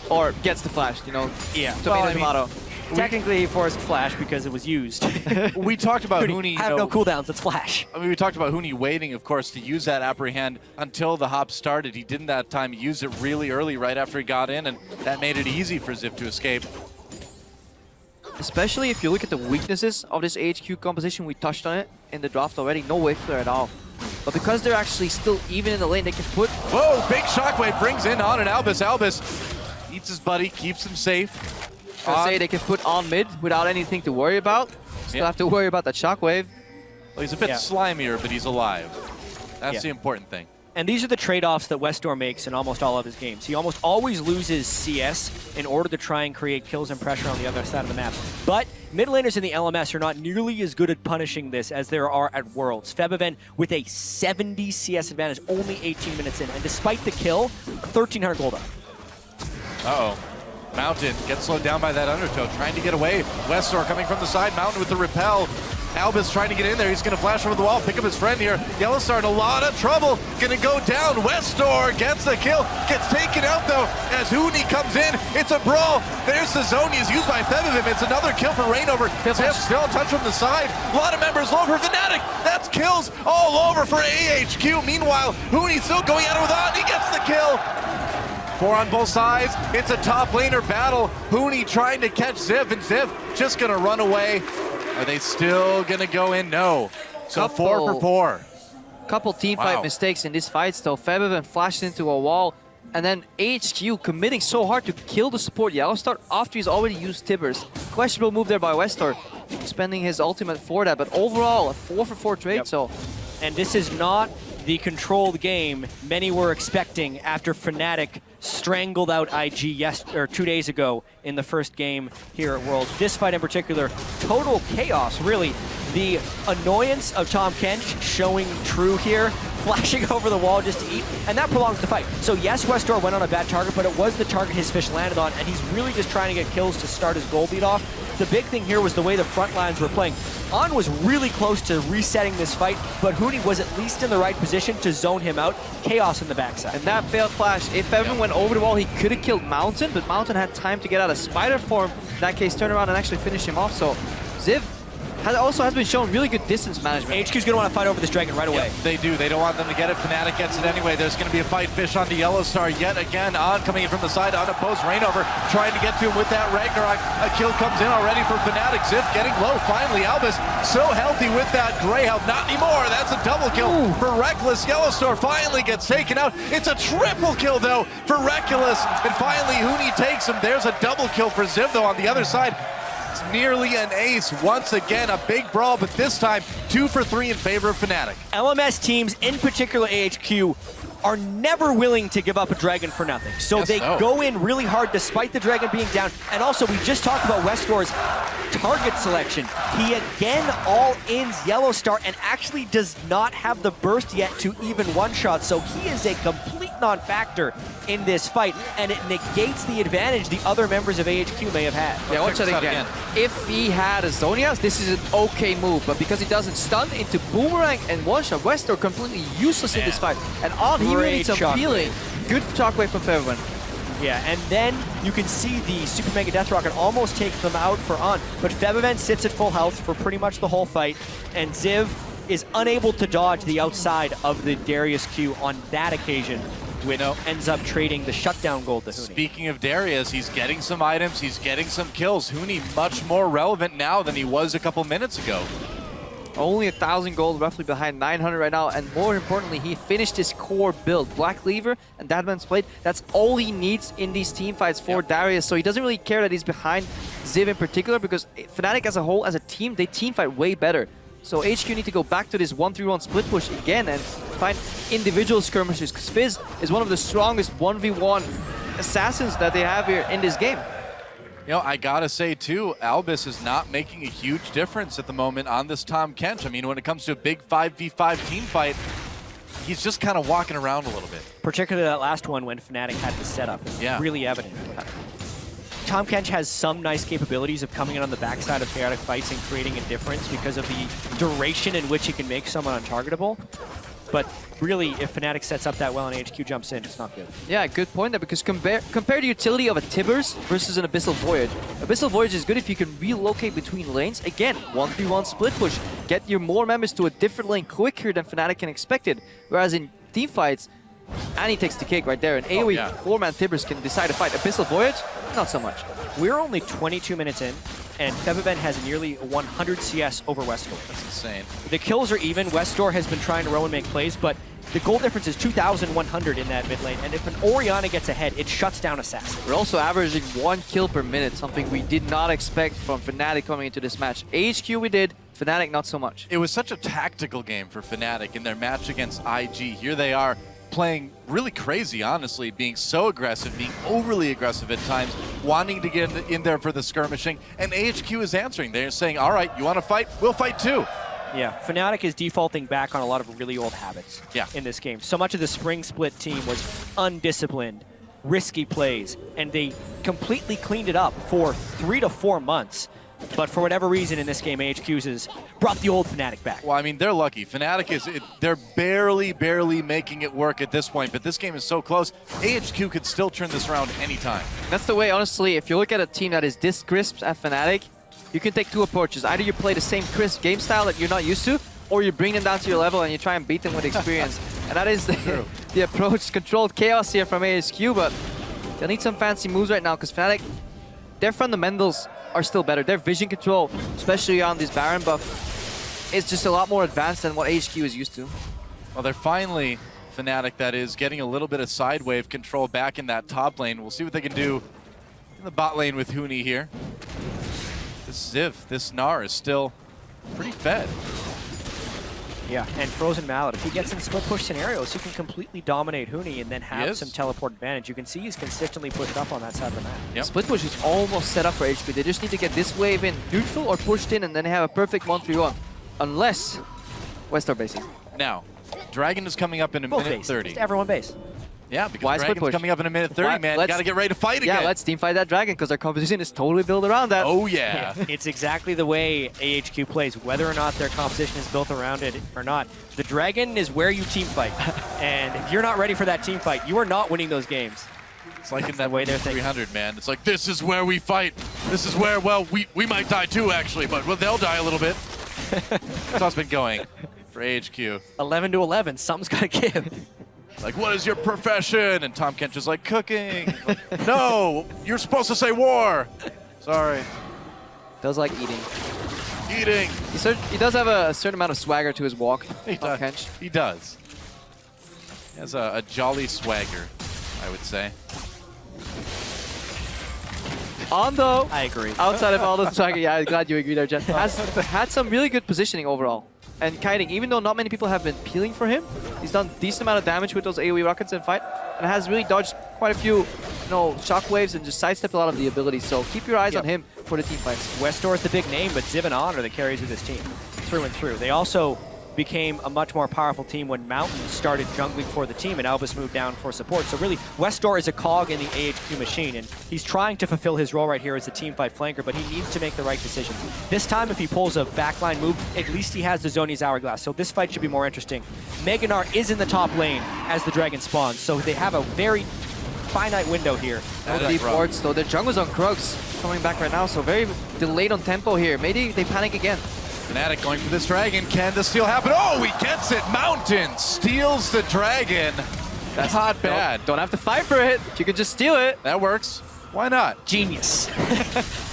Or gets the flash, you know. Yeah. Tomato, tomato. Technically, he forced flash because it was used. We talked about Huni. Have no cooldowns, it's flash. I mean, we talked about Huni waiting, of course, to use that apprehend until the hop started. He didn't that time. He used it really early, right after he got in, and that made it easy for Ziv to escape. Especially if you look at the weaknesses of this HQ composition, we touched on it in the draft already. No wave clear at all. But because they're actually still even in the lane, they can put... Whoa, big shockwave brings in on and Albus. Albus eats his buddy, keeps him safe. I was say they can put on mid without anything to worry about. Still have to worry about that shockwave. Well, he's a bit slimier, but he's alive. That's the important thing. And these are the trade-offs that Westor makes in almost all of his games. He almost always loses CS in order to try and create kills and pressure on the other side of the map. But mid laners in the LMS are not nearly as good at punishing this as there are at Worlds. Febiven with a 70 CS advantage, only 18 minutes in. And despite the kill, 1,300 gold up. Uh-oh. Mountain gets slowed down by that undertow, trying to get away. Westor coming from the side, Mountain with the repel. Albus trying to get in there. He's going to flash over the wall, pick up his friend here. Yellow Star in a lot of trouble. Going to go down. Westor gets the kill. Gets taken out, though, as Huni comes in. It's a brawl. There's the zone. He's used by Febiven. It's another kill for Rainover. Ziv still in touch from the side. A lot of members low for Fnatic. That's kills all over for AHQ. Meanwhile, Huni still going at it with On. He gets the kill. 4 on both sides. It's a top laner battle. Huni trying to catch Ziv, and Ziv just gonna run away. Are they still gonna go in? No. So 4 for 4. Couple team fight mistakes in this fight still. Febiven flashed into a wall, and then HQ committing so hard to kill the support Yellow Star after he's already used Tibbers. Questionable move there by Westor, spending his ultimate for that, but overall a 4 for 4 trade. So, and this is not the controlled game many were expecting after Fnatic strangled out IG 2 days ago in the first game here at Worlds. This fight in particular, total chaos, really. The annoyance of Tahm Kench showing true here, flashing over the wall just to eat, and that prolongs the fight. So yes, Westor went on a bad target, but it was the target his fish landed on, and he's really just trying to get kills to start his gold lead off. The big thing here was the way the front lines were playing. On was really close to resetting this fight, but Huni was at least in the right position to zone him out. Chaos in the backside. And that failed flash. If everyone went over the wall, he could have killed Mountain, but Mountain had time to get out of spider form. In that case, turn around and actually finish him off. So Ziv also has been shown really good distance management. HQ's going to want to fight over this dragon right away. They do. They don't want them to get it. Fnatic gets it anyway. There's going to be a fight. Fish on the Yellow Star yet again. On coming in from the side. Unopposed. Rainover trying to get to him with that Ragnarok. A kill comes in already for Fnatic. Ziv getting low. Finally, Albus so healthy with that Greyhound. Not anymore. That's a double kill for Reckless. Yellow Star finally gets taken out. It's a triple kill, though, for Reckless. And finally, Huni takes him. There's a double kill for Ziv, though, on the other side. It's nearly an ace. Once again, a big brawl, but this time 2 for 3 in favor of Fnatic. LMS teams, in particular AHQ, are never willing to give up a dragon for nothing. So they go in really hard despite the dragon being down. And also, we just talked about Westor's target selection. He again all-ins Yellow Star and actually does not have the burst yet to even one-shot. So he is a complete non-factor in this fight, and it negates the advantage the other members of AHQ may have had. Yeah, watch that again. If he had a Zonias, this is an okay move, but because he doesn't stun into Boomerang and one-shot, Westor completely useless in this fight. And on, he really needs some healing. Good shockwave from Febiven. Yeah, and then you can see the Super Mega Death Rocket almost take them out for On, but Febiven sits at full health for pretty much the whole fight, and Ziv is unable to dodge the outside of the Darius Q on that occasion, which ends up trading the shutdown gold to Huni. Speaking of Darius, he's getting some items, he's getting some kills. Huni much more relevant now than he was a couple minutes ago. Only 1,000 gold, roughly behind 900 right now, and more importantly, he finished his core build. Black Lever and Deadman's Blade, that's all he needs in these team fights for Darius, so he doesn't really care that he's behind Ziv in particular, because Fnatic as a whole, as a team, they team fight way better. So HQ need to go back to this 1-3-1 split push again and find individual skirmishes, because Fizz is one of the strongest 1v1 assassins that they have here in this game. You know, I gotta say too, Albus is not making a huge difference at the moment on this Tahm Kench. I mean, when it comes to a big 5v5 team fight, he's just kind of walking around a little bit. Particularly that last one when Fnatic had the setup. Yeah. Really evident. Tahm Kench has some nice capabilities of coming in on the backside of chaotic fights and creating a difference because of the duration in which he can make someone untargetable. But really, if Fnatic sets up that well and HQ jumps in, it's not good. Yeah, good point there, because compare the utility of a Tibbers versus an Abyssal Voyage. Abyssal Voyage is good if you can relocate between lanes. Again, 1v1 split push. Get your more members to a different lane quicker than Fnatic can expect it. Whereas in team fights, Annie takes the cake right there. An AoE 4-man Tibbers can decide to fight. Abyssal Voyage, not so much. We're only 22 minutes in, and Febiven has nearly 100 CS over Westdoor. That's insane. The kills are even. Westdoor has been trying to roam and make plays, but the goal difference is 2,100 in that mid lane, and if an Oriana gets ahead, it shuts down Assassin. We're also averaging 1 kill per minute, something we did not expect from Fnatic coming into this match. HQ we did, Fnatic not so much. It was such a tactical game for Fnatic in their match against IG. Here they are playing really crazy, honestly, being so aggressive, being overly aggressive at times, wanting to get in there for the skirmishing, and AHQ is answering. They're saying, all right, you want to fight? We'll fight too. Yeah, Fnatic is defaulting back on a lot of really old habits in this game. So much of the spring split team was undisciplined, risky plays, and they completely cleaned it up for 3 to 4 months. But for whatever reason in this game, AHQ's has brought the old Fnatic back. Well, I mean, they're lucky. Fnatic they're barely making it work at this point, but this game is so close. AHQ could still turn this around anytime. That's the way, honestly, if you look at a team that is this crisp at Fnatic, you can take 2 approaches. Either you play the same crisp game style that you're not used to, or you bring them down to your level and you try and beat them with experience. And that is the approach. Controlled chaos here from AHQ, but they'll need some fancy moves right now because Fnatic, their fundamentals are still better. Their vision control, especially on this Baron buff, is just a lot more advanced than what HQ is used to. Well, they're finally, Fnatic that is, getting a little bit of side wave control back in that top lane. We'll see what they can do in the bot lane with Huni here. This Ziv, this Gnar is still pretty fed. Yeah, and Frozen Mallet, if he gets in split push scenarios, he can completely dominate Huni and then have some teleport advantage. You can see he's consistently pushed up on that side of the map. Yep. Split push is almost set up for HP. They just need to get this wave in neutral or pushed in and then have a perfect 1-3-1. Unless Westdoor bases. Now, Dragon is coming up in a minute 30. Just everyone base. Yeah, because Dragon's coming up in a minute 30, man. You gotta get ready to fight again. Yeah, let's team fight that Dragon because our composition is totally built around that. Oh, yeah. It's exactly the way AHQ plays, whether or not their composition is built around it or not. The Dragon is where you team fight. And if you're not ready for that team fight, you are not winning those games. It's like in that way they're 300, man. It's like, this is where we fight. This is where, well, we might die too, actually, but well, they'll die a little bit. That's how it's been going for AHQ. 11 to 11, something's got to give. Like, what is your profession? And Tahm Kench is like, cooking. No, you're supposed to say war. Sorry. Does like eating. Eating. He does have a certain amount of swagger to his walk. He does. Kench. He does. He has a jolly swagger, I would say. Though, I agree. Outside of all the swagger, yeah, I'm glad you agree there, Jen. Has had some really good positioning overall. And kiting, even though not many people have been peeling for him, he's done a decent amount of damage with those AoE rockets in fight, and has really dodged quite a few, shockwaves and just sidestepped a lot of the abilities. So keep your eyes on him for the team fights. Westdoor is the big name, but Ziv and On are the carries of this team, through and through. They also became a much more powerful team when Mountain started jungling for the team and Elvis moved down for support. So really, Westdoor is a cog in the AHQ machine, and he's trying to fulfill his role right here as a team fight flanker, but he needs to make the right decision. This time, if he pulls a backline move, at least he has the Zoni's Hourglass, so this fight should be more interesting. Mega Gnar is in the top lane as the Dragon spawns, so they have a very finite window here. No deep wards though. Their jungle's on Krugs coming back right now, so very delayed on tempo here. Maybe they panic again. Fnatic going for this Dragon. Can the steal happen? Oh, he gets it. Mountain steals the Dragon. That's not bad. Don't have to fight for it. You can just steal it. That works. Why not? Genius.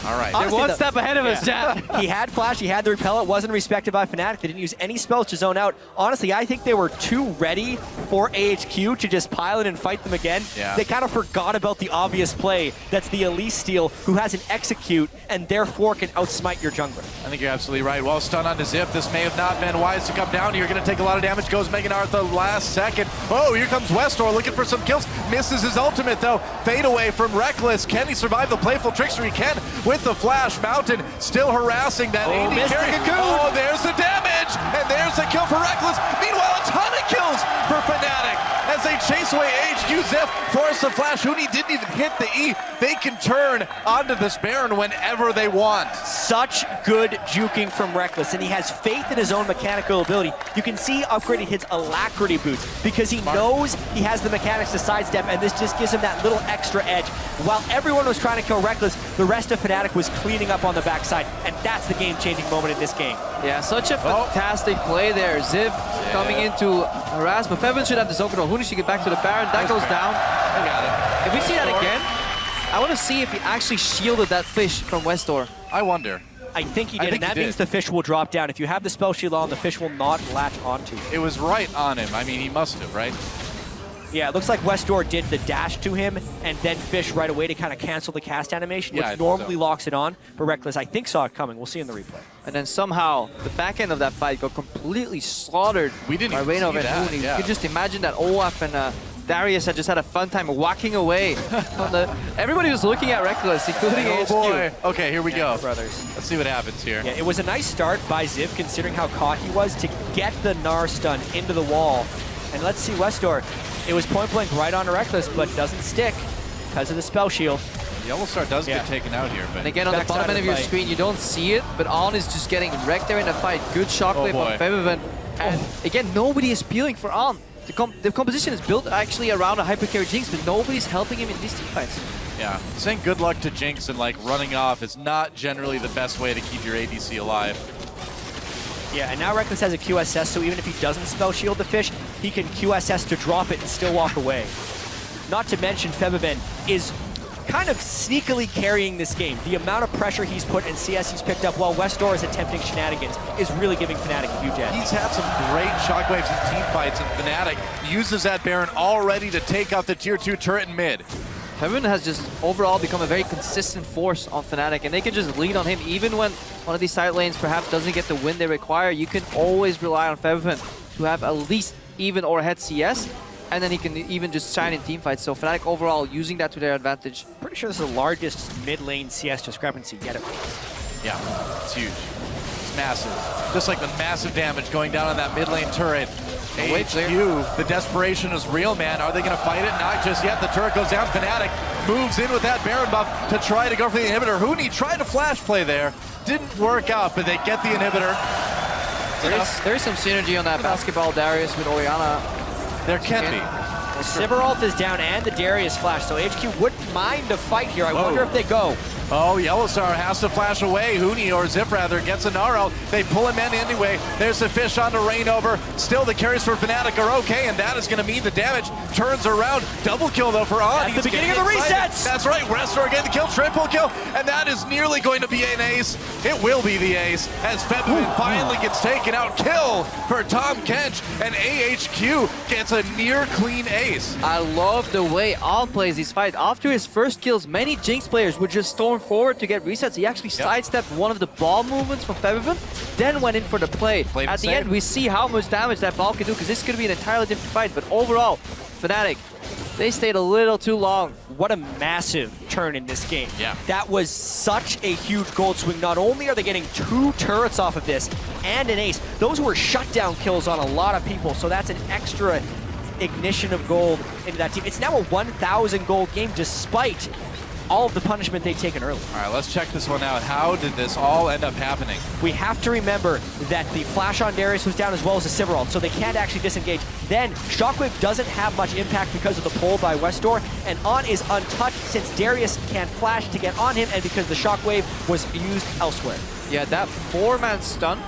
All right. They're one step ahead of us, Chad. He had flash, he had the repel, it wasn't respected by Fnatic. They didn't use any spells to zone out. Honestly, I think they were too ready for AHQ to just pile in and fight them again. Yeah. They kind of forgot about the obvious play. That's the Elise steal who has an execute and therefore can outsmite your jungler. I think you're absolutely right. Well, stun onto Zip. This may have not been wise to come down here. Going to take a lot of damage. Goes Mega Gnar at the last second. Oh, here comes Westdoor looking for some kills. Misses his ultimate, though. Fade away from Reckless. Can he survive the playful trickster? He can with the flash. Mountain still harassing that AD carry. Oh, there's the damage, and there's the kill for Reckless. Meanwhile, a ton of kills for Fnatic as they chase away HQ. Ziv forced the flash. Huni didn't even hit the E. They can turn onto this Baron whenever they want. Such good juking from Reckless, and he has faith in his own mechanical ability. You can see upgrading his alacrity boots because he knows he has the mechanics to sidestep, and this just gives him that little extra edge. While everyone was trying to kill Reckless, the rest of Fnatic was cleaning up on the backside, and that's the game-changing moment in this game. Yeah, such a fantastic play there. Ziv coming into harass, but Feven should have the zone control. Huni should get back to the Baron. That goes down. I got it. If we see that again, I want to see if he actually shielded that fish from Westdoor. I wonder. I think he did, and that means the fish will drop down. If you have the spell shield on, the fish will not latch onto it. It was right on him. I mean, he must have, right? Yeah, it looks like Westdoor did the dash to him and then fish right away to kind of cancel the cast animation, which normally locks it on. But Reckless, I think, saw it coming. We'll see in the replay. And then somehow, the back end of that fight got completely slaughtered by Reynov and Huni. You can just imagine that Olaf and Darius had just had a fun time walking away. Everybody was looking at Reckless, including HQ. Boy. Okay, here we go. Brothers. Let's see what happens here. Yeah, it was a nice start by Ziv, considering how caught he was, to get the Gnar stun into the wall. And let's see Westdoor. It was point blank right on Reckless, but doesn't stick because of the spell shield. Yellow Star does get taken out here, but and again, on the bottom end of your screen, you don't see it, but On is just getting wrecked there in the fight. Good shockwave on Febiven. And again, nobody is peeling for On. The composition is built actually around a hypercarry Jinx, but nobody's helping him in these team fights. Yeah, saying good luck to Jinx and like running off is not generally the best way to keep your ADC alive. Yeah, and now Reckless has a QSS, so even if he doesn't spell shield the fish, he can QSS to drop it and still walk away. Not to mention Febiven is kind of sneakily carrying this game. The amount of pressure he's put and CS he's picked up while Westdoor is attempting shenanigans is really giving Fnatic a huge edge. He's had some great shockwaves in team fights, and Fnatic uses that Baron already to take out the tier 2 turret in mid. Febiven has just overall become a very consistent force on Fnatic, and they can just lean on him even when one of these side lanes perhaps doesn't get the win they require. You can always rely on Febiven to have at least even or ahead CS, and then he can even just shine in team fights. So Fnatic overall using that to their advantage. Pretty sure this is the largest mid lane CS discrepancy yet. Yeah, it's huge. It's massive. Just like the massive damage going down on that mid lane turret. HQ, the desperation is real, man. Are they going to fight it? Not just yet. The turret goes down. Fnatic moves in with that Baron buff to try to go for the inhibitor. Huni tried to flash play there. Didn't work out, but they get the inhibitor. There is some synergy on that basketball Darius with Oriana. There can be. The Sivir is down and the Darius flash, so HQ wouldn't mind a fight here. I wonder if they go. Oh, Yellow Star has to flash away. Huni, or Zip rather, gets a Gnar out. They pull him in anyway. There's the fish on the Reignover. Still, the carries for Fnatic are okay, and that is going to mean the damage turns around. Double kill, though, for On. That's the beginning of the resets. That's right. Westdoor getting the kill, triple kill, and that is nearly going to be an ace. It will be the ace as Febiven finally gets taken out. Kill for Tom Kench, and AHQ gets a near clean ace. I love the way On plays this fight. After his first kills, many Jinx players would just storm forward to get resets. He actually sidestepped one of the ball movements from Febiven, then went in for the play. At the end, we see how much damage that ball can do, because this could be an entirely different fight. But overall, Fnatic, they stayed a little too long. What a massive turn in this game. Yeah. That was such a huge gold swing. Not only are they getting 2 turrets off of this and an ace, those were shutdown kills on a lot of people, so that's an extra ignition of gold into that team. It's now a 1,000 gold game despite all of the punishment they'd taken early. All right, let's check this one out. How did this all end up happening? We have to remember that the flash on Darius was down as well as the Sivir, so they can't actually disengage. Then Shockwave doesn't have much impact because of the pull by Westdoor, and On is untouched since Darius can't flash to get on him, and because the Shockwave was used elsewhere. Yeah, that 4-man stun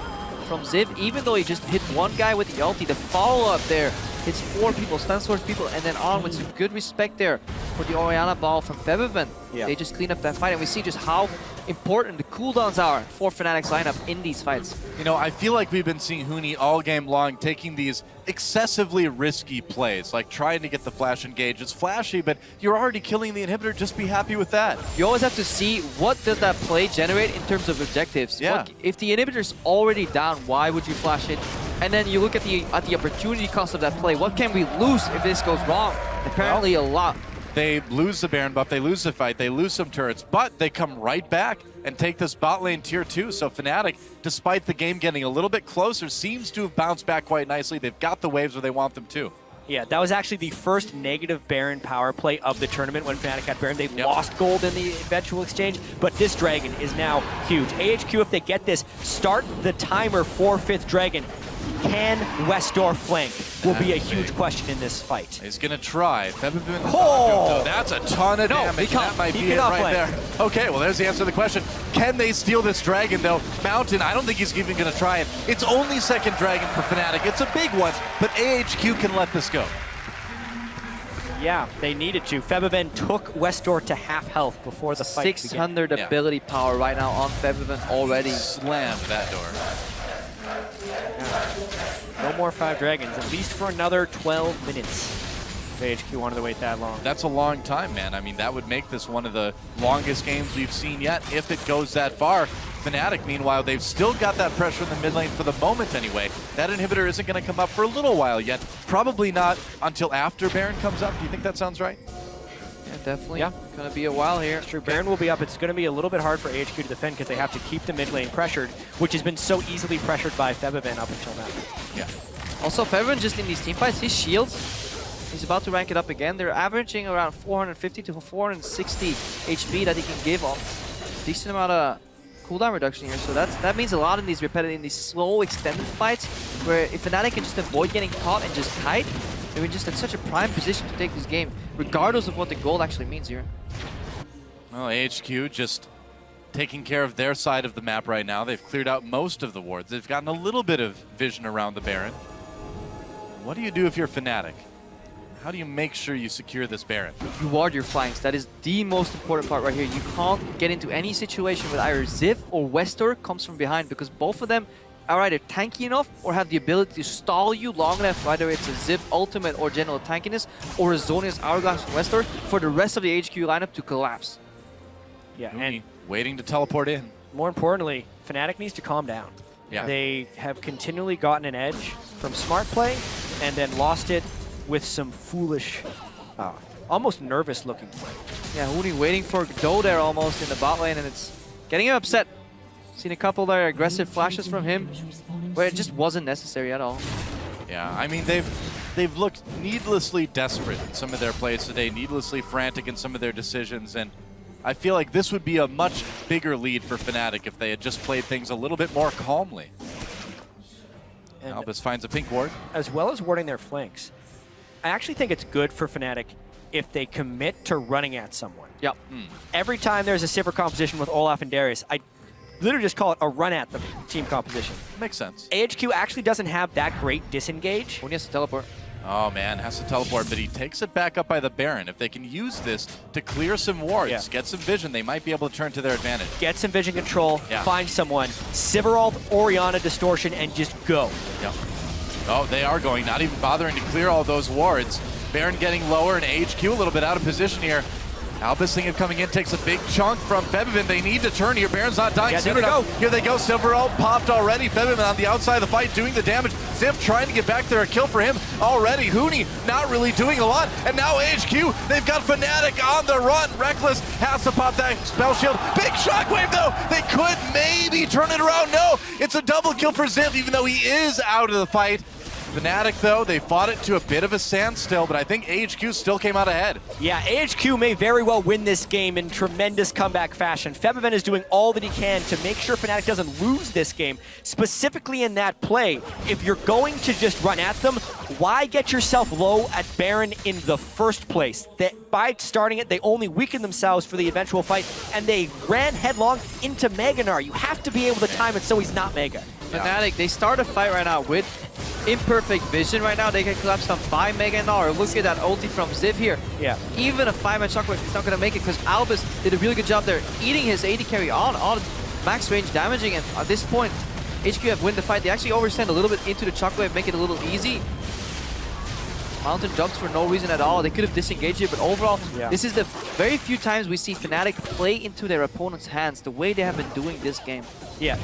from Ziv, even though he just hit one guy with the ulti, the follow-up there hits 4 people, stuns 4 people, and then On with some good respect there for the Oriana ball from Febiven. Yeah. They just clean up that fight, and we see just how important the cooldowns are for Fnatic's lineup in these fights. You know, I feel like we've been seeing Huni all game long taking these excessively risky plays, like trying to get the flash engaged. It's flashy, but you're already killing the inhibitor. Just be happy with that. You always have to see what does that play generate in terms of objectives. Yeah. If the inhibitor's already down, why would you flash it? And then you look at the opportunity cost of that play. What can we lose if this goes wrong? Apparently a lot. they lose the Baron buff, they lose the fight, they lose some turrets, but they come right back and take this bot lane tier 2. So Fnatic, despite the game getting a little bit closer, seems to have bounced back quite nicely. They've got the waves where they want them to. Yeah, that was actually the first negative Baron power play of the tournament when Fnatic had Baron. They lost gold in the eventual exchange, but this Dragon is now huge. AHQ, if they get this, start the timer for 5th Dragon. Can Westor flank? Will be a huge question in this fight. He's going to try. Oh! That's a ton of damage. That might be it right there. Okay, well, there's the answer to the question. Can they steal this Dragon, though? Mountain, I don't think he's even going to try it. It's only 2nd Dragon for Fnatic. It's a big one, but AHQ can let this go. Yeah, they needed to. Febiven took Westor to half health before the fight 600 began. ability power right now on Febiven already. Slammed that door. No more 5 Dragons, at least for another 12 minutes. AHQ wanted to wait that long. That's a long time, man. I mean, that would make this one of the longest games we've seen yet, if it goes that far. Fnatic, meanwhile, they've still got that pressure in the mid lane for the moment anyway. That inhibitor isn't going to come up for a little while yet. Probably not until after Baron comes up. Do you think that sounds right? Yeah, definitely. Yeah. Going to be a while here. It's true. Baron will be up. It's going to be a little bit hard for AHQ to defend because they have to keep the mid lane pressured, which has been so easily pressured by Febiven up until now. Yeah. Also, Febiven just in these team fights, his shields, he's about to rank it up again. They're averaging around 450 to 460 HP that he can give off. Decent amount of cooldown reduction here, so that means a lot in these repetitive, in these slow extended fights, where if Fnatic can just avoid getting caught and just kite, they're just in such a prime position to take this game, regardless of what the gold actually means here. Well, AHQ just taking care of their side of the map right now. They've cleared out most of the wards. They've gotten a little bit of vision around the Baron. What do you do if you're Fnatic? How do you make sure you secure this Baron? You ward your flanks. That is the most important part right here. You can't get into any situation where either Ziv or Westor comes from behind, because both of them are either tanky enough or have the ability to stall you long enough, whether it's a Ziv ultimate or general tankiness, or a Zonia's Hourglass from Westor, for the rest of the HQ lineup to collapse. Yeah, and waiting to teleport in. More importantly, Fnatic needs to calm down. Yeah. They have continually gotten an edge from smart play and then lost it with some foolish, almost nervous looking play. Yeah, Huni waiting for Godot there almost in the bot lane, and it's getting him upset. Seen a couple of aggressive flashes from him where it just wasn't necessary at all. Yeah, I mean, they've looked needlessly desperate in some of their plays today, needlessly frantic in some of their decisions, and I feel like this would be a much bigger lead for Fnatic if they had just played things a little bit more calmly. And Albus finds a pink ward. As well as warding their flanks. I actually think it's good for Fnatic if they commit to running at someone. Yep. Every time there's a Sivir composition with Olaf and Darius, I literally just call it a run at the team composition. Makes sense. AHQ actually doesn't have that great disengage. When he has to teleport. Oh man, has to teleport, but he takes it back up by the Baron. If they can use this to clear some wards, get some vision, they might be able to turn to their advantage. Get some vision control, find someone, Sivir ult, Oriana distortion, and just go. Yep. Oh, they are going, not even bothering to clear all those wards. Baron getting lower and AHQ a little bit out of position here. Albus thinking of coming in, takes a big chunk from Febiven. They need to turn here. Baron's not dying soon enough. Here they go. Silver ult popped already. Febiven on the outside of the fight doing the damage. Ziv trying to get back there. A kill for him already. Huni not really doing a lot. And now AHQ, they've got Fnatic on the run. Reckless has to pop that spell shield. Big shockwave though. They could maybe turn it around. No, it's a double kill for Ziv even though he is out of the fight. Fnatic, though, they fought it to a bit of a standstill, but I think AHQ still came out ahead. Yeah, AHQ may very well win this game in tremendous comeback fashion. Febiven is doing all that he can to make sure Fnatic doesn't lose this game. Specifically in that play, if you're going to just run at them, why get yourself low at Baron in the first place? By starting it, they only weakened themselves for the eventual fight, and they ran headlong into Mega Gnar. You have to be able to time it so he's not Mega. Fnatic, they start a fight right now with imperfect vision right now. They get collapsed on by Mega Gnar. Look at that ulti from Ziv here. Yeah. Even a 5-man shockwave is not going to make it because Albus did a really good job there eating his AD carry on max range damaging, and at this point, HQ have win the fight. They actually overstand a little bit into the shockwave, make it a little easy. Mountain jumps for no reason at all. They could have disengaged it, but overall, this is the very few times we see Fnatic play into their opponent's hands the way they have been doing this game. Yeah,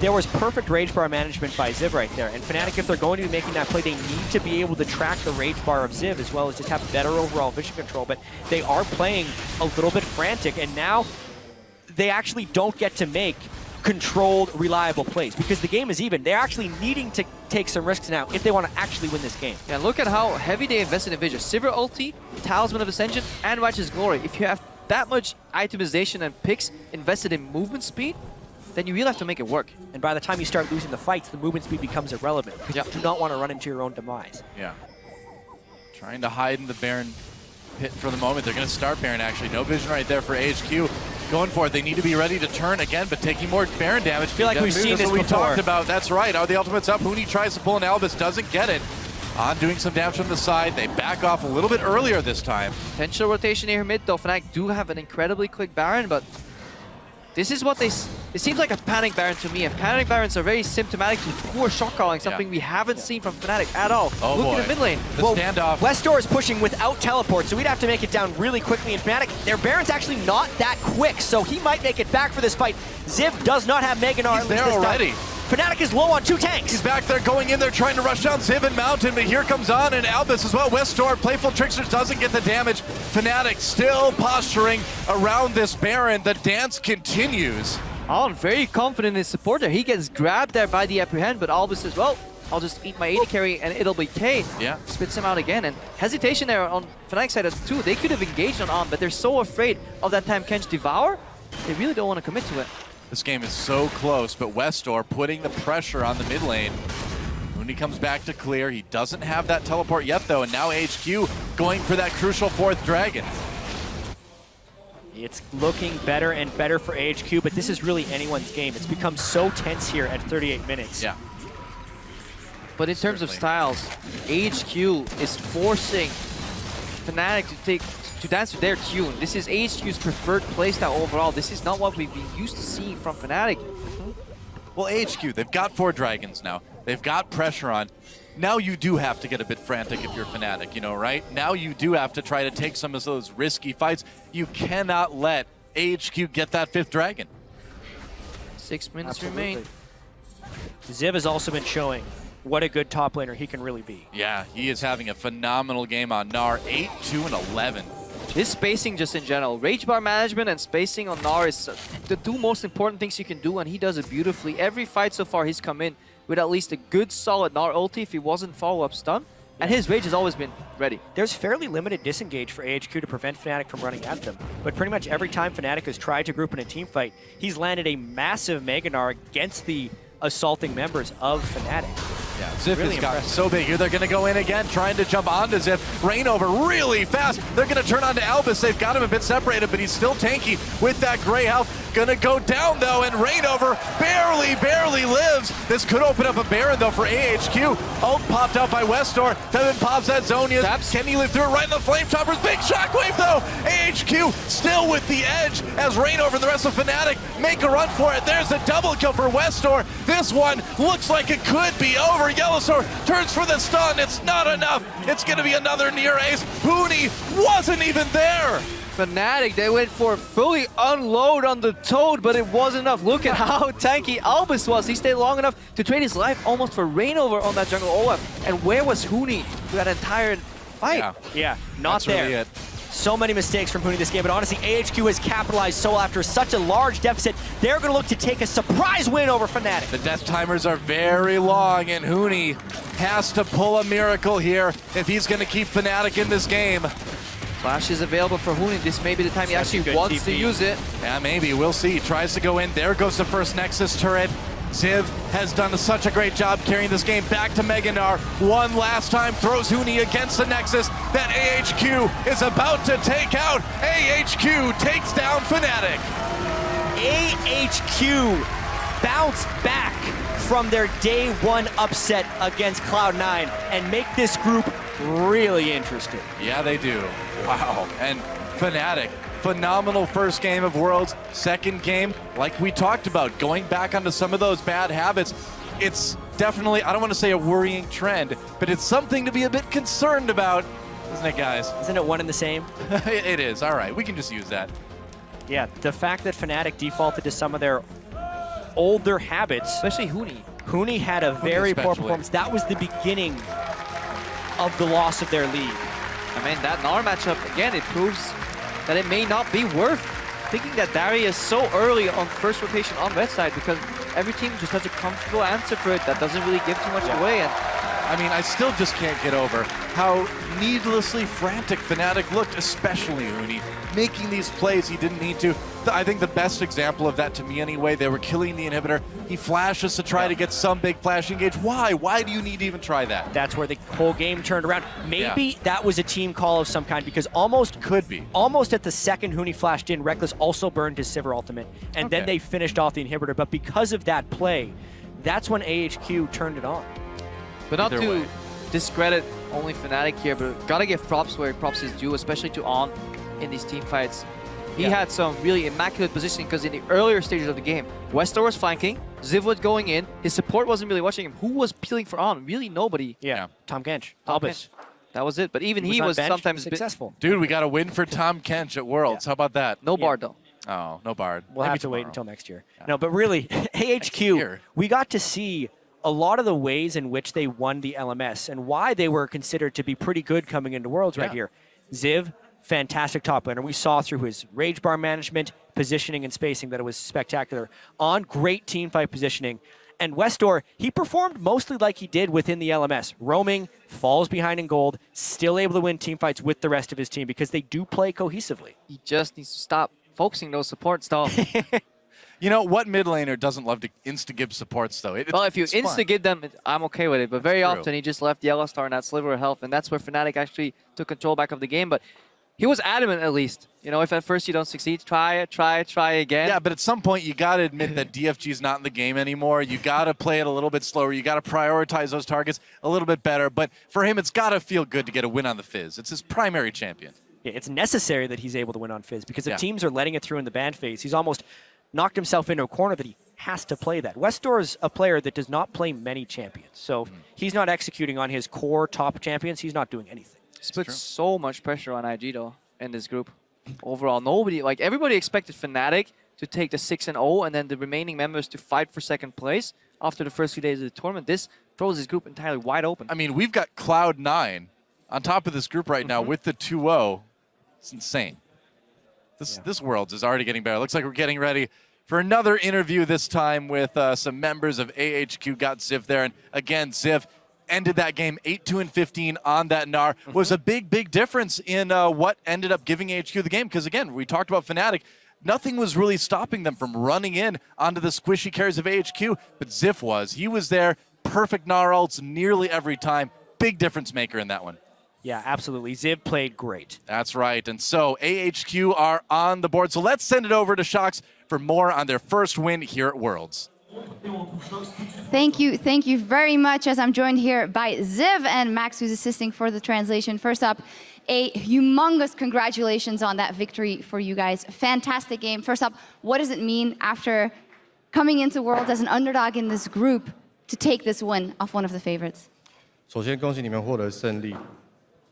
there was perfect rage bar management by Ziv right there. And Fnatic, if they're going to be making that play, they need to be able to track the rage bar of Ziv as well as just have better overall vision control. But they are playing a little bit frantic, and now they actually don't get to make controlled, reliable plays because the game is even. They're actually needing to take some risks now if they want to actually win this game. Yeah, look at how heavy they invested in vision. Sivir ulti, Talisman of Ascension, and Righteous Glory. If you have that much itemization and picks invested in movement speed, then you really have to make it work. And by the time you start losing the fights, the movement speed becomes irrelevant because you do not want to run into your own demise. Yeah. Trying to hide in the Baron pit for the moment. They're going to start Baron, actually. No vision right there for HQ. Going for it. They need to be ready to turn again, but taking more Baron damage. I feel like we've seen this what we before. talked about. That's right. Oh, the ultimate's up. Huni tries to pull an Albus, doesn't get it. On doing some damage from the side. They back off a little bit earlier this time. Potential rotation here mid, though. Fnatic do have an incredibly quick Baron, but this is what they... It seems like a panic Baron to me, and panic Barons are very symptomatic to poor shot calling, something we haven't seen from Fnatic at all. Oh Look boy. at the mid lane. The standoff. Westdoor is pushing without teleport, so we'd have to make it down really quickly. And Fnatic, their Baron's actually not that quick, so he might make it back for this fight. Ziv does not have Mega Gnar. He's there already. Fnatic is low on 2 tanks. He's back there going in there trying to rush down Ziv and Mountain, but here comes On and Albus as well. Westdoor, Playful Tricksters doesn't get the damage. Fnatic still posturing around this Baron. The dance continues. On very confident in his support there. He gets grabbed there by the Apprehend, but Albus says, well, I'll just eat my AD carry and it'll be K. Yeah. Spits him out again. And hesitation there on Fnatic's side too. They could have engaged on, but they're so afraid of that time Kench Devour. They really don't want to commit to it. This game is so close, but Westdoor putting the pressure on the mid lane. When he comes back to clear, he doesn't have that teleport yet though, and now HQ going for that crucial 4th dragon. It's looking better and better for HQ, but this is really anyone's game. It's become so tense here at 38 minutes. Yeah. But in terms of styles, HQ is forcing Fnatic to dance to their tune. This is HQ's preferred playstyle overall. This is not what we've been used to seeing from Fnatic. Well, HQ, they've got 4 dragons now. They've got pressure on. Now you do have to get a bit frantic if you're Fnatic, you know, right? Now you do have to try to take some of those risky fights. You cannot let HQ get that 5th dragon. 6 minutes remain. Ziv has also been showing what a good top laner he can really be. Yeah, he is having a phenomenal game on Gnar, 8, 2, and 11. His spacing just in general. Rage bar management and spacing on Gnar is the 2 most important things you can do, and he does it beautifully. Every fight so far he's come in with at least a good solid Gnar ulti if he wasn't follow-up stun. And his rage has always been ready. There's fairly limited disengage for AHQ to prevent Fnatic from running at them. But pretty much every time Fnatic has tried to group in a team fight, he's landed a massive Mega Gnar against the assaulting members of Fnatic. Yeah, Ziv has gotten so big here. They're going to go in again, trying to jump onto Ziv. Rainover really fast. They're going to turn onto Albus. They've got him a bit separated, but he's still tanky with that gray health. Going to go down, though, and Rainover barely lives. This could open up a Baron, though, for AHQ. Ult popped out by Westdoor. Then pops that Zhonya. Can he live through it right in the Flame Choppers? Big shockwave, though. AHQ still with the edge as Rainover and the rest of Fnatic make a run for it. There's a double kill for Westdoor. This one looks like it could be over. Yellowsword turns for the stun. It's not enough. It's going to be another near ace. Huni wasn't even there. Fnatic, they went for fully unload on the Toad, but it wasn't enough. Look at how tanky Albus was. He stayed long enough to trade his life almost for Rainover on that jungle OF. And where was Huni through that entire fight? Yeah, not That's there. really it. So many mistakes from Huni this game, but honestly, AHQ has capitalized so after such a large deficit. They're going to look to take a surprise win over Fnatic. The death timers are very long, and Huni has to pull a miracle here if he's going to keep Fnatic in this game. Flash is available for Huni. This may be the time he actually wants to use it. Yeah, maybe. We'll see. He tries to go in. There goes the first Nexus turret. Ziv has done such a great job carrying this game back to Mega Gnar. One last time, throws Huni against the Nexus that AHQ is about to take out. AHQ takes down Fnatic. AHQ bounce back from their day 1 upset against Cloud9 and make this group really interesting. Yeah, they do. Wow. And Fnatic, phenomenal first game of Worlds. Second game, like we talked about, going back onto some of those bad habits. It's definitely, I don't want to say a worrying trend, but it's something to be a bit concerned about, isn't it, guys? Isn't it one and the same? It is. All right, we can just use that. Yeah, the fact that Fnatic defaulted to some of their older habits. Especially Huni. Huni had a very poor especially. performance. That was the beginning of the loss of their lead. I mean, that NAR matchup, again, it proves that it may not be worth thinking that Darius so early on first rotation on red side, because every team just has a comfortable answer for it that doesn't really give too much away. And I mean, I still just can't get over how needlessly frantic Fnatic looked, especially Uni, making these plays he didn't need to. I think the best example of that, to me anyway, they were killing the inhibitor. He flashes to try to get some big flash engage. Why? Why do you need to even try that? That's where the whole game turned around. Maybe that was a team call of some kind, because almost at the second Huni flashed in, Reckless also burned his Sivir ultimate, and then they finished off the inhibitor. But because of that play, that's when AHQ turned it on. But not to discredit only Fnatic here, but gotta give props where props is due, especially to On in these team fights. He had some really immaculate positioning, because in the earlier stages of the game, Westor was flanking, Ziv was going in, his support wasn't really watching him. Who was peeling for On? Really nobody. Yeah, Tom Kench, Tom Albus. Kench. That was it, but even he was sometimes successful. Dude, we got a win for Tom Kench at Worlds. How about that? No Bard though. Oh, no Bard. We'll have to wait until next year. No, but really, AHQ, we got to see a lot of the ways in which they won the LMS and why they were considered to be pretty good coming into Worlds right here. Ziv, fantastic top laner. We saw through his rage bar management, positioning, and spacing that it was spectacular. On great team fight positioning. And Westor, he performed mostly like he did within the LMS. Roaming, falls behind in gold, still able to win team fights with the rest of his team because they do play cohesively. He just needs to stop focusing those supports though. You know, what mid laner doesn't love to insta-give supports, though? Well, if you insta-give them, I'm okay with it. But very True. often, he just left Yellow Star in that sliver of health, and that's where Fnatic actually took control back of the game. But he was adamant, at least. You know, if at first you don't succeed, try it, try again. Yeah, but at some point, you got to admit that DFG is not in the game anymore. You got to play it a little bit slower. You got to prioritize those targets a little bit better. But for him, it's got to feel good to get a win on the Fizz. It's his primary champion. Yeah, it's necessary that he's able to win on Fizz, because if teams are letting it through in the ban phase, he's almost knocked himself into a corner that he has to play that. Westor is a player that does not play many champions, so he's not executing on his core top champions. He's not doing anything. It's put so much pressure on IG, though, in this group. Overall, nobody, like everybody expected Fnatic to take the 6-0 and then the remaining members to fight for second place after the first few days of the tournament. This throws this group entirely wide open. I mean, we've got Cloud9 on top of this group right now with the 2-0. It's insane. This Worlds is already getting better. Looks like we're getting ready for another interview, this time with some members of AHQ. Got Ziv there. And again, Ziv ended that game 8-2-15 on that NAR. Was a big difference in what ended up giving AHQ the game. Because again, we talked about Fnatic. Nothing was really stopping them from running in onto the squishy carries of AHQ. But Ziv was. He was there. Perfect NAR ults nearly every time. Big difference maker in that one. Yeah, absolutely. Ziv played great. That's right. And so AHQ are on the board. So let's send it over to Shox for more on their first win here at Worlds. Thank you very much, as I'm joined here by Ziv and Max, who's assisting for the translation. First up, a humongous congratulations on that victory for you guys. Fantastic game. First up, what does it mean after coming into Worlds as an underdog in this group to take this win off one of the favorites? 首先恭喜你们获得胜利。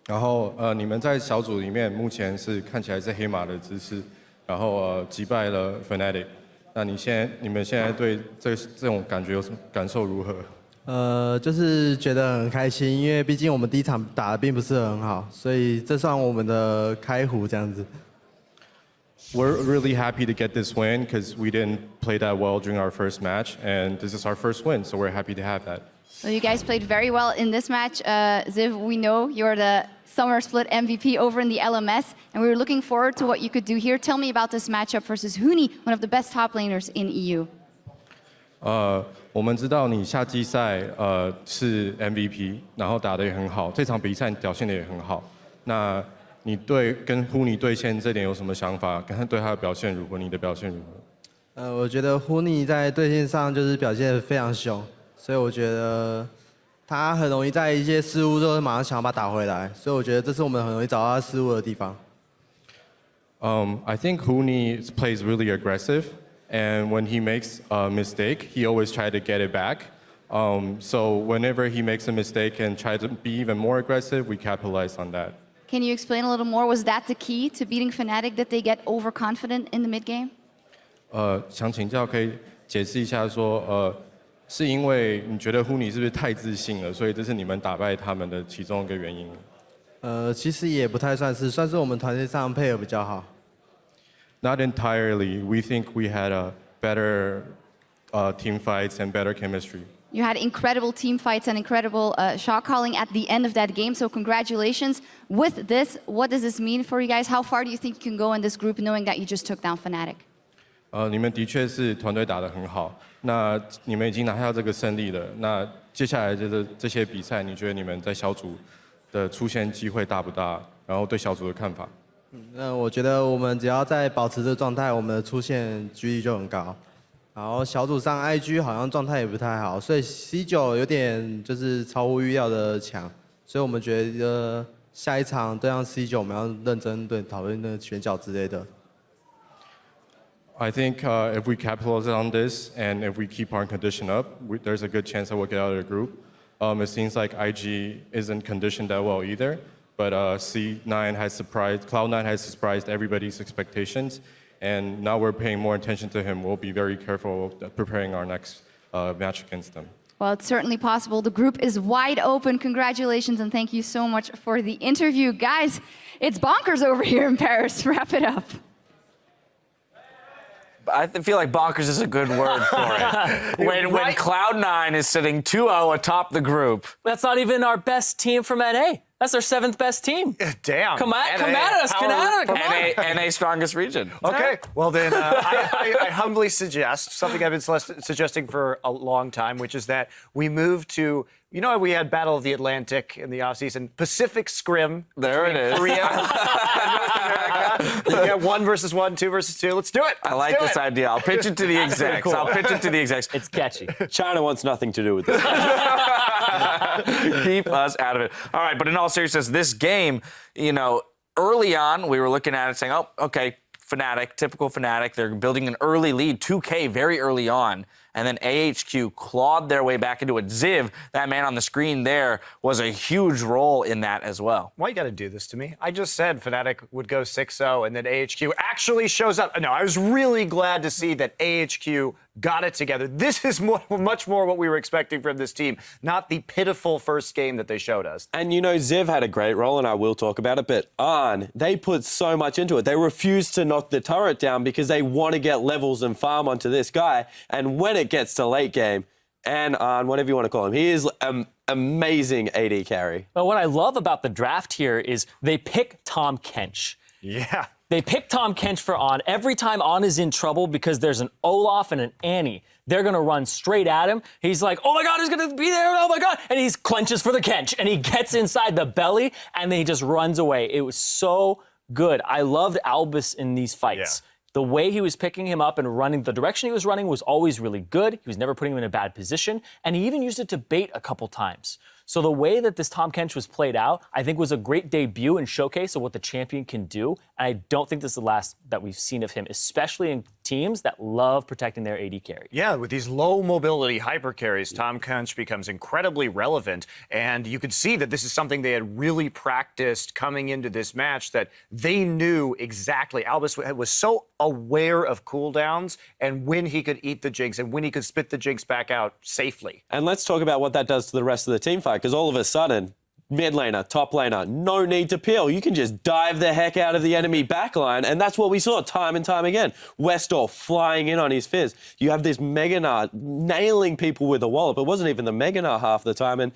然后你们在小组里面目前是看起来是黑马的姿势，然后击败了 Fnatic。那你们现在对这种感觉有什么感受如何？就是觉得很开心，因为毕竟我们第一场打得并不是很好，所以这算我们的开壶这样子。We're really happy to get this win because we didn't play that well during our first match, and this is our first win, so we're happy to have that. Well, you guys played very well in this match. Ziv, we know you're the Summer Split MVP over in the LMS, and we were looking forward to what you could do here. Tell me about this matchup versus Huni, one of the best top laners in EU. 我们知道你夏季赛是 MVP， 然后打得也很好，这场比赛表现得也很好。那你跟 Huni 对线这点有什么想法？跟他对他的表现如何？你的表现如何？我觉得 Huni 在对线上就是表现得非常凶，所以我觉得他很容易在一些失误之后马上想要把它打回来，所以我觉得这是我们很容易找到他失误的地方。I think Huni plays really aggressive, and when he makes a mistake, he always tries to get it back. So whenever he makes a mistake and tries to be even more aggressive, we capitalize on that. Can you explain a little more? Was that the key to beating Fnatic, that they get overconfident in the mid game? 想请教可以解释一下说，是因为你觉得呼尼是不是太自信了，所以这是你们打败他们的其中一个原因？其实也不太算是，算是我们团队上配合比较好。Not entirely. We think we had a better team fights and better chemistry. You had incredible team fights and incredible shot calling at the end of that game, so congratulations. With this, what does this mean for you guys? How far do you think you can go in this group knowing that you just took down Fnatic? 你们的确是团队打得很好，那你们已经拿下这个胜利了。那接下来这些比赛，你觉得你们在小组的出现机会大不大？然后对小组的看法？那我觉得我们只要在保持这个状态，我们的出现几率就很高。然后小组上 IG 好像状态也不太好，所以 C9有点就是超乎预料的强，所以我们觉得下一场对上 C9 我们要认真对讨论那个选角之类的。I think if we capitalize on this and if we keep our condition up, there's a good chance that we'll get out of the group. It seems like IG isn't conditioned that well either, but C9 has surprised, Cloud9 has surprised everybody's expectations, and now we're paying more attention to him. We'll be very careful preparing our next match against them. Well, it's certainly possible. The group is wide open. Congratulations, and thank you so much for the interview. Guys, it's bonkers over here in Paris. Wrap it up. I feel like bonkers is a good word for it. when Cloud9 is sitting 2-0 atop the group. That's not even our best team from NA. That's our 7th best team. Damn. Come at us, come on. NA strongest region. Okay, well then I humbly suggest something I've been suggesting for a long time, which is that we move to, you know, we had Battle of the Atlantic in the offseason, Pacific Scrim. There it is. Korea and North America. Yeah, 1 versus 1, 2 versus 2. Let's do it. I like this idea. I'll pitch it to the execs. Cool. I'll pitch it to the execs. It's catchy. China wants nothing to do with this. Keep us out of it. All right, but in all seriousness, this game, you know, early on, we were looking at it saying, oh, okay, Fnatic, typical Fnatic. They're building an early lead, 2K very early on. And then AHQ clawed their way back into it. Ziv, that man on the screen there, was a huge role in that as well. Why you got to do this to me? I just said Fnatic would go 6-0 and then AHQ actually shows up. No, I was really glad to see that AHQ got it together. This is much more what we were expecting from this team, not the pitiful first game that they showed us. And you know, Ziv had a great role, and I will talk about it, but Arn, they put so much into it. They refused to knock the turret down because they want to get levels and farm onto this guy. And when it gets to late game, and Arn, whatever you want to call him, he is amazing AD carry. Well, what I love about the draft here is they pick Tom Kench. Yeah. They pick Tom Kench for On. Every time On is in trouble because there's an Olaf and an Annie, they're going to run straight at him. He's like, oh my God, he's going to be there. Oh my God. And he clenches for the Kench and he gets inside the belly and then he just runs away. It was so good. I loved Albus in these fights. Yeah. The way he was picking him up and running, the direction he was running was always really good. He was never putting him in a bad position. And he even used it to bait a couple times. So the way that this Tom Kench was played out, I think was a great debut and showcase of what the champion can do. And I don't think this is the last that we've seen of him, especially in teams that love protecting their AD carry. Yeah, with these low mobility hyper carries, Tom Kench becomes incredibly relevant. And you could see that this is something they had really practiced coming into this match, that they knew exactly. Albus was so aware of cooldowns and when he could eat the Jinx and when he could spit the Jinx back out safely. And let's talk about what that does to the rest of the team fight, because all of a sudden, mid laner, top laner, no need to peel. You can just dive the heck out of the enemy backline, and that's what we saw time and time again. Westall flying in on his Fizz. You have this Meganar nailing people with a wallop. It wasn't even the Meganar half the time, and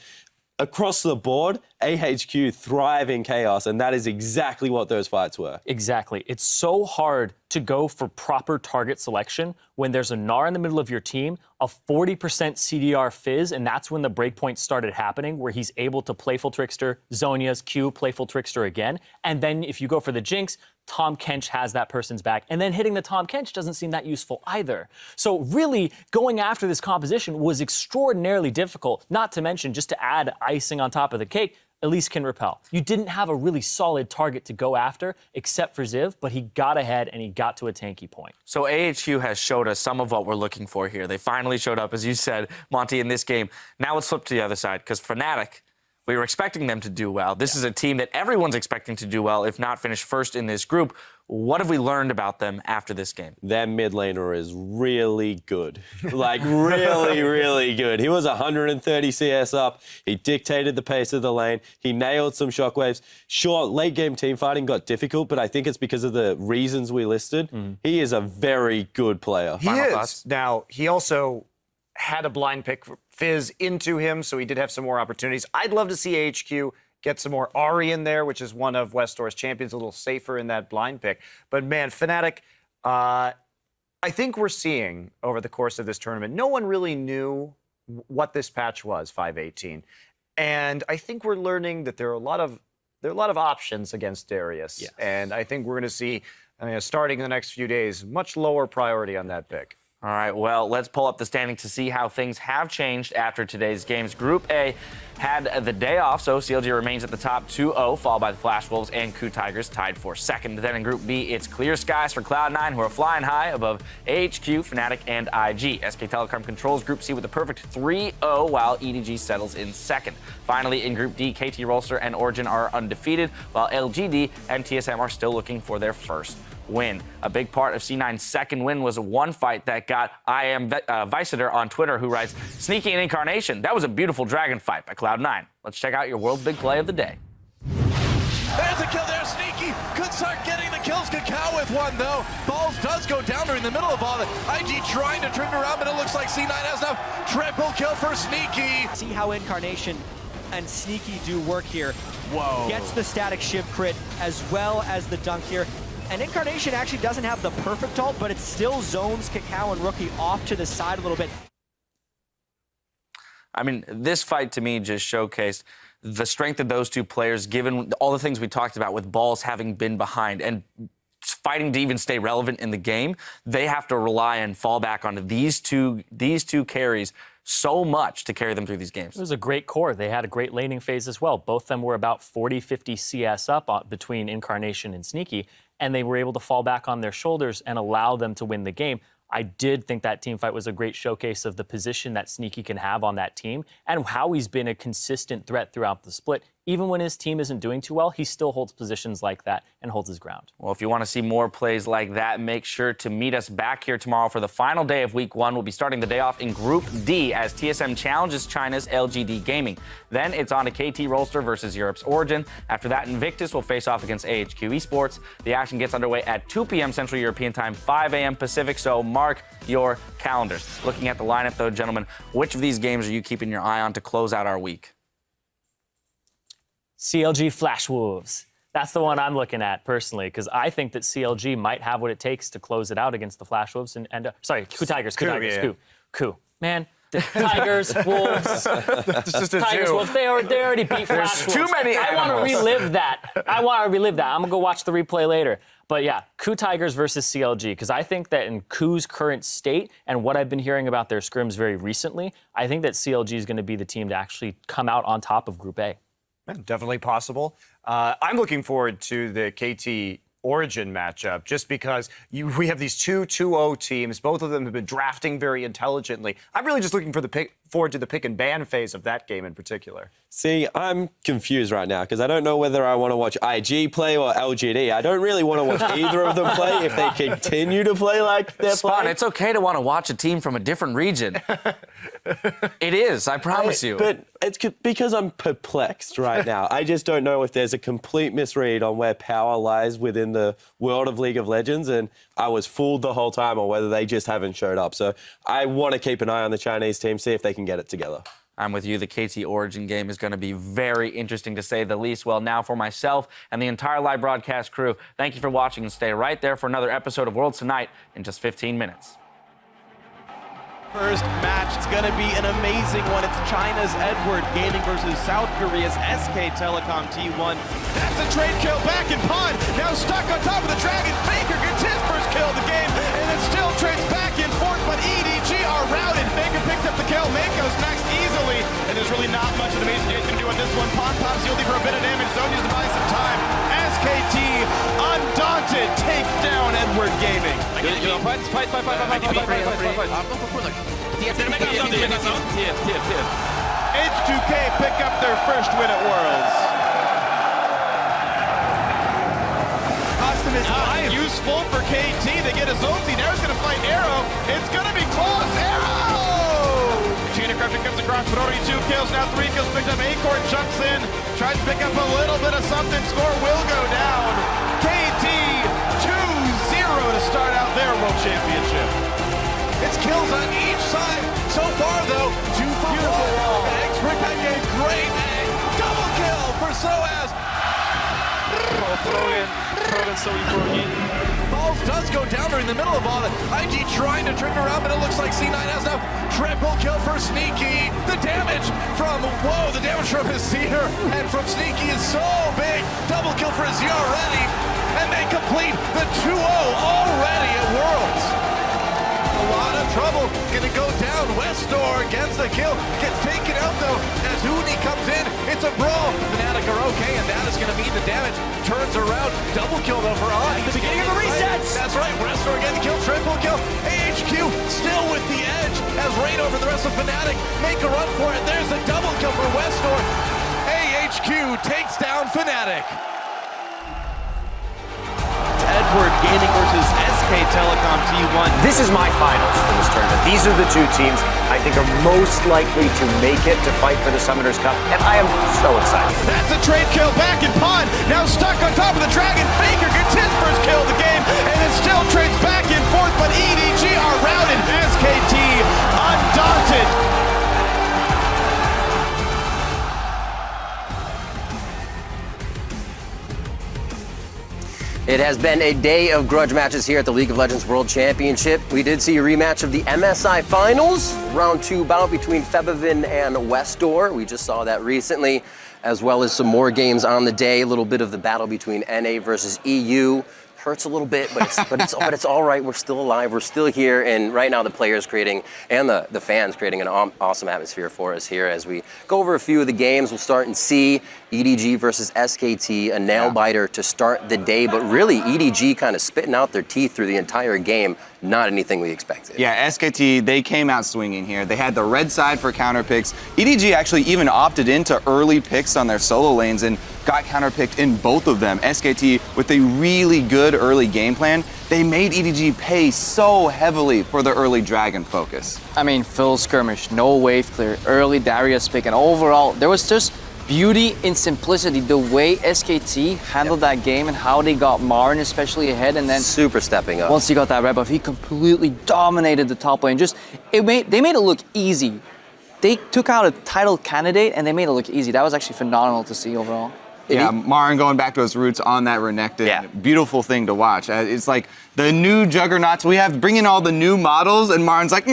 across the board, AHQ thrive in chaos, and that is exactly what those fights were. Exactly. It's so hard to go for proper target selection when there's a Gnar in the middle of your team, a 40% CDR Fizz, and that's when the breakpoint started happening, where he's able to Playful Trickster, Zhonya's Q, Playful Trickster again. And then if you go for the Jinx, Tom Kench has that person's back. And then hitting the Tom Kench doesn't seem that useful either. So really, going after this composition was extraordinarily difficult, not to mention, just to add icing on top of the cake, Elise can repel. You didn't have a really solid target to go after, except for Ziv, but he got ahead and he got to a tanky point. So AHQ has showed us some of what we're looking for here. They finally showed up, as you said, Monty, in this game. Now let's flip to the other side, because Fnatic, We were expecting them to do well. This is a team that everyone's expecting to do well, if not finish first in this group. What have we learned about them after this game? Their mid laner is really good. Like, really, really good. He was 130 CS up. He dictated the pace of the lane. He nailed some shockwaves. Sure, late game team fighting got difficult, but I think it's because of the reasons we listed. He is a very good player. He is. Now, he also had a blind pick Fizz into him, so he did have some more opportunities. I'd love to see AHQ get some more Ari in there, which is one of Westdoor's champions, a little safer in that blind pick. But man, Fnatic, I think we're seeing over the course of this tournament, no one really knew what this patch was, 518. And I think we're learning that there are a lot of options against Darius. Yes. And I think we're going to see, starting in the next few days, much lower priority on that pick. All right, well, let's pull up the standings to see how things have changed after today's games. Group A had the day off, so CLG remains at the top 2-0, followed by the Flash Wolves and Coup Tigers, tied for second. Then in Group B, it's clear skies for Cloud9, who are flying high above AHQ, Fnatic, and IG. SK Telecom controls Group C with a perfect 3-0, while EDG settles in second. Finally, in Group D, KT Rolster and Origen are undefeated, while LGD and TSM are still looking for their first win. A big part of C9's second win was one fight that got Viciter on Twitter, who writes, "Sneaky and Incarnation, that was a beautiful dragon fight by Cloud9." Let's check out your world's big play of the day. There's a kill there, Sneaky. Could start getting the kills. Kakao with one, though. Balls does go down during the middle of all of it. IG trying to turn it around, but it looks like C9 has enough. Triple kill for Sneaky. See how Incarnation and Sneaky do work here. Whoa. Gets the static shiv crit as well as the dunk here. And Incarnation actually doesn't have the perfect ult, but it still zones Kakao and Rookie off to the side a little bit. I mean, this fight to me just showcased the strength of those two players, given all the things we talked about with balls having been behind and fighting to even stay relevant in the game. They have to rely and fall back onto these two carries so much to carry them through these games. It was a great core. They had a great laning phase as well. Both of them were about 40-50 CS up between Incarnation and Sneaky, and they were able to fall back on their shoulders and allow them to win the game. I did think that team fight was a great showcase of the position that Sneaky can have on that team and how he's been a consistent threat throughout the split. Even when his team isn't doing too well, he still holds positions like that and holds his ground. Well, if you want to see more plays like that, make sure to meet us back here tomorrow for the final day of Week 1. We'll be starting the day off in Group D as TSM challenges China's LGD Gaming. Then it's on to KT Rolster versus Europe's Origen. After that, Invictus will face off against AHQ Esports. The action gets underway at 2 p.m. Central European Time, 5 a.m. Pacific, so mark your calendars. Looking at the lineup, though, gentlemen, which of these games are you keeping your eye on to close out our week? CLG Flash Wolves. That's the one I'm looking at personally, because I think that CLG might have what it takes to close it out against the Flash Wolves sorry, Coup Tigers. Coup. Man, Tigers, Wolves, Tigers, Wolves. They already beat Flash Wolves. Too many I want to relive that. I'm gonna go watch the replay later. But yeah, Coup Tigers versus CLG, because I think that in Coup's current state and what I've been hearing about their scrims very recently, I think that CLG is going to be the team to actually come out on top of Group A. Definitely possible. I'm looking forward to the KT Origen matchup just because we have these two 2-0 teams. Both of them have been drafting very intelligently. I'm really just looking forward to the pick and ban phase of that game in particular. See, I'm confused right now because I don't know whether I want to watch IG play or LGD. I don't really want to watch either of them play if they continue to play like they're playing. It's okay to want to watch a team from a different region. It is, I promise you. But it's because I'm perplexed right now. I just don't know if there's a complete misread on where power lies within the world of League of Legends, and I was fooled the whole time on whether they just haven't showed up. So I want to keep an eye on the Chinese team, see if they can get it together. I'm with you. The KT Origen game is going to be very interesting, to say the least. Well, now for myself and the entire live broadcast crew, thank you for watching, and stay right there for another episode of Worlds Tonight in just 15 minutes. First match, it's going to be an amazing one. It's China's Edward Gaming versus South Korea's SK Telecom T1. That's a trade kill back in pond. Now stuck on top of the dragon. Faker gets his first kill of the game, and it still trades back and forth, but EDG are routed. Faker picks up the kill. Mako's next easily, and there's really not much that Amazing Jay's going to do on this one. Pond pops Yuldi for a bit of damage. Zonia's to buy some time. SKT, undaunted, take down Edward Gaming. Fight. H2K pick up their first win at Worlds. Custom is useful for KT. They get his ulti. Now he's going to fight Arrow. It's going to be close. Arrow! Gina Corruption comes across, but already 2 kills. Now 3 kills picked up. Acorn jumps in. Tries to pick up a little bit of something. Score will go down. KT 2-0 to start out their World Championship. It's kills on each side. So far, though, 2 for 1. Eggs bring back a great egg. Double kill for Soaz. Balls does go down during the middle of all that. IG trying to trick around, but it looks like C9 has enough. Triple kill for Sneaky. The damage from, the damage from his Seer and from Sneaky is so big. Double kill for Azir already. And they complete the 2-0 already at Worlds. A lot of trouble, gonna go down. Westdoor gets the kill, gets taken out though as Uni comes in. It's a brawl. Fnatic are okay, and that is gonna mean the damage turns around. Double kill though for all. At the beginning of the resets. That's right, Westdoor getting the kill, triple kill. AHQ still with the edge as Rain over the rest of Fnatic make a run for it. There's a double kill for Westdoor. AHQ takes down Fnatic. Edward Gaming versus SK Telecom T1. This is my finals for this tournament. These are the 2 teams I think are most likely to make it to fight for the Summoners Cup, and I am so excited. That's a trade kill back in Pond. Now stuck on top of the dragon. Faker gets his first kill of the game, and it still trades back and forth, but EDG are routed. SKT undaunted. It has been a day of grudge matches here at the League of Legends World Championship. We did see a rematch of the MSI Finals, round 2 bout between Febiven and Westdoor. We just saw that recently, as well as some more games on the day. A little bit of the battle between NA versus EU. Hurts a little bit, but it's all right. We're still alive. We're still here, and right now the players creating and the fans creating an awesome atmosphere for us here as we go over a few of the games. We'll start in C. EDG versus SKT, a nail biter to start the day, but really EDG kind of spitting out their teeth through the entire game. Not anything we expected. Yeah, SKT, they came out swinging here. They had the red side for counter picks. EDG actually even opted into early picks on their solo lanes and got counter picked in both of them. SKT, with a really good early game plan, they made EDG pay so heavily for the early dragon focus. I mean, full skirmish, no wave clear, early Darius pick, and overall, there was just beauty in simplicity. The way SKT handled that game and how they got MaRin especially ahead, and then super stepping up. Once he got that red buff, he completely dominated the top lane. They made it look easy. They took out a title candidate and they made it look easy. That was actually phenomenal to see overall. Yeah, MaRin going back to his roots on that Renekton. Yeah. Beautiful thing to watch. It's like the new juggernauts. We have bring in all the new models, and MaRin's like,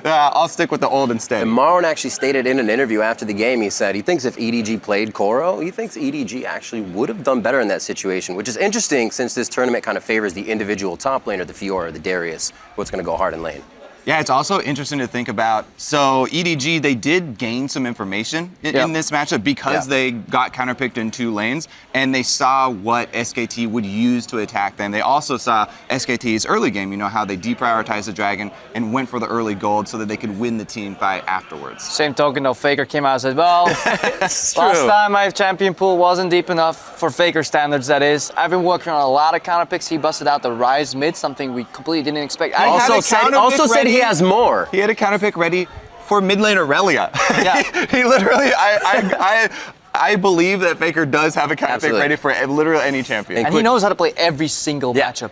I'll stick with the old instead. And MaRin actually stated in an interview after the game, he said he thinks if EDG played Koro, he thinks EDG actually would have done better in that situation, which is interesting since this tournament kind of favors the individual top laner, the Fiora, the Darius, what's going to go hard in lane. Yeah, it's also interesting to think about. So EDG, they did gain some information in this matchup because they got counterpicked in 2 lanes, and they saw what SKT would use to attack them. They also saw SKT's early game, you know, how they deprioritized the dragon and went for the early gold so that they could win the team fight afterwards. Same token though, Faker came out and said, well, last time my champion pool wasn't deep enough for Faker standards, that is. I've been working on a lot of counterpicks. He busted out the Rise mid, something we completely didn't expect. He also said he has more. He had a counter pick ready for mid lane Aurelia. Yeah. He literally, I believe that Faker does have a counter pick ready for literally any champion. And he knows how to play every single matchup.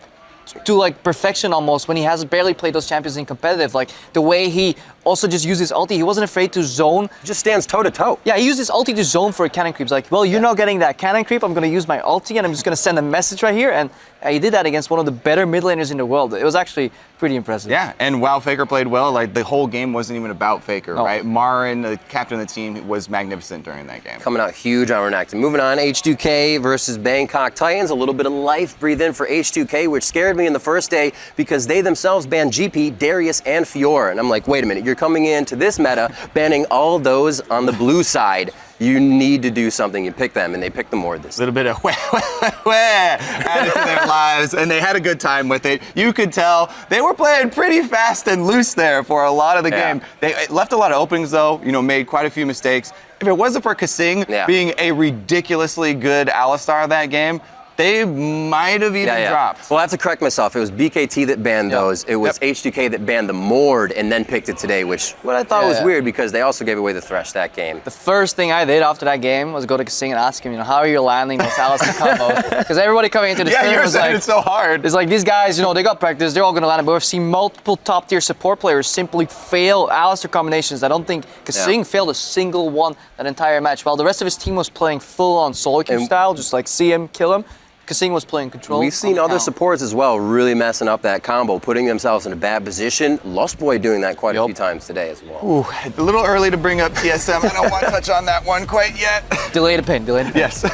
To like perfection almost, when he has barely played those champions in competitive. Like the way he also just uses ulti, he wasn't afraid to zone. He just stands toe to toe. Yeah, he used his ulti to zone for a cannon creep. He's like, well, you're not getting that cannon creep, I'm gonna use my ulti and I'm just gonna send a message right here. And he did that against one of the better mid laners in the world. It was actually pretty impressive. Yeah, and while Faker played well, like the whole game wasn't even about Faker, right? MaRin, the captain of the team, was magnificent during that game. Coming out huge on Renekton. Moving on, H2K versus Bangkok Titans. A little bit of life breathed in for H2K, which scared me in the first day because they themselves banned GP, Darius, and Fiora. And I'm like, wait a minute, you're coming into this meta banning all those on the blue side. you need to do something. You pick them, and they picked the Mord this little bit of added to their lives, and they had a good time with it. You could tell they were playing pretty fast and loose there for a lot of the game. They left a lot of openings, though, made quite a few mistakes. If it wasn't for Kasing being a ridiculously good Alistar that game, they might have even dropped. Well, I have to correct myself. It was BKT that banned those. It was H2K that banned the Mord and then picked it today, which I thought was weird because they also gave away the Thresh that game. The first thing I did after that game was go to Kasing and ask him, how are you landing those Alistar combos? Because everybody coming into the stream was like, it's so hard. It's like these guys, they got practice, they're all going to land it, but we've seen multiple top-tier support players simply fail Alistar combinations. I don't think Kasing failed a single one that entire match. While the rest of his team was playing full-on solo queue style, just like see him, kill him, Kasing was playing control. We've seen other supports as well really messing up that combo, putting themselves in a bad position. Lost Boy doing that quite a few times today as well. Ooh, a little early to bring up TSM. I don't want to touch on that one quite yet. Delay the pin. Yes.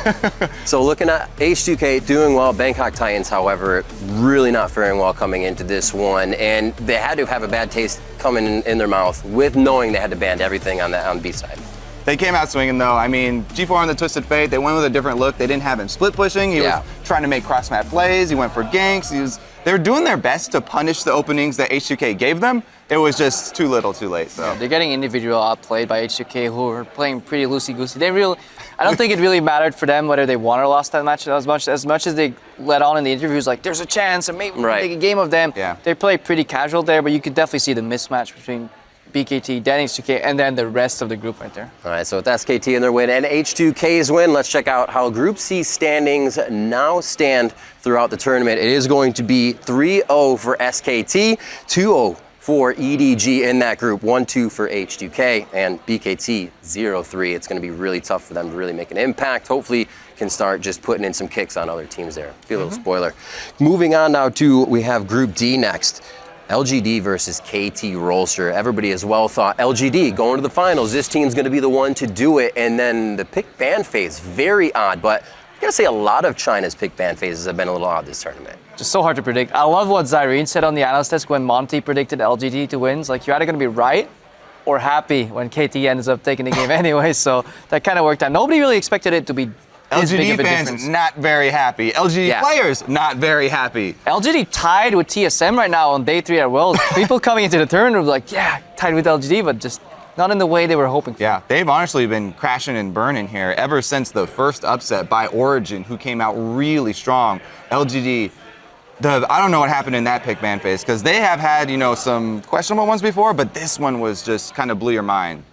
So looking at H2K doing well, Bangkok Titans, however, really not faring well coming into this one. And they had to have a bad taste coming in their mouth with knowing they had to ban everything on the B side. They came out swinging, though. I mean, G4 on the Twisted Fate, they went with a different look. They didn't have him split pushing. He was trying to make cross-map plays. He went for ganks. They were doing their best to punish the openings that H2K gave them. It was just too little, too late. So they're getting individual outplayed by H2K, who are playing pretty loosey-goosey. I don't think it really mattered for them whether they won or lost that match as much as they let on in the interviews, like there's a chance and maybe we'll take a game of them. Yeah. They play pretty casual there, but you could definitely see the mismatch between BKT, then H2K, and then the rest of the group right there. All right, so with SKT in their win and H2K's win, let's check out how Group C standings now stand throughout the tournament. It is going to be 3-0 for SKT, 2-0 for EDG in that group, 1-2 for H2K, and BKT 0-3. It's going to be really tough for them to really make an impact. Hopefully can start just putting in some kicks on other teams there. Be a little spoiler. Moving on now to, we have Group D next. LGD versus KT Rolster. Everybody as well thought LGD going to the finals. This team's going to be the one to do it. And then the pick ban phase, very odd. But I gotta say, a lot of China's pick ban phases have been a little odd this tournament. Just so hard to predict. I love what Zyrene said on the analyst desk when Monty predicted LGD to win. It's like you're either going to be right or happy when KT ends up taking the game anyway. So that kind of worked out. Nobody really expected it to be LGD fans not very happy. LGD players not very happy. LGD tied with TSM right now on day 3 at Worlds. People coming into the tournament were like, tied with LGD, but just not in the way they were hoping for. Yeah, they've honestly been crashing and burning here ever since the first upset by Origen, who came out really strong. LGD, I don't know what happened in that pick ban phase, because they have had, some questionable ones before, but this one was just kind of blew your mind.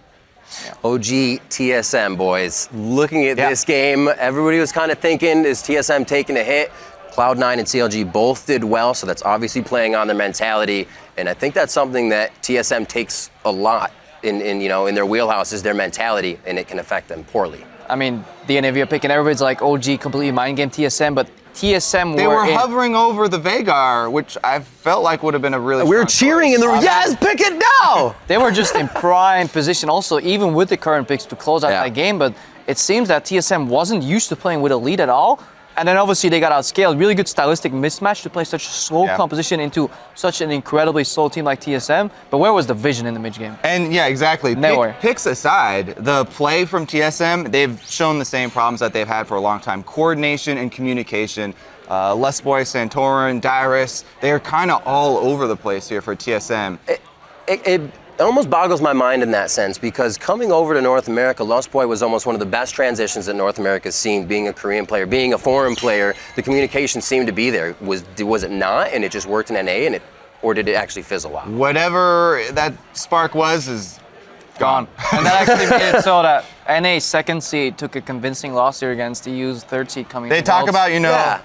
OG TSM, boys. Looking at this game, everybody was kind of thinking, is TSM taking a hit? Cloud9 and CLG both did well, so that's obviously playing on their mentality. And I think that's something that TSM takes a lot in their wheelhouse is their mentality, and it can affect them poorly. I mean, the Anivia pick, and everybody's like, OG completely mind game TSM, but TSM they were hovering over the Veigar, which I felt like would have been a really we were cheering in the yes, pick it now! They were just in prime position also, even with the current picks to close out that game, but it seems that TSM wasn't used to playing with a lead at all. And then obviously they got outscaled. Really good stylistic mismatch to play such a slow composition into such an incredibly slow team like TSM. But where was the vision in the mid game? And exactly. Picks aside, the play from TSM, they've shown the same problems that they've had for a long time. Coordination and communication. Lustboy, Santorin, Dyrus, they're kind of all over the place here for TSM. It almost boggles my mind in that sense, because coming over to North America, Lustboy was almost one of the best transitions that North America's seen, being a Korean player, being a foreign player. The communication seemed to be there. Was it not, and it just worked in NA, or did it actually fizzle out? Whatever that spark was is gone. And that actually made it so that NA's second seed took a convincing loss here against EU's third seed coming. They talk about,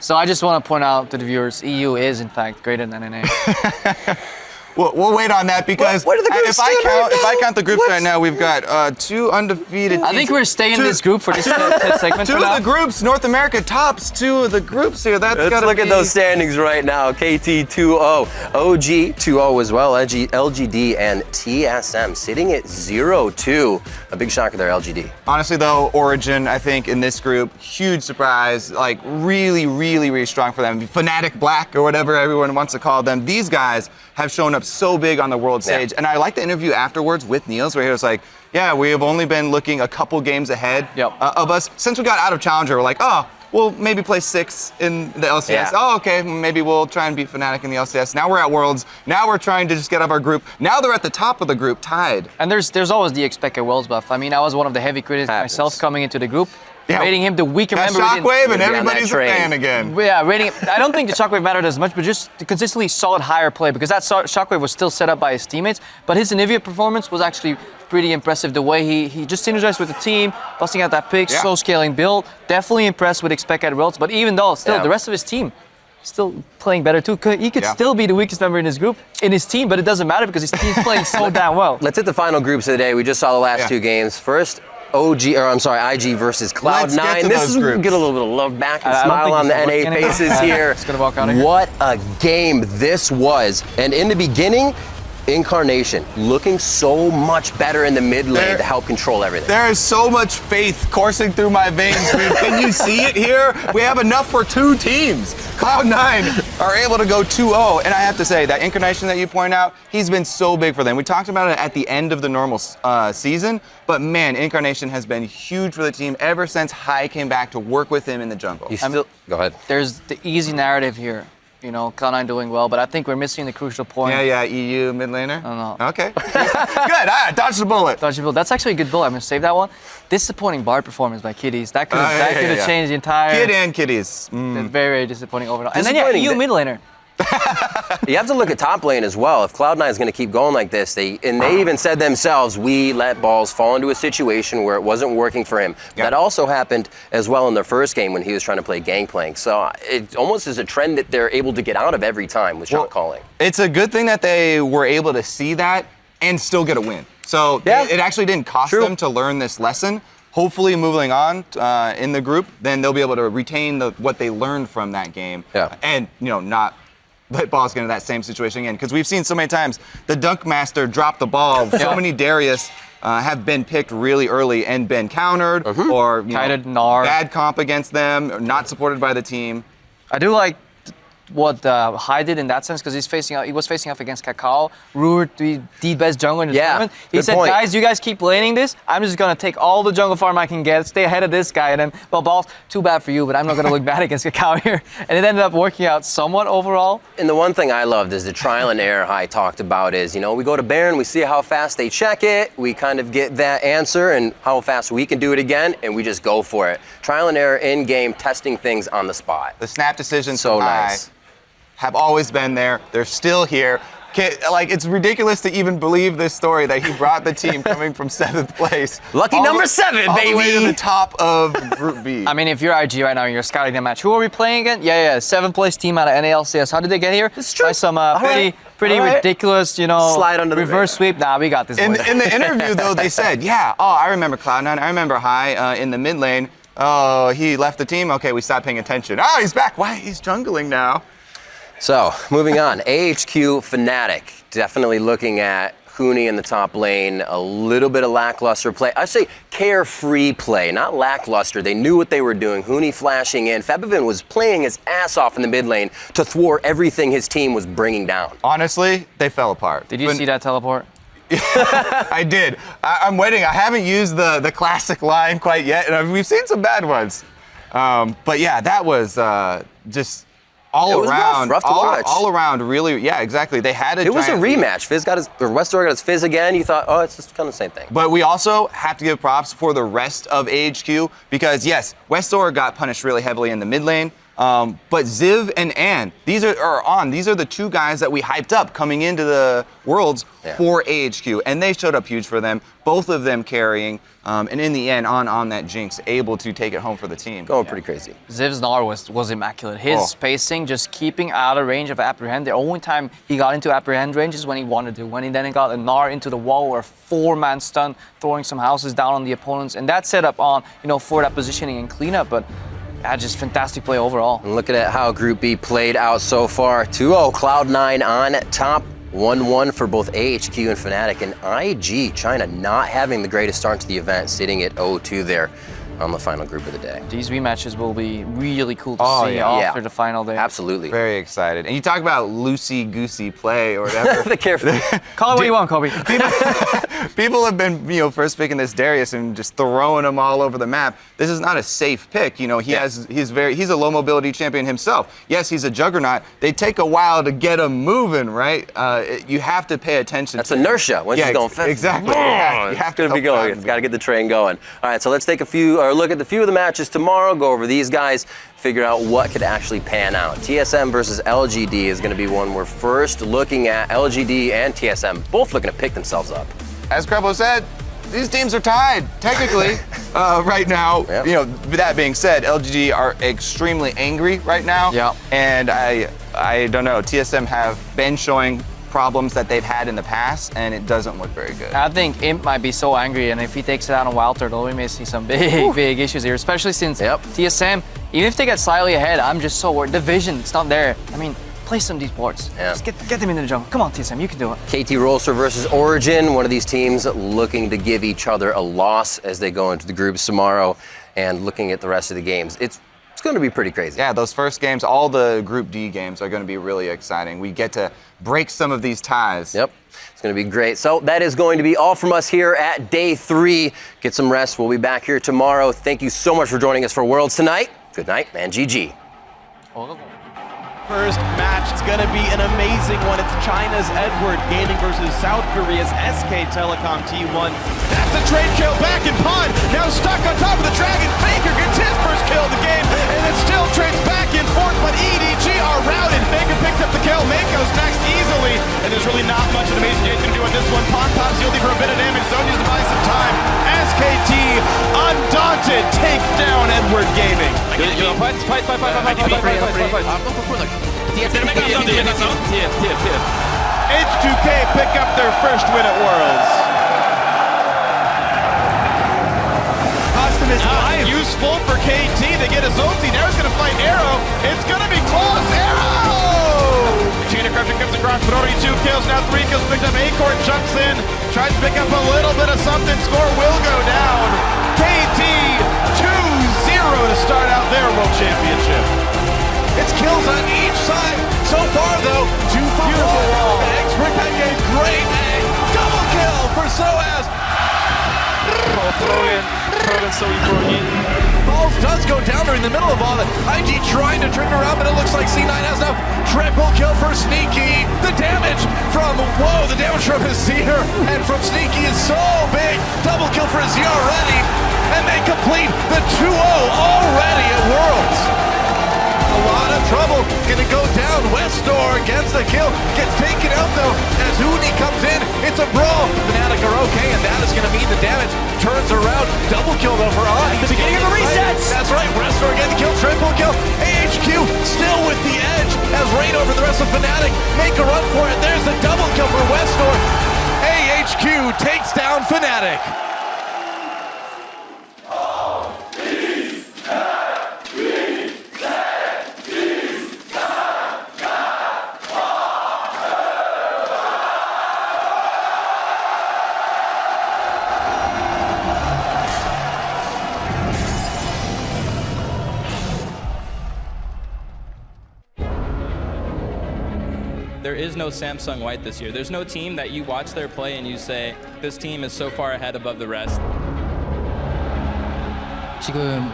So I just want to point out to the viewers, EU is in fact greater than NA. We'll wait on that, because if I count the groups right now, we've got 2 undefeated teams. I think we're staying in this group for this segment. 2 of the groups, North America tops 2 of the groups here. Let's look at those standings right now. KT 2-0, OG 2-0 as well, LGD and TSM sitting at 0-2. A big shocker there, LGD. Honestly though, Origen, I think in this group, huge surprise, like really, really, really strong for them. Fnatic Black or whatever everyone wants to call them. These guys have shown up up so big on the world stage. And I like the interview afterwards with Niels where he was like, yeah, we have only been looking a couple games ahead of us. Since we got out of Challenger, we're like, oh, we'll maybe play 6 in the LCS. Yeah. Oh, okay, maybe we'll try and beat Fnatic in the LCS. Now we're at Worlds. Now we're trying to just get out of our group. Now they're at the top of the group, tied. And there's always the expected Worlds buff. I mean, I was one of the heavy critics myself coming into the group. Yeah. Rating him the weaker member. Shockwave and everybody's a fan again. Yeah, rating. I don't think the Shockwave mattered as much, but just the consistently solid higher play because that Shockwave was still set up by his teammates. But his Anivia performance was actually pretty impressive. The way he just synergized with the team, busting out that pick, slow scaling build. Definitely impressed with expected Worlds. But even though, still the rest of his team still playing better too. He could still be the weakest member in his group, in his team, but it doesn't matter because his team's playing so damn well. Let's hit the final groups of the day. We just saw the last 2 games. First, IG versus Cloud9. This is where we get a little bit of love back and smile on the NA faces here. What a game this was. And in the beginning, Incarnation looking so much better in the mid lane to help control everything. There is so much faith coursing through my veins, dude. Can you see it here? We have enough for 2 teams. Cloud9 are able to go 2-0. And I have to say, that Incarnation that you point out, he's been so big for them. We talked about it at the end of the normal season, but man, Incarnation has been huge for the team ever since Hai came back to work with him in the jungle. Go ahead. There's the easy narrative here. You know, Cloud9 doing well, but I think we're missing the crucial point. Yeah, EU mid laner. I don't know. Okay. Good, all right, dodge the bullet. Dodge the bullet. That's actually a good bullet. I'm gonna save that one. Disappointing Bard performance by Kitties. That could have changed the entire. Kid and Kitties. Very, very disappointing overall. And then EU mid laner. You have to look at top lane as well. If Cloud9 is going to keep going like this, they even said themselves, we let balls fall into a situation where it wasn't working for him. That also happened as well in their first game when he was trying to play Gangplank. So it almost is a trend that they're able to get out of every time with shot calling. It's a good thing that they were able to see that and still get a win. So it actually didn't cost them to learn this lesson. Hopefully moving on in the group, then they'll be able to retain what they learned from that game. And, not let balls get into that same situation again. Because we've seen so many times the dunk master drop the ball. So many Darius have been picked really early and been countered or bad comp against them, or not supported by the team. I do like what Hai did in that sense because he was facing off against Kakao, rumored to be the best jungler in the tournament. He said, guys, you guys keep laning this. I'm just going to take all the jungle farm I can get, stay ahead of this guy. And then, well, balls, too bad for you, but I'm not going to look bad against Kakao here. And it ended up working out somewhat overall. And the one thing I loved is the trial and error Hai talked about is, we go to Baron, we see how fast they check it, we kind of get that answer and how fast we can do it again, and we just go for it. Trial and error in game, testing things on the spot. The snap decisions so nice. Have always been there. They're still here. It's ridiculous to even believe this story that he brought the team coming from 7th place. Lucky number 7, baby! All the way to the top of Group B. I mean, if you're IG right now and you're scouting the match, who are we playing again? Yeah, 7th place team out of NALCS. How did they get here? It's true. By some pretty ridiculous, slide under the reverse sweep. Nah, we got this. In the interview, though, they said, I remember Cloud9. I remember Hai in the mid lane. Oh, he left the team. Okay, we stopped paying attention. Oh, he's back. Why? He's jungling now. So, moving on, AHQ Fnatic, definitely looking at Huni in the top lane, a little bit of lackluster play. I say carefree play, not lackluster. They knew what they were doing. Huni flashing in. Febvin was playing his ass off in the mid lane to thwart everything his team was bringing down. Honestly, they fell apart. Did you see that teleport? I did. I'm waiting. I haven't used the classic line quite yet, and we've seen some bad ones. But yeah, that was just... All around, rough to watch. All around, really, yeah, exactly. They had It was a rematch. Westor got his Fizz again. You thought, it's just kind of the same thing. But we also have to give props for the rest of AHQ because, yes, Westor got punished really heavily in the mid lane. But Ziv and Ann, these are the 2 guys that we hyped up coming into the Worlds for AHQ, and they showed up huge for them. Both of them carrying, and in the end, on that Jinx, able to take it home for the team. Going pretty crazy. Ziv's Gnar was immaculate. His spacing, just keeping out of range of Apprehend. The only time he got into Apprehend range is when he wanted to. When he then got a Gnar into the wall or a 4-man stun, throwing some houses down on the opponents, and that set up on for that positioning and cleanup. But just fantastic play overall. And looking at how Group B played out so far. 2-0, Cloud9 on top. 1-1 for both AHQ and Fnatic. And IG, China not having the greatest start to the event, sitting at 0-2 there. on the final group of the day. These rematches will be really cool to see yeah. after the final day. Absolutely. Very excited. And you talk about loosey-goosey play or whatever. The careful. Call it what you want, Kobe. People have been, first picking this Darius and just throwing him all over the map. This is not a safe pick. He's a low mobility champion himself. Yes, he's a juggernaut. They take a while to get him moving, right? You have to pay attention. That's inertia. Once he's going fast. Exactly. You have to be going. It's got to get the train going. All right, so let's take look at a few of the matches tomorrow. Go over these guys. Figure out what could actually pan out. TSM versus LGD is going to be one we're first looking at. LGD and TSM both looking to pick themselves up. As Crebo said, these teams are tied, technically, right now. Yep. That being said, LGD are extremely angry right now. Yeah. And I don't know, TSM have been showing problems that they've had in the past, and it doesn't look very good. I think Imp might be so angry, and if he takes it out on wildcard, we may see some big issues here, especially since TSM, even if they get slightly ahead, I'm just so worried. The vision, it's not there. I mean, play some of these boards. Yeah. Just get them into the jungle. Come on, TSM, you can do it. KT Rolster versus Origen, one of these teams looking to give each other a loss as they go into the groups tomorrow, and looking at the rest of the games. It's going to be pretty crazy. Yeah, those first games, all the Group D games are going to be really exciting. We get to break some of these ties. Yep, it's going to be great. So that is going to be all from us here at day 3. Get some rest. We'll be back here tomorrow. Thank you so much for joining us for Worlds tonight. Good night and GG. First match, it's going to be an amazing one. It's China's Edward Gaming versus South Korea's SK Telecom T1. That's a trade kill back in Pond. Now stuck on top of the dragon. Faker gets his first kill of the game, and it still trades back and forth, but EDG are routed. Faker picks up the kill. Mako's next easily, and there's really not much of amazing Jason can do on this one. Pond pops yielding for a bit of damage. Sonya's to buy some time. SKT, undaunted, take down Edward Gaming. H2K pick up their first win at Worlds. Custom is useful for KT. They get his ulti. Now he's going to fight Arrow. It's going to be close. Arrow! Chain of Corruption comes across, but already 2 kills. Now 3 kills picked up. Acorn jumps in. Tries to pick up a little bit of something. Score will go down. KT 2-0 to start out their World Championship. It's kills on each side. So far, though, 2 for 1. Expert that game, great egg. Double kill for Soaz. Balls does go down there in the middle of all that. IG trying to turn around, but it looks like C9 has enough. Triple kill for Sneaky. The damage from his Seer and from Sneaky is so big. Double kill for his already. And they complete the 2-0 already at Worlds. A lot of trouble, gonna go down. Westdoor gets the kill, gets taken out though as Uni comes in. It's a brawl. Fnatic are okay, and that is gonna mean the damage turns around. Double kill though for Adi. The beginning of the resets. That's right, Westdoor getting the kill, triple kill. AHQ still with the edge as right over the rest of Fnatic make a run for it. There's a double kill for Westdoor. AHQ takes down Fnatic. There is no Samsung White this year. There's no team that you watch their play and you say, this team is so far ahead above the rest. 지금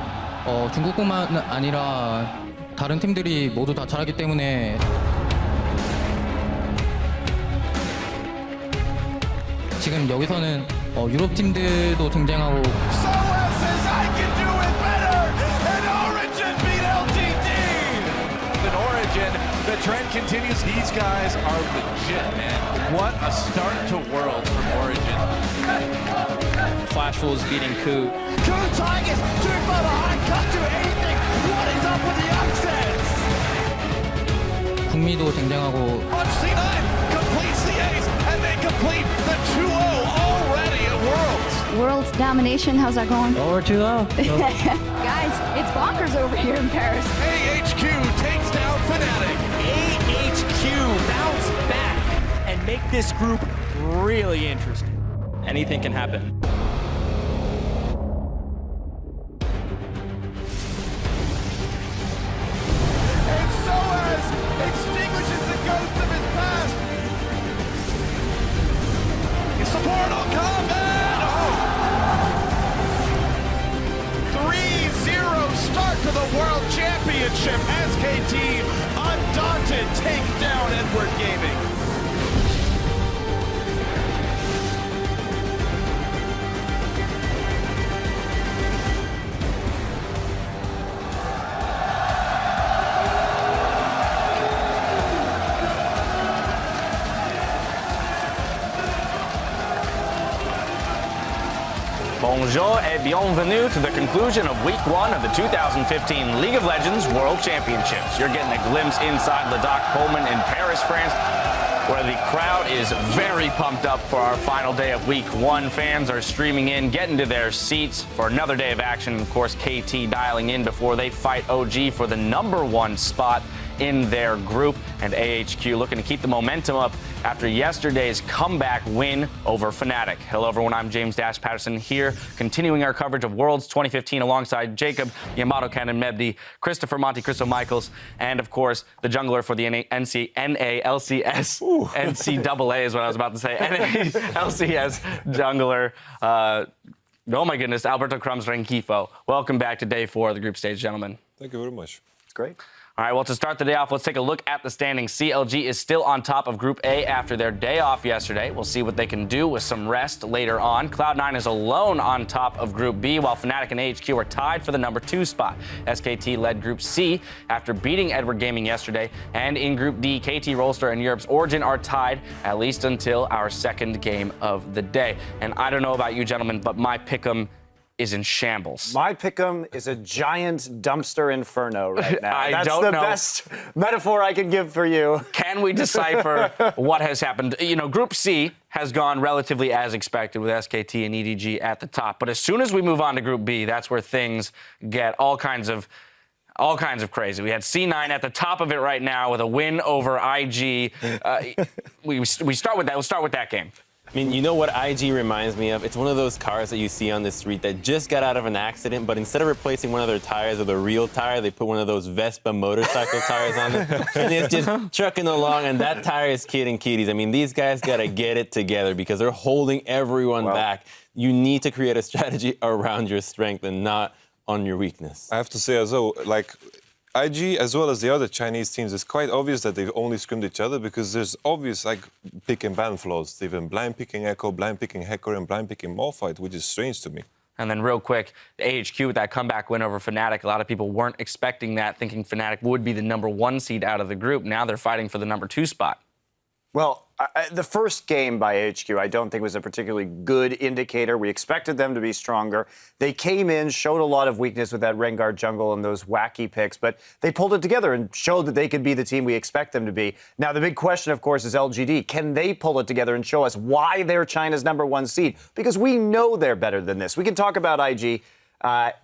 중국뿐만 아니라 다른 팀들이 모두 다 잘하기 때문에 지금 여기서는 유럽 팀들도 등장하고 The trend continues. These guys are legit, man. What a start to Worlds from Origen. Flash Wolves beating Ku. Ku Tigers, too far behind, can't do anything. What is up with the upsets? 북미도 등장하고 On C9, completes the ace, and they complete the 2-0 already at Worlds. World's domination, how's that going? Oh, we're too low. Guys, it's bonkers over here in Paris. AHQ takes down Fnatic. AHQ bounce back and make this group really interesting. Anything can happen. the World Championship. SKT, undaunted, take down Edward Gaming. Bonjour et bienvenue to the conclusion of Week 1 of the 2015 League of Legends World Championships. You're getting a glimpse inside the Doc Pullman in Paris, France, where the crowd is very pumped up for our final day of Week 1. Fans are streaming in, getting to their seats for another day of action. Of course, KT dialing in before they fight OG for the #1 spot in their group, and AHQ looking to keep the momentum up after yesterday's comeback win over Fnatic. Hello everyone, I'm James Dash Patterson here, continuing our coverage of Worlds 2015 alongside Jacob Yamato Cannon Mebdi, Christopher Monte Cristo Michaels, and of course the jungler for the NALCS NCAA is what I was about to say, NALCS jungler. Oh my goodness, Alberto Crumbs Rengifo. Welcome back to day 4 of the group stage, gentlemen. Thank you very much. It's great. All right, well, to start the day off, let's take a look at the standings. CLG is still on top of Group A after their day off yesterday. We'll see what they can do with some rest later on. Cloud9 is alone on top of Group B, while Fnatic and AHQ are tied for the #2 spot. SKT led Group C after beating Edward Gaming yesterday. And in Group D, KT, Rolster, and Europe's Origen are tied, at least until our second game of the day. And I don't know about you, gentlemen, but my pick'em is in shambles. My pick'em is a giant dumpster inferno right now. That's don't the know. best metaphor I can give for you. Can we decipher what has happened? You know, Group C has gone relatively as expected with SKT and EDG at the top. But as soon as we move on to Group B, that's where things get all kinds of crazy. We had C9 at the top of it right now with a win over IG. We start with that. We'll start with that game. I mean, you know what IG reminds me of? It's one of those cars that you see on the street that just got out of an accident, but instead of replacing one of their tires with a real tire, they put one of those Vespa motorcycle tires on it, and it's just trucking along, and that tire is kidding kitties. I mean, these guys got to get it together because they're holding everyone back. You need to create a strategy around your strength and not on your weakness. I have to say as well, like, IG, as well as the other Chinese teams, it's quite obvious that they've only scrimmed each other because there's obvious, like, pick and ban flaws. They've been blind picking Echo, blind picking Hecker, and blind picking Malphite, which is strange to me. And then real quick, AHQ with that comeback win over Fnatic. A lot of people weren't expecting that, thinking Fnatic would be the #1 seed out of the group. Now they're fighting for the #2 spot. Well, the first game by HQ, I don't think was a particularly good indicator. We expected them to be stronger. They came in, showed a lot of weakness with that Rengar jungle and those wacky picks, but they pulled it together and showed that they could be the team we expect them to be. Now, the big question, of course, is LGD. Can they pull it together and show us why they're China's #1 seed? Because we know they're better than this. We can talk about IG. I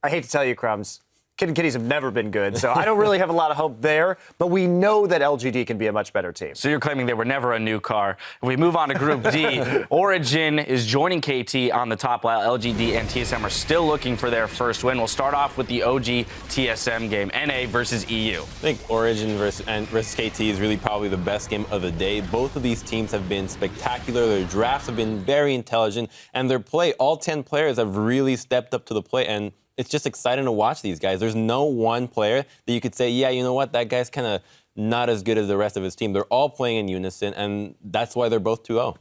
hate to tell you, Crumbs, Kid and Kitties have never been good, so I don't really have a lot of hope there, but we know that LGD can be a much better team. So you're claiming they were never a new car. If we move on to Group D, Origen is joining KT on the top, while LGD and TSM are still looking for their first win. We'll start off with the OG TSM game, NA versus EU. I think Origen versus KT is really probably the best game of the day. Both of these teams have been spectacular. Their drafts have been very intelligent, and their play, all 10 players have really stepped up to the plate, and it's just exciting to watch these guys. There's no one player that you could say, yeah, you know what, that guy's kind of not as good as the rest of his team. They're all playing in unison, and that's why they're both 2-0.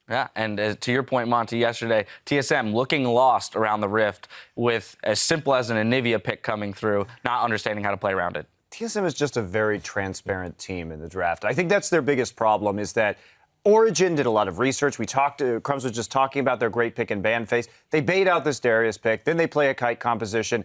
Yeah, and to your point, Monty, yesterday, TSM looking lost around the Rift with as simple as an Anivia pick coming through, not understanding how to play around it. TSM is just a very transparent team in the draft. I think that's their biggest problem, is that Origen did a lot of research. Crumbs was just talking about their great pick and ban phase. They bait out this Darius pick, then they play a kite composition.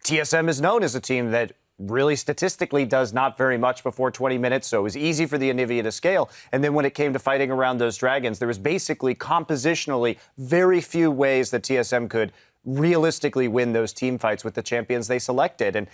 TSM is known as a team that really statistically does not very much before 20 minutes, so it was easy for the Anivia to scale. And then when it came to fighting around those dragons, there was basically compositionally very few ways that TSM could realistically win those team fights with the champions they selected. And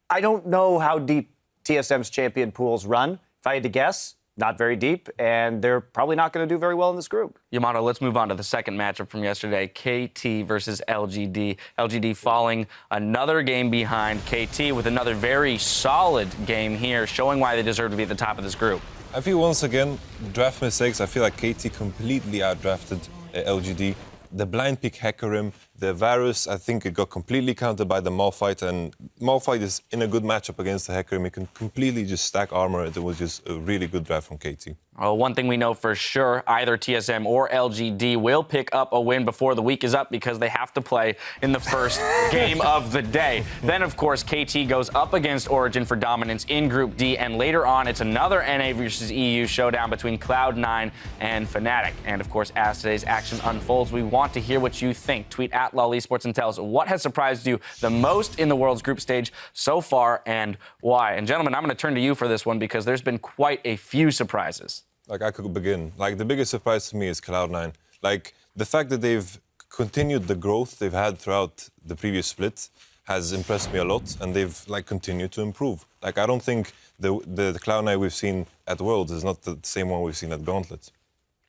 I don't know how deep TSM's champion pools run. If I had to guess, not very deep, and they're probably not going to do very well in this group. Yamato, let's move on to the second matchup from yesterday, KT versus LGD. LGD falling another game behind KT with another very solid game here, showing why they deserve to be at the top of this group. I feel once again, draft mistakes. I feel like KT completely outdrafted LGD. The blind pick Hecarim, the Varus, I think it got completely countered by the Malphite, and Malphite is in a good matchup against the Hecarim. He can completely just stack armor. It was just a really good drive from KT. Well, one thing we know for sure, either TSM or LGD will pick up a win before the week is up because they have to play in the first game of the day. Then, of course, KT goes up against Origen for dominance in Group D, and later on, it's another NA versus EU showdown between Cloud9 and Fnatic. And, of course, as today's action unfolds, we want to hear what you think. Tweet at lolEsports and tell us what has surprised you the most in the world's group stage so far and why. And, gentlemen, I'm going to turn to you for this one because there's been quite a few surprises. Like, I could begin. Like, the biggest surprise to me is Cloud9. Like, the fact that they've continued the growth they've had throughout the previous split has impressed me a lot, and they've, like, continued to improve. Like, I don't think the Cloud9 we've seen at Worlds is not the same one we've seen at Gauntlet.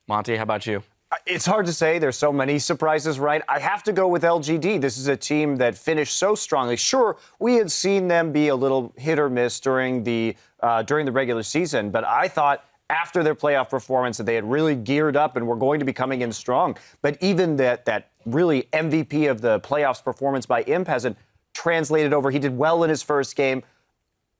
Monty, how about you? It's hard to say. There's so many surprises, right? I have to go with LGD. This is a team that finished so strongly. Sure, we had seen them be a little hit or miss during the regular season, but I thought after their playoff performance that they had really geared up and were going to be coming in strong. But even that really MVP of the playoffs performance by Imp hasn't translated over. He did well in his first game,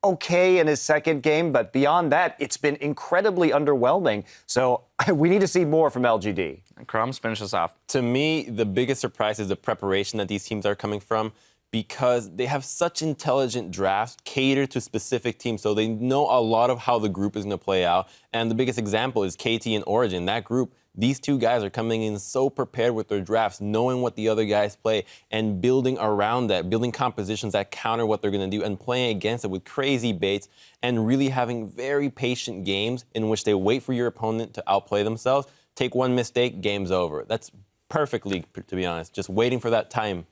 okay in his second game, but beyond that, it's been incredibly underwhelming. So we need to see more from LGD. Crumbs, finish us off. To me, the biggest surprise is the preparation that these teams are coming from, because they have such intelligent drafts catered to specific teams, so they know a lot of how the group is going to play out. And the biggest example is KT and Origen. That group, these two guys are coming in so prepared with their drafts, knowing what the other guys play and building around that, building compositions that counter what they're going to do and playing against it with crazy baits and really having very patient games in which they wait for your opponent to outplay themselves. Take one mistake, game's over. That's perfect league, to be honest, just waiting for that time.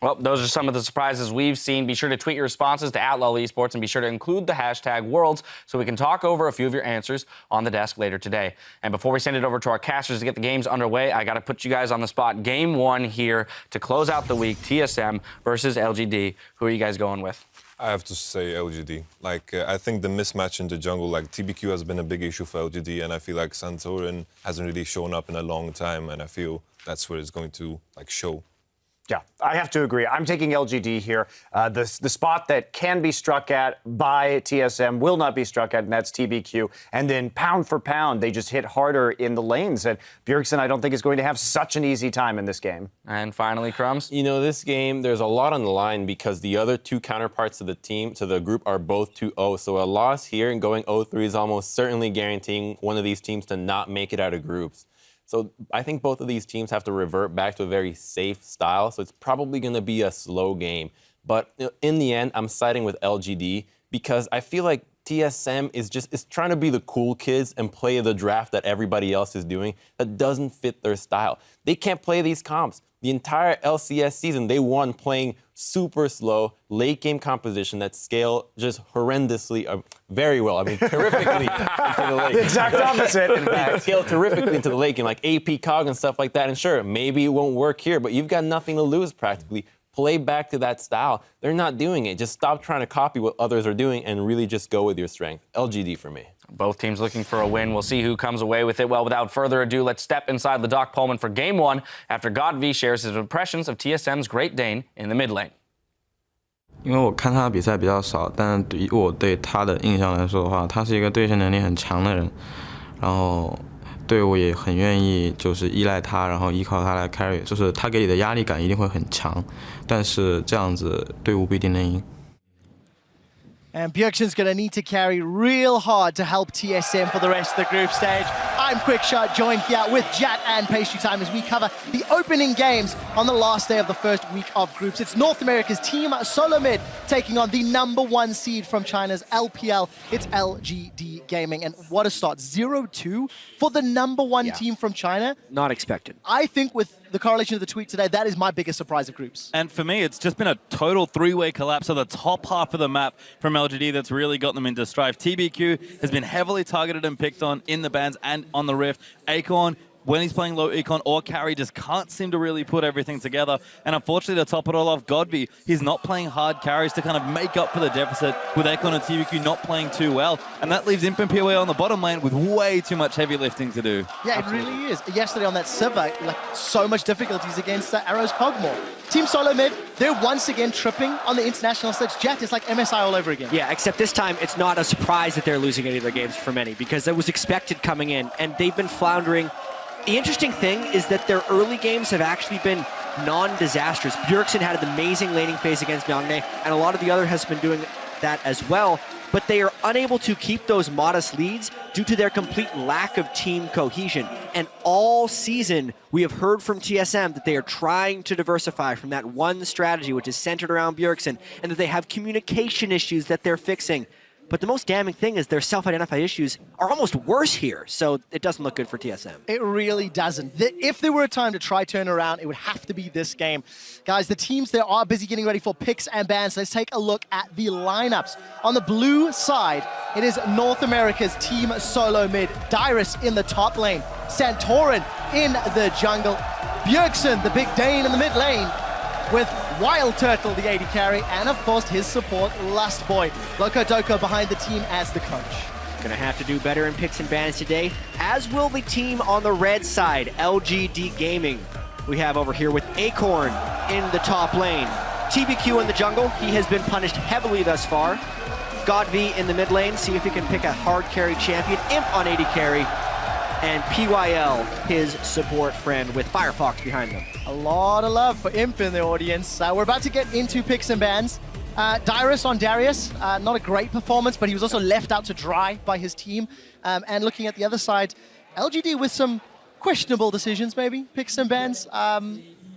Well, those are some of the surprises we've seen. Be sure to tweet your responses to @lolEsports and be sure to include the hashtag Worlds so we can talk over a few of your answers on the desk later today. And before we send it over to our casters to get the games underway, I got to put you guys on the spot. Game one here to close out the week, TSM versus LGD. Who are you guys going with? I have to say LGD. Like, I think the mismatch in the jungle, like TBQ has been a big issue for LGD, and I feel like Santorin hasn't really shown up in a long time, and I feel that's where it's going to, like, show. Yeah, I have to agree. I'm taking LGD here. The spot that can be struck at by TSM will not be struck at, and that's TBQ. And then pound for pound, they just hit harder in the lanes. And Bjergsen, I don't think, is going to have such an easy time in this game. And finally, Crumbs? You know, this game, there's a lot on the line because the other two counterparts of the team, to the group, are both 2-0. So a loss here and going 0-3 is almost certainly guaranteeing one of these teams to not make it out of groups. So I think both of these teams have to revert back to a very safe style. So it's probably going to be a slow game. But in the end, I'm siding with LGD because I feel like TSM is trying to be the cool kids and play the draft that everybody else is doing that doesn't fit their style. They can't play these comps. The entire LCS season, they won playing super slow, late game composition that scale just horrendously, very well. I mean, terrifically into the late game. The exact opposite, in fact. Scale terrifically into the late game, like AP Cog and stuff like that. And sure, maybe it won't work here, but you've got nothing to lose practically. Play back to that style. They're not doing it. Just stop trying to copy what others are doing and really just go with your strength. LGD for me. Both teams looking for a win. We'll see who comes away with it. Well, without further ado, let's step inside the Doc Pullman for Game 1 after God V shares his impressions of TSM's Great Dane in the mid lane. 因为我看他的比赛比较少，但以我对他的印象来说的话，他是一个对线能力很强的人，然后队伍也很愿意就是依赖他，然后依靠他来 carry， 就是他给你的压力感一定会很强，但是这样子队伍不一定能赢。 And Bjergsen's going to need to carry real hard to help TSM for the rest of the group stage. I'm Quickshot, joined here with Jat and Pastry Time as we cover the opening games on the last day of the first week of groups. It's North America's team SoloMid taking on the #1 seed from China's LPL. It's LGD Gaming. And what a start, 0-2 for the #1 team from China. Not expected. I think with the correlation of the tweet today, that is my biggest surprise of groups. And for me, it's just been a total three-way collapse of the top half of the map from LGD that's really got them into strife. TBQ has been heavily targeted and picked on in the bans and on the Rift. Acorn when he's playing low econ or carry, just can't seem to really put everything together. And unfortunately, to top it all off, Godby, he's not playing hard carries to kind of make up for the deficit with Akon and TBQ not playing too well. And that leaves Imp and POA on the bottom lane with way too much heavy lifting to do. Yeah, Absolutely. It really is. Yesterday on that server, like so much difficulties against Arrow's Cogmore. Team SoloMid, they're once again tripping on the international stage. Jet, it's like MSI all over again. Yeah, except this time it's not a surprise that they're losing any of their games for many, because it was expected coming in, and they've been floundering. The interesting thing is that their early games have actually been non-disastrous. Bjergsen had an amazing laning phase against Myeongne, and a lot of the other has been doing that as well, but they are unable to keep those modest leads due to their complete lack of team cohesion. And all season, we have heard from TSM that they are trying to diversify from that one strategy, which is centered around Bjergsen, and that they have communication issues that they're fixing. But the most damning thing is their self-identified issues are almost worse here, so it doesn't look good for TSM. It really doesn't. If there were a time to try turn around, it would have to be this game. Guys, the teams there are busy getting ready for picks and bans. Let's take a look at the lineups. On the blue side, it is North America's Team SoloMid. Dyrus in the top lane, Santorin in the jungle, Bjergsen, the big Dane in the mid lane, with Wild Turtle, the AD carry, and of course his support, Lust Boy. Loco Doco behind the team as the coach. Gonna have to do better in picks and bans today, as will the team on the red side, LGD Gaming. We have over here with Acorn in the top lane. TBQ in the jungle, he has been punished heavily thus far. Godv in the mid lane, see if he can pick a hard carry champion. Imp on AD carry. And PYL, his support friend, with Firefox behind them. A lot of love for Imp in the audience. We're about to get into picks and bans. Dyrus on Darius, not a great performance, but he was also left out to dry by his team. And looking at the other side, LGD with some questionable decisions, maybe, picks and bans.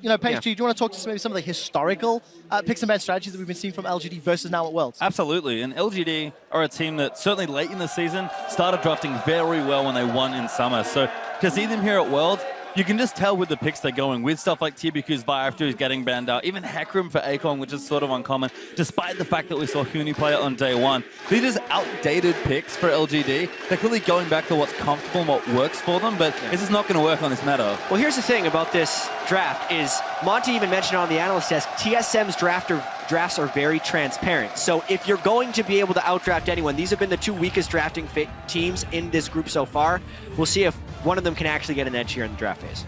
You know, Paige, do you want to talk to maybe some of the historical picks and ban strategies that we've been seeing from LGD versus now at Worlds? Absolutely, and LGD are a team that certainly late in the season started drafting very well when they won in summer. So to see them here at Worlds, you can just tell with the picks they're going with, stuff like TBQ's Vi after he's getting banned out, even Hecarim for Akon, which is sort of uncommon, despite the fact that we saw Huni play it on day one. These are just outdated picks for LGD. They're clearly going back to what's comfortable and what works for them, but this is not going to work on this meta. Well, here's the thing about this draft is, Monty even mentioned on the analyst desk, TSM's drafts are very transparent. So if you're going to be able to outdraft anyone, these have been the two weakest drafting teams in this group so far. We'll see if one of them can actually get an edge here in the draft phase.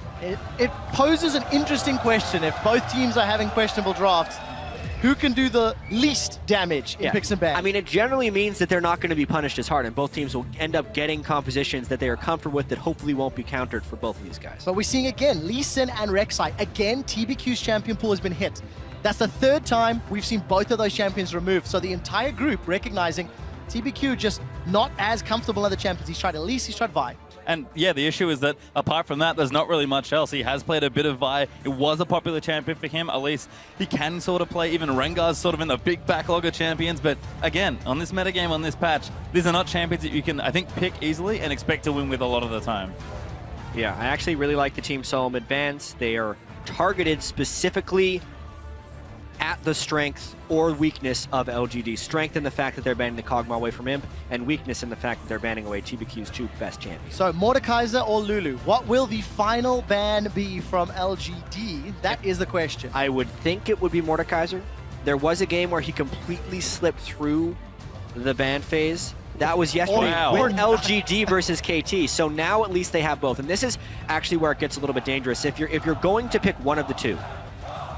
It poses an interesting question. If both teams are having questionable drafts, who can do the least damage in picks and bans? I mean, it generally means that they're not going to be punished as hard, and both teams will end up getting compositions that they are comfortable with that hopefully won't be countered for both of these guys. But we're seeing again, Lee Sin and Rek'Sai. Again, TBQ's champion pool has been hit. That's the third time we've seen both of those champions removed. So the entire group recognizing TBQ just not as comfortable as the champions. He's tried Elise, he's tried Vi. And yeah, the issue is that apart from that, there's not really much else. He has played a bit of Vi. It was a popular champion for him. At least he can sort of play. Even Rengar's sort of in the big backlog of champions. But again, on this metagame, on this patch, these are not champions that you can, I think, pick easily and expect to win with a lot of the time. Yeah, I actually really like the Team SoloMid bans. They are targeted specifically at the strength or weakness of LGD. Strength in the fact that they're banning the Kog'Maw away from Imp, and weakness in the fact that they're banning away TBQ's two best champions. So Mordekaiser or Lulu, what will the final ban be from LGD? That is the question. I would think it would be Mordekaiser. There was a game where he completely slipped through the ban phase. That was yesterday with LGD versus KT. So now at least they have both. And this is actually where it gets a little bit dangerous. If you're going to pick one of the two,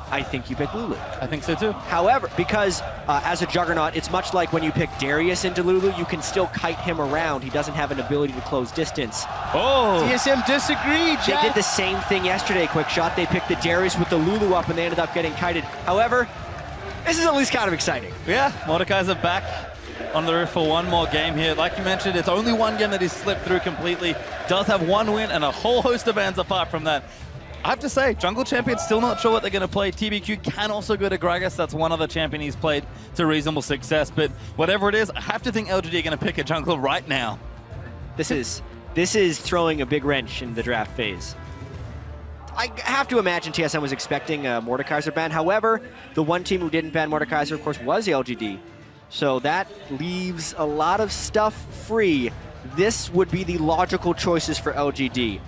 I think you pick Lulu. I think so too. However, because as a Juggernaut, it's much like when you pick Darius into Lulu, you can still kite him around. He doesn't have an ability to close distance. Oh! TSM disagreed, Jack. They did the same thing yesterday, Quick Shot. They picked the Darius with the Lulu up and they ended up getting kited. However, this is at least kind of exciting. Yeah, Mordekaiser back on the roof for one more game here. Like you mentioned, it's only one game that he's slipped through completely. Does have one win and a whole host of bans apart from that. I have to say, Jungle Champion's still not sure what they're going to play. TBQ can also go to Gragas. That's one other champion he's played to reasonable success. But whatever it is, I have to think LGD are going to pick a jungle right now. This is throwing a big wrench in the draft phase. I have to imagine TSM was expecting a Mordekaiser ban. However, the one team who didn't ban Mordekaiser, of course, was LGD. So that leaves a lot of stuff free. This would be the logical choices for LGD.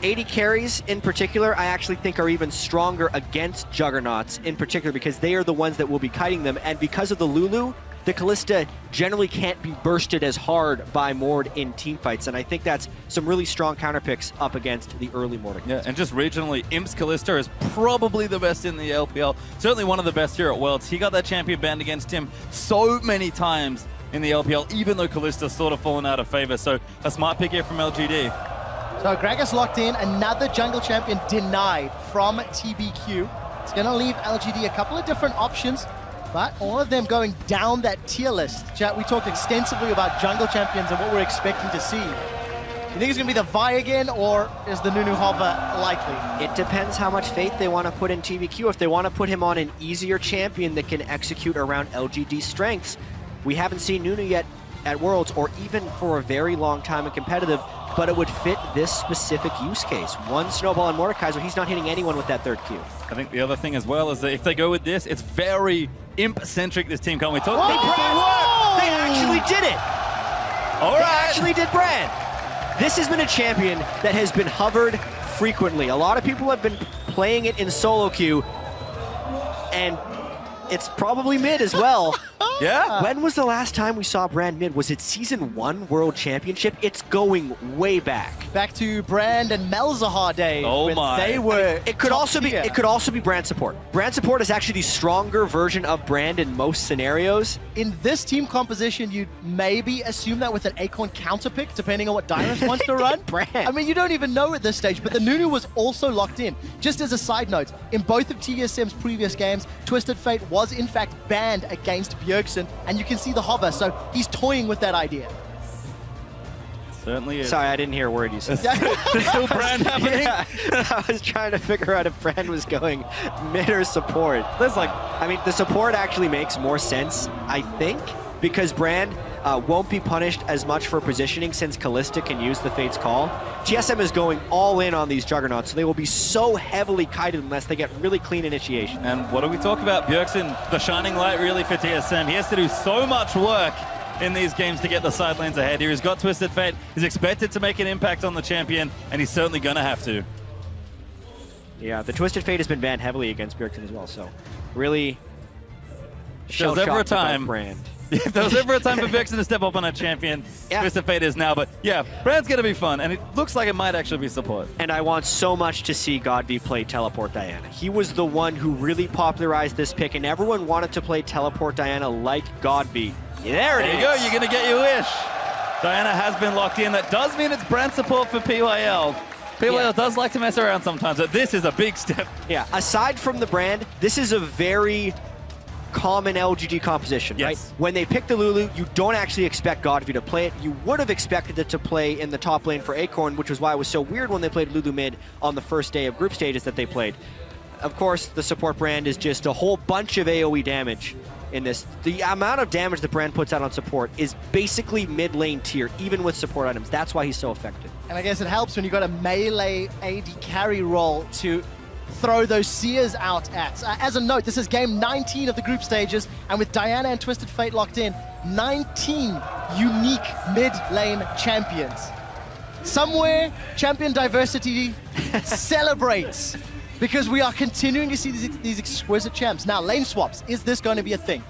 AD carries in particular, I actually think are even stronger against Juggernauts in particular because they are the ones that will be kiting them. And because of the Lulu, the Kalista generally can't be bursted as hard by Mord in teamfights. And I think that's some really strong counter picks up against the early Mord. Yeah, and just regionally, Imp's Kalista is probably the best in the LPL. Certainly one of the best here at Worlds. He got that champion banned against him so many times in the LPL, even though Kalista's sort of fallen out of favor. So a smart pick here from LGD. So Gragas locked in, another jungle champion denied from TBQ. It's going to leave LGD a couple of different options, but all of them going down that tier list. Chat, we talked extensively about jungle champions and what we're expecting to see. You think it's going to be the Vi again, or is the Nunu Hover likely? It depends how much faith they want to put in TBQ. If they want to put him on an easier champion that can execute around LGD's strengths, we haven't seen Nunu yet at Worlds, or even for a very long time in competitive, but it would fit this specific use case. One Snowball and Mordekaiser, he's not hitting anyone with that third Q. I think the other thing as well is that if they go with this, it's very Imp-centric, this team. Can't we talk? They actually did it! All right. They actually did Brand. This has been a champion that has been hovered frequently. A lot of people have been playing it in solo queue, and it's probably mid as well. Yeah. When was the last time we saw Brand mid? Was it Season 1 World Championship? It's going way back. Back to Brand and Malzahar days. Oh my. They were It could also be Brand support. Brand support is actually the stronger version of Brand in most scenarios. In this team composition, you'd maybe assume that with an Acorn counter pick, depending on what Dyrus wants to run. Brand. I mean, you don't even know at this stage, but the Nunu was also locked in. Just as a side note, in both of TSM's previous games, Twisted Fate was in fact banned against Bjergsen, and you can see the hover, so he's toying with that idea. Certainly is. Sorry, I didn't hear a word you said. There's still Brand happening? Yeah, I was trying to figure out if Brand was going mid or support. There's like, I mean, the support actually makes more sense, I think, because Brand won't be punished as much for positioning since Kalista can use the Fate's Call. TSM is going all in on these Juggernauts, so they will be so heavily kited unless they get really clean initiation. And what do we talk about? Bjergsen, the shining light really for TSM. He has to do so much work in these games to get the side lanes ahead here. He's got Twisted Fate. He's expected to make an impact on the champion, and he's certainly going to have to. Yeah, the Twisted Fate has been banned heavily against Bjergsen as well, so really If there was ever a time, Brand. If there was ever a time for Bjergsen to step up on a champion, Twisted Fate is now. But yeah, Brand's going to be fun, and it looks like it might actually be support. And I want so much to see Godby play Teleport Diana. He was the one who really popularized this pick, and everyone wanted to play Teleport Diana like Godby. There you go, you're going to get your wish. Diana has been locked in. That does mean it's Brand support for PYL. PYL does like to mess around sometimes, but this is a big step. Yeah, aside from the Brand, this is a very common LGD composition, right? When they pick the Lulu, you don't actually expect Godby to play it. You would have expected it to play in the top lane for Acorn, which was why it was so weird when they played Lulu mid on the first day of group stages that they played. Of course, the support Brand is just a whole bunch of AoE damage in this. The amount of damage the Brand puts out on support is basically mid lane tier, even with support items. That's why he's so effective. And I guess it helps when you've got a melee AD carry role to throw those Seers out at. As a note, this is game 19 of the group stages, and with Diana and Twisted Fate locked in, 19 unique mid-lane champions. Somewhere, champion diversity celebrates, because we are continuing to see these exquisite champs. Now, lane swaps, is this going to be a thing?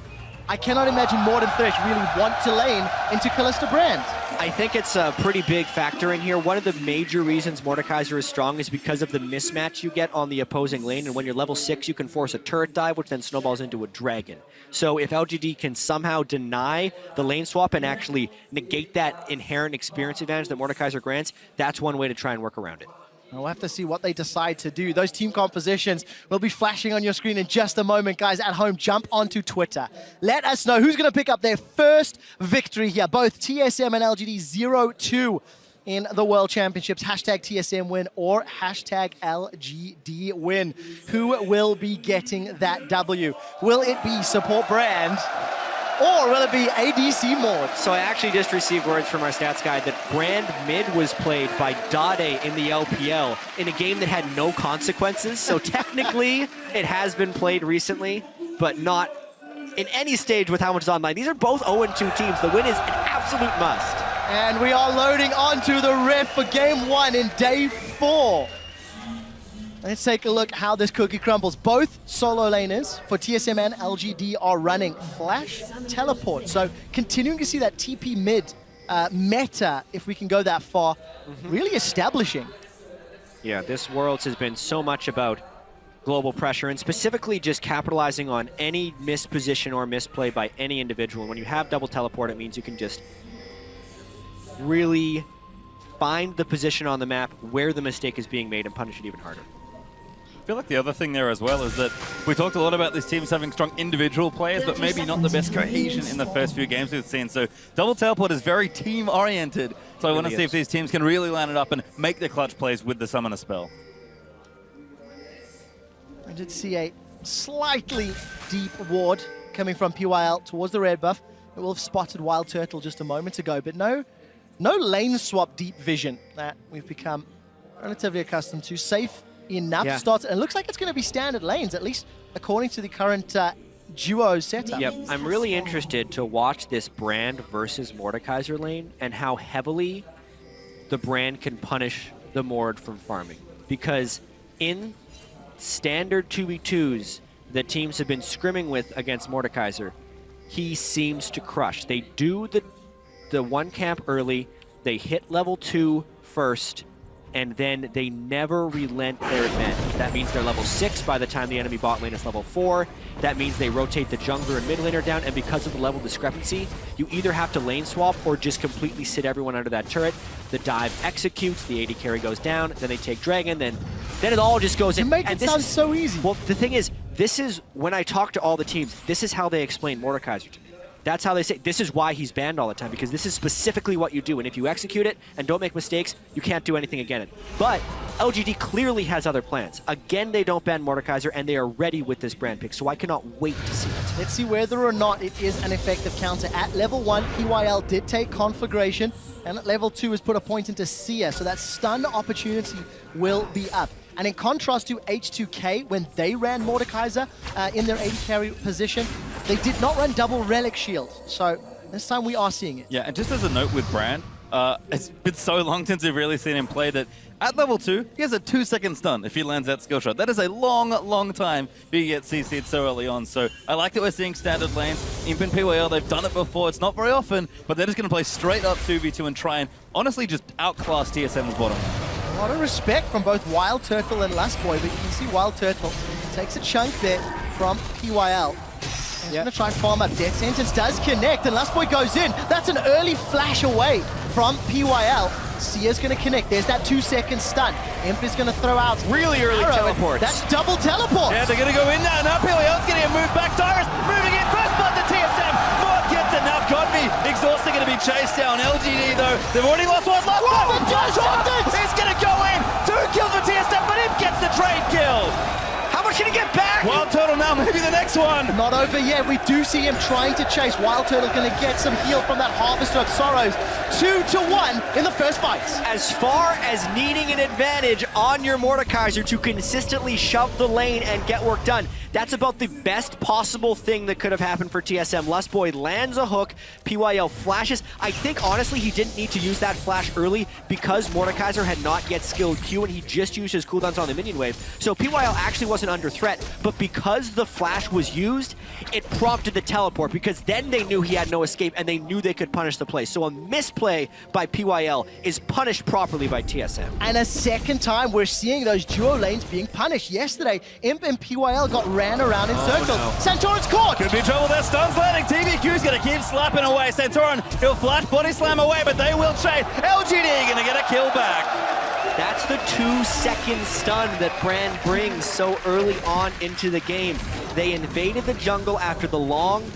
I cannot imagine Mord and Thresh really want to lane into Kalista Brand. I think it's a pretty big factor in here. One of the major reasons Mordekaiser is strong is because of the mismatch you get on the opposing lane, and when you're level 6, you can force a turret dive, which then snowballs into a dragon. So if LGD can somehow deny the lane swap and actually negate that inherent experience advantage that Mordekaiser grants, that's one way to try and work around it. We'll have to see what they decide to do. Those team compositions will be flashing on your screen in just a moment. Guys, at home, jump onto Twitter. Let us know who's going to pick up their first victory here. Both TSM and LGD 0-2 in the World Championships. Hashtag TSM win or hashtag LGD win. Who will be getting that W? Will it be support Brand? Or will it be ADC Mord? So I actually just received words from our stats guy that Brand mid was played by Dade in the LPL in a game that had no consequences. So technically, it has been played recently, but not in any stage with how much is online. These are both 0-2 teams. The win is an absolute must. And we are loading onto the ref for game 1 in day 4. Let's take a look how this cookie crumbles. Both solo laners for TSM and LGD are running Flash Teleport. So continuing to see that TP mid meta, if we can go that far, really establishing. Yeah, this Worlds has been so much about global pressure and specifically just capitalizing on any misposition or misplay by any individual. When you have double teleport, it means you can just really find the position on the map where the mistake is being made and punish it even harder. I feel like the other thing there as well is that we talked a lot about these teams having strong individual players, but maybe not the best cohesion in the first few games we've seen. So double teleport is very team-oriented. So I want to see if these teams can really line it up and make the clutch plays with the summoner spell. I did see a slightly deep ward coming from PYL towards the red buff. It will have spotted Wild Turtle just a moment ago, but no lane swap deep vision that we've become relatively accustomed to. Safe enough starts, and it looks like it's going to be standard lanes, at least according to the current duo setup. Yep, I'm really interested to watch this Brand versus Mordekaiser lane and how heavily the Brand can punish the Mord from farming. Because in standard 2v2s that teams have been scrimming with against Mordekaiser, he seems to crush. They do the one camp early, they hit level 2 first, and then they never relent their advantage. That means they're level 6 by the time the enemy bot lane is level 4. That means they rotate the jungler and mid laner down, and because of the level discrepancy, you either have to lane swap or just completely sit everyone under that turret. The dive executes, the AD carry goes down, then they take Dragon, then it all just goes in. You make it sound so easy. Well, the thing is, this is, when I talk to all the teams, this is how they explain Mordekaiser to me. That's how they say, this is why he's banned all the time, because this is specifically what you do. And if you execute it and don't make mistakes, you can't do anything again. But LGD clearly has other plans. Again, they don't ban Mordekaiser, and they are ready with this Brand pick, so I cannot wait to see it. Let's see whether or not it is an effective counter. At level 1, PYL did take Conflagration, and at level 2 has put a point into Sia, so that stun opportunity will be up. And in contrast to H2K, when they ran Mordekaiser in their AD carry position, they did not run double Relic Shield. So this time we are seeing it. Yeah, and just as a note with Brand, it's been so long since we've really seen him play that at level 2, he has a 2-second stun if he lands that skill shot. That is a long, long time being get CC'd so early on. So I like that we're seeing standard lanes. Imp and PYL, they've done it before. It's not very often, but they're just going to play straight up 2v2 and try and honestly just outclass TSM's bottom. A lot of respect from both Wild Turtle and Lustboy, but you can see Wild Turtle takes a chunk there from PYL. He's going to try and farm up. Death Sentence does connect, and Lustboy goes in. That's an early flash away from PYL. Sia's going to connect. There's that 2-second stun. Imp is going to throw out really early teleports. That's double teleport. Yeah, they're going to go in now. Now PYL's going to get moved back. Tyrus moving in. First blood to TSM. Mort gets it. Now Godby exhausted, going to be chased down. LGD, though, they've already lost one. He's going to go in. 2 kills for TSM, but Imp gets the trade kill. How much can he get back? Wild Turtle now, maybe the next one. Not over yet. We do see him trying to chase. Wild Turtle going to get some heal from that Harvester of Sorrows. 2-1 in the first fight. As far as needing an advantage on your Mordekaiser to consistently shove the lane and get work done, that's about the best possible thing that could have happened for TSM. Lustboy lands a hook, PYL flashes. I think, honestly, he didn't need to use that flash early because Mordekaiser had not yet skilled Q and he just used his cooldowns on the minion wave. So PYL actually wasn't under threat, but because the flash was used, it prompted the teleport because then they knew he had no escape and they knew they could punish the play. So a misplay by PYL is punished properly by TSM. And a second time we're seeing those duo lanes being punished. Yesterday, Imp and PYL got ran around in circles. No. Santorin's caught! Could be trouble there. Stun's landing. TBQ's going to keep slapping away. Santorin, he'll flash body slam away, but they will chase. LGD going to get a kill back. That's the 2-second stun that Brand brings so early on into the game. They invaded the jungle after the long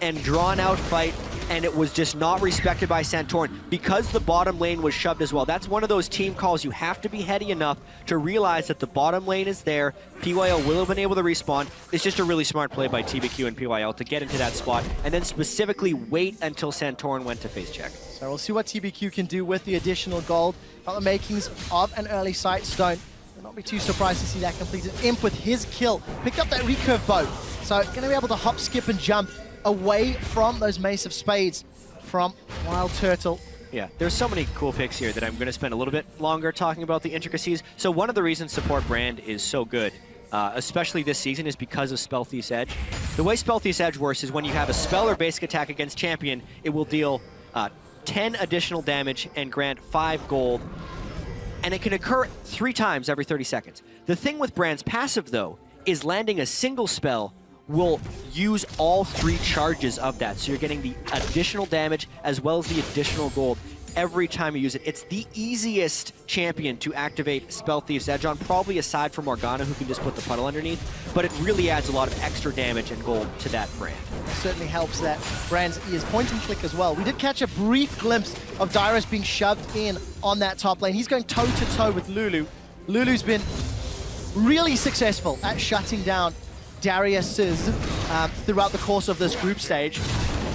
and drawn-out fight, and it was just not respected by Santorin because the bottom lane was shoved as well. That's one of those team calls. You have to be heady enough to realize that the bottom lane is there. PYL will have been able to respawn. It's just a really smart play by TBQ and PYL to get into that spot and then specifically wait until Santorin went to face check. So we'll see what TBQ can do with the additional gold. Got the makings of an early sight stone. I'll not be too surprised to see that completed. Imp with his kill. Picked up that recurve bow. So going to be able to hop, skip, and jump away from those Mace of Spades from Wild Turtle. Yeah, there's so many cool picks here that I'm going to spend a little bit longer talking about the intricacies. So one of the reasons support Brand is so good, especially this season, is because of Spell Thief's Edge. The way Spell Thief's Edge works is when you have a spell or basic attack against champion, it will deal 10 additional damage and grant 5 gold, and it can occur 3 times every 30 seconds. The thing with Brand's passive, though, is landing a single spell will use all 3 charges of that. So you're getting the additional damage as well as the additional gold every time you use it. It's the easiest champion to activate Spell Thief's Edge on, probably aside from Morgana, who can just put the puddle underneath, but it really adds a lot of extra damage and gold to that Brand. It certainly helps that Brand's E is point and click as well. We did catch a brief glimpse of Dyrus being shoved in on that top lane. He's going toe-to-toe with Lulu. Lulu's been really successful at shutting down Darius's throughout the course of this group stage.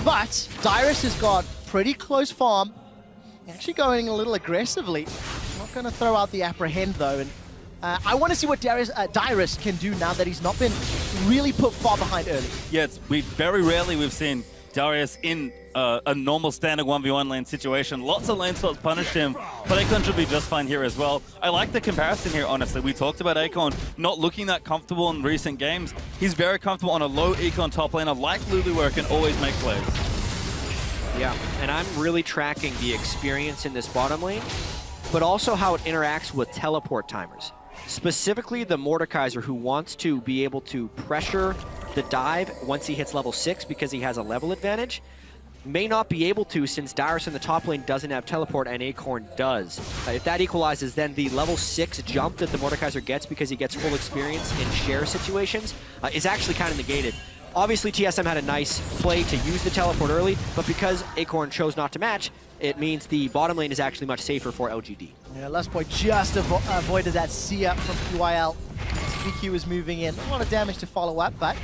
But Dyrus has got pretty close farm, actually going a little aggressively. Not going to throw out the apprehend though, and I want to see what Dyrus can do now that he's not been really put far behind early. Yeah, very rarely we've seen Darius in a normal standard 1v1 lane situation. Lots of lane swaps punished him, but Acorn should be just fine here as well. I like the comparison here, honestly. We talked about Acorn not looking that comfortable in recent games. He's very comfortable on a low econ top laner like Lulu, where it can always make plays. Yeah, and I'm really tracking the experience in this bottom lane, but also how it interacts with teleport timers. Specifically the Mordekaiser, who wants to be able to pressure the dive once he hits level 6 because he has a level advantage, may not be able to since Dyrus in the top lane doesn't have teleport and Acorn does. If that equalizes, then the level 6 jump that the Mordekaiser gets because he gets full experience in share situations is actually kind of negated. Obviously, TSM had a nice play to use the teleport early, but because Acorn chose not to match, it means the bottom lane is actually much safer for LGD. Yeah, Lustboy just avoided that C-up from PYL. BQ is moving in. A lot of damage to follow up, but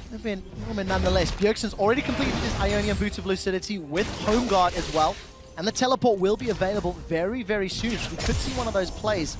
they've been nonetheless. Bjergsen's already completed his Ionian Boot of Lucidity with Home Guard as well, and the teleport will be available very, very soon. So we could see one of those plays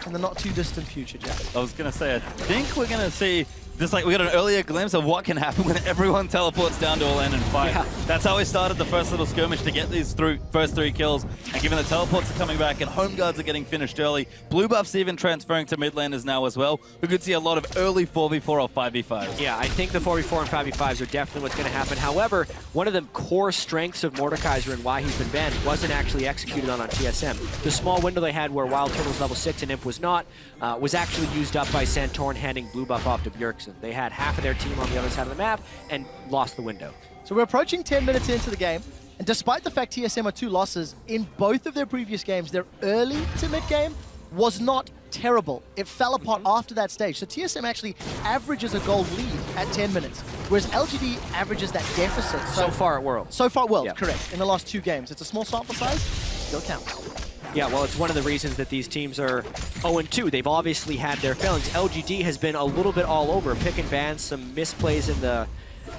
in the not too distant future, Jack. I was going to say, I think we're going to see just like we got an earlier glimpse of what can happen when everyone teleports down to a lane and fight. Yeah. That's how we started the first little skirmish to get these first 3 kills. And given the teleports are coming back and home guards are getting finished early, blue buffs even transferring to mid laners now as well, we could see a lot of early 4v4 or 5v5s. Yeah, I think the 4v4 and 5v5s are definitely what's going to happen. However, one of the core strengths of Mordekaiser and why he's been banned wasn't actually executed on TSM. The small window they had where Wild Turtle was level 6 and Imp was not, was actually used up by Santorin handing blue buff off to Bjergsen. They had half of their team on the other side of the map and lost the window. So we're approaching 10 minutes into the game, and despite the fact TSM are 2 losses, in both of their previous games, their early to mid game was not terrible. It fell apart after that stage. So TSM actually averages a gold lead at 10 minutes, whereas LGD averages that deficit. So far at Worlds. So far at Worlds, yep. Correct. In the last 2 games. It's a small sample size, still counts. Yeah, well, it's one of the reasons that these teams are 0-2. They've obviously had their failings. LGD has been a little bit all over, pick and ban, some misplays in the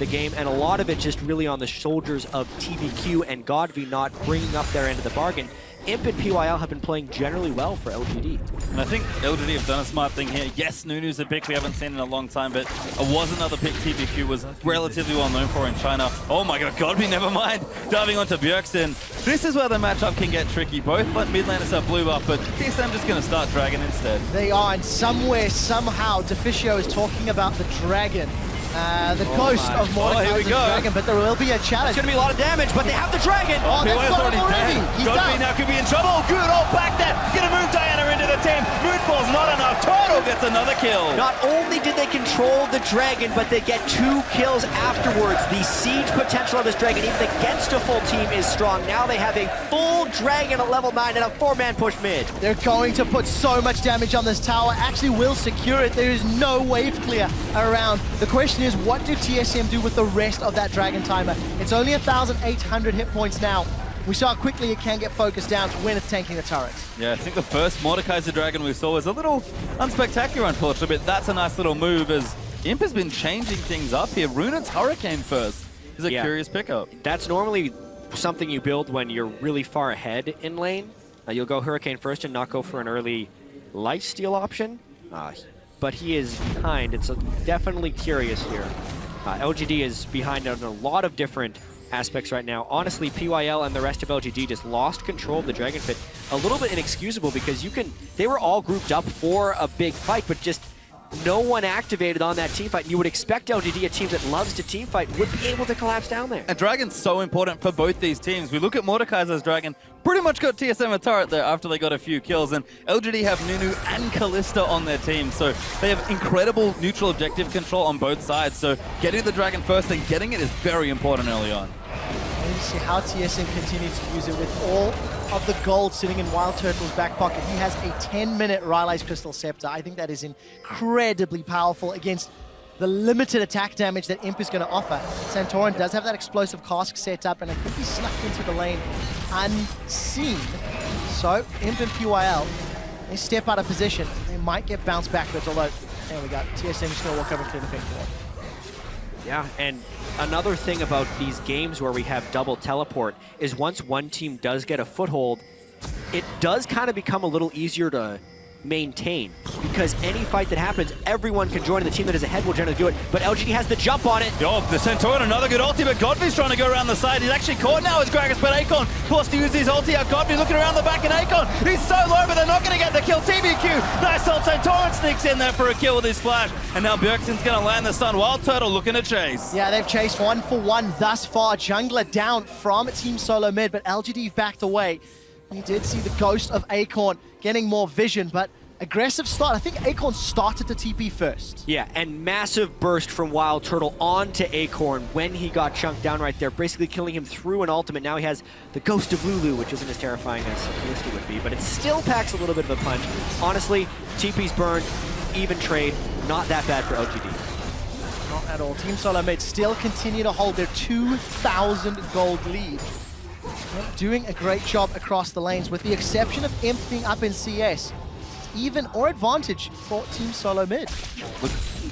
game, and a lot of it just really on the shoulders of TBQ and Godvi not bringing up their end of the bargain. Imp and PYL have been playing generally well for LGD. And I think LGD have done a smart thing here. Yes, Nunu's a pick we haven't seen in a long time, but it was another pick TBQ was relatively well known for in China. Oh my god, Godby, never mind. Diving onto Bjergsen. This is where the matchup can get tricky. Both mid laners have blue buff, but TSM just going to start Dragon instead. They are, and somewhere, somehow, Deficio is talking about the Dragon. The ghost of Mordekaiser's Dragon, but there will be a challenge. It's going to be a lot of damage, but they have the Dragon. Oh, they've got him already. He's down. Now could be in trouble. Good old back there. Get a Moon Diana into the team. Moonfall's not enough. Toto gets another kill. Not only did they control the Dragon, but they get 2 kills afterwards. The siege potential of this Dragon, even against a full team, is strong. Now they have a full Dragon at level 9 and a 4-man push mid. They're going to put so much damage on this tower. Actually will secure it. There is no wave clear around. The question is, what do TSM do with the rest of that Dragon timer? It's only 1,800 hit points now. We saw how quickly it can get focused down when it's tanking the turrets. Yeah, I think the first Mordekaiser Dragon we saw was a little unspectacular, unfortunately, but that's a nice little move as Imp has been changing things up here. Runet's Hurricane first is a curious pickup. That's normally something you build when you're really far ahead in lane. You'll go Hurricane first and not go for an early lifesteal option. But he is behind. It's definitely curious here. LGD is behind on a lot of different aspects right now. Honestly, PYL and the rest of LGD just lost control of the Dragon Pit. A little bit inexcusable because they were all grouped up for a big fight, but just no one activated on that team fight. You would expect LGD, a team that loves to team fight, would be able to collapse down there. And Dragon's so important for both these teams. We look at Mordekaiser's Dragon, pretty much got TSM a turret there after they got a few kills, and LGD have Nunu and Kalista on their team, so they have incredible neutral objective control on both sides, so getting the Dragon first and getting it is very important early on. And you see how TSM continues to use it with all of the gold sitting in Wild Turtle's back pocket. He has a 10-minute Rylai's Crystal Scepter. I think that is incredibly powerful against the limited attack damage that Imp is going to offer. Santorin does have that explosive cask set up, and it could be snuck into the lane unseen. So Imp and PYL, they step out of position. They might get bounced backwards, although, there we go. TSM is going to walk over and clear the pink wall. Yeah, and another thing about these games where we have double teleport is once one team does get a foothold, it does kind of become a little easier to maintain, because any fight that happens, everyone can join, and the team that is ahead will generally do it, but LGD has the jump on it. Oh, the Centurion, another good ulti, but Godfrey's trying to go around the side. He's actually caught now as Gragas, but Akon forced to use his ulti out. Godfrey looking around the back, and Akon, he's so low, but they're not going to get the kill. TBQ, nice ult. Centurion sneaks in there for a kill with his flash, and now Bjergsen's going to land the stun. Wild Turtle looking to chase. Yeah, they've chased 1-for-1 thus far. Jungler down from Team SoloMid, but LGD backed away. You did see the ghost of Acorn getting more vision, but aggressive start. I think Acorn started to TP first. Yeah, and massive burst from Wild Turtle onto Acorn when he got chunked down right there, basically killing him through an ultimate. Now he has the ghost of Lulu, which isn't as terrifying as Kalista would be, but it still packs a little bit of a punch. Honestly, TP's burned, even trade, not that bad for LGD. Not at all. Team SoloMid still continue to hold their 2,000 gold lead. Doing a great job across the lanes, with the exception of Imp being up in CS. Even or advantage for Team SoloMid.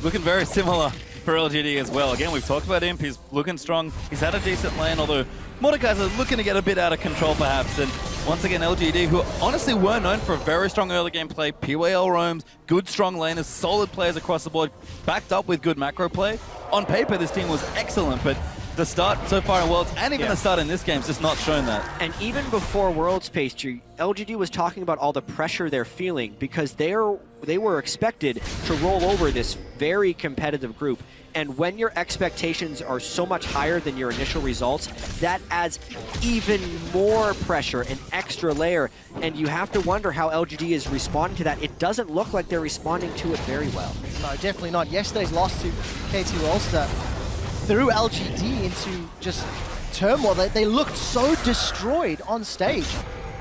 Looking very similar for LGD as well. Again, we've talked about Imp. He's looking strong. He's had a decent lane, although Mordekaiser looking to get a bit out of control perhaps. And once again, LGD, who honestly were known for a very strong early game play, PYL roams, good strong laners, solid players across the board, backed up with good macro play. On paper, this team was excellent, but the start so far in Worlds, and even the start in this game, has just not shown that. And even before Worlds, Pastry, LGD was talking about all the pressure they're feeling because they were expected to roll over this very competitive group. And when your expectations are so much higher than your initial results, that adds even more pressure, an extra layer. And you have to wonder how LGD is responding to that. It doesn't look like they're responding to it very well. No, definitely not. Yesterday's loss to KT Rolster threw LGD into just turmoil. They looked so destroyed on stage.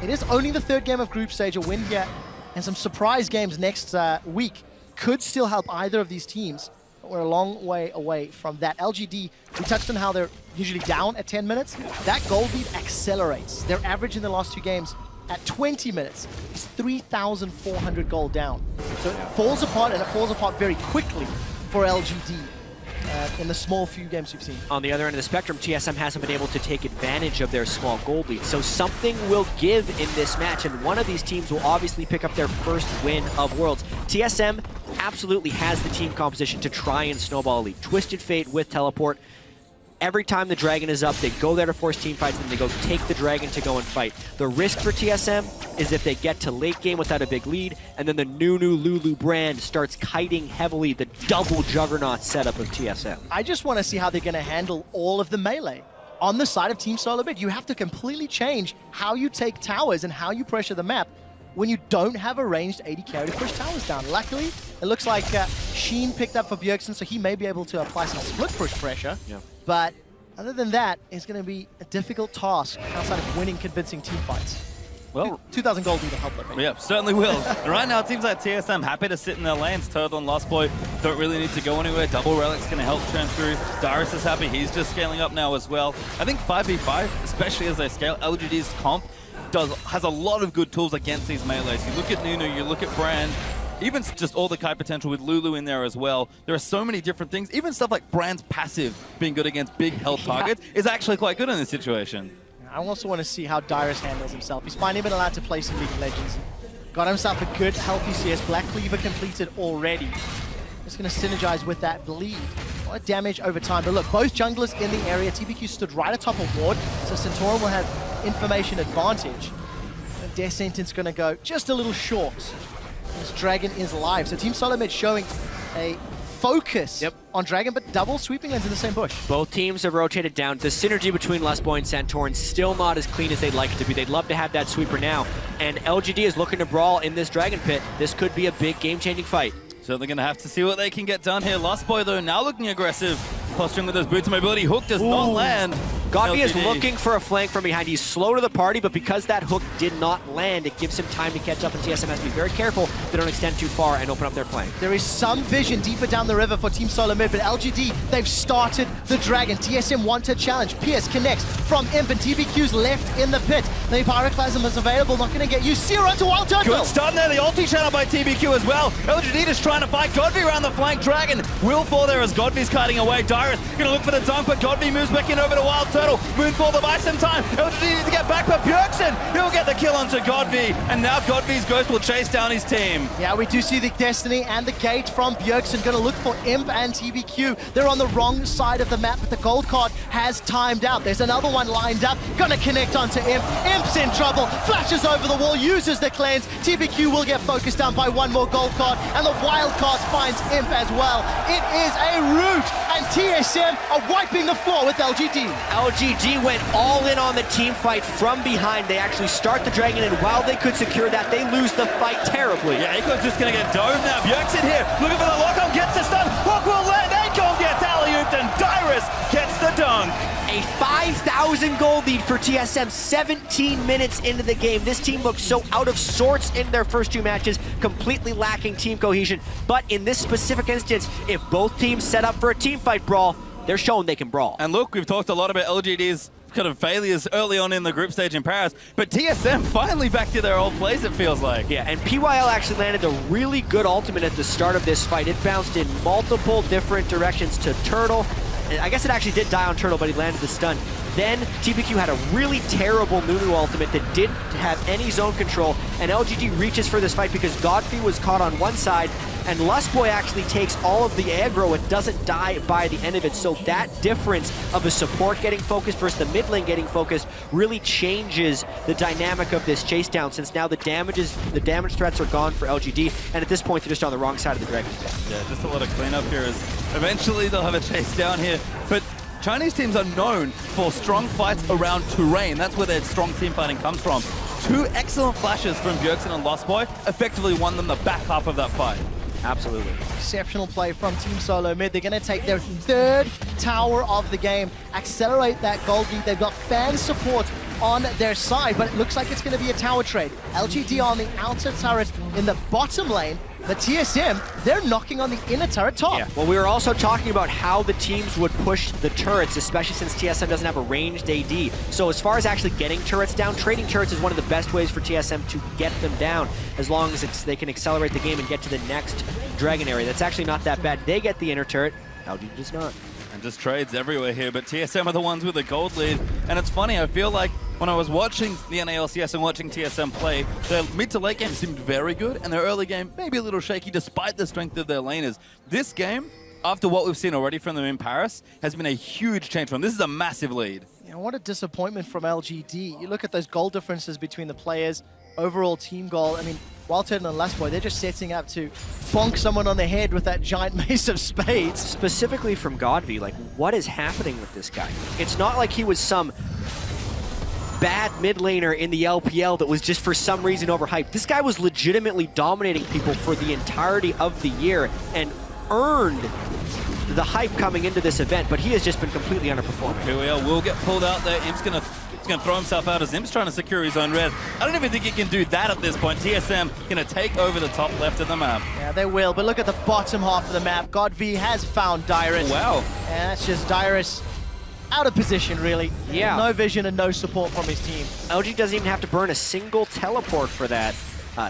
It is only the third game of group stage. A win here and some surprise games next week could still help either of these teams. But we're a long way away from that. LGD, we touched on how they're usually down at 10 minutes. That gold lead accelerates. Their average in the last two games at 20 minutes is 3,400 gold down. So it falls apart, and it falls apart very quickly for LGD. In the small few games you've seen. On the other end of the spectrum, TSM hasn't been able to take advantage of their small gold lead. So something will give in this match, and one of these teams will obviously pick up their first win of Worlds. TSM absolutely has the team composition to try and snowball a lead. Twisted Fate with teleport. Every time the Dragon is up, they go there to force team fights, and they go take the Dragon to go and fight. The risk for TSM is if they get to late game without a big lead, and then the Nunu Lulu brand starts kiting heavily the double Juggernaut setup of TSM. I just want to see how they're going to handle all of the melee. On the side of Team SoloMid, you have to completely change how you take towers and how you pressure the map when you don't have a ranged AD carry to push towers down. Luckily, it looks like Sheen picked up for Bjergsen, so he may be able to apply some split push pressure. Yeah. But other than that, it's going to be a difficult task outside of winning convincing team fights. Well, 2,000 gold will help them. Yeah, certainly will. Right now, it seems like TSM happy to sit in their lanes. Turtle and Lost Boy don't really need to go anywhere. Double Relic's going to help turn through. Darius is happy. He's just scaling up now as well. I think 5v5, especially as they scale, LGD's comp has a lot of good tools against these melees. You look at Nunu, you look at Brand, even just all the Kai potential with Lulu in there as well. There are so many different things. Even stuff like Brand's passive being good against big health targets is actually quite good in this situation. I also want to see how Darius handles himself. He's finally been allowed to play some League of Legends. Got himself a good, healthy CS. Black Cleaver completed already. Just going to synergize with that bleed lot of damage over time. But look, both junglers in the area. TBQ stood right atop a ward, so Santorum will have information advantage. And Death Sentence going to go just a little short. This Dragon is live. So Team SoloMid showing a focus on Dragon, but double sweeping lanes in the same bush. Both teams have rotated down. The synergy between Lustboy and Santorin still not as clean as they'd like it to be. They'd love to have that sweeper now. And LGD is looking to brawl in this Dragon Pit. This could be a big game-changing fight. Certainly going to have to see what they can get done here. Lustboy, though, now looking aggressive. Posturing with those boots of mobility. Hook does not land. Godby is looking for a flank from behind. He's slow to the party, but because that hook did not land, it gives him time to catch up, and TSM has to be very careful they don't extend too far and open up their flank. There is some vision deeper down the river for Team SoloMid, but LGD, they've started the Dragon. TSM want to challenge. Pierce connects from Imp, and TBQ's left in the pit. The Pyroclasm is available, not going to get you. Zero to Wild Turtle. Good stun there, the ulti channel by TBQ as well. LGD just trying to fight Godby around the flank. Dragon will fall there as Godby's kiting away. Dyrus going to look for the dunk, but Godby moves back in over to Wild Turtle. Moonfall to buy some time. LGD needs to get back, but Bjergsen, he'll get the kill onto Godby, and now Godby's Ghost will chase down his team. Yeah, we do see the Destiny and the Gate from Bjergsen. Going to look for Imp and TBQ. They're on the wrong side of the map, but the gold card has timed out. There's another one lined up. Going to connect onto Imp. Imp's in trouble. Flashes over the wall, uses the cleanse. TBQ will get focused down by one more gold card, and the wild cards finds Imp as well. It is a rout, and TSM are wiping the floor with LGD. LGD went all in on the team fight from behind. They actually start the Dragon, and while they could secure that, they lose the fight terribly. Yeah, Akon's just going to get domed now. Bjergsen here, looking for the lock-on, gets the stun. Hook will land. Akon gets alley-ooped, and Dyrus gets the dunk. A 5,000 gold lead for TSM 17 minutes into the game. This team looks so out of sorts in their first two matches, completely lacking team cohesion. But in this specific instance, if both teams set up for a team fight brawl, they're showing they can brawl. And look, we've talked a lot about LGD's kind of failures early on in the group stage in Paris, but TSM finally back to their old place, it feels like. Yeah, and PYL actually landed a really good ultimate at the start of this fight. It bounced in multiple different directions to Turtle. I guess it actually did die on Turtle, but he landed the stun. Then TBQ had a really terrible Nunu ultimate that didn't have any zone control, and LGD reaches for this fight because Godfrey was caught on one side, and Lustboy actually takes all of the aggro and doesn't die by the end of it. So that difference of the support getting focused versus the mid lane getting focused really changes the dynamic of this chase down, since now the damage threats are gone for LGD, and at this point they're just on the wrong side of the Dragon. Yeah, just a lot of cleanup here as eventually they'll have a chase down here. But Chinese teams are known for strong fights around terrain. That's where their strong team fighting comes from. Two excellent flashes from Bjergsen and Lustboy effectively won them the back half of that fight. Absolutely. Exceptional play from Team SoloMid. They're going to take their third tower of the game, accelerate that gold lead. They've got fan support on their side, but it looks like it's going to be a tower trade. LGD on the outer turret in the bottom lane, but TSM, they're knocking on the inner turret top. Yeah. Well, we were also talking about how the teams would push the turrets, especially since TSM doesn't have a ranged AD. So as far as actually getting turrets down, trading turrets is one of the best ways for TSM to get them down, as long as they can accelerate the game and get to the next Dragon area. That's actually not that bad. They get the inner turret, LGD does not. And just trades everywhere here, but TSM are the ones with the gold lead. And it's funny, I feel like when I was watching the NALCS and watching TSM play, their mid to late game seemed very good, and their early game maybe a little shaky despite the strength of their laners. This game, after what we've seen already from them in Paris, has been a huge change for them. This is a massive lead. You know, what a disappointment from LGD. You look at those goal differences between the players, overall team goal. I mean, Wildturtle and Lustboy, they're just setting up to bonk someone on the head with that giant mace of spades. Specifically from Godby, like, what is happening with this guy? It's not like he was some bad mid laner in the LPL that was just for some reason overhyped. This guy was legitimately dominating people for the entirety of the year and earned the hype coming into this event, but he has just been completely underperforming. Here we are, will get pulled out there. Imp's gonna throw himself out as Imp's trying to secure his own red. I don't even think he can do that at this point. TSM gonna take over the top left of the map. Yeah, they will, but look at the bottom half of the map. Godv has found Dyrus. Wow. And that's just Dyrus out of position, really. Yeah. No vision and no support from his team. LG doesn't even have to burn a single teleport for that.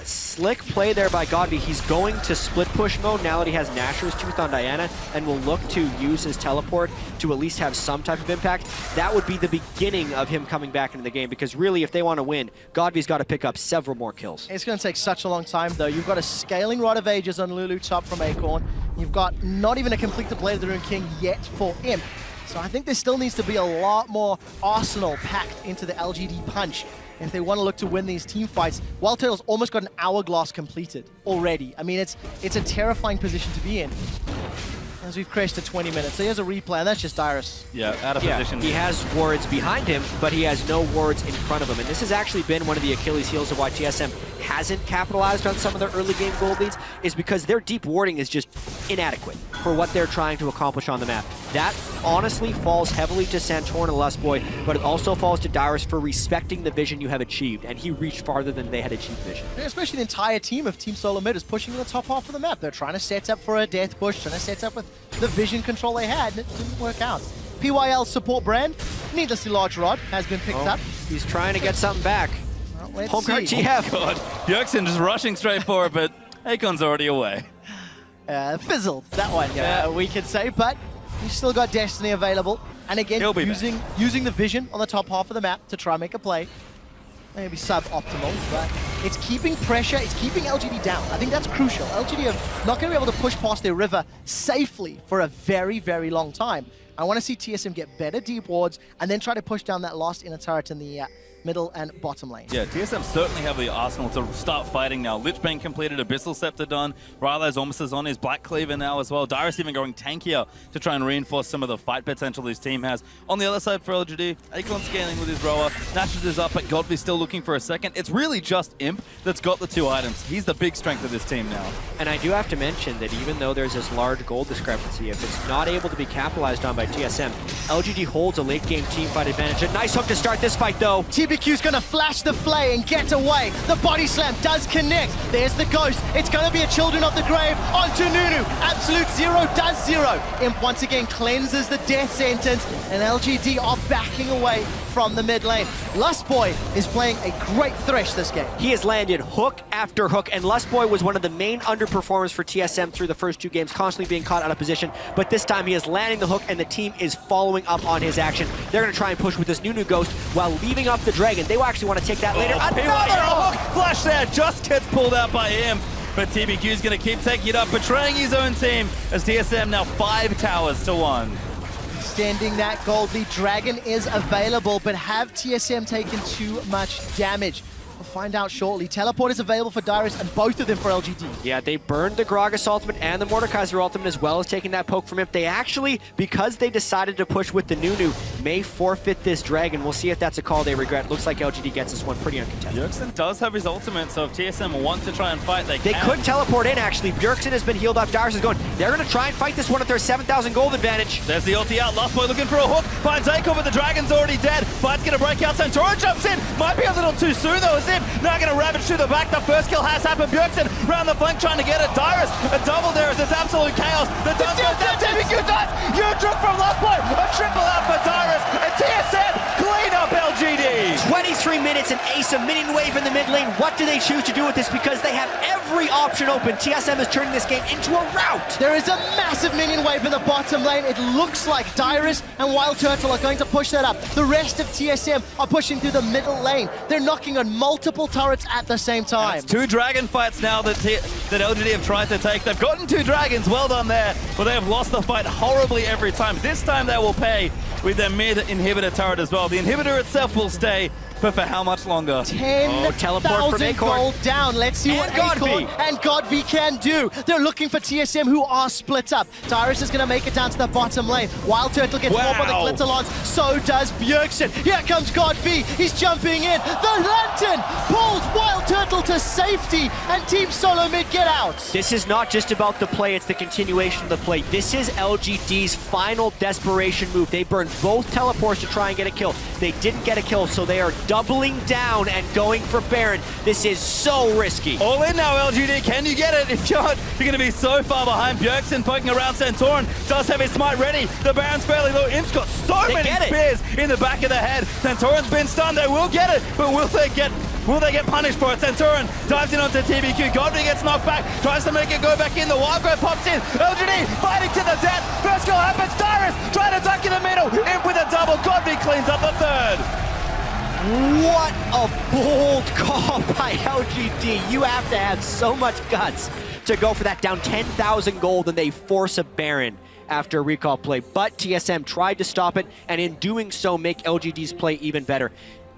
Slick play there by Godby. He's going to split push mode now that he has Nashor's Tooth on Diana, and will look to use his teleport to at least have some type of impact. That would be the beginning of him coming back into the game, because really, if they want to win, Godby's got to pick up several more kills. It's going to take such a long time, though. You've got a scaling Rod of Ages on Lulu top from Acorn. You've got not even a completed Blade of the Rune King yet for Imp. So I think there still needs to be a lot more arsenal packed into the LGD punch if they want to look to win these team fights. Wild Turtle's almost got an hourglass completed already. I mean, it's a terrifying position to be in. As we've crashed to 20 minutes. So here's a replay, and that's just Dyrus. Yeah, out of position. He has wards behind him, but he has no wards in front of him. And this has actually been one of the Achilles heels of why TSM hasn't capitalized on some of their early game gold leads, is because their deep warding is just inadequate for what they're trying to accomplish on the map. That honestly falls heavily to Santorin and Lustboy, but it also falls to Dyrus for respecting the vision you have achieved, and he reached farther than they had achieved vision. And especially the entire team of Team SoloMid is pushing the top half of the map. They're trying to set up for a death push, trying to set up with the vision control they had, and it didn't work out. PYL support brand, needlessly large rod, has been picked up. He's trying to get something back. Well, let's Homeguard see. TF. Oh God, Bjergsen just rushing straight for it, but Akon's already away. Fizzled, that one, we could say, but he's still got Destiny available. And again, using the vision on the top half of the map to try and make a play. Maybe suboptimal, but it's keeping pressure, it's keeping LGD down. I think that's crucial. LGD are not going to be able to push past their river safely for a very, very long time. I want to see TSM get better deep wards and then try to push down that last inner turret in the middle and bottom lane. Yeah, TSM certainly have the arsenal to start fighting now. Lich Bane completed, Abyssal Scepter done, Rylo's almost on his Black Cleaver now as well. Dyrus even going tankier to try and reinforce some of the fight potential his team has. On the other side for LGD, Akon scaling with his rower, Nash's is up, but Godby's still looking for a second. It's really just Imp that's got the two items. He's the big strength of this team now. And I do have to mention that even though there's this large gold discrepancy, if it's not able to be capitalized on by TSM, LGD holds a late game team fight advantage. A nice hook to start this fight though. TBQ's gonna flash the flay and get away. The body slam does connect. There's the ghost. It's gonna be a Children of the Grave onto Nunu. Absolute zero does zero. Imp once again cleanses the death sentence, and LGD are backing away from the mid lane. Lustboy is playing a great Thresh this game. He has landed hook after hook, and Lustboy was one of the main underperformers for TSM through the first two games, constantly being caught out of position, but this time he is landing the hook and the team is following up on his action. They're gonna try and push with this Nunu Ghost while leaving up the Dragon. They will actually want to take that later. Another hook! Flash there, just gets pulled out by him. But TBQ's gonna keep taking it up, betraying his own team as TSM now 5 towers to 1. Extending that gold lead. Dragon is available, but have TSM taken too much damage? We'll find out shortly. Teleport is available for Dyrus and both of them for LGD. Yeah, they burned the Gragas ultimate and the Mordekaiser ultimate as well as taking that poke from Imp. They actually, because they decided to push with the Nunu, may forfeit this Dragon. We'll see if that's a call they regret. Looks like LGD gets this one pretty uncontested. Bjergsen does have his ultimate, so if TSM want to try and fight, they can. They could teleport in, actually. Bjergsen has been healed up. Dyrus is going. They're going to try and fight this one at their 7,000 gold advantage. There's the ulti out. Lustboy looking for a hook. Finds Akon, but the Dragon's already dead. Fight's going to break out. Santorin jumps in. Might be a little too soon, though, as Imp now going to ravage through the back. The first kill has happened. Bjergsen round the flank trying to get it. Dyrus, a double there as it's absolute chaos. The dance goes down. TBQ dies. Huge from Lustboy. A triple out for Dyrus. And TSM clean up LGD. 23 minutes and Ace, a minion wave in the mid lane. What do they choose to do with this? Because they have every option open. TSM is turning this game into a rout. There is a massive minion wave in the bottom lane. It looks like Dyrus and Wild Turtle are going to push that up. The rest of TSM are pushing through the middle lane. They're knocking on multiple turrets at the same time. It's 2 dragon fights now that LGD have tried to take. They've gotten 2 dragons, well done there, but they have lost the fight horribly every time. This time they will pay with their mid inhibitor turret as well. The inhibitor itself will stay, but for how much longer? 10,000 gold down. Let's see what Akorn and Godby can do. They're looking for TSM, who are split up. Dyrus is going to make it down to the bottom lane. Wild Turtle gets more by the Glitterlance. So does Bjergsen. Here comes Godby. He's jumping in. The Lantern pulls Wild Turtle to safety, and Team SoloMid get out. This is not just about the play, it's the continuation of the play. This is LGD's final desperation move. They burned both teleports to try and get a kill. They didn't get a kill, so they are doubling down and going for Baron. This is so risky. All in now, LGD. Can you get it? If not, you're going to be so far behind. Bjergsen poking around. Santorin does have his smite ready. The Baron's fairly low. Imp's got so many spears in the back of the head. Santorin's been stunned. They will get it, but will they get punished for it? Santorin dives in onto TBQ. Godby gets knocked back. Tries to make it go back in. The wildcard pops in. LGD fighting to the death. First kill happens. Dyrus trying to duck in the middle. Imp with a double. Godby cleans up the third. What a bold call by LGD. You have to have so much guts to go for that, down 10,000 gold, and they force a Baron after a recall play. But TSM tried to stop it, and in doing so, make LGD's play even better.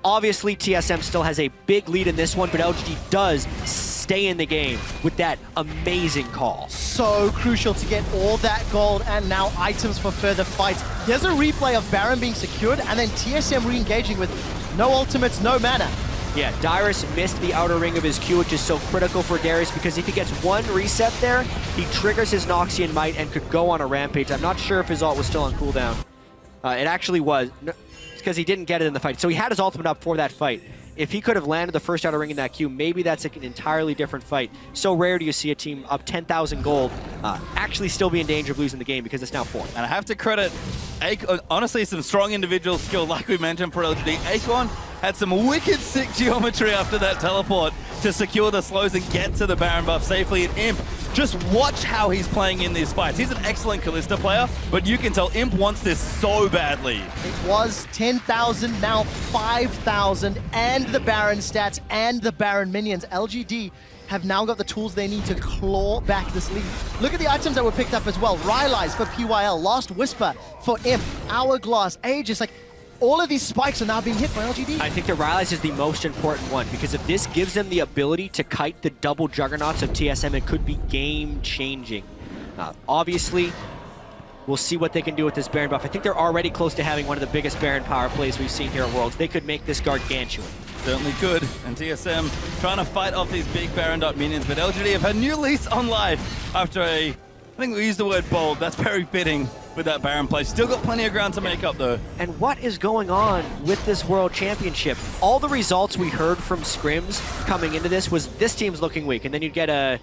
Obviously, TSM still has a big lead in this one, but LGD does stay in the game with that amazing call. So crucial to get all that gold and now items for further fights. There's a replay of Baron being secured and then TSM re-engaging with no ultimates, no mana. Yeah, Dyrus missed the outer ring of his Q, which is so critical for Darius because if he gets one reset there, he triggers his Noxian Might and could go on a rampage. I'm not sure if his ult was still on cooldown. It actually was. Because he didn't get it in the fight. So he had his ultimate up for that fight. If he could have landed the first outer ring in that Q, maybe that's an entirely different fight. So rare do you see a team up 10,000 gold actually still be in danger of losing the game because it's now 4. And I have to credit, honestly, some strong individual skill, like we mentioned for LGD. Acorn had some wicked sick geometry after that teleport to secure the slows and get to the Baron buff safely. And Imp, just watch how he's playing in these fights. He's an excellent Kalista player, but you can tell Imp wants this so badly. It was 10,000, now 5,000, and the Baron stats and the Baron minions. LGD have now got the tools they need to claw back this lead. Look at the items that were picked up as well. Rylai's for PYL, Last Whisper for Imp, Hourglass, Aegis, like all of these spikes are now being hit by LGD. I think the Rylai's is the most important one because if this gives them the ability to kite the double juggernauts of TSM, it could be game-changing. Obviously, we'll see what they can do with this Baron buff. I think they're already close to having one of the biggest Baron power plays we've seen here at Worlds. They could make this gargantuan. Certainly could. And TSM trying to fight off these big Baron dot minions, but LGD have had new lease on life after I think we used the word bold. That's very fitting with that Baron play. Still got plenty of ground to make up though. And what is going on with this World Championship? All the results we heard from scrims coming into this was this team's looking weak, and then you'd get a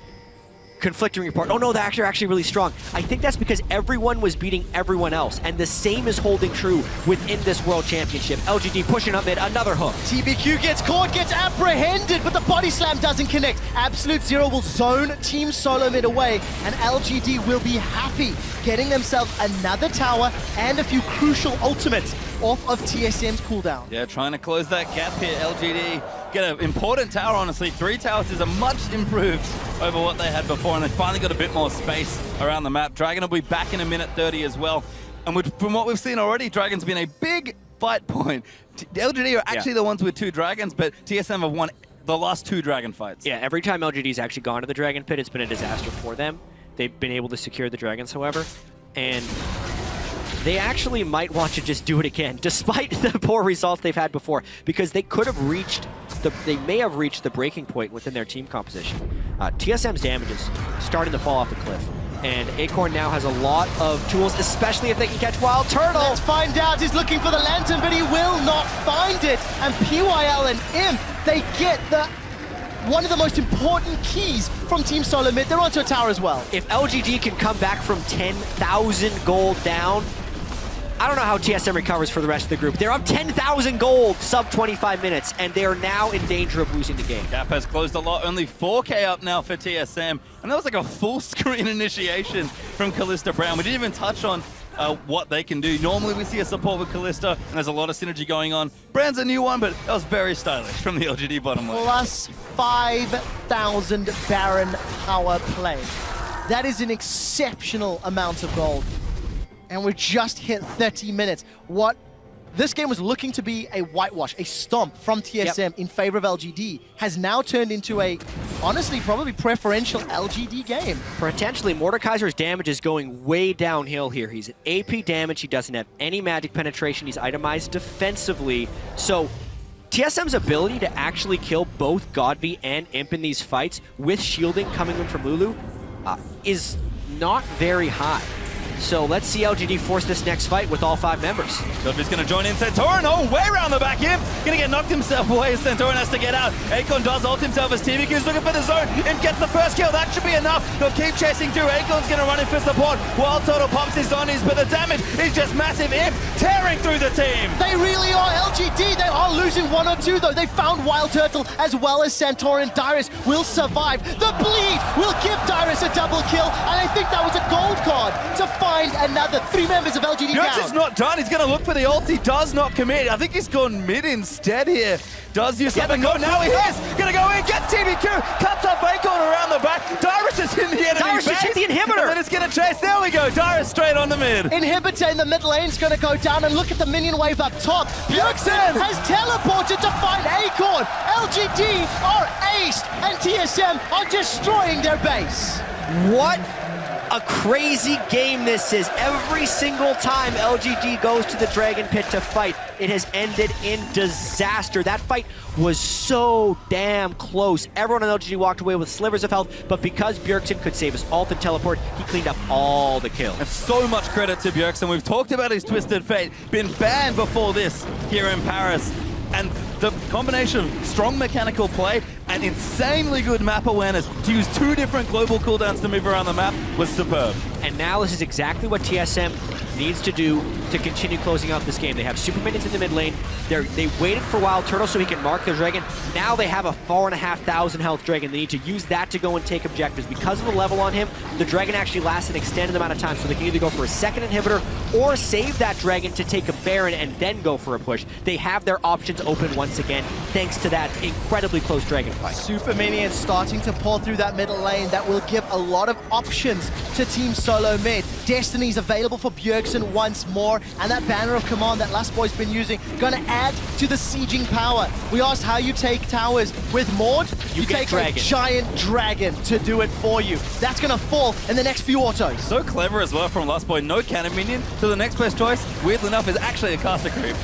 conflicting report. Oh no, they're actually really strong. I think that's because everyone was beating everyone else, and the same is holding true within this World Championship. LGD pushing up mid, another hook. TBQ gets caught, gets apprehended, but the body slam doesn't connect. Absolute Zero will zone Team SoloMid away, and LGD will be happy getting themselves another tower and a few crucial ultimates off of TSM's cooldown. Yeah, trying to close that gap here. LGD get an important tower, honestly. 3 towers is a much improved over what they had before, and they finally got a bit more space around the map. Dragon will be back in a minute 30 as well. And from what we've seen already, Dragon's been a big fight point. LGD are actually the ones with 2 dragons, but TSM have won the last 2 dragon fights. Yeah, every time LGD's actually gone to the dragon pit, it's been a disaster for them. They've been able to secure the dragons, however, and they actually might want to just do it again, despite the poor results they've had before, because they could have reached they may have reached the breaking point within their team composition. TSM's damage is starting to fall off a cliff, and Acorn now has a lot of tools, especially if they can catch Wild Turtle. Let's find out. He's looking for the lantern, but he will not find it. And PYL and Imp, they get one of the most important keys from Team SoloMid. They're onto a tower as well. If LGD can come back from 10,000 gold down, I don't know how TSM recovers for the rest of the group. They're up 10,000 gold, sub 25 minutes, and they are now in danger of losing the game. Gap has closed a lot, only 4K up now for TSM. And that was like a full screen initiation from Kalista Brown. We didn't even touch on what they can do. Normally we see a support with Kalista, and there's a lot of synergy going on. Brand's a new one, but that was very stylish from the LGD bottom lane. Plus 5,000 Baron power play. That is an exceptional amount of gold. And we just hit 30 minutes. What this game was looking to be a whitewash, a stomp from TSM in favor of LGD, has now turned into a, honestly, probably preferential LGD game. Potentially, Mordekaiser's damage is going way downhill here. He's at AP damage, he doesn't have any magic penetration, he's itemized defensively. So TSM's ability to actually kill both Godby and Imp in these fights with shielding coming in from Lulu is not very high. So let's see LGD force this next fight with all 5 members. Godby's going to join in. Santorin, way around the back. Imp going to get knocked himself away as Santorin has to get out. Acorn does ult himself as TBQ's looking for the zone. Imp gets the first kill. That should be enough. They'll keep chasing through. Acorn's going to run in for support. Wild Turtle pops his zonies, but the damage is just massive. Imp tearing through the team. They really are LGD. They are losing losing 1 or 2 though. They found Wild Turtle as well as Santorin. Dyrus will survive. The bleed will give Dyrus a double kill, and I think that was a gold card to find another 3 members of LGD down. Bjergsen's not done. He's going to look for the ult. He does not commit. I think he's gone mid instead here. Does use something. Oh, now he is going to go in, get TBQ, cuts off Acorn around the back. Dyrus is in the enemy Dyrus base. just hit the inhibitor. And then it's going to chase. There we go. Dyrus straight on the mid. Inhibitor in the mid lane's going to go down, and look at the minion wave up top. Bjergsen has teleported to find Acorn. LGD are aced, and TSM are destroying their base. What a crazy game this is. Every single time LGD goes to the Dragon Pit to fight, it has ended in disaster. That fight was so damn close. Everyone on LGD walked away with slivers of health, but because Bjergsen could save his ult and teleport, he cleaned up all the kills. And so much credit to Bjergsen. We've talked about his Twisted Fate, been banned before this here in Paris. And the combination of strong mechanical play and insanely good map awareness to use 2 different global cooldowns to move around the map was superb. And now this is exactly what TSM needs to do to continue closing out this game. They have super minions in the mid lane. They waited for Wild Turtle so he can mark their dragon. Now they have a 4,500 health dragon. They need to use that to go and take objectives. Because of the level on him, the dragon actually lasts an extended amount of time, so they can either go for a second inhibitor or save that dragon to take a Baron and then go for a push. They have their options open once again, thanks to that incredibly close dragon fight. Super minions starting to pour through that middle lane. That will give a lot of options to Team SoloMid. Destiny's available for Bjergsen once more, and that banner of command that Last Boy's been using gonna add to the sieging power. We asked how you take towers. With Maud, you take dragon. a giant dragon to do it for you. That's gonna fall in the next few autos. So clever as well from Last Boy. No cannon minion. So the next best choice, weirdly enough, is actually a caster creep.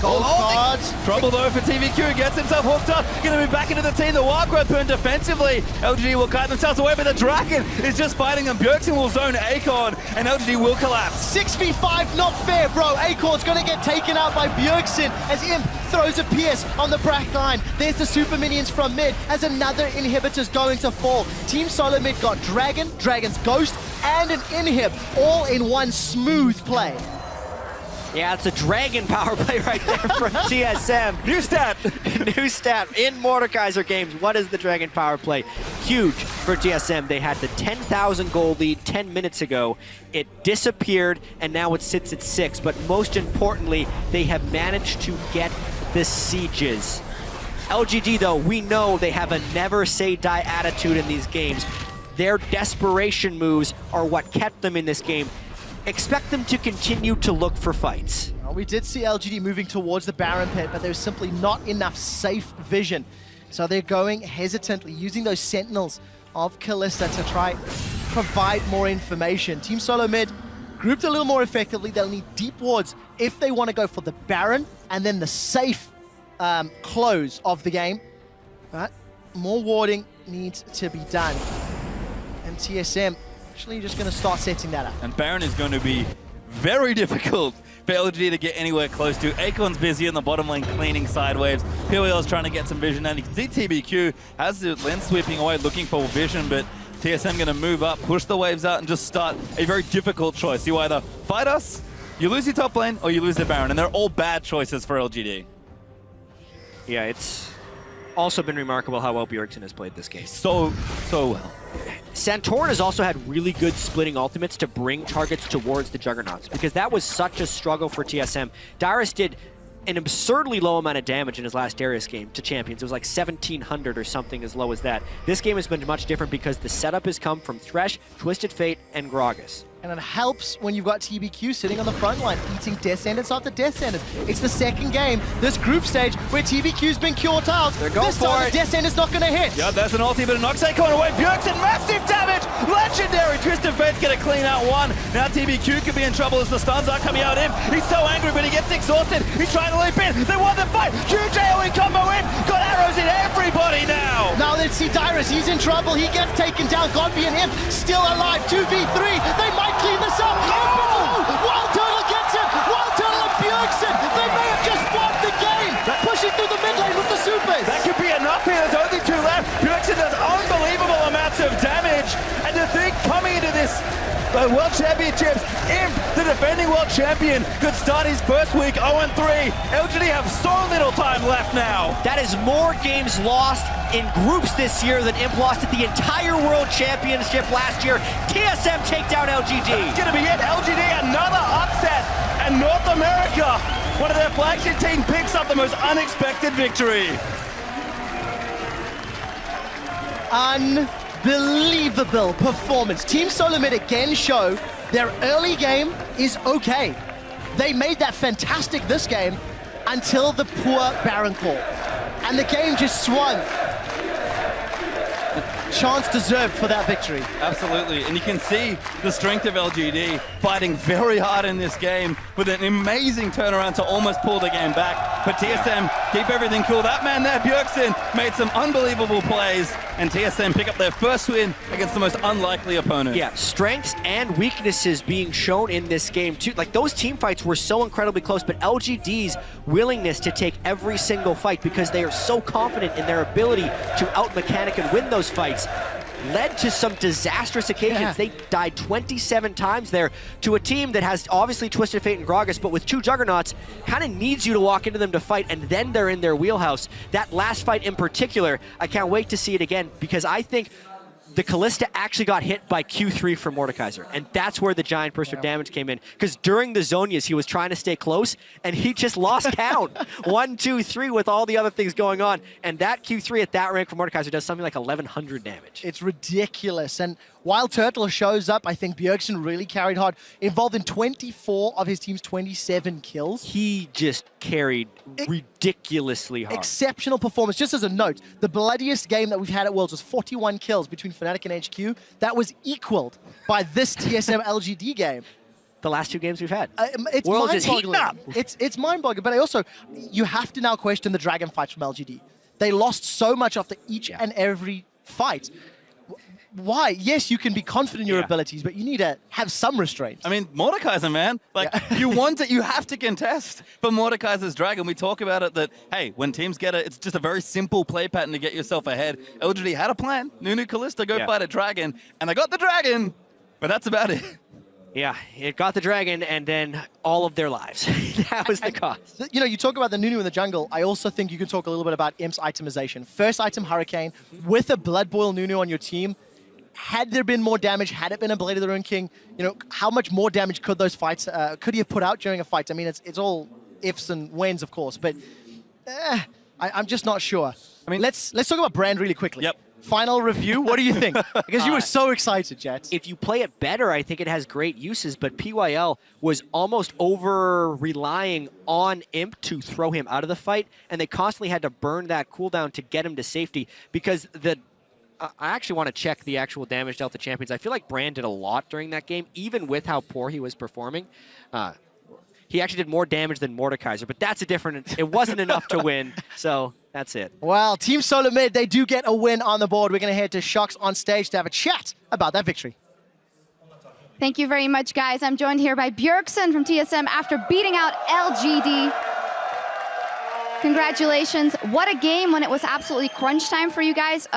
Gold cards. Trouble though for TVQ, gets himself hooked up, gonna move back into the team. The wildcard turn defensively. LGD will kite themselves away, but the dragon is just fighting them. Bjergsen will zone Acorn, and LGD will collapse. 6v5, not fair, bro. Acorn's gonna get taken out by Bjergsen as Imp throws a pierce on the back line. There's the super minions from mid as another inhibitor's going to fall. Team SoloMid got Dragon, Dragon's Ghost, and an inhib, all in one smooth play. Yeah, it's a dragon power play right there from TSM. New stat. New stat in Mordekaiser games. What is the dragon power play? Huge for TSM. They had the 10,000 gold lead 10 minutes ago. It disappeared, and now it sits at 6. But most importantly, they have managed to get the sieges. LGD, though, we know they have a never say die attitude in these games. Their desperation moves are what kept them in this game. Expect them to continue to look for fights. Well, we did see LGD moving towards the Baron pit, but there's simply not enough safe vision. So they're going hesitantly, using those sentinels of Kalista to try provide more information. Team SoloMid grouped a little more effectively. They'll need deep wards if they want to go for the Baron and then the safe close of the game. But more warding needs to be done. And TSM actually just going to start setting that up. And Baron is going to be very difficult for LG to get anywhere close to. Acorn's busy in the bottom lane cleaning side waves. Pillwheel's trying to get some vision, and you can see TBQ has the lens sweeping away looking for vision, but TSM going to move up, push the waves out, and just start a very difficult choice. You either fight us, you lose your top lane, or you lose the Baron, and they're all bad choices for LGD. Yeah, it's also been remarkable how well Bjergsen has played this game. So well. Santorin has also had really good splitting ultimates to bring targets towards the Juggernauts, because that was such a struggle for TSM. Dyrus did an absurdly low amount of damage in his last Darius game to champions. It was like 1,700 or something as low as that. This game has been much different because the setup has come from Thresh, Twisted Fate, and Gragas. And it helps when you've got TBQ sitting on the front line, eating Death Sentence after Death Sentence. It's the second game, this group stage, where TBQ's been cured tiles. They're going this for time, it. the Death Sentence not going to hit. Yeah, that's an ulti, but it knocks Acorn away. Bjergsen, massive damage! Legendary! Twisted Fate's going to clean out one. Now TBQ could be in trouble as the stuns are coming out in. He's so angry, but he gets exhausted. He's trying to leap in. They won the fight. Huge AoE combo in. Got arrows in everybody now. Now let's see Dyrus. He's in trouble. He gets taken down. Godby and him still alive. 2v3. They might clean this up. Wild Turtle gets him! Wild Turtle and Bjergsen! They may have just won the game! Pushing through the mid lane with the supers! That could be enough here. There's only 2 left. Bjergsen does unbelievable amounts of damage. And to think coming into this this World Championships. Imp, the defending world champion, could start his first week 0-3. LGD have so little time left now. That is more games lost in groups this year than Imp lost at the entire World Championship last year. TSM take down LGD. That's going to be it. LGD, another upset. And North America, one of their flagship team, picks up the most unexpected victory. Unbelievable performance. Team SoloMid again show their early game is okay. They made that fantastic this game until the poor Baron call. And the game just swung. Chance deserved for that victory. Absolutely, and you can see the strength of LGD fighting very hard in this game with an amazing turnaround to almost pull the game back. But TSM keep everything cool. That man there, Bjergsen, made some unbelievable plays, and TSM pick up their first win against the most unlikely opponent. Yeah, strengths and weaknesses being shown in this game too. Like, those team fights were so incredibly close, but LGD's willingness to take every single fight because they are so confident in their ability to out-mechanic and win those fights led to some disastrous occasions. Yeah. They died 27 times there to a team that has obviously Twisted Fate and Gragas, but with two Juggernauts, kind of needs you to walk into them to fight, and then they're in their wheelhouse. That last fight in particular, I can't wait to see it again, because I think the Kalista actually got hit by Q3 from Mordekaiser, and that's where the giant burst of damage came in. Because during the Zonias, he was trying to stay close, and he just lost count. 1, 2, 3 with all the other things going on, and that Q3 at that rank for Mordekaiser does something like 1,100 damage. It's ridiculous, and while Turtle shows up, I think Bjergsen really carried hard, involved in 24 of his team's 27 kills. He just carried ridiculously hard. Exceptional performance. Just as a note, the bloodiest game that we've had at Worlds was 41 kills between Fnatic and HQ. That was equaled by this TSM LGD game. The last two games we've had. It's mind-boggling. It's mind-boggling, but I also, you have to now question the Dragon fights from LGD. They lost so much after each and every fight. Why? Yes, you can be confident in your abilities, but you need to have some restraint. I mean, Mordekaiser, man. Like, you want it, you have to contest for Mordekaiser's Dragon. We talk about it that, hey, when teams get it, it's just a very simple play pattern to get yourself ahead. LGD had a plan. Nunu Kalista go fight a Dragon, and they got the Dragon, but that's about it. Yeah, it got the Dragon and then all of their lives. That was the cost. You know, you talk about the Nunu in the jungle. I also think you can talk a little bit about Imp's itemization. First item, Hurricane, with a Blood Boil Nunu on your team. Had there been more damage, had it been a Blade of the Ruined King, you know, how much more damage could those fights, could he have put out during a fight? I mean, it's all ifs and whens, of course, but I'm just not sure. I mean, let's talk about Brand really quickly. Yep. Final review, what do you think? Because you were so excited, Jet. If you play it better, I think it has great uses, but PYL was almost over-relying on Imp to throw him out of the fight, and they constantly had to burn that cooldown to get him to safety, because I actually want to check the actual damage dealt to champions. I feel like Brand did a lot during that game, even with how poor he was performing. He actually did more damage than Mordekaiser, but that's a different... It wasn't enough to win, so that's it. Well, Team SoloMid, they do get a win on the board. We're going to head to Shox on stage to have a chat about that victory. Thank you very much, guys. I'm joined here by Bjergsen from TSM after beating out LGD. Congratulations. What a game when it was absolutely crunch time for you guys,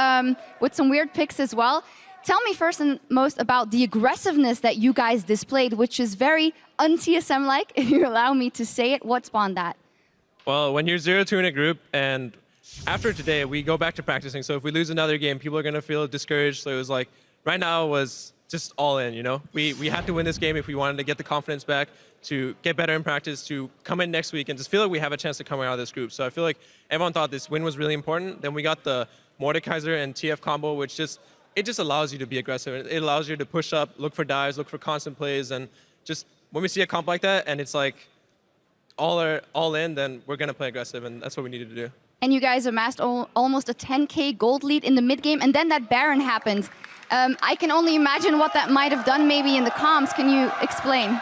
with some weird picks as well. Tell me first and most about the aggressiveness that you guys displayed, which is very un-TSM-like, if you allow me to say it. What spawned that? Well, when you're 0-2 in a group, and after today, we go back to practicing. So if we lose another game, people are going to feel discouraged. So it was like, right now was just all in, you know? We had to win this game if we wanted to get the confidence back, to get better in practice, to come in next week and just feel like we have a chance to come out of this group. So I feel like everyone thought this win was really important. Then we got the Mordekaiser and TF combo, which it just allows you to be aggressive. It allows you to push up, look for dives, look for constant plays, and just when we see a comp like that and it's like all in, then we're going to play aggressive, and that's what we needed to do. And you guys amassed almost a 10K gold lead in the mid game, and then that Baron happened. I can only imagine what that might have done maybe in the comms. Can you explain?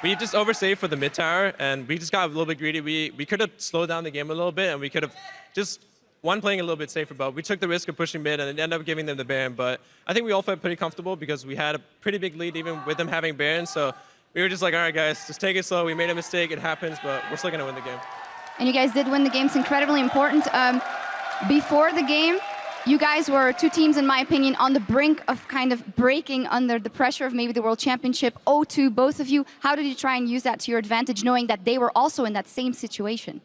We just oversaved for the mid tower, and we just got a little bit greedy. We could have slowed down the game a little bit, and we could have just playing a little bit safer, but we took the risk of pushing mid and ended up giving them the Baron. But I think we all felt pretty comfortable because we had a pretty big lead even with them having Baron. So we were just like, all right, guys, just take it slow. We made a mistake. It happens, but we're still going to win the game. And you guys did win the game. It's incredibly important. Before the game, You guys were two teams, in my opinion, on the brink of kind of breaking under the pressure of maybe the World Championship. 0-2, both of you. How did you try and use that to your advantage, knowing that they were also in that same situation?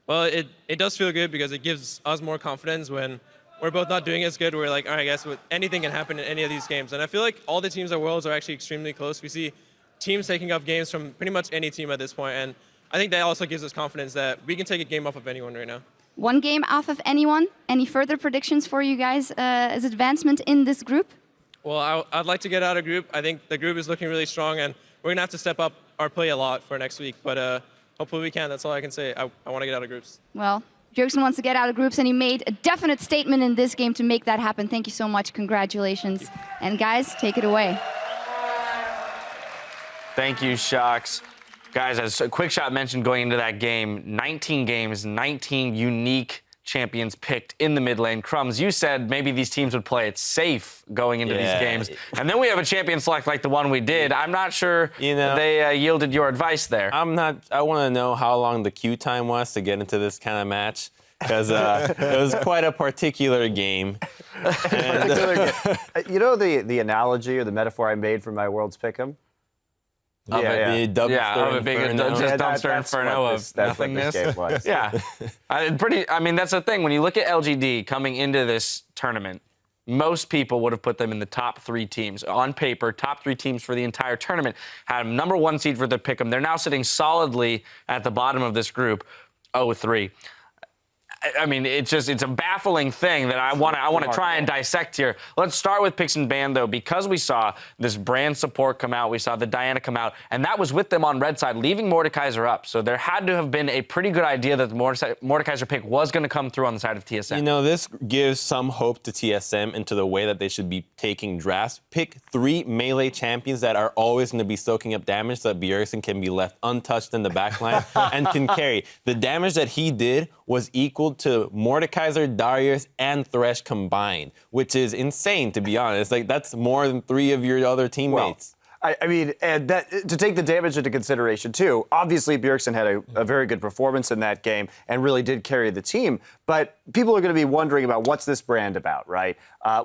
Well, it does feel good because it gives us more confidence when we're both not doing as good. We're like, all right, guys, anything can happen in any of these games. And I feel like all the teams at Worlds are actually extremely close. We see teams taking up games from pretty much any team at this point. And I think that also gives us confidence that we can take a game off of anyone right now. One game off of anyone. Any further predictions for you guys as advancement in this group? Well, I'd like to get out of group. I think the group is looking really strong, and we're going to have to step up our play a lot for next week. But hopefully we can. That's all I can say. I want to get out of groups. Well, Jurgen wants to get out of groups, and he made a definite statement in this game to make that happen. Thank you so much. Congratulations. And guys, take it away. Thank you, Shocks. Guys, as Quickshot mentioned going into that game, 19 games, 19 unique champions picked in the mid lane. Crumbs, you said maybe these teams would play it safe going into these games. And then we have a champion select like the one we did. I'm not sure they yielded your advice there. I want to know how long the queue time was to get into this kind of match, because it was quite a particular game. You know the analogy or the metaphor I made for my World's Pick'em? Of a big dumpster inferno of nothingness. I mean, that's the thing. When you look at LGD coming into this tournament, most people would have put them in the top 3 teams. On paper, top 3 teams for the entire tournament. Had a #1 seed for the pick'em. They're now sitting solidly at the bottom of this group, 0-3. I mean, it's a baffling thing that I want to try and dissect here. Let's start with Pix and Ban, though, because we saw this brand support come out, we saw the Diana come out, and that was with them on red side, leaving Mordekaiser up. So there had to have been a pretty good idea that the Mordekaiser pick was going to come through on the side of TSM. You know, this gives some hope to TSM into the way that they should be taking drafts. Pick 3 melee champions that are always going to be soaking up damage so that Bjergsen can be left untouched in the backline and can carry. The damage that he did was equal to Mordekaiser, Darius, and Thresh combined, which is insane, to be honest. Like, that's more than 3 of your other teammates. Well, I mean, and that, to take the damage into consideration, too, obviously Bjergsen had a very good performance in that game and really did carry the team. But people are going to be wondering about what's this brand about, right?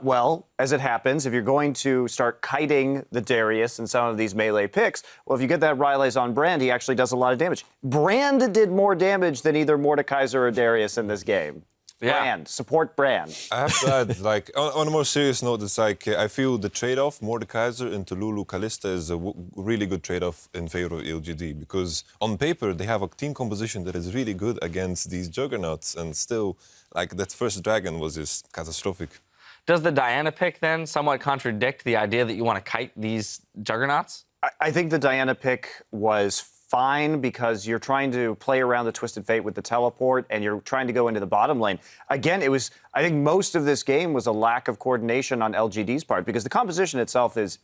Well, as it happens, if you're going to start kiting the Darius and some of these melee picks, well, if you get that Riley's on Brand, he actually does a lot of damage. Brand did more damage than either Mordekaiser or Darius in this game. Brand, support Brand. I have to add, like, on a more serious note, it's like, I feel the trade-off, Mordekaiser into Lulu Kalista, is a really good trade-off in favor of LGD, because on paper, they have a team composition that is really good against these juggernauts, and still, like, that first dragon was just catastrophic. Does the Diana pick then somewhat contradict the idea that you want to kite these juggernauts? I think the Diana pick was fine because you're trying to play around the Twisted Fate with the teleport and you're trying to go into the bottom lane. Again, I think most of this game was a lack of coordination on LGD's part because the composition itself is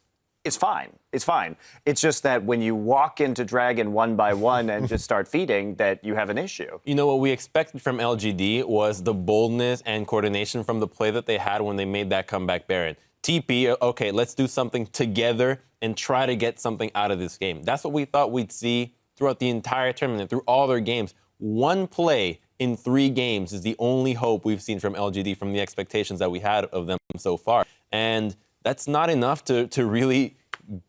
fine. It's fine. It's just that when you walk into Dragon 1 by 1 and just start feeding, that you have an issue. You know, what we expected from LGD was the boldness and coordination from the play that they had when they made that comeback Baron. TP, okay, let's do something together and try to get something out of this game. That's what we thought we'd see throughout the entire tournament, through all their games. One play in 3 games is the only hope we've seen from LGD from the expectations that we had of them so far. And that's not enough to really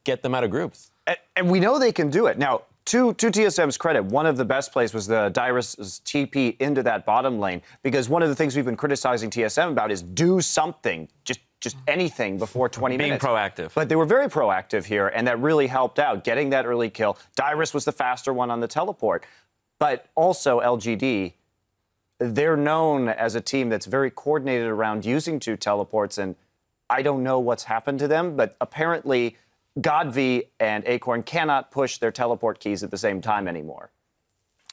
get them out of groups. And we know they can do it. Now, to TSM's credit, one of the best plays was the Darius' TP into that bottom lane, because one of the things we've been criticizing TSM about is do something, just anything before 20 minutes. Being proactive. But they were very proactive here, and that really helped out, getting that early kill. Darius was the faster one on the teleport. But also LGD, they're known as a team that's very coordinated around using 2 teleports, and I don't know what's happened to them, but apparently Godv and Acorn cannot push their teleport keys at the same time anymore.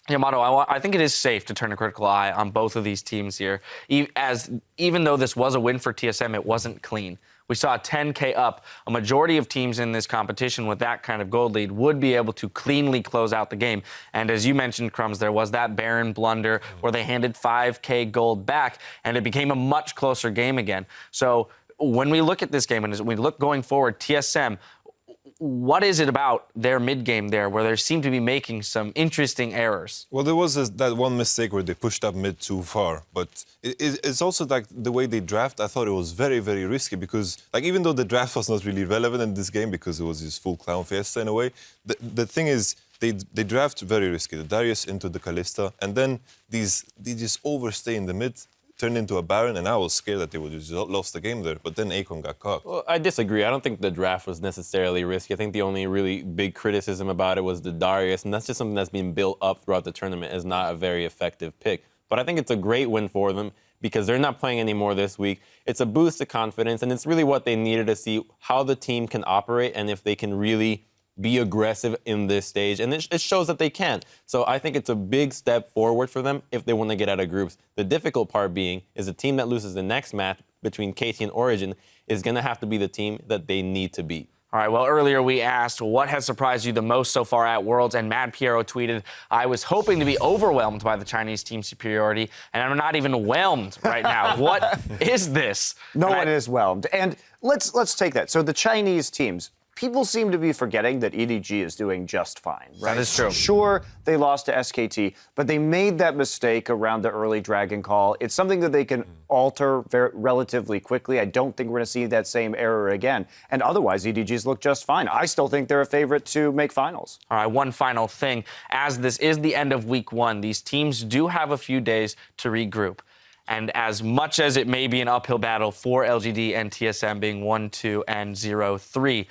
Yamato, I think it is safe to turn a critical eye on both of these teams here. Even though this was a win for TSM, it wasn't clean. We saw a 10K up. A majority of teams in this competition with that kind of gold lead would be able to cleanly close out the game. And as you mentioned, Crumbs, there was that Baron blunder where they handed 5K gold back, and it became a much closer game again. So when we look at this game and as we look going forward, TSM, what is it about their mid game there where they seem to be making some interesting errors? Well, there was that one mistake where they pushed up mid too far, but it's also like the way they draft. I thought it was very, very risky because, like, even though the draft was not really relevant in this game because it was this full clown fiesta in a way, the thing is they draft very risky. The Darius into the Kalista, and then they just overstay in the mid, turned into a Baron, and I was scared that they would have lost the game there. But then Akon got caught. Well, I disagree. I don't think the draft was necessarily risky. I think the only really big criticism about it was the Darius, and that's just something that's been built up throughout the tournament as not a very effective pick. But I think it's a great win for them because they're not playing anymore this week. It's a boost of confidence, and it's really what they needed to see how the team can operate and if they can really be aggressive in this stage, and it shows that they can. So I think it's a big step forward for them if they want to get out of groups. The difficult part being is the team that loses the next match between KT and Origen is going to have to be the team that they need to beat. All right, well, earlier we asked what has surprised you the most so far at Worlds, and Mad Piero tweeted, I was hoping to be overwhelmed by the Chinese team superiority, and I'm not even whelmed right now. What is this? No one is whelmed. And let's take that. So the Chinese teams, people seem to be forgetting that EDG is doing just fine, right? That is true. Sure, they lost to SKT, but they made that mistake around the early Dragon Call. It's something that they can alter relatively quickly. I don't think we're going to see that same error again. And otherwise, EDGs look just fine. I still think they're a favorite to make finals. All right, one final thing. As this is the end of week one, these teams do have a few days to regroup. And as much as it may be an uphill battle for LGD and TSM being 1-2 and 0-3,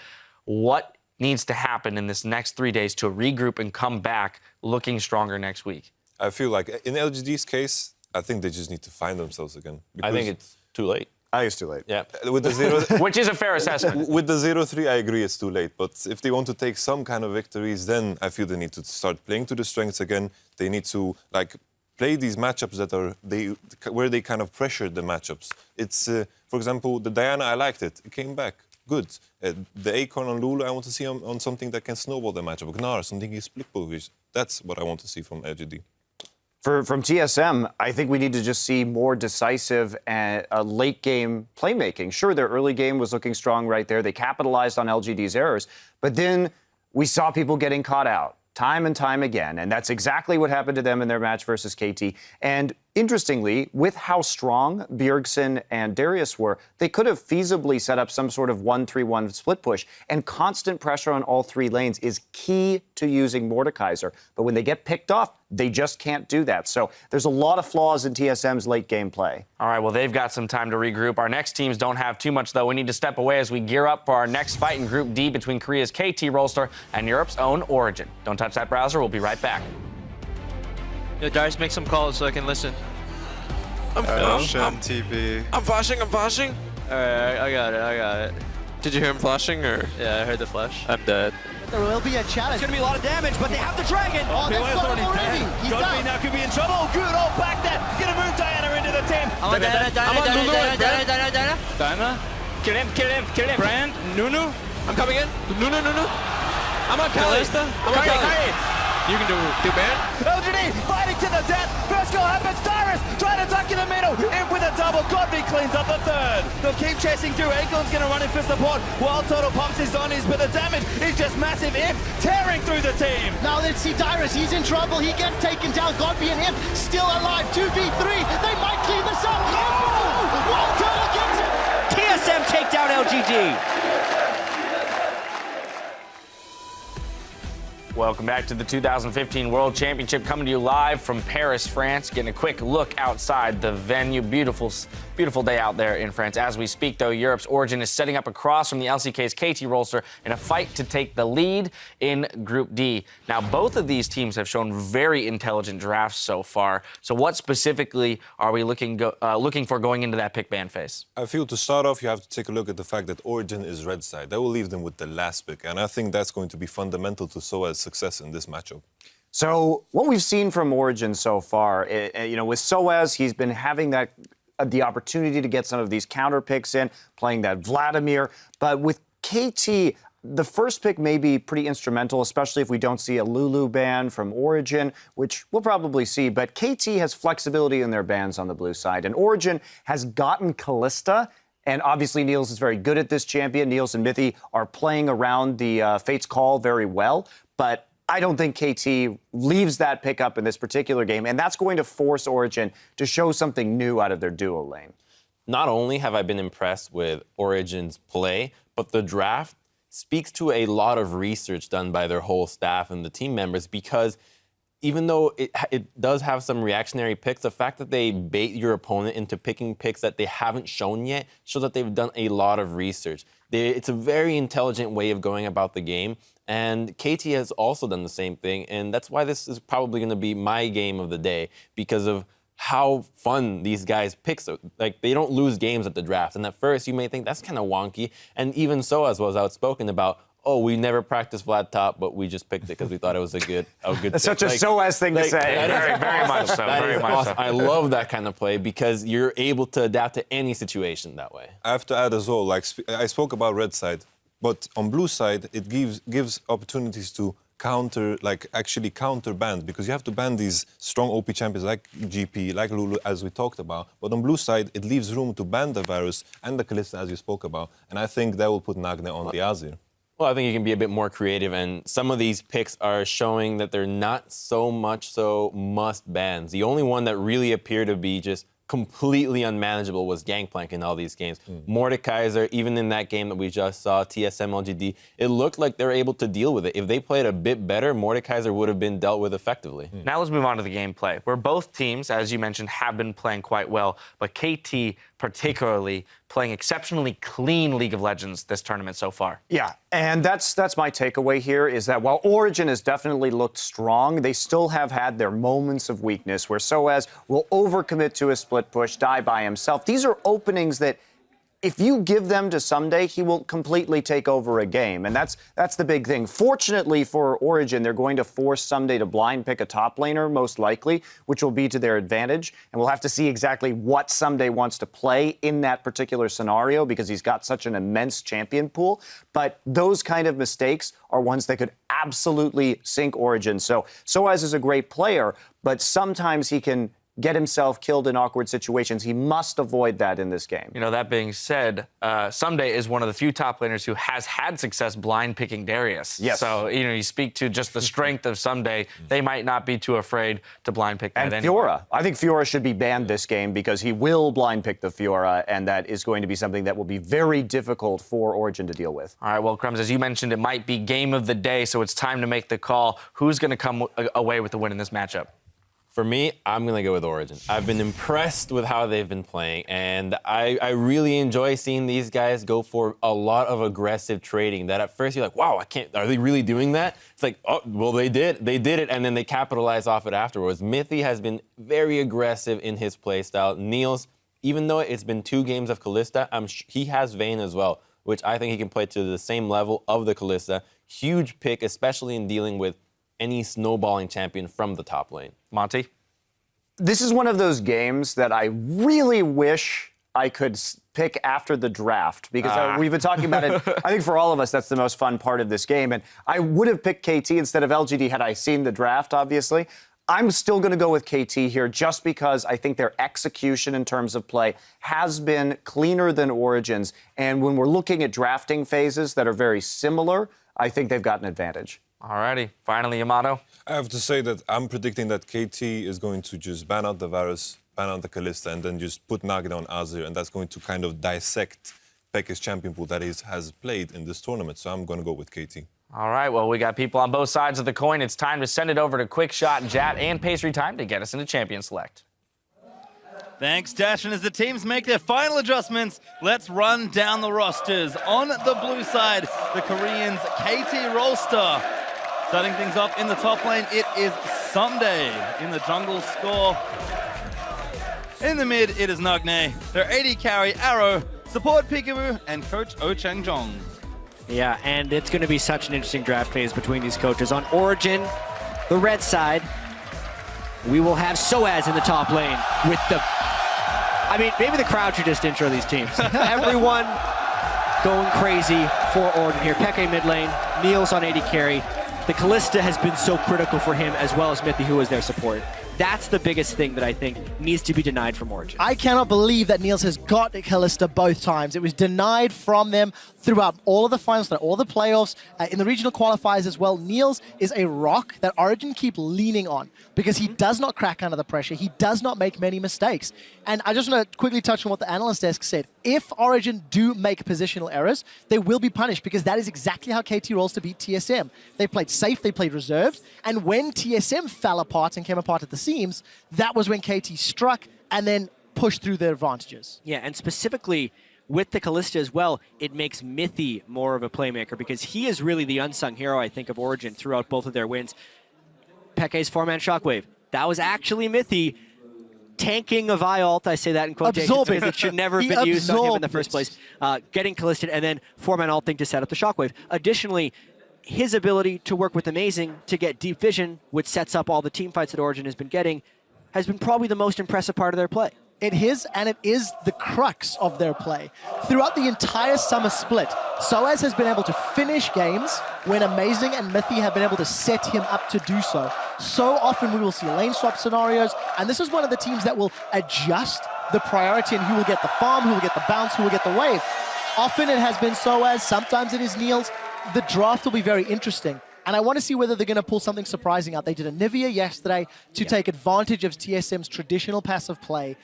what needs to happen in this next 3 days to regroup and come back looking stronger next week? I feel like in LGD's case, I think they just need to find themselves again. I think it's too late. I think it's too late. Yeah. With the 0, which is a fair assessment. With the 0-3, I agree it's too late. But if they want to take some kind of victories, then I feel they need to start playing to the strengths again. They need to play these matchups that are where they kind of pressured the matchups. It's for example, the Diana, I liked it. It came back. Good. The Akon on Lulu, I want to see on something that can snowball the matchup. Gnar, something he's split push. That's what I want to see from LGD. From TSM, I think we need to just see more decisive and late game playmaking. Sure, their early game was looking strong right there. They capitalized on LGD's errors, but then we saw people getting caught out time and time again, and that's exactly what happened to them in their match versus KT. And interestingly, with how strong Bjergsen and Darius were, they could have feasibly set up some sort of 1-3-1 split push. And constant pressure on all three lanes is key to using Mordekaiser. But when they get picked off, they just can't do that. So there's a lot of flaws in TSM's late game play. All right, well, they've got some time to regroup. Our next teams don't have too much, though. We need to step away as we gear up for our next fight in Group D between Korea's KT Rolster and Europe's own Origen. Don't touch that browser. We'll be right back. Yo, Darius, make some calls so I can listen. I'm flashing. I'm flashing. Alright, I got it. Did you hear him flashing, or? Yeah, I heard the flash. I'm dead. There will be a challenge. It's going to be a lot of damage, but they have the dragon. Oh, they've got him already. He's down. now could be in trouble. Good old back that. Gonna move Diana into the team. I'm on Diana. Kill him. Brand, Nunu. I'm coming in. Nunu. I'm on Kalista. I'm on Kalista. You can do man. LGD fighting to the death. First goal happens. Darius trying to duck in the middle. In with a double. Godby cleans up the third. They'll keep chasing through. Akon's going to run in for support. Wild Total pops his zonies, but the damage is just massive. Imp tearing through the team. Now let's see Darius. He's in trouble. He gets taken down. Godby and Imp still alive. 2v3. They might clean this up. Wild Total gets it. TSM take down LGD. Welcome back to the 2015 World Championship, coming to you live from Paris, France. Getting a quick look outside the venue. Beautiful day out there in France. As we speak, though, Europe's Origen is setting up across from the LCK's KT Rolster in a fight to take the lead in Group D. Now, both of these teams have shown very intelligent drafts so far. So what specifically are we looking for going into that pick ban phase? I feel to start off, you have to take a look at the fact that Origen is red side. That will leave them with the last pick. And I think that's going to be fundamental to SOA's success in this matchup. So what we've seen from Origen so far, with Soaz, he's been having the opportunity to get some of these counter picks in, playing that Vladimir. But with KT, the first pick may be pretty instrumental, especially if we don't see a Lulu ban from Origen, which we'll probably see. But KT has flexibility in their bans on the blue side, and Origen has gotten Kalista And obviously, Niels is very good at this champion. Niels and Mithy are playing around the Fate's Call very well. But I don't think KT leaves that pickup in this particular game. And that's going to force Origen to show something new out of their duo lane. Not only have I been impressed with Origen's play, but the draft speaks to a lot of research done by their whole staff and the team members, because even though it does have some reactionary picks, the fact that they bait your opponent into picking picks that they haven't shown yet shows that they've done a lot of research. It's a very intelligent way of going about the game, and KT has also done the same thing, and that's why this is probably going to be my game of the day, because of how fun these guys pick. So, like, they don't lose games at the draft, and at first you may think that's kind of wonky, and even SOAS was outspoken about, oh, we never practiced flat top, but we just picked it because we thought it was a good That's such a SOAS thing to say. Very much so. Very much so. I love that kind of play because you're able to adapt to any situation that way. I have to add as well, like I spoke about red side, but on blue side, it gives opportunities to actually counter ban, because you have to ban these strong OP champions like GP, like Lulu, as we talked about. But on blue side, it leaves room to ban the Varus and the Kalista, as you spoke about. And I think that will put Nagne on the Azir. Well, I think you can be a bit more creative, and some of these picks are showing that they're not so much so must bans. The only one that really appeared to be just completely unmanageable was Gangplank in all these games. Mordekaiser, even in that game that we just saw, TSM LGD, it looked like they were able to deal with it. If they played a bit better, Mordekaiser would have been dealt with effectively. Now let's move on to the gameplay, where both teams, as you mentioned, have been playing quite well, but KT particularly playing exceptionally clean League of Legends this tournament so far. Yeah, and that's my takeaway here, is that while Origen has definitely looked strong, they still have had their moments of weakness where SOAS will overcommit to a split push, die by himself. These are openings that if you give them to Someday, he will completely take over a game, and that's the big thing. Fortunately for Origen, they're going to force Someday to blind pick a top laner, most likely, which will be to their advantage, and we'll have to see exactly what Someday wants to play in that particular scenario, because he's got such an immense champion pool. But those kind of mistakes are ones that could absolutely sink Origen. So SOAS is a great player, but sometimes he can get himself killed in awkward situations. He must avoid that in this game. You know, that being said, Someday is one of the few top laners who has had success blind picking Darius. Yes. So, you know, you speak to just the strength of Someday, they might not be too afraid to blind pick that anyway. Fiora. I think Fiora should be banned this game because he will blind pick the Fiora, and that is going to be something that will be very difficult for Origen to deal with. All right, well, Crumbs, as you mentioned, it might be game of the day, so it's time to make the call. Who's going to come away with the win in this matchup? For me, I'm going to go with Origen. I've been impressed with how they've been playing, and I really enjoy seeing these guys go for a lot of aggressive trading that at first you're like, wow, are they really doing that? It's like, oh, well, they did it, and then they capitalize off it afterwards. Mithy has been very aggressive in his playstyle. Niels, even though it's been 2 games of Kalista, he has Vayne as well, which I think he can play to the same level of the Kalista. Huge pick, especially in dealing with any snowballing champion from the top lane. Monty? This is one of those games that I really wish I could pick after the draft, because we've been talking about it. I think for all of us, that's the most fun part of this game. And I would have picked KT instead of LGD had I seen the draft, obviously. I'm still going to go with KT here just because I think their execution in terms of play has been cleaner than Origen's. And when we're looking at drafting phases that are very similar, I think they've got an advantage. Alrighty, finally, Yamato. I have to say that I'm predicting that KT is going to just ban out the Varus, ban out the Kalista, and then just put Nagne on Azir, and that's going to kind of dissect Pekka's champion pool that he has played in this tournament. So I'm going to go with KT. All right, well, we got people on both sides of the coin. It's time to send it over to Quick Shot, Jat, and Pastry Time to get us into Champion Select. Thanks, Dash. And as the teams make their final adjustments, let's run down the rosters. On the blue side, the Koreans, KT Rolster. Starting things off in the top lane, it is Someday in the jungle score. In the mid, it is Nagne. Their AD carry, Arrow, support Peekaboo, and coach Oh Chang-jong. Yeah, and it's going to be such an interesting draft phase between these coaches. On Origen, the red side, we will have SOAS in the top lane with the... I mean, maybe the crowd should just intro these teams. Everyone going crazy for Origen here. Pekka mid lane, Niels on AD carry, the Kalista has been so critical for him, as well as Mithy, who was their support. That's the biggest thing that I think needs to be denied from Origen. I cannot believe that Niels has got Kalista both times. It was denied from them throughout all of the finals, all the playoffs, in the regional qualifiers as well. Niels is a rock that Origen keep leaning on because he does not crack under the pressure. He does not make many mistakes. And I just want to quickly touch on what the analyst desk said. If Origen do make positional errors, they will be punished because that is exactly how KT Rolster beat TSM. They played safe, they played reserved, and when TSM fell apart and came apart at the seams, that was when KT struck and then pushed through their advantages. Yeah, and specifically with the Kalista as well, it makes Mithy more of a playmaker because he is really the unsung hero, I think, of Origen throughout both of their wins. Peke's 4-man Shockwave, that was actually Mithy tanking a Vi ult. I say that in quotations Absorbing. because it should never have been used on him in the first place. Getting Kalista and then 4-man ulting to set up the Shockwave. Additionally, his ability to work with Amazing to get deep vision, which sets up all the team fights that Origen has been getting, has been probably the most impressive part of their play. It is, and it is the crux of their play. Throughout the entire summer split, Soaz has been able to finish games when Amazing and Mithy have been able to set him up to do so. So often we will see lane swap scenarios, and this is one of the teams that will adjust the priority and who will get the farm, who will get the bounce, who will get the wave. Often it has been Soaz, sometimes it is Niels. The draft will be very interesting. And I want to see whether they're going to pull something surprising out. They did a Nivea yesterday to take advantage of TSM's traditional passive play.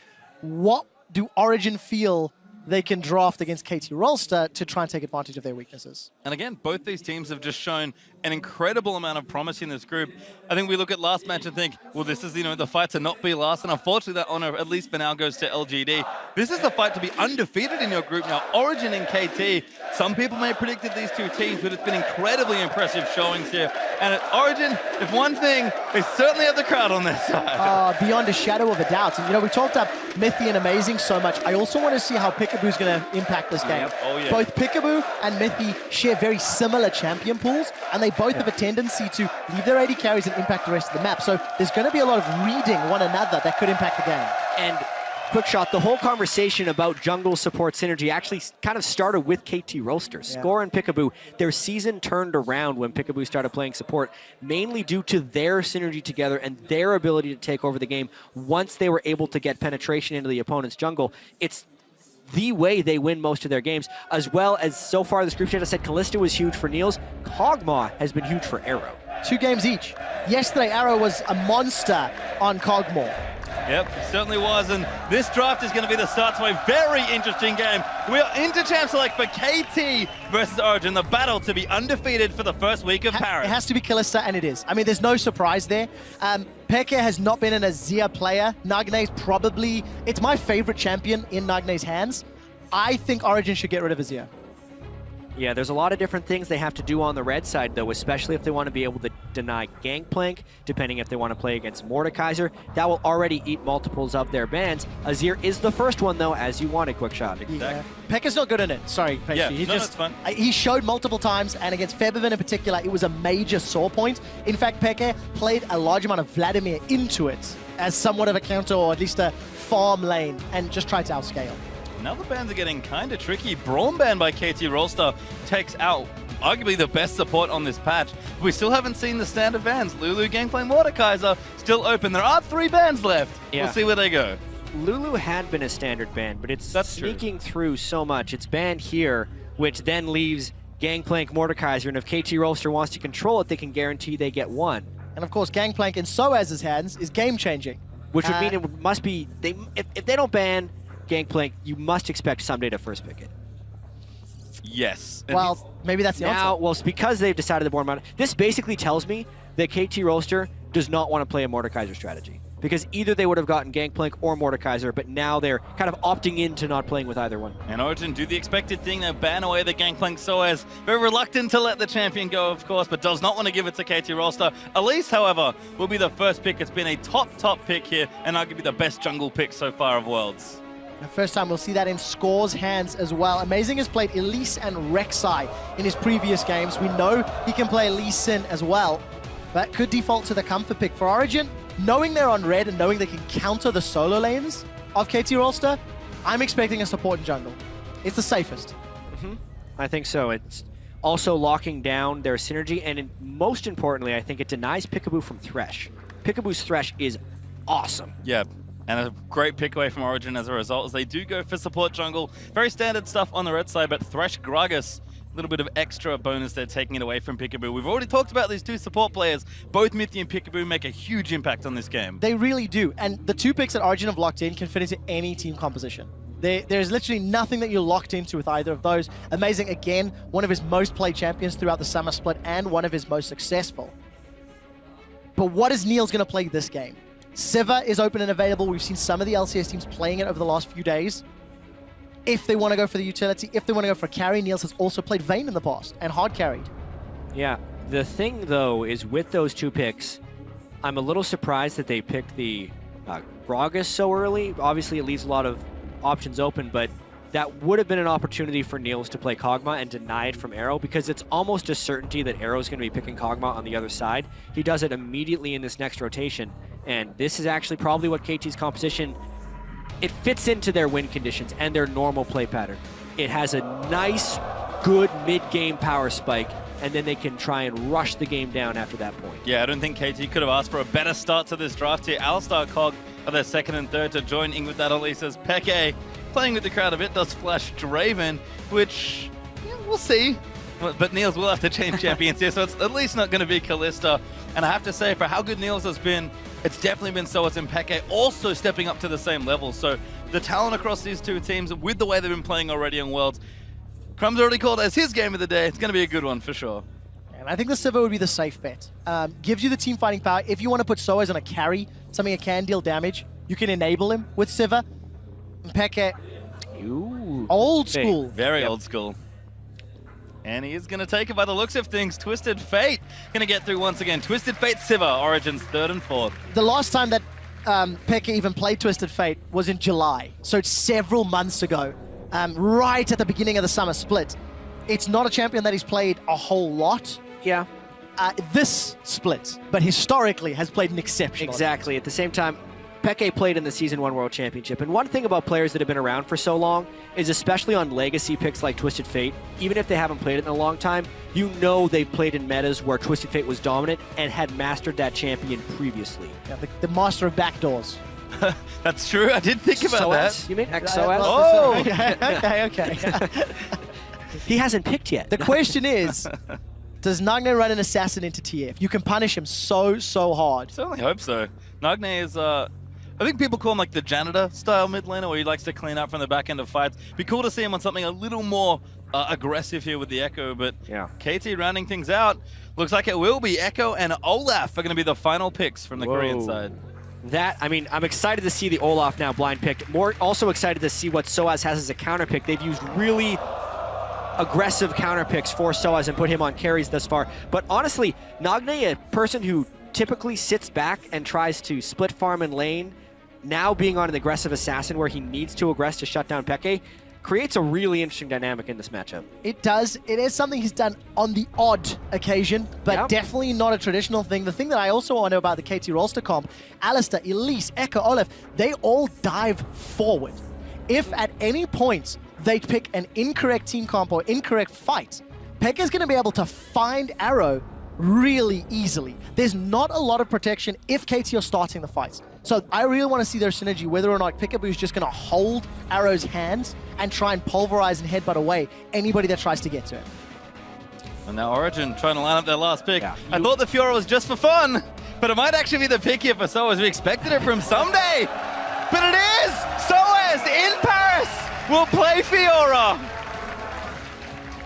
What do Origen feel they can draft against KT Rolster to try and take advantage of their weaknesses? And again, both these teams have just shown an incredible amount of promise in this group. I think we look at last match and think, well, this is, the fight to not be last. And unfortunately, that honor, at least for now, goes to LGD. This is the fight to be undefeated in your group now. Origen and KT, some people may have predicted these two teams, but it's been incredibly impressive showings here. And at Origen, if one thing, they certainly have the crowd on their side. Beyond a shadow of a doubt. And, we talked up Mithy and Amazing so much. I also want to see how Peekaboo's going to impact this game. Yep. Oh, yeah. Both Peekaboo and Mithy share very similar champion pools, and they both have a tendency to leave their AD carries and impact the rest of the map. So there's going to be a lot of reading one another that could impact the game. And quick shot, the whole conversation about jungle support synergy actually kind of started with KT Rolster. Score and Peekaboo, their season turned around when Peekaboo started playing support, mainly due to their synergy together and their ability to take over the game once they were able to get penetration into the opponent's jungle. It's the way they win most of their games, as well as so far this group chat has said Kalista was huge for Niels. Kog'Maw has been huge for Arrow. 2 games each. Yesterday, Arrow was a monster on Kog'Maw. Yep, it certainly was, and this draft is going to be the start to a very interesting game. We are into champ select for KT versus Origen, the battle to be undefeated for the first week of Paris. It has to be Kalista, and it is. I mean, there's no surprise there. Peke has not been an Azir player. Nagne's probably, it's my favorite champion in Nagne's hands. I think Origen should get rid of Azir. Yeah, there's a lot of different things they have to do on the red side, though, especially if they want to be able to deny Gangplank, depending if they want to play against Mordekaiser. That will already eat multiples of their bans. Azir is the first one, though, as you wanted, quick shot. Yeah. Pekka's not good in it. Sorry, Pesci. Yeah, that's fun. He showed multiple times, and against Febiven in particular, it was a major sore point. In fact, Pekka played a large amount of Vladimir into it as somewhat of a counter, or at least a farm lane, and just tried to outscale. Now the bans are getting kind of tricky. Braum ban by KT Rolster takes out arguably the best support on this patch. We still haven't seen the standard bans. Lulu, Gangplank, Mordekaiser still open. There are 3 bans left. Yeah. We'll see where they go. Lulu had been a standard ban, but it's sneaking through so much. It's banned here, which then leaves Gangplank, Mordekaiser, and if KT Rolster wants to control it, they can guarantee they get 1. And of course, Gangplank in Soaz's hands is game-changing. Which would mean it must be, if they don't ban Gangplank, you must expect someday to first pick it. Yes. Well, maybe that's the now, answer. well, it's because they've decided to board mount. This basically tells me that KT Rolster does not want to play a Mordekaiser strategy. Because either they would have gotten Gangplank or Mordekaiser, but now they're kind of opting into not playing with either one. And Origen do the expected thing, they ban away the Gangplank Soaz. Very reluctant to let the champion go, of course, but does not want to give it to KT Rolster. Elise, however, will be the first pick. It's been a top pick here, and arguably the best jungle pick so far of Worlds. The first time we'll see that in Score's hands as well. Amazing has played Elise and Rek'Sai in his previous games. We know he can play Lee Sin as well. That could default to the comfort pick for Origen. Knowing they're on red and knowing they can counter the solo lanes of KT Rolster, I'm expecting a support in jungle. It's the safest. I think so. It's also locking down their synergy, and most importantly, I think it denies Peekaboo from Thresh. Peekaboo's Thresh is awesome. Yeah, and a great pick away from Origen as a result, as they do go for support jungle. Very standard stuff on the red side, but Thresh Gragas, a little bit of extra bonus there, taking it away from Peekaboo. We've already talked about these two support players. Both Mithy and Peekaboo make a huge impact on this game. They really do, and the 2 picks that Origen have locked in can fit into any team composition. There's literally nothing that you're locked into with either of those. Amazing, again, one of his most played champions throughout the summer split and one of his most successful. But what is Neil's going to play this game? Sivir is open and available. We've seen some of the LCS teams playing it over the last few days. If they want to go for the utility, if they want to go for a carry, Niels has also played Vayne in the past and hard carried. Yeah, the thing though is with those 2 picks, I'm a little surprised that they picked the Gragas so early. Obviously it leaves a lot of options open, but that would have been an opportunity for Niels to play Kog'Maw and deny it from Arrow, because it's almost a certainty that Arrow's going to be picking Kog'Maw on the other side. He does it immediately in this next rotation, and this is actually probably what KT's composition, it fits into their win conditions and their normal play pattern. It has a nice, good mid-game power spike, and then they can try and rush the game down after that point. Yeah, I don't think KT could have asked for a better start to this draft here. Alistar Cog are their 2nd and 3rd to join in with that Elisa's Peke. Playing with the crowd a bit does flash Draven, which we'll see. But Niels will have to change champions here, so it's at least not going to be Kalista. And I have to say, for how good Niels has been, it's definitely been Soaz and Peke also stepping up to the same level. So the talent across these 2 teams, with the way they've been playing already on Worlds, Crumb's already called as his game of the day. It's going to be a good one for sure. And I think the Sivir would be the safe bet. Gives you the team fighting power. If you want to put Soaz on a carry, something that can deal damage, you can enable him with Sivir. And Peke, old school. Very old school. And he is going to take it by the looks of things. Twisted Fate going to get through once again. Twisted Fate Sivir, Origen's 3rd and 4th. The last time that Peke even played Twisted Fate was in July, so it's several months ago, right at the beginning of the summer split. It's not a champion that he's played a whole lot. Yeah. This split, but historically has played an exceptional. Exactly. At the same time, Peke played in the Season 1 World Championship, and one thing about players that have been around for so long is, especially on legacy picks like Twisted Fate, even if they haven't played it in a long time, you know they've played in metas where Twisted Fate was dominant and had mastered that champion previously. Yeah, the master of backdoors. That's true, I did think about that. You mean XOS? Oh! Okay. He hasn't picked yet. The question is, does Nagne run an assassin into TF? You can punish him so hard. Certainly hope so. Nagne is, I think people call him like the janitor style mid laner, where he likes to clean up from the back end of fights. Be cool to see him on something a little more aggressive here with the Echo, but yeah. KT rounding things out. Looks like it will be Echo and Olaf are going to be the final picks from the Korean side. That, I mean, I'm excited to see the Olaf now blind pick. Also excited to see what Soaz has as a counter pick. They've used really aggressive counter picks for Soaz and put him on carries thus far. But honestly, Nagne, a person who typically sits back and tries to split farm and lane, now being on an aggressive assassin where he needs to aggress to shut down Peke, creates a really interesting dynamic in this matchup. It does. It is something he's done on the odd occasion, but definitely not a traditional thing. The thing that I also want to know about the KT Rolster comp, Alistar, Elise, Echo, Olaf, they all dive forward. If at any point they pick an incorrect team comp or incorrect fight, Peke is going to be able to find Arrow really easily. There's not a lot of protection if KT are starting the fights. So I really want to see their synergy, whether or not Peekaboo is just going to hold Arrow's hands and try and pulverize and headbutt away anybody that tries to get to him. And now Origen trying to line up their last pick. Yeah. I thought the Fiora was just for fun, but it might actually be the pick here for Soaz. We expected it from someday, but it is! Soaz in Paris will play Fiora!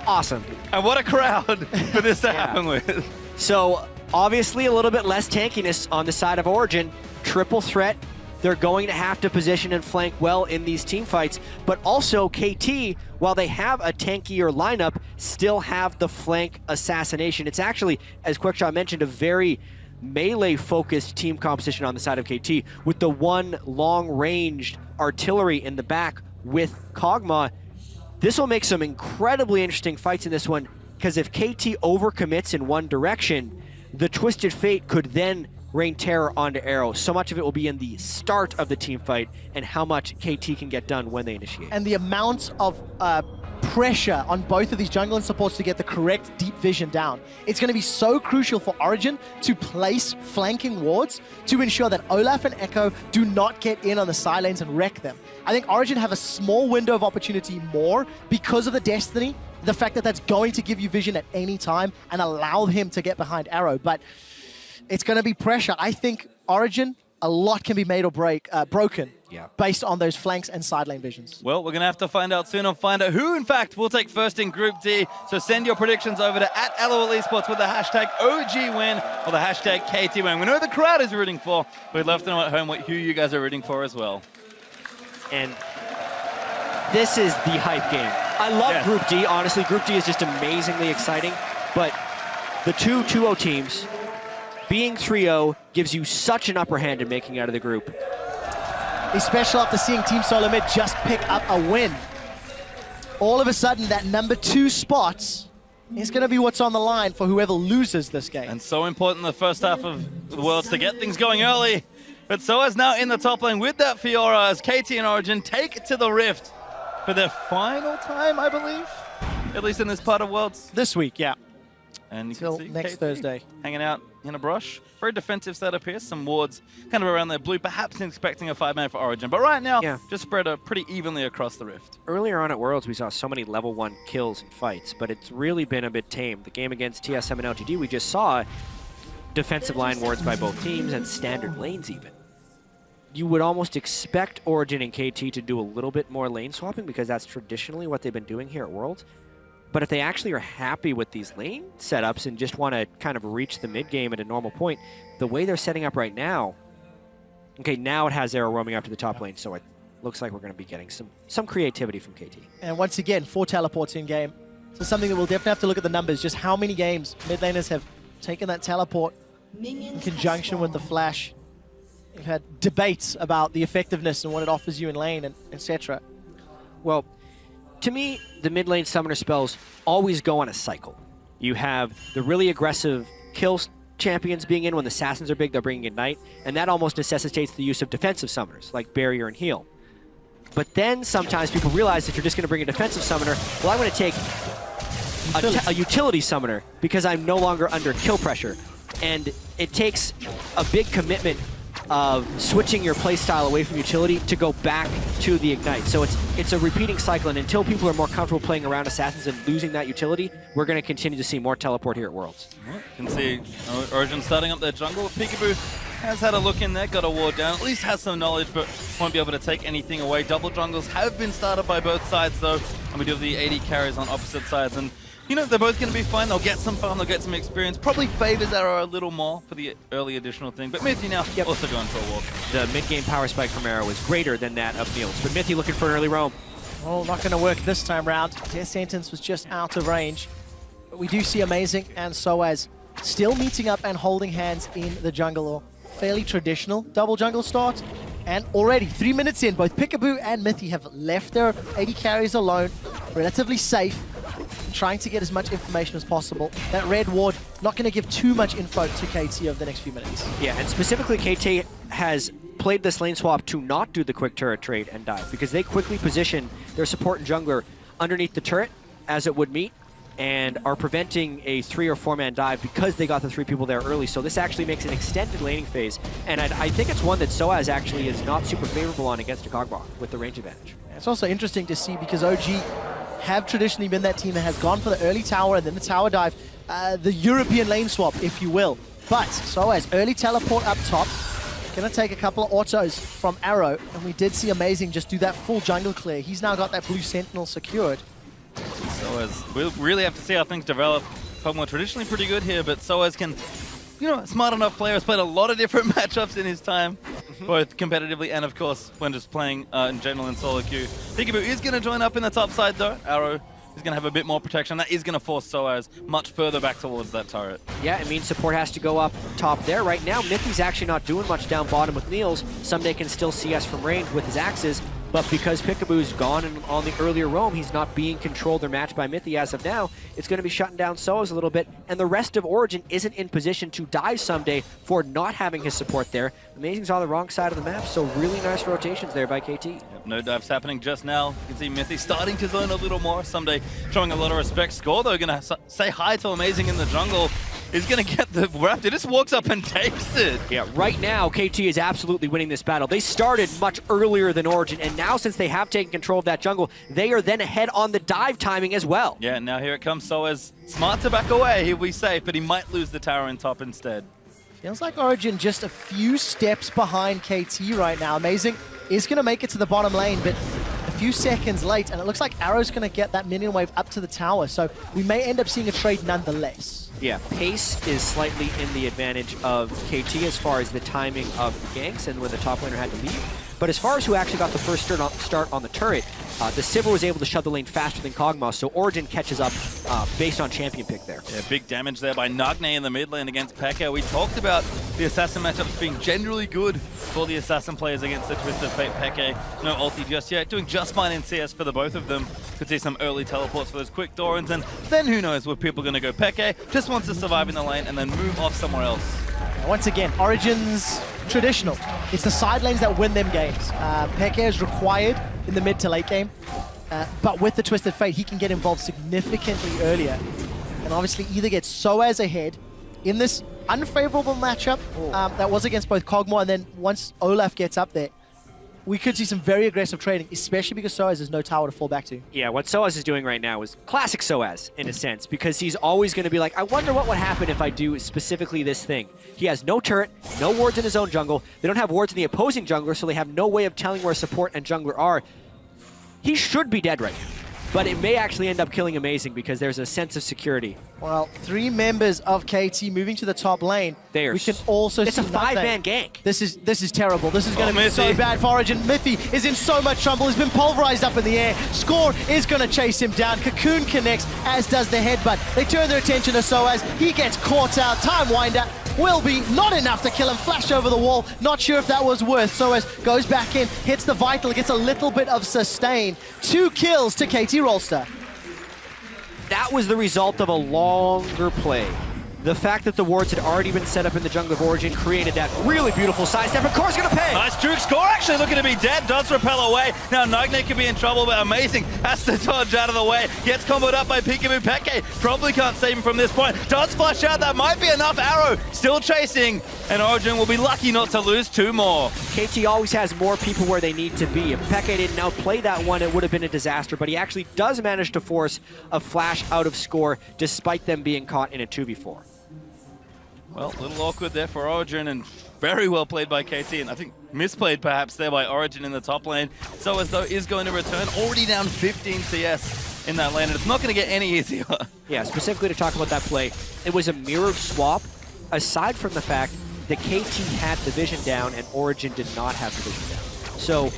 Awesome. And what a crowd for this to happen with. So obviously a little bit less tankiness on the side of Origen. Triple threat. They're going to have to position and flank well in these team fights, but also KT, while they have a tankier lineup, still have the flank assassination. It's actually, as Quickshot mentioned, a very melee-focused team composition on the side of KT, with the one long-ranged artillery in the back with Kog'Maw. This will make some incredibly interesting fights in this one, because if KT overcommits in one direction, the Twisted Fate could then rain terror onto Arrow. So much of it will be in the start of the team fight and how much KT can get done when they initiate. And the amount of pressure on both of these jungle and supports to get the correct deep vision down. It's going to be so crucial for Origen to place flanking wards to ensure that Olaf and Echo do not get in on the side lanes and wreck them. I think Origen have a small window of opportunity more because of the Destiny, the fact that that's going to give you vision at any time and allow him to get behind Arrow. But it's going to be pressure. I think Origen, a lot can be made or broken based on those flanks and side lane visions. Well, we're going to have to find out soon and find out who, in fact, will take first in Group D. So send your predictions over to @LOL Esports with the hashtag OGWin or the hashtag KTWin. We know the crowd is rooting for, but we'd love to know at home who you guys are rooting for as well. And this is the hype game. I love Group D. Honestly, Group D is just amazingly exciting. But the two 2-0 teams being 3-0 gives you such an upper hand in making out of the group. Especially after seeing Team SoloMid just pick up a win. All of a sudden, that #2 spot is going to be what's on the line for whoever loses this game. And so important in the first half of the Worlds to get things going early. But SOAS now in the top lane with that Fiora as KT and Origen take it to the Rift for their final time, I believe. At least in this part of Worlds. This week, yeah. And you Till can see next KT Thursday. hanging out in a brush. Very defensive setup here. Some wards kind of around their blue, perhaps expecting a 5-man for Origen. But right now, just spread pretty evenly across the Rift. Earlier on at Worlds, we saw so many level 1 kills and fights, but it's really been a bit tame. The game against TSM and LGD, we just saw defensive line wards by both teams and standard lanes even. You would almost expect Origen and KT to do a little bit more lane swapping because that's traditionally what they've been doing here at Worlds. But if they actually are happy with these lane setups and just want to kind of reach the mid game at a normal point, the way they're setting up right now, okay, now it has Arrow roaming up to the top lane, so it looks like we're going to be getting some creativity from KT. And once again, 4 teleports in game. So something that we'll definitely have to look at the numbers, just how many games mid laners have taken that teleport in conjunction with the flash. We've had debates about the effectiveness and what it offers you in lane, and etc. Well, to me, the mid lane summoner spells always go on a cycle. You have the really aggressive kill champions being in. When the assassins are big, they're bringing Ignite, and that almost necessitates the use of defensive summoners, like Barrier and Heal. But then sometimes people realize if you're just going to bring a defensive summoner, well, I'm going to take a utility summoner because I'm no longer under kill pressure. And it takes a big commitment of switching your playstyle away from utility to go back to the Ignite. So it's a repeating cycle, and until people are more comfortable playing around Assassins and losing that utility, we're going to continue to see more teleport here at Worlds. You can see Origen starting up their jungle. Peekaboo has had a look in there, got a ward down, at least has some knowledge, but won't be able to take anything away. Double jungles have been started by both sides, though, and we do have the 80 carries on opposite sides. And you know, they're both going to be fine. They'll get some farm, they'll get some experience. Probably favors Arrow a little more for the early additional thing. But Mithy now also going for a walk. The mid-game power spike from Arrow is greater than that of Niels. But Mithy looking for an early roam. Oh, not going to work this time round. Their sentence was just out of range. But we do see Amazing and SOAS still meeting up and holding hands in the jungle. Fairly traditional double jungle start. And already 3 minutes in, both Peekaboo and Mithy have left their 80 carries alone. Relatively safe. Trying to get as much information as possible. That red ward not going to give too much info to KT over the next few minutes. Yeah, and specifically KT has played this lane swap to not do the quick turret trade and dive because they quickly position their support and jungler underneath the turret as it would meet and are preventing a 3 or 4 man dive because they got the 3 people there early. So this actually makes an extended laning phase, and I think it's one that SOAS actually is not super favorable on against a Kogbot with the range advantage. It's also interesting to see because OG have traditionally been that team that has gone for the early tower and then the tower dive, the European lane swap, if you will. But SOAS early teleport up top, gonna take a couple of autos from Arrow, and we did see Amazing just do that full jungle clear. He's now got that blue sentinel secured. SOAS, we'll really have to see how things develop. Pullman traditionally pretty good here, but SOAS can, you know, smart enough player, has played a lot of different matchups in his time, both competitively and, of course, when just playing in general in solo queue. Peekaboo is going to join up in the top side, though. Arrow is going to have a bit more protection. That is going to force SOAS much further back towards that turret. Yeah, it means support has to go up top there. Right now, Mithy's actually not doing much down bottom with Niels. Someday can still see us from range with his axes, But because Peekaboo's gone and on the earlier roam, he's not being controlled or matched by Mythy as of now. It's going to be shutting down SOAS a little bit, and the rest of Origen isn't in position to dive someday for not having his support there. Amazing's on the wrong side of the map, so really nice rotations there by KT. Yep, no dives happening just now. You can see Mythy starting to zone a little more. Someday showing a lot of respect. Score, though, going to say hi to Amazing in the jungle. He's going to get the Raptor. Just walks up and takes it. Yeah, right now, KT is absolutely winning this battle. They started much earlier than Origen, and now since they have taken control of that jungle, they are then ahead on the dive timing as well. Yeah, now here it comes. SOAS smart to back away. He'll be safe, but he might lose the tower in top instead. Feels like Origen just a few steps behind KT right now. Amazing is going to make it to the bottom lane, but a few seconds late, and it looks like Arrow's going to get that minion wave up to the tower, so we may end up seeing a trade nonetheless. Yeah, pace is slightly in the advantage of KT as far as the timing of the ganks and when the top laner had to leave. But as far as who actually got the first start on the turret, the Sivir was able to shut the lane faster than Kog'Maw, so Origen catches up based on champion pick there. Yeah, big damage there by Nagne in the mid lane against Pekka. We talked about the Assassin matchups being generally good for the Assassin players against the Twisted Fate Pekka. No ulti just yet, doing just fine in CS for the both of them. Could see some early teleports for those quick Dorans, and then who knows where people are going to go. Pekka just wants to survive in the lane and then move off somewhere else. Once again, Origen's traditional. It's the side lanes that win them games. Pekka is required in the mid to late game, but with the Twisted Fate, he can get involved significantly earlier. And obviously either get SOAS ahead in this unfavorable matchup that was against both Kog'Maw, and then once Olaf gets up there, we could see some very aggressive trading, especially because SOAS has no tower to fall back to. Yeah, what SOAS is doing right now is classic SOAS, in a sense, because he's always going to be like, I wonder what would happen if I do specifically this thing. He has no turret, no wards in his own jungle. They don't have wards in the opposing jungler, so they have no way of telling where support and jungler are. He should be dead right now, but it may actually end up killing Amazing because there's a sense of security. Well, 3 members of KT moving to the top lane. We can also see it's a 5-man gank. This is terrible. This is going to be so bad for Origen. Mythy is in so much trouble. He's been pulverized up in the air. Score is going to chase him down. Cocoon connects, as does the headbutt. They turn their attention to SOAS. He gets caught out. Time Winder will be not enough to kill him. Flash over the wall. Not sure if that was worth. SOAS goes back in, hits the Vital, gets a little bit of sustain. 2 kills to KT Rolster. That was the result of a longer play. The fact that the wards had already been set up in the jungle of Origen created that really beautiful sidestep. Of course, gonna pay. Nice juke. Score actually looking to be dead. Does repel away. Now Nagne could be in trouble, but Amazing has to dodge out of the way. Gets comboed up by Peekaboo. Pekka probably can't save him from this point. Does flash out. That might be enough. Arrow still chasing, and Origen will be lucky not to lose 2 more. KT always has more people where they need to be. If Pekka didn't outplay that one, it would have been a disaster, but he actually does manage to force a flash out of score despite them being caught in a 2v4. Well, a little awkward there for Origen, and very well played by KT, and I think misplayed perhaps there by Origen in the top lane. SOAS though is going to return, already down 15 CS in that lane, and it's not going to get any easier. Yeah, specifically to talk about that play, it was a mirrored swap, aside from the fact that KT had the vision down and Origen did not have the vision down. So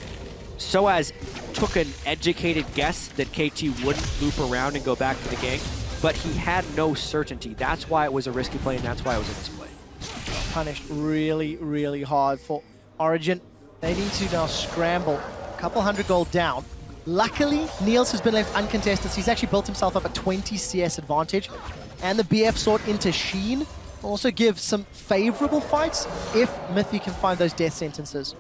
SOAS took an educated guess that KT wouldn't loop around and go back for the gank, but he had no certainty. That's why it was a risky play, and that's why it was a misplay. Punished really, really hard for Origen. They need to now scramble. A couple 100 gold down. Luckily, Niels has been left uncontested, so he's actually built himself up a 20 CS advantage. And the BF sword into Sheen will also give some favorable fights if Mythy can find those death sentences.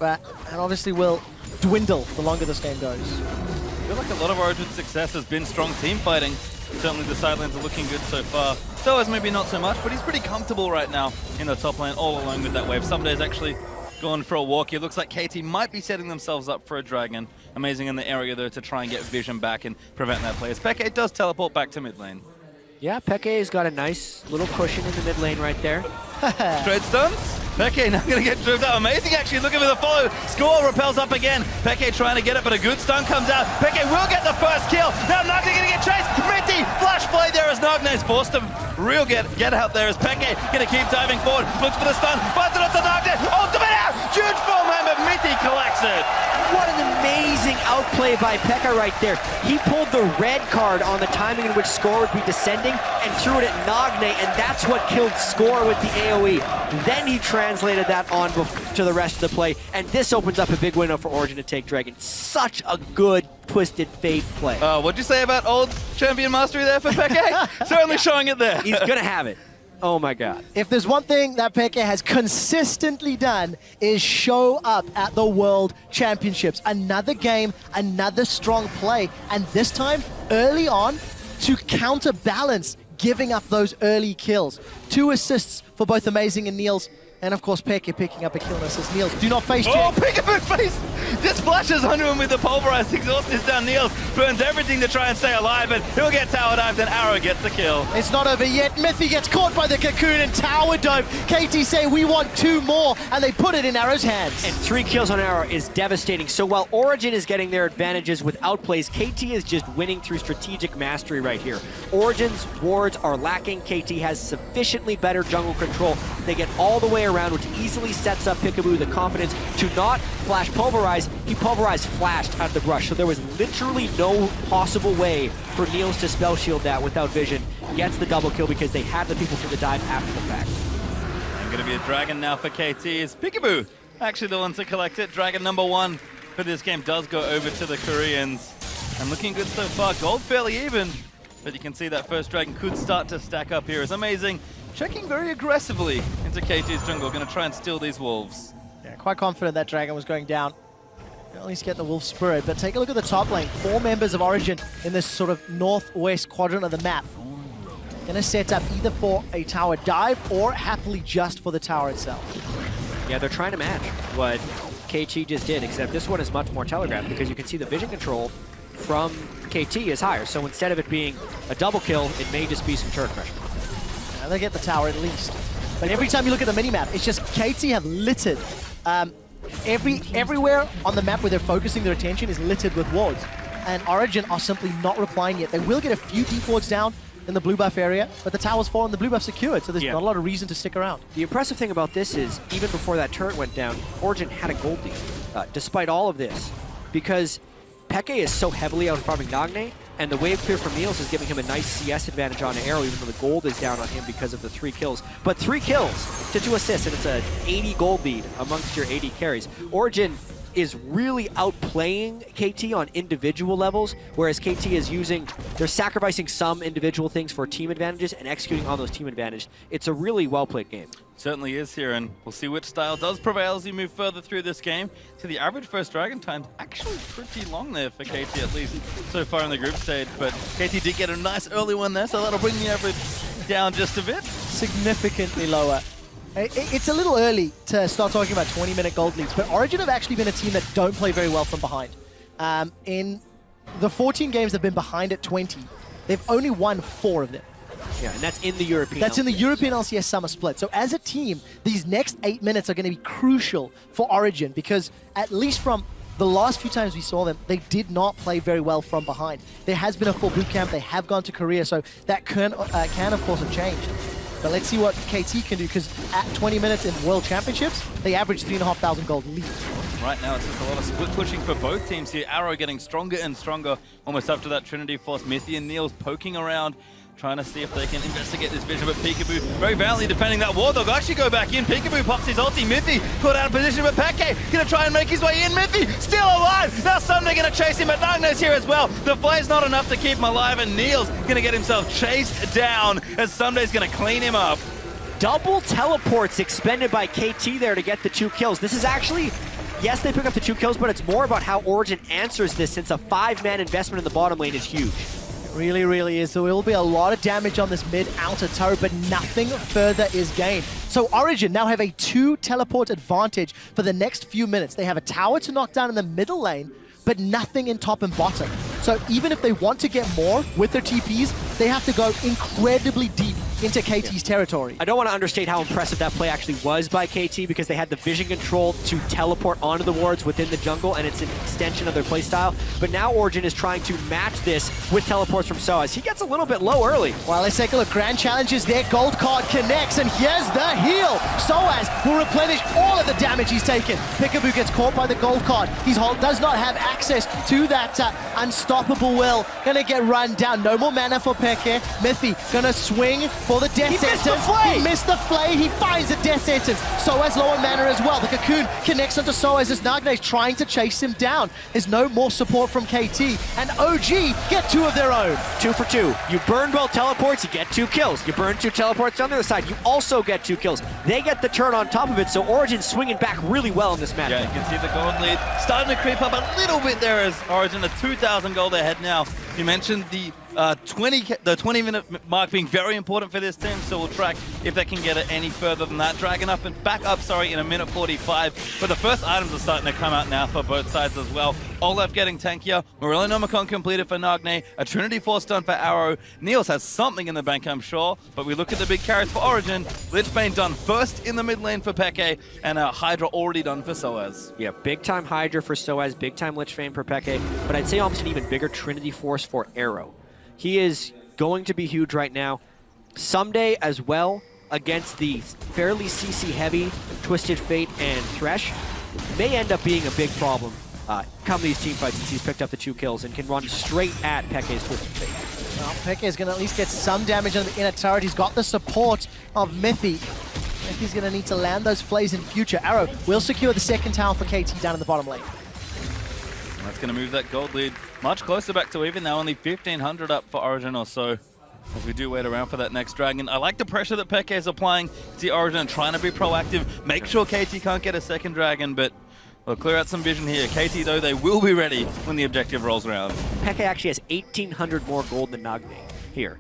And obviously will dwindle the longer this game goes. I feel like a lot of Origen's success has been strong team fighting. Certainly the side lanes are looking good so far. SOAS maybe not so much, but he's pretty comfortable right now in the top lane, all alone with that wave. Someday's actually going for a walk here. Looks like KT might be setting themselves up for a dragon. Amazing in the area though to try and get vision back and prevent that play. As Pekka does teleport back to mid lane. Yeah, Pekka's got a nice little cushion in the mid lane right there. Straight stuns. Pekka now going to get driven out. Amazing actually looking for the follow. Score repels up again. Pekka trying to get it, but a good stun comes out. Pekka will get the first kill. Now Nagne going to get chased. Mitty flash play there as Nagne's forced to Real get out there as Peke gonna keep diving forward, looks for the stun, finds it onto Nagde, ultimate out! Huge Pullman, but Mithy collects it! What an amazing outplay by Pekka right there. He pulled the red card on the timing in which Score would be descending and threw it at Nagne, and that's what killed Score with the AoE. Then he translated that on to the rest of the play, and this opens up a big window for Origen to take Dragon. Such a good Twisted Fate play. What'd you say about old champion mastery there for Peke? Certainly showing it there. He's gonna have it. Oh my God. If there's one thing that Peke has consistently done is show up at the World Championships. Another game, another strong play, and this time early on to counterbalance giving up those early kills. 2 assists for both Amazing and Niels. And of course, Peke picking up a kill and assist. Niels, do not face Jack. Oh, Peekaboo face! Just flashes onto him with the pulverized exhaust is down. Niels burns everything to try and stay alive, but he'll get tower dived and Arrow gets the kill. It's not over yet. Mithy gets caught by the cocoon and tower dive. KT say we want 2 more, and they put it in Arrow's hands. And 3 kills on Arrow is devastating. So while Origen is getting their advantages with outplays, KT is just winning through strategic mastery right here. Origen's wards are lacking. KT has sufficiently better jungle control. They get all the way around, which easily sets up Peekaboo the confidence to not flash pulverize. He pulverized flashed out of the brush, so there was literally no possible way for Niels to spell shield that without vision. Gets the double kill because they had the people for the dive after the fact. And gonna be a dragon now for KT. Is Peekaboo actually the one to collect it? Dragon number 1 for this game does go over to the Koreans. And looking good so far. Gold fairly even, but you can see that first dragon could start to stack up here. It's amazing. Checking very aggressively into KT's jungle, going to try and steal these wolves. Yeah, quite confident that dragon was going down. At least get the wolf spirit, but take a look at the top lane. 4 members of Origen in this sort of northwest quadrant of the map. Gonna set up either for a tower dive or happily just for the tower itself. Yeah, they're trying to match what KT just did, except this one is much more telegraphed because you can see the vision control from KT is higher. So instead of it being a double kill, it may just be some turret pressure. They get the tower at least. But every time you look at the minimap, it's just KT have littered. Everywhere on the map where they're focusing their attention is littered with wards. And Origen are simply not replying yet. They will get a few deep wards down in the blue buff area, but the tower's fallen, the blue buff secured, so there's not a lot of reason to stick around. The impressive thing about this is, even before that turret went down, Origen had a gold lead, despite all of this, because Peke is so heavily out farming Nagne, and the wave clear from Niels is giving him a nice CS advantage on Arrow, even though the gold is down on him because of the 3 kills. But 3 kills to 2 assists, and it's an 80 gold lead amongst your 80 carries. Origen is really outplaying KT on individual levels, whereas KT is they're sacrificing some individual things for team advantages and executing on those team advantages. It's a really well-played game. Certainly is here, and we'll see which style does prevail as we move further through this game. So the average first dragon time's actually pretty long there for KT, at least so far in the group stage, but KT did get a nice early one there, so that'll bring the average down just a bit. Significantly lower. It's a little early to start talking about 20-minute gold leads, but Origen have actually been a team that don't play very well from behind. In the 14 games they've been behind at 20, they've only won 4 of them. Yeah, and that's in the European That's in the European LCS Summer Split. So as a team, these next 8 minutes are going to be crucial for Origen because at least from the last few times we saw them, they did not play very well from behind. There has been a full boot camp. They have gone to Korea, so that can of course, have changed. But let's see what KT can do, because at 20 minutes in World Championships, they average 3,500 gold lead. Right now, it's just a lot of split pushing for both teams here. Arrow getting stronger and stronger, almost up to that Trinity Force. Mithy and Niels poking around, trying to see if they can investigate this vision, but Peekaboo very valiantly defending that ward. They'll actually go back in. Peekaboo pops his ulti. Mithy caught out of position, but Peke gonna try and make his way in. Mithy still alive. Now Sunday gonna chase him, but Nagne's here as well. The flare's not enough to keep him alive, and Niels gonna get himself chased down as Sunday's gonna clean him up. Double teleports expended by KT there to get the 2 kills. This is actually, yes, they pick up the 2 kills, but it's more about how Origen answers this, since a 5-man investment in the bottom lane is huge. Really, really is. So there will be a lot of damage on this mid-outer turret, but nothing further is gained. So Origen now have a 2 teleport advantage for the next few minutes. They have a tower to knock down in the middle lane, but nothing in top and bottom. So even if they want to get more with their TPs, they have to go incredibly deep into KT's territory. I don't want to understate how impressive that play actually was by KT because they had the vision control to teleport onto the wards within the jungle, and it's an extension of their playstyle. But now Origen is trying to match this with teleports from SOAS. He gets a little bit low early. Well, let's take a look. Grand challenges there. Gold card connects, and here's the heal. SOAS will replenish all of the damage he's taken. Peekaboo gets caught by the gold card. He does not have access to that unstoppable will. Gonna get run down. No more mana for Peke. Mythy gonna swing for the death sentence. He missed the flay. He finds the death sentence. SOAS low on mana as well. The cocoon connects onto SOAS as Nagne is trying to chase him down. There's no more support from KT, and OG get 2 of their own. 2 for 2. You burn both teleports, you get 2 kills. You burn 2 teleports on the other side, you also get 2 kills. They get the turn on top of it, so Origen swinging back really well in this match. Yeah, you can see the gold lead starting to creep up a little bit there as Origen are 2,000 gold ahead now. You mentioned the 20-minute mark being very important for this team, so we'll track if they can get it any further than that. Dragon up and back up, sorry, in a minute 45. But the first items are starting to come out now for both sides as well. Olaf getting tankier. Morelli-Nomicon completed for Nagne. A Trinity Force done for Arrow. Niels has something in the bank, I'm sure. But we look at the big carries for Origen. Lichbane done first in the mid lane for Peke, and Hydra already done for SOAS. Yeah, big time Hydra for SOAS, big time Lichbane for Peke, but I'd say almost an even bigger Trinity Force for Arrow. He is going to be huge right now. Someday as well, against the fairly CC heavy Twisted Fate and Thresh, may end up being a big problem come these team fights since he's picked up the 2 kills and can run straight at Peke's Twisted Fate. Well, Peke is going to at least get some damage on the inner turret. He's got the support of Mythy. Mythy's going to need to land those flays in future. Arrow will secure the second tower for KT down in the bottom lane. That's going to move that gold lead much closer back to even now, only 1,500 up for Origen or so. As we do wait around for that next dragon. I like the pressure that Peke is applying to Origen, trying to be proactive, make sure KT can't get a second dragon, but we'll clear out some vision here. KT, though, they will be ready when the objective rolls around. Peke actually has 1,800 more gold than Nagne here.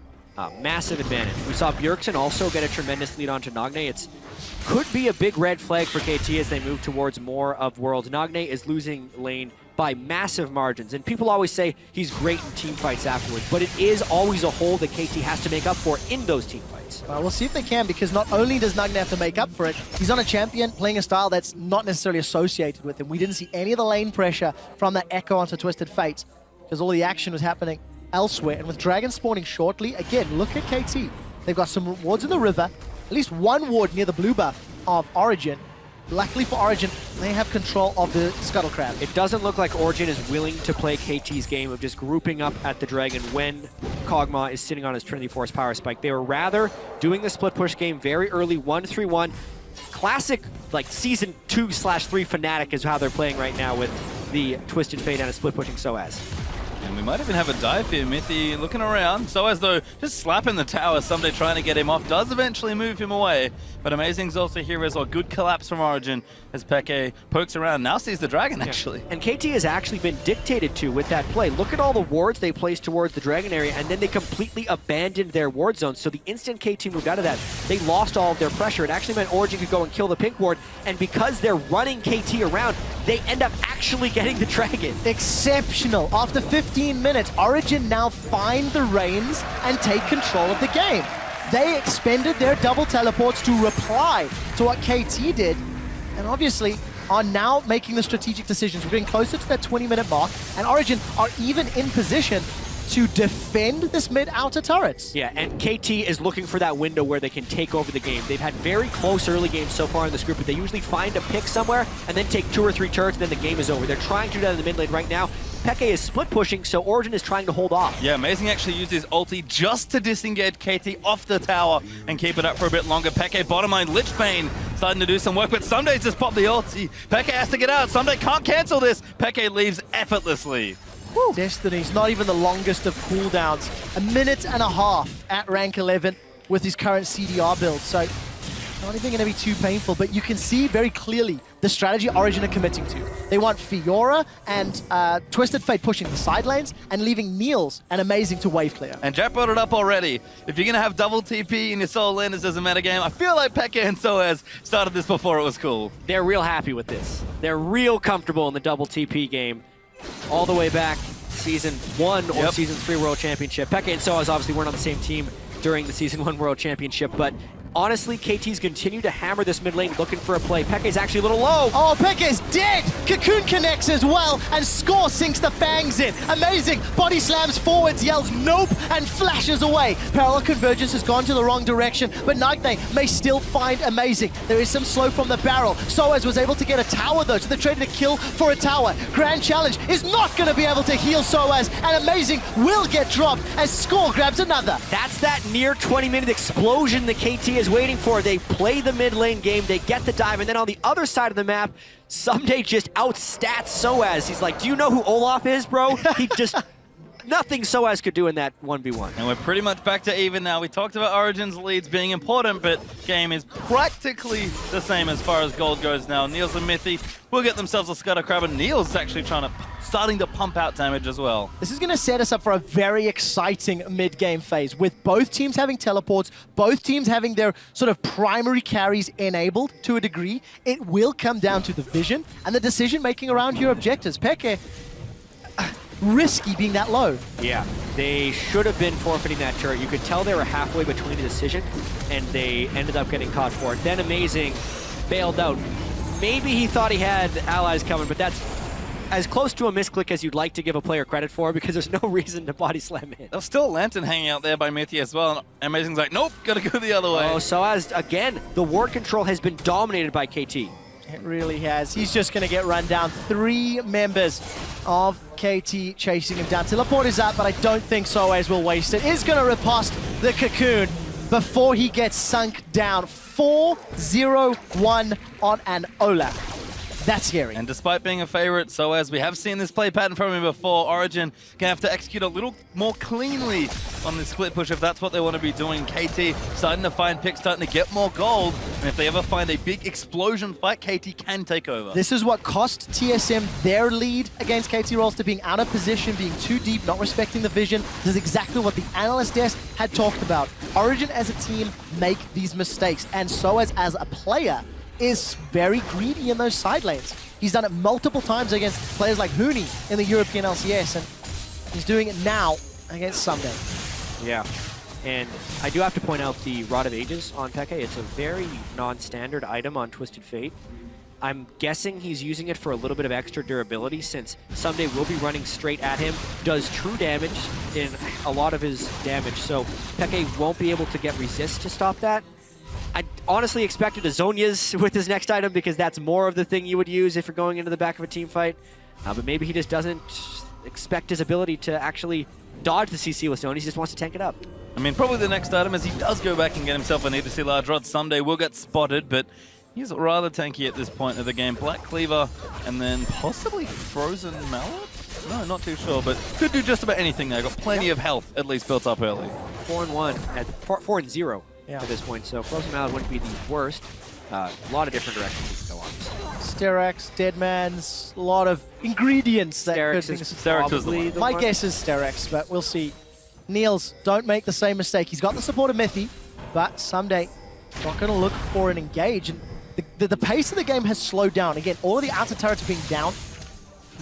Massive advantage. We saw Bjergsen also get a tremendous lead onto Nagne. It could be a big red flag for KT as they move towards more of Worlds. Nagne is losing lane by massive margins, and people always say he's great in team fights afterwards, but it is always a hole that KT has to make up for in those team fights. Well, we'll see if they can, because not only does Nagne have to make up for it, he's on a champion playing a style that's not necessarily associated with him. We didn't see any of the lane pressure from that Echo onto Twisted Fate, because all the action was happening elsewhere. And with Dragon spawning shortly, again, look at KT. They've got some wards in the river, at least 1 ward near the blue buff of Origen. Luckily for Origen, they have control of the Scuttle Crab. It doesn't look like Origen is willing to play KT's game of just grouping up at the Dragon when Kog'Maw is sitting on his Trinity Force Power Spike. They were rather doing the split push game very early, 1-3-1. Classic, like, Season 2/3 Fnatic is how they're playing right now with the Twisted Fate and a split pushing SOAS. And we might even have a dive here. Mythy looking around. SOAS, though, just slapping the tower. Someday trying to get him off. Does eventually move him away. But Amazing's also here as well. Good collapse from Origen as Peke pokes around. Now sees the dragon, actually. And KT has actually been dictated to with that play. Look at all the wards they placed towards the dragon area, and then they completely abandoned their ward zone. So the instant KT moved out of that, they lost all of their pressure. It actually meant Origen could go and kill the pink ward. And because they're running KT around, they end up actually getting the dragon. Exceptional. After 15 minutes, Origen now find the reins and take control of the game. They expended their double teleports to reply to what KT did, and obviously are now making the strategic decisions. We're getting closer to that 20-minute mark, and Origen are even in position to defend this mid-outer turrets. Yeah, and KT is looking for that window where they can take over the game. They've had very close early games so far in this group, but they usually find a pick somewhere and then take 2 or 3 turrets, and then the game is over. They're trying to do that in the mid lane right now. Peke is split pushing, so Origen is trying to hold off. Yeah, Amazing actually used his ulti just to disengage KT off the tower and keep it up for a bit longer. Peke bottom line, Lichbane starting to do some work, but Someday just popped the ulti. Peke has to get out. Someday can't cancel this. Peke leaves effortlessly. Woo. Destiny's not even the longest of cooldowns. 1.5 minutes at rank 11 with his current CDR build, so not even going to be too painful, but you can see very clearly the strategy Origen are committing to. They want Fiora and Twisted Fate pushing the side lanes and leaving Niels and Amazing to wave clear. And Jack brought it up already. If you're going to have double TP in your solo laners as a metagame, I feel like Peke and SOAS started this before it was cool. They're real happy with this. They're real comfortable in the double TP game. All the way back Season 1 or Season 3 World Championship. Peke and SOAS obviously weren't on the same team during the Season 1 World Championship, but honestly, KT's continue to hammer this mid lane looking for a play. Peke's actually a little low. Oh, Peke's dead! Cocoon connects as well, and Score sinks the fangs in. Amazing! Body slams forwards, yells nope, and flashes away. Parallel Convergence has gone to the wrong direction, but Nagne may still find Amazing. There is some slow from the barrel. Soaz was able to get a tower though, so they're trading a kill for a tower. Grand Challenge is not going to be able to heal Soaz, and Amazing will get dropped as Score grabs another. That's that near 20-minute explosion the KT is waiting for. They play the mid lane game, they get the dive, and then on the other side of the map, Someday just outstats Soaz. He's like, do you know who Olaf is, bro? He just, nothing Soaz could do in that 1v1. And we're pretty much back to even now. We talked about Origen's leads being important, but game is practically the same as far as gold goes now. Niels and Mithy will get themselves a Scudder Crab, and Niels is actually starting to pump out damage as well. This is going to set us up for a very exciting mid-game phase with both teams having teleports, both teams having their sort of primary carries enabled to a degree. It will come down to the vision and the decision-making around your objectives. Peke, risky being that low. Yeah, they should have been forfeiting that turret. You could tell they were halfway between a decision, and they ended up getting caught for it. Then Amazing bailed out. Maybe he thought he had allies coming, but that's as close to a misclick as you'd like to give a player credit for, because there's no reason to body slam in. There's still a Lantern hanging out there by Mithy as well, and Amazing's like, nope, gotta go the other way. Oh, so as, again, the ward control has been dominated by KT. It really has. He's just going to get run down. 3 members of KT chasing him down. Teleport is up, but I don't think Soaz will waste it. Is going to riposte the Cocoon before he gets sunk down. 4-0-1 on an Olaf. That's scary. And despite being a favorite, Soaz, we have seen this play pattern from him before. Origen gonna have to execute a little more cleanly on this split push if that's what they want to be doing. KT starting to find picks, starting to get more gold. And if they ever find a big explosion fight, KT can take over. This is what cost TSM their lead against KT Rolster, being out of position, being too deep, not respecting the vision. This is exactly what the analyst desk had talked about. Origen as a team make these mistakes, and Soaz as a player is very greedy in those side lanes. He's done it multiple times against players like Huni in the European LCS, and he's doing it now against Someday. Yeah, and I do have to point out the Rod of Ages on Peke. It's a very non-standard item on Twisted Fate. I'm guessing he's using it for a little bit of extra durability, since Someday will be running straight at him, does true damage in a lot of his damage, so Peke won't be able to get resist to stop that. I honestly expected a Zhonya's with his next item, because that's more of the thing you would use if you're going into the back of a team fight. But maybe he just doesn't expect his ability to actually dodge the CC with Zhonya's. He just wants to tank it up. I mean, probably the next item is he does go back and get himself a Need to See Large Rod. Someday will get spotted, but he's rather tanky at this point of the game. Black Cleaver and then possibly Frozen Mallet? No, not too sure, but could do just about anything there. Got plenty of health at least built up early. 4-1 at 4-0. At this point, so Frozen Mallet wouldn't be the worst. A lot of different directions you can go on. Sterex, Deadman's, a lot of ingredients that Sterex could is probably the my guess is Sterex, but we'll see. Niels, don't make the same mistake. He's got the support of Mithy, but Someday not going to look for an engage. And the pace of the game has slowed down. Again, all of the outer turrets being down.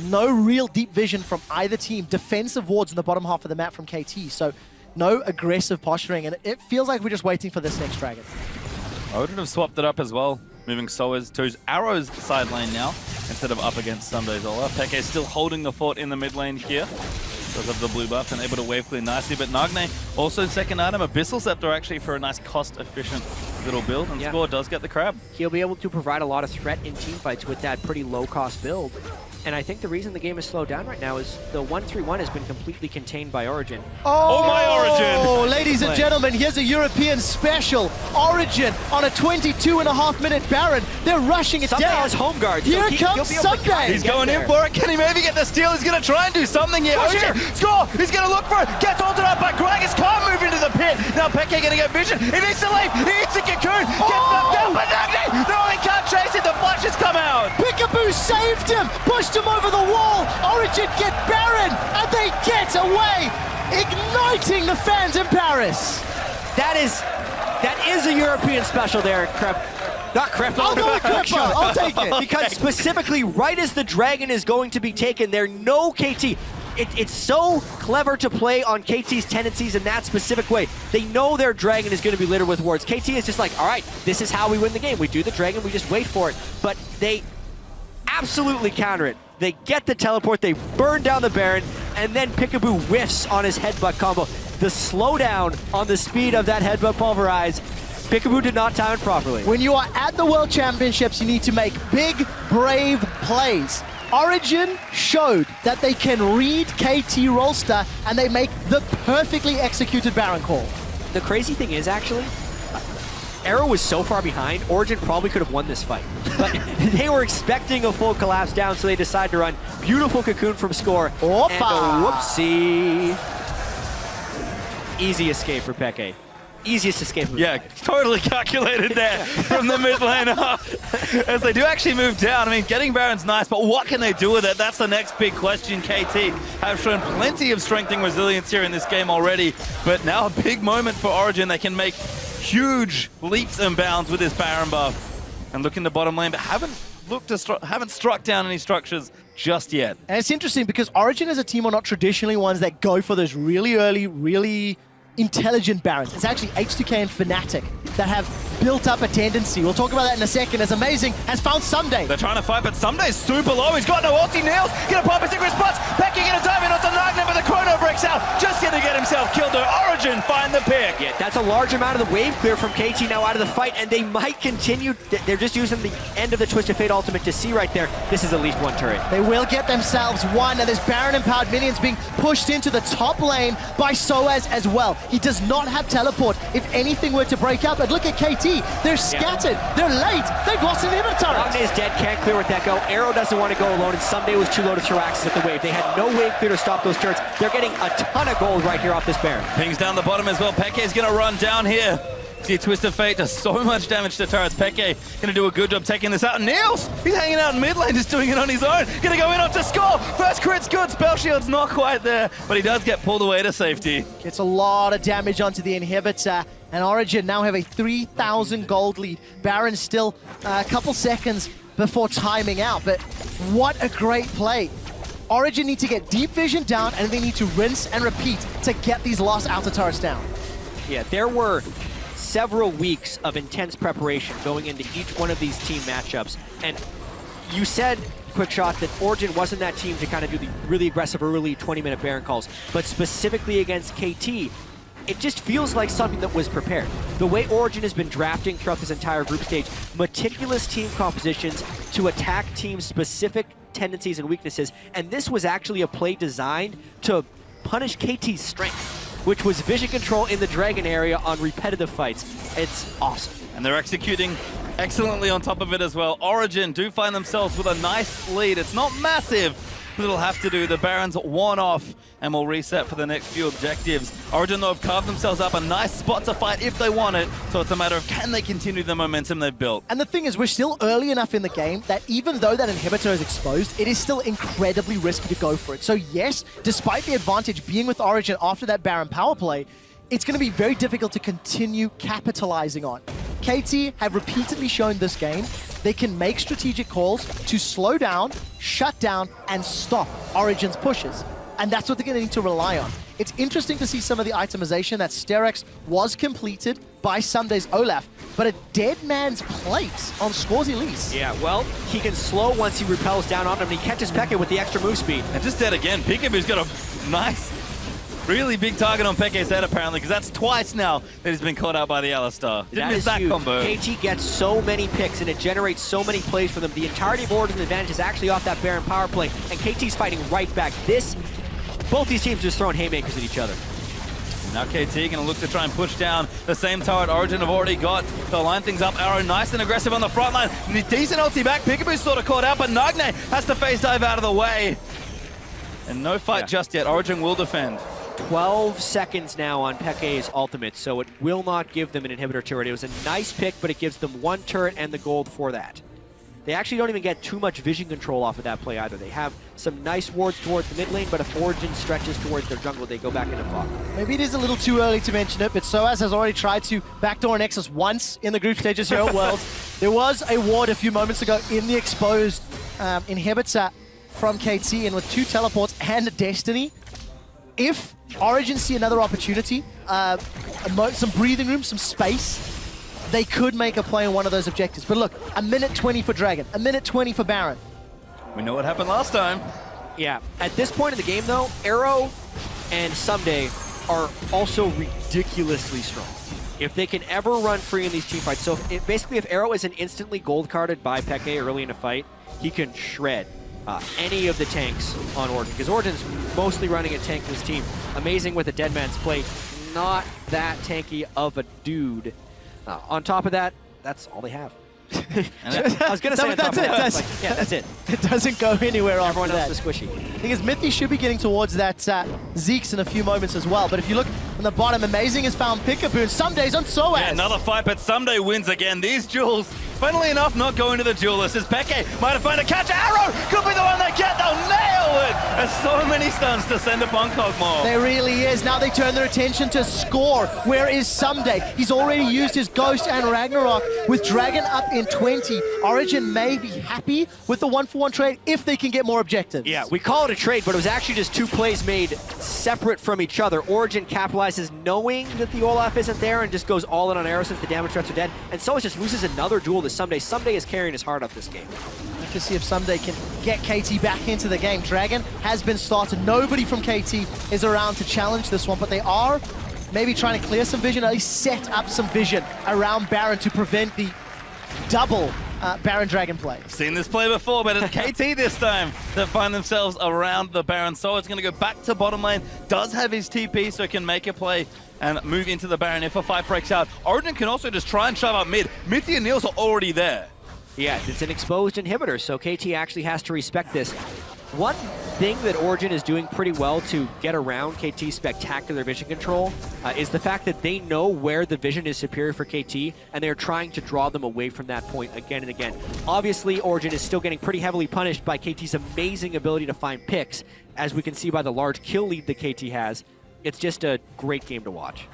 No real deep vision from either team. Defensive wards in the bottom half of the map from KT. So no aggressive posturing, and it feels like we're just waiting for this next dragon. I would have swapped it up as well, moving Soaz to his Arrow's side lane now, instead of up against Sunday's Olaf. Peke is still holding the fort in the mid lane here, because of the blue buff, and able to wave clear nicely. But Nagne, also second item, Abyssal Scepter actually for a nice cost-efficient little build, and Score does get the crab. He'll be able to provide a lot of threat in teamfights with that pretty low-cost build. And I think the reason the game is slowed down right now is the 1-3-1 has been completely contained by Origen. Oh my Origen! Ladies and gentlemen, here's a European special. Origen on a 22.5-minute Baron. They're rushing it Someday down. has home guard. Here comes Someday. He's going in for it. Can he maybe get the steal? He's going to try and do something here. Origen, Score! He's going to look for it. Gets ulted up by Gragas. Can't move into the pit. Now Peke going to get vision. He needs to leave. He hits a Cocoon. Gets knocked down by Nagne. No, he can't chase it. The flash has come out. Peekaboo saved him. Pushed him over the wall. Origen get Baron, and they get away, igniting the fans in Paris. That is a European special there, not Crep. I'll go with Creppo. I'll take it. Because specifically, right as the dragon is going to be taken there, no KT. It's so clever to play on KT's tendencies in that specific way. They know their dragon is going to be littered with wards. KT is just like, all right, this is how we win the game. We do the dragon, we just wait for it. But they absolutely counter it. They get the teleport, they burn down the Baron, and then Peekaboo whiffs on his headbutt combo. The slowdown on the speed of that headbutt pulverize, Peekaboo did not time it properly. When you are at the World Championships, you need to make big, brave plays. Origen showed that they can read KT Rolster, and they make the perfectly executed Baron call. The crazy thing is, actually, Arrow was so far behind, Origen probably could have won this fight. But they were expecting a full collapse down, so they decided to run. Beautiful cocoon from Score. Opa. And a whoopsie. Easy escape for Peke. Easiest escape. Yeah, totally calculated there from the mid lane up. As they do actually move down. I mean, getting Baron's nice, but what can they do with it? That's the next big question. KT have shown plenty of strength and resilience here in this game already, but now a big moment for Origen. They can make huge leaps and bounds with this Baron buff. And look in the bottom lane, but haven't struck down any structures just yet. And it's interesting because Origen as a team are not traditionally ones that go for those really early, really intelligent Barons. It's actually H2K and Fnatic that have built up a tendency. We'll talk about that in a second. As Amazing has found Someday. They're trying to fight, but Someday's super low. He's got no ulti. Nails. Gonna pop a secret spots. Becky gonna dive in onto Nagna, but the chrono breaks out. Just gonna get himself killed. Origen find the pick. Yeah, that's a large amount of the wave clear from KT now out of the fight, and they might continue. They're just using the end of the Twisted Fate ultimate to see right there. This is at least one turret. They will get themselves one, and there's Baron empowered minions being pushed into the top lane by Soaz as well. He does not have teleport if anything were to break out, but look at KT. They're scattered. They're late. They've lost an inhibitor turret. Nagna is dead. Can't clear with Echo. Arrow doesn't want to go alone, and Someday was too low to throw access at the wave. They had no wave clear to stop those turrets. They're getting a ton of gold right here off this Baron. Pings down the bottom as well. Peke's gonna run down here. See, Twisted Fate does so much damage to turrets. Peke gonna do a good job taking this out. Niels, he's hanging out in mid lane, just doing it on his own. Gonna go in onto Score. First crit's good. Spell shield's not quite there, but he does get pulled away to safety. Gets a lot of damage onto the inhibitor, and Origen now have a 3,000 gold lead. Baron's still a couple seconds before timing out, but what a great play. Origen need to get deep vision down, and they need to rinse and repeat to get these last outer turrets down. Yeah, there were several weeks of intense preparation going into each one of these team matchups. And you said, Quickshot, that Origen wasn't that team to kind of do the really aggressive early 20-minute Baron calls, but specifically against KT, it just feels like something that was prepared. The way Origen has been drafting throughout this entire group stage, meticulous team compositions to attack team specific tendencies and weaknesses, and this was actually a play designed to punish KT's strength, which was vision control in the Dragon area on repetitive fights. It's awesome. And they're executing excellently on top of it as well. Origen do find themselves with a nice lead. It's not massive, but it'll have to do. The Baron's one off and will reset for the next few objectives. Origen, though, have carved themselves up a nice spot to fight if they want it. So it's a matter of can they continue the momentum they've built. And the thing is, we're still early enough in the game that even though that inhibitor is exposed, it is still incredibly risky to go for it. So yes, despite the advantage being with Origen after that Baron power play, it's going to be very difficult to continue capitalizing on. KT have repeatedly shown this game they can make strategic calls to slow down, shut down, and stop Origen's pushes. And that's what they're going to need to rely on. It's interesting to see some of the itemization that Sterex was completed by Sunday's Olaf, but a dead man's place on Score's Elise. Yeah, well, he can slow once he repels down on him, and he catches Peke with the extra move speed. And just dead again. Peekaboo's got a nice, really big target on Peke's head, apparently, because that's twice now that he's been caught out by the Alistar. Didn't miss that combo. KT gets so many picks, and it generates so many plays for them. The entirety of Origen's advantage is actually off that Baron power play, and KT's fighting right back. Both these teams just throwing haymakers at each other. Now KT gonna look to try and push down the same turret Origen have already got. They'll line things up. Arrow nice and aggressive on the front line. Decent ulti back. Peekaboo's sort of caught out, but Nagna has to phase dive out of the way. And no fight just yet. Origen will defend. 12 seconds now on Peke's ultimate, so it will not give them an inhibitor turret. It was a nice pick, but it gives them one turret and the gold for that. They actually don't even get too much vision control off of that play either. They have some nice wards towards the mid lane, but if Origen stretches towards their jungle, they go back into fog. Maybe it is a little too early to mention it, but Soaz has already tried to backdoor Nexus once in the group stages here at Worlds. There was a ward a few moments ago in the exposed inhibitor from KT, and with 2 teleports and Destiny, if Origen see another opportunity, some breathing room, some space, they could make a play on one of those objectives. But look, a minute 20 for Dragon, a minute 20 for Baron. We know what happened last time. Yeah, at this point in the game though, Arrow and Someday are also ridiculously strong. If they can ever run free in these team fights, so basically if Arrow isn't instantly gold carded by Peke early in a fight, he can shred any of the tanks on Origen, because Origen's mostly running a tankless team. Amazing with a dead man's plate, not that tanky of a dude. On top of that, that's all they have. I was gonna say that's it. Yeah, that's it. It doesn't go anywhere off Everyone that. else is squishy. The thing is, Mythy should be getting towards that Zeke's in a few moments as well. But if you look on the bottom, Amazing has found Peekaboo, and some days on Soaz. Yeah, another fight, but Someday wins again. These duels, funnily enough, not going to the duelist, as Peke might have found a catch. Arrow could be the one they get. They'll nail it. There's so many stuns to send upon Kog'Maw. There really is. Now they turn their attention to score. Where is Someday? He's already used his Ghost and Ragnarok. With Dragon up in 20, Origen may be happy with the 1-for-1 trade if they can get more objectives. Yeah, we call it a trade, but it was actually just 2 plays made separate from each other. Origen capitalizes knowing that the Olaf isn't there and just goes all in on Arrow since the damage threats are dead. And so it just loses another duel to Someday. Someday is carrying his heart up this game. Let's just see if Someday can get KT back into the game. Dragon has been started. Nobody from KT is around to challenge this one, but they are maybe trying to clear some vision, at least set up some vision around Baron to prevent the double Baron Dragon play. I've seen this play before, but it's KT this time that find themselves around the Baron. So it's going to go back to bottom lane. Does have his TP, so can make a play and move into the Baron if a fight breaks out. Origen can also just try and shove up mid. Mythy and Niels are already there. Yeah, it's an exposed inhibitor, so KT actually has to respect this. One thing that Origen is doing pretty well to get around KT's spectacular vision control is the fact that they know where the vision is superior for KT, and they're trying to draw them away from that point again and again. Obviously, Origen is still getting pretty heavily punished by KT's amazing ability to find picks, as we can see by the large kill lead that KT has. It's just a great game to watch.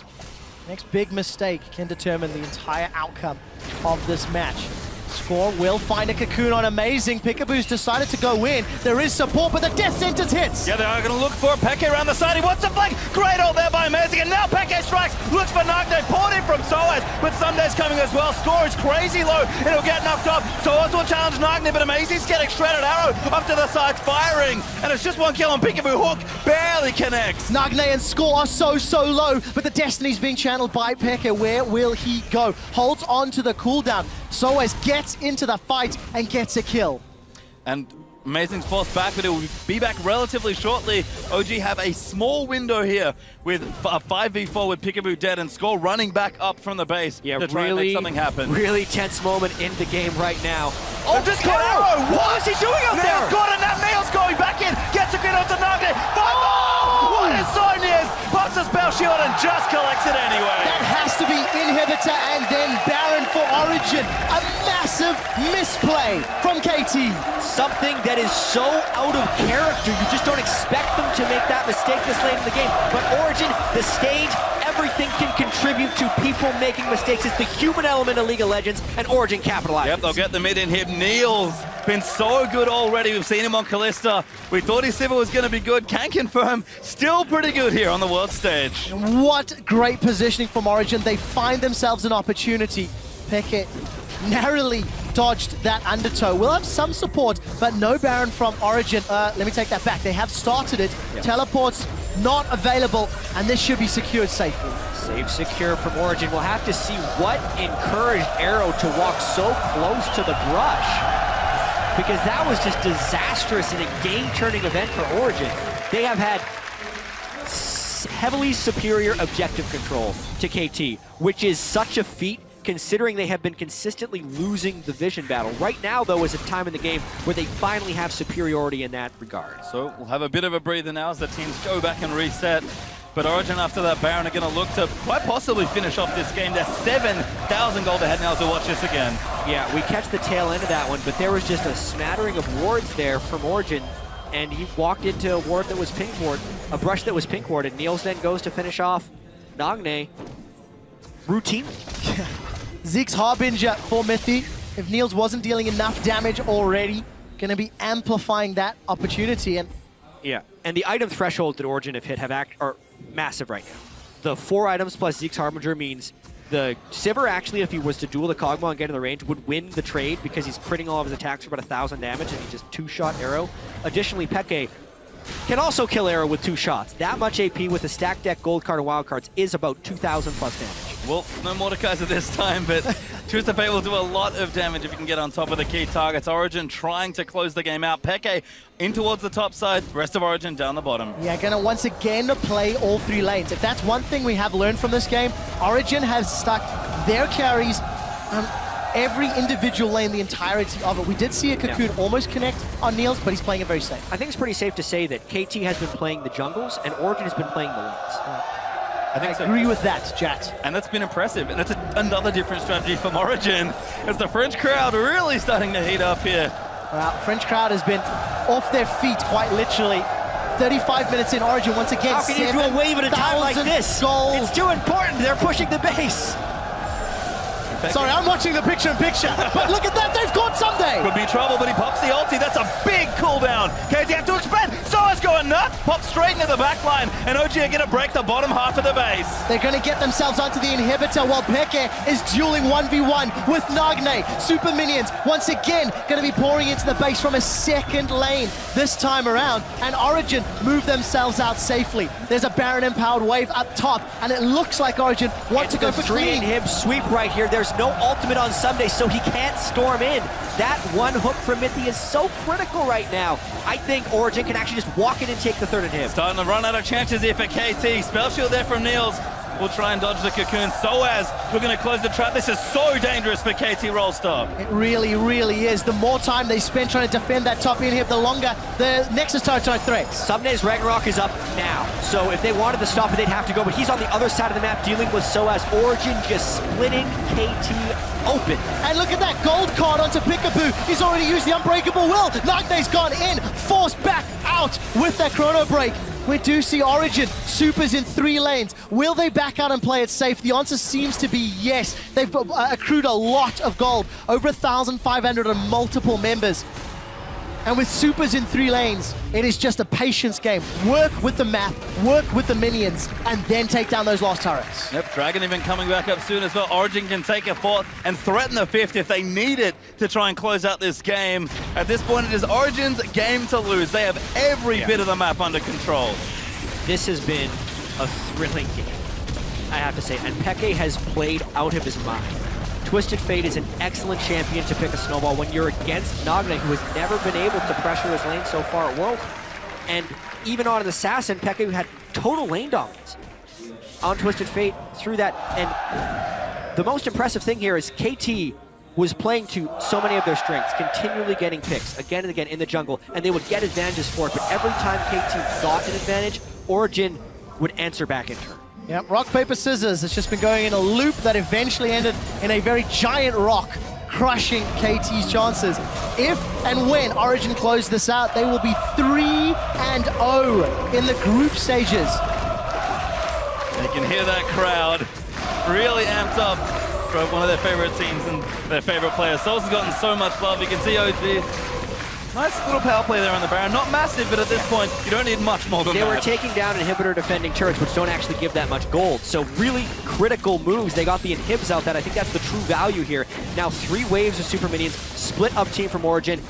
Next big mistake can determine the entire outcome of this match. Score will find a cocoon on Amazing. Peekaboo's decided to go in. There is support, but the death sentence hits. Yeah, they are going to look for Peke around the side. He wants to flank. Great ult there by Amazing. And now Peke strikes. Looks for Nagne. Poured in from Soaz, but Sunday's coming as well. Score is crazy low. It'll get knocked off. Soaz will challenge Nagne, but Amazing's getting shredded. Arrow up to the side, firing. And it's just 1 kill on Peekaboo. Hook barely connects. Nagne and Score are so low, but the Destiny's being channeled by Peke. Where will he go? Holds on to the cooldown. Soaz gets into the fight and gets a kill. And Amazing's forced back, but it will be back relatively shortly. OG have a small window here with a 5v4 with Peekaboo dead and Score running back up from the base to try and make something happen. Really tense moment in the game right now. Oh, just got Arrow! What is he doing out there? Nail's got it, now Nail's going back in, gets a grid onto Nagne. What is so near? Pops a spell shield and just collects it anyway. That has to be Inhibitor and then Baron for Origen. A massive misplay from KT. Something that is so out of character. You just don't expect them to make that mistake this late in the game. But Origen, the stage, everything can contribute to people making mistakes. It's the human element of League of Legends, and Origen capitalizes. Yep, they'll get the mid inhib. Niels been so good already. We've seen him on Kalista. We thought his Sivir was going to be good. Can confirm, still pretty good here on the world stage. What great positioning from Origen. They find themselves an opportunity. Peke narrowly dodged that undertow. We'll have some support, but no Baron from Origen. Let me take that back. They have started it. Yep. Teleports not available, and this should be secured safely. Safe secure from Origen. We'll have to see what encouraged Arrow to walk so close to the brush, because that was just disastrous in a game-turning event for Origen. They have had heavily superior objective control to KT, which is such a feat considering they have been consistently losing the vision battle. Right now, though, is a time in the game where they finally have superiority in that regard. So we'll have a bit of a breather now as the teams go back and reset. But Origen, after that Baron, are going to look to quite possibly finish off this game. They're 7,000 gold ahead now to watch this again. Yeah, we catch the tail end of that one, but there was just a smattering of wards there from Origen, and he walked into a ward that was pink ward, a brush that was pink warded. Niels then goes to finish off Nagne. Routine. Zeke's Harbinger for Mythy. If Niels wasn't dealing enough damage already, going to be amplifying that opportunity. And yeah, and the item threshold that Origen have hit are massive right now. The 4 items plus Zeke's Harbinger means the Sivir actually, if he was to duel the Kog'Maw and get in the range, would win the trade because he's critting all of his attacks for about 1,000 damage and he just 2-shot arrow. Additionally, Peke can also kill arrow with 2 shots. That much AP with a stacked deck, gold card, and wild cards is about 2,000 plus damage. Well, no Mordekaiser this time, but Twisted Fate will do a lot of damage if you can get on top of the key targets. Origen trying to close the game out. Peke in towards the top side, rest of Origen down the bottom. Yeah, gonna once again play all 3 lanes. If that's one thing we have learned from this game, Origen has stuck their carries on every individual lane, the entirety of it. We did see a Cocoon almost connect on Niels, but he's playing it very safe. I think it's pretty safe to say that KT has been playing the jungles and Origen has been playing the lanes. I agree with that, Jat. And that's been impressive. And that's another different strategy from Origen as the French crowd really starting to heat up here. Well, French crowd has been off their feet quite literally. 35 minutes in Origen, once again, how can you do a wave at a time like this? Goals. It's too important. They're pushing the base. Sorry, I'm watching the picture-in-picture, but look at that, they've caught Someday! Could be trouble, but he pops the ulti. That's a big cooldown. KT have to expand. Soa's going nuts. Pops straight into the back line, and OG are going to break the bottom half of the base. They're going to get themselves onto the inhibitor while Peke is dueling 1v1 with Nagne. Super minions, once again, going to be pouring into the base from a second lane this time around, and Origen move themselves out safely. There's a Baron-empowered wave up top, and it looks like Origen want to go for clean. 3-inhib sweep right here. There's no ultimate on Someday, so he can't storm in. That one hook from Mithy is so critical right now. I think Origen can actually just walk in and take the 3rd inhib. Starting to run out of chances here for KT. Spell shield there from Niels. We'll try and dodge the Cocoon. Soaz, we're going to close the trap. This is so dangerous for KT Rolster. It really, really is. The more time they spend trying to defend that top inhib, the longer the Nexus turret threats. Someday's Ragnarok is up now, so if they wanted to stop it, they'd have to go, but he's on the other side of the map dealing with Soaz. Origen just splitting KT open. And look at that gold card onto Peekaboo. He's already used the Unbreakable Will. Nagne's gone in, forced back out with that Chrono Break. We do see Origen, supers in 3 lanes. Will they back out and play it safe? The answer seems to be yes. They've accrued a lot of gold, over 1,500 on multiple members. And with supers in 3 lanes, it is just a patience game. Work with the map, work with the minions, and then take down those last turrets. Yep, Dragon even coming back up soon as well. Origen can take a 4th and threaten the 5th if they need it to try and close out this game. At this point, it is Origen's game to lose. They have every bit of the map under control. This has been a thrilling game, I have to say, and Peke has played out of his mind. Twisted Fate is an excellent champion to pick a snowball when you're against Nagne, who has never been able to pressure his lane so far at World. And even on an Assassin, Peke had total lane dominance on Twisted Fate through that. And the most impressive thing here is KT was playing to so many of their strengths, continually getting picks again and again in the jungle, and they would get advantages for it, but every time KT got an advantage, Origen would answer back in turn. Yep, rock, paper, scissors. It's just been going in a loop that eventually ended in a very giant rock, crushing KT's chances. If and when Origen close this out, they will be 3-0 in the group stages. You can hear that crowd really amped up for one of their favorite teams and their favorite players. Souls has gotten so much love. You can see OG. Nice little power play there on the Baron. Not massive, but at this point, you don't need much more than that. They were taking down inhibitor defending turrets, which don't actually give that much gold. So really critical moves. They got the inhibs out. That I think that's the true value here. Now 3 waves of super minions, split up team from Origen.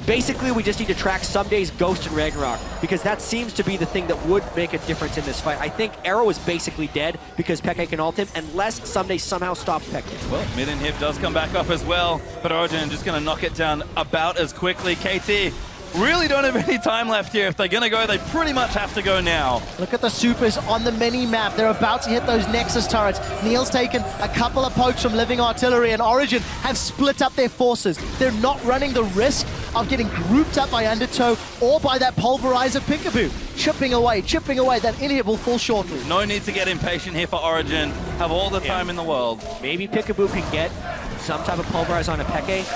Basically, we just need to track Someday's Ghost and Ragnarok, because that seems to be the thing that would make a difference in this fight. I think Arrow is basically dead because Peke can ult him, unless Someday somehow stops Peke. Well, mid inhib does come back up as well, but Origen just going to knock it down about as quickly. KT really don't have any time left here. If they're going to go, they pretty much have to go now. Look at the supers on the mini-map. They're about to hit those Nexus turrets. Neil's taken a couple of pokes from Living Artillery, and Origen have split up their forces. They're not running the risk of getting grouped up by Undertow or by that Pulverizer Peekaboo. Chipping away, that inhib will fall shortly. No need to get impatient here for Origen. Have all the time in the world. Maybe Peekaboo can get some type of Pulverize on a Peke.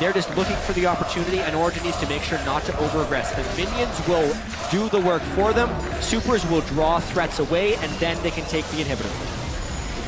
They're just looking for the opportunity, and Origen needs to make sure not to over-aggress. The minions will do the work for them, supers will draw threats away, and then they can take the inhibitor.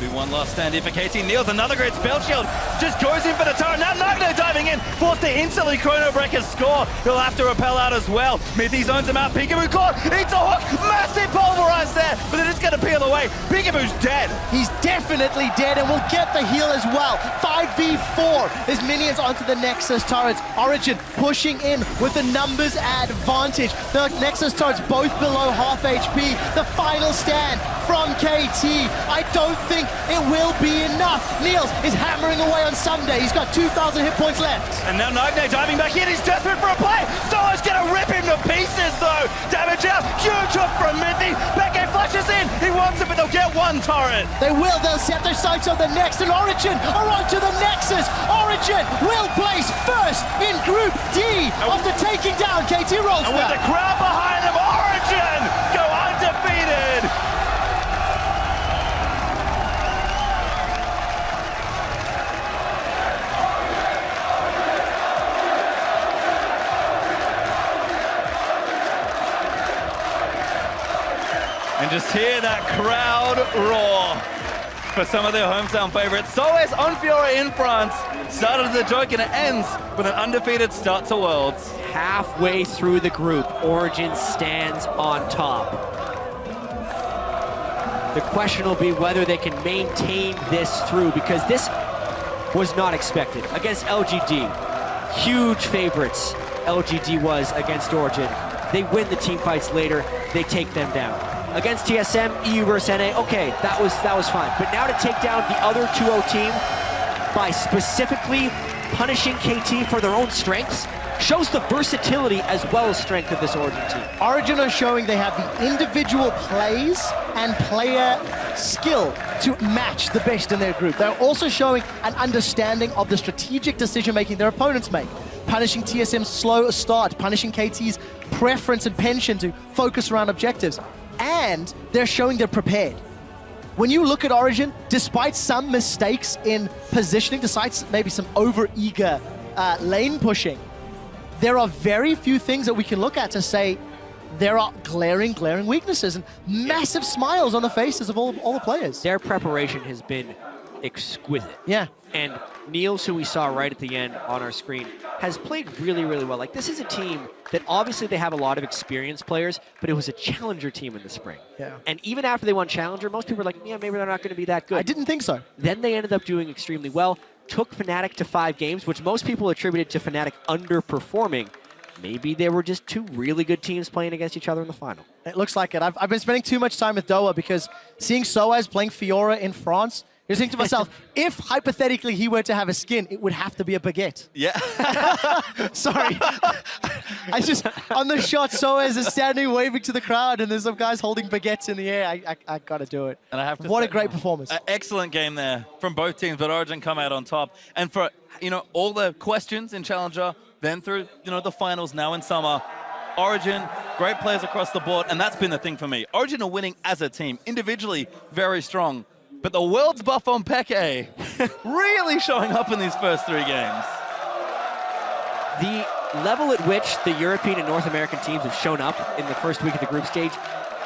Be one last stand here for KT. Niels, another great spell shield. Just goes in for the turret. Now Nagno diving in. Forced to instantly Chrono Breaker score. He'll have to repel out as well. Mithy zones him out. Peekaboo caught. Eats a hook. Massive pulverize there. But they're just going to peel away. Peekaboo's dead. He's definitely dead and will get the heal as well. 5v4. There's minions onto the Nexus turrets. Origen pushing in with the numbers advantage. The Nexus turrets both below half HP. The final stand from KT. I don't think it will be enough. Niels is hammering away on Sunday. He's got 2,000 hit points left. And now Nagne diving back in. He's desperate for a play. Solo's gonna rip him to pieces though. Damage out. Huge hook from Mithy. Becky flashes in. He wants it, but they'll get one turret. They will. They'll set their sights on the next. And Origen are onto the Nexus. Origen will place first in Group D after taking down KT Rolster. And with the crowd behind them, Origen go undefeated. And just hear that crowd roar for some of their hometown favorites. SOES on Fiora in France. Started as a joke and it ends with an undefeated start to Worlds. Halfway through the group, Origen stands on top. The question will be whether they can maintain this through, because this was not expected. Against LGD, huge favorites LGD was against Origen. They win the team fights later, they take them down. Against TSM, EU versus NA, okay, that was fine. But now to take down the other 2-0 team by specifically punishing KT for their own strengths shows the versatility as well as strength of this Origen team. Origen are showing they have the individual plays and player skill to match the best in their group. They're also showing an understanding of the strategic decision-making their opponents make. Punishing TSM's slow start, punishing KT's preference and penchant to focus around objectives. And they're showing they're prepared. When you look at Origen, despite some mistakes in positioning, despite maybe some over-eager lane pushing, there are very few things that we can look at to say there are glaring weaknesses and massive smiles on the faces of all the players. Their preparation has been exquisite. Yeah. And Niels, who we saw right at the end on our screen, has played really well. Like, this is a team that obviously they have a lot of experienced players, but it was a challenger team in the spring. Yeah. And even after they won challenger, most people were like, yeah, maybe they're not going to be that good. I didn't think so. Then they ended up doing extremely well, took Fnatic to 5 games, which most people attributed to Fnatic underperforming. Maybe there were just 2 really good teams playing against each other in the final. It looks like it. I've been spending too much time with Doa because seeing SOES playing Fiora in France, I was thinking to myself, if hypothetically he were to have a skin, it would have to be a baguette. Yeah. Sorry. I just, on the shot, SOES is standing waving to the crowd and there's some guys holding baguettes in the air. I gotta do it. And I have to what say, a great performance. Excellent game there from both teams, but Origen come out on top. And for, all the questions in Challenger, then through, the finals now in summer, Origen, great players across the board, and that's been the thing for me. Origen are winning as a team, individually very strong. But the world's buff on Peke really showing up in these first 3 games. The level at which the European and North American teams have shown up in the first week of the group stage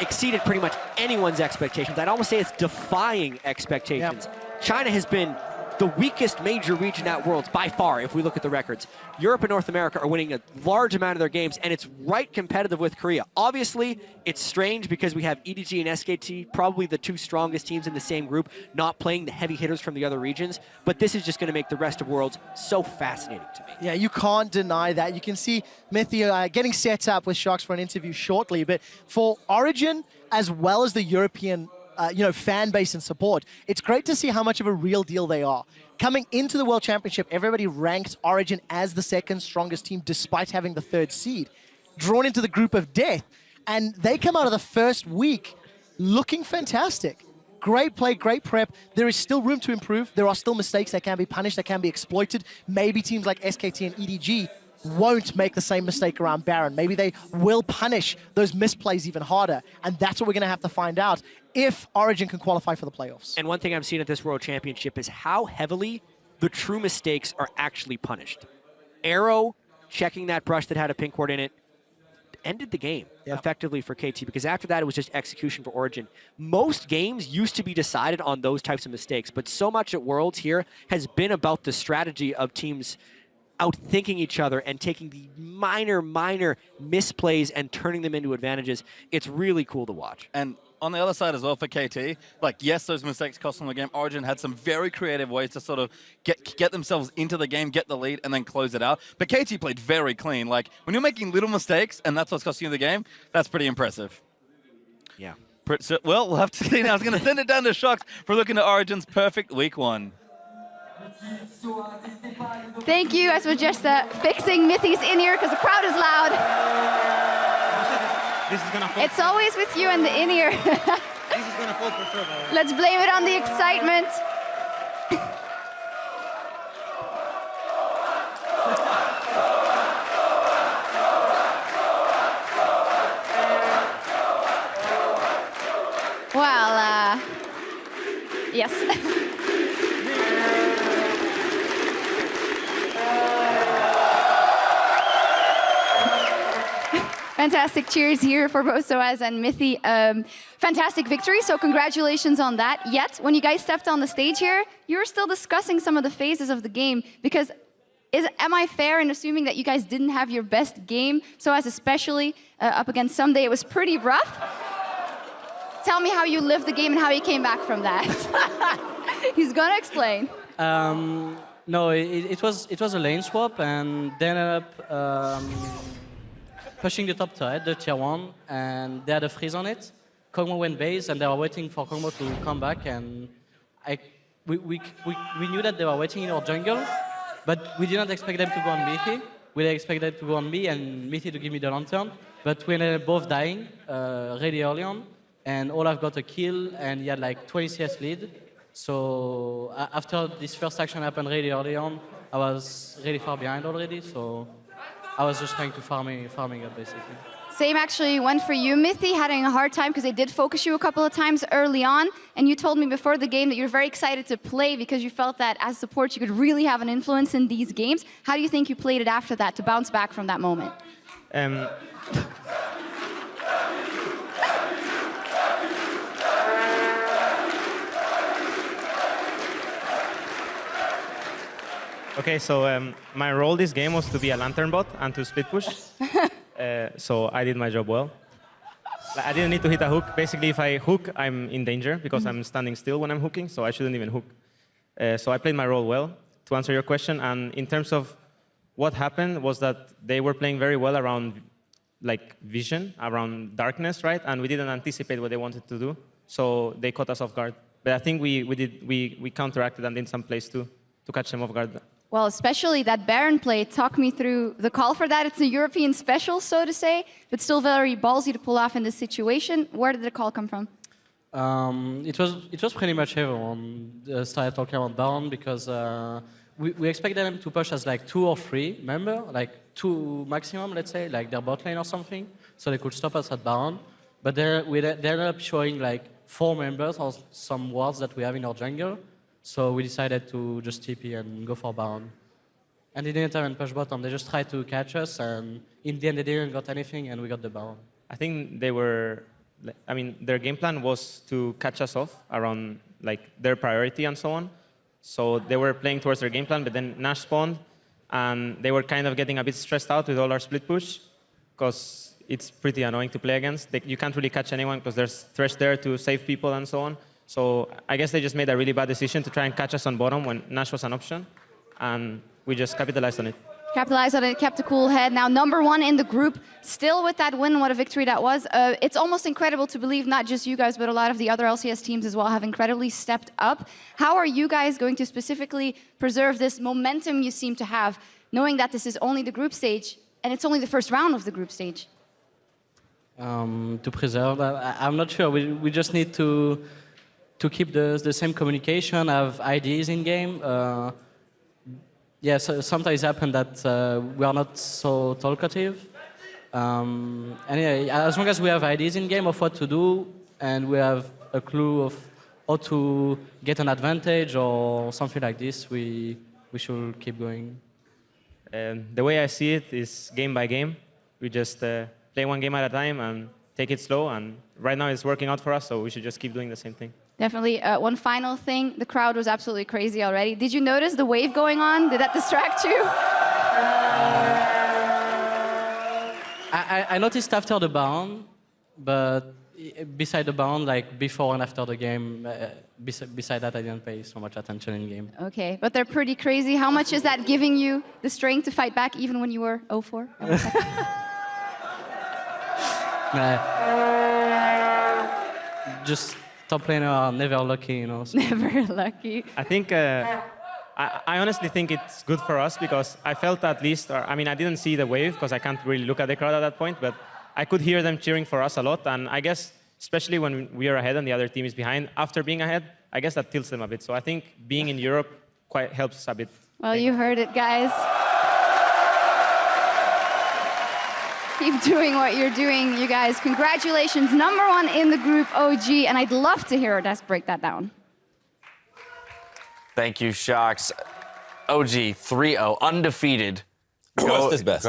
exceeded pretty much anyone's expectations. I'd almost say it's defying expectations. Yep. China has been the weakest major region at Worlds by far, if we look at the records. Europe and North America are winning a large amount of their games, and it's right competitive with Korea. Obviously, it's strange because we have EDG and SKT, probably the 2 strongest teams in the same group, not playing the heavy hitters from the other regions, but this is just going to make the rest of Worlds so fascinating to me. Yeah, you can't deny that. You can see Mithy getting set up with Sharks for an interview shortly, but for Origen, as well as the European fan base and support, it's great to see how much of a real deal they are. Coming into the World Championship, everybody ranked Origen as the 2nd strongest team despite having the 3rd seed. Drawn into the group of death, and they come out of the first week looking fantastic. Great play, great prep. There is still room to improve. There are still mistakes that can be punished, that can be exploited. Maybe teams like SKT and EDG won't make the same mistake around Baron. Maybe they will punish those misplays even harder, and that's what we're going to have to find out if Origen can qualify for the playoffs. And one thing I'm seeing at this World Championship is how heavily the true mistakes are actually punished. Arrow checking that brush that had a pink ward in it, ended the game effectively for KT, because after that it was just execution for Origen. Most games used to be decided on those types of mistakes, but so much at Worlds here has been about the strategy of teams outthinking each other and taking the minor misplays and turning them into advantages. It's really cool to watch. And on the other side as well for KT, like, yes, those mistakes cost them the game. Origen had some very creative ways to sort of get themselves into the game, get the lead, and then close it out. But KT played very clean. Like, when you're making little mistakes and that's what's costing you the game, that's pretty impressive. Yeah. Well, we'll have to see now. I was going to send it down to Shox for looking at Origen's perfect week 1. Thank you, as we're just fixing Mithy's in-ear because the crowd is loud. This is gonna fall. It's always with you and the in-ear. This is gonna fall for sure. Let's blame it on the excitement. Well, yes. Fantastic cheers here for both Soaz and Mithy. Fantastic victory, so congratulations on that. Yet, when you guys stepped on the stage here, you were still discussing some of the phases of the game, because am I fair in assuming that you guys didn't have your best game? Soaz especially up against Someday, it was pretty rough. Tell me how you lived the game and how you came back from that. He's gonna explain. No, it was a lane swap, and they ended up pushing the top side, the tier 1, and they had a freeze on it. Kog'Maw went base, and they were waiting for Kog'Maw to come back, and we knew that they were waiting in our jungle, but we didn't expect them to go on Mithy. We expected to go on me and Mithy to give me the lantern, but we ended up both dying really early on, and Olaf got a kill, and he had like 20 CS lead. So after this first action happened really early on, I was really far behind already, so I was just trying to farming up, basically. Same actually went for you, Mithy, having a hard time because they did focus you a couple of times early on. And you told me before the game that you're very excited to play because you felt that as support you could really have an influence in these games. How do you think you played it after that to bounce back from that moment? Okay, so my role this game was to be a lantern bot and to split push. So I did my job well. I didn't need to hit a hook. Basically, if I hook, I'm in danger because I'm standing still when I'm hooking, so I shouldn't even hook. So I played my role well, to answer your question. And in terms of what happened was that they were playing very well around like vision, around darkness, right? And we didn't anticipate what they wanted to do, so they caught us off guard. But I think we counteracted and did some plays too to catch them off guard. Well, especially that Baron play. Talk me through the call for that. It's a European special, so to say, but still very ballsy to pull off in this situation. Where did the call come from? It was pretty much everyone started talking about Baron because we expected them to push as like 2 or 3, remember? Like 2 maximum, let's say, like their bot lane or something, so they could stop us at Baron. But they ended up showing like 4 members or some wards that we have in our jungle. So we decided to just TP and go for Baron. And they didn't even push bottom, they just tried to catch us, and in the end they didn't got anything, and we got the Baron. I think they were, I mean, their game plan was to catch us off around like their priority and so on. So they were playing towards their game plan, but then Nash spawned, and they were kind of getting a bit stressed out with all our split push, because it's pretty annoying to play against. You can't really catch anyone because there's Thresh there to save people and so on. So I guess they just made a really bad decision to try and catch us on bottom when Nash was an option, and we just capitalized on it. Capitalized on it, kept a cool head. Now #1 in the group, still with that win, what a victory that was. It's almost incredible to believe not just you guys, but a lot of the other LCS teams as well have incredibly stepped up. How are you guys going to specifically preserve this momentum you seem to have, knowing that this is only the group stage, and it's only the first round of the group stage? To preserve that, I'm not sure. We just need to keep the same communication, have ideas in game. Yeah, so sometimes it happens that we are not so talkative. And yeah, as long as we have ideas in game of what to do, and we have a clue of how to get an advantage or something like this, we should keep going. The way I see it is game by game. We just play one game at a time and take it slow. And right now it's working out for us, so we should just keep doing the same thing. Definitely. One final thing, the crowd was absolutely crazy already. Did you notice the wave going on? Did that distract you? I noticed after the bound, but beside the bound, like before and after the game, beside that, I didn't pay so much attention in game. Okay, but they're pretty crazy. How much is that giving you the strength to fight back even when you were 0-4? Just top laner are never lucky, you know. So. Never lucky. I think, I honestly think it's good for us because I felt at least, I didn't see the wave because I can't really look at the crowd at that point, but I could hear them cheering for us a lot. And I guess, especially when we are ahead and the other team is behind, after being ahead, I guess that tilts them a bit. So I think being in Europe quite helps us a bit. Well, you heard it, guys. Keep doing what you're doing, you guys. Congratulations, #1 in the group, OG, and I'd love to hear Odess break that down. Thank you, Shocks. OG 3-0, undefeated. West is best.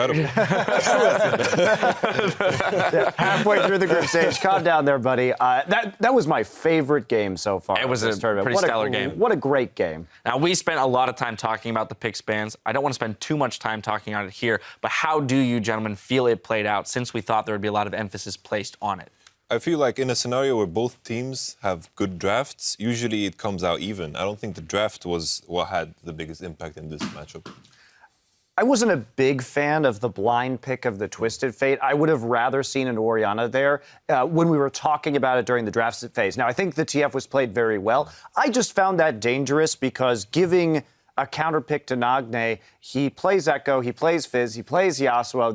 Halfway through the group stage. Calm down there, buddy. That was my favorite game so far. It was a pretty stellar game. What a great game. Now, we spent a lot of time talking about the picks bans. I don't want to spend too much time talking on it here, but how do you gentlemen feel it played out since we thought there would be a lot of emphasis placed on it? I feel like in a scenario where both teams have good drafts, usually it comes out even. I don't think the draft was what had the biggest impact in this matchup. I wasn't a big fan of the blind pick of the Twisted Fate. I would have rather seen an Oriana there when we were talking about it during the draft phase. Now, I think the TF was played very well. I just found that dangerous because giving a counter pick to Nagne, he plays Echo, he plays Fizz, he plays Yasuo.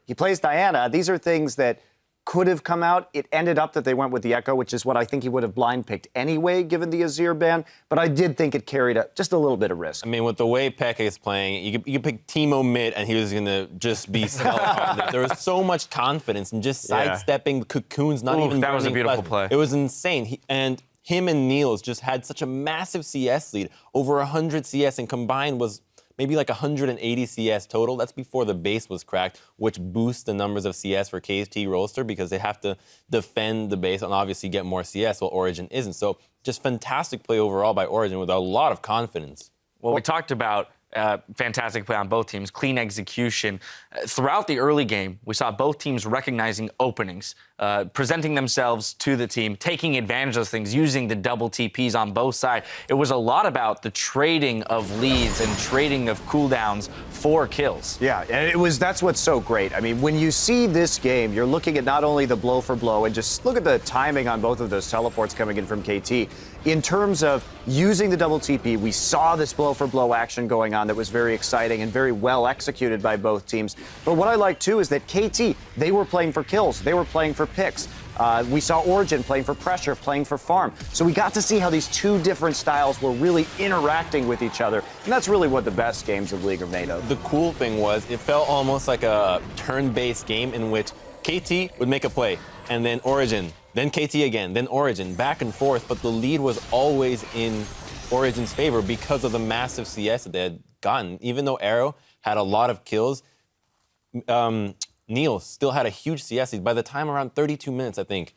He plays Diana. These are things that could have come out. It ended up that they went with the Echo, which is what I think he would have blind picked anyway, given the Azir ban. But I did think it carried just a little bit of risk. I mean, with the way Pekka is playing, you could pick Teemo mid, and he was going to just be self-confident. There was so much confidence and just sidestepping cocoons, not even that was a beautiful play. It was insane. Him and Niels just had such a massive CS lead, over 100 CS, and combined was maybe like 180 CS total. That's before the base was cracked, which boosts the numbers of CS for KT Rolster because they have to defend the base and obviously get more CS, while Origen isn't. So just fantastic play overall by Origen with a lot of confidence. Well, we talked about fantastic play on both teams, clean execution. Throughout the early game, we saw both teams recognizing openings, presenting themselves to the team, taking advantage of those things, using the double TPs on both sides. It was a lot about the trading of leads and trading of cooldowns for kills. Yeah, and that's what's so great. I mean, when you see this game, you're looking at not only the blow for blow, and just look at the timing on both of those teleports coming in from KT. In terms of using the double TP, we saw this blow for blow action going on that was very exciting and very well executed by both teams. But what I like too is that KT, they were playing for kills, they were playing for picks. We saw Origen playing for pressure, playing for farm. So we got to see how these two different styles were really interacting with each other. And that's really what the best games of League are made of. The cool thing was it felt almost like a turn-based game in which KT would make a play, and then Origen, then KT again, then Origen, back and forth, but the lead was always in Origen's favor because of the massive CS that they had gotten. Even though Arrow had a lot of kills, Neil still had a huge CS lead. By the time around 32 minutes, I think,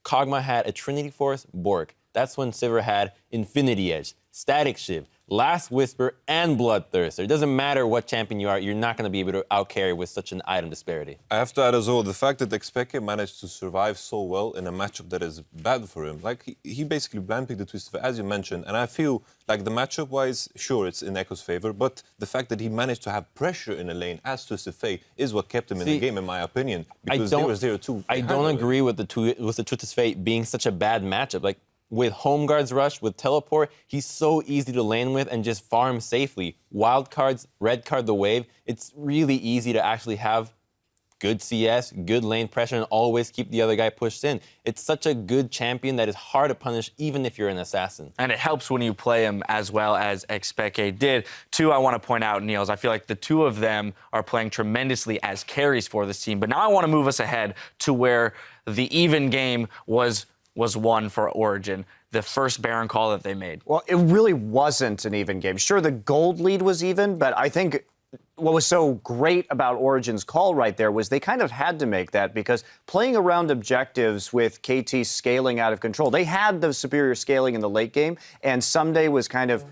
Kog'Maw had a Trinity Force, Bork. That's when Sivir had Infinity Edge, Static Shiv, Last Whisper, and Bloodthirster. It doesn't matter what champion you are, you're not going to be able to outcarry with such an item disparity. I have to add as well, the fact that Xpeke managed to survive so well in a matchup that is bad for him. Like, he basically blind-picked the Twisted, as you mentioned, and I feel like the matchup-wise, sure, it's in Echo's favor, but the fact that he managed to have pressure in a lane as Twisted Fate is what kept him in the game, in my opinion, because they were 0-2. I don't agree with the Twisted Fate being such a bad matchup. Like, with Home Guard's Rush, with Teleport, he's so easy to lane with and just farm safely. Wild cards, red card the wave, it's really easy to actually have good CS, good lane pressure, and always keep the other guy pushed in. It's such a good champion that is hard to punish even if you're an assassin. And it helps when you play him as well as Xpeke did. Two, I want to point out, Niels, I feel like the two of them are playing tremendously as carries for this team. But now I want to move us ahead to where the even game was won for Origen, the first Baron call that they made. Well, it really wasn't an even game. Sure, the gold lead was even, but I think what was so great about Origen's call right there was they kind of had to make that because playing around objectives with KT scaling out of control, they had the superior scaling in the late game, and Someday was kind of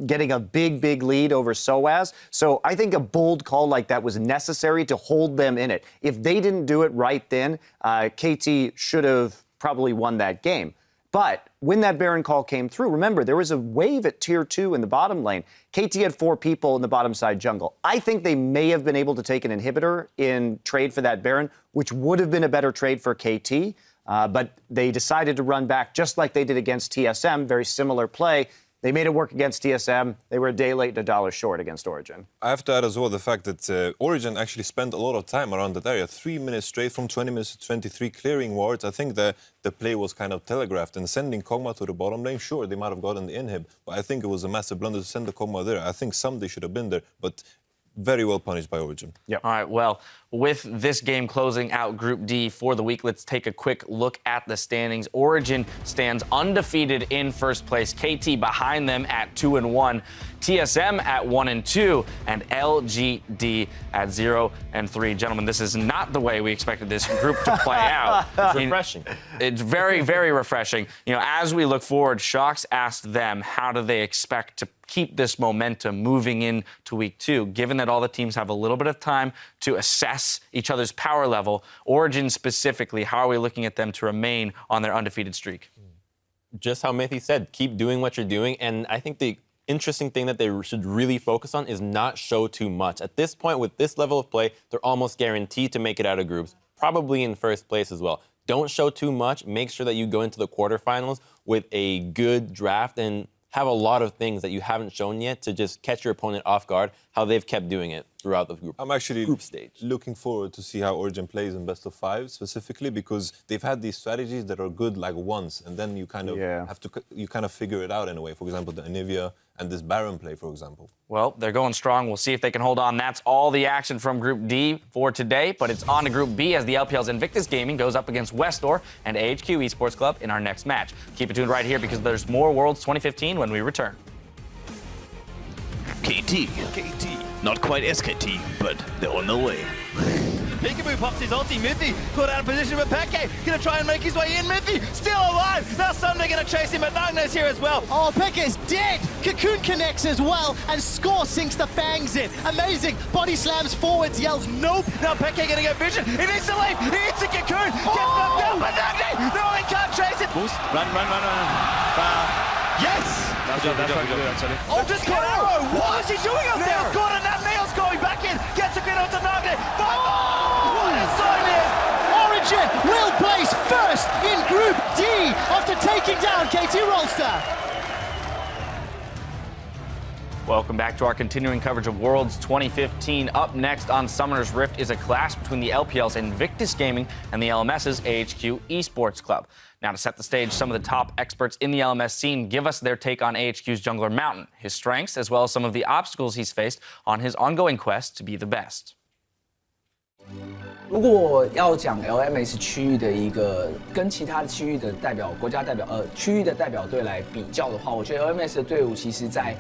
getting a big lead over SOAS. So I think a bold call like that was necessary to hold them in it. If they didn't do it right then, KT should have probably won that game. But when that Baron call came through, remember, there was a wave at tier 2 in the bottom lane. KT had 4 people in the bottom side jungle. I think they may have been able to take an inhibitor in trade for that Baron, which would have been a better trade for KT. But they decided to run back just like they did against TSM, very similar play. They made it work against TSM. They were a day late and $1 short against Origen. I have to add as well the fact that Origen actually spent a lot of time around that area, 3 minutes straight from 20 minutes to 23 clearing wards. I think the play was kind of telegraphed, and sending Kog'Maw to the bottom lane, sure, they might have gotten the inhib, but I think it was a massive blunder to send the Kog'Maw there. I think Someday should have been there, but very well punished by Origen. Yep. All right, well, with this game closing out Group D for the week, let's take a quick look at the standings. Origen stands undefeated in first place, KT behind them at 2-1, TSM at 1-2, and LGD at 0-3. Gentlemen, this is not the way we expected this group to play out. It's refreshing. It's very, very refreshing. You know, as we look forward, Shox asked them how do they expect to keep this momentum moving into week 2, given that all the teams have a little bit of time to assess each other's power level. Origen specifically, how are we looking at them to remain on their undefeated streak? Just how Mithy said, keep doing what you're doing. And I think the interesting thing that they should really focus on is not show too much. At this point, with this level of play, they're almost guaranteed to make it out of groups, probably in first place as well. Don't show too much. Make sure that you go into the quarterfinals with a good draft and have a lot of things that you haven't shown yet to just catch your opponent off guard, how they've kept doing it throughout the group. I'm actually group stage. Looking forward to see how Origen plays in best of 5 specifically, because they've had these strategies that are good like once, and then you kind of have to figure it out in a way. For example, the Anivia and this Baron play, for example. Well, they're going strong. We'll see if they can hold on. That's all the action from Group D for today, but it's on to Group B as the LPL's Invictus Gaming goes up against Westdoor and AHQ Esports Club in our next match. Keep it tuned right here because there's more Worlds 2015 when we return. KT. Not quite SKT, but they're on the way. Peekaboo pops his ulti. Mithy put out of position with Peke. Gonna try and make his way in. Mithy still alive. Now Someday gonna chase him, but Nagna's here as well. Oh, Peke's dead. Cocoon connects as well, and Score sinks the fangs in. Amazing. Body slams forwards, yells nope. Now Peke gonna get vision. He needs to leave. He hits a Cocoon. Gets knocked down, but Nagna! No, he can't chase it. Boost. Run. Yes! That's what we do, actually. Oh, just got arrow! What is he doing up there? Nails got it, now Nails going back in. Gets a grid onto Nagna. What a sign is! Origen will place first in Group D after taking down KT Rolster. Welcome back to our continuing coverage of Worlds 2015. Up next on Summoner's Rift is a clash between the LPL's Invictus Gaming and the LMS's AHQ Esports Club. Now, to set the stage, some of the top experts in the LMS scene give us their take on AHQ's jungler MaRin, his strengths, as well as some of the obstacles he's faced on his ongoing quest to be the best. 如果要讲 LMS 区域的一个跟其他区域的代表国家代表区域的代表队来比较的话，我觉得 LMS 的队伍其实在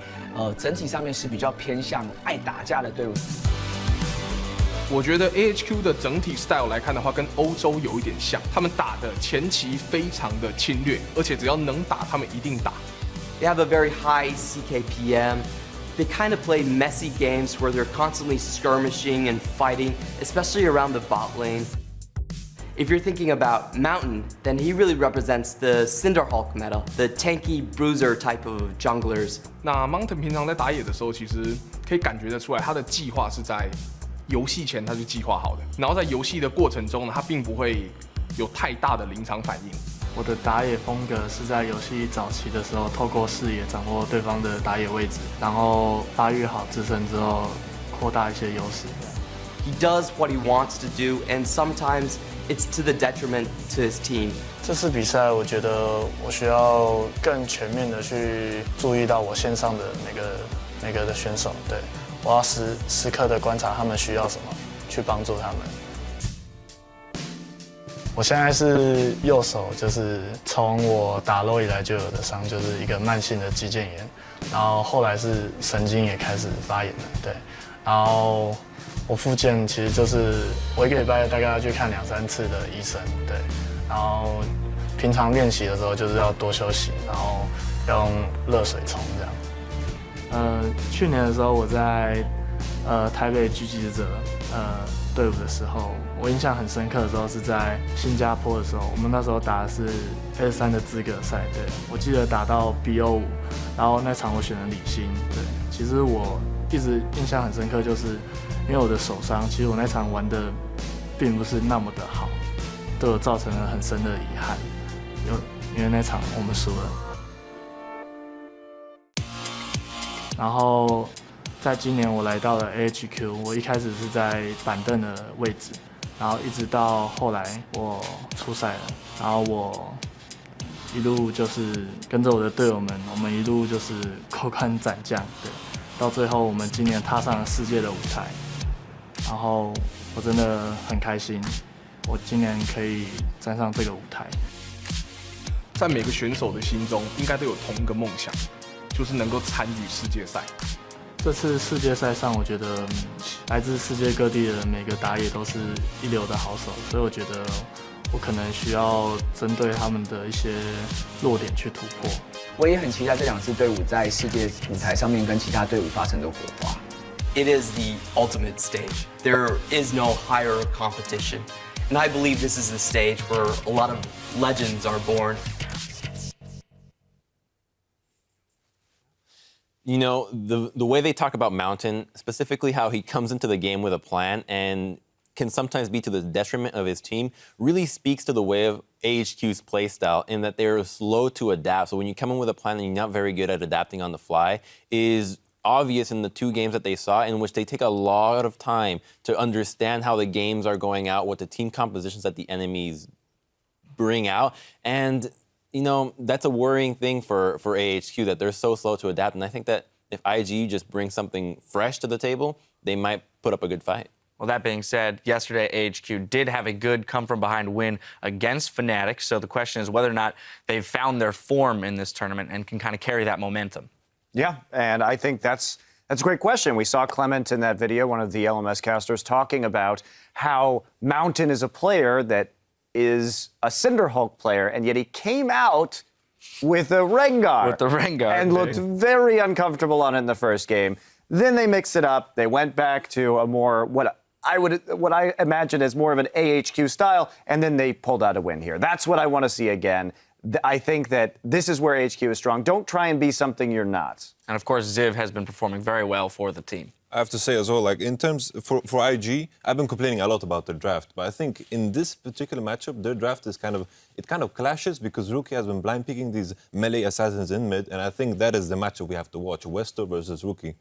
整体上面是比较偏向爱打架的队伍。我觉得 AHQ 的整体 style 来看的话，跟欧洲有一点像，他们打的前期非常的侵略，而且只要能打，他们一定打。They have a very high CKPM. They kind of play messy games where they're constantly skirmishing and fighting, especially around the bot lane. If you're thinking about Mountain, then he really represents the Cinderhulk meta, the tanky bruiser type of junglers. 那 Mountain 平常在打野的时候，其实可以感觉得出来，他的计划是在游戏前他就计划好的，然后在游戏的过程中呢，他并不会有太大的临场反应。我的打野风格是在游戏早期的时候，透过视野掌握对方的打野位置，然后发育好自身之后，扩大一些优势。He does what he wants to do, and sometimes it's to the detriment to his team. 这次比赛，我觉得我需要更全面的去注意到我线上的每个的选手，对，我要时刻的观察他们需要什么，去帮助他们。我现在是右手，就是从我打 LoL 以来就有的伤，就是一个慢性的肌腱炎，然后后来是神经也开始发炎了，对。然后我复健其实就是我1个礼拜大概要去看2、3次的医生，对。然后平常练习的时候就是要多休息，然后要用热水冲这样。去年的时候我在台北狙击者队伍的时候，我印象很深刻的时候是在新加坡的时候，我们那时候打的是 S3的资格赛，对，我记得打到 BO5，然后那场我选了李欣，对，其实我一直印象很深刻，就是因为我的手伤，其实我那场玩的并不是那么的好，对我造成了很深的遗憾，因为那场我们输了。然后在今年我来到了 AHQ， 我一开始是在板凳的位置，然后一直到后来我出赛了，然后我一路就是跟着我的队友们，我们一路就是过关斩将，对，到最后我们今年踏上了世界的舞台，然后我真的很开心，我今年可以站上这个舞台。在每个选手的心中，应该都有同一个梦想，就是能够参与世界赛。这次世界赛上，我觉得来自世界各地的每个打野都是一流的好手，所以我觉得我可能需要针对他们的一些弱点去突破。我也很期待这2支队伍在世界舞台上面跟其他队伍发生的火花。It is the ultimate stage. There is no higher competition. And I believe this is the stage where a lot of legends are born. You know, the way they talk about Mountain, specifically how he comes into the game with a plan and can sometimes be to the detriment of his team, really speaks to the way of AHQ's playstyle in that they're slow to adapt. So when you come in with a plan and you're not very good at adapting on the fly, is obvious in the 2 games that they saw, in which they take a lot of time to understand how the games are going out, what the team compositions that the enemies bring out. And you know, that's a worrying thing for AHQ, that they're so slow to adapt. And I think that if IG just brings something fresh to the table, they might put up a good fight. Well, that being said, yesterday AHQ did have a good come-from-behind win against Fnatic. So the question is whether or not they've found their form in this tournament and can kind of carry that momentum. Yeah, and I think that's a great question. We saw Clement in that video, one of the LMS casters, talking about how Mountain is a player that is a Cinderhulk player, and yet he came out with a Rengar. With the Rengar. And looked very uncomfortable on it in the first game. Then they mixed it up. They went back to a more, what I imagine as more of an AHQ style, and then they pulled out a win here. That's what I want to see again. I think that this is where AHQ is strong. Don't try and be something you're not. And of course, Ziv has been performing very well for the team. I have to say as well, like in terms for IG, I've been complaining a lot about their draft, but I think in this particular matchup, their draft is kind of clashes because Rookie has been blind picking these melee assassins in mid, and I think that is the matchup we have to watch: Wester versus Rookie,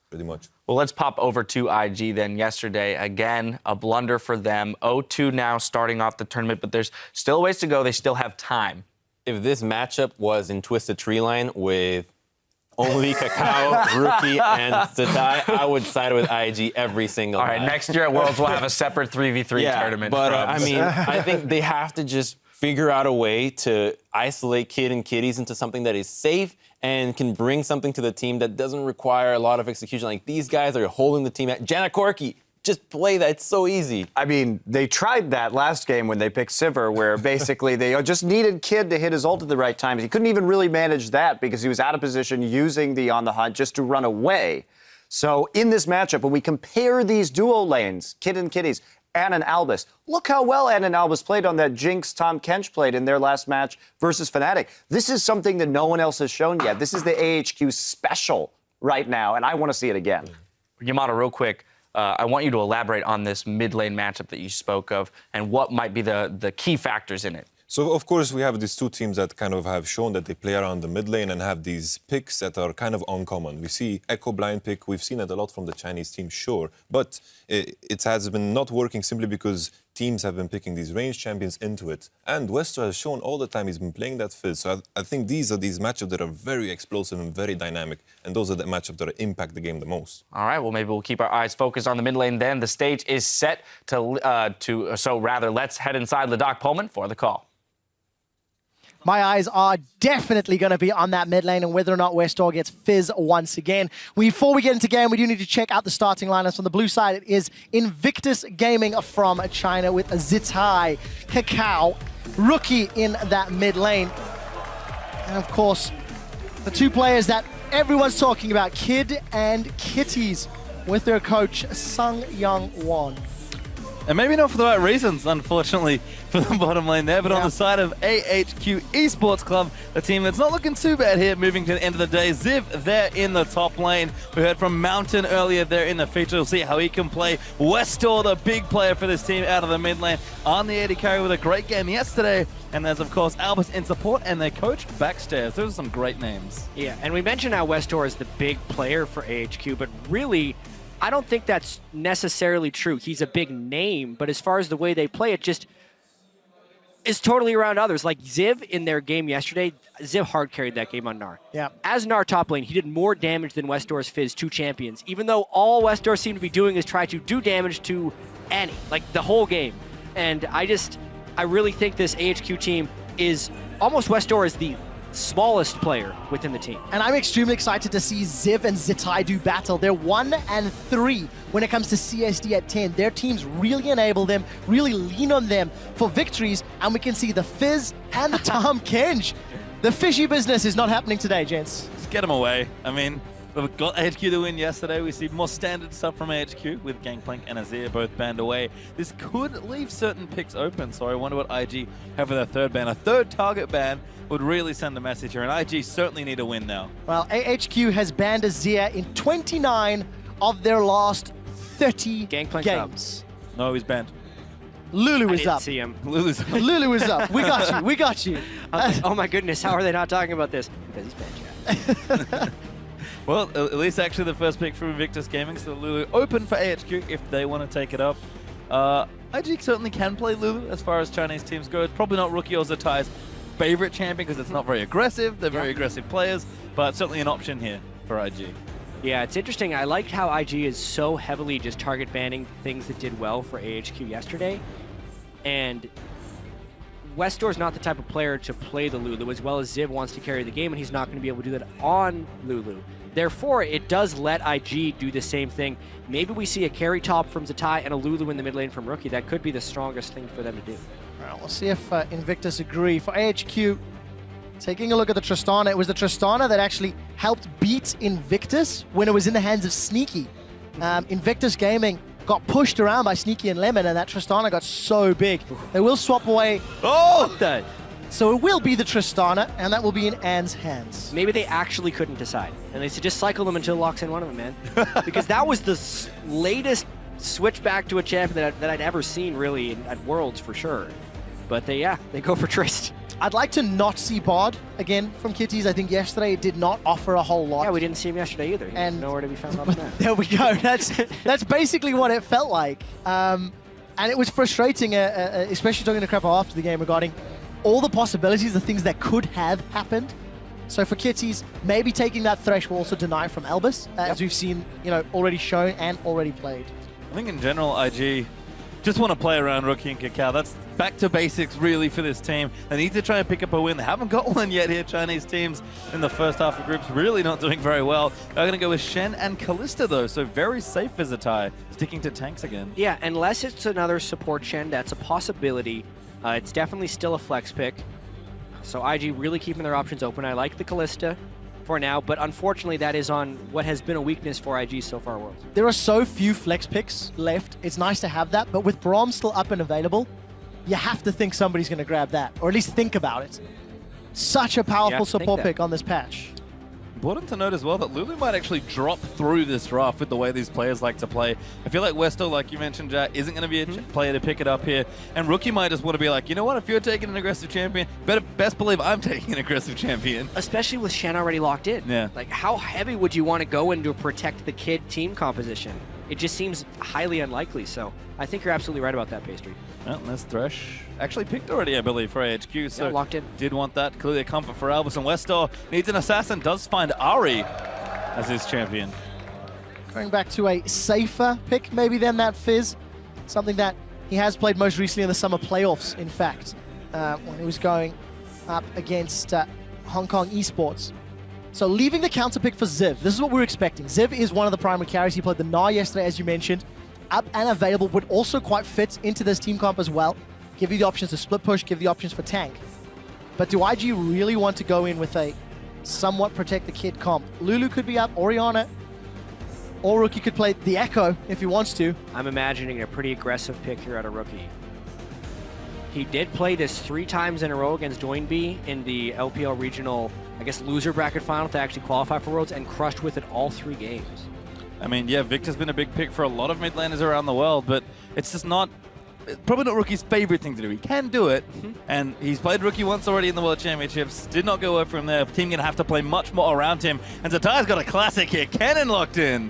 pretty much. Well, let's pop over to IG then. Yesterday, again, a blunder for them. 0-2 now starting off the tournament, but there's still a ways to go. They still have time. If this matchup was in Twisted Treeline with only Kakao, Rookie, and Zatai, I would side with IG every single time. All right, next year at Worlds, we'll have a separate 3v3 tournament. But I mean, I think they have to just figure out a way to isolate Kid and Kitties into something that is safe and can bring something to the team that doesn't require a lot of execution. Like, these guys are holding the team at Janakorki. Just play that. It's so easy. I mean, they tried that last game when they picked Sivir, where basically they just needed Kid to hit his ult at the right time. He couldn't even really manage that because he was out of position using the On the Hunt just to run away. So in this matchup, when we compare these duo lanes, Kid and Kitties, Ann and Albus, look how well Ann and Albus played on that Jinx Tom Kench played in their last match versus Fnatic. This is something that no one else has shown yet. This is the AHQ special right now, and I want to see it again. Yamato, real quick. I want you to elaborate on this mid lane matchup that you spoke of and what might be the key factors in it. So, of course, we have these 2 teams that kind of have shown that they play around the mid lane and have these picks that are kind of uncommon. We see Echo blind pick. We've seen it a lot from the Chinese team, sure. But it has been not working simply because teams have been picking these range champions into it. And Wester has shown all the time he's been playing that Fizz. So I think these are these matchups that are very explosive and very dynamic. And those are the matchups that impact the game the most. All right, well, maybe we'll keep our eyes focused on the mid lane then. The stage is set so let's head inside Ladakh Pullman for the call. My eyes are definitely going to be on that mid lane and whether or not Westor gets Fizz once again. Before we get into game, we do need to check out the starting lineups. On the blue side, it is Invictus Gaming from China with Zitai, Kakao, Rookie in that mid lane. And of course, the two players that everyone's talking about, Kid and Kitties, with their coach, Sung Young Won. And maybe not for the right reasons, unfortunately, for the bottom lane there. But on the side of AHQ Esports Club, the team that's not looking too bad here, moving to the end of the day. Ziv there in the top lane. We heard from Mountain earlier there in the feature. We'll see how he can play. Westor, the big player for this team out of the mid lane, on the AD carry with a great game yesterday. And there's, of course, Albus in support and their coach backstairs. Those are some great names. Yeah, and we mentioned how Westor is the big player for AHQ, but really, I don't think that's necessarily true. He's a big name, but as far as the way they play, it just is totally around others. Like Ziv in their game yesterday, Ziv hard carried that game on Gnar. Yeah. As Gnar top lane, he did more damage than Westor's Fizz, 2 champions, even though all Westor seemed to be doing is try to do damage to Annie, like the whole game. And I really think this AHQ team is, almost Westor is the smallest player within the team. And I'm extremely excited to see Ziv and Zitai do battle. They're 1 and 3 when it comes to CSD at 10. Their teams really enable them, really lean on them for victories, and we can see the Fizz and the Tahm Kench. The fishy business is not happening today, gents. Let's get them away. I mean, we've got AHQ to win yesterday. We see more standard stuff from AHQ with Gangplank and Azir both banned away. This could leave certain picks open, so I wonder what IG have for their third ban. A third target ban would really send a message here, and IG certainly need a win now. Well, AHQ has banned Azir in 29 of their last 30 games. Up. No, he's banned. Lulu is up. See him. Lulu's up. Lulu is up. We got you. We got you. Oh my goodness, how are they not talking about this? Because he's banned, yeah. Well, at least actually the first pick from Invictus Gaming, so Lulu open for AHQ if they want to take it up. IG certainly can play Lulu as far as Chinese teams go. It's probably not Rookie or Zatai's favorite champion because it's not very aggressive. They're very aggressive players, but certainly an option here for IG. Yeah, it's interesting. I liked how IG is so heavily just target banning things that did well for AHQ yesterday. And Westor's not the type of player to play the Lulu, as well as Ziv wants to carry the game, and he's not going to be able to do that on Lulu. Therefore, it does let IG do the same thing. Maybe we see a carry top from Zatai and a Lulu in the mid lane from Rookie. That could be the strongest thing for them to do. All right, we'll see if Invictus agree. For AHQ, taking a look at the Tristana, it was the Tristana that actually helped beat Invictus when it was in the hands of Sneaky. Invictus Gaming got pushed around by Sneaky and Lemon, and that Tristana got so big. They will swap away. Oh! So it will be the Tristana, and that will be in Anne's hands. Maybe they actually couldn't decide, and they said just cycle them until it locks in one of them, man. Because that was the latest switch back to a champion that I'd ever seen, really, at Worlds for sure. But they go for Trist. I'd like to not see Bod again from Kitties. I think yesterday it did not offer a whole lot. Yeah, we didn't see him yesterday either. And nowhere to be found on that. There we go. That's basically what it felt like. And it was frustrating, especially talking to Crepo after the game regarding all the possibilities, the things that could have happened. So for Kitties, maybe taking that Thresh will also deny from Albus, as we've seen, already shown and already played. I think in general, IG just want to play around Rookie and Kakao. That's back to basics, really, for this team. They need to try and pick up a win. They haven't got one yet here. Chinese teams in the first half of groups really not doing very well. They're going to go with Shen and Kalista, though, so very safe for Zatai, sticking to tanks again. Yeah, unless it's another support Shen, that's a possibility. It's definitely still a flex pick. So IG really keeping their options open. I like the Kalista for now, but unfortunately that is on what has been a weakness for IG so far, Worlds. There are so few flex picks left. It's nice to have that, but with Braum still up and available, you have to think somebody's going to grab that, or at least think about it. Such a powerful support pick on this patch. Important to note as well that Lulu might actually drop through this draft with the way these players like to play. I feel like Westor, like you mentioned, Jack, isn't going to be a player to pick it up here. And Rookie might just want to be like, you know what, if you're taking an aggressive champion, best believe I'm taking an aggressive champion. Especially with Shen already locked in. Yeah. Like, how heavy would you want to go in to protect the Kid team composition? It just seems highly unlikely, so I think you're absolutely right about that, Pastry. Well, there's Thresh. Actually picked already, I believe, for AHQ, so locked in. Did want that. Clearly a comfort for Albus, and Westor needs an assassin, does find Ari as his champion. Going back to a safer pick, maybe, than that Fizz. Something that he has played most recently in the summer playoffs, in fact, when he was going up against Hong Kong Esports. So leaving the counter pick for Ziv, this is what we're expecting. Ziv is one of the primary carries. He played the Gnar yesterday, as you mentioned. Up and available, would also quite fit into this team comp as well. Give you the options to split push, give the options for tank. But do IG really want to go in with a somewhat protect the kid comp? Lulu could be up, Oriana, or Rookie could play the Echo if he wants to. I'm imagining a pretty aggressive pick here at a Rookie. He did play this 3 times in a row against Joinby in the LPL regional, I guess, loser bracket final to actually qualify for Worlds, and crushed with it all 3 games. I mean, yeah, Victor's been a big pick for a lot of mid laners around the world, but it's just not, probably not Rookie's favorite thing to do. He can do it, and he's played Rookie once already in the World Championships. Did not go well from there. Team going to have to play much more around him, and Zatai's got a classic here. Cannon locked in.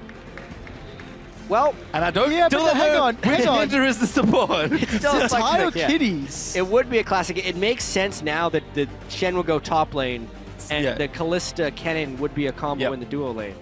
Well, and I don't hang on. Ninja is the support. It's still Zatai Kitties. It would be a classic. It makes sense now that the Shen will go top lane, and the Kalista Cannon would be a combo in the duo lane.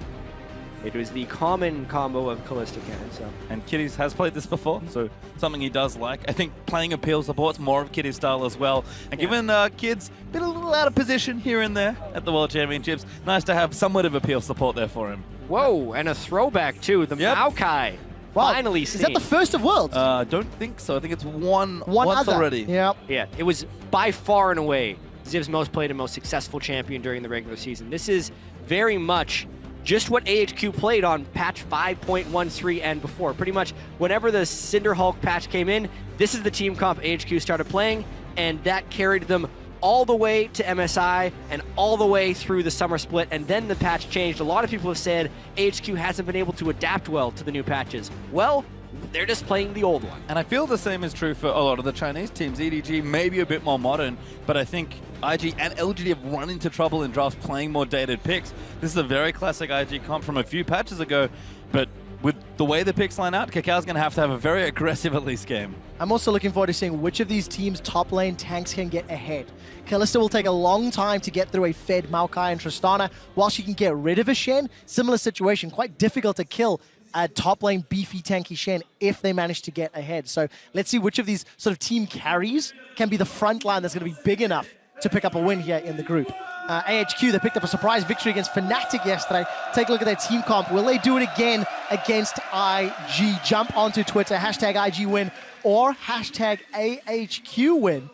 It was the common combo of Kalista Cannon. So. And Kitties has played this before, so something he does like. I think playing appeal support's more of Kitty's style as well. And given Kids been a little out of position here and there at the World Championships, nice to have somewhat of appeal support there for him. Whoa, and a throwback too, the Maokai. Wow. Finally Is that the first of Worlds? Don't think so. I think it's once other. already. Yeah. Yeah, it was by far and away Ziv's most played and most successful champion during the regular season. This is very much just what AHQ played on patch 5.13 and before. Pretty much whenever the Cinderhulk patch came in, this is the team comp AHQ started playing, and that carried them all the way to MSI and all the way through the summer split, and then the patch changed. A lot of people have said AHQ hasn't been able to adapt well to the new patches. Well, they're just playing the old one. And I feel the same is true for a lot of the Chinese teams. EDG may be a bit more modern, but I think IG and LGD have run into trouble in drafts playing more dated picks. This is a very classic IG comp from a few patches ago, but with the way the picks line out, Kakao's going to have a very aggressive at least game. I'm also looking forward to seeing which of these teams' top lane tanks can get ahead. Kalista will take a long time to get through a fed Maokai and Tristana, while she can get rid of a Shen. Similar situation, quite difficult to kill a top lane beefy tanky Shen if they manage to get ahead. So let's see which of these sort of team carries can be the front line that's going to be big enough to pick up a win here in the group. AHQ, they picked up a surprise victory against Fnatic yesterday. Take a look at their team comp. Will they do it again against IG? Jump onto Twitter, hashtag IG win or hashtag AHQ win.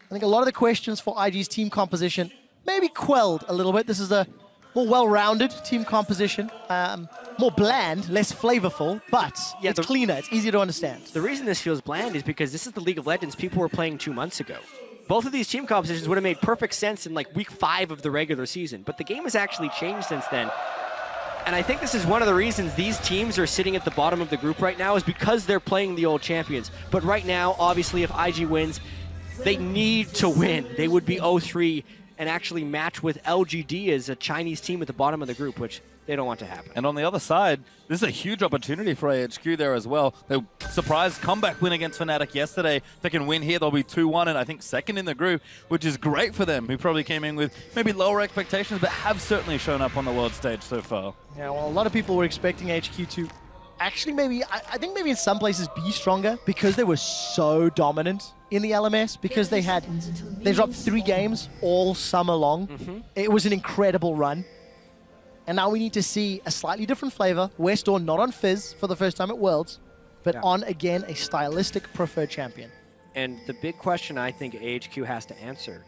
I think a lot of the questions for IG's team composition maybe quelled a little bit. This is a more well-rounded team composition, more bland, less flavorful, but it's cleaner, it's easier to understand. The reason this feels bland is because this is the League of Legends people were playing 2 months ago. Both of these team compositions would have made perfect sense in like week 5 of the regular season, but the game has actually changed since then. And I think this is one of the reasons these teams are sitting at the bottom of the group right now, is because they're playing the old champions. But right now, obviously, if IG wins, they need to win. They would be 0-3 and actually match with LGD as a Chinese team at the bottom of the group, which they don't want to happen. And on the other side, this is a huge opportunity for AHQ there as well. They surprise comeback win against Fnatic yesterday. If they can win here, they'll be 2-1 and I think second in the group, which is great for them, who probably came in with maybe lower expectations, but have certainly shown up on the world stage so far. Yeah, well, a lot of people were expecting HQ to actually maybe, I think maybe in some places be stronger because they were so dominant in the LMS, because they dropped 3 games all summer long. It was an incredible run. And now we need to see a slightly different flavor. Westdoor not on Fizz for the first time at Worlds, but on, again, a stylistic preferred champion. And the big question I think AHQ has to answer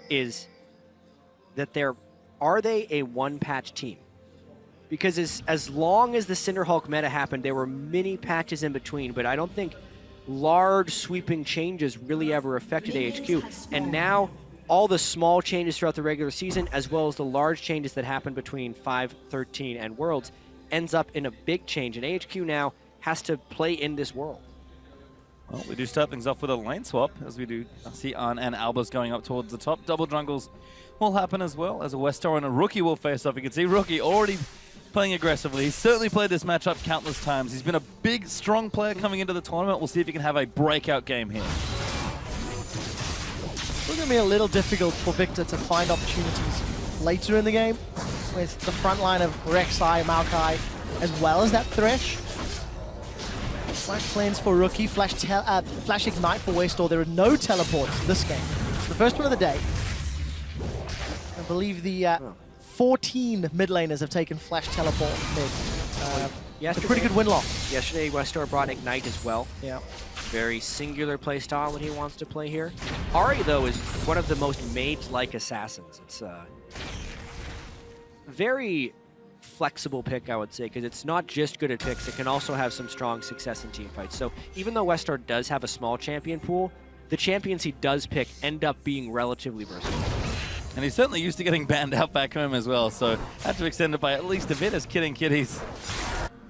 is that are they a one-patch team? Because as long as the Cinderhulk meta happened, there were many patches in between, but I don't think large sweeping changes really ever affected AHQ. And now all the small changes throughout the regular season, as well as the large changes that happened between 5-13 and Worlds, ends up in a big change. And AHQ now has to play in this world. Well, we do start things off with a lane swap, as we do see Arn and Albus going up towards the top. Double jungles will happen as well, as a Westar and a Rookie will face off. You can see Rookie already playing aggressively. He's certainly played this matchup countless times. He's been a big, strong player coming into the tournament. We'll see if he can have a breakout game here. It's going to be a little difficult for Victor to find opportunities later in the game with the front line of Rek'Sai, Maokai, as well as that Thresh. Flash cleanse for Rookie, Flash Ignite for Westdoor. There are no teleports this game. It's the first one of the day. believe the 14 mid laners have taken flash teleport mid. It's a pretty good win-loss. Yesterday, Westar brought Ignite as well. Yeah. Very singular play style when he wants to play here. Ahri, though, is one of the most mage-like assassins. It's a very flexible pick, I would say, because it's not just good at picks. It can also have some strong success in team fights. So even though Westar does have a small champion pool, the champions he does pick end up being relatively versatile. And he's certainly used to getting banned out back home as well, so had to extend it by at least a bit as Kid and Kitties.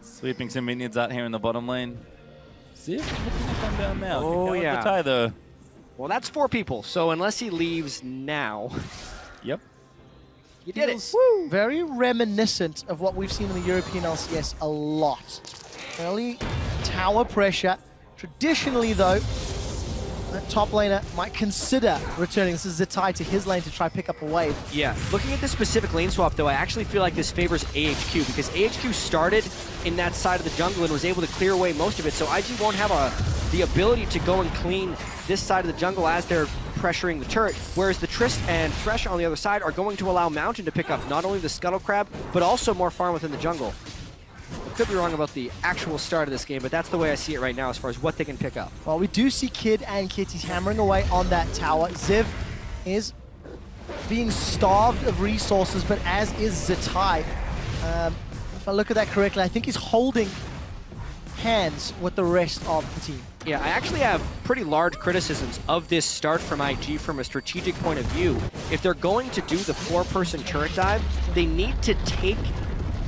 Sweeping some minions out here in the bottom lane. Ziv looking to come down now. Oh, yeah. The tie, though. Well, that's 4 people, so unless he leaves now... Yep. You did it. Woo. Very reminiscent of what we've seen in the European LCS a lot. Early tower pressure. Traditionally, though, the top laner might consider returning. This is Zitai to his lane to try pick up a wave. Yeah, looking at this specific lane swap, though, I actually feel like this favors AHQ because AHQ started in that side of the jungle and was able to clear away most of it, so IG won't have the ability to go and clean this side of the jungle as they're pressuring the turret, whereas the Trist and Thresh on the other side are going to allow Mountain to pick up not only the Scuttle Crab, but also more farm within the jungle. I could be wrong about the actual start of this game, but that's the way I see it right now as far as what they can pick up. Well, we do see Kid and Kitties hammering away on that tower. Ziv is being starved of resources, but as is Zitai. If I look at that correctly, I think he's holding hands with the rest of the team. Yeah, I actually have pretty large criticisms of this start from IG from a strategic point of view. If they're going to do the 4-person turret dive, they need to take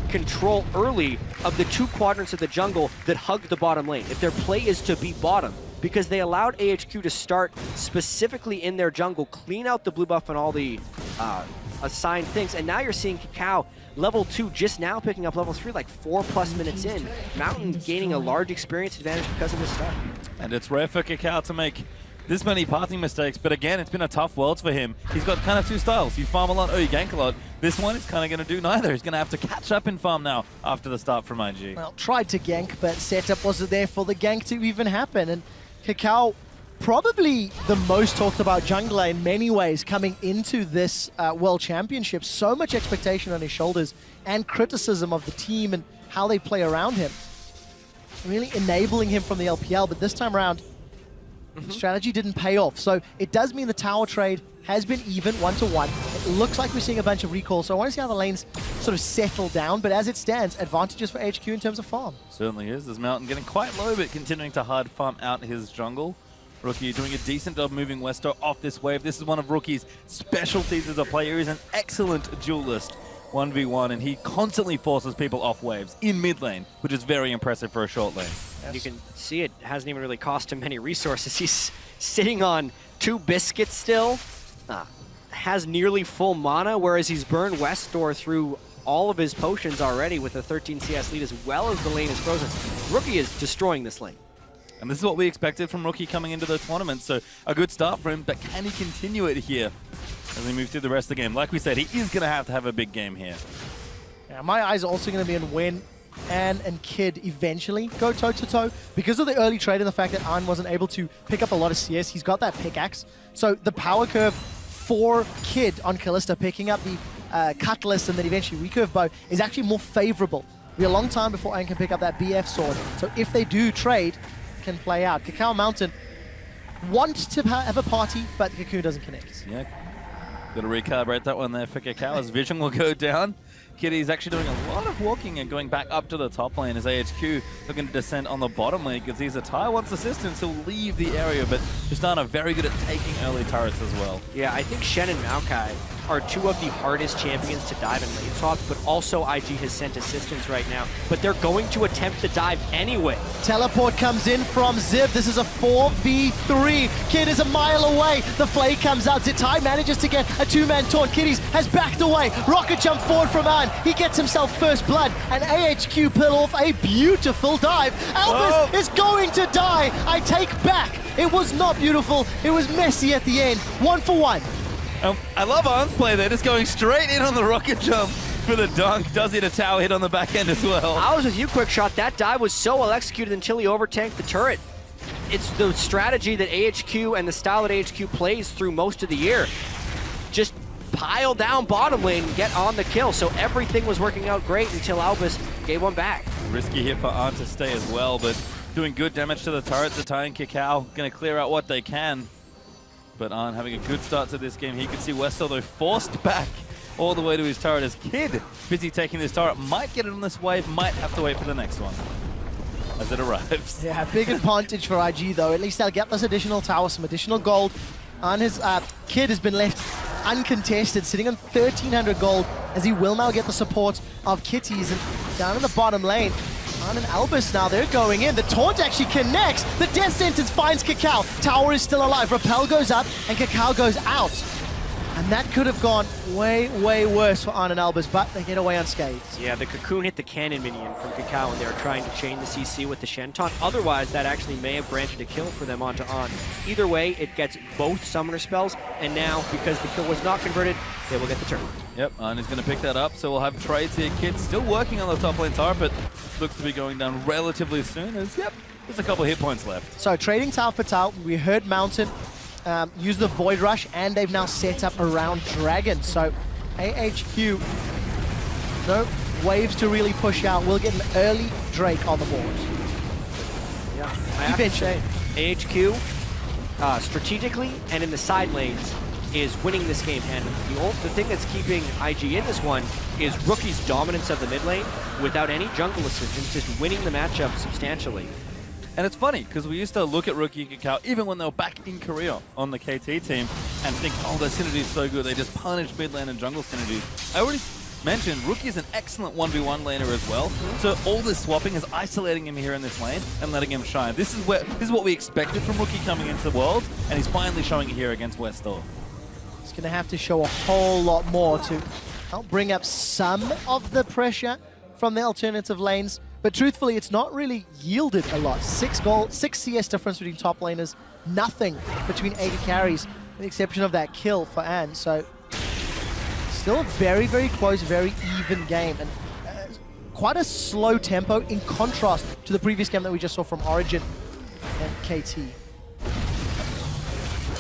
control early of the 2 quadrants of the jungle that hug the bottom lane. If their play is to be bottom, because they allowed AHQ to start specifically in their jungle, clean out the blue buff and all the assigned things, and now you're seeing Kakao level 2 just now picking up level 3 like 4+ minutes in. Mountain gaining a large experience advantage because of this start. And it's rare for Kakao to make this many pathing mistakes, but again, it's been a tough world for him. He's got kind of 2 styles. You farm a lot or you gank a lot. This one is kind of going to do neither. He's going to have to catch up in farm now after the start from IG. Well, tried to gank, but setup wasn't there for the gank to even happen. And Kakao, probably the most talked about jungler in many ways coming into this World Championship. So much expectation on his shoulders and criticism of the team and how they play around him. Really enabling him from the LPL, but this time around, the strategy didn't pay off. So it does mean the tower trade has been even 1-to-1. It looks like we're seeing a bunch of recalls, so I want to see how the lanes sort of settle down, but as it stands, advantages for HQ in terms of farm. Certainly is. This Mountain getting quite low, but continuing to hard farm out his jungle. Rookie doing a decent job moving Westar off this wave. This is one of Rookie's specialties as a player. He's an excellent duelist 1v1, and he constantly forces people off waves in mid lane, which is very impressive for a short lane. And you can see it hasn't even really cost him many resources. He's sitting on 2 biscuits still, has nearly full mana, whereas he's burned Westar through all of his potions already with a 13 CS lead, as well as the lane is frozen. Rookie is destroying this lane. And this is what we expected from Rookie coming into the tournament, so a good start for him, but can he continue it here as we move through the rest of the game? Like we said, he is going to have a big game here. Yeah, my eyes are also going to be on when Ann and Kid eventually go toe-to-toe. Because of the early trade and the fact that Ann wasn't able to pick up a lot of CS, he's got that pickaxe. So the power curve for Kid on Kalista picking up the Cutlass and then eventually recurve bow is actually more favorable. It'll be a long time before Ann can pick up that BF sword. So if they do trade, can play out. Kakao Mountain wants to have a party, but the Cocoon doesn't connect. Yeah, got to recalibrate that one there for Kakao. His vision will go down. Kitty's actually doing a lot of walking and going back up to the top lane as AHQ looking to descend on the bottom lane because he's a Ty wants assistance. He'll leave the area, but Tristana very good at taking early turrets as well. Yeah, I think Shen and Maokai are 2 of the hardest champions to dive in lane swaps, but also IG has sent assistance right now. But they're going to attempt the dive anyway. Teleport comes in from Ziv. This is a 4v3. Kid is a mile away. The flay comes out. Zitai manages to get a 2-man taunt. Kitties has backed away. Rocket jump forward from Ann. He gets himself first blood, and AHQ pull off a beautiful dive. Albus is going to die. I take back. It was not beautiful. It was messy at the end. 1-for-1. I love Arn's play there, just going straight in on the rocket jump for the dunk. Does hit a tower hit on the back end as well. I was with you, Quick Shot. That dive was so well executed until he overtanked the turret. It's the strategy that AHQ and the style that AHQ plays through most of the year. Just pile down bottom lane and get on the kill. So everything was working out great until Albus gave one back. Risky here for Arn to stay as well, but doing good damage to the turret. Zatai and Kakao going to clear out what they can. But Arn having a good start to this game. He could see Westo, though, forced back all the way to his turret as Kid, busy taking this turret, might get it on this wave, might have to wait for the next one as it arrives. Yeah, big advantage for IG, though. At least they'll get this additional tower, some additional gold. And his Kid has been left uncontested, sitting on 1,300 gold, as he will now get the support of Kitties. And down in the bottom lane, Arn and Albus now, they're going in. The taunt actually connects. The death sentence finds Kakao. Tower is still alive. Rappel goes up, and Kakao goes out. And that could have gone way, way worse for Arn and Albus, but they get away unscathed. Yeah, the Cocoon hit the cannon minion from Kakao, and they were trying to chain the CC with the Shen taunt. Otherwise, that actually may have granted a kill for them onto Arn. Either way, it gets both summoner spells, and now, because the kill was not converted, they will get the turn. Yep, Arn is going to pick that up, so we'll have trades here. Kid still working on the top lane tower, but looks to be going down relatively soon as, yep, there's a couple hit points left. So trading tower for tower, we heard Mountain use the Void Rush, and they've now set up around Dragon. So AHQ, no waves to really push out. We'll get an early Drake on the board. Yeah, I have to say, AHQ, strategically and in the side lanes, is winning this game. And the thing that's keeping IG in this one is Rookie's dominance of the mid lane without any jungle assistance, just winning the matchup substantially. And it's funny, because we used to look at Rookie and Kakao, even when they were back in Korea on the KT team, and think, oh, their synergy is so good, they just punish mid lane and jungle synergy. I already mentioned, Rookie is an excellent 1v1 laner as well, so all this swapping is isolating him here in this lane and letting him shine. This is what we expected from Rookie coming into the world, and he's finally showing it here against Westo. He's going to have to show a whole lot more to help bring up some of the pressure from the alternative lanes. But truthfully, it's not really yielded a lot. 6 gold, 6 CS difference between top laners, nothing between 80 carries, with the exception of that kill for Ann. So still a very, very close, very even game. And quite a slow tempo in contrast to the previous game that we just saw from Origen and KT.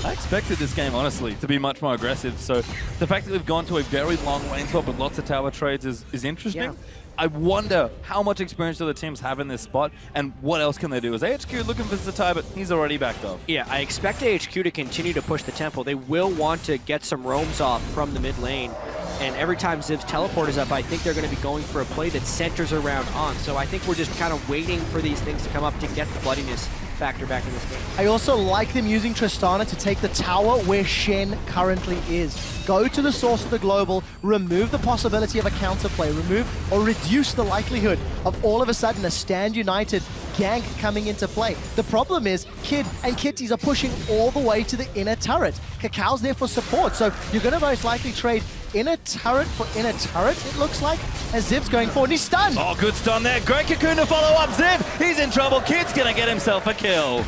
I expected this game, honestly, to be much more aggressive. So the fact that we've gone to a very long lane swap with lots of tower trades is interesting. Yeah. I wonder how much experience do the teams have in this spot, and what else can they do? Is AHQ looking for Zatai, but he's already backed off. Yeah, I expect AHQ to continue to push the tempo. They will want to get some roams off from the mid lane, and every time Ziv's teleport is up, I think they're going to be going for a play that centers around On. So I think we're just kind of waiting for these things to come up to get the bloodiness factor back in this game. I also like them using Tristana to take the tower where Shen currently is. Go to the source of the global, remove the possibility of a counterplay, remove or reduce the likelihood of all of a sudden a Stand United gank coming into play. The problem is Kid and Kitties are pushing all the way to the inner turret. Kakao's there for support, so you're going to most likely trade inner turret for inner turret, it looks like, as Ziv's going forward. He's stunned! Oh, good stun there. Great Cocoon to follow up. Ziv, he's in trouble. Kid's going to get himself a kill.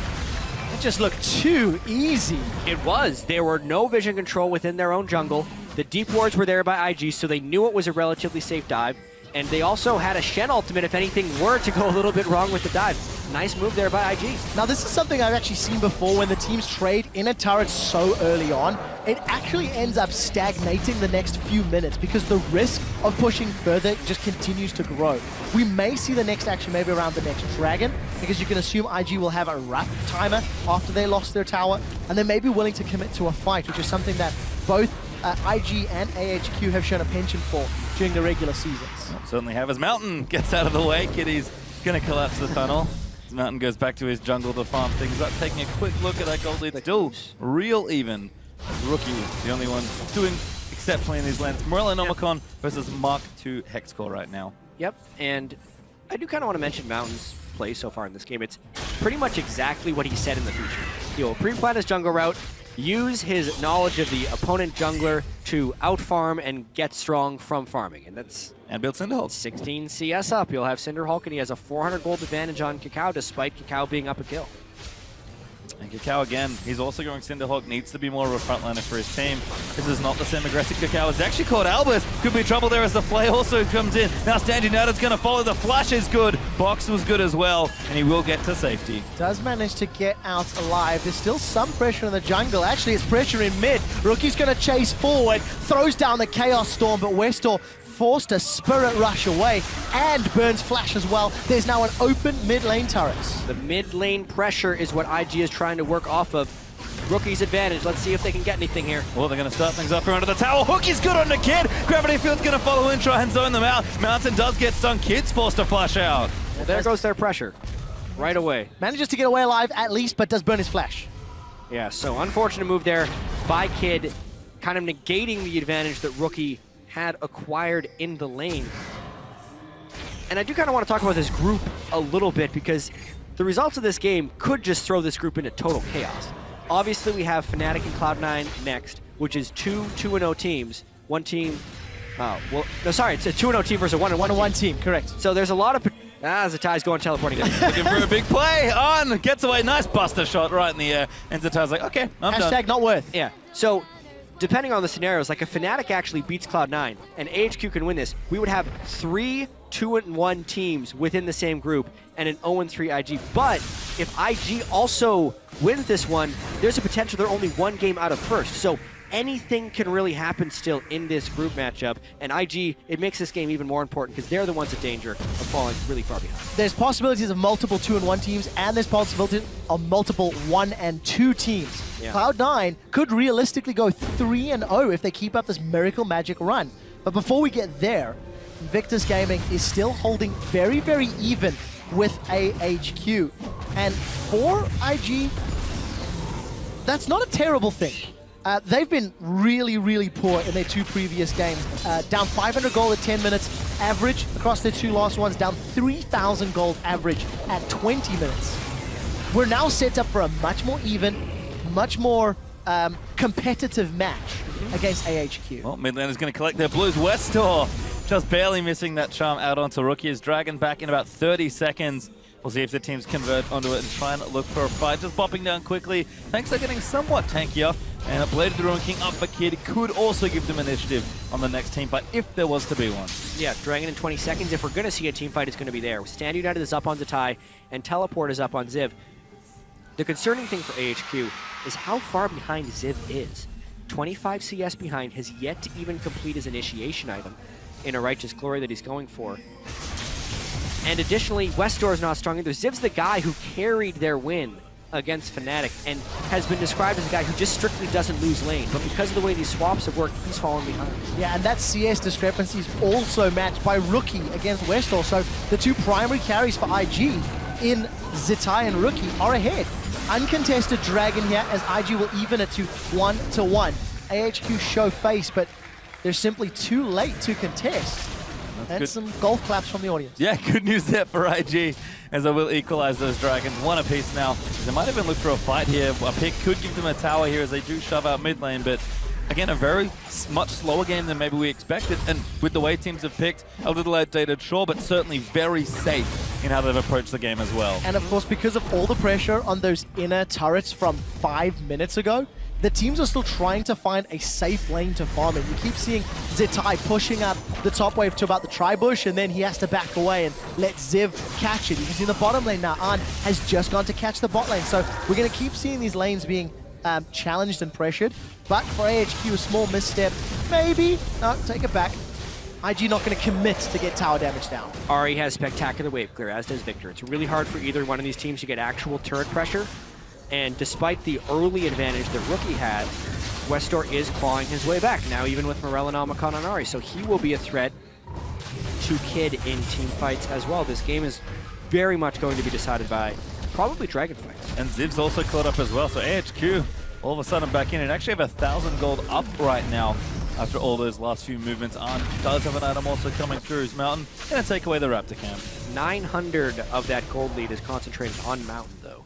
It just looked too easy. It was. There were no vision control within their own jungle. The deep wards were there by IG, so they knew it was a relatively safe dive. And they also had a Shen ultimate if anything were to go a little bit wrong with the dive. Nice move there by IG. Now this is something I've actually seen before when the teams trade inner turrets so early on. It actually ends up stagnating the next few minutes because the risk of pushing further just continues to grow. We may see the next action maybe around the next Dragon, because you can assume IG will have a rough timer after they lost their tower, and they may be willing to commit to a fight, which is something that both IG and AHQ have shown a penchant for during the regular seasons. Certainly have. As Mountain gets out of the way, Kitty's going to collapse the tunnel. As Mountain goes back to his jungle to farm things up, taking a quick look at that gold lead. Still real even. As Rookie, the only one doing exceptionally in these lanes. Morello Nomicon versus Mark II Hexcore right now. Yep, and I do kind of want to mention Mountain's play so far in this game. It's pretty much exactly what he said in the future. He will pre-plan his jungle route, use his knowledge of the opponent jungler to outfarm and get strong from farming. And that's... And build Cinderhulk. 16 CS up. You'll have Cinderhulk, and he has a 400 gold advantage on Kakao, despite Kakao being up a kill. And Kakao again, he's also going Cinderhawk, needs to be more of a frontliner for his team. This is not the same aggressive Kakao. It's actually caught Albus. Could be trouble there as the Flay also comes in. Now Stand United's going to follow. The flash is good. Box was good as well, and he will get to safety. Does manage to get out alive. There's still some pressure in the jungle. Actually, it's pressure in mid. Rookie's going to chase forward, throws down the Chaos Storm, but Westor forced a Spirit Rush away and burns Flash as well. There's now an open mid lane turret. The mid lane pressure is what IG is trying to work off of. Rookie's advantage. Let's see if they can get anything here. Well, they're going to start things off here under the tower. Hookie's good on the Kid. Gravity Field's going to follow in, try and zone them out. Mountain does get stung. Kid's forced to flash out. Well, there goes their pressure right away. Manages to get away alive at least, but does burn his Flash. Yeah, so unfortunate move there by Kid, kind of negating the advantage that Rookie had acquired in the lane. And I do kind of want to talk about this group a little bit because the results of this game could just throw this group into total chaos. Obviously, we have Fnatic and Cloud9 next, which is two 2-0 teams. One team, it's a 2-0 team versus a 1-1 team, correct. So there's a lot of, Zatai's going teleporting. Looking for a big play. On, gets away, nice buster shot right in the air. And Zatai's like, okay, I'm done. Hashtag not worth. Yeah, so depending on the scenarios, like if Fnatic actually beats Cloud9 and AHQ can win this, we would have 3 2-1 teams within the same group and an 0-3 IG. But if IG also wins this one, there's a potential they're only one game out of first. So anything can really happen still in this group matchup. And IG, it makes this game even more important because they're the ones in danger of falling really far behind. There's possibilities of multiple 2-1 teams, and there's possibility of multiple 1 and 2 teams. Yeah. Cloud9 could realistically go 3-0 if they keep up this miracle magic run. But before we get there, Invictus Gaming is still holding very, very even with AHQ. And for IG, that's not a terrible thing. They've been really, really poor in their 2 previous games. Down 500 gold at 10 minutes average across their 2 last ones, down 3,000 gold average at 20 minutes. We're now set up for a much more even, much more competitive match against AHQ. Well, mid lane is going to collect their blues. Westor just barely missing that charm out onto Rookie. Is Dragon back in about 30 seconds. We'll see if the teams convert onto it and try and look for a fight. Just bopping down quickly. Thanks, they're getting somewhat tankier. And a Blade of the Ruin King up for Kid could also give them initiative on the next team fight if there was to be one. Yeah, Dragon in 20 seconds. If we're going to see a team fight, it's going to be there. Stand United is up on Zatai and Teleport is up on Ziv. The concerning thing for AHQ is how far behind Ziv is. 25 CS behind, has yet to even complete his initiation item in a Righteous Glory that he's going for. And additionally, Westor is not strong either. Ziv's the guy who carried their win against Fnatic and has been described as a guy who just strictly doesn't lose lane. But because of the way these swaps have worked, he's fallen behind. Yeah, and that CS discrepancy is also matched by Rookie against Westor. So the 2 primary carries for IG in Zatai and Rookie are ahead. Uncontested Dragon here as IG will even it to 1-1. AHQ show face, but they're simply too late to contest. That's and good. some golf claps from the audience. Yeah, good news there for IG, as they will equalize those Dragons. 1 apiece now. They might even look for a fight here. A pick could give them a tower here as they do shove out mid lane, but again, a very much slower game than maybe we expected. And with the way teams have picked, a little outdated, sure, but certainly very safe in how they've approached the game as well. And of course, because of all the pressure on those inner turrets from 5 minutes ago, the teams are still trying to find a safe lane to farm in. You keep seeing Zatai pushing up the top wave to about the tri-bush, and then he has to back away and let Ziv catch it. You can see in the bottom lane now, An has just gone to catch the bot lane. So we're going to keep seeing these lanes being challenged and pressured. But for AHQ, a small misstep, maybe, no, take it back. IG not going to commit to get tower damage down. Ari has spectacular wave clear, as does Victor. It's really hard for either one of these teams to get actual turret pressure. And despite the early advantage that Rookie had, Westor is clawing his way back, now even with Morel and Omicron on Ari. So he will be a threat to Kid in team fights as well. This game is very much going to be decided by probably Dragon fights. And Ziv's also caught up as well, so AHQ all of a sudden back in and actually have 1,000 gold up right now after all those last few movements. Arn does have an item also coming through his Mountain. Gonna take away the Raptor camp. 900 of that gold lead is concentrated on Mountain though.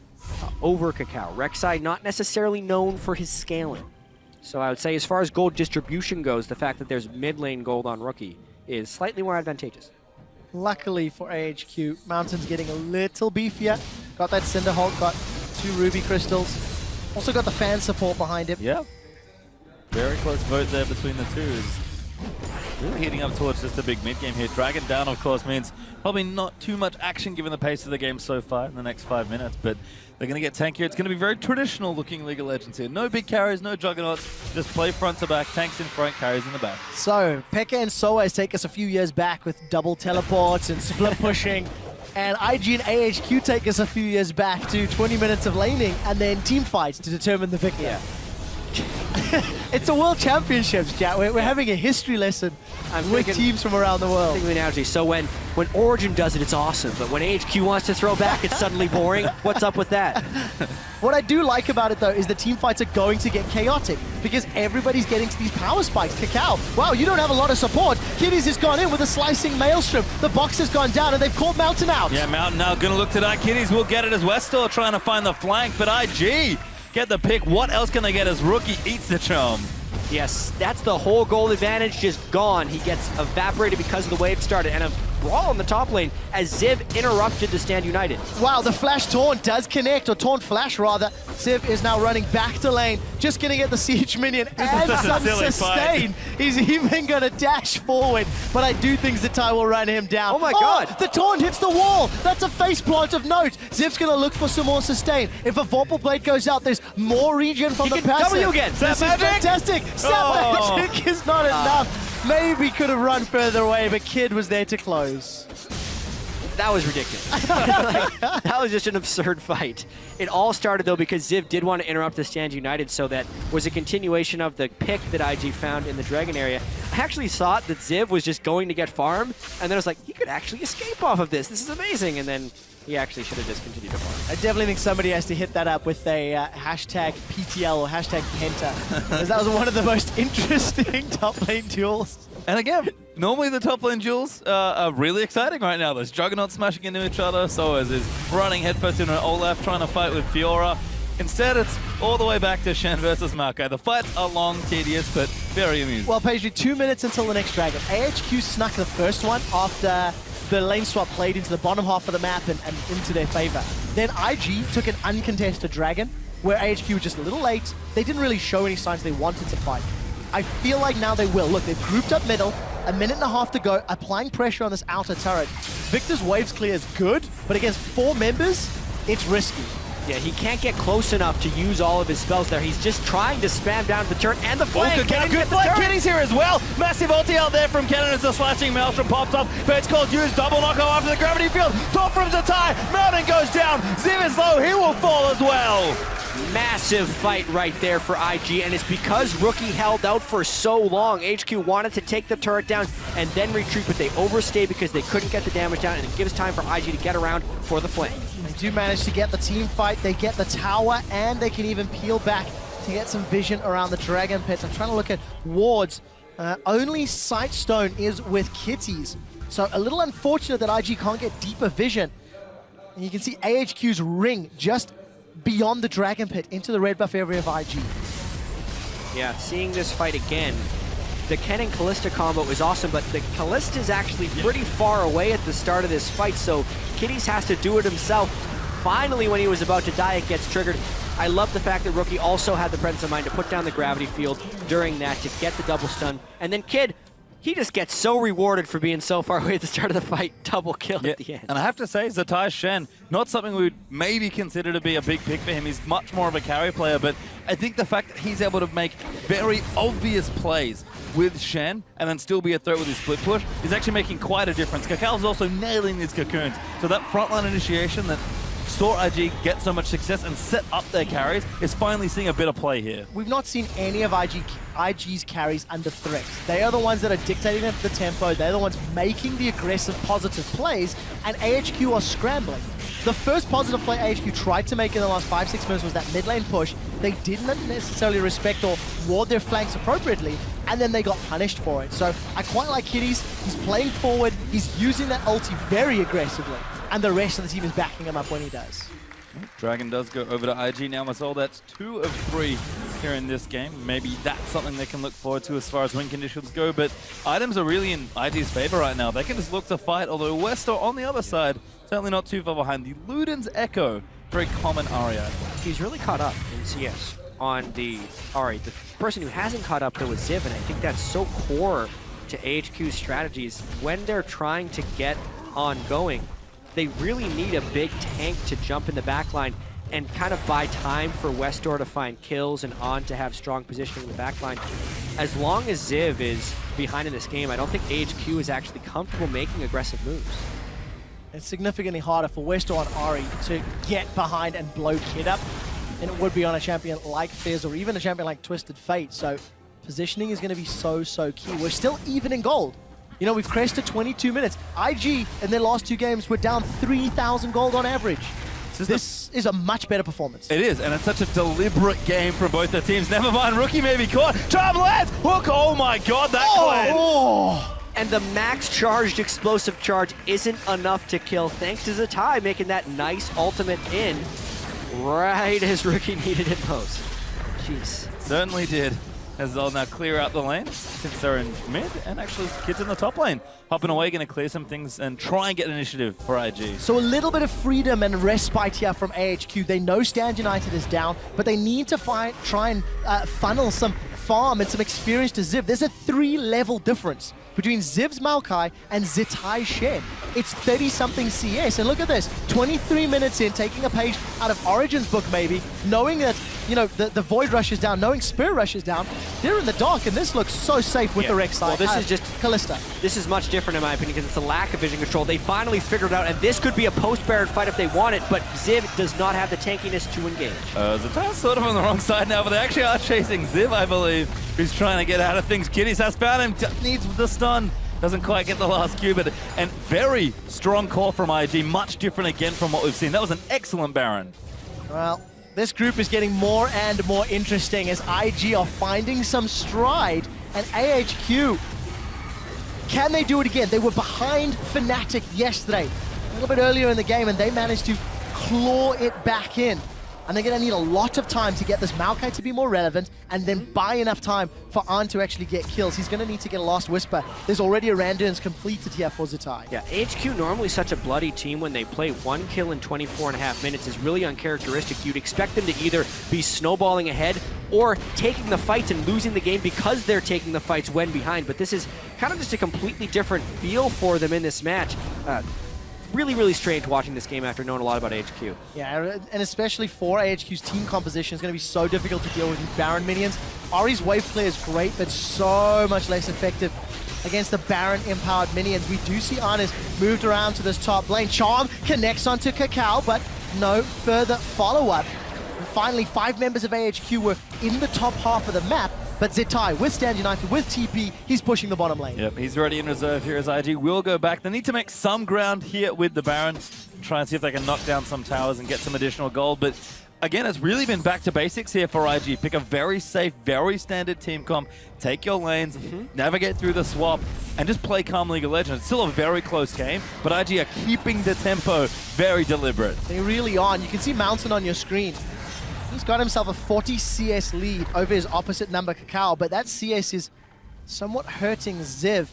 Over Kakao. Rek'Sai not necessarily known for his scaling. So I would say as far as gold distribution goes, the fact that there's mid lane gold on Rookie is slightly more advantageous. Luckily for AHQ, Mountain's getting a little beefier. Got that Cinderhawk, got 2 Ruby Crystals. Also got the fan support behind him. Yeah. Very close vote there between the two. Really heating up towards just a big mid-game here. Dragon down, of course, means probably not too much action given the pace of the game so far in the next 5 minutes, but they're going to get tankier. It's going to be very traditional-looking League of Legends here. No big carries, no juggernauts, just play front to back, tanks in front, carries in the back. So, Pekka and Soaz take us a few years back with double teleports and split pushing, and IG and AHQ take us a few years back to 20 minutes of laning and then team fights to determine the victor. Yeah. It's a World Championships, Jack. We're having a history lesson with teams from around the world. Think of the analogy. So when Origen does it, it's awesome. But when AHQ wants to throw back, it's suddenly boring. What's up with that? What I do like about it, though, is the team fights are going to get chaotic because everybody's getting to these power spikes. Cacao, wow, you don't have a lot of support. Kitties has gone in with a slicing maelstrom. The box has gone down, and they've called Mountain out. Yeah, Mountain now going to look to that. Kitties will get it as Westor trying to find the flank, but IG get the pick. What else can they get as Rookie eats the charm? Yes, that's the whole gold advantage just gone. He gets evaporated because of the wave started, and a brawl in the top lane as Ziv interrupted the stand united. Wow, the flash taunt does connect, or taunt flash rather. Ziv is now running back to lane, just gonna get the siege minion and some sustain. He's even gonna dash forward, but I do think Zatai will run him down. Oh my god! The taunt hits the wall! That's a face plant of note. Ziv's gonna look for some more sustain. If a Vorpal Blade goes out, there's more regen from the passive. W again! This is fantastic! Snap Magic is not enough. Maybe could have run further away, but Kid was there to close. That was ridiculous. That was just an absurd fight. It all started, though, because Ziv did want to interrupt the stand united, so that was a continuation of the pick that IG found in the Dragon area. I actually thought that Ziv was just going to get farm, and then I was like, he could actually escape off of this. This is amazing. And then he actually should have just continued to farm. I definitely think somebody has to hit that up with a hashtag PTL or hashtag Penta, because that was one of the most interesting top lane duels. And again, normally the top lane duels are really exciting right now. There's Juggernauts smashing into each other, Soaz is running headfirst into an Olaf trying to fight with Fiora. Instead, it's all the way back to Shen versus Maokai. The fights are long, tedious, but very amusing. Well, Paisley, 2 minutes until the next dragon. AHQ snuck the first one after the lane swap played into the bottom half of the map and into their favor. Then IG took an uncontested dragon, where AHQ was just a little late. They didn't really show any signs they wanted to fight. I feel like now they will. Look, they've grouped up middle, a minute and a half to go, applying pressure on this outer turret. Victor's waves clear is good, but against 4 members, it's risky. Yeah, he can't get close enough to use all of his spells there. He's just trying to spam down the turret and the flank. Good flank. Kitty's here as well. Massive ulti out there from Kennen as the slashing Maelstrom pops up. But it's called use double knockout after the gravity field. Top from Zatai. Mountain goes down. Ziv is low. He will fall as well. Massive fight right there for IG, and it's because Rookie held out for so long. HQ wanted to take the turret down and then retreat, but they overstayed because they couldn't get the damage down, and it gives time for IG to get around for the flank. They do manage to get the team fight, they get the tower, and they can even peel back to get some vision around the Dragon Pits. I'm trying to look at wards. Only Sightstone is with Kitties, so a little unfortunate that IG can't get deeper vision. And you can see AHQ's ring just beyond the Dragon Pit into the red buff area of IG. Yeah, seeing this fight again, the Kennen Kalista combo is awesome, but the Kalista is actually pretty far away at the start of this fight, so Kitties has to do it himself. Finally, when he was about to die, it gets triggered. I love the fact that Rookie also had the presence of mind to put down the gravity field during that to get the double stun. And then Kid, he just gets so rewarded for being so far away at the start of the fight. Double kill at the end. And I have to say, Zatai Shen, not something we would maybe consider to be a big pick for him. He's much more of a carry player, but I think the fact that he's able to make very obvious plays with Shen and then still be a threat with his split push is actually making quite a difference. Kakal's also nailing these cocoons. So that frontline initiation that saw IG get so much success and set up their carries is finally seeing a bit of play here. We've not seen any of IG's carries under threat. They are the ones that are dictating the tempo. They're the ones making the aggressive, positive plays, and AHQ are scrambling. The first positive play AHQ tried to make in the last 5-6 minutes was that mid lane push. They didn't necessarily respect or ward their flanks appropriately, and then they got punished for it. So I quite like Kitties. He's playing forward. He's using that ulti very aggressively, and the rest of the team is backing him up when he does. Dragon does go over to IG now, Masol. That's 2 of 3 here in this game. Maybe that's something they can look forward to as far as win conditions go, but items are really in IG's favor right now. They can just look to fight, although Westor on the other side, certainly not too far behind. The Luden's Echo Very common Aria. He's really caught up in CS on the Ahri. The person who hasn't caught up though is Ziv, and I think that's so core to AHQ's strategies. When they're trying to get ongoing, they really need a big tank to jump in the backline and kind of buy time for Westdoor to find kills and On to have strong positioning in the backline. As long as Ziv is behind in this game, I don't think AHQ is actually comfortable making aggressive moves. It's significantly harder for Westdoor and Ahri to get behind and blow Kid up than it would be on a champion like Fizz or even a champion like Twisted Fate. So positioning is going to be so key. We're still even in gold. You know, we've crested 22 minutes. IG in their last 2 games were down 3,000 gold on average. This is a much better performance. It is, and it's such a deliberate game from both the teams. Never mind, Rookie may be caught. Trap lands! Hook! Oh my god, that cleanse! And the max charged explosive charge isn't enough to kill, thanks to Zatai making that nice ultimate in right as Rookie needed it most. Jeez. Certainly did. As they'll now clear out the lane, since they're in mid, and actually Kid's in the top lane. Hopping away, going to clear some things and try and get initiative for IG. So a little bit of freedom and respite here from AHQ. They know Stand United is down, but they need to try and funnel some farm and some experience to Ziv. There's a 3-level difference between Ziv's Maokai and Zitai's Shen. It's 30-something CS, and look at this, 23 minutes in, taking a page out of Origen's book maybe, knowing that, you know, the Void Rush is down, knowing Spirit Rush is down, they're in the dark, and this looks so safe with the Rex side. Well, this is just Kalista. This is much different in my opinion because it's a lack of vision control. They finally figured it out, and this could be a post-Baron fight if they want it, but Ziv does not have the tankiness to engage. Zitai's sort of on the wrong side now, but they actually are chasing Ziv, I believe, who's trying to get out of things. Kitty's has found him, needs the stun. Doesn't quite get the last Q, but and very strong call from IG, much different again from what we've seen. That was an excellent Baron. Well, this group is getting more and more interesting as IG are finding some stride, and AHQ, can they do it again? They were behind Fnatic yesterday, a little bit earlier in the game, and they managed to claw it back in. And they're going to need a lot of time to get this Maokai to be more relevant and then buy enough time for An to actually get kills. He's going to need to get a Last Whisper. There's already a Randuin's completed here for Zatai. Yeah, HQ normally such a bloody team when they play 1 kill in 24.5 minutes is really uncharacteristic. You'd expect them to either be snowballing ahead or taking the fights and losing the game because they're taking the fights when behind. But this is kind of just a completely different feel for them in this match. Really strange watching this game after knowing a lot about HQ. Yeah, and especially for AHQ's team composition, it's going to be so difficult to deal with these Baron minions. Ahri's wave clear is great, but so much less effective against the Baron-empowered minions. We do see Arnis moved around to this top lane. Charm connects onto Cacao, but no further follow-up. And finally, 5 members of AHQ were in the top half of the map, but Zatai, with Stand United, with TP, he's pushing the bottom lane. Yep, he's ready in reserve here as IG will go back. They need to make some ground here with the Baron, try and see if they can knock down some towers and get some additional gold. But again, it's really been back to basics here for IG. Pick a very safe, very standard team comp, take your lanes, navigate through the swap, and just play calm League of Legends. It's still a very close game, but IG are keeping the tempo very deliberate. They really are. And you can see Mountain on your screen. He's got himself a 40 CS lead over his opposite number, Cacao, but that CS is somewhat hurting Ziv.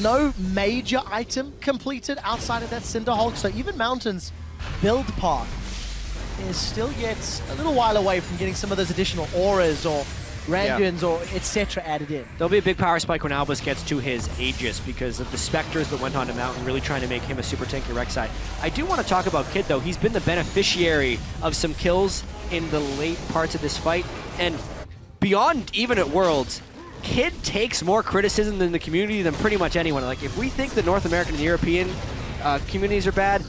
No major item completed outside of that Cinderhulk, so even Mountain's build path is still yet a little while away from getting some of those additional auras or Randuins or etc. added in. There'll be a big power spike when Albus gets to his Aegis because of the Spectres that went on to Mountain, really trying to make him a super tanky Rek'Sai. I do want to talk about Kid though. He's been the beneficiary of some kills in the late parts of this fight, and beyond even at Worlds, Kid takes more criticism in the community than pretty much anyone. Like, if we think the North American and European communities are bad,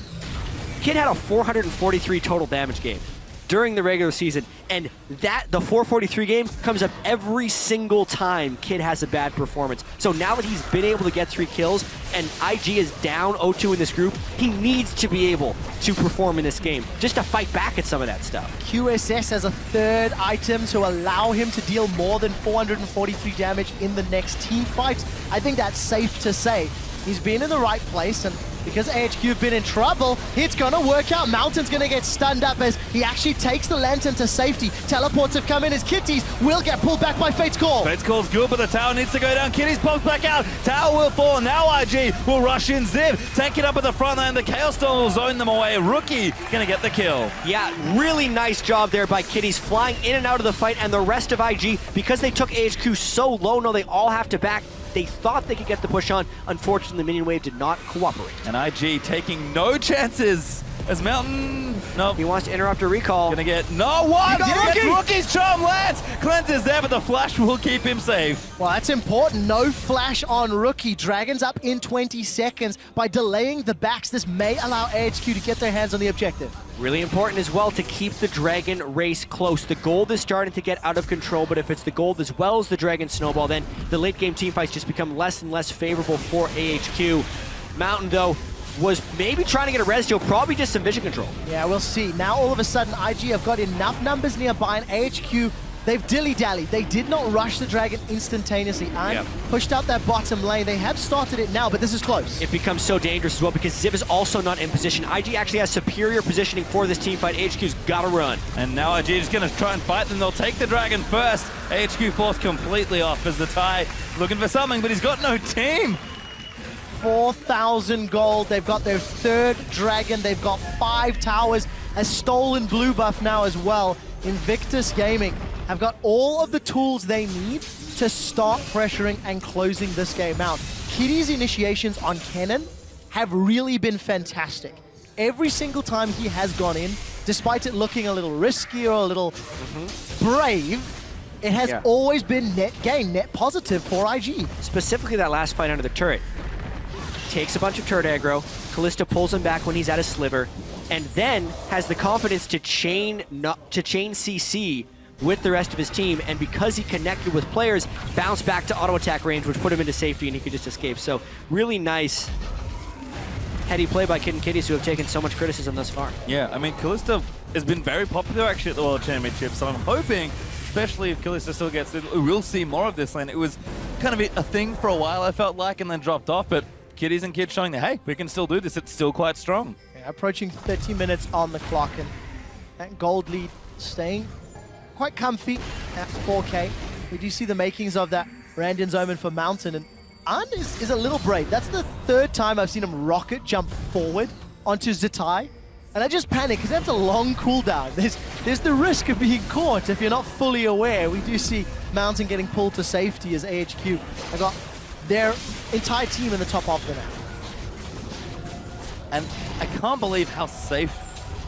Kid had a 443 total damage game during the regular season, and the 443 game comes up every single time Kid has a bad performance. So now that he's been able to get 3 kills and IG is down 0-2 in this group, he needs to be able to perform in this game just to fight back at some of that stuff. QSS has a 3rd item to allow him to deal more than 443 damage in the next team fight. I think that's safe to say. He's been in the right place, and because AHQ have been in trouble. It's going to work out. Mountain's going to get stunned up as he actually takes the Lantern to safety. Teleports have come in as Kitties will get pulled back by Fate's Call. Fate's Call's good, but the tower needs to go down. Kitties pops back out. Tower will fall. Now IG will rush in Ziv. Tank it up at the front line. The Chaos Storm will zone them away. Rookie going to get the kill. Yeah, really nice job there by Kitties, flying in and out of the fight, and the rest of IG, because they took AHQ so low, now they all have to back. They thought they could get the push on. Unfortunately, Minion Wave did not cooperate. And IG taking no chances as Mountain, nope. He wants to interrupt a recall. Gonna get, no one! Gets Rookie's charm lands! Cleanses there, but the flash will keep him safe. Well, that's important. No flash on Rookie. Dragon's up in 20 seconds. By delaying the backs, this may allow AHQ to get their hands on the objective. Really important as well to keep the Dragon race close. The gold is starting to get out of control, but if it's the gold as well as the Dragon snowball, then the late game teamfights just become less and less favorable for AHQ. Mountain, though, was maybe trying to get a res deal, probably just some vision control. Yeah, we'll see. Now all of a sudden, IG have got enough numbers nearby, and AHQ, they've dilly-dallied. They did not rush the Dragon instantaneously and pushed out that bottom lane. They have started it now, but this is close. It becomes so dangerous as well because Ziv is also not in position. IG actually has superior positioning for this team fight. AHQ's got to run. And now IG is going to try and fight them. They'll take the Dragon first. AHQ forced completely off as the tie looking for something, but he's got no team. 4,000 gold. They've got their third Dragon. They've got 5 towers. A stolen blue buff now as well. Invictus Gaming have got all of the tools they need to start pressuring and closing this game out. Kitty's initiations on Kennen have really been fantastic. Every single time he has gone in, despite it looking a little risky or a little brave, it has always been net gain, net positive for IG. Specifically that last fight under the turret. Takes a bunch of turret aggro, Kalista pulls him back when he's at a sliver, and then has the confidence to chain CC with the rest of his team, and because he connected with players, bounced back to auto attack range, which put him into safety and he could just escape. So really nice heady play by Kid and Kitties, who have taken so much criticism thus far. Yeah, I mean, Kalista has been very popular actually at the World Championship, so I'm hoping, especially if Kalista still gets it, we'll see more of this lane. It was kind of a thing for a while, I felt like, and then dropped off, but Kitties and Kids showing that, hey, we can still do this. It's still quite strong. Yeah, approaching 30 minutes on the clock, and that gold lead staying quite comfy at 4K. We do see the makings of that Randon's Omen for Mountain, and Arn is a little brave. That's the third time I've seen him rocket jump forward onto Zatai, and I just panic because that's a long cooldown. There's the risk of being caught if you're not fully aware. We do see Mountain getting pulled to safety as AHQ have got their entire team in the top of the map. And I can't believe how safe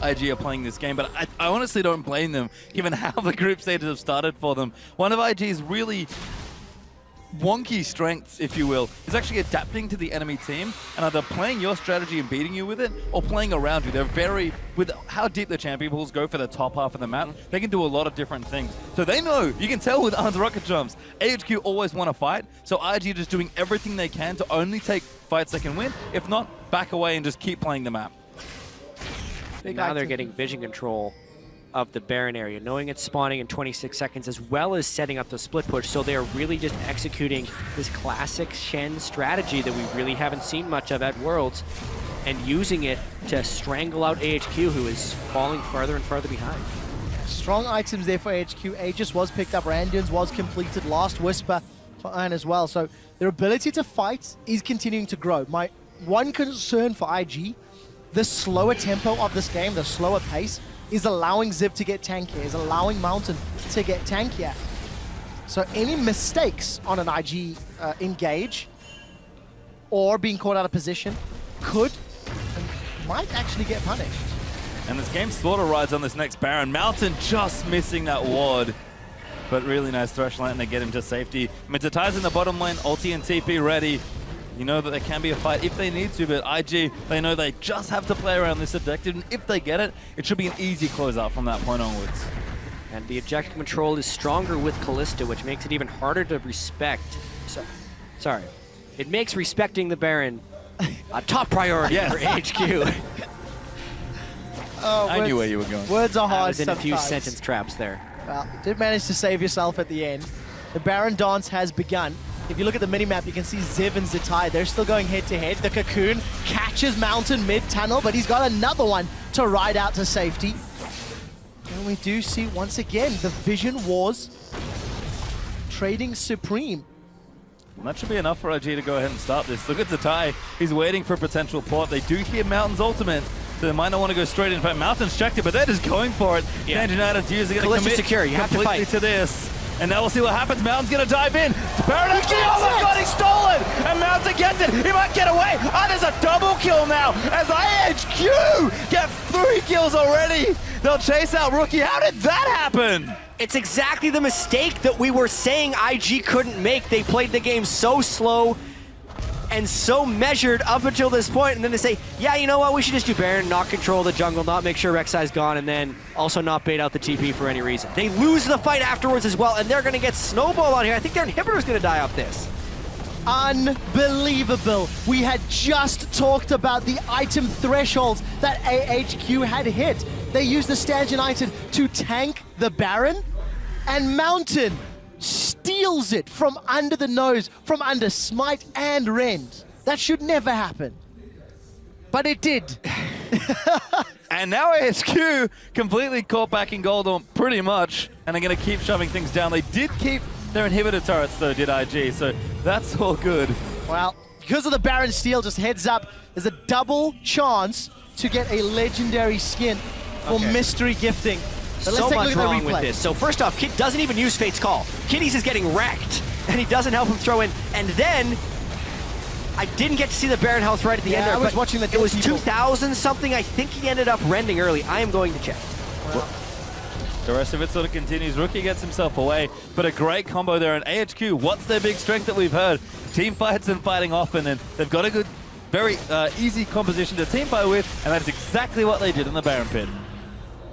IG are playing this game, but I honestly don't blame them, given how the group stages have started for them. One of IG's really wonky strengths, if you will, is actually adapting to the enemy team and either playing your strategy and beating you with it, or playing around you. They're very, with how deep the champion pools go for the top half of the map, they can do a lot of different things. So they know, you can tell with Arn's rocket jumps, AHQ always want to fight, so IG are just doing everything they can to only take fights they can win, if not, back away and just keep playing the map. Now they're getting vision control of the Baron area, knowing it's spawning in 26 seconds, as well as setting up the split push. So they are really just executing this classic Shen strategy that we really haven't seen much of at Worlds, and using it to strangle out AHQ, who is falling further and further behind. Strong items there for AHQ. Aegis was picked up, Randons was completed, Last Whisper for Iron as well. So their ability to fight is continuing to grow. My one concern for IG, the slower tempo of this game, the slower pace, is allowing Ziv to get tankier, is allowing Mountain to get tankier. So any mistakes on an IG engage or being caught out of position could and might actually get punished. And this game sort of rides on this next Baron. Mountain just missing that ward, but really nice Thresh Lantern to get him to safety. Mittatai's in the bottom lane, ulti and TP ready. You know that there can be a fight if they need to, but IG, they know they just have to play around this objective, and if they get it, it should be an easy closeout from that point onwards. And the objective control is stronger with Kalista, which makes it even harder to respect. Sorry. It makes respecting the Baron a top priority for HQ. Oh, I knew where you were going. Words are hard I was in sometimes. a few sentence traps there. Well, did manage to save yourself at the end. The Baron dance has begun. If you look at the minimap, you can see Ziv and Zatai, they're still going head-to-head. The Cocoon catches Mountain mid-tunnel, but he's got another one to ride out to safety. And we do see, once again, the Vision Wars trading supreme. And that should be enough for IG to go ahead and start this. Look at Zatai. He's waiting for a potential port. They do hear Mountain's ultimate, so they might not want to go straight in. In fact, Mountain's checked it, but they're just going for it. Yeah. United Jews are going to Callisto commit secure. You have to completely fight. to this. And now we'll see what happens. Mountain's going to dive in. Baron actually, oh my it! god, he stole it! And Mountain gets it. He might get away. Oh, there's a double kill now as IHQ get 3 kills already. They'll chase out Rookie. How did that happen? It's exactly the mistake that we were saying IG couldn't make. They played the game so slow and so measured up until this point, and then they say, yeah, you know what, we should just do Baron, not control the jungle, not make sure Rek'Sai's gone, and then also not bait out the TP for any reason. They lose the fight afterwards as well, and they're gonna get snowballed on here. I think their inhibitor's gonna die off this. Unbelievable. We had just talked about the item thresholds that AHQ had hit. They used the Stanchion item to tank the Baron, and Mountain steals it from under the nose, from under Smite and Rend. That should never happen. But it did. And now AHQ completely caught back in gold, or pretty much, and they're going to keep shoving things down. They did keep their inhibitor turrets, though, did IG, so that's all good. Well, because of the Baron steal, just heads up, there's a double chance to get a legendary skin for mystery gifting. But So let's take a much look at the wrong with replay. this. So first off, Kid doesn't even use Fate's Call. Kitty's is getting wrecked, and he doesn't help him throw in. And then, I didn't get to see the Baron health right at the end there, I was but watching the it was people. 2,000 something. I think he ended up rending early. I am going to check. The rest of it sort of continues. Rookie gets himself away, but a great combo there. And AHQ, what's their big strength that we've heard? Team fights and fighting often, and they've got a good, very easy composition to team fight with, and that's exactly what they did in the Baron pit.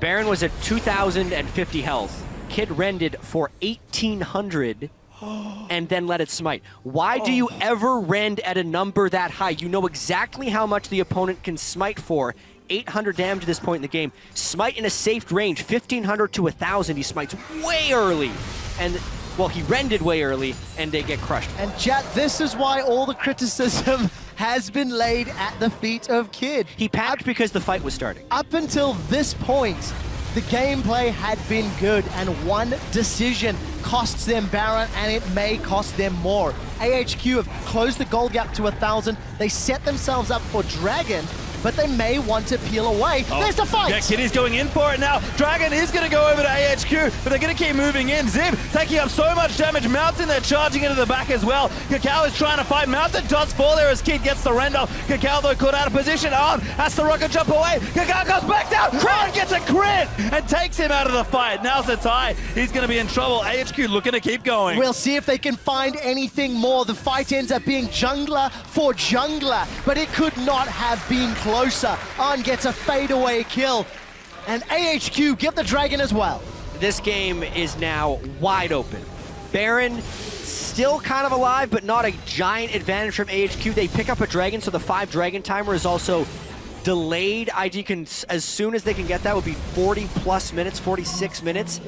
Baron was at 2,050 health. Kid rended for 1,800 and then let it smite. Why do you ever rend at a number that high? You know exactly how much the opponent can smite for. 800 damage at this point in the game. Smite in a safe range, 1,500 to 1,000. He smites way early. And, well, he rended way early, and they get crushed. And Jat, this is why all the criticism has been laid at the feet of Kid. He panicked because the fight was starting. Up until this point, the gameplay had been good, and one decision costs them Baron, and it may cost them more. AHQ have closed the goal gap to 1,000. They set themselves up for Dragon, but they may want to peel away. There's the fight! Yeah, Kitty's going in for it now. Dragon is going to go over to AHQ, but they're going to keep moving in. Ziv taking up so much damage. Mountain, they're charging into the back as well. Kakao is trying to fight. Mountain does fall there as Kid gets the rend off. Kakao, though, caught out of position. On has to rocket jump away. Kakao goes back down. Crown gets a crit and takes him out of the fight. Now's the tie. He's going to be in trouble. AHQ looking to keep going. We'll see if they can find anything more. The fight ends up being jungler for jungler, but it could not have been closer. On gets a fadeaway kill, and AHQ get the Dragon as well. This game is now wide open. Baron still kind of alive, but not a giant advantage from AHQ. They pick up a Dragon, so the 5 Dragon timer is also delayed. IG can, as soon as they can get that, would be 40 plus minutes, 46 minutes.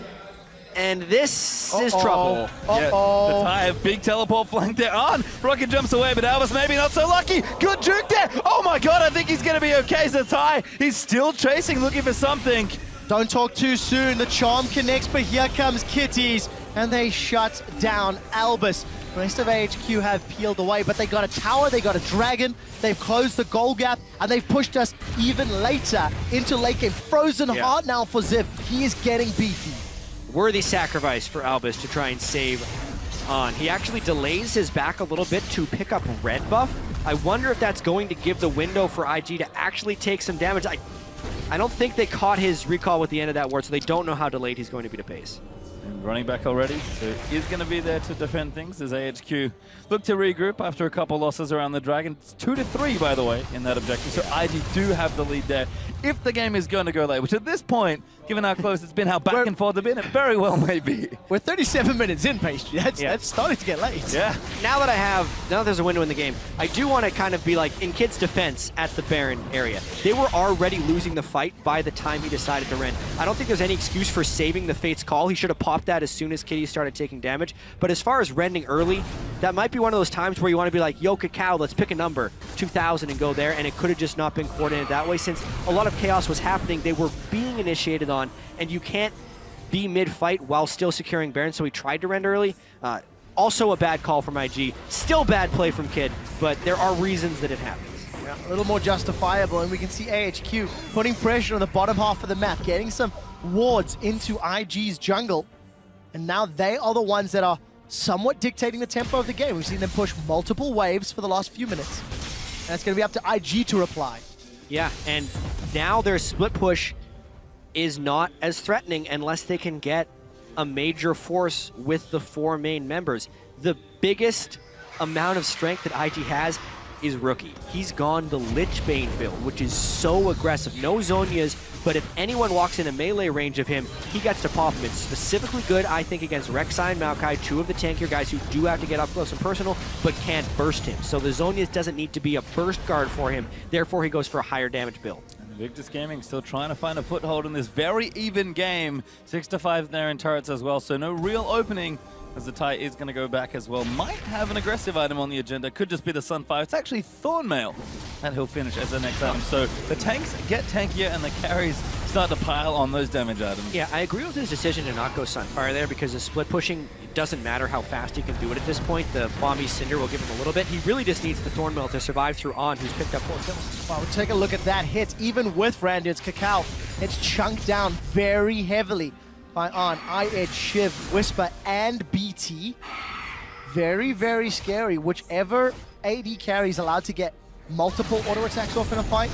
And this is trouble. Yeah, the tie, big teleport flank there on. Rocket jumps away, but Albus maybe not so lucky. Good juke there. Oh my god, I think he's going to be okay. Zatai, he's still chasing, looking for something. Don't talk too soon. The charm connects, but here comes Kitties, and they shut down Albus. The rest of AHQ have peeled away, but they got a tower, they got a Dragon, they've closed the goal gap, and they've pushed us even later into late game. Frozen Heart now for Ziv. He is getting beefy. Worthy sacrifice for Albus to try and save On. He actually delays his back a little bit to pick up red buff. I wonder if that's going to give the window for IG to actually take some damage. I don't think they caught his recall with the end of that ward, so they don't know how delayed he's going to be to pace. And running back already, so he's going to be there to defend things as AHQ look to regroup after a couple losses around the Dragon. It's 2-3, by the way, in that objective, so IG do have the lead there if the game is going to go late, which at this point, given how close it's been, how back and forth it's been, it very well may be. We're 37 minutes in, Pastry. That's starting to get late. Yeah. Now that there's a window in the game, I do want to kind of be like, in Kid's defense at the Baron area, they were already losing the fight by the time he decided to rend. I don't think there's any excuse for saving the Fate's Call. He should have paused popped that as soon as Kitty started taking damage. But as far as rending early, that might be one of those times where you want to be like, yo, Cacao, let's pick a number, 2,000 and go there, and it could have just not been coordinated that way since a lot of chaos was happening. They were being initiated on, and you can't be mid-fight while still securing Baron, so he tried to rend early. Also a bad call from IG. Still bad play from Kid, but there are reasons that it happens. Yeah, a little more justifiable, and we can see AHQ putting pressure on the bottom half of the map, getting some wards into IG's jungle, and now they are the ones that are somewhat dictating the tempo of the game. We've seen them push multiple waves for the last few minutes, and it's going to be up to IG to reply. Yeah, and now their split push is not as threatening unless they can get a major force with the 4 main members. The biggest amount of strength that IG has is Rookie. He's gone the Lich Bane build, which is so aggressive. No Zhonya's, but if anyone walks in a melee range of him, he gets to pop him. It's specifically good, I think, against Rek'Sai and Maokai, 2 of the tankier guys who do have to get up close and personal, but can't burst him. So the Zhonya's doesn't need to be a burst guard for him, therefore he goes for a higher damage build. Invictus Gaming still trying to find a foothold in this very even game. 6-5 there in turrets as well, so no real opening as the tie is going to go back as well. Might have an aggressive item on the agenda, could just be the Sunfire. It's actually Thornmail that he'll finish as the next item. So the tanks get tankier and the carries start to pile on those damage items. Yeah, I agree with his decision to not go Sunfire there because the split pushing, it doesn't matter how fast he can do it at this point. The Bomby Cinder will give him a little bit. He really just needs the Thornmail to survive through On, who's picked up 4 kills. Well, we'll take a look at that hit. Even with Randuin's Cacao, it's chunked down very heavily by On, I-Edge, Shiv, Whisper, and BT. Very, very scary. Whichever AD carry is allowed to get multiple auto attacks off in a fight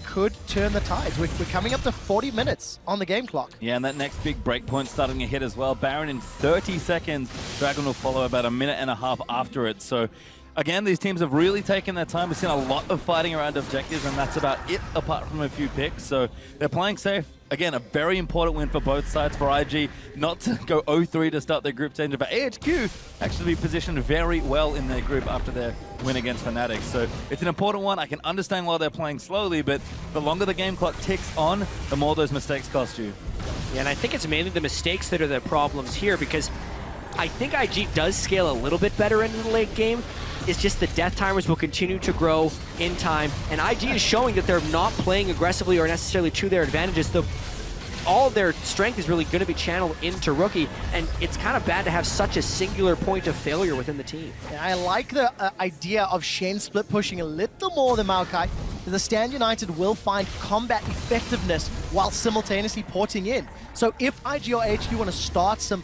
could turn the tides. We're coming up to 40 minutes on the game clock. Yeah, and that next big breakpoint starting to hit as well. Baron in 30 seconds. Dragon will follow about a minute and a half after it. So again, these teams have really taken their time. We've seen a lot of fighting around objectives, and that's about it apart from a few picks. So they're playing safe. Again, a very important win for both sides. For IG, not to go 0-3 to start their group stage, but AHQ actually be positioned very well in their group after their win against Fnatic. So it's an important one. I can understand why they're playing slowly, but the longer the game clock ticks on, the more those mistakes cost you. Yeah, and I think it's mainly the mistakes that are the problems here because I think IG does scale a little bit better into the late game. It's just the death timers will continue to grow in time, and IG is showing that they're not playing aggressively or necessarily to their advantages. All of their strength is really going to be channeled into Rookie, and it's kind of bad to have such a singular point of failure within the team. Yeah, I like the idea of Shen split pushing a little more than Maokai. The Stand United will find combat effectiveness while simultaneously porting in. So if IG or HQ want to start some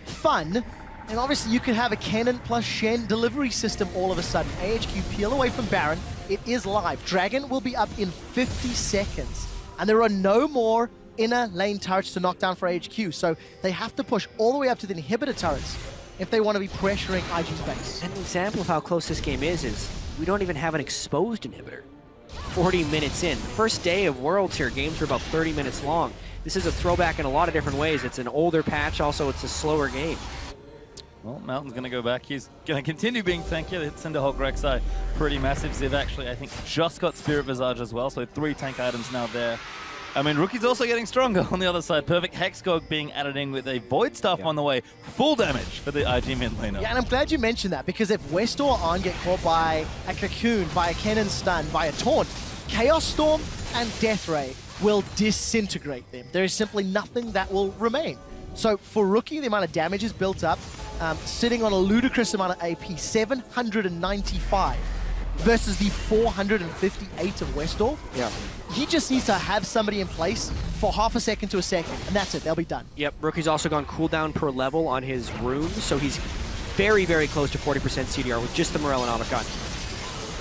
fun, and obviously you could have a Kennen plus Shen delivery system all of a sudden. AHQ peel away from Baron. It is live. Dragon will be up in 50 seconds. And there are no more inner lane turrets to knock down for AHQ. So they have to push all the way up to the inhibitor turrets if they want to be pressuring IG's base. An example of how close this game is we don't even have an exposed inhibitor. 40 minutes in. First day of Worlds here, games are about 30 minutes long. This is a throwback in a lot of different ways. It's an older patch, also it's a slower game. Well, Mountain's going to go back. He's going to continue being tanky. The Cinderhawk Rek'Sai pretty massive. Ziv actually, I think, just got Spirit Visage as well, so 3 tank items now there. I mean, Rookie's also getting stronger on the other side. Perfect Hexgog being added in with a Void Staff on the way. Full damage for the IG mid laner. Yeah, and I'm glad you mentioned that, because if West or On get caught by a Cocoon, by a Kennen stun, by a Taunt, Chaos Storm and Death Ray will disintegrate them. There is simply nothing that will remain. So for Rookie, the amount of damage is built up, sitting on a ludicrous amount of AP, 795 versus the 458 of Westall. Yeah. He just needs to have somebody in place for half a second to a second, and that's it, they'll be done. Yep, Rookie's also gone cooldown per level on his runes, so he's very, very close to 40% CDR with just the Morellonomicon.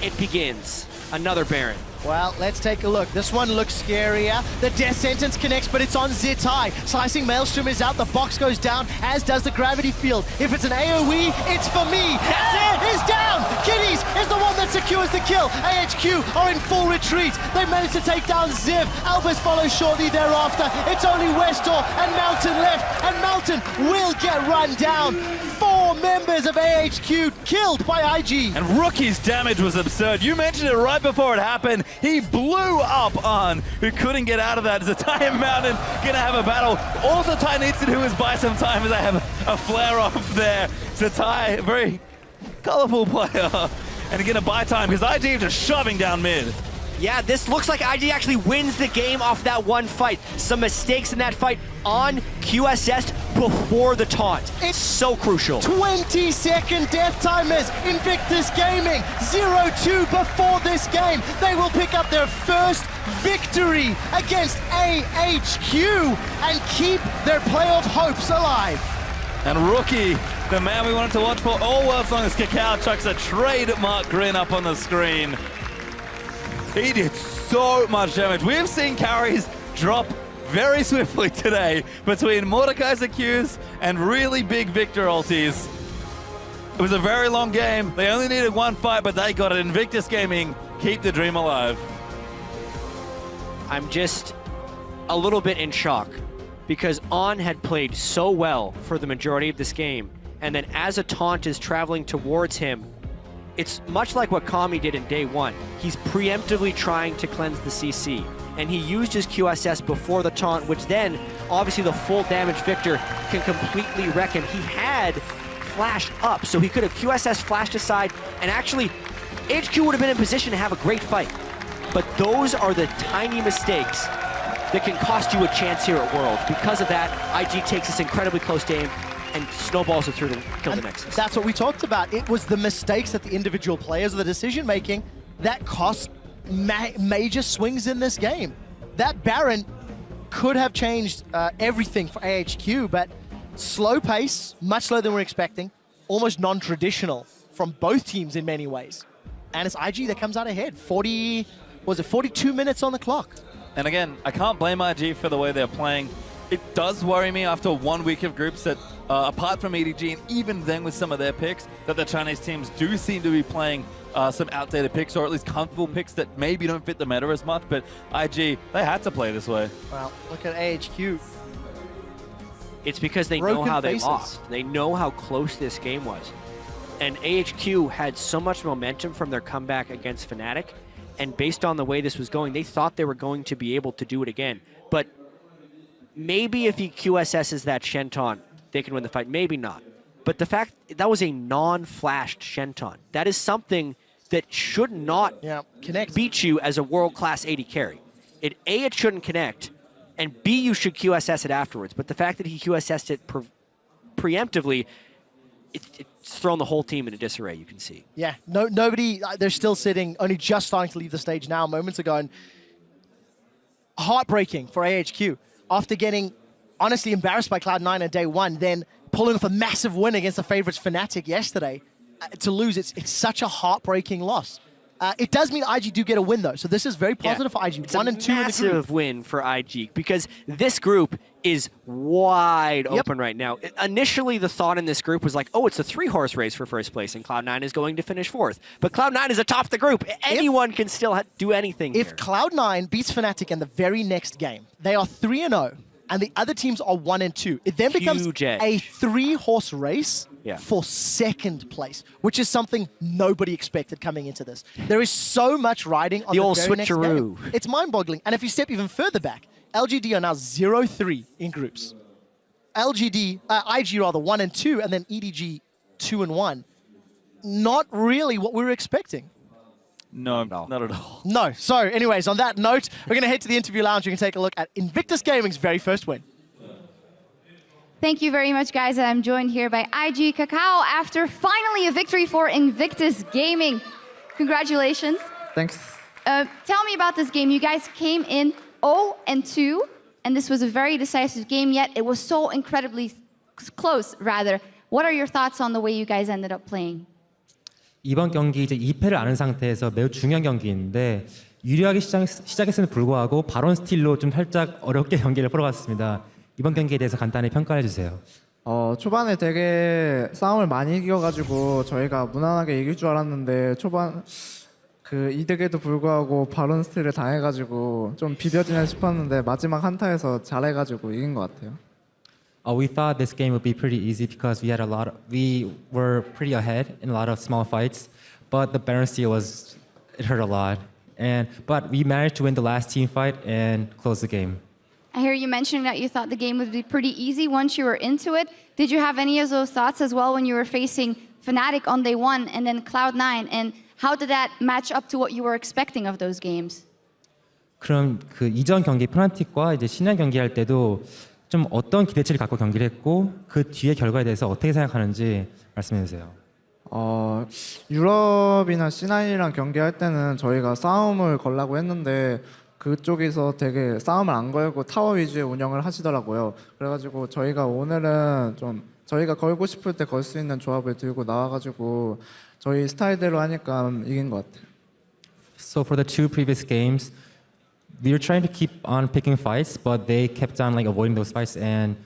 It begins. Another Baron. Well, let's take a look. This one looks scarier. The Death Sentence connects, but it's on Zitai. Slicing Maelstrom is out, the box goes down, as does the Gravity Field. If it's an AoE, it's for me. That's it, it's down. Kitties is the one that secures the kill. AHQ are in full retreat. They managed to take down Ziv. Albus follows shortly thereafter. It's only Westor and Mountain left, and Mountain will get run down. 4 members of AHQ killed by IG. And Rookie's damage was absurd. You mentioned it right before it happened. He blew up on who couldn't get out of that. Zatai and MaRin gonna have a battle. Also, Zatai needs to do is buy some time as I have a flare off there. Zatai, very colorful player, and gonna buy time because IG just shoving down mid. Yeah, this looks like IG actually wins the game off that one fight. Some mistakes in that fight on QSS before the taunt. It's so crucial. 20-second death timers. Invictus Gaming 0-2 before this game. They will pick up their first victory against AHQ and keep their playoff hopes alive. And Rookie, the man we wanted to watch for all world's longest, Kakao chucks a trademark grin up on the screen. He did so much damage. We've seen carries drop very swiftly today between Mordekaiser Qs and really big Victor ultis. It was a very long game. They only needed one fight, but they got it. Invictus Gaming, keep the dream alive. I'm just a little bit in shock because On had played so well for the majority of this game, and then as a taunt is traveling towards him, it's much like what Kami did in day one. He's preemptively trying to cleanse the CC, and he used his QSS before the taunt, which then, obviously the full damage Victor can completely wreck him. He had flashed up, so he could have QSS flashed aside, and actually, HQ would have been in position to have a great fight. But those are the tiny mistakes that can cost you a chance here at Worlds. Because of that, IG takes this incredibly close game and snowballs it through to kill the Nexus. That's what we talked about. It was the mistakes that the individual players, the decision-making, that cost major swings in this game. That Baron could have changed everything for AHQ, but slow pace, much slower than we're expecting, almost non-traditional from both teams in many ways. And it's IG that comes out ahead. 42 minutes on the clock. And again, I can't blame IG for the way they're playing. It does worry me after 1 week of groups that, apart from EDG, and even then with some of their picks, that the Chinese teams do seem to be playing some outdated picks, or at least comfortable picks that maybe don't fit the meta as much, but IG, they had to play this way. Well, look at AHQ. It's because they know how they lost. They know how close this game was. And AHQ had so much momentum from their comeback against Fnatic, and based on the way this was going, they thought they were going to be able to do it again. But maybe if he QSS's that Shenton, they can win the fight. Maybe not. But the fact that was a non-flashed Shenton, that is something that should not beat you as a world-class AD carry. A, it shouldn't connect, and B, you should QSS it afterwards. But the fact that he QSS'd it preemptively, it's thrown the whole team into disarray, you can see. Yeah, nobody, they're still sitting, only just starting to leave the stage now, moments ago, and heartbreaking for AHQ. After getting honestly embarrassed by Cloud9 on day one, then pulling off a massive win against the favorites Fnatic yesterday, to lose, it's such a heartbreaking loss. It does mean IG do get a win though, so this is very positive for IG. It's 1 and 2 in the group. massive win for IG because this group is wide open right now. Initially, the thought in this group was like, oh, it's a 3-horse race for first place, and Cloud9 is going to finish 4th. But Cloud9 is atop the group. Anyone can still do anything If here. Cloud9 beats Fnatic in the very next game, they are 3-0, and the other teams are 1 and 2. It then becomes a 3-horse race for 2nd place, which is something nobody expected coming into this. There is so much riding on the old very next switcheroo. game. It's mind-boggling. And if you step even further back, LGD are now 0-3 in groups. IG rather 1 and 2, and then EDG 2 and 1. Not really what we were expecting. No, not at all. No. So anyways, on that note, we're going to head to the interview lounge. We can take a look at Invictus Gaming's very first win. Thank you very much, guys. I'm joined here by IG Kakao after finally a victory for Invictus Gaming. Congratulations. Thanks. Tell me about this game. You guys came in 0-2, and this was a very decisive game, yet it was so incredibly close, rather. What are your thoughts on the way you guys ended up playing? 이번 경기 이제 2패를 아는 상태에서 매우 중요한 경기인데 유리하게 시작했음에도 불구하고 바론 스틸로 좀 살짝 어렵게 경기를 풀어봤습니다. 이번 경기에 대해서 간단히 평가해 주세요. 초반에 되게 싸움을 많이 이겨가지고 저희가 무난하게 이길 줄 알았는데 초반 그 이득에도 불구하고 바론 스틸을 당해가지고 좀 비벼지나 싶었는데 마지막 한타에서 잘해가지고 이긴 것 같아요. We thought this game would be pretty easy because we were pretty ahead in a lot of small fights, but the Baron steal it hurt a lot. But we managed to win the last team fight and close the game. I hear you mentioning that you thought the game would be pretty easy once you were into it. Did you have any of those thoughts as well when you were facing Fnatic on day one and then Cloud9? And how did that match up to what you were expecting of those games? 그럼 그 이전 경기 프나틱과 이제 신년 경기할 때도 좀 어떤 기대치를 갖고 경기를 했고 그 뒤의 결과에 대해서 어떻게 생각하는지 말씀해 주세요. 유럽이나 C9이랑 경기할 때는 저희가 싸움을 걸라고 했는데 그쪽에서 되게 싸움을 안 걸고 타워 위주의 운영을 하시더라고요. 그래가지고 저희가 오늘은 좀 저희가 걸고 싶을 때 걸 수 있는 조합을 들고 나와가지고 저희 스타일대로 하니까 이긴 것 같아요. So for the two previous games, we were trying to keep on picking fights, but they kept on like avoiding those fights and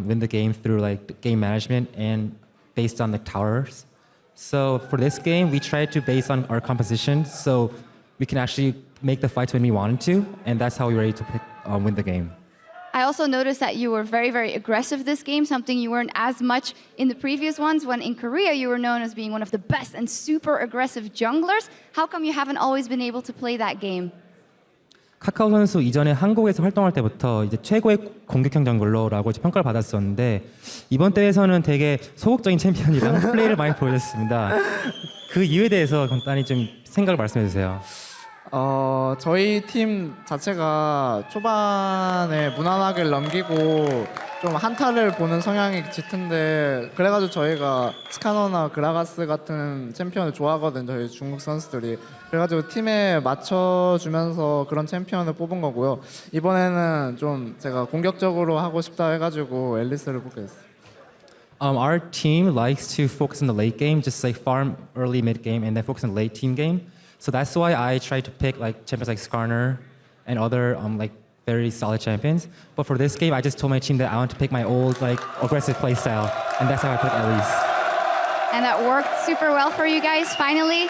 win the game through like game management and based on the towers. So for this game, we tried to base on our composition, so we can actually make the fights when we wanted to, and that's how we were able to win the game. I also noticed that you were very, very aggressive this game, something you weren't as much in the previous ones, when in Korea you were known as being one of the best and super aggressive junglers. How come you haven't always been able to play that game? 카카오 선수 이전에 한국에서 활동할 때부터 이제 최고의 공격형 정글러라고 평가를 받았었는데 이번 대회에서는 되게 소극적인 챔피언이랑 플레이를 많이 보여줬습니다. 그 이유에 대해서 간단히 좀 생각을 말씀해 주세요. 저희 팀 자체가 초반에 무난하게 넘기고 좀 한타를 보는 성향이 짙은데 그래가지고 저희가 스카너나 그라가스 같은 챔피언을 좋아하거든요. 저희 중국 선수들이. 그래가지고 팀에 맞춰주면서 그런 챔피언을 뽑은 거고요. 이번에는 좀 제가 공격적으로 하고 싶다 해가지고 앨리스를 뽑게 됐어요. Our team likes to focus on the late game, just like farm early, mid game, and then focus on the late team game. So that's why I try to pick like champions like Skarner and other like very solid champions. But for this game, I just told my team that I want to pick my old like aggressive play style, and that's how I picked Elise. And that worked super well for you guys. Finally,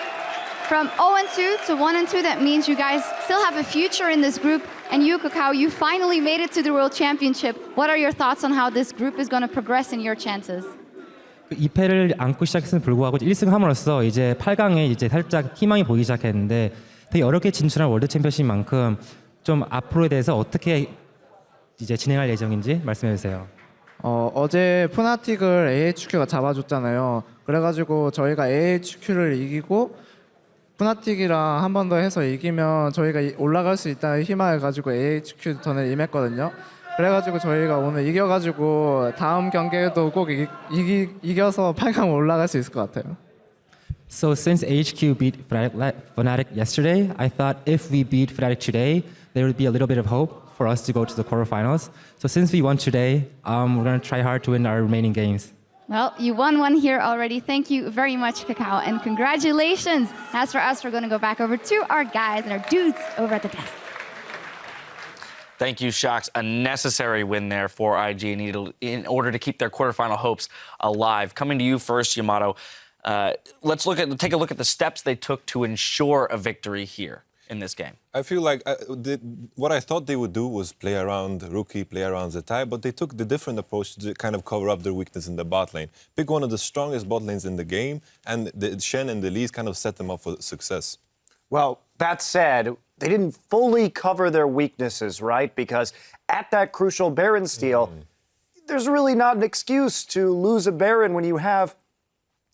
from 0-2 to 1-2, that means you guys still have a future in this group. And you, Kakao, you finally made it to the World Championship. What are your thoughts on how this group is going to progress in your chances? 2패를 안고 시작했음에도 불구하고 1승 함으로써 이제 8강에 이제 살짝 희망이 보이기 시작했는데 되게 어렵게 진출한 월드 챔피언십 만큼 좀 앞으로에 대해서 어떻게 이제 진행할 예정인지 말씀해 주세요. 어제 푸나틱을 AHQ가 잡아줬잖아요. 그래가지고 저희가 AHQ를 이기고 푸나틱이랑 한 번 더 해서 이기면 저희가 올라갈 수 있다는 희망을 가지고 AHQ 턴을 임했거든요. 그래가지고 저희가 오늘 이겨가지고 다음 경기에도 꼭 이겨서 8강 올라갈 수 있을 것 같아요. So since HQ beat Fnatic yesterday, I thought if we beat Fnatic today, there would be a little bit of hope for us to go to the quarterfinals. So since we won today, we're going to try hard to win our remaining games. Well, you won one here already. Thank you very much, Kakao, and congratulations. As for us, we're going to go back over to our guys and our dudes over at the desk. Thank you, Shocks. A necessary win there for IG in order to keep their quarterfinal hopes alive. Coming to you first, Yamato. Let's take a look at the steps they took to ensure a victory here in this game. I feel like what I thought they would do was play around Rookie, play around Zetai, but they took the different approach to kind of cover up their weakness in the bot lane. Pick one of the strongest bot lanes in the game, and the Shen and the Lees kind of set them up for success. Well, that said, they didn't fully cover their weaknesses, right? Because at that crucial Baron steal, there's really not an excuse to lose a Baron when you have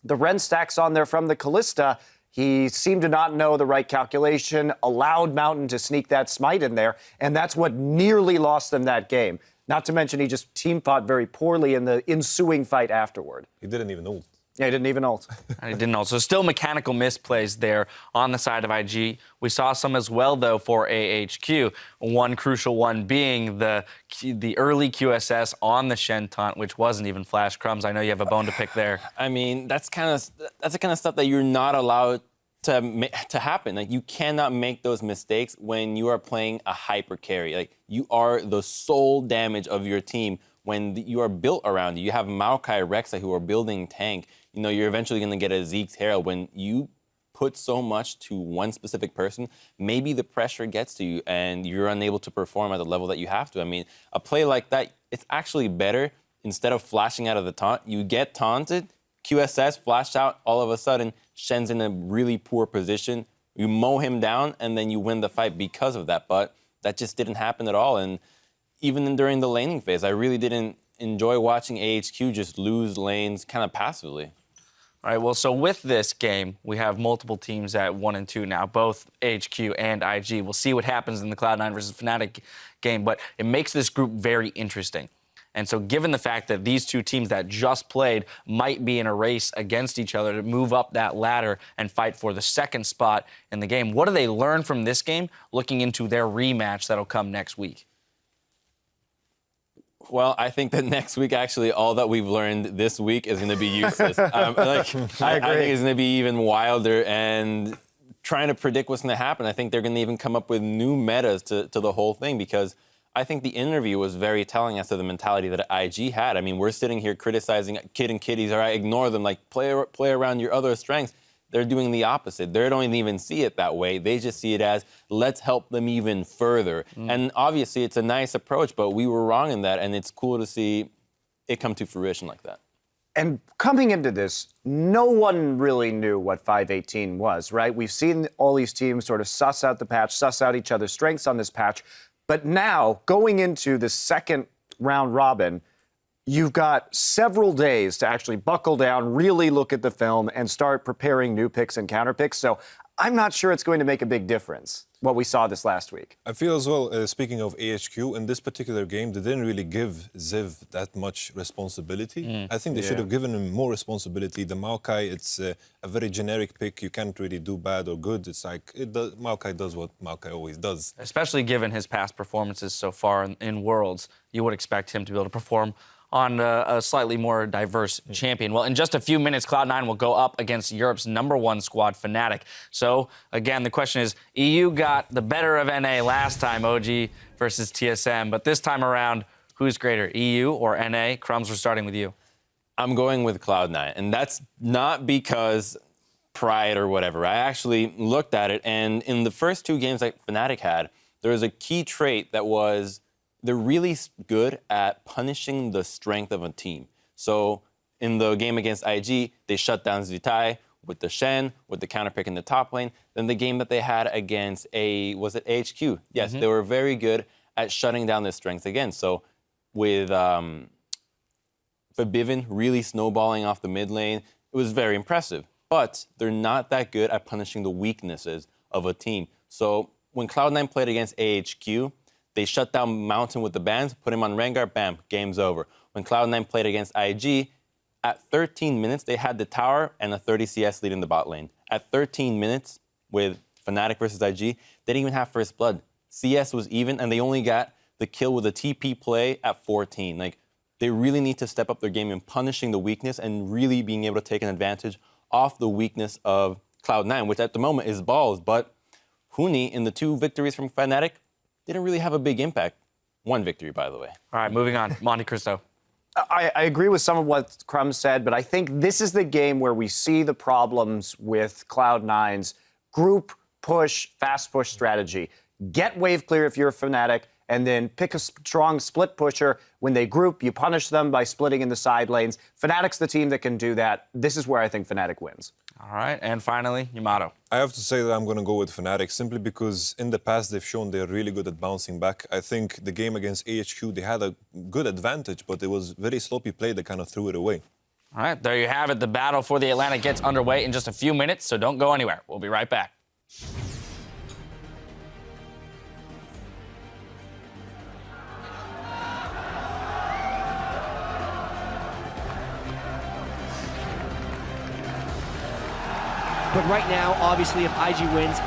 the Ren stacks on there from the Kalista. He seemed to not know the right calculation, allowed Mountain to sneak that smite in there, and that's what nearly lost them that game. Not to mention he just team fought very poorly in the ensuing fight afterward. He didn't even ult. Yeah, he didn't even ult. He didn't ult. So still mechanical misplays there on the side of IG. We saw some as well, though, for AHQ. One crucial one being the early QSS on the Shen taunt, which wasn't even flash crumbs. I know you have a bone to pick there. I mean, that's the kind of stuff that you're not allowed to happen. Like, you cannot make those mistakes when you are playing a hyper carry. Like, you are the sole damage of your team when you are built around you. You have Maokai, Rexa who are building tank. You know, you're eventually going to get a Zeke's Herald. When you put so much to one specific person, maybe the pressure gets to you and you're unable to perform at the level that you have to. I mean, a play like that, it's actually better. Instead of flashing out of the taunt, you get taunted, QSS, flash out, all of a sudden, Shen's in a really poor position. you mow him down, and then you win the fight because of that. But that just didn't happen at all. And even during the laning phase, I really didn't enjoy watching AHQ just lose lanes kind of passively. All right, well, so with this game, we have multiple teams at 1 and 2 now, both AHQ and IG. We'll see what happens in the Cloud9 versus Fnatic game, but it makes this group very interesting. And so given the fact that these two teams that just played might be in a race against each other to move up that ladder and fight for the second spot in the game, what do they learn from this game looking into their rematch that'll come next week? Well, I think that next week, actually, all that we've learned this week is going to be useless. I think it's going to be even wilder, and trying to predict what's going to happen, I think they're going to even come up with new metas to the whole thing, because I think the interview was very telling as to the mentality that IG had. I mean, we're sitting here criticizing Kid and Kitties, all right, ignore them, like play around your other strengths. They're doing the opposite. They don't even see it that way. They just see it as, let's help them even further. And obviously, it's a nice approach, but we were wrong in that, and it's cool to see it come to fruition like that. And coming into this, no one really knew what 518 was, right? We've seen all these teams sort of suss out the patch, suss out each other's strengths on this patch. But now, going into the second round robin, you've got several days to actually buckle down, really look at the film, and start preparing new picks and counter picks. So I'm not sure it's going to make a big difference, what we saw this last week. I feel as well, speaking of AHQ, in this particular game, they didn't really give Ziv that much responsibility. I think they should have given him more responsibility. The Maokai, it's a very generic pick. You can't really do bad or good. It's like, Maokai does what Maokai always does. Especially given his past performances so far in Worlds, you would expect him to be able to perform on a slightly more diverse champion. Well, in just a few minutes, Cloud9 will go up against Europe's #1 squad, Fnatic. So, again, the question is, EU got the better of NA last time, OG versus TSM, but this time around, who's greater, EU or NA? Crumbs, we're starting with you. I'm going with Cloud9, and that's not because pride or whatever. I actually looked at it, and in the first 2 games that Fnatic had, there was a key trait that was they're really good at punishing the strength of a team. So in the game against IG, they shut down Zitai with the Shen, with the counter pick in the top lane. Then the game that they had against was it AHQ? Yes, they were very good at shutting down their strengths again. So with Forbidden really snowballing off the mid lane, it was very impressive. But they're not that good at punishing the weaknesses of a team. So when Cloud9 played against AHQ, they shut down Mountain with the bans, put him on Rengar, bam, game's over. When Cloud9 played against IG, at 13 minutes, they had the tower and a 30 CS lead in the bot lane. At 13 minutes with Fnatic versus IG, they didn't even have first blood. CS was even, and they only got the kill with a TP play at 14. Like, they really need to step up their game in punishing the weakness and really being able to take an advantage off the weakness of Cloud9, which at the moment is balls. But Huni, in the 2 victories from Fnatic, didn't really have a big impact. 1 victory, by the way. All right, moving on. Monte Cristo. I agree with some of what Crum said, but I think this is the game where we see the problems with Cloud9's group push, fast push strategy. Get wave clear if you're a Fnatic, and then pick a strong split pusher. When they group, you punish them by splitting in the side lanes. Fnatic's the team that can do that. This is where I think Fnatic wins. All right, and finally, Yamato. I have to say that I'm going to go with Fnatic simply because in the past they've shown they're really good at bouncing back. I think the game against AHQ, they had a good advantage, but it was very sloppy play that kind of threw it away. All right, there you have it. The battle for the Atlantic gets underway in just a few minutes, so don't go anywhere. We'll be right back. But right now, obviously, if IG wins,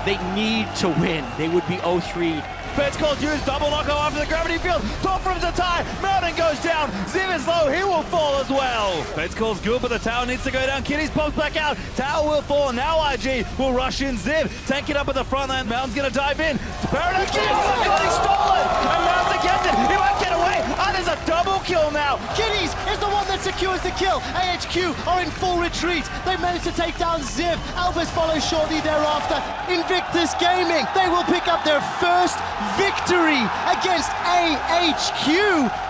they need to win. They would be 0-3. Feds called use double knockout after the gravity field. Top from Zatai. MaRin goes down. Ziv is low. He will fall as well. Feds calls good, but the tower needs to go down. Kitties pops back out. Tower will fall. Now IG will rush in Ziv. Tank it up at the front line. Mountain's going to dive in. Paradox is getting stolen. And Mountain against it. He might get away. And there's a double kill now. Kitties is the one that secures the kill. AHQ are in full retreat. They managed to take down Ziv. Albus follows shortly thereafter. Invictus Gaming, they will pick up their first victory against AHQ.